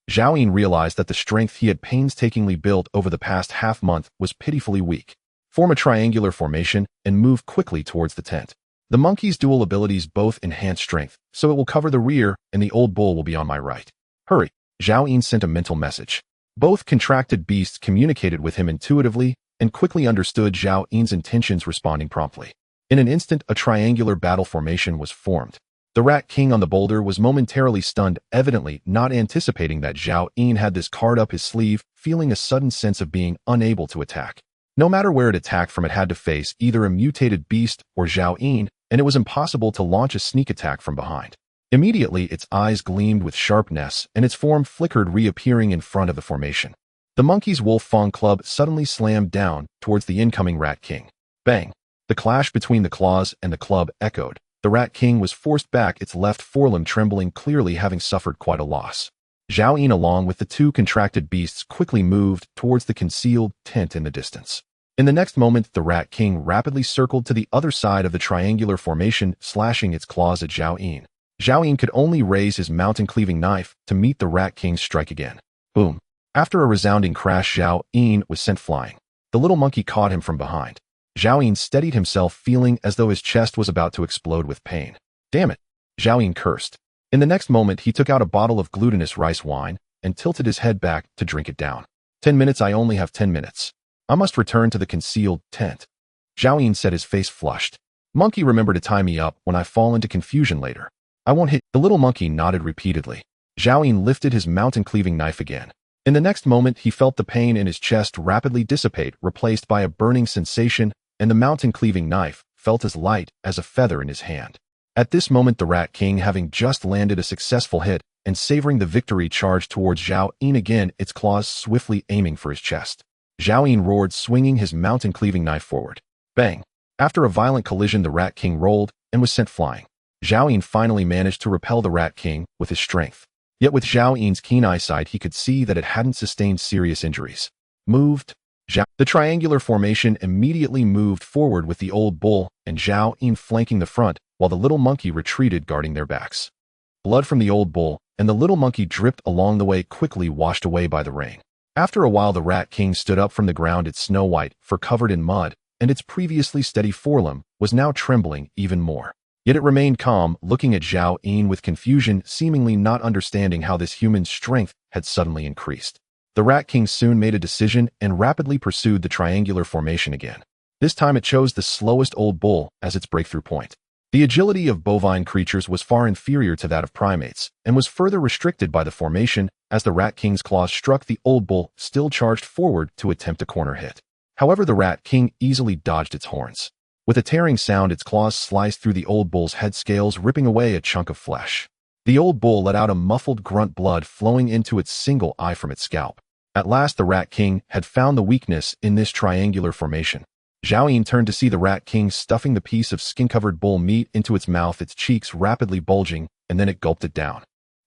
Zhao Yin realized that the strength he had painstakingly built over the past half-month was pitifully weak. Form a triangular formation and move quickly towards the tent. The monkey's dual abilities both enhance strength, so it will cover the rear and the old bull will be on my right. Hurry! Zhao Yin sent a mental message. Both contracted beasts communicated with him intuitively and quickly understood Zhao Yin's intentions, responding promptly. In an instant, a triangular battle formation was formed. The Rat King on the boulder was momentarily stunned, evidently not anticipating that Zhao Yin had this card up his sleeve, feeling a sudden sense of being unable to attack. No matter where it attacked from, it had to face either a mutated beast or Zhao Yin, and it was impossible to launch a sneak attack from behind. Immediately, its eyes gleamed with sharpness, and its form flickered, reappearing in front of the formation. The monkey's wolf fang club suddenly slammed down towards the incoming Rat King. Bang! The clash between the claws and the club echoed. The Rat King was forced back, its left forelimb trembling, clearly having suffered quite a loss. Zhao Yin, along with the two contracted beasts, quickly moved towards the concealed tent in the distance. In the next moment, the Rat King rapidly circled to the other side of the triangular formation, slashing its claws at Zhao Yin. Zhao Yin could only raise his mountain-cleaving knife to meet the Rat King's strike again. Boom! After a resounding crash, Zhao Yin was sent flying. The little monkey caught him from behind. Zhao Yin steadied himself, feeling as though his chest was about to explode with pain. Damn it! Zhao Yin cursed. In the next moment, he took out a bottle of glutinous rice wine and tilted his head back to drink it down. 10 minutes, I only have 10 minutes. I must return to the concealed tent. Zhao Yin said, his face flushed. Monkey, remember to tie me up when I fall into confusion later. I won't hit. The little monkey nodded repeatedly. Zhao Yin lifted his mountain-cleaving knife again. In the next moment, he felt the pain in his chest rapidly dissipate, replaced by a burning sensation, and the mountain-cleaving knife felt as light as a feather in his hand. At this moment, the Rat King, having just landed a successful hit and savoring the victory, charged towards Zhao Yin again, its claws swiftly aiming for his chest. Zhao Yin roared, swinging his mountain-cleaving knife forward. Bang! After a violent collision, the Rat King rolled and was sent flying. Zhao Yin finally managed to repel the Rat King with his strength. Yet with Zhao Yin's keen eyesight, he could see that it hadn't sustained serious injuries. Moved. The triangular formation immediately moved forward with the old bull and Zhao Yin flanking the front, while the little monkey retreated, guarding their backs. Blood from the old bull and the little monkey dripped along the way, quickly washed away by the rain. After a while, the Rat King stood up from the ground, its snow-white fur covered in mud, and its previously steady forelimb was now trembling even more. Yet it remained calm, looking at Zhao Yin with confusion, seemingly not understanding how this human's strength had suddenly increased. The Rat King soon made a decision and rapidly pursued the triangular formation again. This time it chose the slowest old bull as its breakthrough point. The agility of bovine creatures was far inferior to that of primates, and was further restricted by the formation as the Rat King's claws struck the old bull, still charged forward to attempt a corner hit. However, the Rat King easily dodged its horns. With a tearing sound, its claws sliced through the old bull's head scales, ripping away a chunk of flesh. The old bull let out a muffled grunt, blood flowing into its single eye from its scalp. At last, the Rat King had found the weakness in this triangular formation. Zhao Yin turned to see the Rat King stuffing the piece of skin-covered bull meat into its mouth, its cheeks rapidly bulging, and then it gulped it down.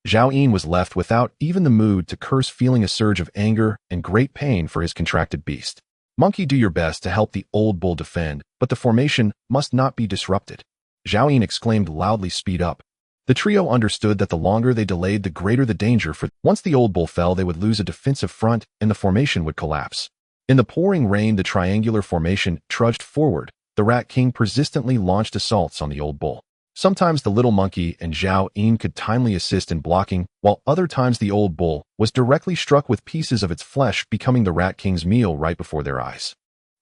Zhao Yin was left without even the mood to curse, feeling a surge of anger and great pain for his contracted beast. Monkey, do your best to help the old bull defend, but the formation must not be disrupted. Zhao Yin exclaimed loudly, speed up. The trio understood that the longer they delayed, the greater the danger, for once the old bull fell, they would lose a defensive front and the formation would collapse. In the pouring rain, the triangular formation trudged forward. The Rat King persistently launched assaults on the old bull. Sometimes the little monkey and Zhao Yin could timely assist in blocking, while other times the old bull was directly struck with pieces of its flesh, becoming the Rat King's meal right before their eyes.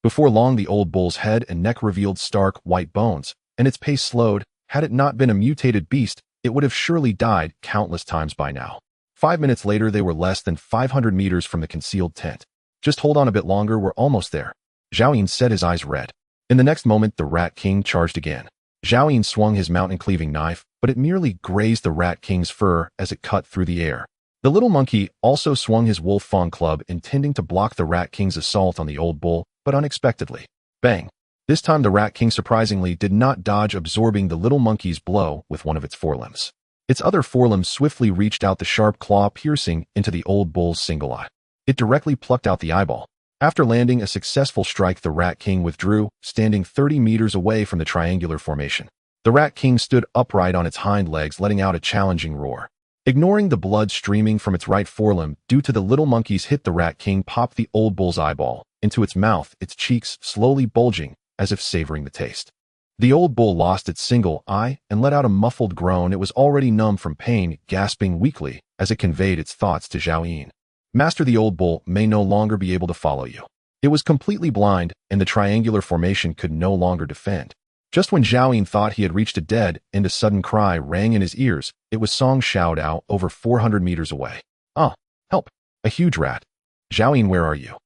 Before long, the old bull's head and neck revealed stark, white bones, and its pace slowed. Had it not been a mutated beast, it would have surely died countless times by now. 5 minutes later, they were less than 500 meters from the concealed tent. Just hold on a bit longer, we're almost there. Zhao Yin said, his eyes red. In the next moment, the Rat King charged again. Zhao Yin swung his mountain-cleaving knife, but it merely grazed the Rat King's fur as it cut through the air. The little monkey also swung his wolf fawn club, intending to block the Rat King's assault on the old bull, but unexpectedly. Bang! This time the Rat King surprisingly did not dodge, absorbing the little monkey's blow with one of its forelimbs. Its other forelimb swiftly reached out, the sharp claw piercing into the old bull's single eye. It directly plucked out the eyeball. After landing a successful strike, the Rat King withdrew, standing 30 meters away from the triangular formation. The Rat King stood upright on its hind legs, letting out a challenging roar. Ignoring the blood streaming from its right forelimb due to the little monkey's hit, the Rat King popped the old bull's eyeball into its mouth, its cheeks slowly bulging as if savoring the taste. The old bull lost its single eye and let out a muffled groan. It was already numb from pain, gasping weakly as it conveyed its thoughts to Zhao Yin. Master, the old bull may no longer be able to follow you. It was completely blind, and the triangular formation could no longer defend. Just when Zhao Yin thought he had reached a dead end, a sudden cry rang in his ears. It was Song Xiaodao, over 400 meters away. Ah, help! A huge rat. Zhao Yin, where are you?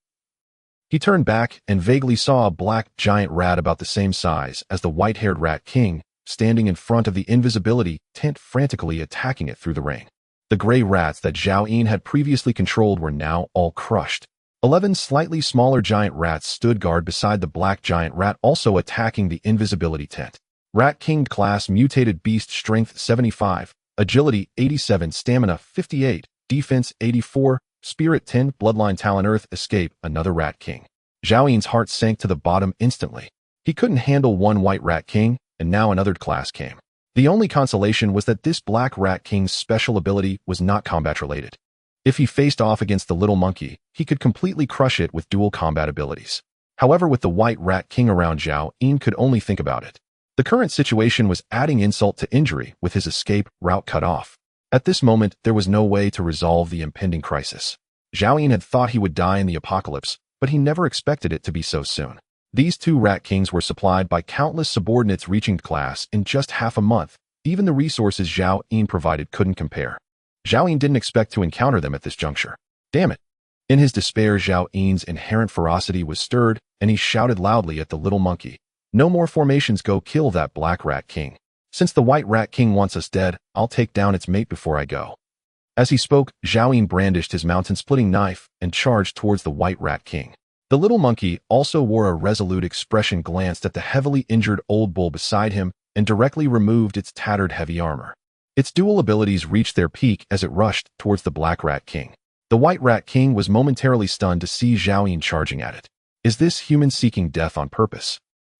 He turned back and vaguely saw a black giant rat about the same size as the white-haired Rat King, standing in front of the invisibility tent, frantically attacking it through the rain. The gray rats that Zhao Yin had previously controlled were now all crushed. 11 slightly smaller giant rats stood guard beside the black giant rat, also attacking the invisibility tent. Rat King class, mutated beast, strength 75, agility 87, stamina 58, defense 84, spirit 10, bloodline talent earth, escape, another Rat King. Zhao Yin's heart sank to the bottom instantly. He couldn't handle one white Rat King, and now another class came. The only consolation was that this black Rat King's special ability was not combat-related. If he faced off against the little monkey, he could completely crush it with dual combat abilities. However, with the white Rat King around, Zhao Yin could only think about it. The current situation was adding insult to injury, with his escape route cut off. At this moment, there was no way to resolve the impending crisis. Zhao Yin had thought he would die in the apocalypse, but he never expected it to be so soon. These two Rat Kings were supplied by countless subordinates, reaching class in just half a month. Even the resources Zhao Yin provided couldn't compare. Zhao Yin didn't expect to encounter them at this juncture. Damn it! In his despair, Zhao Yin's inherent ferocity was stirred, and he shouted loudly at the little monkey, "No more formations, go kill that black Rat King. Since the white Rat King wants us dead, I'll take down its mate before I go." As he spoke, Zhao Yin brandished his mountain-splitting knife and charged towards the white Rat King. The little monkey also wore a resolute expression, glanced at the heavily injured old bull beside him, and directly removed its tattered heavy armor. Its dual abilities reached their peak as it rushed towards the black Rat King. The white Rat King was momentarily stunned to see Zhao Yin charging at it. Is this human seeking death on purpose?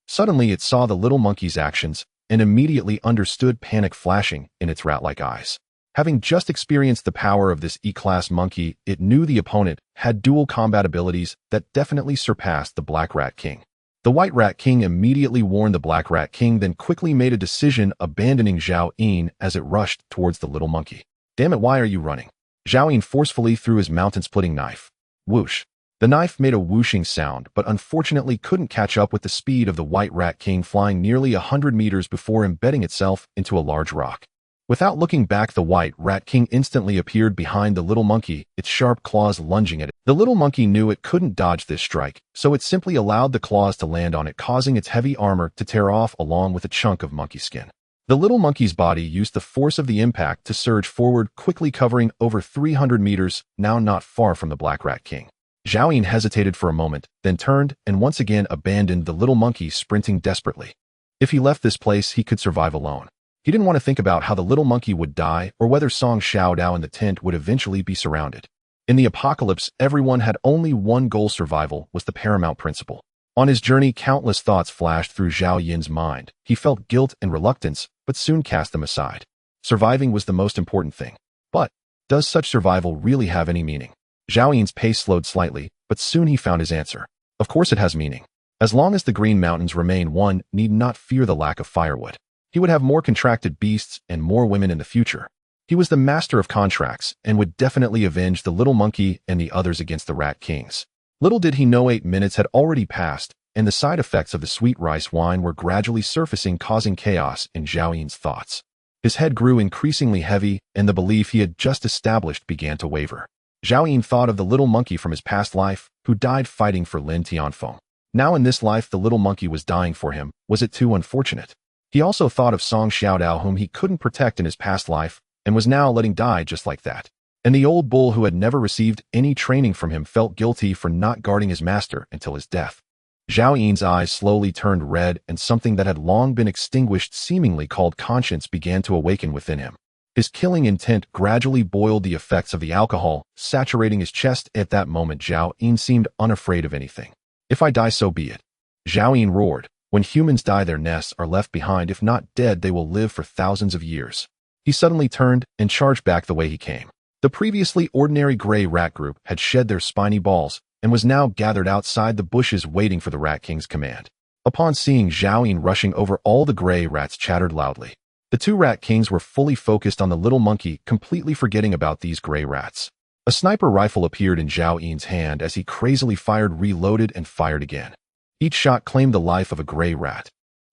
Suddenly it saw the little monkey's actions and immediately understood, panic flashing in its rat-like eyes. Having just experienced the power of this E-class monkey, it knew the opponent had dual combat abilities that definitely surpassed the black Rat King. The white Rat King immediately warned the black Rat King, then quickly made a decision, abandoning Zhao Yin as it rushed towards the little monkey. Damn it, why are you running? Zhao Yin forcefully threw his mountain-splitting knife. Whoosh. The knife made a whooshing sound, but unfortunately couldn't catch up with the speed of the white Rat King, flying nearly 100 meters before embedding itself into a large rock. Without looking back, the white Rat King instantly appeared behind the little monkey, its sharp claws lunging at it. The little monkey knew it couldn't dodge this strike, so it simply allowed the claws to land on it, causing its heavy armor to tear off along with a chunk of monkey skin. The little monkey's body used the force of the impact to surge forward, quickly covering over 300 meters, now not far from the black Rat King. Zhao Yin hesitated for a moment, then turned and once again abandoned the little monkey, sprinting desperately. If he left this place, he could survive alone. He didn't want to think about how the little monkey would die or whether Song Xiaodao and the tent would eventually be surrounded. In the apocalypse, everyone had only one goal: survival was the paramount principle. On his journey, countless thoughts flashed through Zhao Yin's mind. He felt guilt and reluctance, but soon cast them aside. Surviving was the most important thing. But does such survival really have any meaning? Zhao Yin's pace slowed slightly, but soon he found his answer. Of course it has meaning. As long as the Green Mountains remain, one need not fear the lack of firewood. He would have more contracted beasts and more women in the future. He was the master of contracts and would definitely avenge the little monkey and the others against the Rat Kings. Little did he know 8 minutes had already passed, and the side effects of the sweet rice wine were gradually surfacing, causing chaos in Zhao Yin's thoughts. His head grew increasingly heavy, and the belief he had just established began to waver. Zhao Yin thought of the little monkey from his past life, who died fighting for Lin Tianfeng. Now in this life the little monkey was dying for him. Was it too unfortunate? He also thought of Song Xiaodao, whom he couldn't protect in his past life, and was now letting die just like that. And the old bull who had never received any training from him felt guilty for not guarding his master until his death. Zhao Yin's eyes slowly turned red, and something that had long been extinguished, seemingly called conscience, began to awaken within him. His killing intent gradually boiled the effects of the alcohol, saturating his chest. At that moment Zhao Yin seemed unafraid of anything. If I die, so be it. Zhao Yin roared. When humans die, their nests are left behind. If not dead, they will live for thousands of years. He suddenly turned and charged back the way he came. The previously ordinary gray rat group had shed their spiny balls and was now gathered outside the bushes waiting for the Rat King's command. Upon seeing Zhao Yin rushing over, all the gray rats chattered loudly. The two Rat Kings were fully focused on the little monkey, completely forgetting about these gray rats. A sniper rifle appeared in Zhao Yin's hand as he crazily fired, reloaded, and fired again. Each shot claimed the life of a gray rat.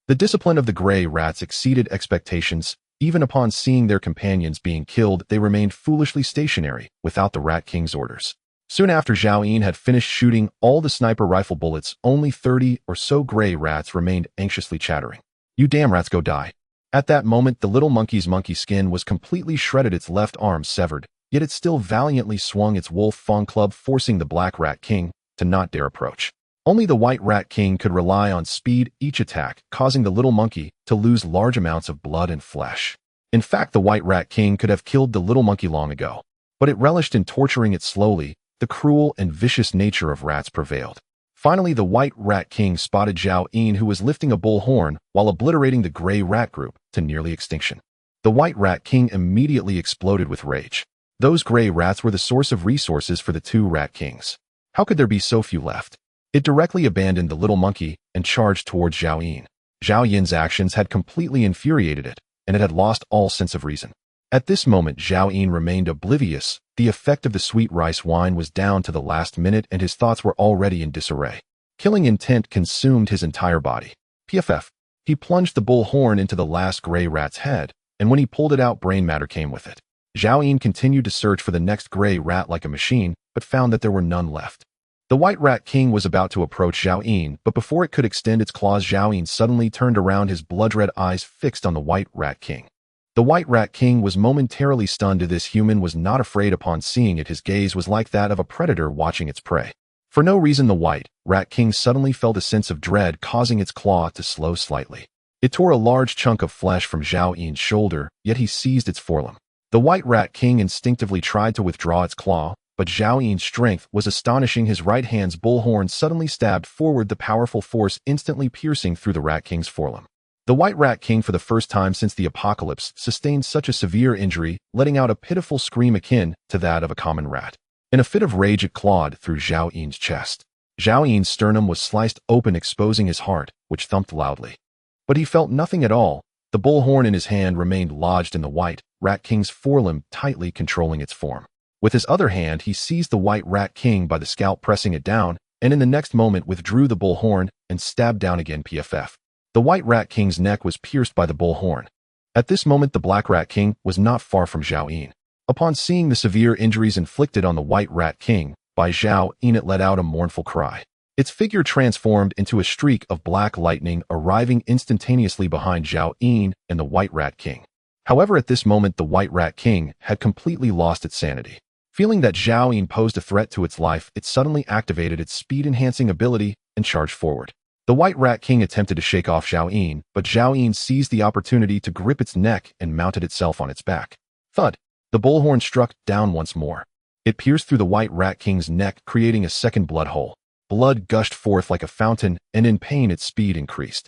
The discipline of the gray rats exceeded expectations. Even upon seeing their companions being killed, they remained foolishly stationary, without the Rat King's orders. Soon after Zhao Yin had finished shooting all the sniper rifle bullets, only 30 or so gray rats remained, anxiously chattering. You damn rats, go die. At that moment the little monkey's monkey skin was completely shredded, its left arm severed, yet it still valiantly swung its wolf fang club, forcing the Black Rat King to not dare approach. Only the White Rat King could rely on speed each attack, causing the little monkey to lose large amounts of blood and flesh. In fact, the White Rat King could have killed the little monkey long ago, but it relished in torturing it slowly. The cruel and vicious nature of rats prevailed. Finally, the White Rat King spotted Zhao Yin, who was lifting a bull horn while obliterating the gray rat group to nearly extinction. The White Rat King immediately exploded with rage. Those gray rats were the source of resources for the two Rat Kings. How could there be so few left? It directly abandoned the little monkey and charged towards Zhao Yin. Zhao Yin's actions had completely infuriated it, and it had lost all sense of reason. At this moment Zhao Yin remained oblivious. The effect of the sweet rice wine was down to the last minute, and his thoughts were already in disarray. Killing intent consumed his entire body. PFF. He plunged the bull horn into the last gray rat's head, and when he pulled it out, brain matter came with it. Zhao Yin continued to search for the next gray rat like a machine, but found that there were none left. The White Rat King was about to approach Zhao Yin, but before it could extend its claws, Zhao Yin suddenly turned around, his blood-red eyes fixed on the White Rat King. The White Rat King was momentarily stunned. This human was not afraid. Upon seeing it, his gaze was like that of a predator watching its prey. For no reason, the White Rat King suddenly felt a sense of dread, causing its claw to slow slightly. It tore a large chunk of flesh from Zhao Yin's shoulder, yet he seized its forelimb. The White Rat King instinctively tried to withdraw its claw, but Zhao Yin's strength was astonishing. His right hand's bullhorn suddenly stabbed forward, the powerful force instantly piercing through the Rat King's forelimb. The White Rat King, for the first time since the apocalypse, sustained such a severe injury, letting out a pitiful scream akin to that of a common rat. In a fit of rage, it clawed through Zhao Yin's chest. Zhao Yin's sternum was sliced open, exposing his heart, which thumped loudly. But he felt nothing at all. The bullhorn in his hand remained lodged in the White Rat King's forelimb, tightly controlling its form. With his other hand, he seized the White Rat King by the scalp, pressing it down, and in the next moment withdrew the bullhorn and stabbed down again. PFF. The White Rat King's neck was pierced by the bullhorn. At this moment, the Black Rat King was not far from Zhao Yin. Upon seeing the severe injuries inflicted on the White Rat King by Zhao Yin, it let out a mournful cry. Its figure transformed into a streak of black lightning, arriving instantaneously behind Zhao Yin and the White Rat King. However, at this moment, the White Rat King had completely lost its sanity. Feeling that Zhao Yin posed a threat to its life, it suddenly activated its speed-enhancing ability and charged forward. The White Rat King attempted to shake off Zhao Yin, but Zhao Yin seized the opportunity to grip its neck and mounted itself on its back. Thud! The bullhorn struck down once more. It pierced through the White Rat King's neck, creating a second blood hole. Blood gushed forth like a fountain, and in pain its speed increased.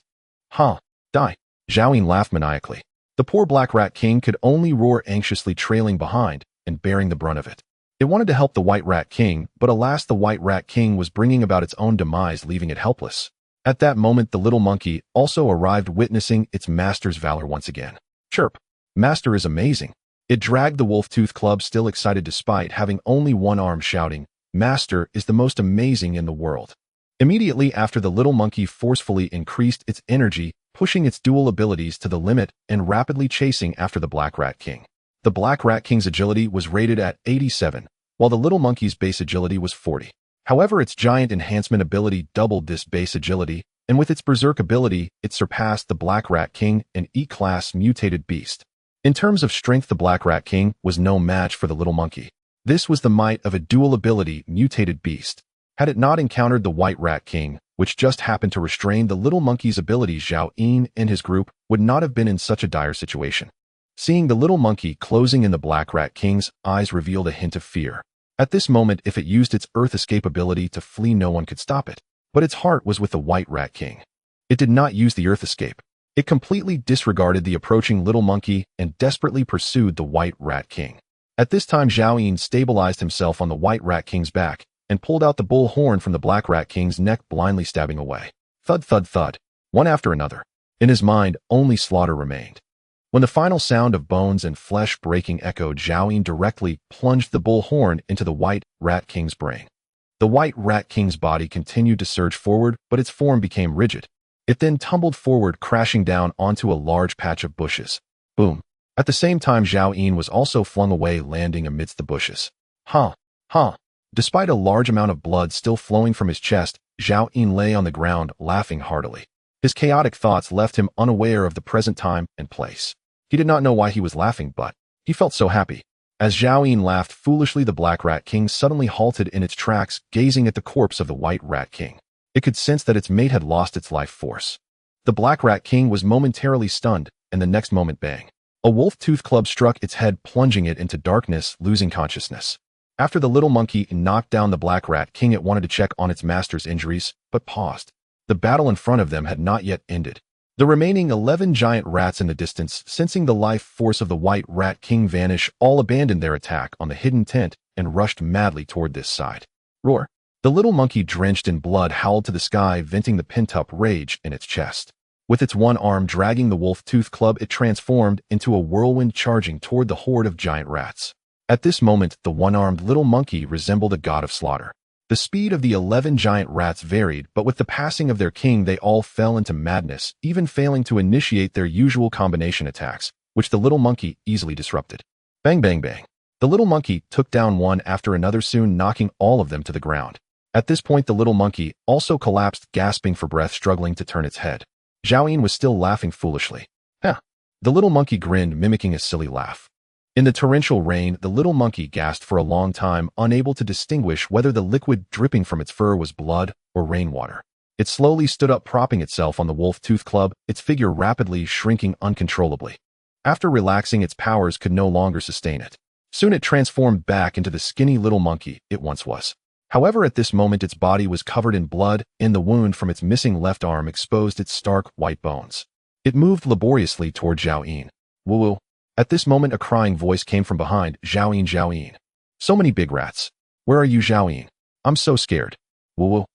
Huh! Die! Zhao Yin laughed maniacally. The poor Black Rat King could only roar anxiously, trailing behind and bearing the brunt of it. It wanted to help the White Rat King, but alas, the White Rat King was bringing about its own demise, leaving it helpless. At that moment, the little monkey also arrived, witnessing its master's valor once again. Chirp! Master is amazing. It dragged the wolf-tooth club, still excited despite having only one arm, shouting, Master is the most amazing in the world. Immediately after, the little monkey forcefully increased its energy, pushing its dual abilities to the limit and rapidly chasing after the Black Rat King. The Black Rat King's agility was rated at 87, while the little monkey's base agility was 40. However, its giant enhancement ability doubled this base agility, and with its berserk ability, it surpassed the Black Rat King, an E-class mutated beast. In terms of strength, the Black Rat King was no match for the little monkey. This was the might of a dual-ability mutated beast. Had it not encountered the White Rat King, which just happened to restrain the little monkey's abilities, Zhao Yin and his group would not have been in such a dire situation. Seeing the little monkey closing in the Black Rat King's eyes revealed a hint of fear. At this moment, if it used its Earth escape ability to flee, no one could stop it. But its heart was with the White Rat King. It did not use the Earth escape. It completely disregarded the approaching little monkey and desperately pursued the White Rat King. At this time, Zhao Yin stabilized himself on the White Rat King's back and pulled out the bull horn from the Black Rat King's neck, blindly stabbing away. Thud, thud, thud, one after another. In his mind, only slaughter remained. When the final sound of bones and flesh breaking echoed, Zhao Yin directly plunged the bull horn into the White Rat King's brain. The White Rat King's body continued to surge forward, but its form became rigid. It then tumbled forward, crashing down onto a large patch of bushes. Boom. At the same time, Zhao Yin was also flung away, landing amidst the bushes. Huh. Despite a large amount of blood still flowing from his chest, Zhao Yin lay on the ground, laughing heartily. His chaotic thoughts left him unaware of the present time and place. He did not know why he was laughing, but he felt so happy. As Zhao Yin laughed foolishly, the Black Rat King suddenly halted in its tracks, gazing at the corpse of the White Rat King. It could sense that its mate had lost its life force. The Black Rat King was momentarily stunned, and the next moment, bang. A wolf-tooth club struck its head, plunging it into darkness, losing consciousness. After the little monkey knocked down the Black Rat King, it wanted to check on its master's injuries, but paused. The battle in front of them had not yet ended. The remaining 11 giant rats in the distance, sensing the life force of the White Rat King vanish, all abandoned their attack on the hidden tent and rushed madly toward this side. Roar! The little monkey, drenched in blood, howled to the sky, venting the pent-up rage in its chest. With its one arm dragging the wolf-tooth club, it transformed into a whirlwind, charging toward the horde of giant rats. At this moment, the one-armed little monkey resembled a god of slaughter. The speed of the 11 giant rats varied, but with the passing of their king, they all fell into madness, even failing to initiate their usual combination attacks, which the little monkey easily disrupted. Bang, bang, bang. The little monkey took down one after another, soon knocking all of them to the ground. At this point, the little monkey also collapsed, gasping for breath, struggling to turn its head. Zhao Yin was still laughing foolishly. Huh. The little monkey grinned, mimicking a silly laugh. In the torrential rain, the little monkey gasped for a long time, unable to distinguish whether the liquid dripping from its fur was blood or rainwater. It slowly stood up, propping itself on the wolf-tooth club, its figure rapidly shrinking uncontrollably. After relaxing, its powers could no longer sustain it. Soon it transformed back into the skinny little monkey it once was. However, at this moment, its body was covered in blood, and the wound from its missing left arm exposed its stark white bones. It moved laboriously toward Zhao Yin. Woo-woo. At this moment, a crying voice came from behind. Zhao Yin, Zhao Yin. So many big rats. Where are you, Zhao Yin? I'm so scared. Woo-woo.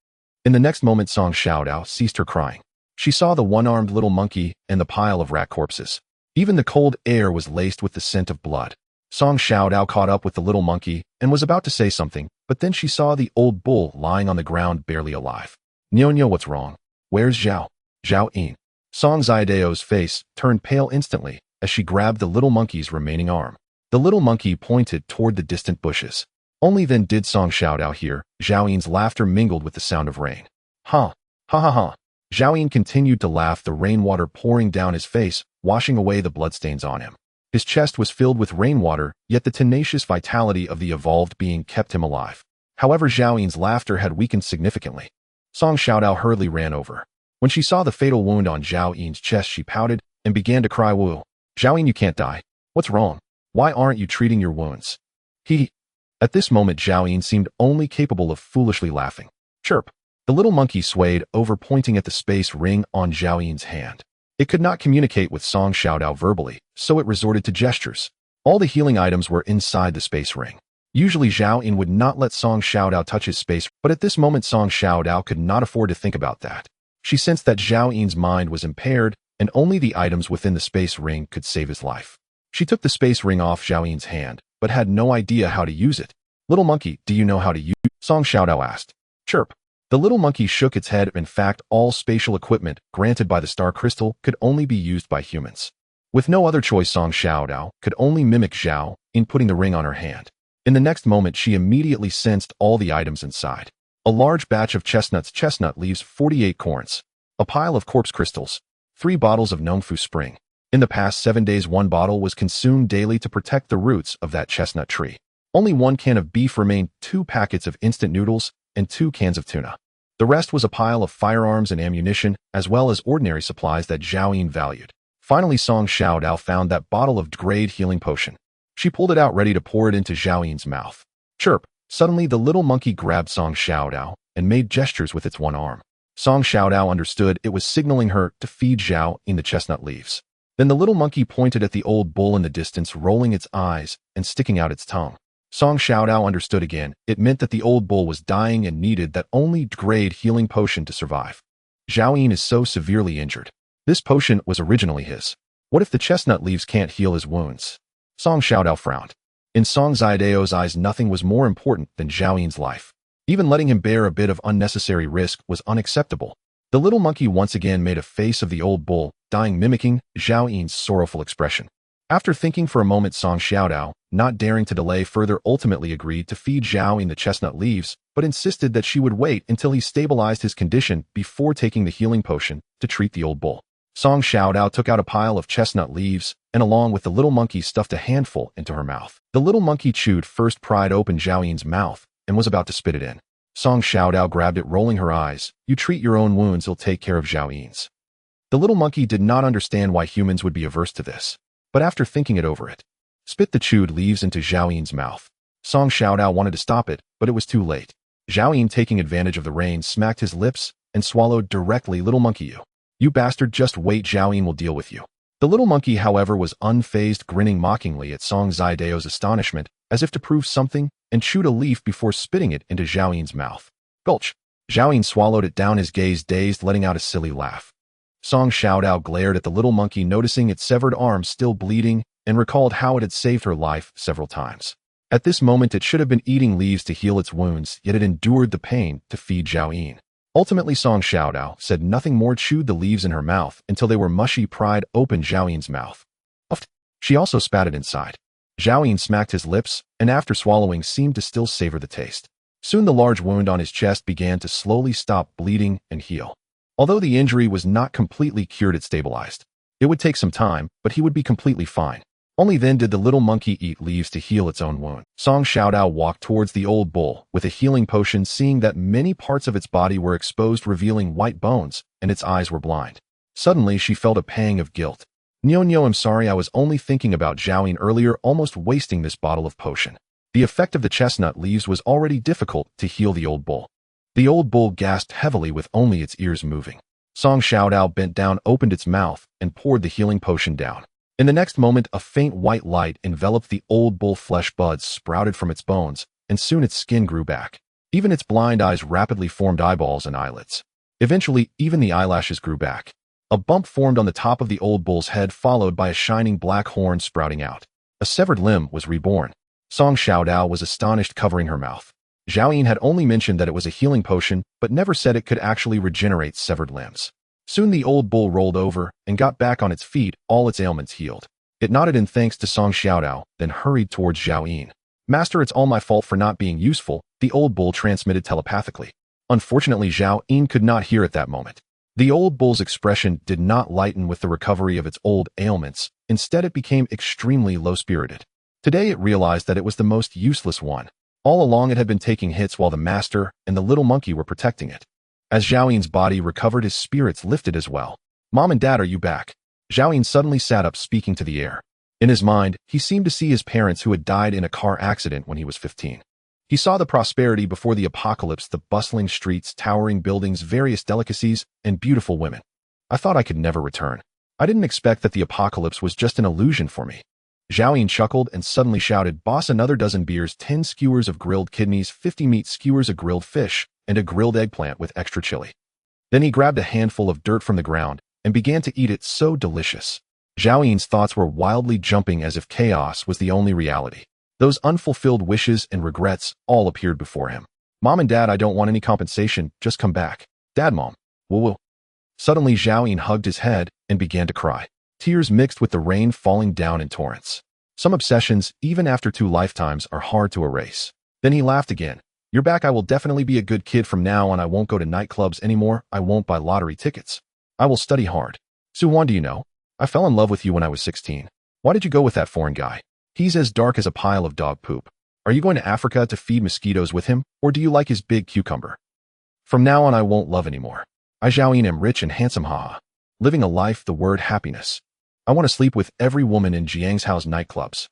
In the next moment, Song Xiaodao ceased her crying. She saw the one-armed little monkey and the pile of rat corpses. Even the cold air was laced with the scent of blood. Song Xiaodao caught up with the little monkey and was about to say something, but then she saw the old bull lying on the ground, barely alive. Nyonya, what's wrong? Where's Zhao? Zhao Yin. Song Xiaodao's face turned pale instantly as she grabbed the little monkey's remaining arm. The little monkey pointed toward the distant bushes. Only then did Song Xiaodao hear Zhao Yin's laughter mingled with the sound of rain. Ha! Ha ha ha! Zhao Yin continued to laugh, the rainwater pouring down his face, washing away the bloodstains on him. His chest was filled with rainwater, yet the tenacious vitality of the evolved being kept him alive. However, Zhao Yin's laughter had weakened significantly. Song Xiaodao hurriedly ran over. When she saw the fatal wound on Zhao Yin's chest, she pouted and began to cry. Woo! Zhao Yin, you can't die. What's wrong? Why aren't you treating your wounds? At this moment, Zhao Yin seemed only capable of foolishly laughing. Chirp. The little monkey swayed over, pointing at the space ring on Zhao Yin's hand. It could not communicate with Song Xiaodao verbally, so it resorted to gestures. All the healing items were inside the space ring. Usually Zhao Yin would not let Song Xiaodao touch his space, but at this moment Song Xiaodao could not afford to think about that. She sensed that Zhao Yin's mind was impaired, and only the items within the space ring could save his life. She took the space ring off Zhao Yin's hand, but had no idea how to use it. Little monkey, do you know how to use it? Song Xiaodao asked. Chirp. The little monkey shook its head. In fact, all spatial equipment granted by the star crystal could only be used by humans. With no other choice, Song Xiaodao could only mimic Zhao in putting the ring on her hand. In the next moment, she immediately sensed all the items inside. A large batch of chestnut leaves, 48 corns, a pile of corpse crystals, 3 bottles of Nongfu Spring. In the past 7 days, 1 bottle was consumed daily to protect the roots of that chestnut tree. Only 1 can of beef remained, 2 packets of instant noodles, and 2 cans of tuna. The rest was a pile of firearms and ammunition, as well as ordinary supplies that Zhao Yin valued. Finally, Song Xiaodao found that bottle of grade healing potion. She pulled it out, ready to pour it into Zhao Yin's mouth. Chirp! Suddenly, the little monkey grabbed Song Xiaodao and made gestures with its one arm. Song Xiaodao understood it was signaling her to feed Zhao Yin the chestnut leaves. Then the little monkey pointed at the old bull in the distance, rolling its eyes and sticking out its tongue. Song Xiaodao understood again. It meant that the old bull was dying and needed that only grade healing potion to survive. Zhao Yin is so severely injured. This potion was originally his. What if the chestnut leaves can't heal his wounds? Song Xiaodao frowned. In Song Xiaodao's eyes, nothing was more important than Zhao Yin's life. Even letting him bear a bit of unnecessary risk was unacceptable. The little monkey once again made a face of the old bull, dying, mimicking Zhao Yin's sorrowful expression. After thinking for a moment, Song Xiaodao, not daring to delay further, ultimately agreed to feed Zhao Yin the chestnut leaves, but insisted that she would wait until he stabilized his condition before taking the healing potion to treat the old bull. Song Xiaodao took out a pile of chestnut leaves, and along with the little monkey, stuffed a handful into her mouth. The little monkey chewed first, pried open Zhao Yin's mouth, and was about to spit it in. Song Xiaodao grabbed it, rolling her eyes. You treat your own wounds, he'll take care of Zhao Yin's. The little monkey did not understand why humans would be averse to this, but after thinking it over, it spit the chewed leaves into Zhao Yin's mouth. Song Xiaodao wanted to stop it, but it was too late. Zhao Yin, taking advantage of the rain, smacked his lips and swallowed directly. Little monkey, you bastard, just wait, Zhao Yin will deal with you. The little monkey, however, was unfazed, grinning mockingly at Song Xiaodao's astonishment, as if to prove something, and chewed a leaf before spitting it into Zhao Yin's mouth. Gulch! Zhao Yin swallowed it down, his gaze dazed, letting out a silly laugh. Song Xiaodao glared at the little monkey, noticing its severed arm still bleeding, and recalled how it had saved her life several times. At this moment, it should have been eating leaves to heal its wounds, yet it endured the pain to feed Zhao Yin. Ultimately, Song Xiaodao said nothing more, chewed the leaves in her mouth until they were mushy, pried open Zhao Yin's mouth. Uffed. She also spat it inside. Zhao Yin smacked his lips, and after swallowing, seemed to still savor the taste. Soon the large wound on his chest began to slowly stop bleeding and heal. Although the injury was not completely cured, it stabilized. It would take some time, but he would be completely fine. Only then did the little monkey eat leaves to heal its own wound. Song Xiaodao walked towards the old bull with a healing potion, seeing that many parts of its body were exposed, revealing white bones, and its eyes were blind. Suddenly, she felt a pang of guilt. No, I'm sorry, I was only thinking about Zhao Yin earlier, almost wasting this bottle of potion. The effect of the chestnut leaves was already difficult to heal the old bull. The old bull gasped heavily with only its ears moving. Song Xiaodao bent down, opened its mouth, and poured the healing potion down. In the next moment, a faint white light enveloped the old bull. Flesh buds sprouted from its bones, and soon its skin grew back. Even its blind eyes rapidly formed eyeballs and eyelids. Eventually, even the eyelashes grew back. A bump formed on the top of the old bull's head, followed by a shining black horn sprouting out. A severed limb was reborn. Song Xiaodao was astonished, covering her mouth. Zhao Yin had only mentioned that it was a healing potion, but never said it could actually regenerate severed limbs. Soon the old bull rolled over and got back on its feet, all its ailments healed. It nodded in thanks to Song Xiaodao, then hurried towards Zhao Yin. Master, it's all my fault for not being useful, the old bull transmitted telepathically. Unfortunately, Zhao Yin could not hear at that moment. The old bull's expression did not lighten with the recovery of its old ailments. Instead, it became extremely low-spirited. Today, it realized that it was the most useless one. All along, it had been taking hits while the master and the little monkey were protecting it. As Zhao Yin's body recovered, his spirits lifted as well. Mom and Dad, are you back? Zhao Yin suddenly sat up, speaking to the air. In his mind, he seemed to see his parents, who had died in a car accident when he was 15. He saw the prosperity before the apocalypse, the bustling streets, towering buildings, various delicacies, and beautiful women. I thought I could never return. I didn't expect that the apocalypse was just an illusion for me. Zhao Yin chuckled and suddenly shouted, Boss, another dozen beers, 10 skewers of grilled kidneys, 50 meat skewers of grilled fish, and a grilled eggplant with extra chili. Then he grabbed a handful of dirt from the ground and began to eat it. So delicious. Zhao Yin's thoughts were wildly jumping, as if chaos was the only reality. Those unfulfilled wishes and regrets all appeared before him. Mom and Dad, I don't want any compensation, just come back. Dad, Mom. Woo. Suddenly, Zhao Yin hugged his head and began to cry. Tears mixed with the rain falling down in torrents. Some obsessions, even after 2 lifetimes, are hard to erase. Then he laughed again. You're back. I will definitely be a good kid from now on. I won't go to nightclubs anymore. I won't buy lottery tickets. I will study hard. Suhwan, do you know? I fell in love with you when I was 16. Why did you go with that foreign guy? He's as dark as a pile of dog poop. Are you going to Africa to feed mosquitoes with him, or do you like his big cucumber? From now on I won't love anymore. I Zhaoyin am rich and handsome, haha. Living a life, the word happiness. I want to sleep with every woman in Jiang's house nightclubs.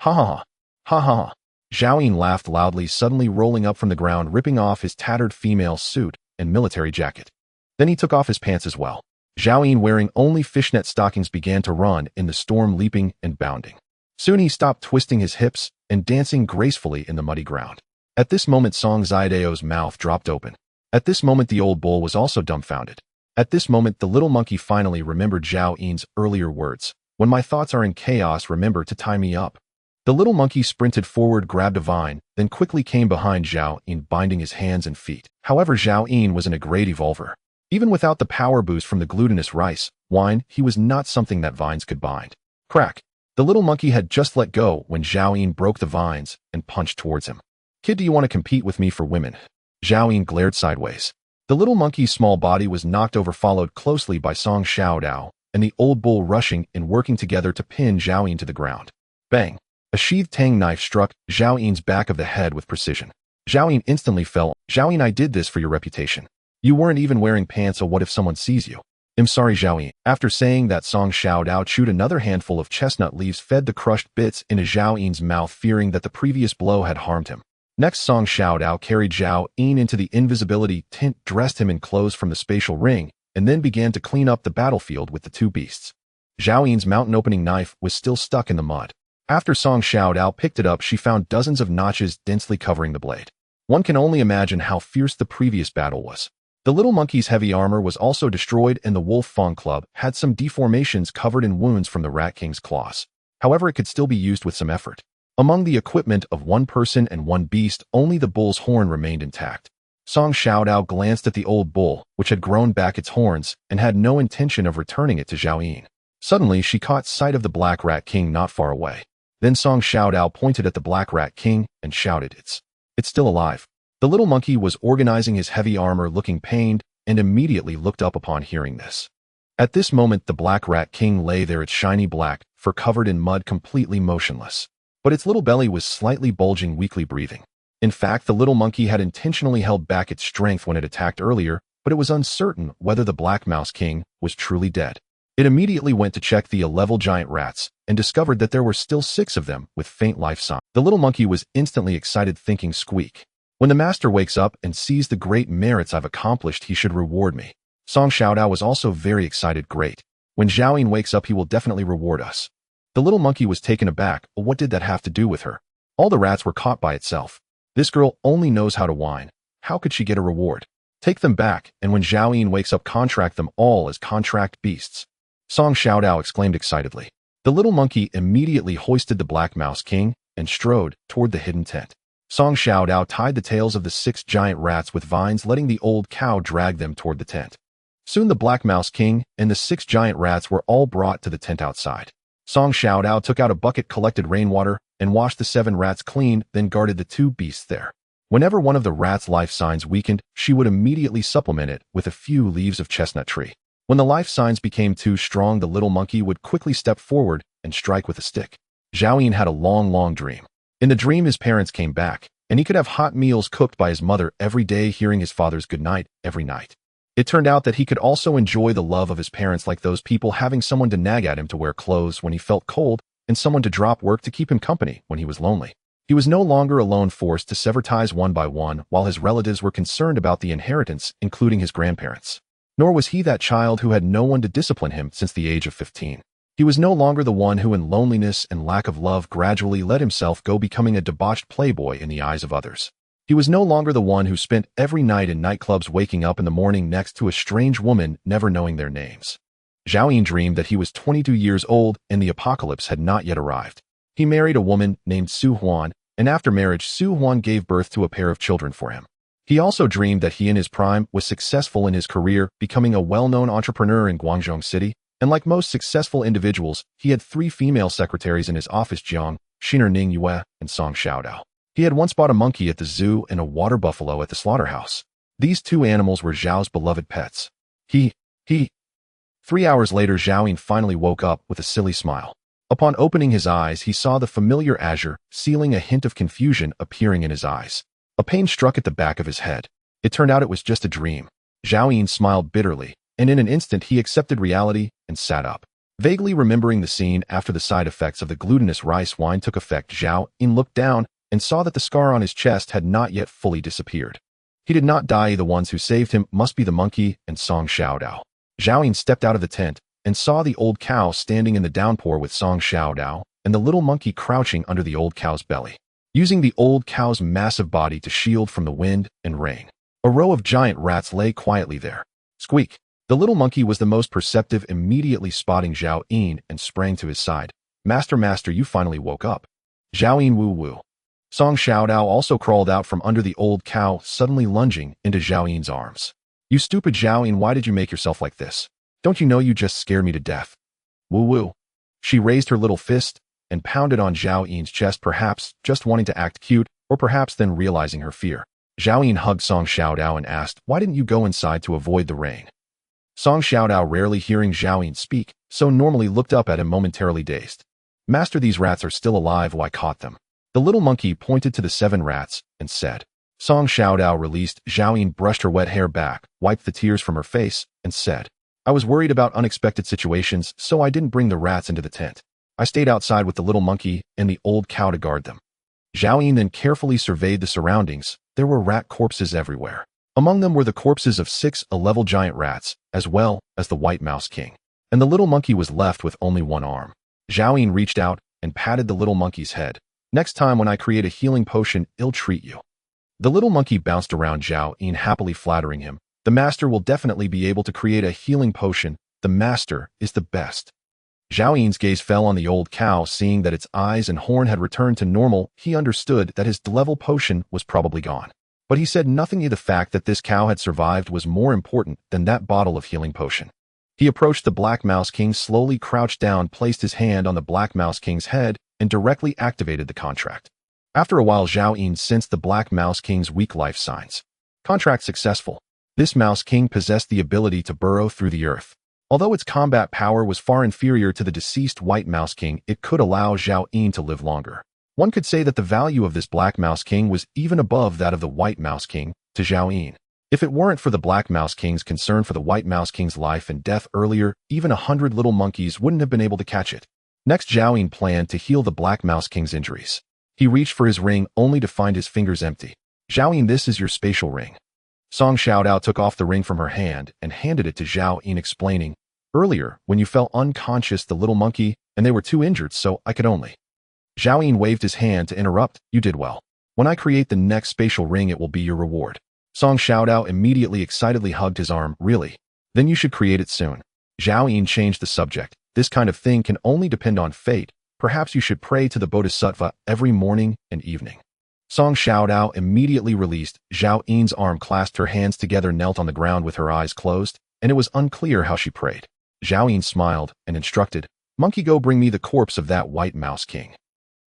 Ha ha ha. Ha ha ha. Zhaoyin laughed loudly, suddenly rolling up from the ground, ripping off his tattered female suit and military jacket. Then he took off his pants as well. Zhaoyin, wearing only fishnet stockings, began to run in the storm, leaping and bounding. Soon he stopped twisting his hips and dancing gracefully in the muddy ground. At this moment Song Zaidao's mouth dropped open. At this moment the old bull was also dumbfounded. At this moment the little monkey finally remembered Zhao Yin's earlier words. When my thoughts are in chaos, remember to tie me up. The little monkey sprinted forward, grabbed a vine, then quickly came behind Zhao Yin, binding his hands and feet. However, Zhao Yin was in a great evolver. Even without the power boost from the glutinous rice wine, he was not something that vines could bind. Crack! The little monkey had just let go when Zhao Yin broke the vines and punched towards him. Kid, do you want to compete with me for women? Zhao Yin glared sideways. The little monkey's small body was knocked over, followed closely by Song Xiaodao and the old bull, rushing and working together to pin Zhao Yin to the ground. Bang! A sheathed tang knife struck Zhao Yin's back of the head with precision. Zhao Yin instantly fell. Zhao Yin, I did this for your reputation. You weren't even wearing pants, so what if someone sees you? I'm sorry, Zhao Yin. After saying that, Song Xiaodao chewed another handful of chestnut leaves, fed the crushed bits into Zhao Yin's mouth, fearing that the previous blow had harmed him. Next, Song Xiaodao carried Zhao Yin into the invisibility tent, dressed him in clothes from the spatial ring, and then began to clean up the battlefield with the 2 beasts. Zhao Yin's mountain-opening knife was still stuck in the mud. After Song Xiaodao picked it up, she found dozens of notches densely covering the blade. One can only imagine how fierce the previous battle was. The little monkey's heavy armor was also destroyed, and the Wolf Fang Club had some deformations covered in wounds from the Rat King's claws. However, it could still be used with some effort. Among the equipment of 1 person and 1 beast, only the bull's horn remained intact. Song Xiaodao glanced at the old bull, which had grown back its horns, and had no intention of returning it to Zhao Yin. Suddenly, she caught sight of the Black Rat King not far away. Then Song Xiaodao pointed at the Black Rat King and shouted, It's still alive. The little monkey was organizing his heavy armor, looking pained, and immediately looked up upon hearing this. At this moment, the Black Rat King lay there, its shiny black fur covered in mud, completely motionless. But its little belly was slightly bulging, weakly breathing. In fact, the little monkey had intentionally held back its strength when it attacked earlier, but it was uncertain whether the Black Mouse King was truly dead. It immediately went to check the 11 giant rats and discovered that there were still 6 of them with faint life signs. The little monkey was instantly excited, thinking, squeak. When the master wakes up and sees the great merits I've accomplished, he should reward me. Song Xiaodao was also very excited. Great. When Zhao Yin wakes up, he will definitely reward us. The little monkey was taken aback. What did that have to do with her? All the rats were caught by itself. This girl only knows how to whine. How could she get a reward? Take them back, and when Zhao Yin wakes up, contract them all as contract beasts. Song Xiaodao exclaimed excitedly. The little monkey immediately hoisted the Black Mouse King and strode toward the hidden tent. Song Xiaodao tied the tails of the 6 giant rats with vines, letting the old cow drag them toward the tent. Soon the Black Mouse King and the 6 giant rats were all brought to the tent outside. Song Xiaodao took out a bucket, collected rainwater, and washed the 7 rats clean, then guarded the 2 beasts there. Whenever one of the rats' life signs weakened, she would immediately supplement it with a few leaves of chestnut tree. When the life signs became too strong, the little monkey would quickly step forward and strike with a stick. Zhao Yin had a long dream. In the dream, his parents came back, and he could have hot meals cooked by his mother every day, hearing his father's goodnight every night. It turned out that he could also enjoy the love of his parents, like those people having someone to nag at him to wear clothes when he felt cold, and someone to drop work to keep him company when he was lonely. He was no longer alone, forced to sever ties one by one, while his relatives were concerned about the inheritance, including his grandparents. Nor was he that child who had no one to discipline him since the age of 15. He was no longer the one who, in loneliness and lack of love, gradually let himself go, becoming a debauched playboy in the eyes of others. He was no longer the one who spent every night in nightclubs, waking up in the morning next to a strange woman, never knowing their names. Zhao Yin dreamed that he was 22 years old and the apocalypse had not yet arrived. He married a woman named Su Huan, and after marriage, Su Huan gave birth to a pair of children for him. He also dreamed that he in his prime was successful in his career, becoming a well-known entrepreneur in Guangzhou City, And like most successful individuals, he had 3 female secretaries in his office: Jiang, Xiner Ning Yue, and Song Xiaodao. He had once bought a monkey at the zoo and a water buffalo at the slaughterhouse. These 2 animals were Zhao's beloved pets. He. 3 hours later, Zhao Ying finally woke up with a silly smile. Upon opening his eyes, he saw the familiar azure, sealing a hint of confusion appearing in his eyes. A pain struck at the back of his head. It turned out it was just a dream. Zhao Ying smiled bitterly, and in an instant he accepted reality and sat up. Vaguely remembering the scene after the side effects of the glutinous rice wine took effect, Zhao Ying looked down and saw that the scar on his chest had not yet fully disappeared. He did not die. The ones who saved him must be the monkey and Song Xiaodao. Zhao Ying stepped out of the tent and saw the old cow standing in the downpour with Song Xiaodao and the little monkey crouching under the old cow's belly, using the old cow's massive body to shield from the wind and rain. A row of giant rats lay quietly there. Squeak! The little monkey was the most perceptive, immediately spotting Zhao Ying and sprang to his side. Master, you finally woke up. Zhao Ying woo. Song Xiaodao also crawled out from under the old cow, suddenly lunging into Zhao Ying's arms. You stupid Zhao Ying, why did you make yourself like this? Don't you know you just scared me to death? Woo. She raised her little fist and pounded on Zhao Ying's chest, perhaps just wanting to act cute, or perhaps then realizing her fear. Zhao Ying hugged Song Xiaodao and asked, why didn't you go inside to avoid the rain? Song Xiaodao, rarely hearing Zhao Ying speak, so normally looked up at him, momentarily dazed. Master, these rats are still alive. I caught them. The little monkey pointed to the 7 rats and said. Song Xiaodao released. Zhao Ying brushed her wet hair back, wiped the tears from her face, and said, I was worried about unexpected situations, so I didn't bring the rats into the tent. I stayed outside with the little monkey and the old cow to guard them. Zhao Ying then carefully surveyed the surroundings. There were rat corpses everywhere. Among them were the corpses of 6 A-level giant rats, as well as the White Mouse King. And the little monkey was left with only one arm. Zhao Ying reached out and patted the little monkey's head. Next time when I create a healing potion, I'll treat you. The little monkey bounced around Zhao Ying, happily flattering him. The master will definitely be able to create a healing potion. The master is the best. Zhao Ying's gaze fell on the old cow. Seeing that its eyes and horn had returned to normal, he understood that his D-level potion was probably gone. But he said nothing. The fact that this cow had survived was more important than that bottle of healing potion. He approached the Black Mouse King, slowly crouched down, placed his hand on the Black Mouse King's head, and directly activated the contract. After a while, Zhao Ying sensed the Black Mouse King's weak life signs. Contract successful. This Mouse King possessed the ability to burrow through the earth. Although its combat power was far inferior to the deceased White Mouse King, it could allow Zhao Ying to live longer. One could say that the value of this Black Mouse King was even above that of the White Mouse King to Zhao Ying. If it weren't for the Black Mouse King's concern for the White Mouse King's life and death earlier, even 100 little monkeys wouldn't have been able to catch it. Next, Zhao Ying planned to heal the Black Mouse King's injuries. He reached for his ring, only to find his fingers empty. Zhao Ying, this is your spatial ring. Song Xiaodao took off the ring from her hand and handed it to Zhao Ying, explaining, earlier, when you fell unconscious, the little monkey, and they were too injured, so I could only. Zhao Ying waved his hand to interrupt. You did well. When I create the next spatial ring, it will be your reward. Song Xiaodao immediately excitedly hugged his arm. Really? Then you should create it soon. Zhao Ying changed the subject. This kind of thing can only depend on fate. Perhaps you should pray to the Bodhisattva every morning and evening. Song Xiaodao immediately released. Zhao Ying's arm clasped her hands together, knelt on the ground with her eyes closed, and it was unclear how she prayed. Zhao Ying smiled and instructed, Monkey, go bring me the corpse of that White Mouse King.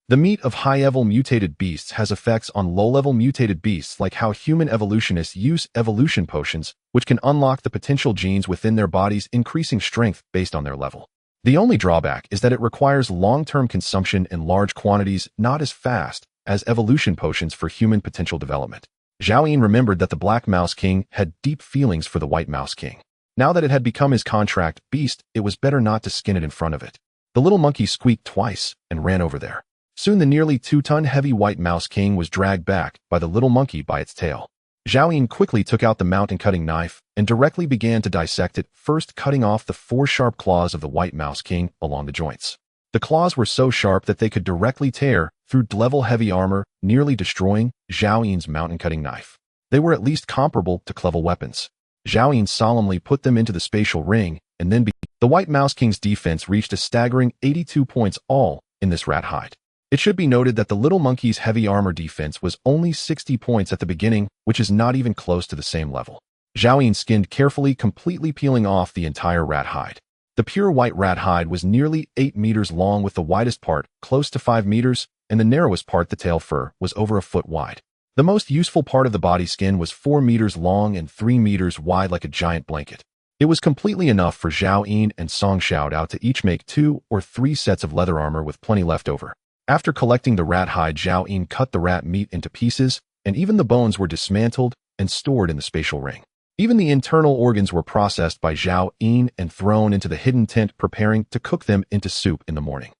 The meat of high-level mutated beasts has effects on low-level mutated beasts, like how human evolutionists use evolution potions, which can unlock the potential genes within their bodies, increasing strength based on their level. The only drawback is that it requires long-term consumption in large quantities, not as fast as evolution potions for human potential development. Zhao Ying remembered that the Black Mouse King had deep feelings for the White Mouse King. Now that it had become his contract beast, it was better not to skin it in front of it. The little monkey squeaked twice and ran over there. Soon the nearly 2-ton heavy White Mouse King was dragged back by the little monkey by its tail. Zhao Ying quickly took out the mountain cutting knife and directly began to dissect it, first cutting off the 4 sharp claws of the White Mouse King along the joints. The claws were so sharp that they could directly tear through level heavy armor, nearly destroying Zhao Ying's mountain cutting knife. They were at least comparable to clever weapons. Zhao Ying solemnly put them into the spatial ring, and then the White Mouse King's defense reached a staggering 82 points, all in this rat hide. It should be noted that the little monkey's heavy armor defense was only 60 points at the beginning, which is not even close to the same level. Zhao Ying skinned carefully, completely peeling off the entire rat hide. The pure white rat hide was nearly 8 meters long, with the widest part close to 5 meters, and the narrowest part, the tail fur, was over a foot wide. The most useful part of the body skin was 4 meters long and 3 meters wide, like a giant blanket. It was completely enough for Zhao Yin and Song Xiaodao to each make 2 or 3 sets of leather armor with plenty left over. After collecting the rat hide, Zhao Yin cut the rat meat into pieces, and even the bones were dismantled and stored in the spatial ring. Even the internal organs were processed by Zhao Yin and thrown into the hidden tent, preparing to cook them into soup in the morning.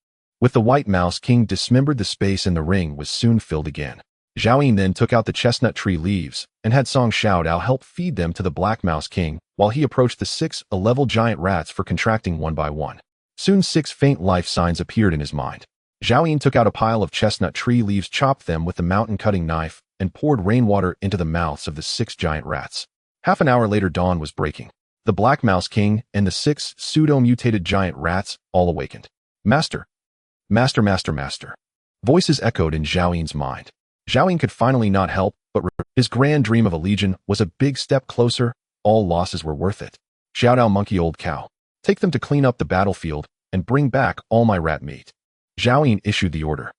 With the White Mouse King dismembered, the space in the ring was soon filled again. Zhao Yin then took out the chestnut tree leaves and had Song Xiaodao help feed them to the Black Mouse King, while he approached the 6 level giant rats for contracting one by one. Soon 6 faint life signs appeared in his mind. Zhao Yin took out a pile of chestnut tree leaves, chopped them with the mountain cutting knife, and poured rainwater into the mouths of the 6 giant rats. Half an hour later, dawn was breaking. The Black Mouse King and the 6 pseudo-mutated giant rats all awakened. Master! Master, master, master. Voices echoed in Zhao Yin's mind. Zhao Yin could finally not help but his grand dream of a legion was a big step closer. All losses were worth it. Xiaodao, monkey, old cow. Take them to clean up the battlefield and bring back all my rat meat. Zhao Yin issued the order.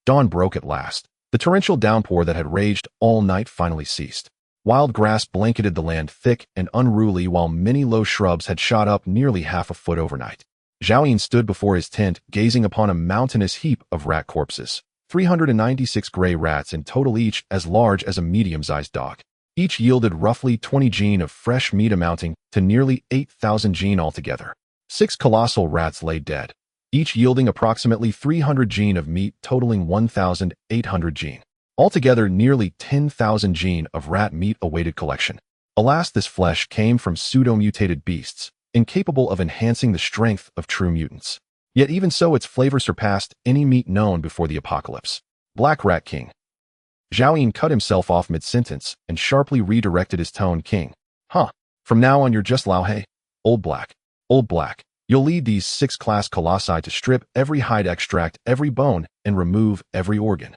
Dawn broke at last. The torrential downpour that had raged all night finally ceased. Wild grass blanketed the land, thick and unruly, while many low shrubs had shot up nearly half a foot overnight. Zhao Yin stood before his tent, gazing upon a mountainous heap of rat corpses. 396 gray rats in total, each as large as a medium-sized dog. Each yielded roughly 20 gene of fresh meat, amounting to nearly 8,000 gene altogether. 6 colossal rats lay dead, each yielding approximately 300 gene of meat, totaling 1,800 gene. Altogether, nearly 10,000 gene of rat meat awaited collection. Alas, this flesh came from pseudo-mutated beasts, incapable of enhancing the strength of true mutants. Yet even so, its flavor surpassed any meat known before the apocalypse. Black Rat King. Zhao Yin cut himself off mid-sentence and sharply redirected his tone. King. Huh. From now on, you're just Lao He. Old Black. Old Black. You'll lead these 6 class colossi to strip every hide, extract every bone, and remove every organ.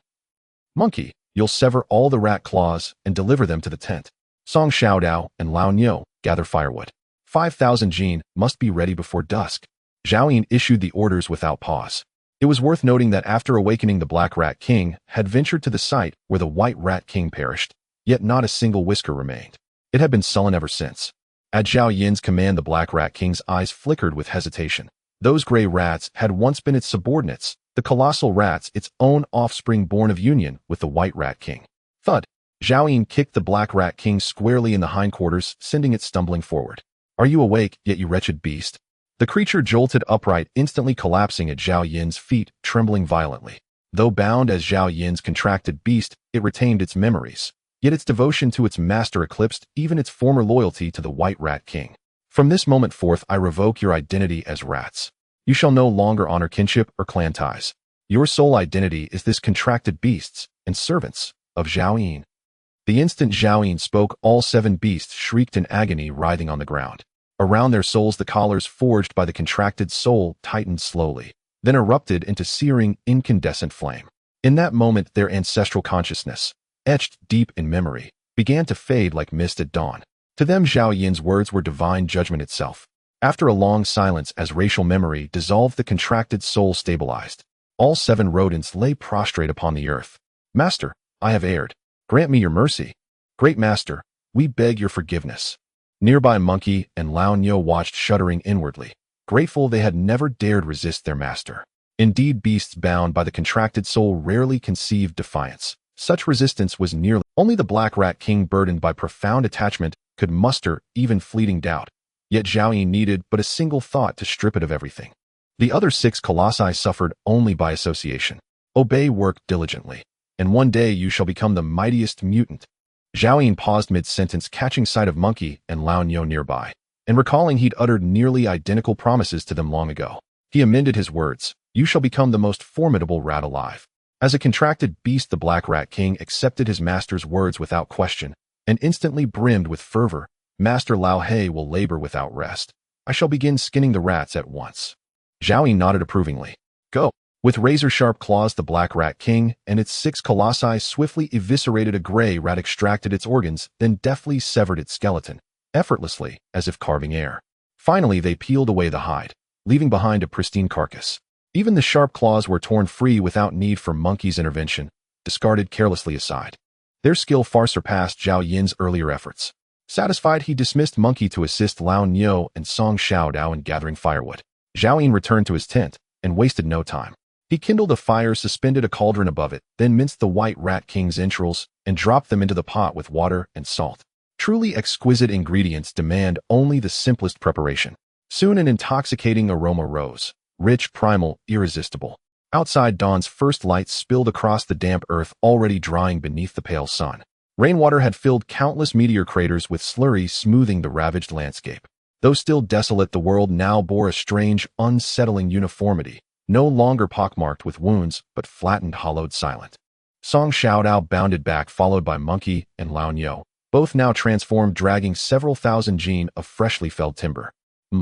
Monkey, you'll sever all the rat claws and deliver them to the tent. Song Xiaodao and Lao Niu, gather firewood. 5,000 gene must be ready before dusk. Zhao Yin issued the orders without pause. It was worth noting that after awakening, the Black Rat King had ventured to the site where the White Rat King perished, yet not a single whisker remained. It had been sullen ever since. At Zhao Yin's command, the Black Rat King's eyes flickered with hesitation. Those gray rats had once been its subordinates, the colossal rats, its own offspring born of union with the White Rat King. Thud! Zhao Yin kicked the Black Rat King squarely in the hindquarters, sending it stumbling forward. Are you awake yet, you wretched beast? The creature jolted upright, instantly collapsing at Zhao Yin's feet, trembling violently. Though bound as Zhao Yin's contracted beast, it retained its memories. Yet its devotion to its master eclipsed even its former loyalty to the White Rat King. From this moment forth, I revoke your identity as rats. You shall no longer honor kinship or clan ties. Your sole identity is this contracted beasts and servants of Zhao Yin. The instant Zhao Yin spoke, all 7 beasts shrieked in agony, writhing on the ground. Around their souls, the collars forged by the contracted soul tightened slowly, then erupted into searing, incandescent flame. In that moment, their ancestral consciousness, etched deep in memory, began to fade like mist at dawn. To them, Zhao Yin's words were divine judgment itself. After a long silence, as racial memory dissolved, the contracted soul stabilized. All 7 rodents lay prostrate upon the earth. Master, I have erred. Grant me your mercy. Great Master, we beg your forgiveness. Nearby, Monkey and Lao Niu watched, shuddering inwardly, grateful they had never dared resist their master. Indeed, beasts bound by the contracted soul rarely conceived defiance. Such resistance was nearly only the Black Rat King, burdened by profound attachment, could muster even fleeting doubt. Yet Zhao Yin needed but a single thought to strip it of everything. The other 6 colossi suffered only by association. Obey, work diligently, and one day you shall become the mightiest mutant. Zhao Yin paused mid-sentence, catching sight of Monkey and Lao Niu nearby, and recalling he'd uttered nearly identical promises to them long ago. He amended his words. You shall become the most formidable rat alive. As a contracted beast, the Black Rat King accepted his master's words without question, and instantly brimmed with fervor. Master Lao He will labor without rest. I shall begin skinning the rats at once. Zhao Yin nodded approvingly. Go. With razor-sharp claws, the Black Rat King and its 6 colossi swiftly eviscerated a gray rat, extracted its organs, then deftly severed its skeleton, effortlessly, as if carving air. Finally, they peeled away the hide. leaving behind a pristine carcass. Even the sharp claws were torn free without need for Monkey's intervention, discarded carelessly aside. Their skill far surpassed Zhao Yin's earlier efforts. Satisfied, he dismissed Monkey to assist Lao Niu and Song Xiaodao in gathering firewood. Zhao Yin returned to his tent and wasted no time. He kindled a fire, suspended a cauldron above it, then minced the white rat king's entrails and dropped them into the pot with water and salt. Truly exquisite ingredients demand only the simplest preparation. Soon an intoxicating aroma rose, rich, primal, irresistible. Outside, dawn's first light spilled across the damp earth already drying beneath the pale sun. Rainwater had filled countless meteor craters with slurry, smoothing the ravaged landscape. Though still desolate, the world now bore a strange, unsettling uniformity, no longer pockmarked with wounds, but flattened, hollowed, silent. Song Xiaodao bounded back, followed by Monkey and Lao Niu, both now transformed, dragging several thousand jin of freshly felled timber.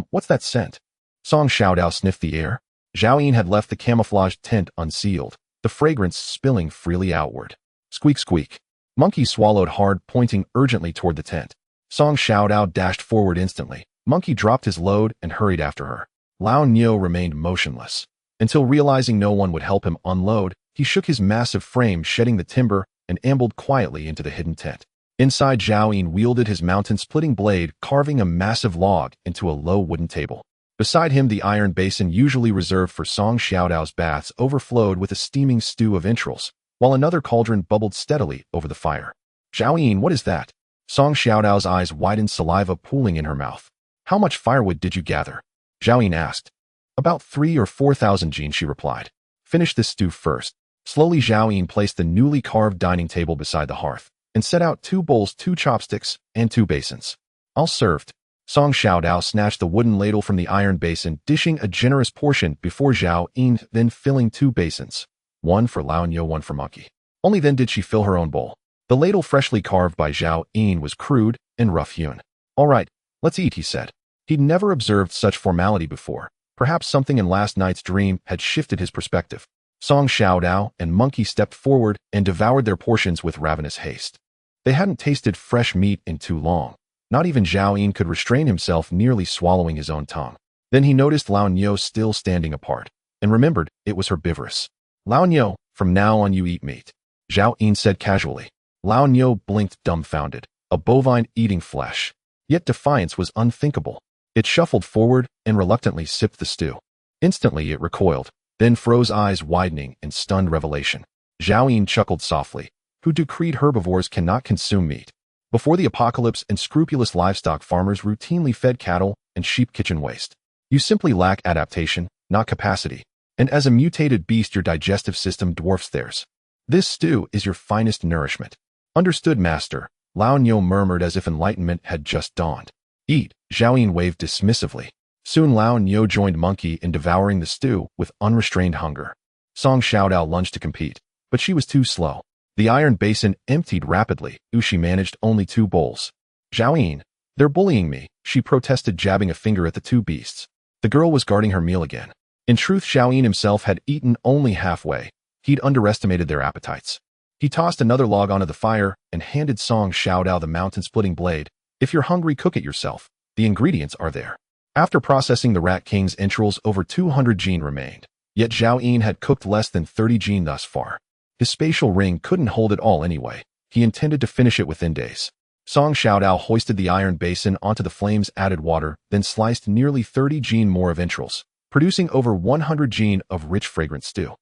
What's that scent? Song Xiaodao sniffed the air. Zhao Yin had left the camouflaged tent unsealed, the fragrance spilling freely outward. Squeak, squeak. Monkey swallowed hard, pointing urgently toward the tent. Song Xiaodao dashed forward instantly. Monkey dropped his load and hurried after her. Lao Niu remained motionless. Until realizing no one would help him unload, he shook his massive frame, shedding the timber, and ambled quietly into the hidden tent. Inside, Zhao Yin wielded his mountain-splitting blade, carving a massive log into a low wooden table. Beside him, the iron basin usually reserved for Song Xiaodao's baths overflowed with a steaming stew of entrails, while another cauldron bubbled steadily over the fire. Zhao Yin, what is that? Song Xiaodao's eyes widened, saliva pooling in her mouth. How much firewood did you gather? Zhao Yin asked. About 3,000 or 4,000 jin, she replied. Finish this stew first. Slowly, Zhao Yin placed the newly carved dining table beside the hearth and set out 2 bowls, 2 chopsticks, and 2 basins. All served. Song Xiaodao snatched the wooden ladle from the iron basin, dishing a generous portion before Zhao Yin, then filling 2 basins, one for Lao Niu, one for Monkey. Only then did she fill her own bowl. The ladle freshly carved by Zhao Yin was crude and rough-hewn. All right, let's eat, he said. He'd never observed such formality before. Perhaps something in last night's dream had shifted his perspective. Song Xiaodao and Monkey stepped forward and devoured their portions with ravenous haste. They hadn't tasted fresh meat in too long. Not even Zhao Yin could restrain himself, nearly swallowing his own tongue. Then he noticed Lao Niu still standing apart, and remembered it was herbivorous. Lao Niu, from now on you eat meat, Zhao Yin said casually. Lao Niu blinked, dumbfounded. A bovine eating flesh. Yet defiance was unthinkable. It shuffled forward and reluctantly sipped the stew. Instantly it recoiled, then froze, eyes widening in stunned revelation. Zhao Yin chuckled softly. Who decreed herbivores cannot consume meat? Before the apocalypse, and scrupulous livestock farmers routinely fed cattle and sheep kitchen waste. You simply lack adaptation, not capacity. And as a mutated beast, your digestive system dwarfs theirs. This stew is your finest nourishment. Understood, master, Lao Niu murmured as if enlightenment had just dawned. Eat, Zhao Yin waved dismissively. Soon Lao Niu joined Monkey in devouring the stew with unrestrained hunger. Song Xiaodao lunged to compete, but she was too slow. The iron basin emptied rapidly. She managed only 2 bowls. Zhao Yin, they're bullying me, she protested, jabbing a finger at the 2 beasts. The girl was guarding her meal again. In truth, Zhao Yin himself had eaten only halfway. He'd underestimated their appetites. He tossed another log onto the fire and handed Song Xiaodao the mountain-splitting blade. If you're hungry, cook it yourself. The ingredients are there. After processing the Rat King's entrails, over 200 jin remained. Yet Zhao Yin had cooked less than 30 jin thus far. His spatial ring couldn't hold it all anyway. He intended to finish it within days. Song Xiaodao hoisted the iron basin onto the flames, added water, then sliced nearly 30 jin more of entrails, producing over 100 jin of rich, fragrant stew.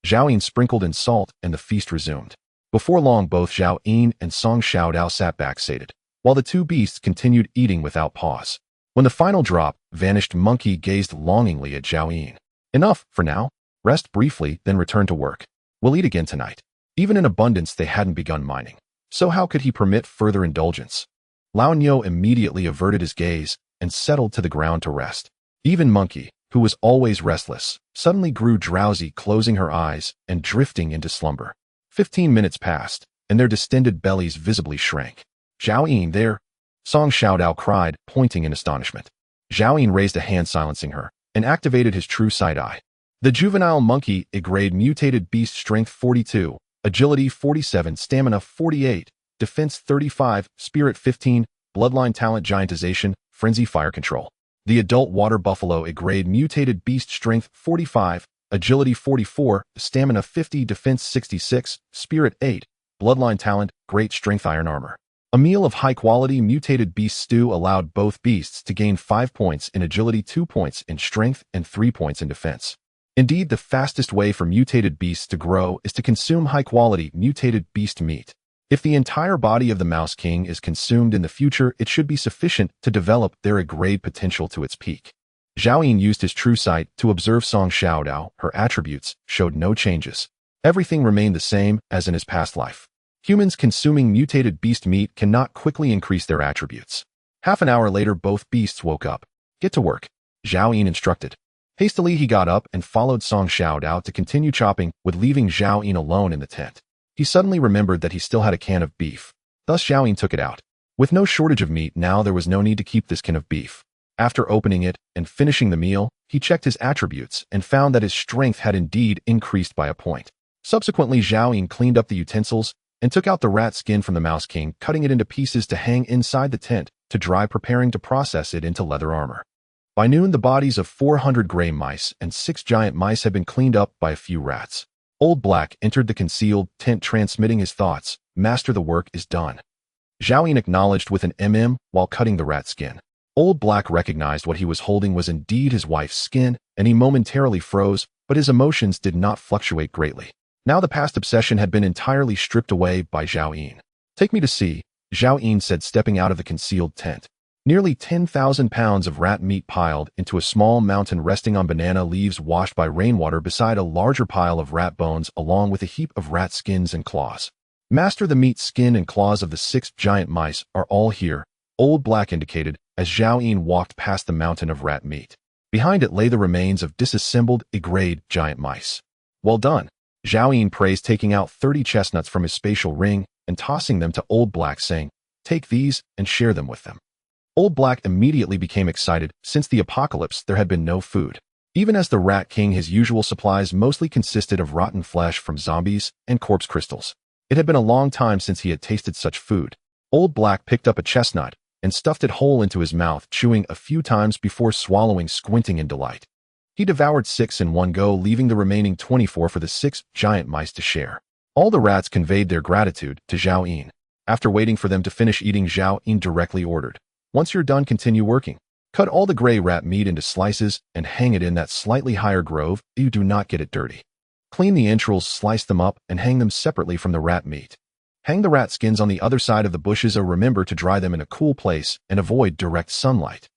Zhao Yin sprinkled in salt, and the feast resumed. Before long, both Zhao Yin and Song Xiaodao sat back sated, while the 2 beasts continued eating without pause. When the final drop vanished, Monkey gazed longingly at Zhao Yin. Enough, for now. Rest briefly, then return to work. We'll eat again tonight. Even in abundance, they hadn't begun mining. So how could he permit further indulgence? Lao Niu immediately averted his gaze and settled to the ground to rest. Even Monkey, who was always restless, suddenly grew drowsy, closing her eyes and drifting into slumber. 15 minutes passed, and their distended bellies visibly shrank. Zhao Yin, there! Song Xiaodao cried, pointing in astonishment. Zhao Yin raised a hand, silencing her, and activated his true sight eye. The juvenile monkey, a grade mutated beast, strength 42, agility 47, stamina 48, defense 35, spirit 15, bloodline talent giantization, frenzy fire control. The adult water buffalo, a grade mutated beast, strength 45, agility 44, stamina 50, defense 66, spirit 8, bloodline talent, great strength, iron armor. A meal of high-quality mutated beast stew allowed both beasts to gain 5 points in agility, 2 points in strength, and 3 points in defense. Indeed, the fastest way for mutated beasts to grow is to consume high-quality mutated beast meat. If the entire body of the Mouse King is consumed in the future, it should be sufficient to develop their grade potential to its peak. Zhao Yin used his true sight to observe Song Xiaodao. Her attributes showed no changes. Everything remained the same as in his past life. Humans consuming mutated beast meat cannot quickly increase their attributes. Half an hour later, both beasts woke up. Get to work, Zhao Yin instructed. Hastily, he got up and followed Song Xiaodao to continue chopping, with leaving Zhao Yin alone in the tent. He suddenly remembered that he still had a can of beef. Thus, Zhao Yin took it out. With no shortage of meat now, there was no need to keep this can of beef. After opening it and finishing the meal, he checked his attributes and found that his strength had indeed increased by a point. Subsequently, Zhao Yin cleaned up the utensils and took out the rat skin from the Mouse King, cutting it into pieces to hang inside the tent to dry, preparing to process it into leather armor. By noon, the bodies of 400 gray mice and 6 giant mice had been cleaned up by a few rats. Old Black entered the concealed tent, transmitting his thoughts. Master, the work is done. Zhao Yin acknowledged with an while cutting the rat skin. Old Black recognized what he was holding was indeed his wife's skin, and he momentarily froze, but his emotions did not fluctuate greatly. Now the past obsession had been entirely stripped away by Zhao Yin. Take me to see, Zhao Yin said, stepping out of the concealed tent. Nearly 10,000 pounds of rat meat piled into a small mountain resting on banana leaves washed by rainwater beside a larger pile of rat bones along with a heap of rat skins and claws. Master, the meat, skin, and claws of the 6 giant mice are all here, Old Black indicated as Zhao Yin walked past the mountain of rat meat. Behind it lay the remains of disassembled, grade giant mice. Well done, Zhao Yin praised, taking out 30 chestnuts from his spatial ring and tossing them to Old Black, saying, "Take these and share them with them." Old Black immediately became excited. Since the apocalypse, there had been no food. Even as the Rat King, his usual supplies mostly consisted of rotten flesh from zombies and corpse crystals. It had been a long time since he had tasted such food. Old Black picked up a chestnut and stuffed it whole into his mouth, chewing a few times before swallowing, squinting in delight. He devoured 6 in one go, leaving the remaining 24 for the 6 giant mice to share. All the rats conveyed their gratitude to Zhao Yin. After waiting for them to finish eating, Zhao Yin directly ordered, "Once you're done, continue working. Cut all the gray rat meat into slices and hang it in that slightly higher grove. You do not get it dirty. Clean the entrails, slice them up, and hang them separately from the rat meat. Hang the rat skins on the other side of the bushes, or remember to dry them in a cool place and avoid direct sunlight."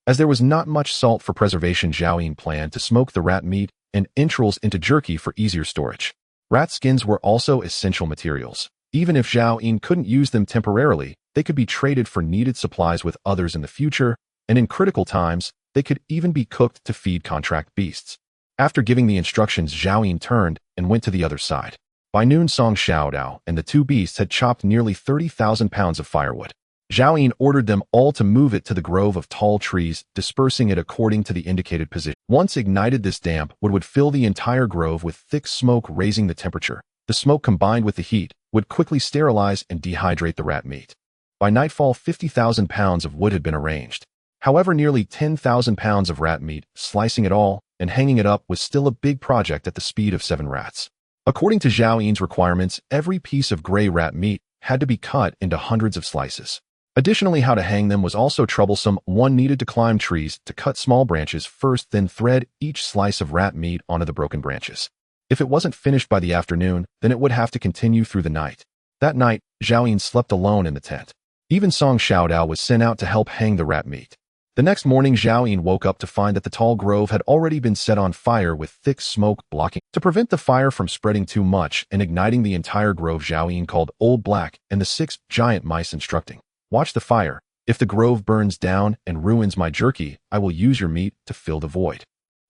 As there was not much salt for preservation, Zhao Yin planned to smoke the rat meat and entrails into jerky for easier storage. Rat skins were also essential materials. Even if Zhao Yin couldn't use them temporarily, they could be traded for needed supplies with others in the future, and in critical times, they could even be cooked to feed contract beasts. After giving the instructions, Zhao Yin turned and went to the other side. By noon, Song Xiaodao and the 2 beasts had chopped nearly 30,000 pounds of firewood. Zhao Yin ordered them all to move it to the grove of tall trees, dispersing it according to the indicated position. Once ignited, this damp wood would fill the entire grove with thick smoke, raising the temperature. The smoke, combined with the heat, would quickly sterilize and dehydrate the rat meat. By nightfall, 50,000 pounds of wood had been arranged. However, nearly 10,000 pounds of rat meat, slicing it all and hanging it up, was still a big project at the speed of 7 rats. According to Zhao Yin's requirements, every piece of gray rat meat had to be cut into hundreds of slices. Additionally, how to hang them was also troublesome. One needed to climb trees to cut small branches first, then thread each slice of rat meat onto the broken branches. If it wasn't finished by the afternoon, then it would have to continue through the night. That night, Zhao Yin slept alone in the tent. Even Song Xiaodao was sent out to help hang the rat meat. The next morning, Zhao Yin woke up to find that the tall grove had already been set on fire, with thick smoke blocking. To prevent the fire from spreading too much and igniting the entire grove, Zhao Yin called Old Black and the 6 giant mice, instructing, "Watch the fire. If the grove burns down and ruins my jerky, I will use your meat to fill the void."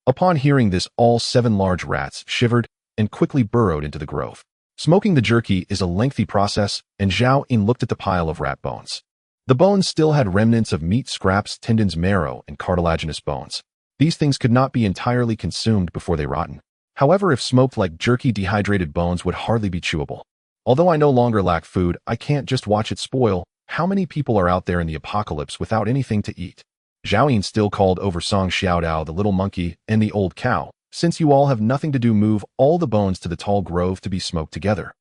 Upon hearing this, all 7 large rats shivered and quickly burrowed into the grove. Smoking the jerky is a lengthy process, and Zhao Yin looked at the pile of rat bones. The bones still had remnants of meat scraps, tendons, marrow, and cartilaginous bones. These things could not be entirely consumed before they rotten. However, if smoked like jerky, dehydrated bones would hardly be chewable. Although I no longer lack food, I can't just watch it spoil. How many people are out there in the apocalypse without anything to eat? Zhao Yin still called over Song Xiaodao, the little monkey, and the old cow. Since you all have nothing to do, move all the bones to the tall grove to be smoked together.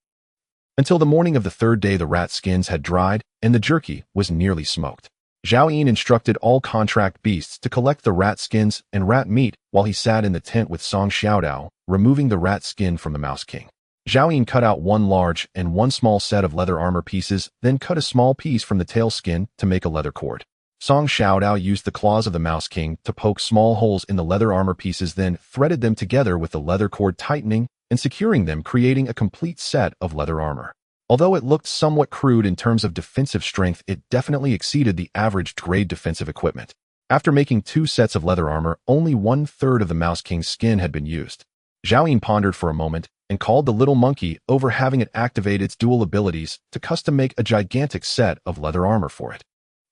Until the morning of the third day, the rat skins had dried, and the jerky was nearly smoked. Zhao Yin instructed all contract beasts to collect the rat skins and rat meat while he sat in the tent with Song Xiaodao, removing the rat skin from the Mouse King. Zhao Yin cut out one large and one small set of leather armor pieces, then cut a small piece from the tail skin to make a leather cord. Song Xiaodao used the claws of the Mouse King to poke small holes in the leather armor pieces, then threaded them together with the leather cord, tightening and securing them, creating a complete set of leather armor. Although it looked somewhat crude in terms of defensive strength, it definitely exceeded the average grade defensive equipment. After making 2 sets of leather armor, only 1/3 of the Mouse King's skin had been used. Zhao Yin pondered for a moment and called the little monkey over, having it activate its dual abilities to custom make a gigantic set of leather armor for it.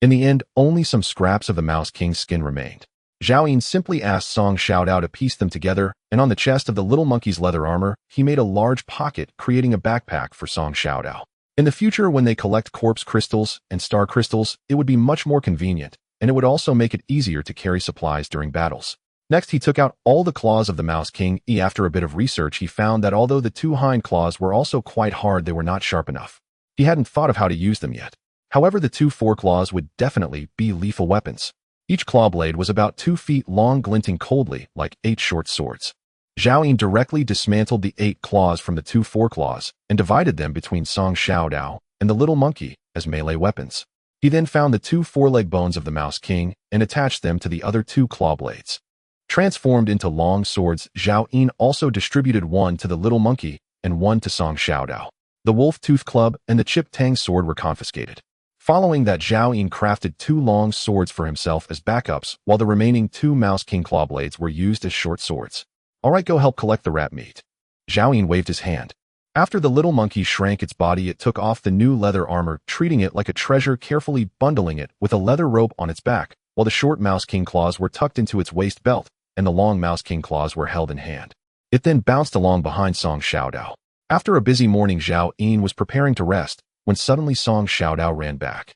In the end, only some scraps of the Mouse King's skin remained. Zhao Yin simply asked Song Xiaodao to piece them together, and on the chest of the little monkey's leather armor, he made a large pocket, creating a backpack for Song Xiaodao. In the future, when they collect corpse crystals and star crystals, it would be much more convenient, and it would also make it easier to carry supplies during battles. Next, he took out all the claws of the Mouse King. After a bit of research, he found that although the 2 hind claws were also quite hard, they were not sharp enough. He hadn't thought of how to use them yet. However, the 2 foreclaws would definitely be lethal weapons. Each claw blade was about 2 feet long, glinting coldly like 8 short swords. Zhao Yin directly dismantled the 8 claws from the 2 foreclaws and divided them between Song Xiaodao and the little monkey as melee weapons. He then found the 2 foreleg bones of the Mouse King and attached them to the other 2 claw blades. Transformed into long swords, Zhao Yin also distributed one to the little monkey and one to Song Xiaodao. The wolf tooth club and the chip tang sword were confiscated. Following that, Zhao Yin crafted 2 long swords for himself as backups, while the remaining 2 Mouse King claw blades were used as short swords. All right, go help collect the rat meat. Zhao Yin waved his hand. After the little monkey shrank its body, it took off the new leather armor, treating it like a treasure, carefully bundling it with a leather rope on its back, while the short Mouse King claws were tucked into its waist belt, and the long Mouse King claws were held in hand. It then bounced along behind Song Xiaodao. After a busy morning, Zhao Yin was preparing to rest, when suddenly Song Xiaodao ran back.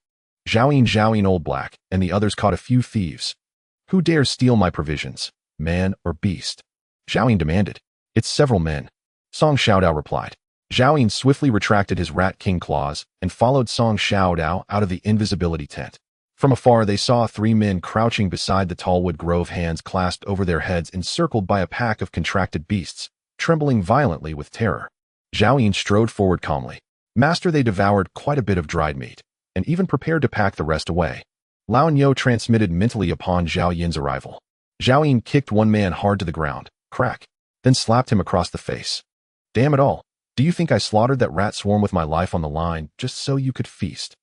Zhao Yin, Old Black, and the others caught a few thieves. Who dares steal my provisions, man or beast? Zhao Yin demanded. It's several men. Song Xiaodao replied. Zhao Yin swiftly retracted his Rat King claws and followed Song Xiaodao out of the invisibility tent. From afar, they saw 3 men crouching beside the tall wood grove, hands clasped over their heads, encircled by a pack of contracted beasts, trembling violently with terror. Zhao Yin strode forward calmly. Master, they devoured quite a bit of dried meat, and even prepared to pack the rest away. Lao Niu transmitted mentally upon Zhao Yin's arrival. Zhao Yin kicked one man hard to the ground, crack, then slapped him across the face. Damn it all. Do you think I slaughtered that rat swarm with my life on the line just so you could feast?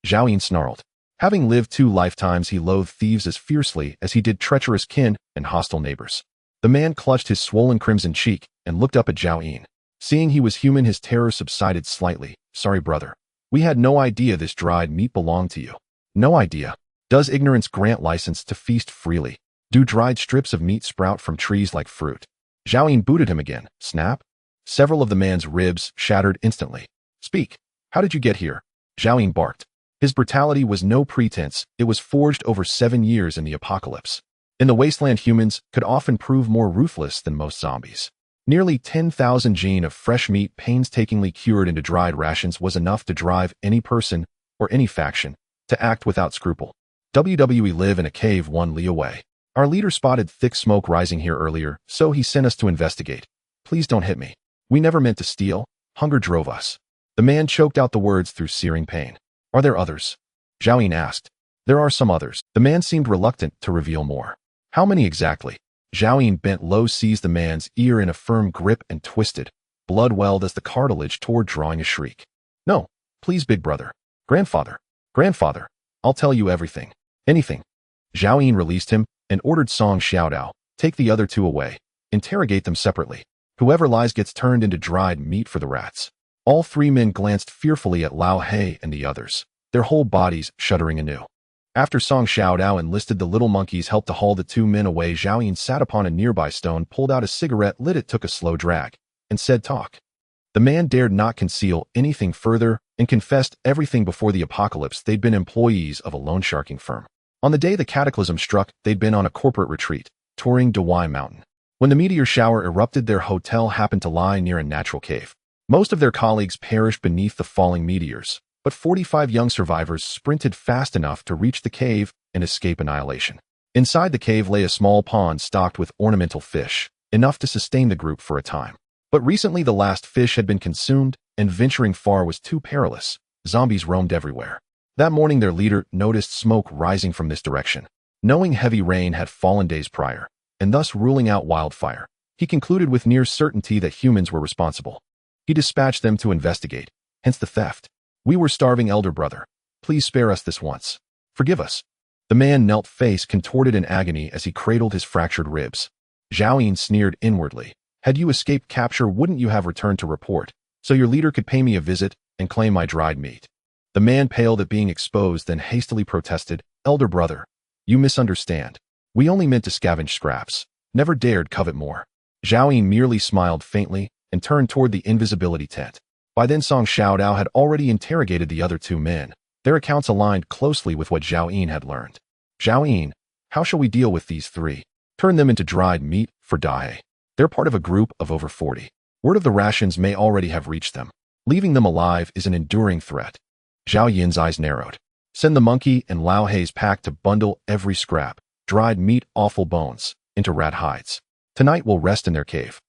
Zhao Yin snarled. Having lived 2 lifetimes, he loathed thieves as fiercely as he did treacherous kin and hostile neighbors. The man clutched his swollen crimson cheek and looked up at Zhao Yin. Seeing he was human, his terror subsided slightly. Sorry, brother. We had no idea this dried meat belonged to you. No idea. Does ignorance grant license to feast freely? Do dried strips of meat sprout from trees like fruit? Zhao Yin booted him again. Snap. Several of the man's ribs shattered instantly. Speak. How did you get here? Zhao Yin barked. His brutality was no pretense. It was forged over 7 years in the apocalypse. In the wasteland, humans could often prove more ruthless than most zombies. Nearly 10,000 gene of fresh meat painstakingly cured into dried rations was enough to drive any person or any faction to act without scruple. We live in a cave 1 li away. Our leader spotted thick smoke rising here earlier, so he sent us to investigate. Please don't hit me. We never meant to steal. Hunger drove us. The man choked out the words through searing pain. Are there others? Zhao Yin asked. There are some others. The man seemed reluctant to reveal more. How many exactly? Zhao Yin bent low, seized the man's ear in a firm grip and twisted. Blood welled as the cartilage tore, drawing a shriek. No, please, big brother. Grandfather. Grandfather. I'll tell you everything. Anything. Zhao Yin released him and ordered Song Xiaodao, take the other 2 away. Interrogate them separately. Whoever lies gets turned into dried meat for the rats. All 3 men glanced fearfully at Lao He and the others, their whole bodies shuddering anew. After Song Xiaodao enlisted the little monkey's help to haul the 2 men away, Zhao Yin sat upon a nearby stone, pulled out a cigarette, lit it, took a slow drag, and said, Talk. The man dared not conceal anything further and confessed everything before the apocalypse. They'd been employees of a loan sharking firm. On the day the cataclysm struck, they'd been on a corporate retreat, touring Dawai Mountain. When the meteor shower erupted, their hotel happened to lie near a natural cave. Most of their colleagues perished beneath the falling meteors, but 45 young survivors sprinted fast enough to reach the cave and escape annihilation. Inside the cave lay a small pond stocked with ornamental fish, enough to sustain the group for a time. But recently the last fish had been consumed, and venturing far was too perilous. Zombies roamed everywhere. That morning their leader noticed smoke rising from this direction. Knowing heavy rain had fallen days prior, and thus ruling out wildfire, he concluded with near certainty that humans were responsible. He dispatched them to investigate, hence the theft. "We were starving, elder brother. Please spare us this once. Forgive us." The man knelt, face contorted in agony as he cradled his fractured ribs. Zhao Yin sneered inwardly. "Had you escaped capture, wouldn't you have returned to report, so your leader could pay me a visit and claim my dried meat?" The man paled at being exposed, then hastily protested, "Elder brother, you misunderstand. We only meant to scavenge scraps, never dared covet more." Zhao Yin merely smiled faintly and turned toward the invisibility tent. By then Song Xiaodao had already interrogated the other two men. Their accounts aligned closely with what Zhao Yin had learned. "Zhao Yin, how shall we deal with these three? Turn them into dried meat for Dai. They're part of a group of over 40. Word of the rations may already have reached them. Leaving them alive is an enduring threat." Zhao Yin's eyes narrowed. "Send the monkey and Lao Hei's pack to bundle every scrap, dried meat, awful bones, into rat hides. Tonight we'll rest in their cave."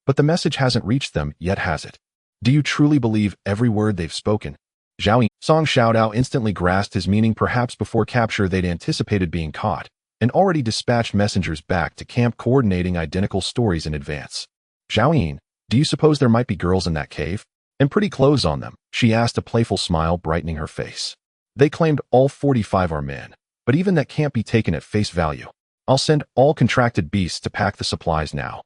"But the message hasn't reached them yet, has it? Do you truly believe every word they've spoken?" Zhao Yin. Song Xiaodao instantly grasped his meaning. Perhaps before capture they'd anticipated being caught, and already dispatched messengers back to camp coordinating identical stories in advance. "Zhao Yin, do you suppose there might be girls in that cave? And pretty clothes on them?" she asked, a playful smile brightening her face. "They claimed all 45 are men, but even that can't be taken at face value. I'll send all contracted beasts to pack the supplies now."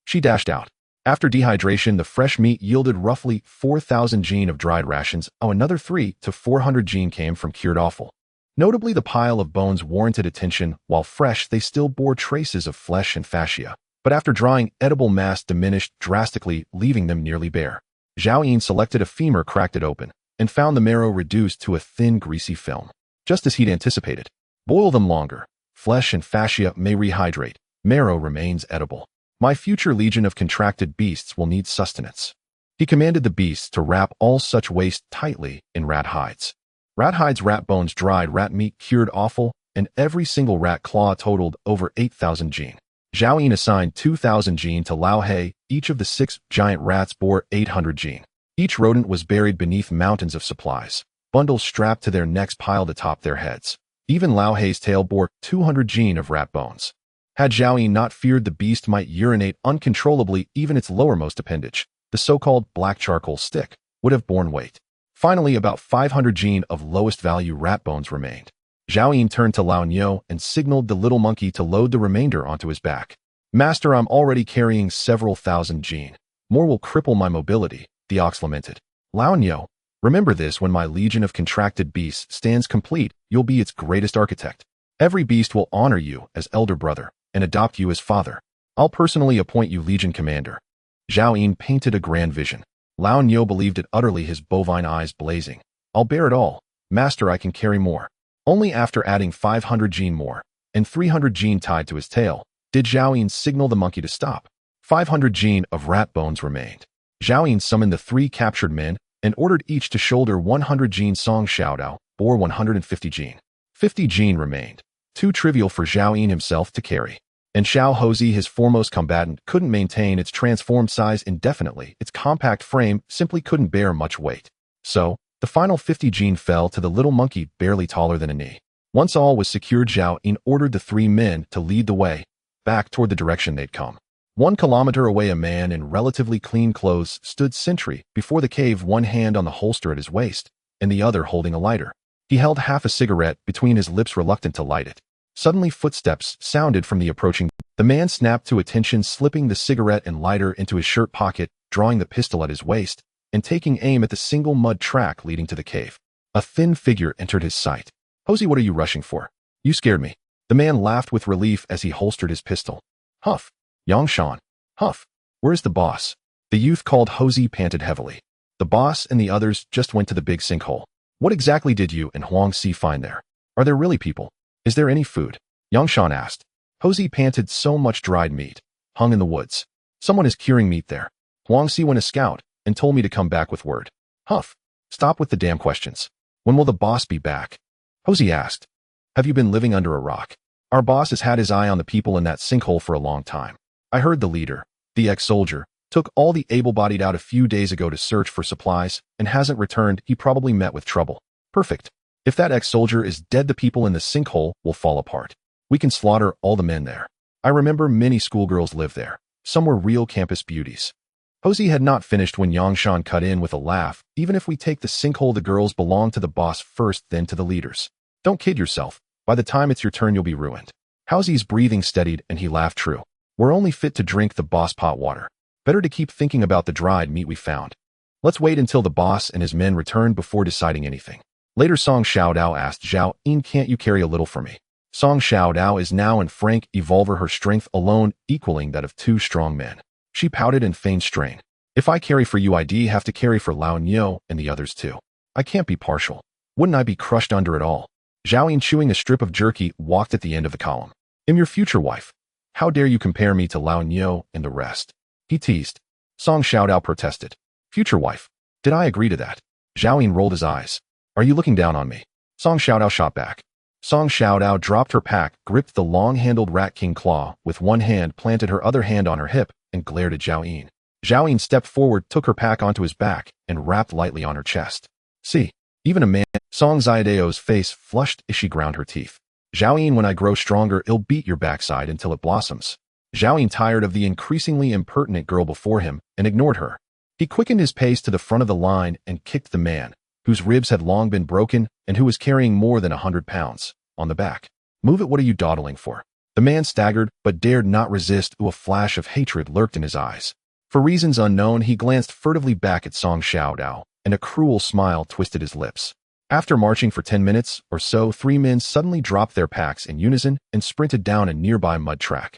She dashed out. After dehydration, the fresh meat yielded roughly 4,000 jin of dried rations. Another 3 to 400 jin came from cured offal. Notably, the pile of bones warranted attention. While fresh, they still bore traces of flesh and fascia, but after drying, edible mass diminished drastically, leaving them nearly bare. Zhao Yin selected a femur, cracked it open, and found the marrow reduced to a thin, greasy film. Just as he'd anticipated. Boil them longer. Flesh and fascia may rehydrate. Marrow remains edible. My future legion of contracted beasts will need sustenance. He commanded the beasts to wrap all such waste tightly in rat hides. Rat hides, rat bones, dried rat meat, cured offal, and every single rat claw totaled over 8,000 jin. Zhao Yin assigned 2,000 jin to Lao Hei. Each of the 6 giant rats bore 800 jin. Each rodent was buried beneath mountains of supplies, bundles strapped to their necks piled atop their heads. Even Lao Hei's tail bore 200 jin of rat bones. Had Zhao Yin not feared the beast might urinate uncontrollably, even its lowermost appendage, the so-called black charcoal stick, would have borne weight. Finally, about 500 jin of lowest value rat bones remained. Zhao Yin turned to Lao Niu and signaled the little monkey to load the remainder onto his back. "Master, I'm already carrying several thousand jin. More will cripple my mobility," the ox lamented. "Lao Niu, remember this: when my legion of contracted beasts stands complete, you'll be its greatest architect. Every beast will honor you as elder brother and adopt you as father. I'll personally appoint you legion commander." Zhao Yin painted a grand vision. Lao Niu believed it utterly, his bovine eyes blazing. "I'll bear it all. Master, I can carry more." Only after adding 500 jin more, and 300 jin tied to his tail, did Zhao Yin signal the monkey to stop. 500 jin of rat bones remained. Zhao Yin summoned the 3 captured men and ordered each to shoulder 100 jin. Song Xiaodao bore 150 jin. 50 jin remained, too trivial for Zhao Yin himself to carry. And Xiao Hozi, his foremost combatant, couldn't maintain its transformed size indefinitely. Its compact frame simply couldn't bear much weight. So, the final 50 jin fell to the little monkey barely taller than a knee. Once all was secured, Zhao Yin ordered the 3 men to lead the way, back toward the direction they'd come. 1 kilometer away, a man in relatively clean clothes stood sentry before the cave, one hand on the holster at his waist, and the other holding a lighter. He held half a cigarette between his lips, reluctant to light it. Suddenly footsteps sounded from the approaching. The man snapped to attention, slipping the cigarette and lighter into his shirt pocket, drawing the pistol at his waist, and taking aim at the single mud track leading to the cave. A thin figure entered his sight. "Hozi, what are you rushing for? You scared me." The man laughed with relief as he holstered his pistol. "Huff. Yangshan. Huff. Where's the boss?" The youth called Hozi panted heavily. "The boss and the others just went to the big sinkhole." "What exactly did you and Huang Si find there? Are there really people?" Is there any food? Yangshan asked. Posey panted. So much dried meat. Hung in the woods. Someone is curing meat there. Huangxi went a scout and told me to come back with word. Huff. Stop with the damn questions. When will the boss be back? Posey asked. Have you been living under a rock? Our boss has had his eye on the people in that sinkhole for a long time. I heard the leader, the ex-soldier, took all the able-bodied out a few days ago to search for supplies and hasn't returned. He probably met with trouble. Perfect. If that ex-soldier is dead, the people in the sinkhole will fall apart. We can slaughter all the men there. I remember many schoolgirls lived there. Some were real campus beauties. Posey had not finished when Yangshan cut in with a laugh. Even if we take the sinkhole, the girls belong to the boss first, then to the leaders. Don't kid yourself. By the time it's your turn, you'll be ruined. Housy's breathing steadied and he laughed. True. We're only fit to drink the boss pot water. Better to keep thinking about the dried meat we found. Let's wait until the boss and his men return before deciding anything. Later, Song Xiaodao asked Zhao Yin, can't you carry a little for me? Song Xiaodao is now in frank evolver, her strength alone equaling that of 2 strong men. She pouted and feigned strain. If I carry for you, I'd have to carry for Lao Niu and the others too. I can't be partial. Wouldn't I be crushed under it all? Zhao Yin, chewing a strip of jerky, walked at the end of the column. I'm your future wife. How dare you compare me to Lao Niu and the rest? He teased. Song Xiaodao protested. Future wife? Did I agree to that? Zhao Yin rolled his eyes. Are you looking down on me? Song Xiaodao shot back. Song Xiaodao dropped her pack, gripped the long-handled Rat King claw with one hand, planted her other hand on her hip, and glared at Zhao Yin. Zhao Yin stepped forward, took her pack onto his back, and rapped lightly on her chest. See, even a man. Song Xiaodao's face flushed as she ground her teeth. Zhao Yin, when I grow stronger, I'll beat your backside until it blossoms. Zhao Yin tired of the increasingly impertinent girl before him and ignored her. He quickened his pace to the front of the line and kicked the man, whose ribs had long been broken and who was carrying more than 100 pounds, on the back. Move it, what are you dawdling for? The man staggered but dared not resist. A flash of hatred lurked in his eyes. For reasons unknown, he glanced furtively back at Song Xiaodao, and a cruel smile twisted his lips. After marching for 10 minutes or so, 3 men suddenly dropped their packs in unison and sprinted down a nearby mud track.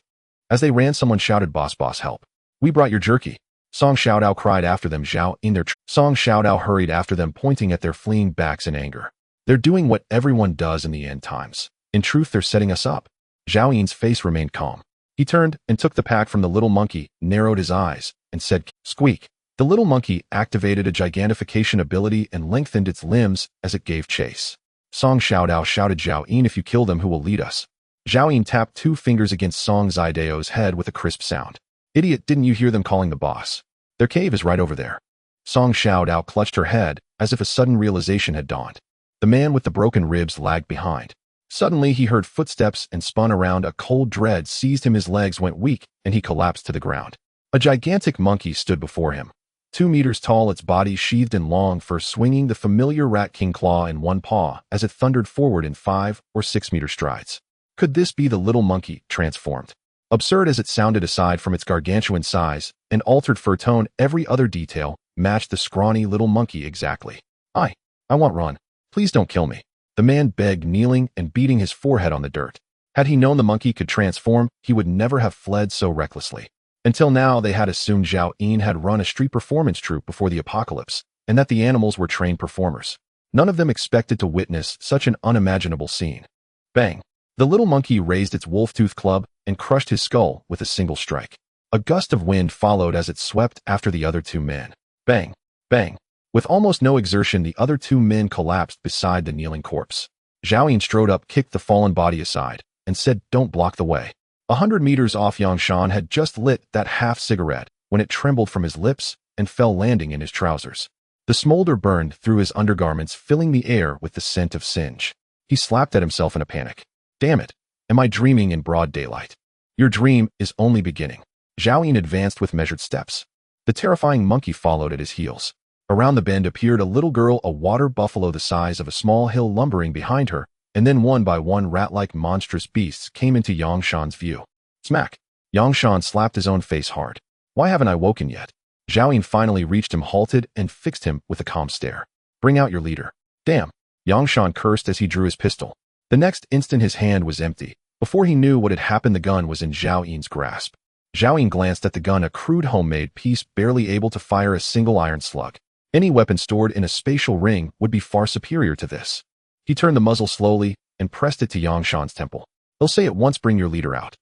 As they ran, someone shouted, Boss, boss, help. We brought your jerky. Song Xiaodao cried after them. Zhao in their Song Xiaodao hurried after them, pointing at their fleeing backs in anger. They're doing what everyone does in the end times. In truth, they're setting us up. Zhao Yin's face remained calm. He turned and took the pack from the little monkey, narrowed his eyes, and said, squeak. The little monkey activated a gigantification ability and lengthened its limbs as it gave chase. Song Xiaodao shouted, Zhao Yin, if you kill them, who will lead us? Zhao Yin tapped 2 fingers against Song Xiaodao's head with a crisp sound. Idiot, didn't you hear them calling the boss? Their cave is right over there. Song Xiaodao clutched her head as if a sudden realization had dawned. The man with the broken ribs lagged behind. Suddenly he heard footsteps and spun around. A cold dread seized him. His legs went weak and he collapsed to the ground. A gigantic monkey stood before him. 2 meters tall, its body sheathed in long fur, swinging the familiar Rat King claw in one paw as it thundered forward in 5 or 6 meter strides. Could this be the little monkey transformed? Absurd as it sounded, aside from its gargantuan size and altered fur tone, every other detail matched the scrawny little monkey exactly. I want run. Please don't kill me. The man begged, kneeling and beating his forehead on the dirt. Had he known the monkey could transform, he would never have fled so recklessly. Until now, they had assumed Zhao Yin had run a street performance troupe before the apocalypse, and that the animals were trained performers. None of them expected to witness such an unimaginable scene. Bang! The little monkey raised its wolf-tooth club and crushed his skull with a single strike. A gust of wind followed as it swept after the other 2 men. Bang! Bang! With almost no exertion, the other 2 men collapsed beside the kneeling corpse. Zhao Yin strode up, kicked the fallen body aside, and said, don't block the way. 100 meters off, Yangshan had just lit that half-cigarette when it trembled from his lips and fell, landing in his trousers. The smolder burned through his undergarments, filling the air with the scent of singe. He slapped at himself in a panic. Damn it! Am I dreaming in broad daylight? Your dream is only beginning. Zhao Yin advanced with measured steps. The terrifying monkey followed at his heels. Around the bend appeared a little girl, a water buffalo the size of a small hill lumbering behind her, and then one by one rat-like monstrous beasts came into Yangshan's view. Smack! Yangshan slapped his own face hard. Why haven't I woken yet? Zhao Yin finally reached him, halted, and fixed him with a calm stare. Bring out your leader. Damn! Yangshan cursed as he drew his pistol. The next instant his hand was empty. Before he knew what had happened, the gun was in Zhao Yin's grasp. Zhao Yin glanced at the gun, a crude homemade piece barely able to fire a single iron slug. Any weapon stored in a spatial ring would be far superior to this. He turned the muzzle slowly and pressed it to Yangshan's temple. They'll say at once, bring your leader out.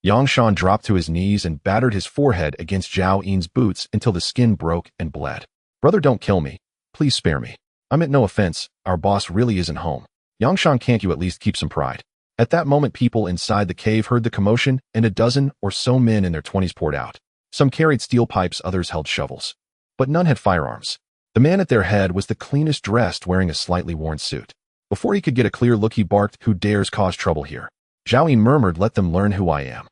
Yangshan dropped to his knees and battered his forehead against Zhao Yin's boots until the skin broke and bled. Brother, don't kill me. Please spare me. I meant no offense. Our boss really isn't home. Yangshan, can't you at least keep some pride? At that moment, people inside the cave heard the commotion, and a dozen or so men in their 20s poured out. Some carried steel pipes, others held shovels. But none had firearms. The man at their head was the cleanest dressed, wearing a slightly worn suit. Before he could get a clear look, he barked, "Who dares cause trouble here?" Zhao Yin murmured, "Let them learn who I am."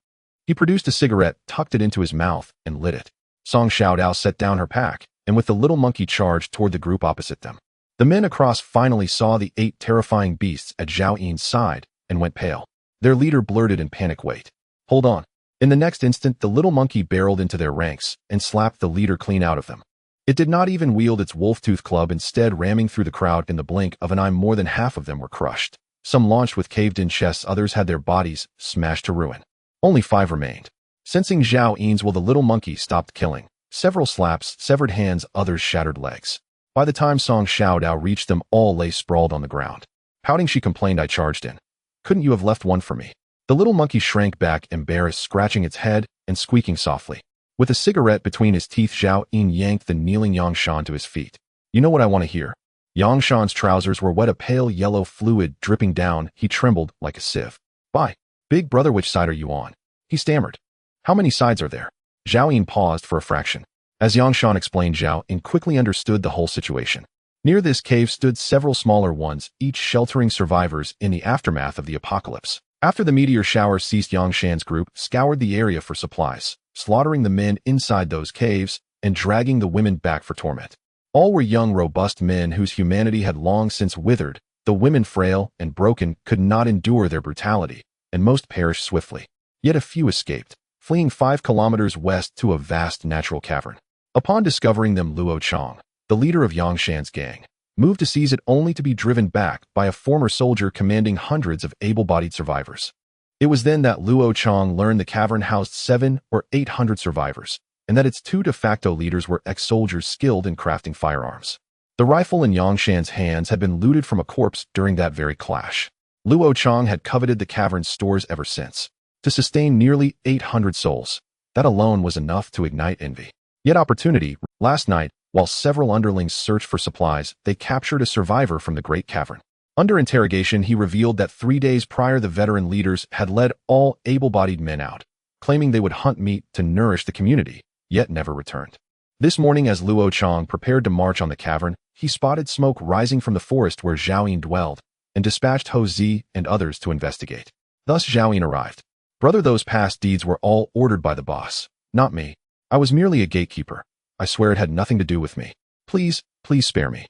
He produced a cigarette, tucked it into his mouth, and lit it. Song Xiaodao set down her pack, and with the little monkey charged toward the group opposite them. The men across finally saw the 8 terrifying beasts at Zhao Yin's side and went pale. Their leader blurted in panic, "Wait. Hold on." In the next instant, the little monkey barreled into their ranks and slapped the leader clean out of them. It did not even wield its wolf-tooth club, instead ramming through the crowd. In the blink of an eye, more than half of them were crushed. Some launched with caved-in chests, others had their bodies smashed to ruin. Only 5 remained. Sensing Zhao Yin's will, the little monkey stopped killing. Several slaps, severed hands, others shattered legs. By the time Song Xiaodao reached them, all lay sprawled on the ground. Pouting, she complained, "I charged in. Couldn't you have left one for me?" The little monkey shrank back, embarrassed, scratching its head and squeaking softly. With a cigarette between his teeth, Zhao Yin yanked the kneeling Yangshan to his feet. "You know what I want to hear?" Yangshan's trousers were wet, a pale yellow fluid dripping down. He trembled like a sieve. "Bye. Big brother, which side are you on?" he stammered. "How many sides are there?" Zhao Yin paused for a fraction. As Yangshan explained, Zhao Yin quickly understood the whole situation. Near this cave stood several smaller ones, each sheltering survivors in the aftermath of the apocalypse. After the meteor shower ceased, Yangshan's group scoured the area for supplies, slaughtering the men inside those caves and dragging the women back for torment. All were young, robust men whose humanity had long since withered. The women, frail and broken, could not endure their brutality, and most perished swiftly. Yet a few escaped, fleeing 5 kilometers west to a vast natural cavern. Upon discovering them, Luo Chang, the leader of Yangshan's gang, moved to seize it, only to be driven back by a former soldier commanding hundreds of able-bodied survivors. It was then that Luo Chang learned the cavern housed 700 or 800 survivors, and that its 2 de facto leaders were ex-soldiers skilled in crafting firearms. The rifle in Yangshan's hands had been looted from a corpse during that very clash. Luo Chang had coveted the cavern's stores ever since. To sustain nearly 800 souls, that alone was enough to ignite envy. Yet opportunity. Last night, while several underlings searched for supplies, they captured a survivor from the Great Cavern. Under interrogation, he revealed that 3 days prior, the veteran leaders had led all able-bodied men out, claiming they would hunt meat to nourish the community, yet never returned. This morning, as Luo Chang prepared to march on the cavern, he spotted smoke rising from the forest where Zhao Yin dwelled, and dispatched Ho Zi and others to investigate. Thus Zhao Yin arrived. "Brother, those past deeds were all ordered by the boss, not me. I was merely a gatekeeper. I swear it had nothing to do with me. Please, please spare me."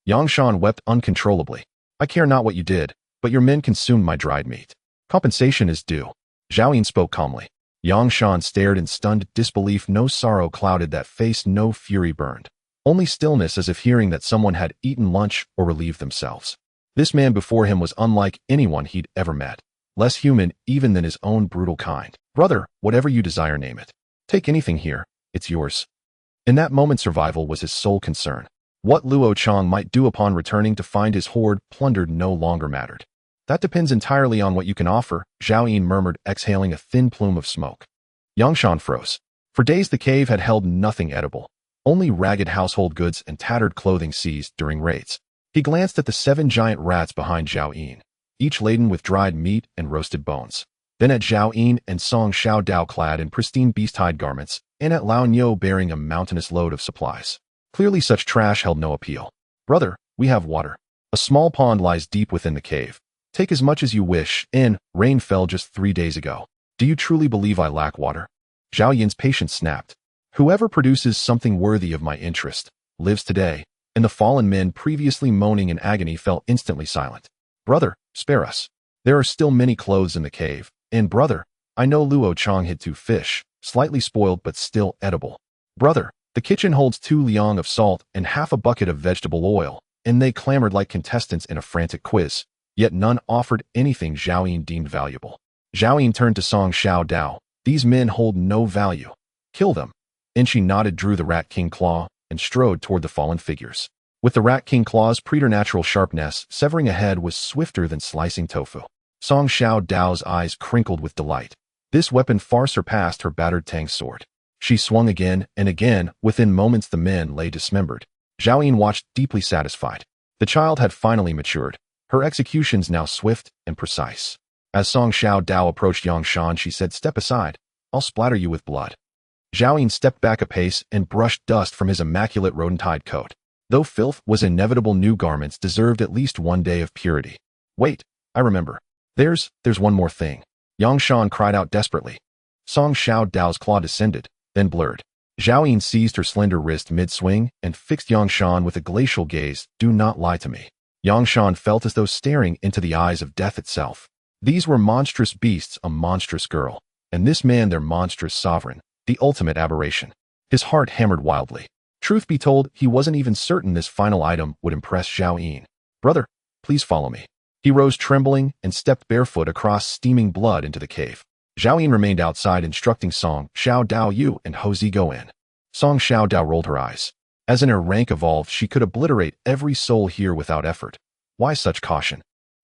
Yangshan wept uncontrollably. "I care not what you did, but your men consumed my dried meat. Compensation is due." Zhao Yin spoke calmly. Yangshan stared in stunned disbelief. No sorrow clouded that face, no fury burned. Only stillness, as if hearing that someone had eaten lunch or relieved themselves. This man before him was unlike anyone he'd ever met. Less human even than his own brutal kind. "Brother, whatever you desire, name it. Take anything here. It's yours." In that moment, survival was his sole concern. What Luo Chang might do upon returning to find his hoard plundered no longer mattered. "That depends entirely on what you can offer," Zhao Yin murmured, exhaling a thin plume of smoke. Yangshan froze. For days the cave had held nothing edible, only ragged household goods and tattered clothing seized during raids. He glanced at the 7 giant rats behind Zhao Yin, each laden with dried meat and roasted bones. Then at Zhao Yin and Song Xiaodao clad in pristine beast-hide garments, and at Lao Niu bearing a mountainous load of supplies. Clearly such trash held no appeal. "Brother, we have water. A small pond lies deep within the cave. Take as much as you wish. Rain fell just 3 days ago. Do you truly believe I lack water?" Zhao Yin's patience snapped. "Whoever produces something worthy of my interest lives today," and the fallen men previously moaning in agony fell instantly silent. "Brother, spare us. There are still many clothes in the cave. And brother, I know Luo Chang hid 2 fish, slightly spoiled but still edible. Brother, the kitchen holds 2 liang of salt and half a bucket of vegetable oil," and they clamored like contestants in a frantic quiz. Yet none offered anything Zhao Yin deemed valuable. Zhao Yin turned to Song Xiaodao. "These men hold no value. Kill them." And she nodded, drew the Rat King claw, and strode toward the fallen figures. With the Rat King claw's preternatural sharpness, severing a head was swifter than slicing tofu. Song Xiao Dao's eyes crinkled with delight. This weapon far surpassed her battered Tang's sword. She swung again and again. Within moments the men lay dismembered. Zhao Yin watched, deeply satisfied. The child had finally matured. Her executions now swift and precise. As Song Xiao Dao approached Yang Shan, she said, "Step aside. I'll splatter you with blood." Zhao Yin stepped back a pace and brushed dust from his immaculate rodent-hide coat. Though filth was inevitable, new garments deserved at least one day of purity. "Wait, I remember. There's one more thing." Yang Shan cried out desperately. Song Xiao Dao's claw descended, then blurred. Zhao Yin seized her slender wrist mid-swing and fixed Yang Shan with a glacial gaze. "Do not lie to me." Yang Shan felt as though staring into the eyes of death itself. These were monstrous beasts, a monstrous girl, and this man their monstrous sovereign, the ultimate aberration. His heart hammered wildly. Truth be told, he wasn't even certain this final item would impress Zhao Yin. "Brother, please follow me." He rose trembling and stepped barefoot across steaming blood into the cave. Zhao Yin remained outside, instructing Song Xiao Dao, "You and Houzi go in." Song Xiao Dao rolled her eyes. As in her rank evolved, she could obliterate every soul here without effort. Why such caution?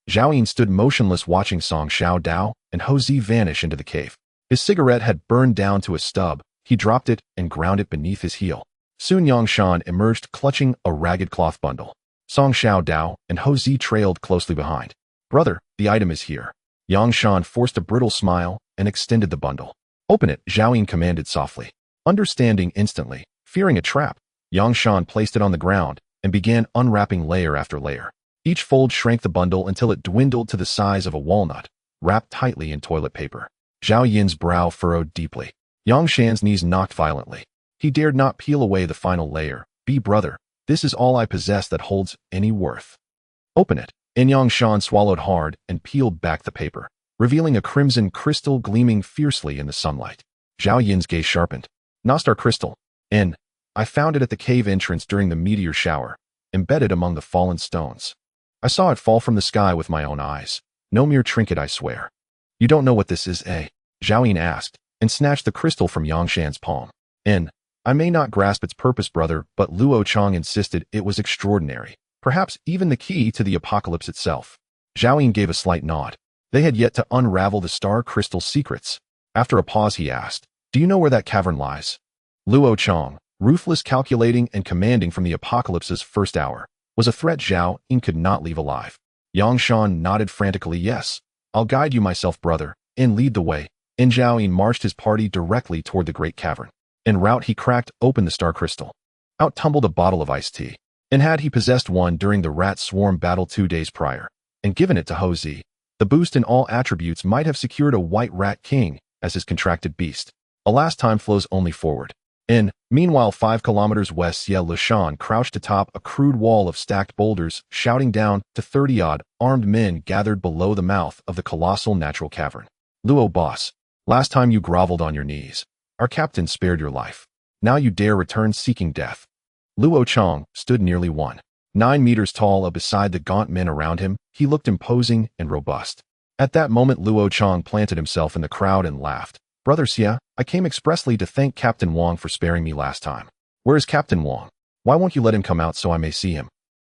Zhao Yin stood motionless, watching Song Xiao Dao and Houzi vanish into the cave. His cigarette had burned down to a stub. He dropped it and ground it beneath his heel. Soon Yang Shan emerged, clutching a ragged cloth bundle. Song Xiao Dao and Houzi trailed closely behind. "Brother, the item is here." Yang Shan forced a brittle smile and extended the bundle. "Open it," Zhao Yin commanded softly. Understanding instantly, fearing a trap, Yang Shan placed it on the ground and began unwrapping layer after layer. Each fold shrank the bundle until it dwindled to the size of a walnut, wrapped tightly in toilet paper. Zhao Yin's brow furrowed deeply. Yang Shan's knees knocked violently. He dared not peel away the final layer. Brother, this is all I possess that holds any worth." "Open it." And Yang Shan swallowed hard and peeled back the paper, revealing a crimson crystal gleaming fiercely in the sunlight. Zhao Yin's gaze sharpened. "Nostar crystal. I found it at the cave entrance during the meteor shower, embedded among the fallen stones. I saw it fall from the sky with my own eyes. No mere trinket, I swear." "You don't know what this is, eh?" Zhao Yin asked, and snatched the crystal from Yang Shan's palm. "I may not grasp its purpose, brother, but Luo Chang insisted it was extraordinary. Perhaps even the key to the apocalypse itself." Zhao Yin gave a slight nod. They had yet to unravel the star crystal's secrets. After a pause, he asked, "Do you know where that cavern lies?" Luo Chang, ruthless, calculating, and commanding from the apocalypse's first hour, was a threat Zhao Yin could not leave alive. Yang Shan nodded frantically. "Yes, I'll guide you myself, brother, and lead the way." And Zhao Yin marched his party directly toward the great cavern. En route, he cracked open the star crystal. Out tumbled a bottle of iced tea. And had he possessed one during the rat swarm battle 2 days prior, and given it to Houzi, the boost in all attributes might have secured a white rat king as his contracted beast. Alas, time flows only forward. Meanwhile, 5 kilometers west, Xie Lashan crouched atop a crude wall of stacked boulders, shouting down to 30-odd armed men gathered below the mouth of the colossal natural cavern. "Luo boss, last time you groveled on your knees. Our captain spared your life. Now you dare return seeking death." Luo Chang stood nearly 1.9 meters tall beside the gaunt men around him. He looked imposing and robust. At that moment, Luo Chang planted himself in the crowd and laughed. "Brother Xie, I came expressly to thank Captain Wang for sparing me last time. Where is Captain Wang? Why won't you let him come out so I may see him?"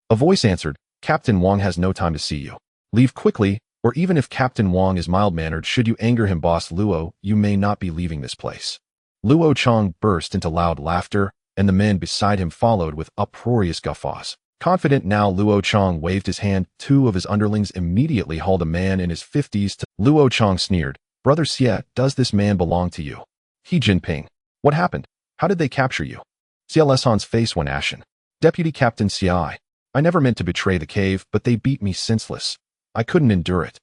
A voice answered, "Captain Wang has no time to see you. Leave quickly, or even if Captain Wang is mild-mannered, should you anger him, boss Luo, you may not be leaving this place." Luo Chang burst into loud laughter, and the men beside him followed with uproarious guffaws. Confident now, Luo Chang waved his hand. 2 of his underlings immediately hauled a man in his 50s to Luo Chang sneered, "Brother Xie, does this man belong to you?" "He Jinping. What happened? How did they capture you?" Xie Leshan's face went ashen. "Deputy Captain Xie, I never meant to betray the cave, but they beat me senseless. I couldn't endure it."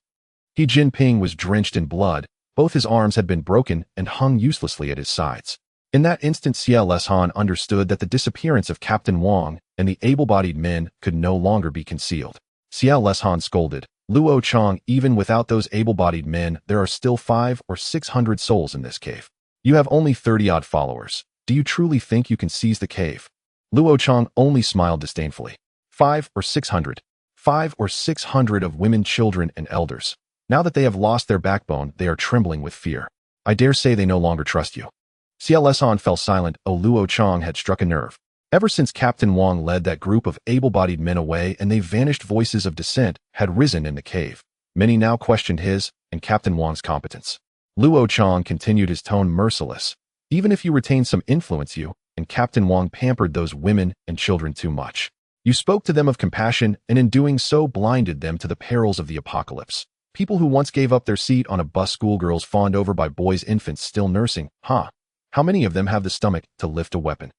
He Jinping was drenched in blood. Both his arms had been broken and hung uselessly at his sides. In that instant, Xie Leshan understood that the disappearance of Captain Wang and the able-bodied men could no longer be concealed. Xie Leshan scolded, "Luo Chang, even without those able-bodied men, there are still 500 or 600 souls in this cave. You have only 30-odd followers. Do you truly think you can seize the cave?" Luo Chang only smiled disdainfully. 500 or 600. 500 or 600 of women, children, and elders. Now that they have lost their backbone, they are trembling with fear. I dare say they no longer trust you." Xie Leshan fell silent. Oh, Luo Chang had struck a nerve. Ever since Captain Wang led that group of able-bodied men away and they vanished, voices of dissent had risen in the cave. Many now questioned his and Captain Wang's competence. Luo Chang continued his tone merciless. Even if you retain some influence, you and Captain Wang pampered those women and children too much. You spoke to them of compassion and in doing so blinded them to the perils of the apocalypse. People who once gave up their seat on a bus, schoolgirls fawned over by boys, infants still nursing. How many of them have the stomach to lift a weapon?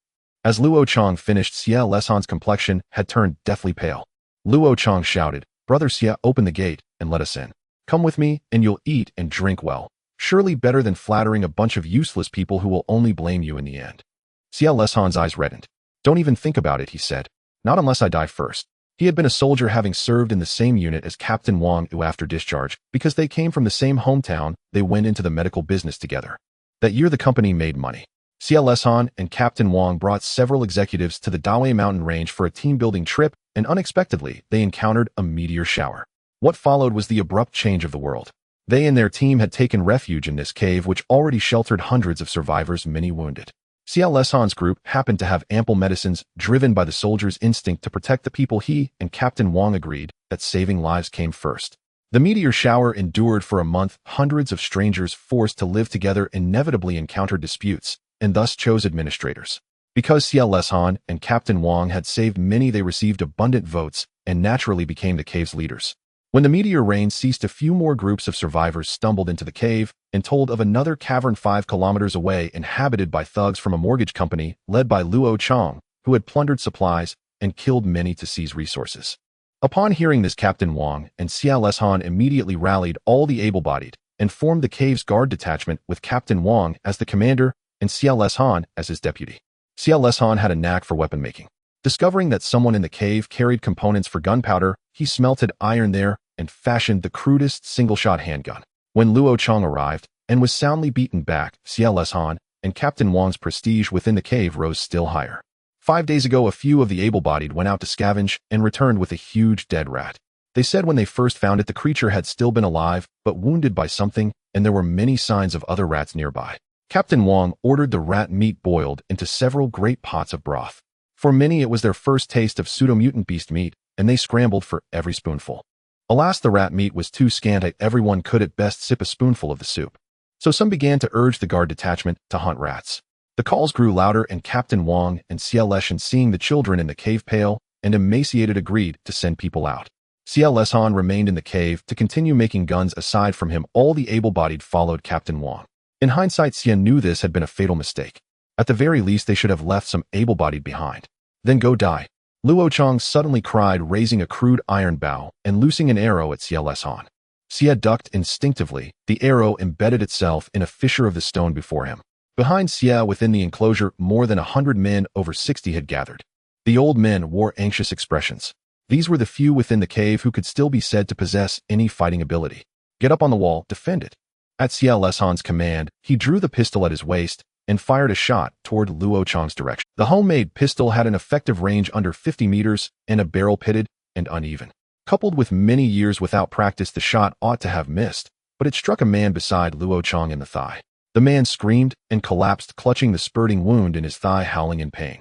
As Luo Chang finished, Xie Leshan's complexion had turned deathly pale. Luo Chang shouted, "Brother Xie, open the gate and let us in. Come with me and you'll eat and drink well. Surely better than flattering a bunch of useless people who will only blame you in the end." Xie Leshan's eyes reddened. "Don't even think about it," he said. "Not unless I die first." He had been a soldier, having served in the same unit as Captain Wang, who after discharge, because they came from the same hometown, they went into the medical business together. That year the company made money. Xie Leshan and Captain Wang brought several executives to the Dawei mountain range for a team-building trip, and unexpectedly, they encountered a meteor shower. What followed was the abrupt change of the world. They and their team had taken refuge in this cave, which already sheltered hundreds of survivors, many wounded. Xie Leshan's group happened to have ample medicines, driven by the soldier's instinct to protect the people. He and Captain Wang agreed that saving lives came first. The meteor shower endured for a month. Hundreds of strangers forced to live together inevitably encountered disputes, and thus chose administrators. Because Xie Leshan and Captain Wang had saved many, they received abundant votes and naturally became the cave's leaders. When the meteor rain ceased, a few more groups of survivors stumbled into the cave and told of another cavern 5 kilometers away, inhabited by thugs from a mortgage company led by Luo Chang, who had plundered supplies and killed many to seize resources. Upon hearing this, Captain Wang and Xie Leshan immediately rallied all the able-bodied and formed the cave's guard detachment with Captain Wang as the commander and Xie Leshan as his deputy. Xie Leshan had a knack for weapon making. Discovering that someone in the cave carried components for gunpowder, he smelted iron there and fashioned the crudest single-shot handgun. When Luo Chang arrived and was soundly beaten back, Xie Leshan and Captain Wang's prestige within the cave rose still higher. 5 days ago, a few of the able-bodied went out to scavenge and returned with a huge dead rat. They said when they first found it, the creature had still been alive, but wounded by something, and there were many signs of other rats nearby. Captain Wang ordered the rat meat boiled into several great pots of broth. For many, it was their first taste of pseudo-mutant beast meat, and they scrambled for every spoonful. Alas, the rat meat was too scant. Everyone could at best sip a spoonful of the soup. So some began to urge the guard detachment to hunt rats. The calls grew louder, and Captain Wang and Xie Leshan, seeing the children in the cave pale and emaciated, agreed to send people out. Xie Leshan remained in the cave to continue making guns. Aside from him, all the able-bodied followed Captain Wang. In hindsight, Xie knew this had been a fatal mistake. At the very least, they should have left some able-bodied behind. Then go die. Luo Chang suddenly cried, raising a crude iron bow and loosing an arrow at Xie Leshan. Xie ducked instinctively. The arrow embedded itself in a fissure of the stone before him. Behind Xie, within the enclosure, more than 100 men, over 60 had gathered. The old men wore anxious expressions. These were the few within the cave who could still be said to possess any fighting ability. Get up on the wall, defend it. At Xie Leshan's command, he drew the pistol at his waist and fired a shot toward Luo Chang's direction. The homemade pistol had an effective range under 50 meters and a barrel pitted and uneven. Coupled with many years without practice, the shot ought to have missed, but it struck a man beside Luo Chang in the thigh. The man screamed and collapsed, clutching the spurting wound in his thigh, howling in pain.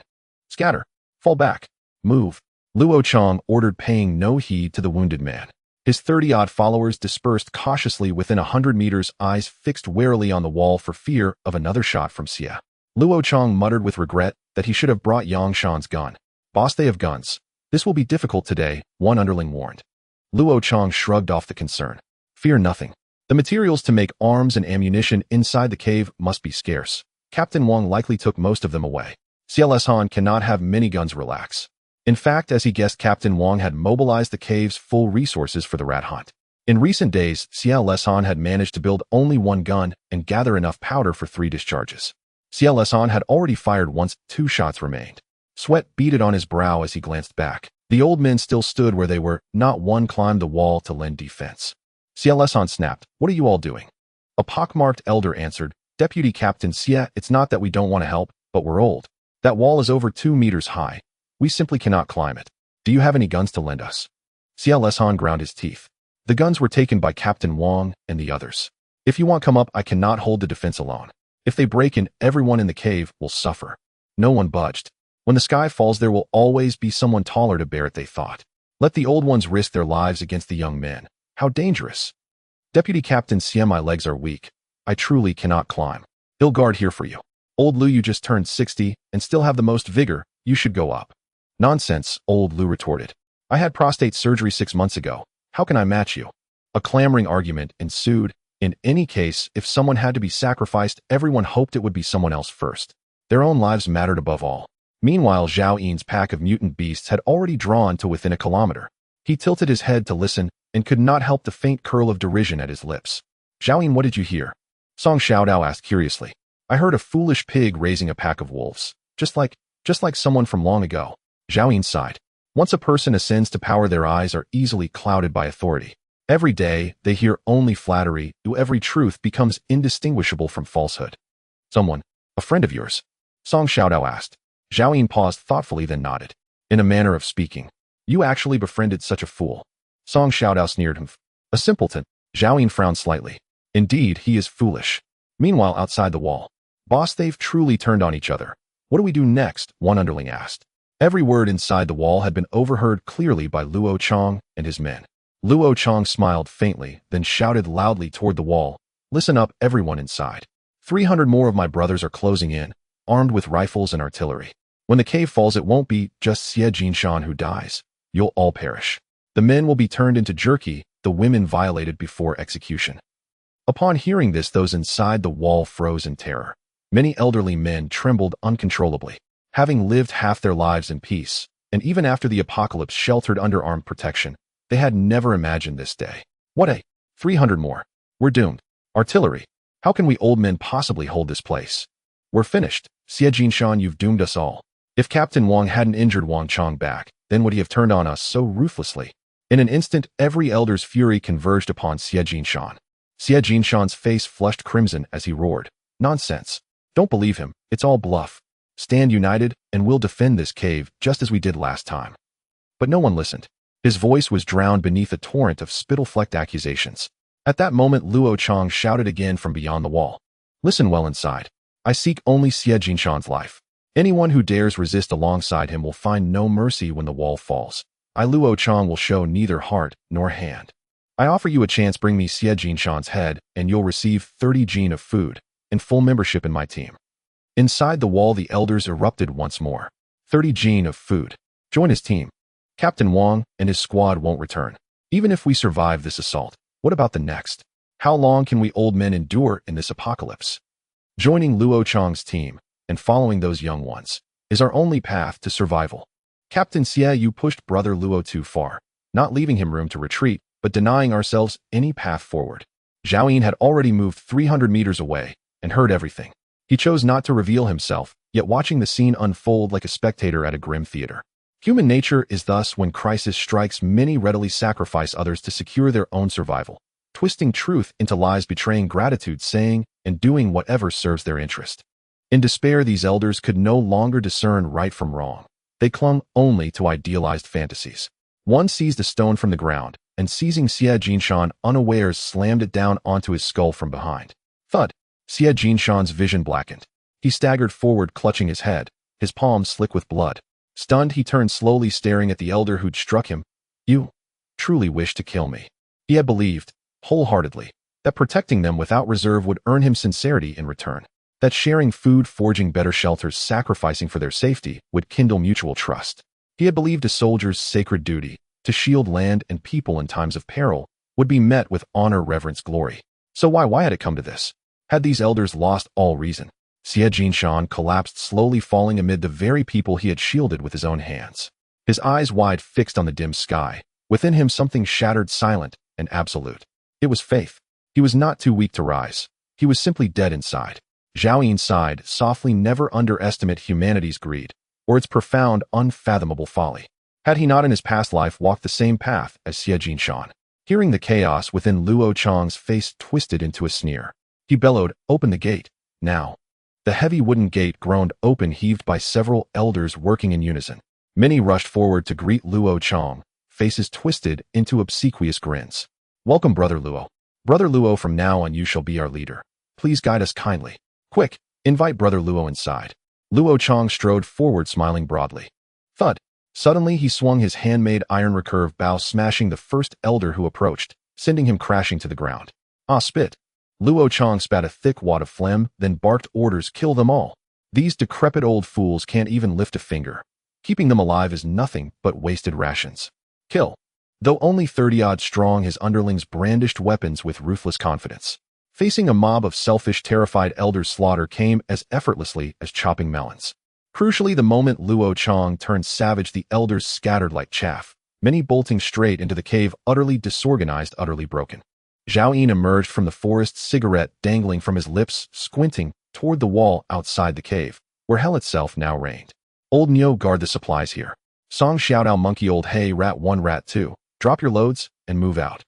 Scatter. Fall back. Move. Luo Chang ordered, paying no heed to the wounded man. His 30-odd followers dispersed cautiously within 100 meters, eyes fixed warily on the wall for fear of another shot from Xie. Luo Chang muttered with regret that he should have brought Yang Shan's gun. Boss, they have guns. This will be difficult today, one underling warned. Luo Chang shrugged off the concern. Fear nothing. The materials to make arms and ammunition inside the cave must be scarce. Captain Wang likely took most of them away. Xie Leshan cannot have many guns. Relax. In fact, as he guessed, Captain Wang had mobilized the cave's full resources for the rat hunt. In recent days, Xie Leshan had managed to build only one gun and gather enough powder for 3 discharges. Xie Leshan had already fired once. 2 shots remained. Sweat beaded on his brow as he glanced back. The old men still stood where they were. Not one climbed the wall to lend defense. Xie Leshan snapped, "What are you all doing?" A pockmarked elder answered, "Deputy Captain Xie, it's not that we don't want to help, but we're old. That wall is over 2 meters high. We simply cannot climb it. Do you have any guns to lend us?" Xie Leshan ground his teeth. The guns were taken by Captain Wang and the others. "If you want, come up. I cannot hold the defense alone. If they break in, everyone in the cave will suffer." No one budged. When the sky falls, there will always be someone taller to bear it, they thought. Let the old ones risk their lives against the young men. How dangerous. Deputy Captain Xie, my legs are weak. I truly cannot climb. He'll guard here for you. Old Lu, you just turned 60 and still have the most vigor. You should go up. Nonsense, old Lu retorted. I had prostate surgery 6 months ago. How can I match you? A clamoring argument ensued. In any case, if someone had to be sacrificed, everyone hoped it would be someone else first. Their own lives mattered above all. Meanwhile, Zhao Yin's pack of mutant beasts had already drawn to within a kilometer. He tilted his head to listen and could not help the faint curl of derision at his lips. Zhao Yin, what did you hear? Song Xiaodao asked curiously. I heard a foolish pig raising a pack of wolves. Just like someone from long ago. Zhao Yin sighed. Once a person ascends to power, their eyes are easily clouded by authority. Every day, they hear only flattery, every truth becomes indistinguishable from falsehood. Someone, a friend of yours? Song Xiaodao asked. Zhao Yin paused thoughtfully, then nodded. In a manner of speaking. You actually befriended such a fool. Song Xiaodao sneered him. A simpleton. Zhao Yin frowned slightly. Indeed, he is foolish. Meanwhile, outside the wall. Boss, they've truly turned on each other. What do we do next? One underling asked. Every word inside the wall had been overheard clearly by Luo Chong and his men. Luo Chong smiled faintly, then shouted loudly toward the wall. Listen up, everyone inside. 300 more of my brothers are closing in, armed with rifles and artillery. When the cave falls, it won't be just Xie Jinshan who dies. You'll all perish. The men will be turned into jerky, the women violated before execution. Upon hearing this, those inside the wall froze in terror. Many elderly men trembled uncontrollably. Having lived half their lives in peace, and even after the apocalypse sheltered under armed protection, they had never imagined this day. What a 300 more. We're doomed. Artillery. How can we old men possibly hold this place? We're finished. Xie Jinshan, you've doomed us all. If Captain Wang hadn't injured Wang Chong back, then would he have turned on us so ruthlessly? In an instant, every elder's fury converged upon Xie Jinshan. Xie Jinshan's face flushed crimson as he roared. Nonsense. Don't believe him. It's all bluff. Stand united, and we'll defend this cave just as we did last time. But no one listened. His voice was drowned beneath a torrent of spittle-flecked accusations. At that moment, Luo Chong shouted again from beyond the wall. Listen well inside. I seek only Xie Jinshan's life. Anyone who dares resist alongside him will find no mercy when the wall falls. I, Luo Chong, will show neither heart nor hand. I offer you a chance. Bring me Xie Jinshan's head, and you'll receive 30 jin of food and full membership in my team. Inside the wall, the elders erupted once more. 30 jin of food. Join his team. Captain Wang and his squad won't return. Even if we survive this assault, what about the next? How long can we old men endure in this apocalypse? Joining Luo Chong's team and following those young ones is our only path to survival. Captain Xie, you pushed Brother Luo too far, not leaving him room to retreat, but denying ourselves any path forward. Zhao Yin had already moved 300 meters away and heard everything. He chose not to reveal himself, yet watching the scene unfold like a spectator at a grim theater. Human nature is thus, when crisis strikes, many readily sacrifice others to secure their own survival, twisting truth into lies, betraying gratitude, saying and doing whatever serves their interest. In despair, these elders could no longer discern right from wrong. They clung only to idealized fantasies. One seized a stone from the ground, and seizing Xie Jinshan unawares, slammed it down onto his skull from behind. Thud! Xie Jinshan's vision blackened. He staggered forward, clutching his head, his palms slick with blood. Stunned, he turned slowly, staring at the elder who'd struck him. You truly wish to kill me. He had believed, wholeheartedly, that protecting them without reserve would earn him sincerity in return. That sharing food, forging better shelters, sacrificing for their safety would kindle mutual trust. He had believed a soldier's sacred duty, to shield land and people in times of peril, would be met with honor, reverence, glory. So why had it come to this? Had these elders lost all reason? Xie Jinshan collapsed, slowly falling amid the very people he had shielded with his own hands. His eyes wide, fixed on the dim sky. Within him something shattered, silent and absolute. It was faith. He was not too weak to rise. He was simply dead inside. Zhao Yin sighed softly. Never underestimate humanity's greed, or its profound, unfathomable folly. Had he not in his past life walked the same path as Xie Jinshan? Hearing the chaos within, Luo Chong's face twisted into a sneer. He bellowed, "Open the gate, now." The heavy wooden gate groaned open, heaved by several elders working in unison. Many rushed forward to greet Luo Chong, faces twisted into obsequious grins. "Welcome, Brother Luo. Brother Luo, from now on you shall be our leader. Please guide us kindly. Quick, invite Brother Luo inside." Luo Chang strode forward, smiling broadly. Thud. Suddenly, he swung his handmade iron recurve bow, smashing the first elder who approached, sending him crashing to the ground. Ah, spit. Luo Chang spat a thick wad of phlegm, then barked orders, kill them all. These decrepit old fools can't even lift a finger. Keeping them alive is nothing but wasted rations. Kill. Though only 30-odd strong, his underlings brandished weapons with ruthless confidence. Facing a mob of selfish, terrified elders, slaughter came as effortlessly as chopping melons. Crucially, the moment Luo Chang turned savage, the elders scattered like chaff, many bolting straight into the cave, utterly disorganized, utterly broken. Zhao Yin emerged from the forest, cigarette dangling from his lips, squinting toward the wall outside the cave, where hell itself now reigned. Old Nyo, guard the supplies here. Song Xiaodao, monkey old hey, rat 1, rat 2, drop your loads and move out.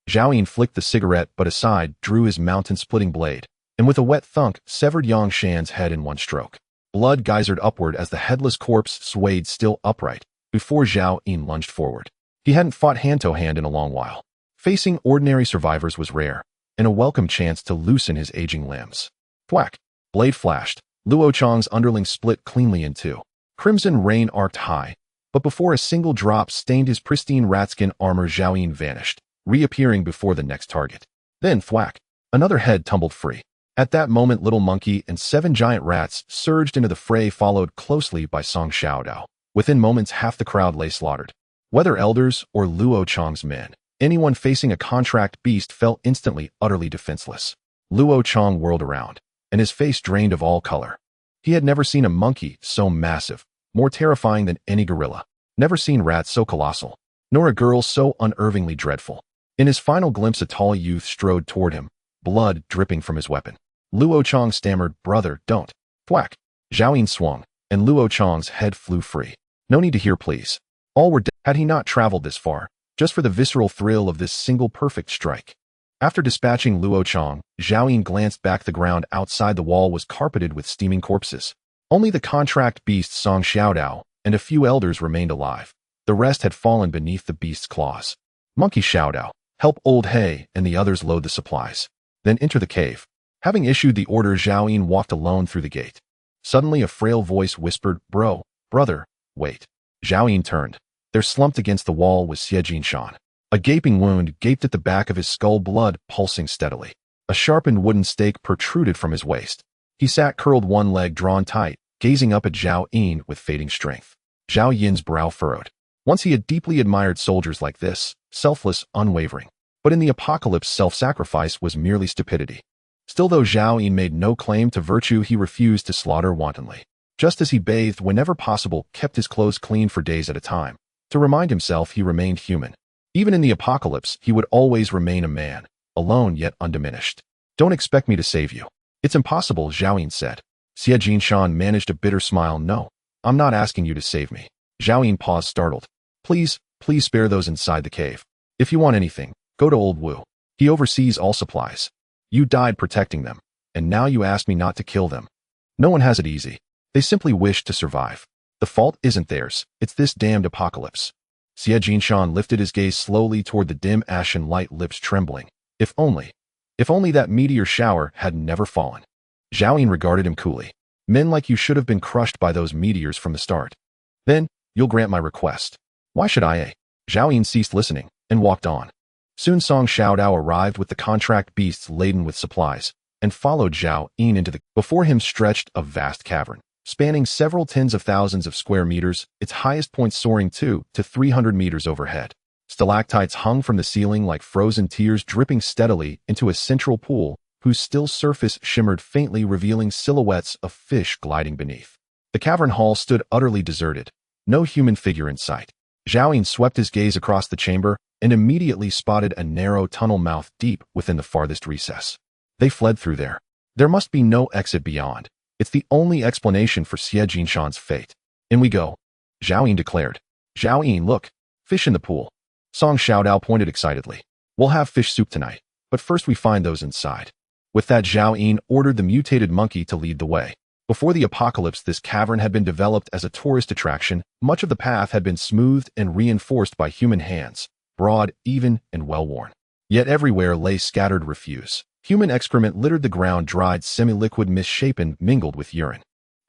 Zhao Yin flicked the cigarette but aside, drew his mountain-splitting blade, and with a wet thunk, severed Yang Shan's head in one stroke. Blood geysered upward as the headless corpse swayed still upright, before Zhao Yin lunged forward. He hadn't fought hand-to-hand in a long while. Facing ordinary survivors was rare, and a welcome chance to loosen his aging limbs. Thwack! Blade flashed. Luo Chang's underling split cleanly in two. Crimson rain arced high, but before a single drop stained his pristine ratskin armor, Zhao Yin vanished, reappearing before the next target. Then thwack! Another head tumbled free. At that moment, Little Monkey and 7 giant rats surged into the fray, followed closely by Song Xiaodao. Within moments, half the crowd lay slaughtered. Whether elders or Luo Chang's men, anyone facing a contract beast fell instantly, utterly defenseless. Luo Chang whirled around, and his face drained of all color. He had never seen a monkey so massive, more terrifying than any gorilla. Never seen rats so colossal, nor a girl so unnervingly dreadful. In his final glimpse, a tall youth strode toward him, blood dripping from his weapon. Luo Chang stammered, "Brother, don't." Thwack! Zhao Yin swung, and Luo Chang's head flew free. No need to hear please. All were dead. Had he not traveled this far, just for the visceral thrill of this single perfect strike. After dispatching Luo Chang, Zhao Yin glanced back. The ground outside the wall was carpeted with steaming corpses. Only the contract beast Song Xiaodao and a few elders remained alive. The rest had fallen beneath the beast's claws. Monkey Xiaodao, help old He and the others load the supplies. Then enter the cave. Having issued the order, Zhao Yin walked alone through the gate. Suddenly a frail voice whispered, brother, wait. Zhao Yin turned. There, slumped against the wall, was Xie Jinshan. A gaping wound gaped at the back of his skull, blood pulsing steadily. A sharpened wooden stake protruded from his waist. He sat curled, one leg drawn tight, gazing up at Zhao Yin with fading strength. Zhao Yin's brow furrowed. Once he had deeply admired soldiers like this, selfless, unwavering. But in the apocalypse, self-sacrifice was merely stupidity. Still, though Zhao Yin made no claim to virtue, he refused to slaughter wantonly. Just as he bathed whenever possible, kept his clothes clean for days at a time, to remind himself he remained human. Even in the apocalypse, he would always remain a man, alone yet undiminished. Don't expect me to save you. It's impossible, Zhao Yin said. Xie Jinshan managed a bitter smile. No, I'm not asking you to save me. Zhao Yin paused, startled. Please spare those inside the cave. If you want anything, go to Old Wu. He oversees all supplies. You died protecting them, and now you ask me not to kill them. No one has it easy. They simply wish to survive. The fault isn't theirs, it's this damned apocalypse. Xie Jinshan lifted his gaze slowly toward the dim ashen light, lips trembling. If only that meteor shower had never fallen. Zhao Yin regarded him coolly. Men like you should have been crushed by those meteors from the start. Then, you'll grant my request. Why should I? Zhao Yin ceased listening, and walked on. Soon Song Xiaodao arrived with the contract beasts laden with supplies, and followed Zhao Yin into the... Before him stretched a vast cavern, spanning several tens of thousands of square meters, its highest point soaring 200 to 300 meters overhead. Stalactites hung from the ceiling like frozen tears, dripping steadily into a central pool, whose still surface shimmered faintly, revealing silhouettes of fish gliding beneath. The cavern hall stood utterly deserted, no human figure in sight. Zhao Yin swept his gaze across the chamber, and immediately spotted a narrow tunnel mouth deep within the farthest recess. They fled through there. There must be no exit beyond. It's the only explanation for Xie Jinshan's fate. In we go, Zhao Yin declared. Zhao Yin, look, fish in the pool. Song Xiaodao pointed excitedly. We'll have fish soup tonight, but first we find those inside. With that, Zhao Yin ordered the mutated monkey to lead the way. Before the apocalypse, this cavern had been developed as a tourist attraction. Much of the path had been smoothed and reinforced by human hands, broad, even, and well-worn. Yet everywhere lay scattered refuse. Human excrement littered the ground, dried, semi-liquid, misshapen, mingled with urine.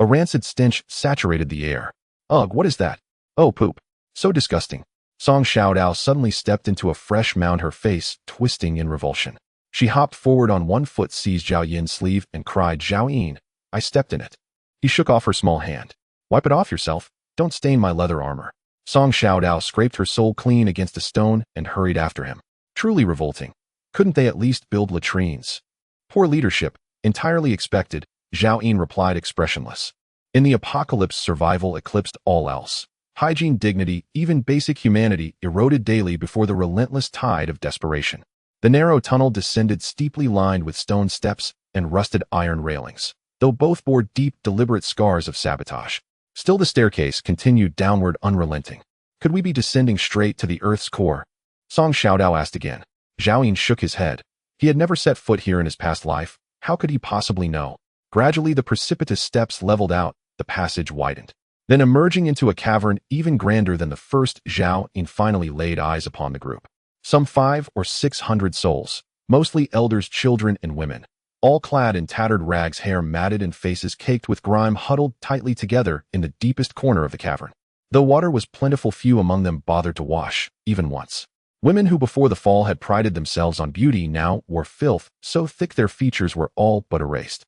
A rancid stench saturated the air. Ugh, what is that? Oh, poop. So disgusting. Song Xiaodao suddenly stepped into a fresh mound, her face twisting in revulsion. She hopped forward on one foot, seized Zhao Yin's sleeve, and cried, "Zhao Yin, I stepped in it." He shook off her small hand. "Wipe it off yourself. Don't stain my leather armor." Song Xiaodao scraped her soul clean against a stone and hurried after him. Truly revolting. Couldn't they at least build latrines? Poor leadership, entirely expected, Zhao Yin replied, expressionless. In the apocalypse, survival eclipsed all else. Hygiene, dignity, even basic humanity eroded daily before the relentless tide of desperation. The narrow tunnel descended steeply, lined with stone steps and rusted iron railings, though both bore deep, deliberate scars of sabotage. Still the staircase continued downward, unrelenting. Could we be descending straight to the Earth's core? Song Xiaodao asked again. Zhao Yin shook his head. He had never set foot here in his past life. How could he possibly know? Gradually, the precipitous steps leveled out, the passage widened. Then, emerging into a cavern even grander than the first, Zhao Yin finally laid eyes upon the group. Some 500 or 600 souls, mostly elders, children, and women, all clad in tattered rags, hair matted and faces caked with grime, huddled tightly together in the deepest corner of the cavern. Though water was plentiful, few among them bothered to wash, even once. Women who before the fall had prided themselves on beauty now wore filth, so thick their features were all but erased.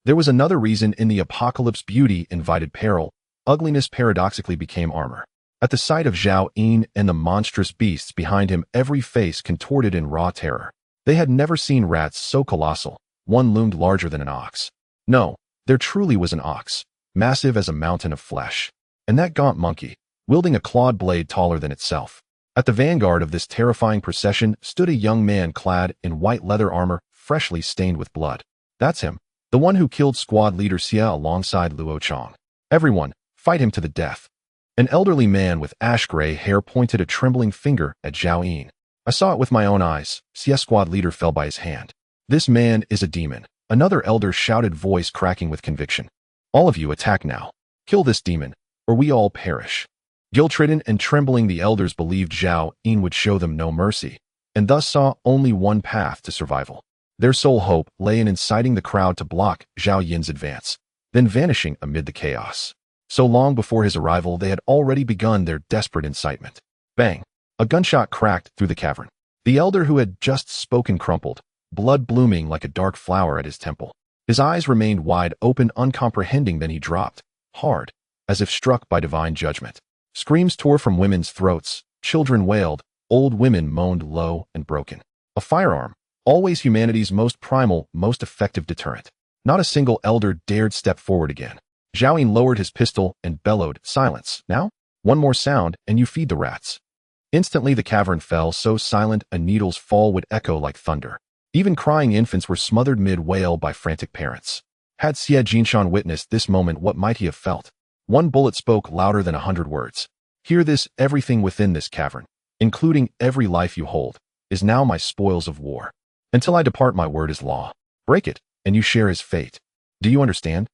There was another reason in the apocalypse: beauty invited peril. Ugliness paradoxically became armor. At the sight of Zhao Yin and the monstrous beasts behind him, every face contorted in raw terror. They had never seen rats so colossal. One loomed larger than an ox. No, there truly was an ox, massive as a mountain of flesh. And that gaunt monkey, wielding a clawed blade taller than itself. At the vanguard of this terrifying procession stood a young man clad in white leather armor, freshly stained with blood. That's him, the one who killed squad leader Xia alongside Luo Chong. Everyone, fight him to the death. An elderly man with ash-gray hair pointed a trembling finger at Zhao Yin. I saw it with my own eyes. Xia squad leader fell by his hand. This man is a demon, another elder shouted, voice cracking with conviction. All of you attack now. Kill this demon, or we all perish. Guilt-ridden and trembling, the elders believed Zhao Yin would show them no mercy, and thus saw only one path to survival. Their sole hope lay in inciting the crowd to block Zhao Yin's advance, then vanishing amid the chaos. So long before his arrival, they had already begun their desperate incitement. Bang! A gunshot cracked through the cavern. The elder who had just spoken crumpled, blood blooming like a dark flower at his temple. His eyes remained wide open, uncomprehending, then he dropped, hard, as if struck by divine judgment. Screams tore from women's throats, children wailed, old women moaned low and broken. A firearm, always humanity's most primal, most effective deterrent. Not a single elder dared step forward again. Zhao Yin lowered his pistol and bellowed, "Silence, now? One more sound, and you feed the rats." Instantly the cavern fell, so silent a needle's fall would echo like thunder. Even crying infants were smothered mid-wail by frantic parents. Had Xie Jinshan witnessed this moment, what might he have felt? One bullet spoke louder than 100 words. Hear this: everything within this cavern, including every life you hold, is now my spoils of war. Until I depart, my word is law. Break it, and you share his fate. Do you understand?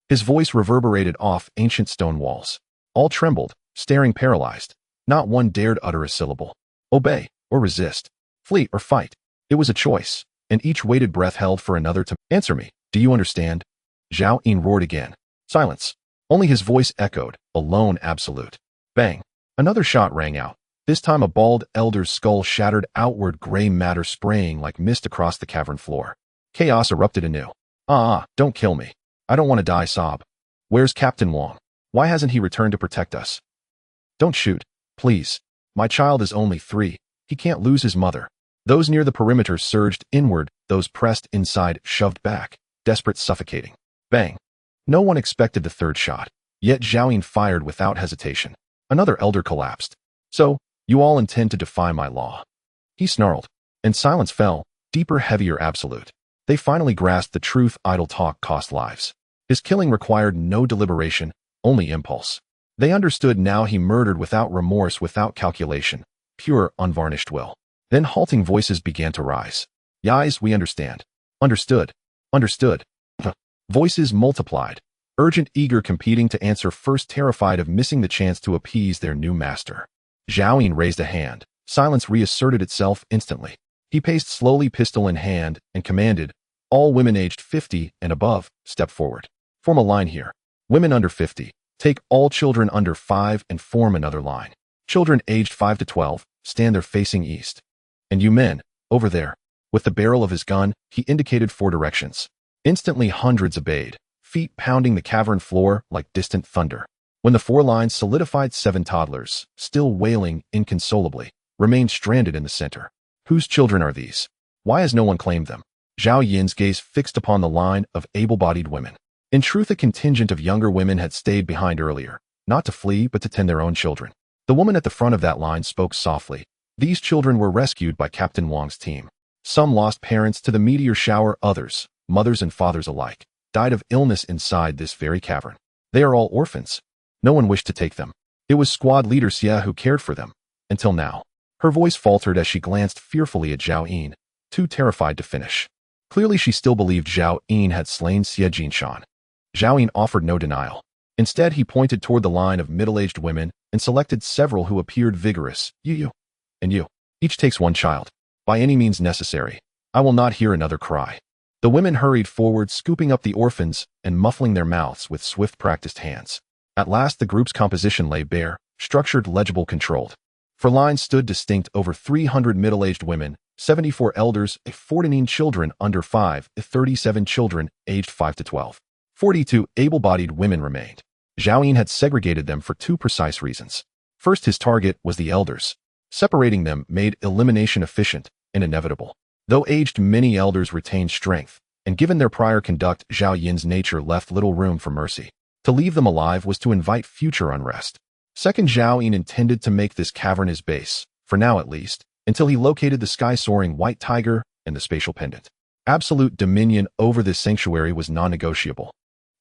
His voice reverberated off ancient stone walls. All trembled, staring paralyzed. Not one dared utter a syllable. Obey, or resist. Flee or fight. It was a choice, and each waited breath held for another to answer me. Do you understand? Zhao Yin roared again. Silence. Only his voice echoed, alone, absolute. Bang. Another shot rang out. This time a bald elder's skull shattered outward, gray matter spraying like mist across the cavern floor. Chaos erupted anew. Don't kill me. I don't want to die, sob. Where's Captain Wong? Why hasn't he returned to protect us? Don't shoot, please. My child is only 3. He can't lose his mother. Those near the perimeter surged inward, those pressed inside shoved back, desperate, suffocating. Bang. No one expected the third shot, yet Zhao Yin fired without hesitation. Another elder collapsed. So, you all intend to defy my law? He snarled, and silence fell, deeper, heavier, absolute. They finally grasped the truth: idle talk cost lives. His killing required no deliberation, only impulse. They understood now: he murdered without remorse, without calculation, pure, unvarnished will. Then halting voices began to rise. Yes, we understand. Understood. Understood. Voices multiplied, urgent, eager, competing to answer first, terrified of missing the chance to appease their new master. Zhao Yin raised a hand. Silence reasserted itself instantly. He paced slowly, pistol in hand, and commanded, all women aged 50 and above, step forward. Form a line here. Women under 50. Take all children under 5 and form another line. Children aged 5 to 12, stand there facing east. And you men, over there. With the barrel of his gun, he indicated 4 directions. Instantly hundreds obeyed, feet pounding the cavern floor like distant thunder. When the 4 lines solidified, 7 toddlers, still wailing inconsolably, remained stranded in the center. Whose children are these? Why has no one claimed them? Zhao Yin's gaze fixed upon the line of able-bodied women. In truth, a contingent of younger women had stayed behind earlier, not to flee but to tend their own children. The woman at the front of that line spoke softly. These children were rescued by Captain Wang's team. Some lost parents to the meteor shower, others, mothers and fathers alike, died of illness inside this very cavern. They are all orphans. No one wished to take them. It was squad leader Xia who cared for them, until now. Her voice faltered as she glanced fearfully at Zhao Yin, too terrified to finish. Clearly she still believed Zhao Yin had slain Xia Jinshan. Zhao Yin offered no denial. Instead, he pointed toward the line of middle-aged women and selected several who appeared vigorous. You, and you. Each takes 1 child. By any means necessary. I will not hear another cry. The women hurried forward, scooping up the orphans and muffling their mouths with swift, practiced hands. At last, the group's composition lay bare, structured, legible, controlled. For lines stood distinct over 300 middle-aged women, 74 elders, 49 children under 5, 37 children aged 5 to 12. 42 able-bodied women remained. Zhao Yin had segregated them for 2 precise reasons. First, his target was the elders. Separating them made elimination efficient and inevitable. Though aged, many elders retained strength, and given their prior conduct, Zhao Yin's nature left little room for mercy. To leave them alive was to invite future unrest. Second, Zhao Yin intended to make this cavern his base, for now at least, until he located the sky-soaring white tiger and the spatial pendant. Absolute dominion over this sanctuary was non-negotiable.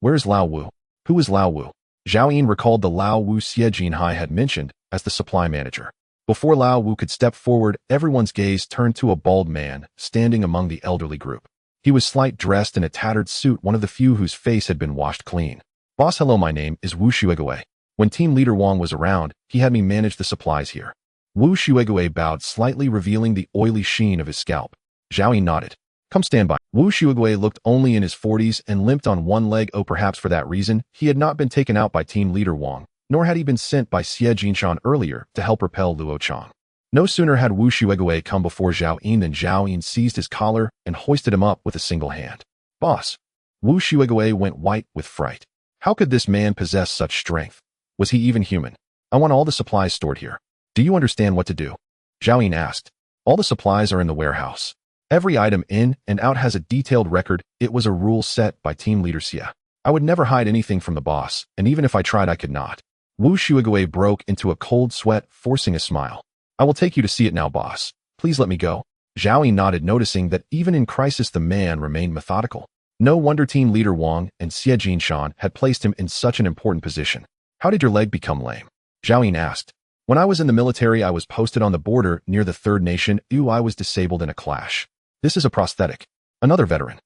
Where's Lao Wu? Who is Lao Wu? Zhao Yin recalled the Lao Wu Xie Jinhai had mentioned as the supply manager. Before Lao Wu could step forward, everyone's gaze turned to a bald man standing among the elderly group. He was slight, dressed in a tattered suit, one of the few whose face had been washed clean. Boss, hello, my name is Wu Shuegue. When team leader Wang was around, he had me manage the supplies here. Wu Shuegue bowed slightly, revealing the oily sheen of his scalp. Zhao Yin nodded. Come stand by. Wu Shuegue looked only in his 40s and limped on one leg. Oh, perhaps for that reason, he had not been taken out by team leader Wang, nor had he been sent by Xie Jinshan earlier to help repel Luo Chang. No sooner had Wu Shuegue come before Zhao Yin than Zhao Yin seized his collar and hoisted him up with a single hand. Boss. Wu Shuegue went white with fright. How could this man possess such strength? Was he even human? I want all the supplies stored here. Do you understand what to do? Zhao Yin asked. All the supplies are in the warehouse. Every item in and out has a detailed record. It was a rule set by team leader Xia. I would never hide anything from the boss, and even if I tried, I could not. Wu Shuegue broke into a cold sweat, forcing a smile. I will take you to see it now, boss. Please let me go. Zhao Yin nodded, noticing that even in crisis the man remained methodical. No wonder team leader Wang and Xie Jinshan had placed him in such an important position. How did your leg become lame? Zhao Yin asked. When I was in the military, I was posted on the border near the Third Nation. I was disabled in a clash. This is a prosthetic. Another veteran.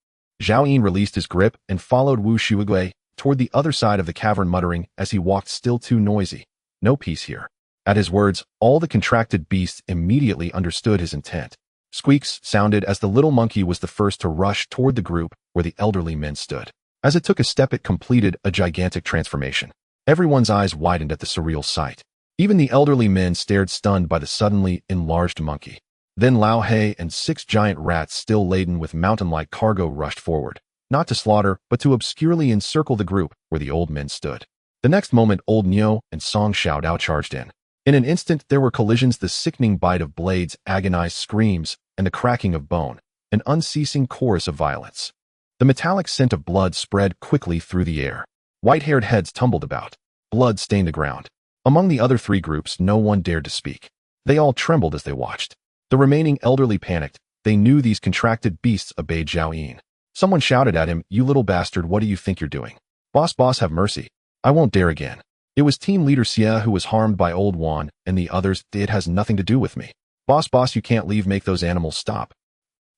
Zhao Yin released his grip and followed Wu Shuegue toward the other side of the cavern, muttering as he walked, still too noisy. No peace here. At his words, all the contracted beasts immediately understood his intent. Squeaks sounded as the little monkey was the first to rush toward the group where the elderly men stood. As it took a step, it completed a gigantic transformation. Everyone's eyes widened at the surreal sight. Even the elderly men stared, stunned by the suddenly enlarged monkey. Then Lao He and 6 giant rats, still laden with mountain-like cargo, rushed forward, not to slaughter, but to obscurely encircle the group where the old men stood. The next moment, old Niu and Song Xiaodao charged in. In an instant, there were collisions, the sickening bite of blades, agonized screams, and the cracking of bone, an unceasing chorus of violence. The metallic scent of blood spread quickly through the air. White-haired heads tumbled about. Blood stained the ground. Among the other 3 groups, no one dared to speak. They all trembled as they watched. The remaining elderly panicked. They knew these contracted beasts obeyed Zhao Yin. Someone shouted at him, "You little bastard, what do you think you're doing? Boss, have mercy. I won't dare again." It was team leader Xia who was harmed by old Wan, and the others. It has nothing to do with me. Boss, you can't leave. Make those animals stop.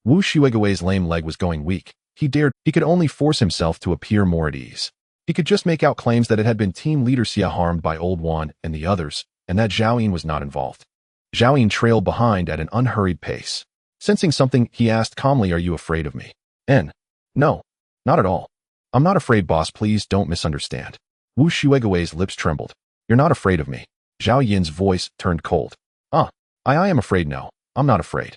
Wu Shuegue's lame leg was going weak. He could only force himself to appear more at ease. He could just make out claims that it had been team leader Xia harmed by old Wan and the others, and that Zhao Yin was not involved. Zhao Yin trailed behind at an unhurried pace. Sensing something, he asked calmly, "Are you afraid of me?" No, not at all. I'm not afraid, boss. Please don't misunderstand. Wu Shuegui's lips trembled. You're not afraid of me. Zhao Yin's voice turned cold. I am afraid. No, I'm not afraid.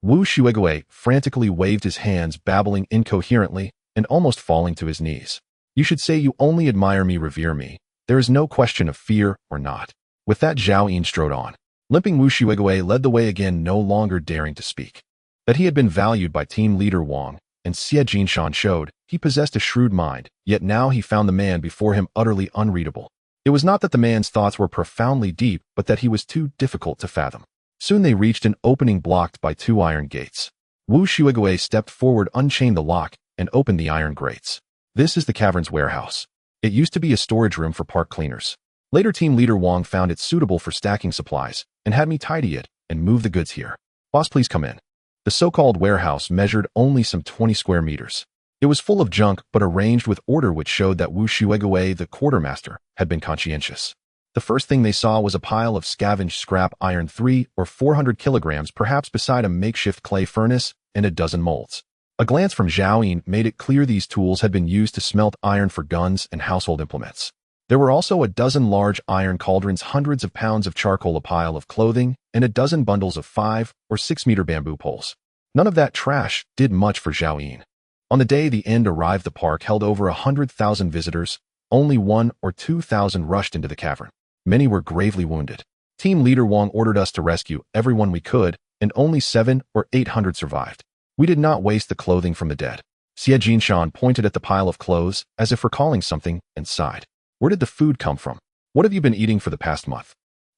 Wu Shuegui frantically waved his hands, babbling incoherently and almost falling to his knees. You should say you only admire me, revere me. There is no question of fear or not. With that, Zhao Yin strode on. Limping, Wu Shuegui led the way again, no longer daring to speak. That he had been valued by team leader Wang and Xie Jinshan showed he possessed a shrewd mind, yet now he found the man before him utterly unreadable. It was not that the man's thoughts were profoundly deep, but that he was too difficult to fathom. Soon they reached an opening blocked by 2 iron gates. Wu Shuegui stepped forward, unchained the lock, and opened the iron grates. This is the cavern's warehouse. It used to be a storage room for park cleaners. Later, team leader Wang found it suitable for stacking supplies and had me tidy it and move the goods here. Boss, please come in. The so-called warehouse measured only some 20 square meters. It was full of junk, but arranged with order, which showed that Wu Shuegui, the quartermaster, had been conscientious. The first thing they saw was a pile of scavenged scrap iron, 300 or 400 kilograms, perhaps, beside a makeshift clay furnace and a dozen molds. A glance from Zhao Yin made it clear these tools had been used to smelt iron for guns and household implements. There were also a dozen large iron cauldrons, hundreds of pounds of charcoal, a pile of clothing, and a dozen bundles of 5 or 6 meter bamboo poles. None of that trash did much for Zhao Yin. On the day the end arrived, the park held over 100,000 visitors. Only 1,000 or 2,000 rushed into the cavern. Many were gravely wounded. Team leader Wang ordered us to rescue everyone we could, and only 700 or 800 survived. We did not waste the clothing from the dead. Xie Jinshan pointed at the pile of clothes, as if recalling something, and sighed. Where did the food come from? What have you been eating for the past month?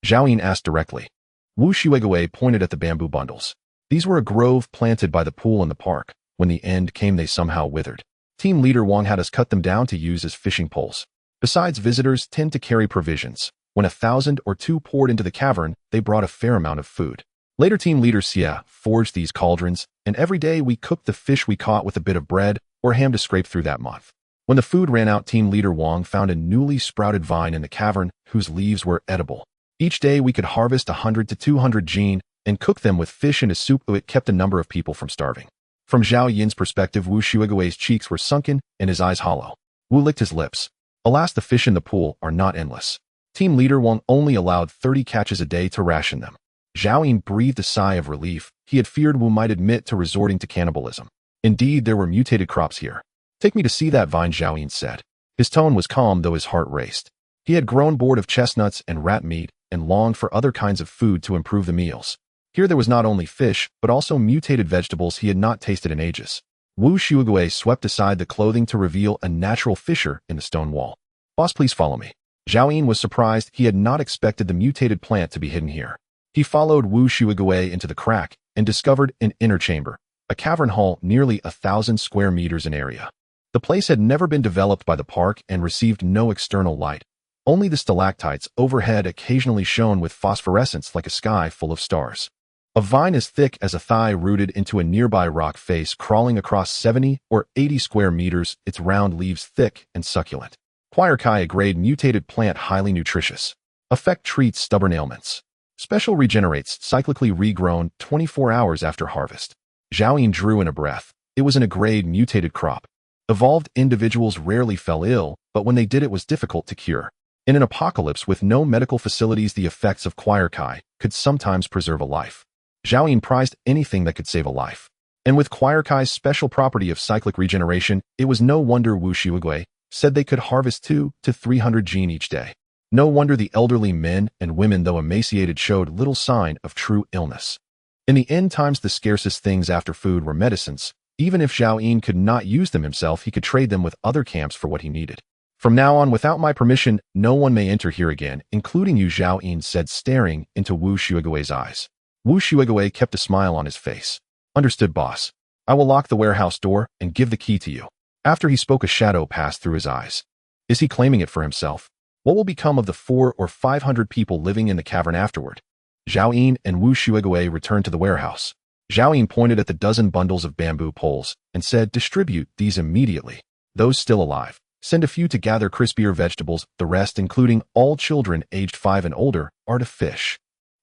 Zhao Yin asked directly. Wu Shuegui pointed at the bamboo bundles. These were a grove planted by the pool in the park. When the end came, they somehow withered. Team leader Wang had us cut them down to use as fishing poles. Besides, visitors tend to carry provisions. When 1,000 or 2 poured into the cavern, they brought a fair amount of food. Later, team leader Xie forged these cauldrons, and every day we cooked the fish we caught with a bit of bread or ham to scrape through that month. When the food ran out, team leader Wang found a newly sprouted vine in the cavern whose leaves were edible. Each day we could harvest 100 to 200 jin and cook them with fish in a soup. It kept a number of people from starving. From Zhao Yin's perspective, Wu Shuegui's cheeks were sunken and his eyes hollow. Wu licked his lips. Alas, the fish in the pool are not endless. Team leader Wang only allowed 30 catches a day to ration them. Zhao Yin breathed a sigh of relief. He had feared Wu might admit to resorting to cannibalism. Indeed, there were mutated crops here. Take me to see that vine, Zhao Yin said. His tone was calm, though his heart raced. He had grown bored of chestnuts and rat meat and longed for other kinds of food to improve the meals. Here there was not only fish, but also mutated vegetables he had not tasted in ages. Wu Shuegui swept aside the clothing to reveal a natural fissure in the stone wall. Boss, please follow me. Zhao Yin was surprised. He had not expected the mutated plant to be hidden here. He followed Wu Shuegui into the crack and discovered an inner chamber, a cavern hall nearly 1,000 square meters in area. The place had never been developed by the park and received no external light. Only the stalactites overhead occasionally shone with phosphorescence like a sky full of stars. A vine as thick as a thigh rooted into a nearby rock face, crawling across 70 or 80 square meters, its round leaves thick and succulent. Quierkai, a grade mutated plant, highly nutritious. Effect: treats stubborn ailments. Special: regenerates, cyclically regrown 24 hours after harvest. Zhao Yin drew in a breath. It was in a grade mutated crop. Evolved individuals rarely fell ill, but when they did, it was difficult to cure. In an apocalypse with no medical facilities, the effects of Quierkai could sometimes preserve a life. Zhao Yin prized anything that could save a life. And with Quierkai's special property of cyclic regeneration, it was no wonder Wu Shuegui said they could harvest 200 to 300 jin each day. No wonder the elderly men and women, though emaciated, showed little sign of true illness. In the end times, the scarcest things after food were medicines. Even if Zhao Yin could not use them himself, he could trade them with other camps for what he needed. From now on, without my permission, no one may enter here again, including you, Zhao Yin said, staring into Wu Shuegui's eyes. Wu Shuegui kept a smile on his face. Understood, boss. I will lock the warehouse door and give the key to you. After he spoke, a shadow passed through his eyes. Is he claiming it for himself? What will become of the 400 or 500 people living in the cavern afterward? Zhao Yin and Wu Shuegui returned to the warehouse. Zhao Yin pointed at the dozen bundles of bamboo poles and said, distribute these immediately. Those still alive. Send a few to gather crispier vegetables. The rest, including all children aged 5 and older, are to fish.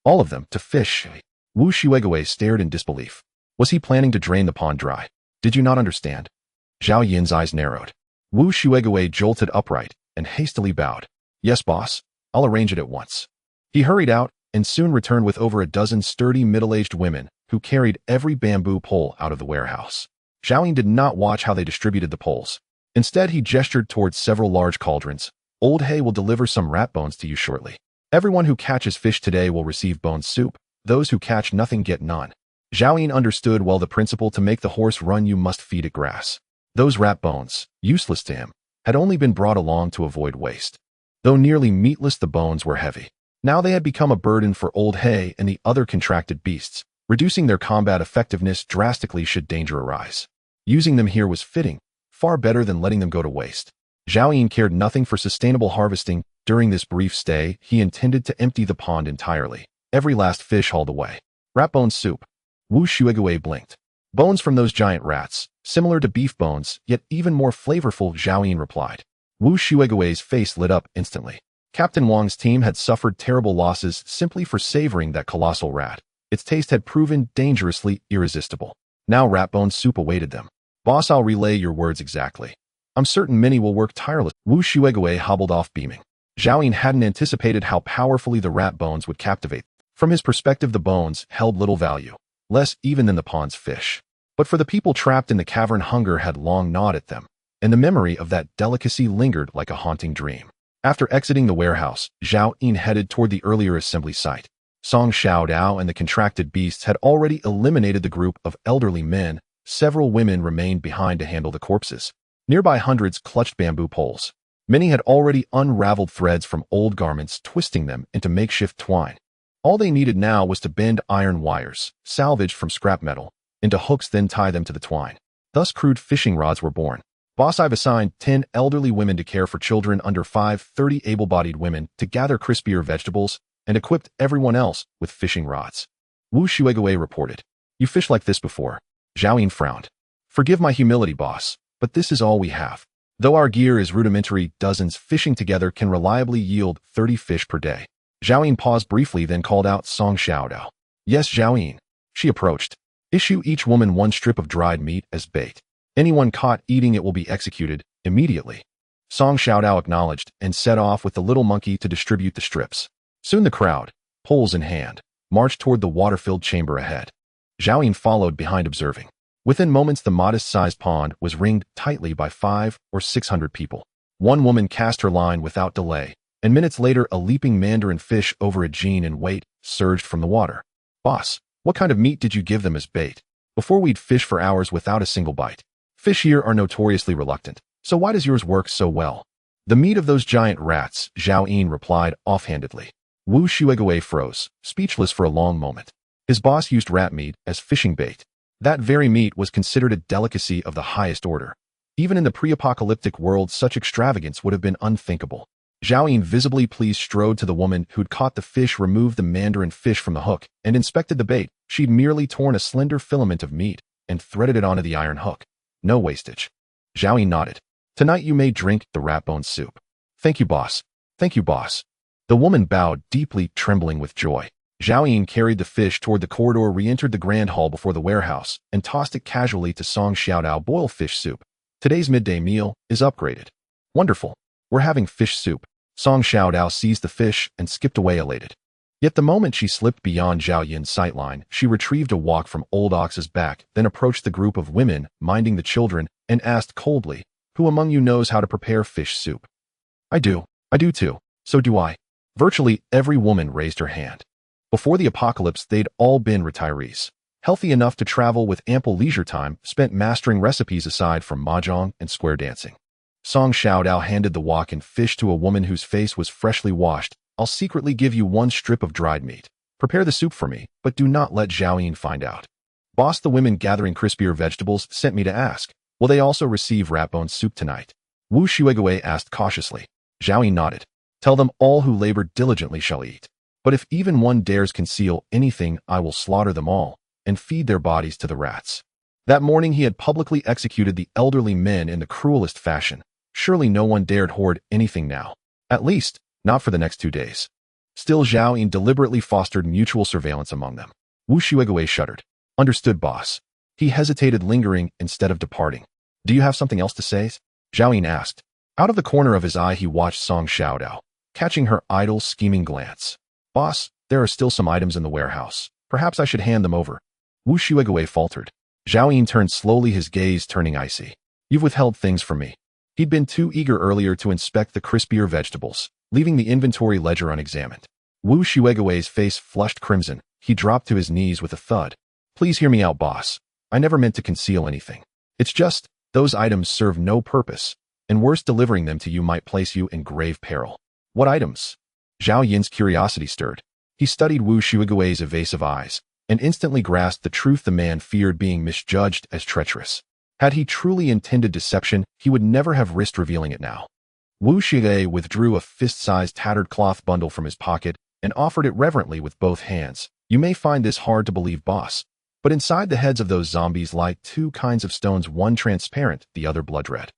All of them to fish. Wu Shuegui stared in disbelief. Was he planning to drain the pond dry? Did you not understand? Zhao Yin's eyes narrowed. Wu Shuegui jolted upright. and hastily bowed. Yes, boss. I'll arrange it at once. He hurried out and soon returned with over a dozen sturdy middle-aged women who carried every bamboo pole out of the warehouse. Xiaoyin did not watch how they distributed the poles. Instead, he gestured towards several large cauldrons. Old Hay will deliver some rat bones to you shortly. Everyone who catches fish today will receive bone soup. Those who catch nothing get none. Xiaoyin understood well the principle to make the horse run you must feed it grass. Those rat bones, useless to him, had only been brought along to avoid waste. Though nearly meatless, the bones were heavy. Now they had become a burden for Old Hay and the other contracted beasts, reducing their combat effectiveness drastically should danger arise. Using them here was fitting, far better than letting them go to waste. Xiaoyin cared nothing for sustainable harvesting. During this brief stay, he intended to empty the pond entirely. Every last fish hauled away. Rat bone soup. Wu Shuigui blinked. Bones from those giant rats, similar to beef bones, yet even more flavorful, Xiaoyin replied. Wu Shuigui's face lit up instantly. Captain Wang's team had suffered terrible losses simply for savoring that colossal rat. Its taste had proven dangerously irresistible. Now rat bone soup awaited them. Boss, I'll relay your words exactly. I'm certain many will work tirelessly. Wu Shuigui hobbled off beaming. Xiaoyin hadn't anticipated how powerfully the rat bones would captivate. From his perspective, the bones held little value, less even than the pond's fish. But for the people trapped in the cavern, hunger had long gnawed at them, and the memory of that delicacy lingered like a haunting dream. After exiting the warehouse, Zhao Yin headed toward the earlier assembly site. Song Xiaodao and the contracted beasts had already eliminated the group of elderly men. Several women remained behind to handle the corpses. Nearby, hundreds clutched bamboo poles. Many had already unraveled threads from old garments, twisting them into makeshift twine. All they needed now was to bend iron wires, salvaged from scrap metal, into hooks, then tie them to the twine. Thus crude fishing rods were born. Boss, I've assigned 10 elderly women to care for children under 5, 30 able-bodied women to gather crispier vegetables, and equipped everyone else with fishing rods. Wu Shuigui reported. You fished like this before? Xiaoyin frowned. Forgive my humility, boss, but this is all we have. Though our gear is rudimentary, dozens fishing together can reliably yield 30 fish per day. Xiaoyin paused briefly, then called out Song Xiaodao. Yes, Xiaoyin. She approached. Issue each woman 1 strip of dried meat as bait. Anyone caught eating it will be executed immediately. Song Xiaodao acknowledged and set off with the little monkey to distribute the strips. Soon the crowd, poles in hand, marched toward the water-filled chamber ahead. Xiaoyin followed behind, observing. Within moments, the modest-sized pond was ringed tightly by 500 or 600 people. One woman cast her line without delay, and minutes later a leaping mandarin fish over a gene in weight surged from the water. Boss, what kind of meat did you give them as bait? Before, we'd fish for hours without a single bite. Fish here are notoriously reluctant, so why does yours work so well? The meat of those giant rats, Xiaoyin replied offhandedly. Wu Shuigui froze, speechless for a long moment. His boss used rat meat as fishing bait. That very meat was considered a delicacy of the highest order. Even in the pre-apocalyptic world, such extravagance would have been unthinkable. Xiaoyin, visibly pleased, strode to the woman who'd caught the fish, removed the mandarin fish from the hook, and inspected the bait. She'd merely torn a slender filament of meat and threaded it onto the iron hook. No wastage. Xiaoyin nodded. Tonight you may drink the rat bone soup. Thank you, boss. Thank you, boss. The woman bowed deeply, trembling with joy. Xiaoyin carried the fish toward the corridor, re-entered the grand hall before the warehouse, and tossed it casually to Song Xiaodao. Boil fish soup. Today's midday meal is upgraded. Wonderful. We're having fish soup. Song Xiaodao seized the fish and skipped away elated. Yet the moment she slipped beyond Zhao Yin's sightline, she retrieved a walk from Old Ox's back, then approached the group of women minding the children and asked coldly, Who among you knows how to prepare fish soup? I do too. So do I. Virtually every woman raised her hand. Before the apocalypse, they'd all been retirees, healthy enough to travel with ample leisure time spent mastering recipes aside from mahjong and square dancing. Song Xiaodao handed the wok and fish to a woman whose face was freshly washed. I'll secretly give you 1 strip of dried meat. Prepare the soup for me, but do not let Xiaoyin find out. Boss, the women gathering crispier vegetables sent me to ask, will they also receive rat bone soup tonight? Wu Shuigui asked cautiously. Xiaoyin nodded. Tell them all who labor diligently shall eat. But if even one dares conceal anything, I will slaughter them all and feed their bodies to the rats. That morning he had publicly executed the elderly men in the cruelest fashion. Surely no one dared hoard anything now. At least, not for the next 2 days. Still, Xiaoyin deliberately fostered mutual surveillance among them. Wu Shuigui shuddered. Understood, boss. He hesitated, lingering instead of departing. Do you have something else to say? Xiaoyin asked. Out of the corner of his eye, he watched Song Xiaodao, catching her idle, scheming glance. Boss, there are still some items in the warehouse. Perhaps I should hand them over. Wu Shuigue faltered. Zhao Yin turned slowly, his gaze turning icy. You've withheld things from me. He'd been too eager earlier to inspect the crispier vegetables, leaving the inventory ledger unexamined. Wu Shuigue's face flushed crimson. He dropped to his knees with a thud. Please hear me out, boss. I never meant to conceal anything. It's just, those items serve no purpose, and worse, delivering them to you might place you in grave peril. What items? Zhao Yin's curiosity stirred. He studied Wu Shuigue's evasive eyes, and instantly grasped the truth. The man feared being misjudged as treacherous. Had he truly intended deception, he would never have risked revealing it now. Wu Shuigue withdrew a fist-sized tattered cloth bundle from his pocket and offered it reverently with both hands. You may find this hard to believe, boss, but inside the heads of those zombies lie two kinds of stones, one transparent, the other blood red.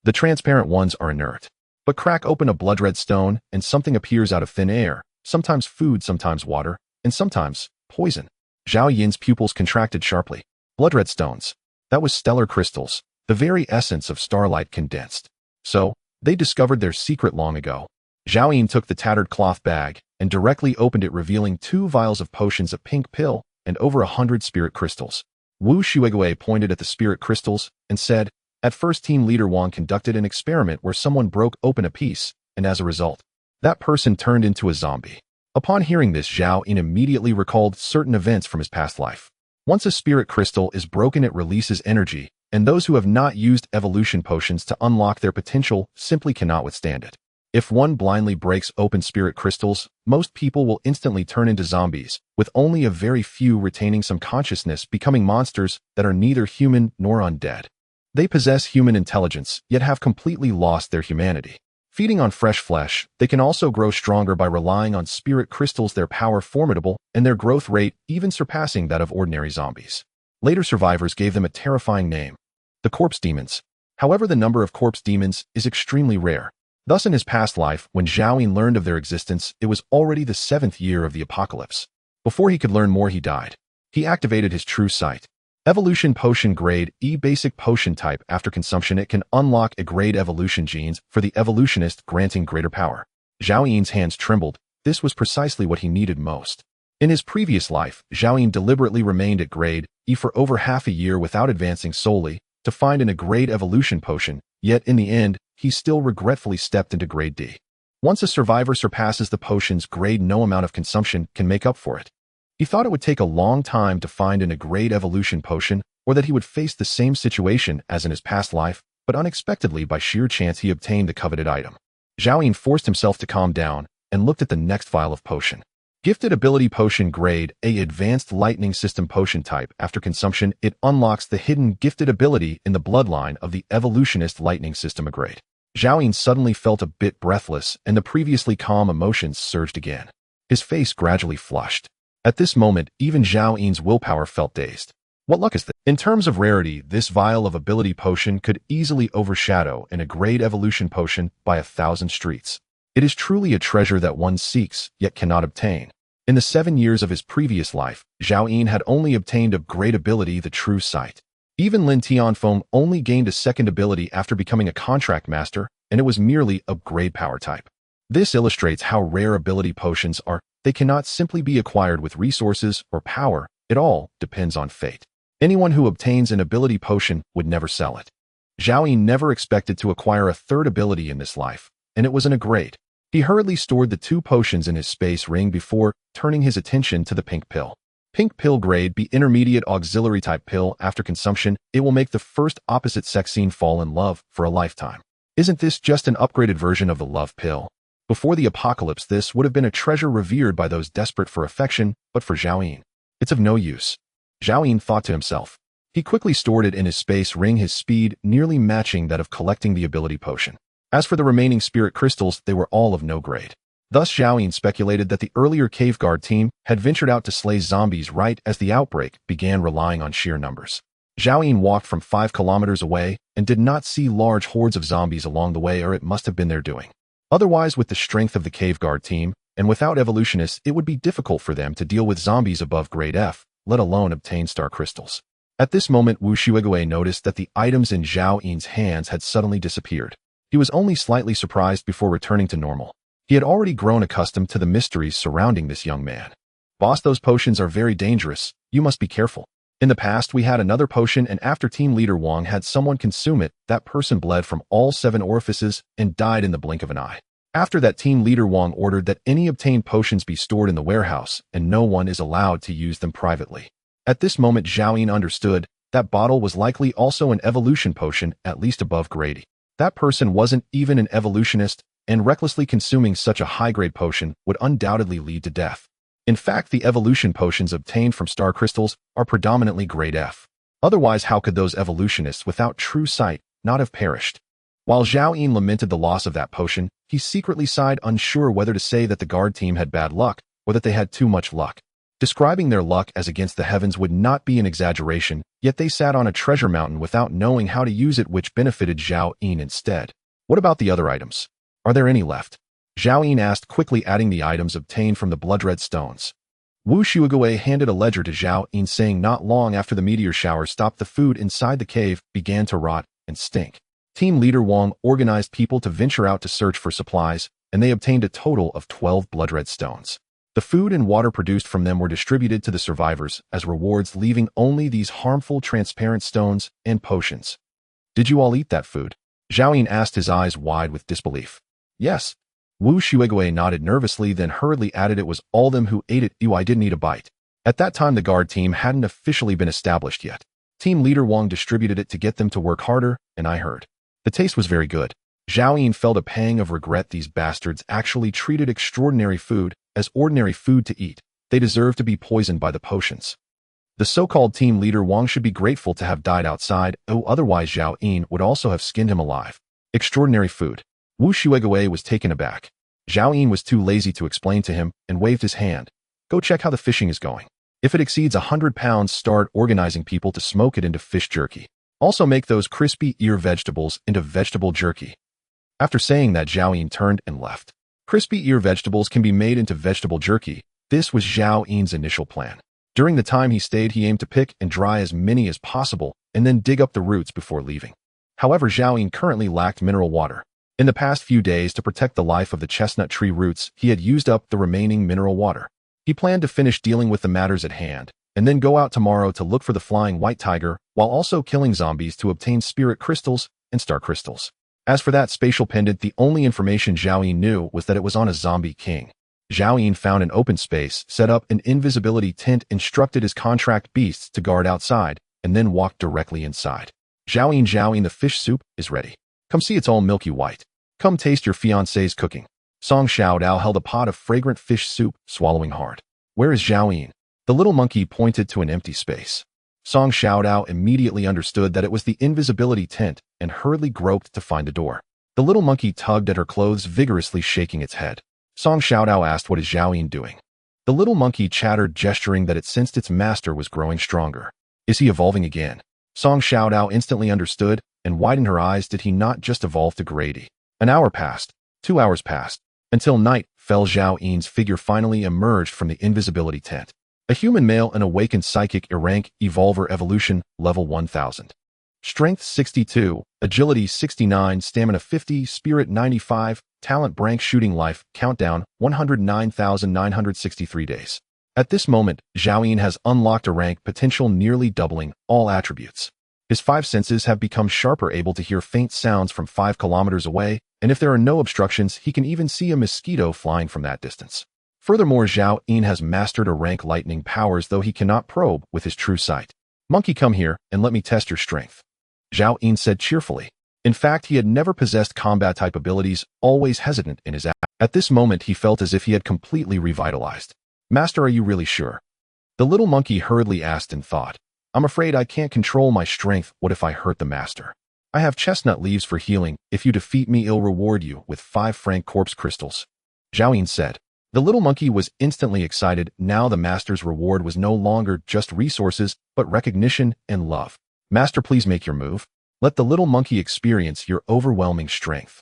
The transparent ones are inert. But crack open a blood red stone and something appears out of thin air, sometimes food, sometimes water, and sometimes poison. Zhao Yin's pupils contracted sharply. Blood red stones. That was stellar crystals, the very essence of starlight condensed. So, they discovered their secret long ago. Zhao Yin took the tattered cloth bag and directly opened it, revealing 2 vials of potions, a pink pill, and over 100 spirit crystals. Wu Shuigue pointed at the spirit crystals and said, at first, Team Leader Wang conducted an experiment where someone broke open a piece, and as a result, that person turned into a zombie. Upon hearing this, Zhao Yin immediately recalled certain events from his past life. Once a spirit crystal is broken, it releases energy, and those who have not used evolution potions to unlock their potential simply cannot withstand it. If one blindly breaks open spirit crystals, most people will instantly turn into zombies, with only a very few retaining some consciousness, becoming monsters that are neither human nor undead. They possess human intelligence, yet have completely lost their humanity. Feeding on fresh flesh, they can also grow stronger by relying on spirit crystals, their power formidable, and their growth rate even surpassing that of ordinary zombies. Later survivors gave them a terrifying name, the corpse demons. However, the number of corpse demons is extremely rare. Thus, in his past life, when Zhao Yin learned of their existence, it was already the 7th year of the apocalypse. Before he could learn more, he died. He activated his true sight. Evolution Potion Grade E Basic Potion Type. After consumption, it can unlock a grade evolution genes for the evolutionist, granting greater power. Zhao Yin's hands trembled. This was precisely what he needed most. In his previous life, Zhao Yin deliberately remained at grade E for over half a year without advancing solely to find a grade evolution potion, yet in the end, he still regretfully stepped into grade D. Once a survivor surpasses the potion's grade, no amount of consumption can make up for it. He thought it would take a long time to find a grade evolution potion, or that he would face the same situation as in his past life, but unexpectedly, by sheer chance, he obtained the coveted item. Zhao Yin forced himself to calm down and looked at the next vial of potion. Gifted Ability Potion Grade A Advanced Lightning System Potion Type. After consumption, it unlocks the hidden gifted ability in the bloodline of the evolutionist lightning system, a grade. Zhao Yin suddenly felt a bit breathless, and the previously calm emotions surged again. His face gradually flushed. At this moment, even Zhao Yin's willpower felt dazed. What luck is this? In terms of rarity, this vial of ability potion could easily overshadow a grade evolution potion by 1,000 streets. It is truly a treasure that one seeks, yet cannot obtain. In the 7 years of his previous life, Zhao Yin had only obtained a great ability, the true sight. Even Lin Tianfeng only gained a second ability after becoming a contract master, and it was merely a grade power type. This illustrates how rare ability potions are. They cannot simply be acquired with resources or power. It all depends on fate. Anyone who obtains an ability potion would never sell it. Zhao Yin never expected to acquire a third ability in this life, and it was a grade. He hurriedly stored the 2 potions in his space ring before turning his attention to the pink pill. Pink pill grade B intermediate auxiliary type pill. After consumption, it will make the first opposite sex scene fall in love for a lifetime. Isn't this just an upgraded version of the love pill? Before the apocalypse, this would have been a treasure revered by those desperate for affection, but for Zhao Yin, it's of no use. Zhao Yin thought to himself. He quickly stored it in his space ring, his speed nearly matching that of collecting the ability potion. As for the remaining spirit crystals, they were all of no grade. Thus, Zhao Yin speculated that the earlier cave guard team had ventured out to slay zombies right as the outbreak began, relying on sheer numbers. Zhao Yin walked from 5 kilometers away and did not see large hordes of zombies along the way, or it must have been their doing. Otherwise, with the strength of the cave guard team, and without evolutionists, it would be difficult for them to deal with zombies above grade F, let alone obtain star crystals. At this moment, Wu Shuigue noticed that the items in Zhao Yin's hands had suddenly disappeared. He was only slightly surprised before returning to normal. He had already grown accustomed to the mysteries surrounding this young man. Boss, those potions are very dangerous. You must be careful. In the past, we had another potion, and after Team Leader Wang had someone consume it, that person bled from all 7 orifices and died in the blink of an eye. After that, Team Leader Wang ordered that any obtained potions be stored in the warehouse, and no one is allowed to use them privately. At this moment, Zhao Yin understood that bottle was likely also an evolution potion, at least above grade. That person wasn't even an evolutionist, and recklessly consuming such a high-grade potion would undoubtedly lead to death. In fact, the evolution potions obtained from star crystals are predominantly grade F. Otherwise, how could those evolutionists without true sight not have perished? While Zhao Yin lamented the loss of that potion, he secretly sighed, unsure whether to say that the guard team had bad luck or that they had too much luck. Describing their luck as against the heavens would not be an exaggeration, yet they sat on a treasure mountain without knowing how to use it, which benefited Zhao Yin instead. What about the other items? Are there any left? Zhao Yin asked, quickly adding the items obtained from the blood-red stones. Wu Shuigui handed a ledger to Zhao Yin, saying not long after the meteor shower stopped, the food inside the cave began to rot and stink. Team Leader Wang organized people to venture out to search for supplies, and they obtained a total of 12 blood-red stones. The food and water produced from them were distributed to the survivors as rewards, leaving only these harmful transparent stones and potions. Did you all eat that food? Zhao Yin asked, his eyes wide with disbelief. Yes. Wu Shuigui nodded nervously, then hurriedly added, it was all them who ate it. I didn't eat a bite. At that time, the guard team hadn't officially been established yet. Team Leader Wang distributed it to get them to work harder, and I heard. The taste was very good. Zhao Yin felt a pang of regret. These bastards actually treated extraordinary food as ordinary food to eat. They deserve to be poisoned by the potions. The so-called Team Leader Wang should be grateful to have died outside, otherwise Zhao Yin would also have skinned him alive. Extraordinary food. Wu Shuigui was taken aback. Zhao Yin was too lazy to explain to him and waved his hand. Go check how the fishing is going. If it exceeds 100 pounds, start organizing people to smoke it into fish jerky. Also make those crispy ear vegetables into vegetable jerky. After saying that, Zhao Yin turned and left. Crispy ear vegetables can be made into vegetable jerky. This was Zhao Yin's initial plan. During the time he stayed, he aimed to pick and dry as many as possible and then dig up the roots before leaving. However, Zhao Yin currently lacked mineral water. In the past few days, to protect the life of the chestnut tree roots, he had used up the remaining mineral water. He planned to finish dealing with the matters at hand, and then go out tomorrow to look for the flying white tiger, while also killing zombies to obtain spirit crystals and star crystals. As for that spatial pendant, the only information Zhao Yin knew was that it was on a zombie king. Zhao Yin found an open space, set up an invisibility tent, instructed his contract beasts to guard outside, and then walked directly inside. Zhao Yin, the fish soup is ready. Come see, it's all milky white. Come taste your fiancé's cooking. Song Xiaodao held a pot of fragrant fish soup, swallowing hard. Where is Zhao Yin? The little monkey pointed to an empty space. Song Xiaodao immediately understood that it was the invisibility tent and hurriedly groped to find the door. The little monkey tugged at her clothes, vigorously shaking its head. Song Xiaodao asked, what is Zhao Yin doing? The little monkey chattered, gesturing that it sensed its master was growing stronger. Is he evolving again? Song Xiaodao instantly understood and widened her eyes. Did he not just evolve to grade? An hour passed. 2 hours passed. Until night fell. Zhao Yin's figure finally emerged from the invisibility tent. A human male, an awakened psychic, rank, evolver, evolution, level 1000. Strength 62, agility 69, stamina 50, spirit 95, talent rank, shooting life, countdown 109,963 days. At this moment, Zhao Yin has unlocked a rank potential, nearly doubling all attributes. His 5 senses have become sharper, able to hear faint sounds from 5 kilometers away, and if there are no obstructions, he can even see a mosquito flying from that distance. Furthermore, Zhao Yin has mastered a rank lightning powers, though he cannot probe with his true sight. Monkey, come here and let me test your strength. Zhao Yin said cheerfully. In fact, he had never possessed combat-type abilities, always hesitant in his act. At this moment, he felt as if he had completely revitalized. Master, are you really sure? The little monkey hurriedly asked in thought. I'm afraid I can't control my strength. What if I hurt the master? I have chestnut leaves for healing. If you defeat me, I'll reward you with 5 franc corpse crystals. Zhao Yin said. The little monkey was instantly excited. Now the master's reward was no longer just resources, but recognition and love. Master, please make your move. Let the little monkey experience your overwhelming strength.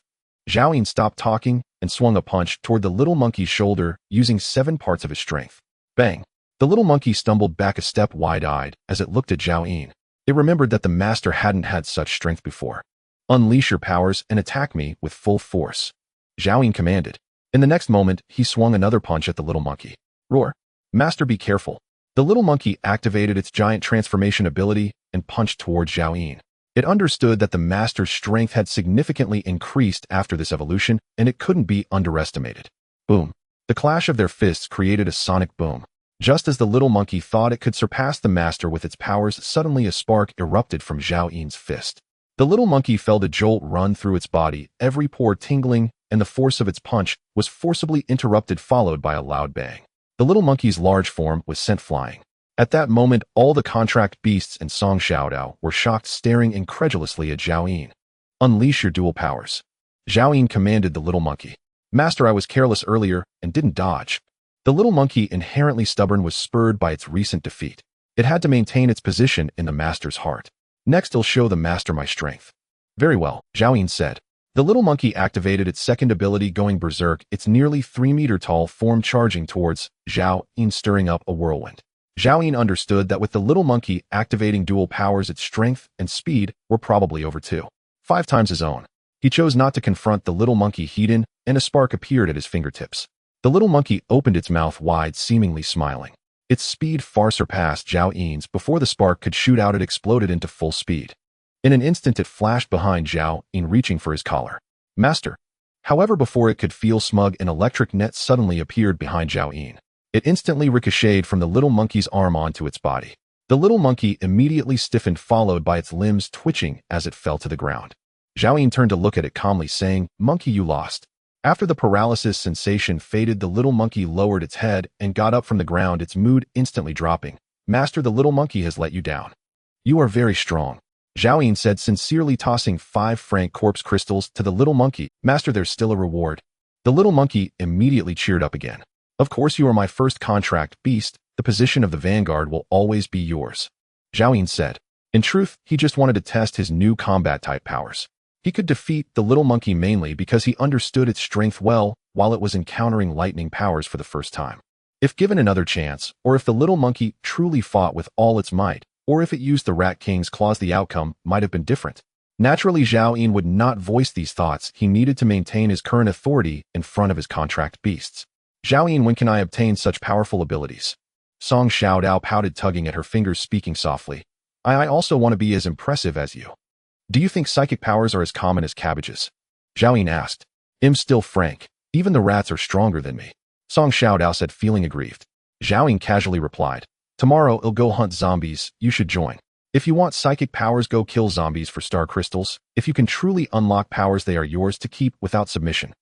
Zhao Yin stopped talking and swung a punch toward the little monkey's shoulder, using 7 parts of his strength. Bang! The little monkey stumbled back a step, wide-eyed, as it looked at Zhao Yin. It remembered that the master hadn't had such strength before. Unleash your powers and attack me with full force. Zhao Ying commanded. In the next moment, he swung another punch at the little monkey. Roar. Master, be careful. The little monkey activated its giant transformation ability and punched towards Zhao Ying. It understood that the master's strength had significantly increased after this evolution, and it couldn't be underestimated. Boom. The clash of their fists created a sonic boom. Just as the little monkey thought it could surpass the master with its powers, suddenly a spark erupted from Zhao Ying's fist. The little monkey felt a jolt run through its body, every pore tingling, and the force of its punch was forcibly interrupted, followed by a loud bang. The little monkey's large form was sent flying. At that moment, all the contract beasts and Song Xiaodao were shocked, staring incredulously at Zhao Ying. Unleash your dual powers. Zhao Ying commanded the little monkey. Master, I was careless earlier and didn't dodge. The little monkey, inherently stubborn, was spurred by its recent defeat. It had to maintain its position in the master's heart. Next, I'll show the master my strength. Very well, Zhao Ying said. The little monkey activated its second ability, going berserk, its nearly 3-meter-tall form charging towards Zhao Ying, stirring up a whirlwind. Zhao Ying understood that with the little monkey activating dual powers, its strength and speed were probably over 5 times his own. He chose not to confront the little monkey head-in, and a spark appeared at his fingertips. The little monkey opened its mouth wide, seemingly smiling. Its speed far surpassed Zhao Ying's. Before the spark could shoot out, it exploded into full speed. In an instant, it flashed behind Zhao Ying, reaching for his collar. Master. However, before it could feel smug, an electric net suddenly appeared behind Zhao Ying. It instantly ricocheted from the little monkey's arm onto its body. The little monkey immediately stiffened, followed by its limbs twitching as it fell to the ground. Zhao Ying turned to look at it calmly, saying, Monkey, you lost. After the paralysis sensation faded, the little monkey lowered its head and got up from the ground, its mood instantly dropping. Master, the little monkey has let you down. You are very strong, Zhao Ying said sincerely, tossing 5 franc corpse crystals to the little monkey. Master, there's still a reward. The little monkey immediately cheered up again. Of course, you are my first contract beast. The position of the vanguard will always be yours, Zhao Ying said. In truth, he just wanted to test his new combat-type powers. He could defeat the little monkey mainly because he understood its strength well, while it was encountering lightning powers for the first time. If given another chance, or if the little monkey truly fought with all its might, or if it used the Rat King's claws, the outcome might have been different. Naturally, Zhao Ying would not voice these thoughts. He needed to maintain his current authority in front of his contract beasts. Zhao Ying, when can I obtain such powerful abilities? Song Xiaodao pouted, tugging at her fingers, speaking softly. I also want to be as impressive as you. Do you think psychic powers are as common as cabbages? Zhao Ying asked. I'm still frank. Even the rats are stronger than me, Song Xiaodao said, feeling aggrieved. Zhao Ying casually replied. Tomorrow I'll go hunt zombies. You should join. If you want psychic powers, go kill zombies for star crystals. If you can truly unlock powers, they are yours to keep without submission.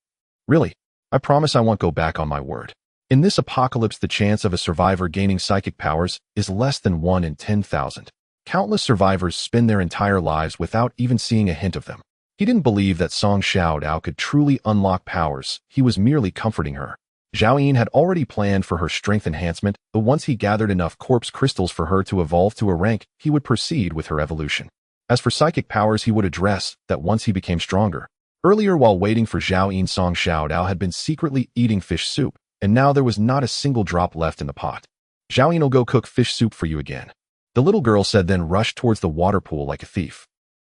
Really? I promise I won't go back on my word. In this apocalypse, the chance of a survivor gaining psychic powers is less than 1 in 10,000. Countless survivors spend their entire lives without even seeing a hint of them. He didn't believe that Song Xiaodao could truly unlock powers. He was merely comforting her. Zhao Ying had already planned for her strength enhancement, but once he gathered enough corpse crystals for her to evolve to a rank, he would proceed with her evolution. As for psychic powers, he would address that once he became stronger. Earlier, while waiting for Zhao Ying, Song Xiaodao had been secretly eating fish soup, and now there was not a single drop left in the pot. Zhao Ying will go cook fish soup for you again, the little girl said, then rushed towards the water pool like a thief.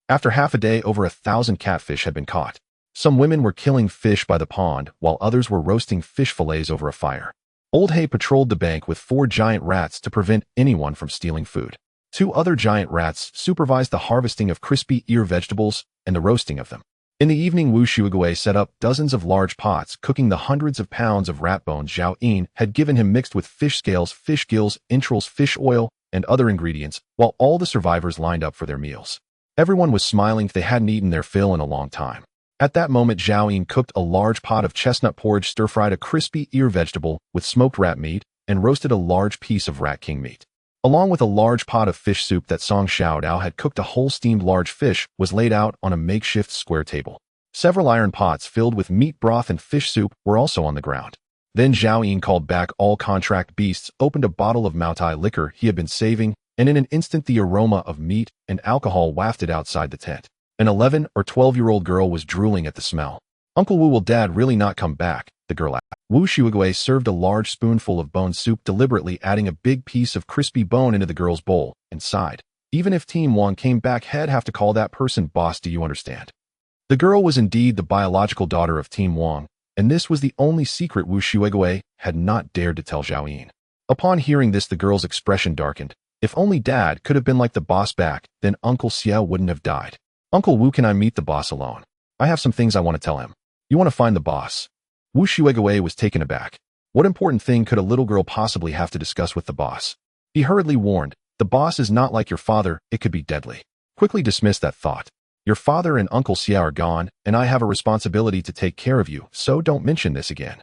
After half a day, over 1,000 catfish had been caught. Some women were killing fish by the pond, while others were roasting fish fillets over a fire. Old Hay patrolled the bank with 4 giant rats to prevent anyone from stealing food. 2 other giant rats supervised the harvesting of crispy ear vegetables and the roasting of them. In the evening, Wu Shuigui set up dozens of large pots, cooking the hundreds of pounds of rat bones Zhao Ying had given him, mixed with fish scales, fish gills, entrails, fish oil, and other ingredients, while all the survivors lined up for their meals. Everyone was smiling. They hadn't eaten their fill in a long time. At that moment, Zhao Ying cooked a large pot of chestnut porridge, stir-fried a crispy ear vegetable with smoked rat meat, and roasted a large piece of rat king meat. Along with a large pot of fish soup that Song Xiaodao had cooked, a whole steamed large fish was laid out on a makeshift square table. Several iron pots filled with meat broth and fish soup were also on the ground. Then Zhao Ying called back all contract beasts, opened a bottle of mutated liquor he had been saving, and in an instant the aroma of meat and alcohol wafted outside the tent. An 11 or 12-year-old girl was drooling at the smell. Uncle Wu, will Dad really not come back? The girl asked. Wu Shuigui served a large spoonful of bone soup, deliberately adding a big piece of crispy bone into the girl's bowl, and sighed. Even if Team Wang came back, he'd have to call that person boss. Do you understand? The girl was indeed the biological daughter of Team Wang, and this was the only secret Wu Shuigui had not dared to tell Zhao Yin. Upon hearing this, the girl's expression darkened. If only Dad could have been like the boss back, then Uncle Xiao wouldn't have died. Uncle Wu, can I meet the boss alone? I have some things I want to tell him. You want to find the boss? Wu Shuigui was taken aback. What important thing could a little girl possibly have to discuss with the boss? He hurriedly warned, the boss is not like your father, it could be deadly. Quickly dismissed that thought. Your father and Uncle Xiao are gone, and I have a responsibility to take care of you, so don't mention this again.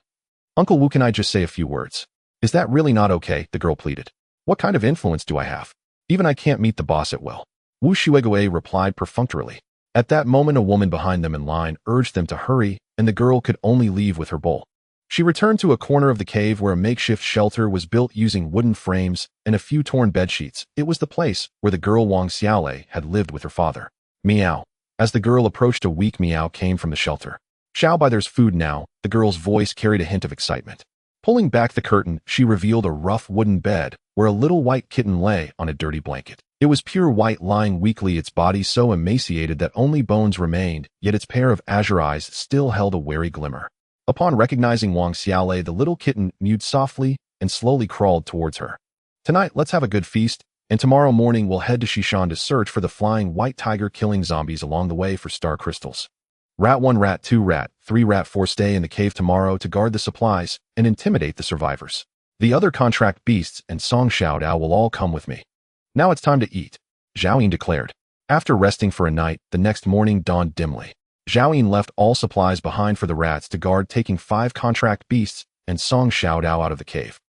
Uncle Wu, can I just say a few words? Is that really not okay? The girl pleaded. What kind of influence do I have? Even I can't meet the boss at will. Wu Shuigui replied perfunctorily. At that moment, a woman behind them in line urged them to hurry, and the girl could only leave with her bowl. She returned to a corner of the cave where a makeshift shelter was built using wooden frames and a few torn bedsheets. It was the place where the girl Wang Xiaolei had lived with her father. Meow. As the girl approached, a weak meow came from the shelter. Xiao, there's food now. The girl's voice carried a hint of excitement. Pulling back the curtain, she revealed a rough wooden bed where a little white kitten lay on a dirty blanket. It was pure white, lying weakly, its body so emaciated that only bones remained, yet its pair of azure eyes still held a wary glimmer. Upon recognizing Wang Xiaolei, the little kitten mewed softly and slowly crawled towards her. Tonight, let's have a good feast, and tomorrow morning we'll head to Shishan to search for the flying white tiger, killing zombies along the way for star crystals. Rat 1, Rat 2, Rat 3, Rat 4 stay in the cave tomorrow to guard the supplies and intimidate the survivors. The other contract beasts and Song Shao Dao will all come with me. Now it's time to eat, Zhao Yin declared. After resting for a night, the next morning dawned dimly. Zhao Yin left all supplies behind for the rats to guard, taking 5 contract beasts and Song Shao Dao out of the cave.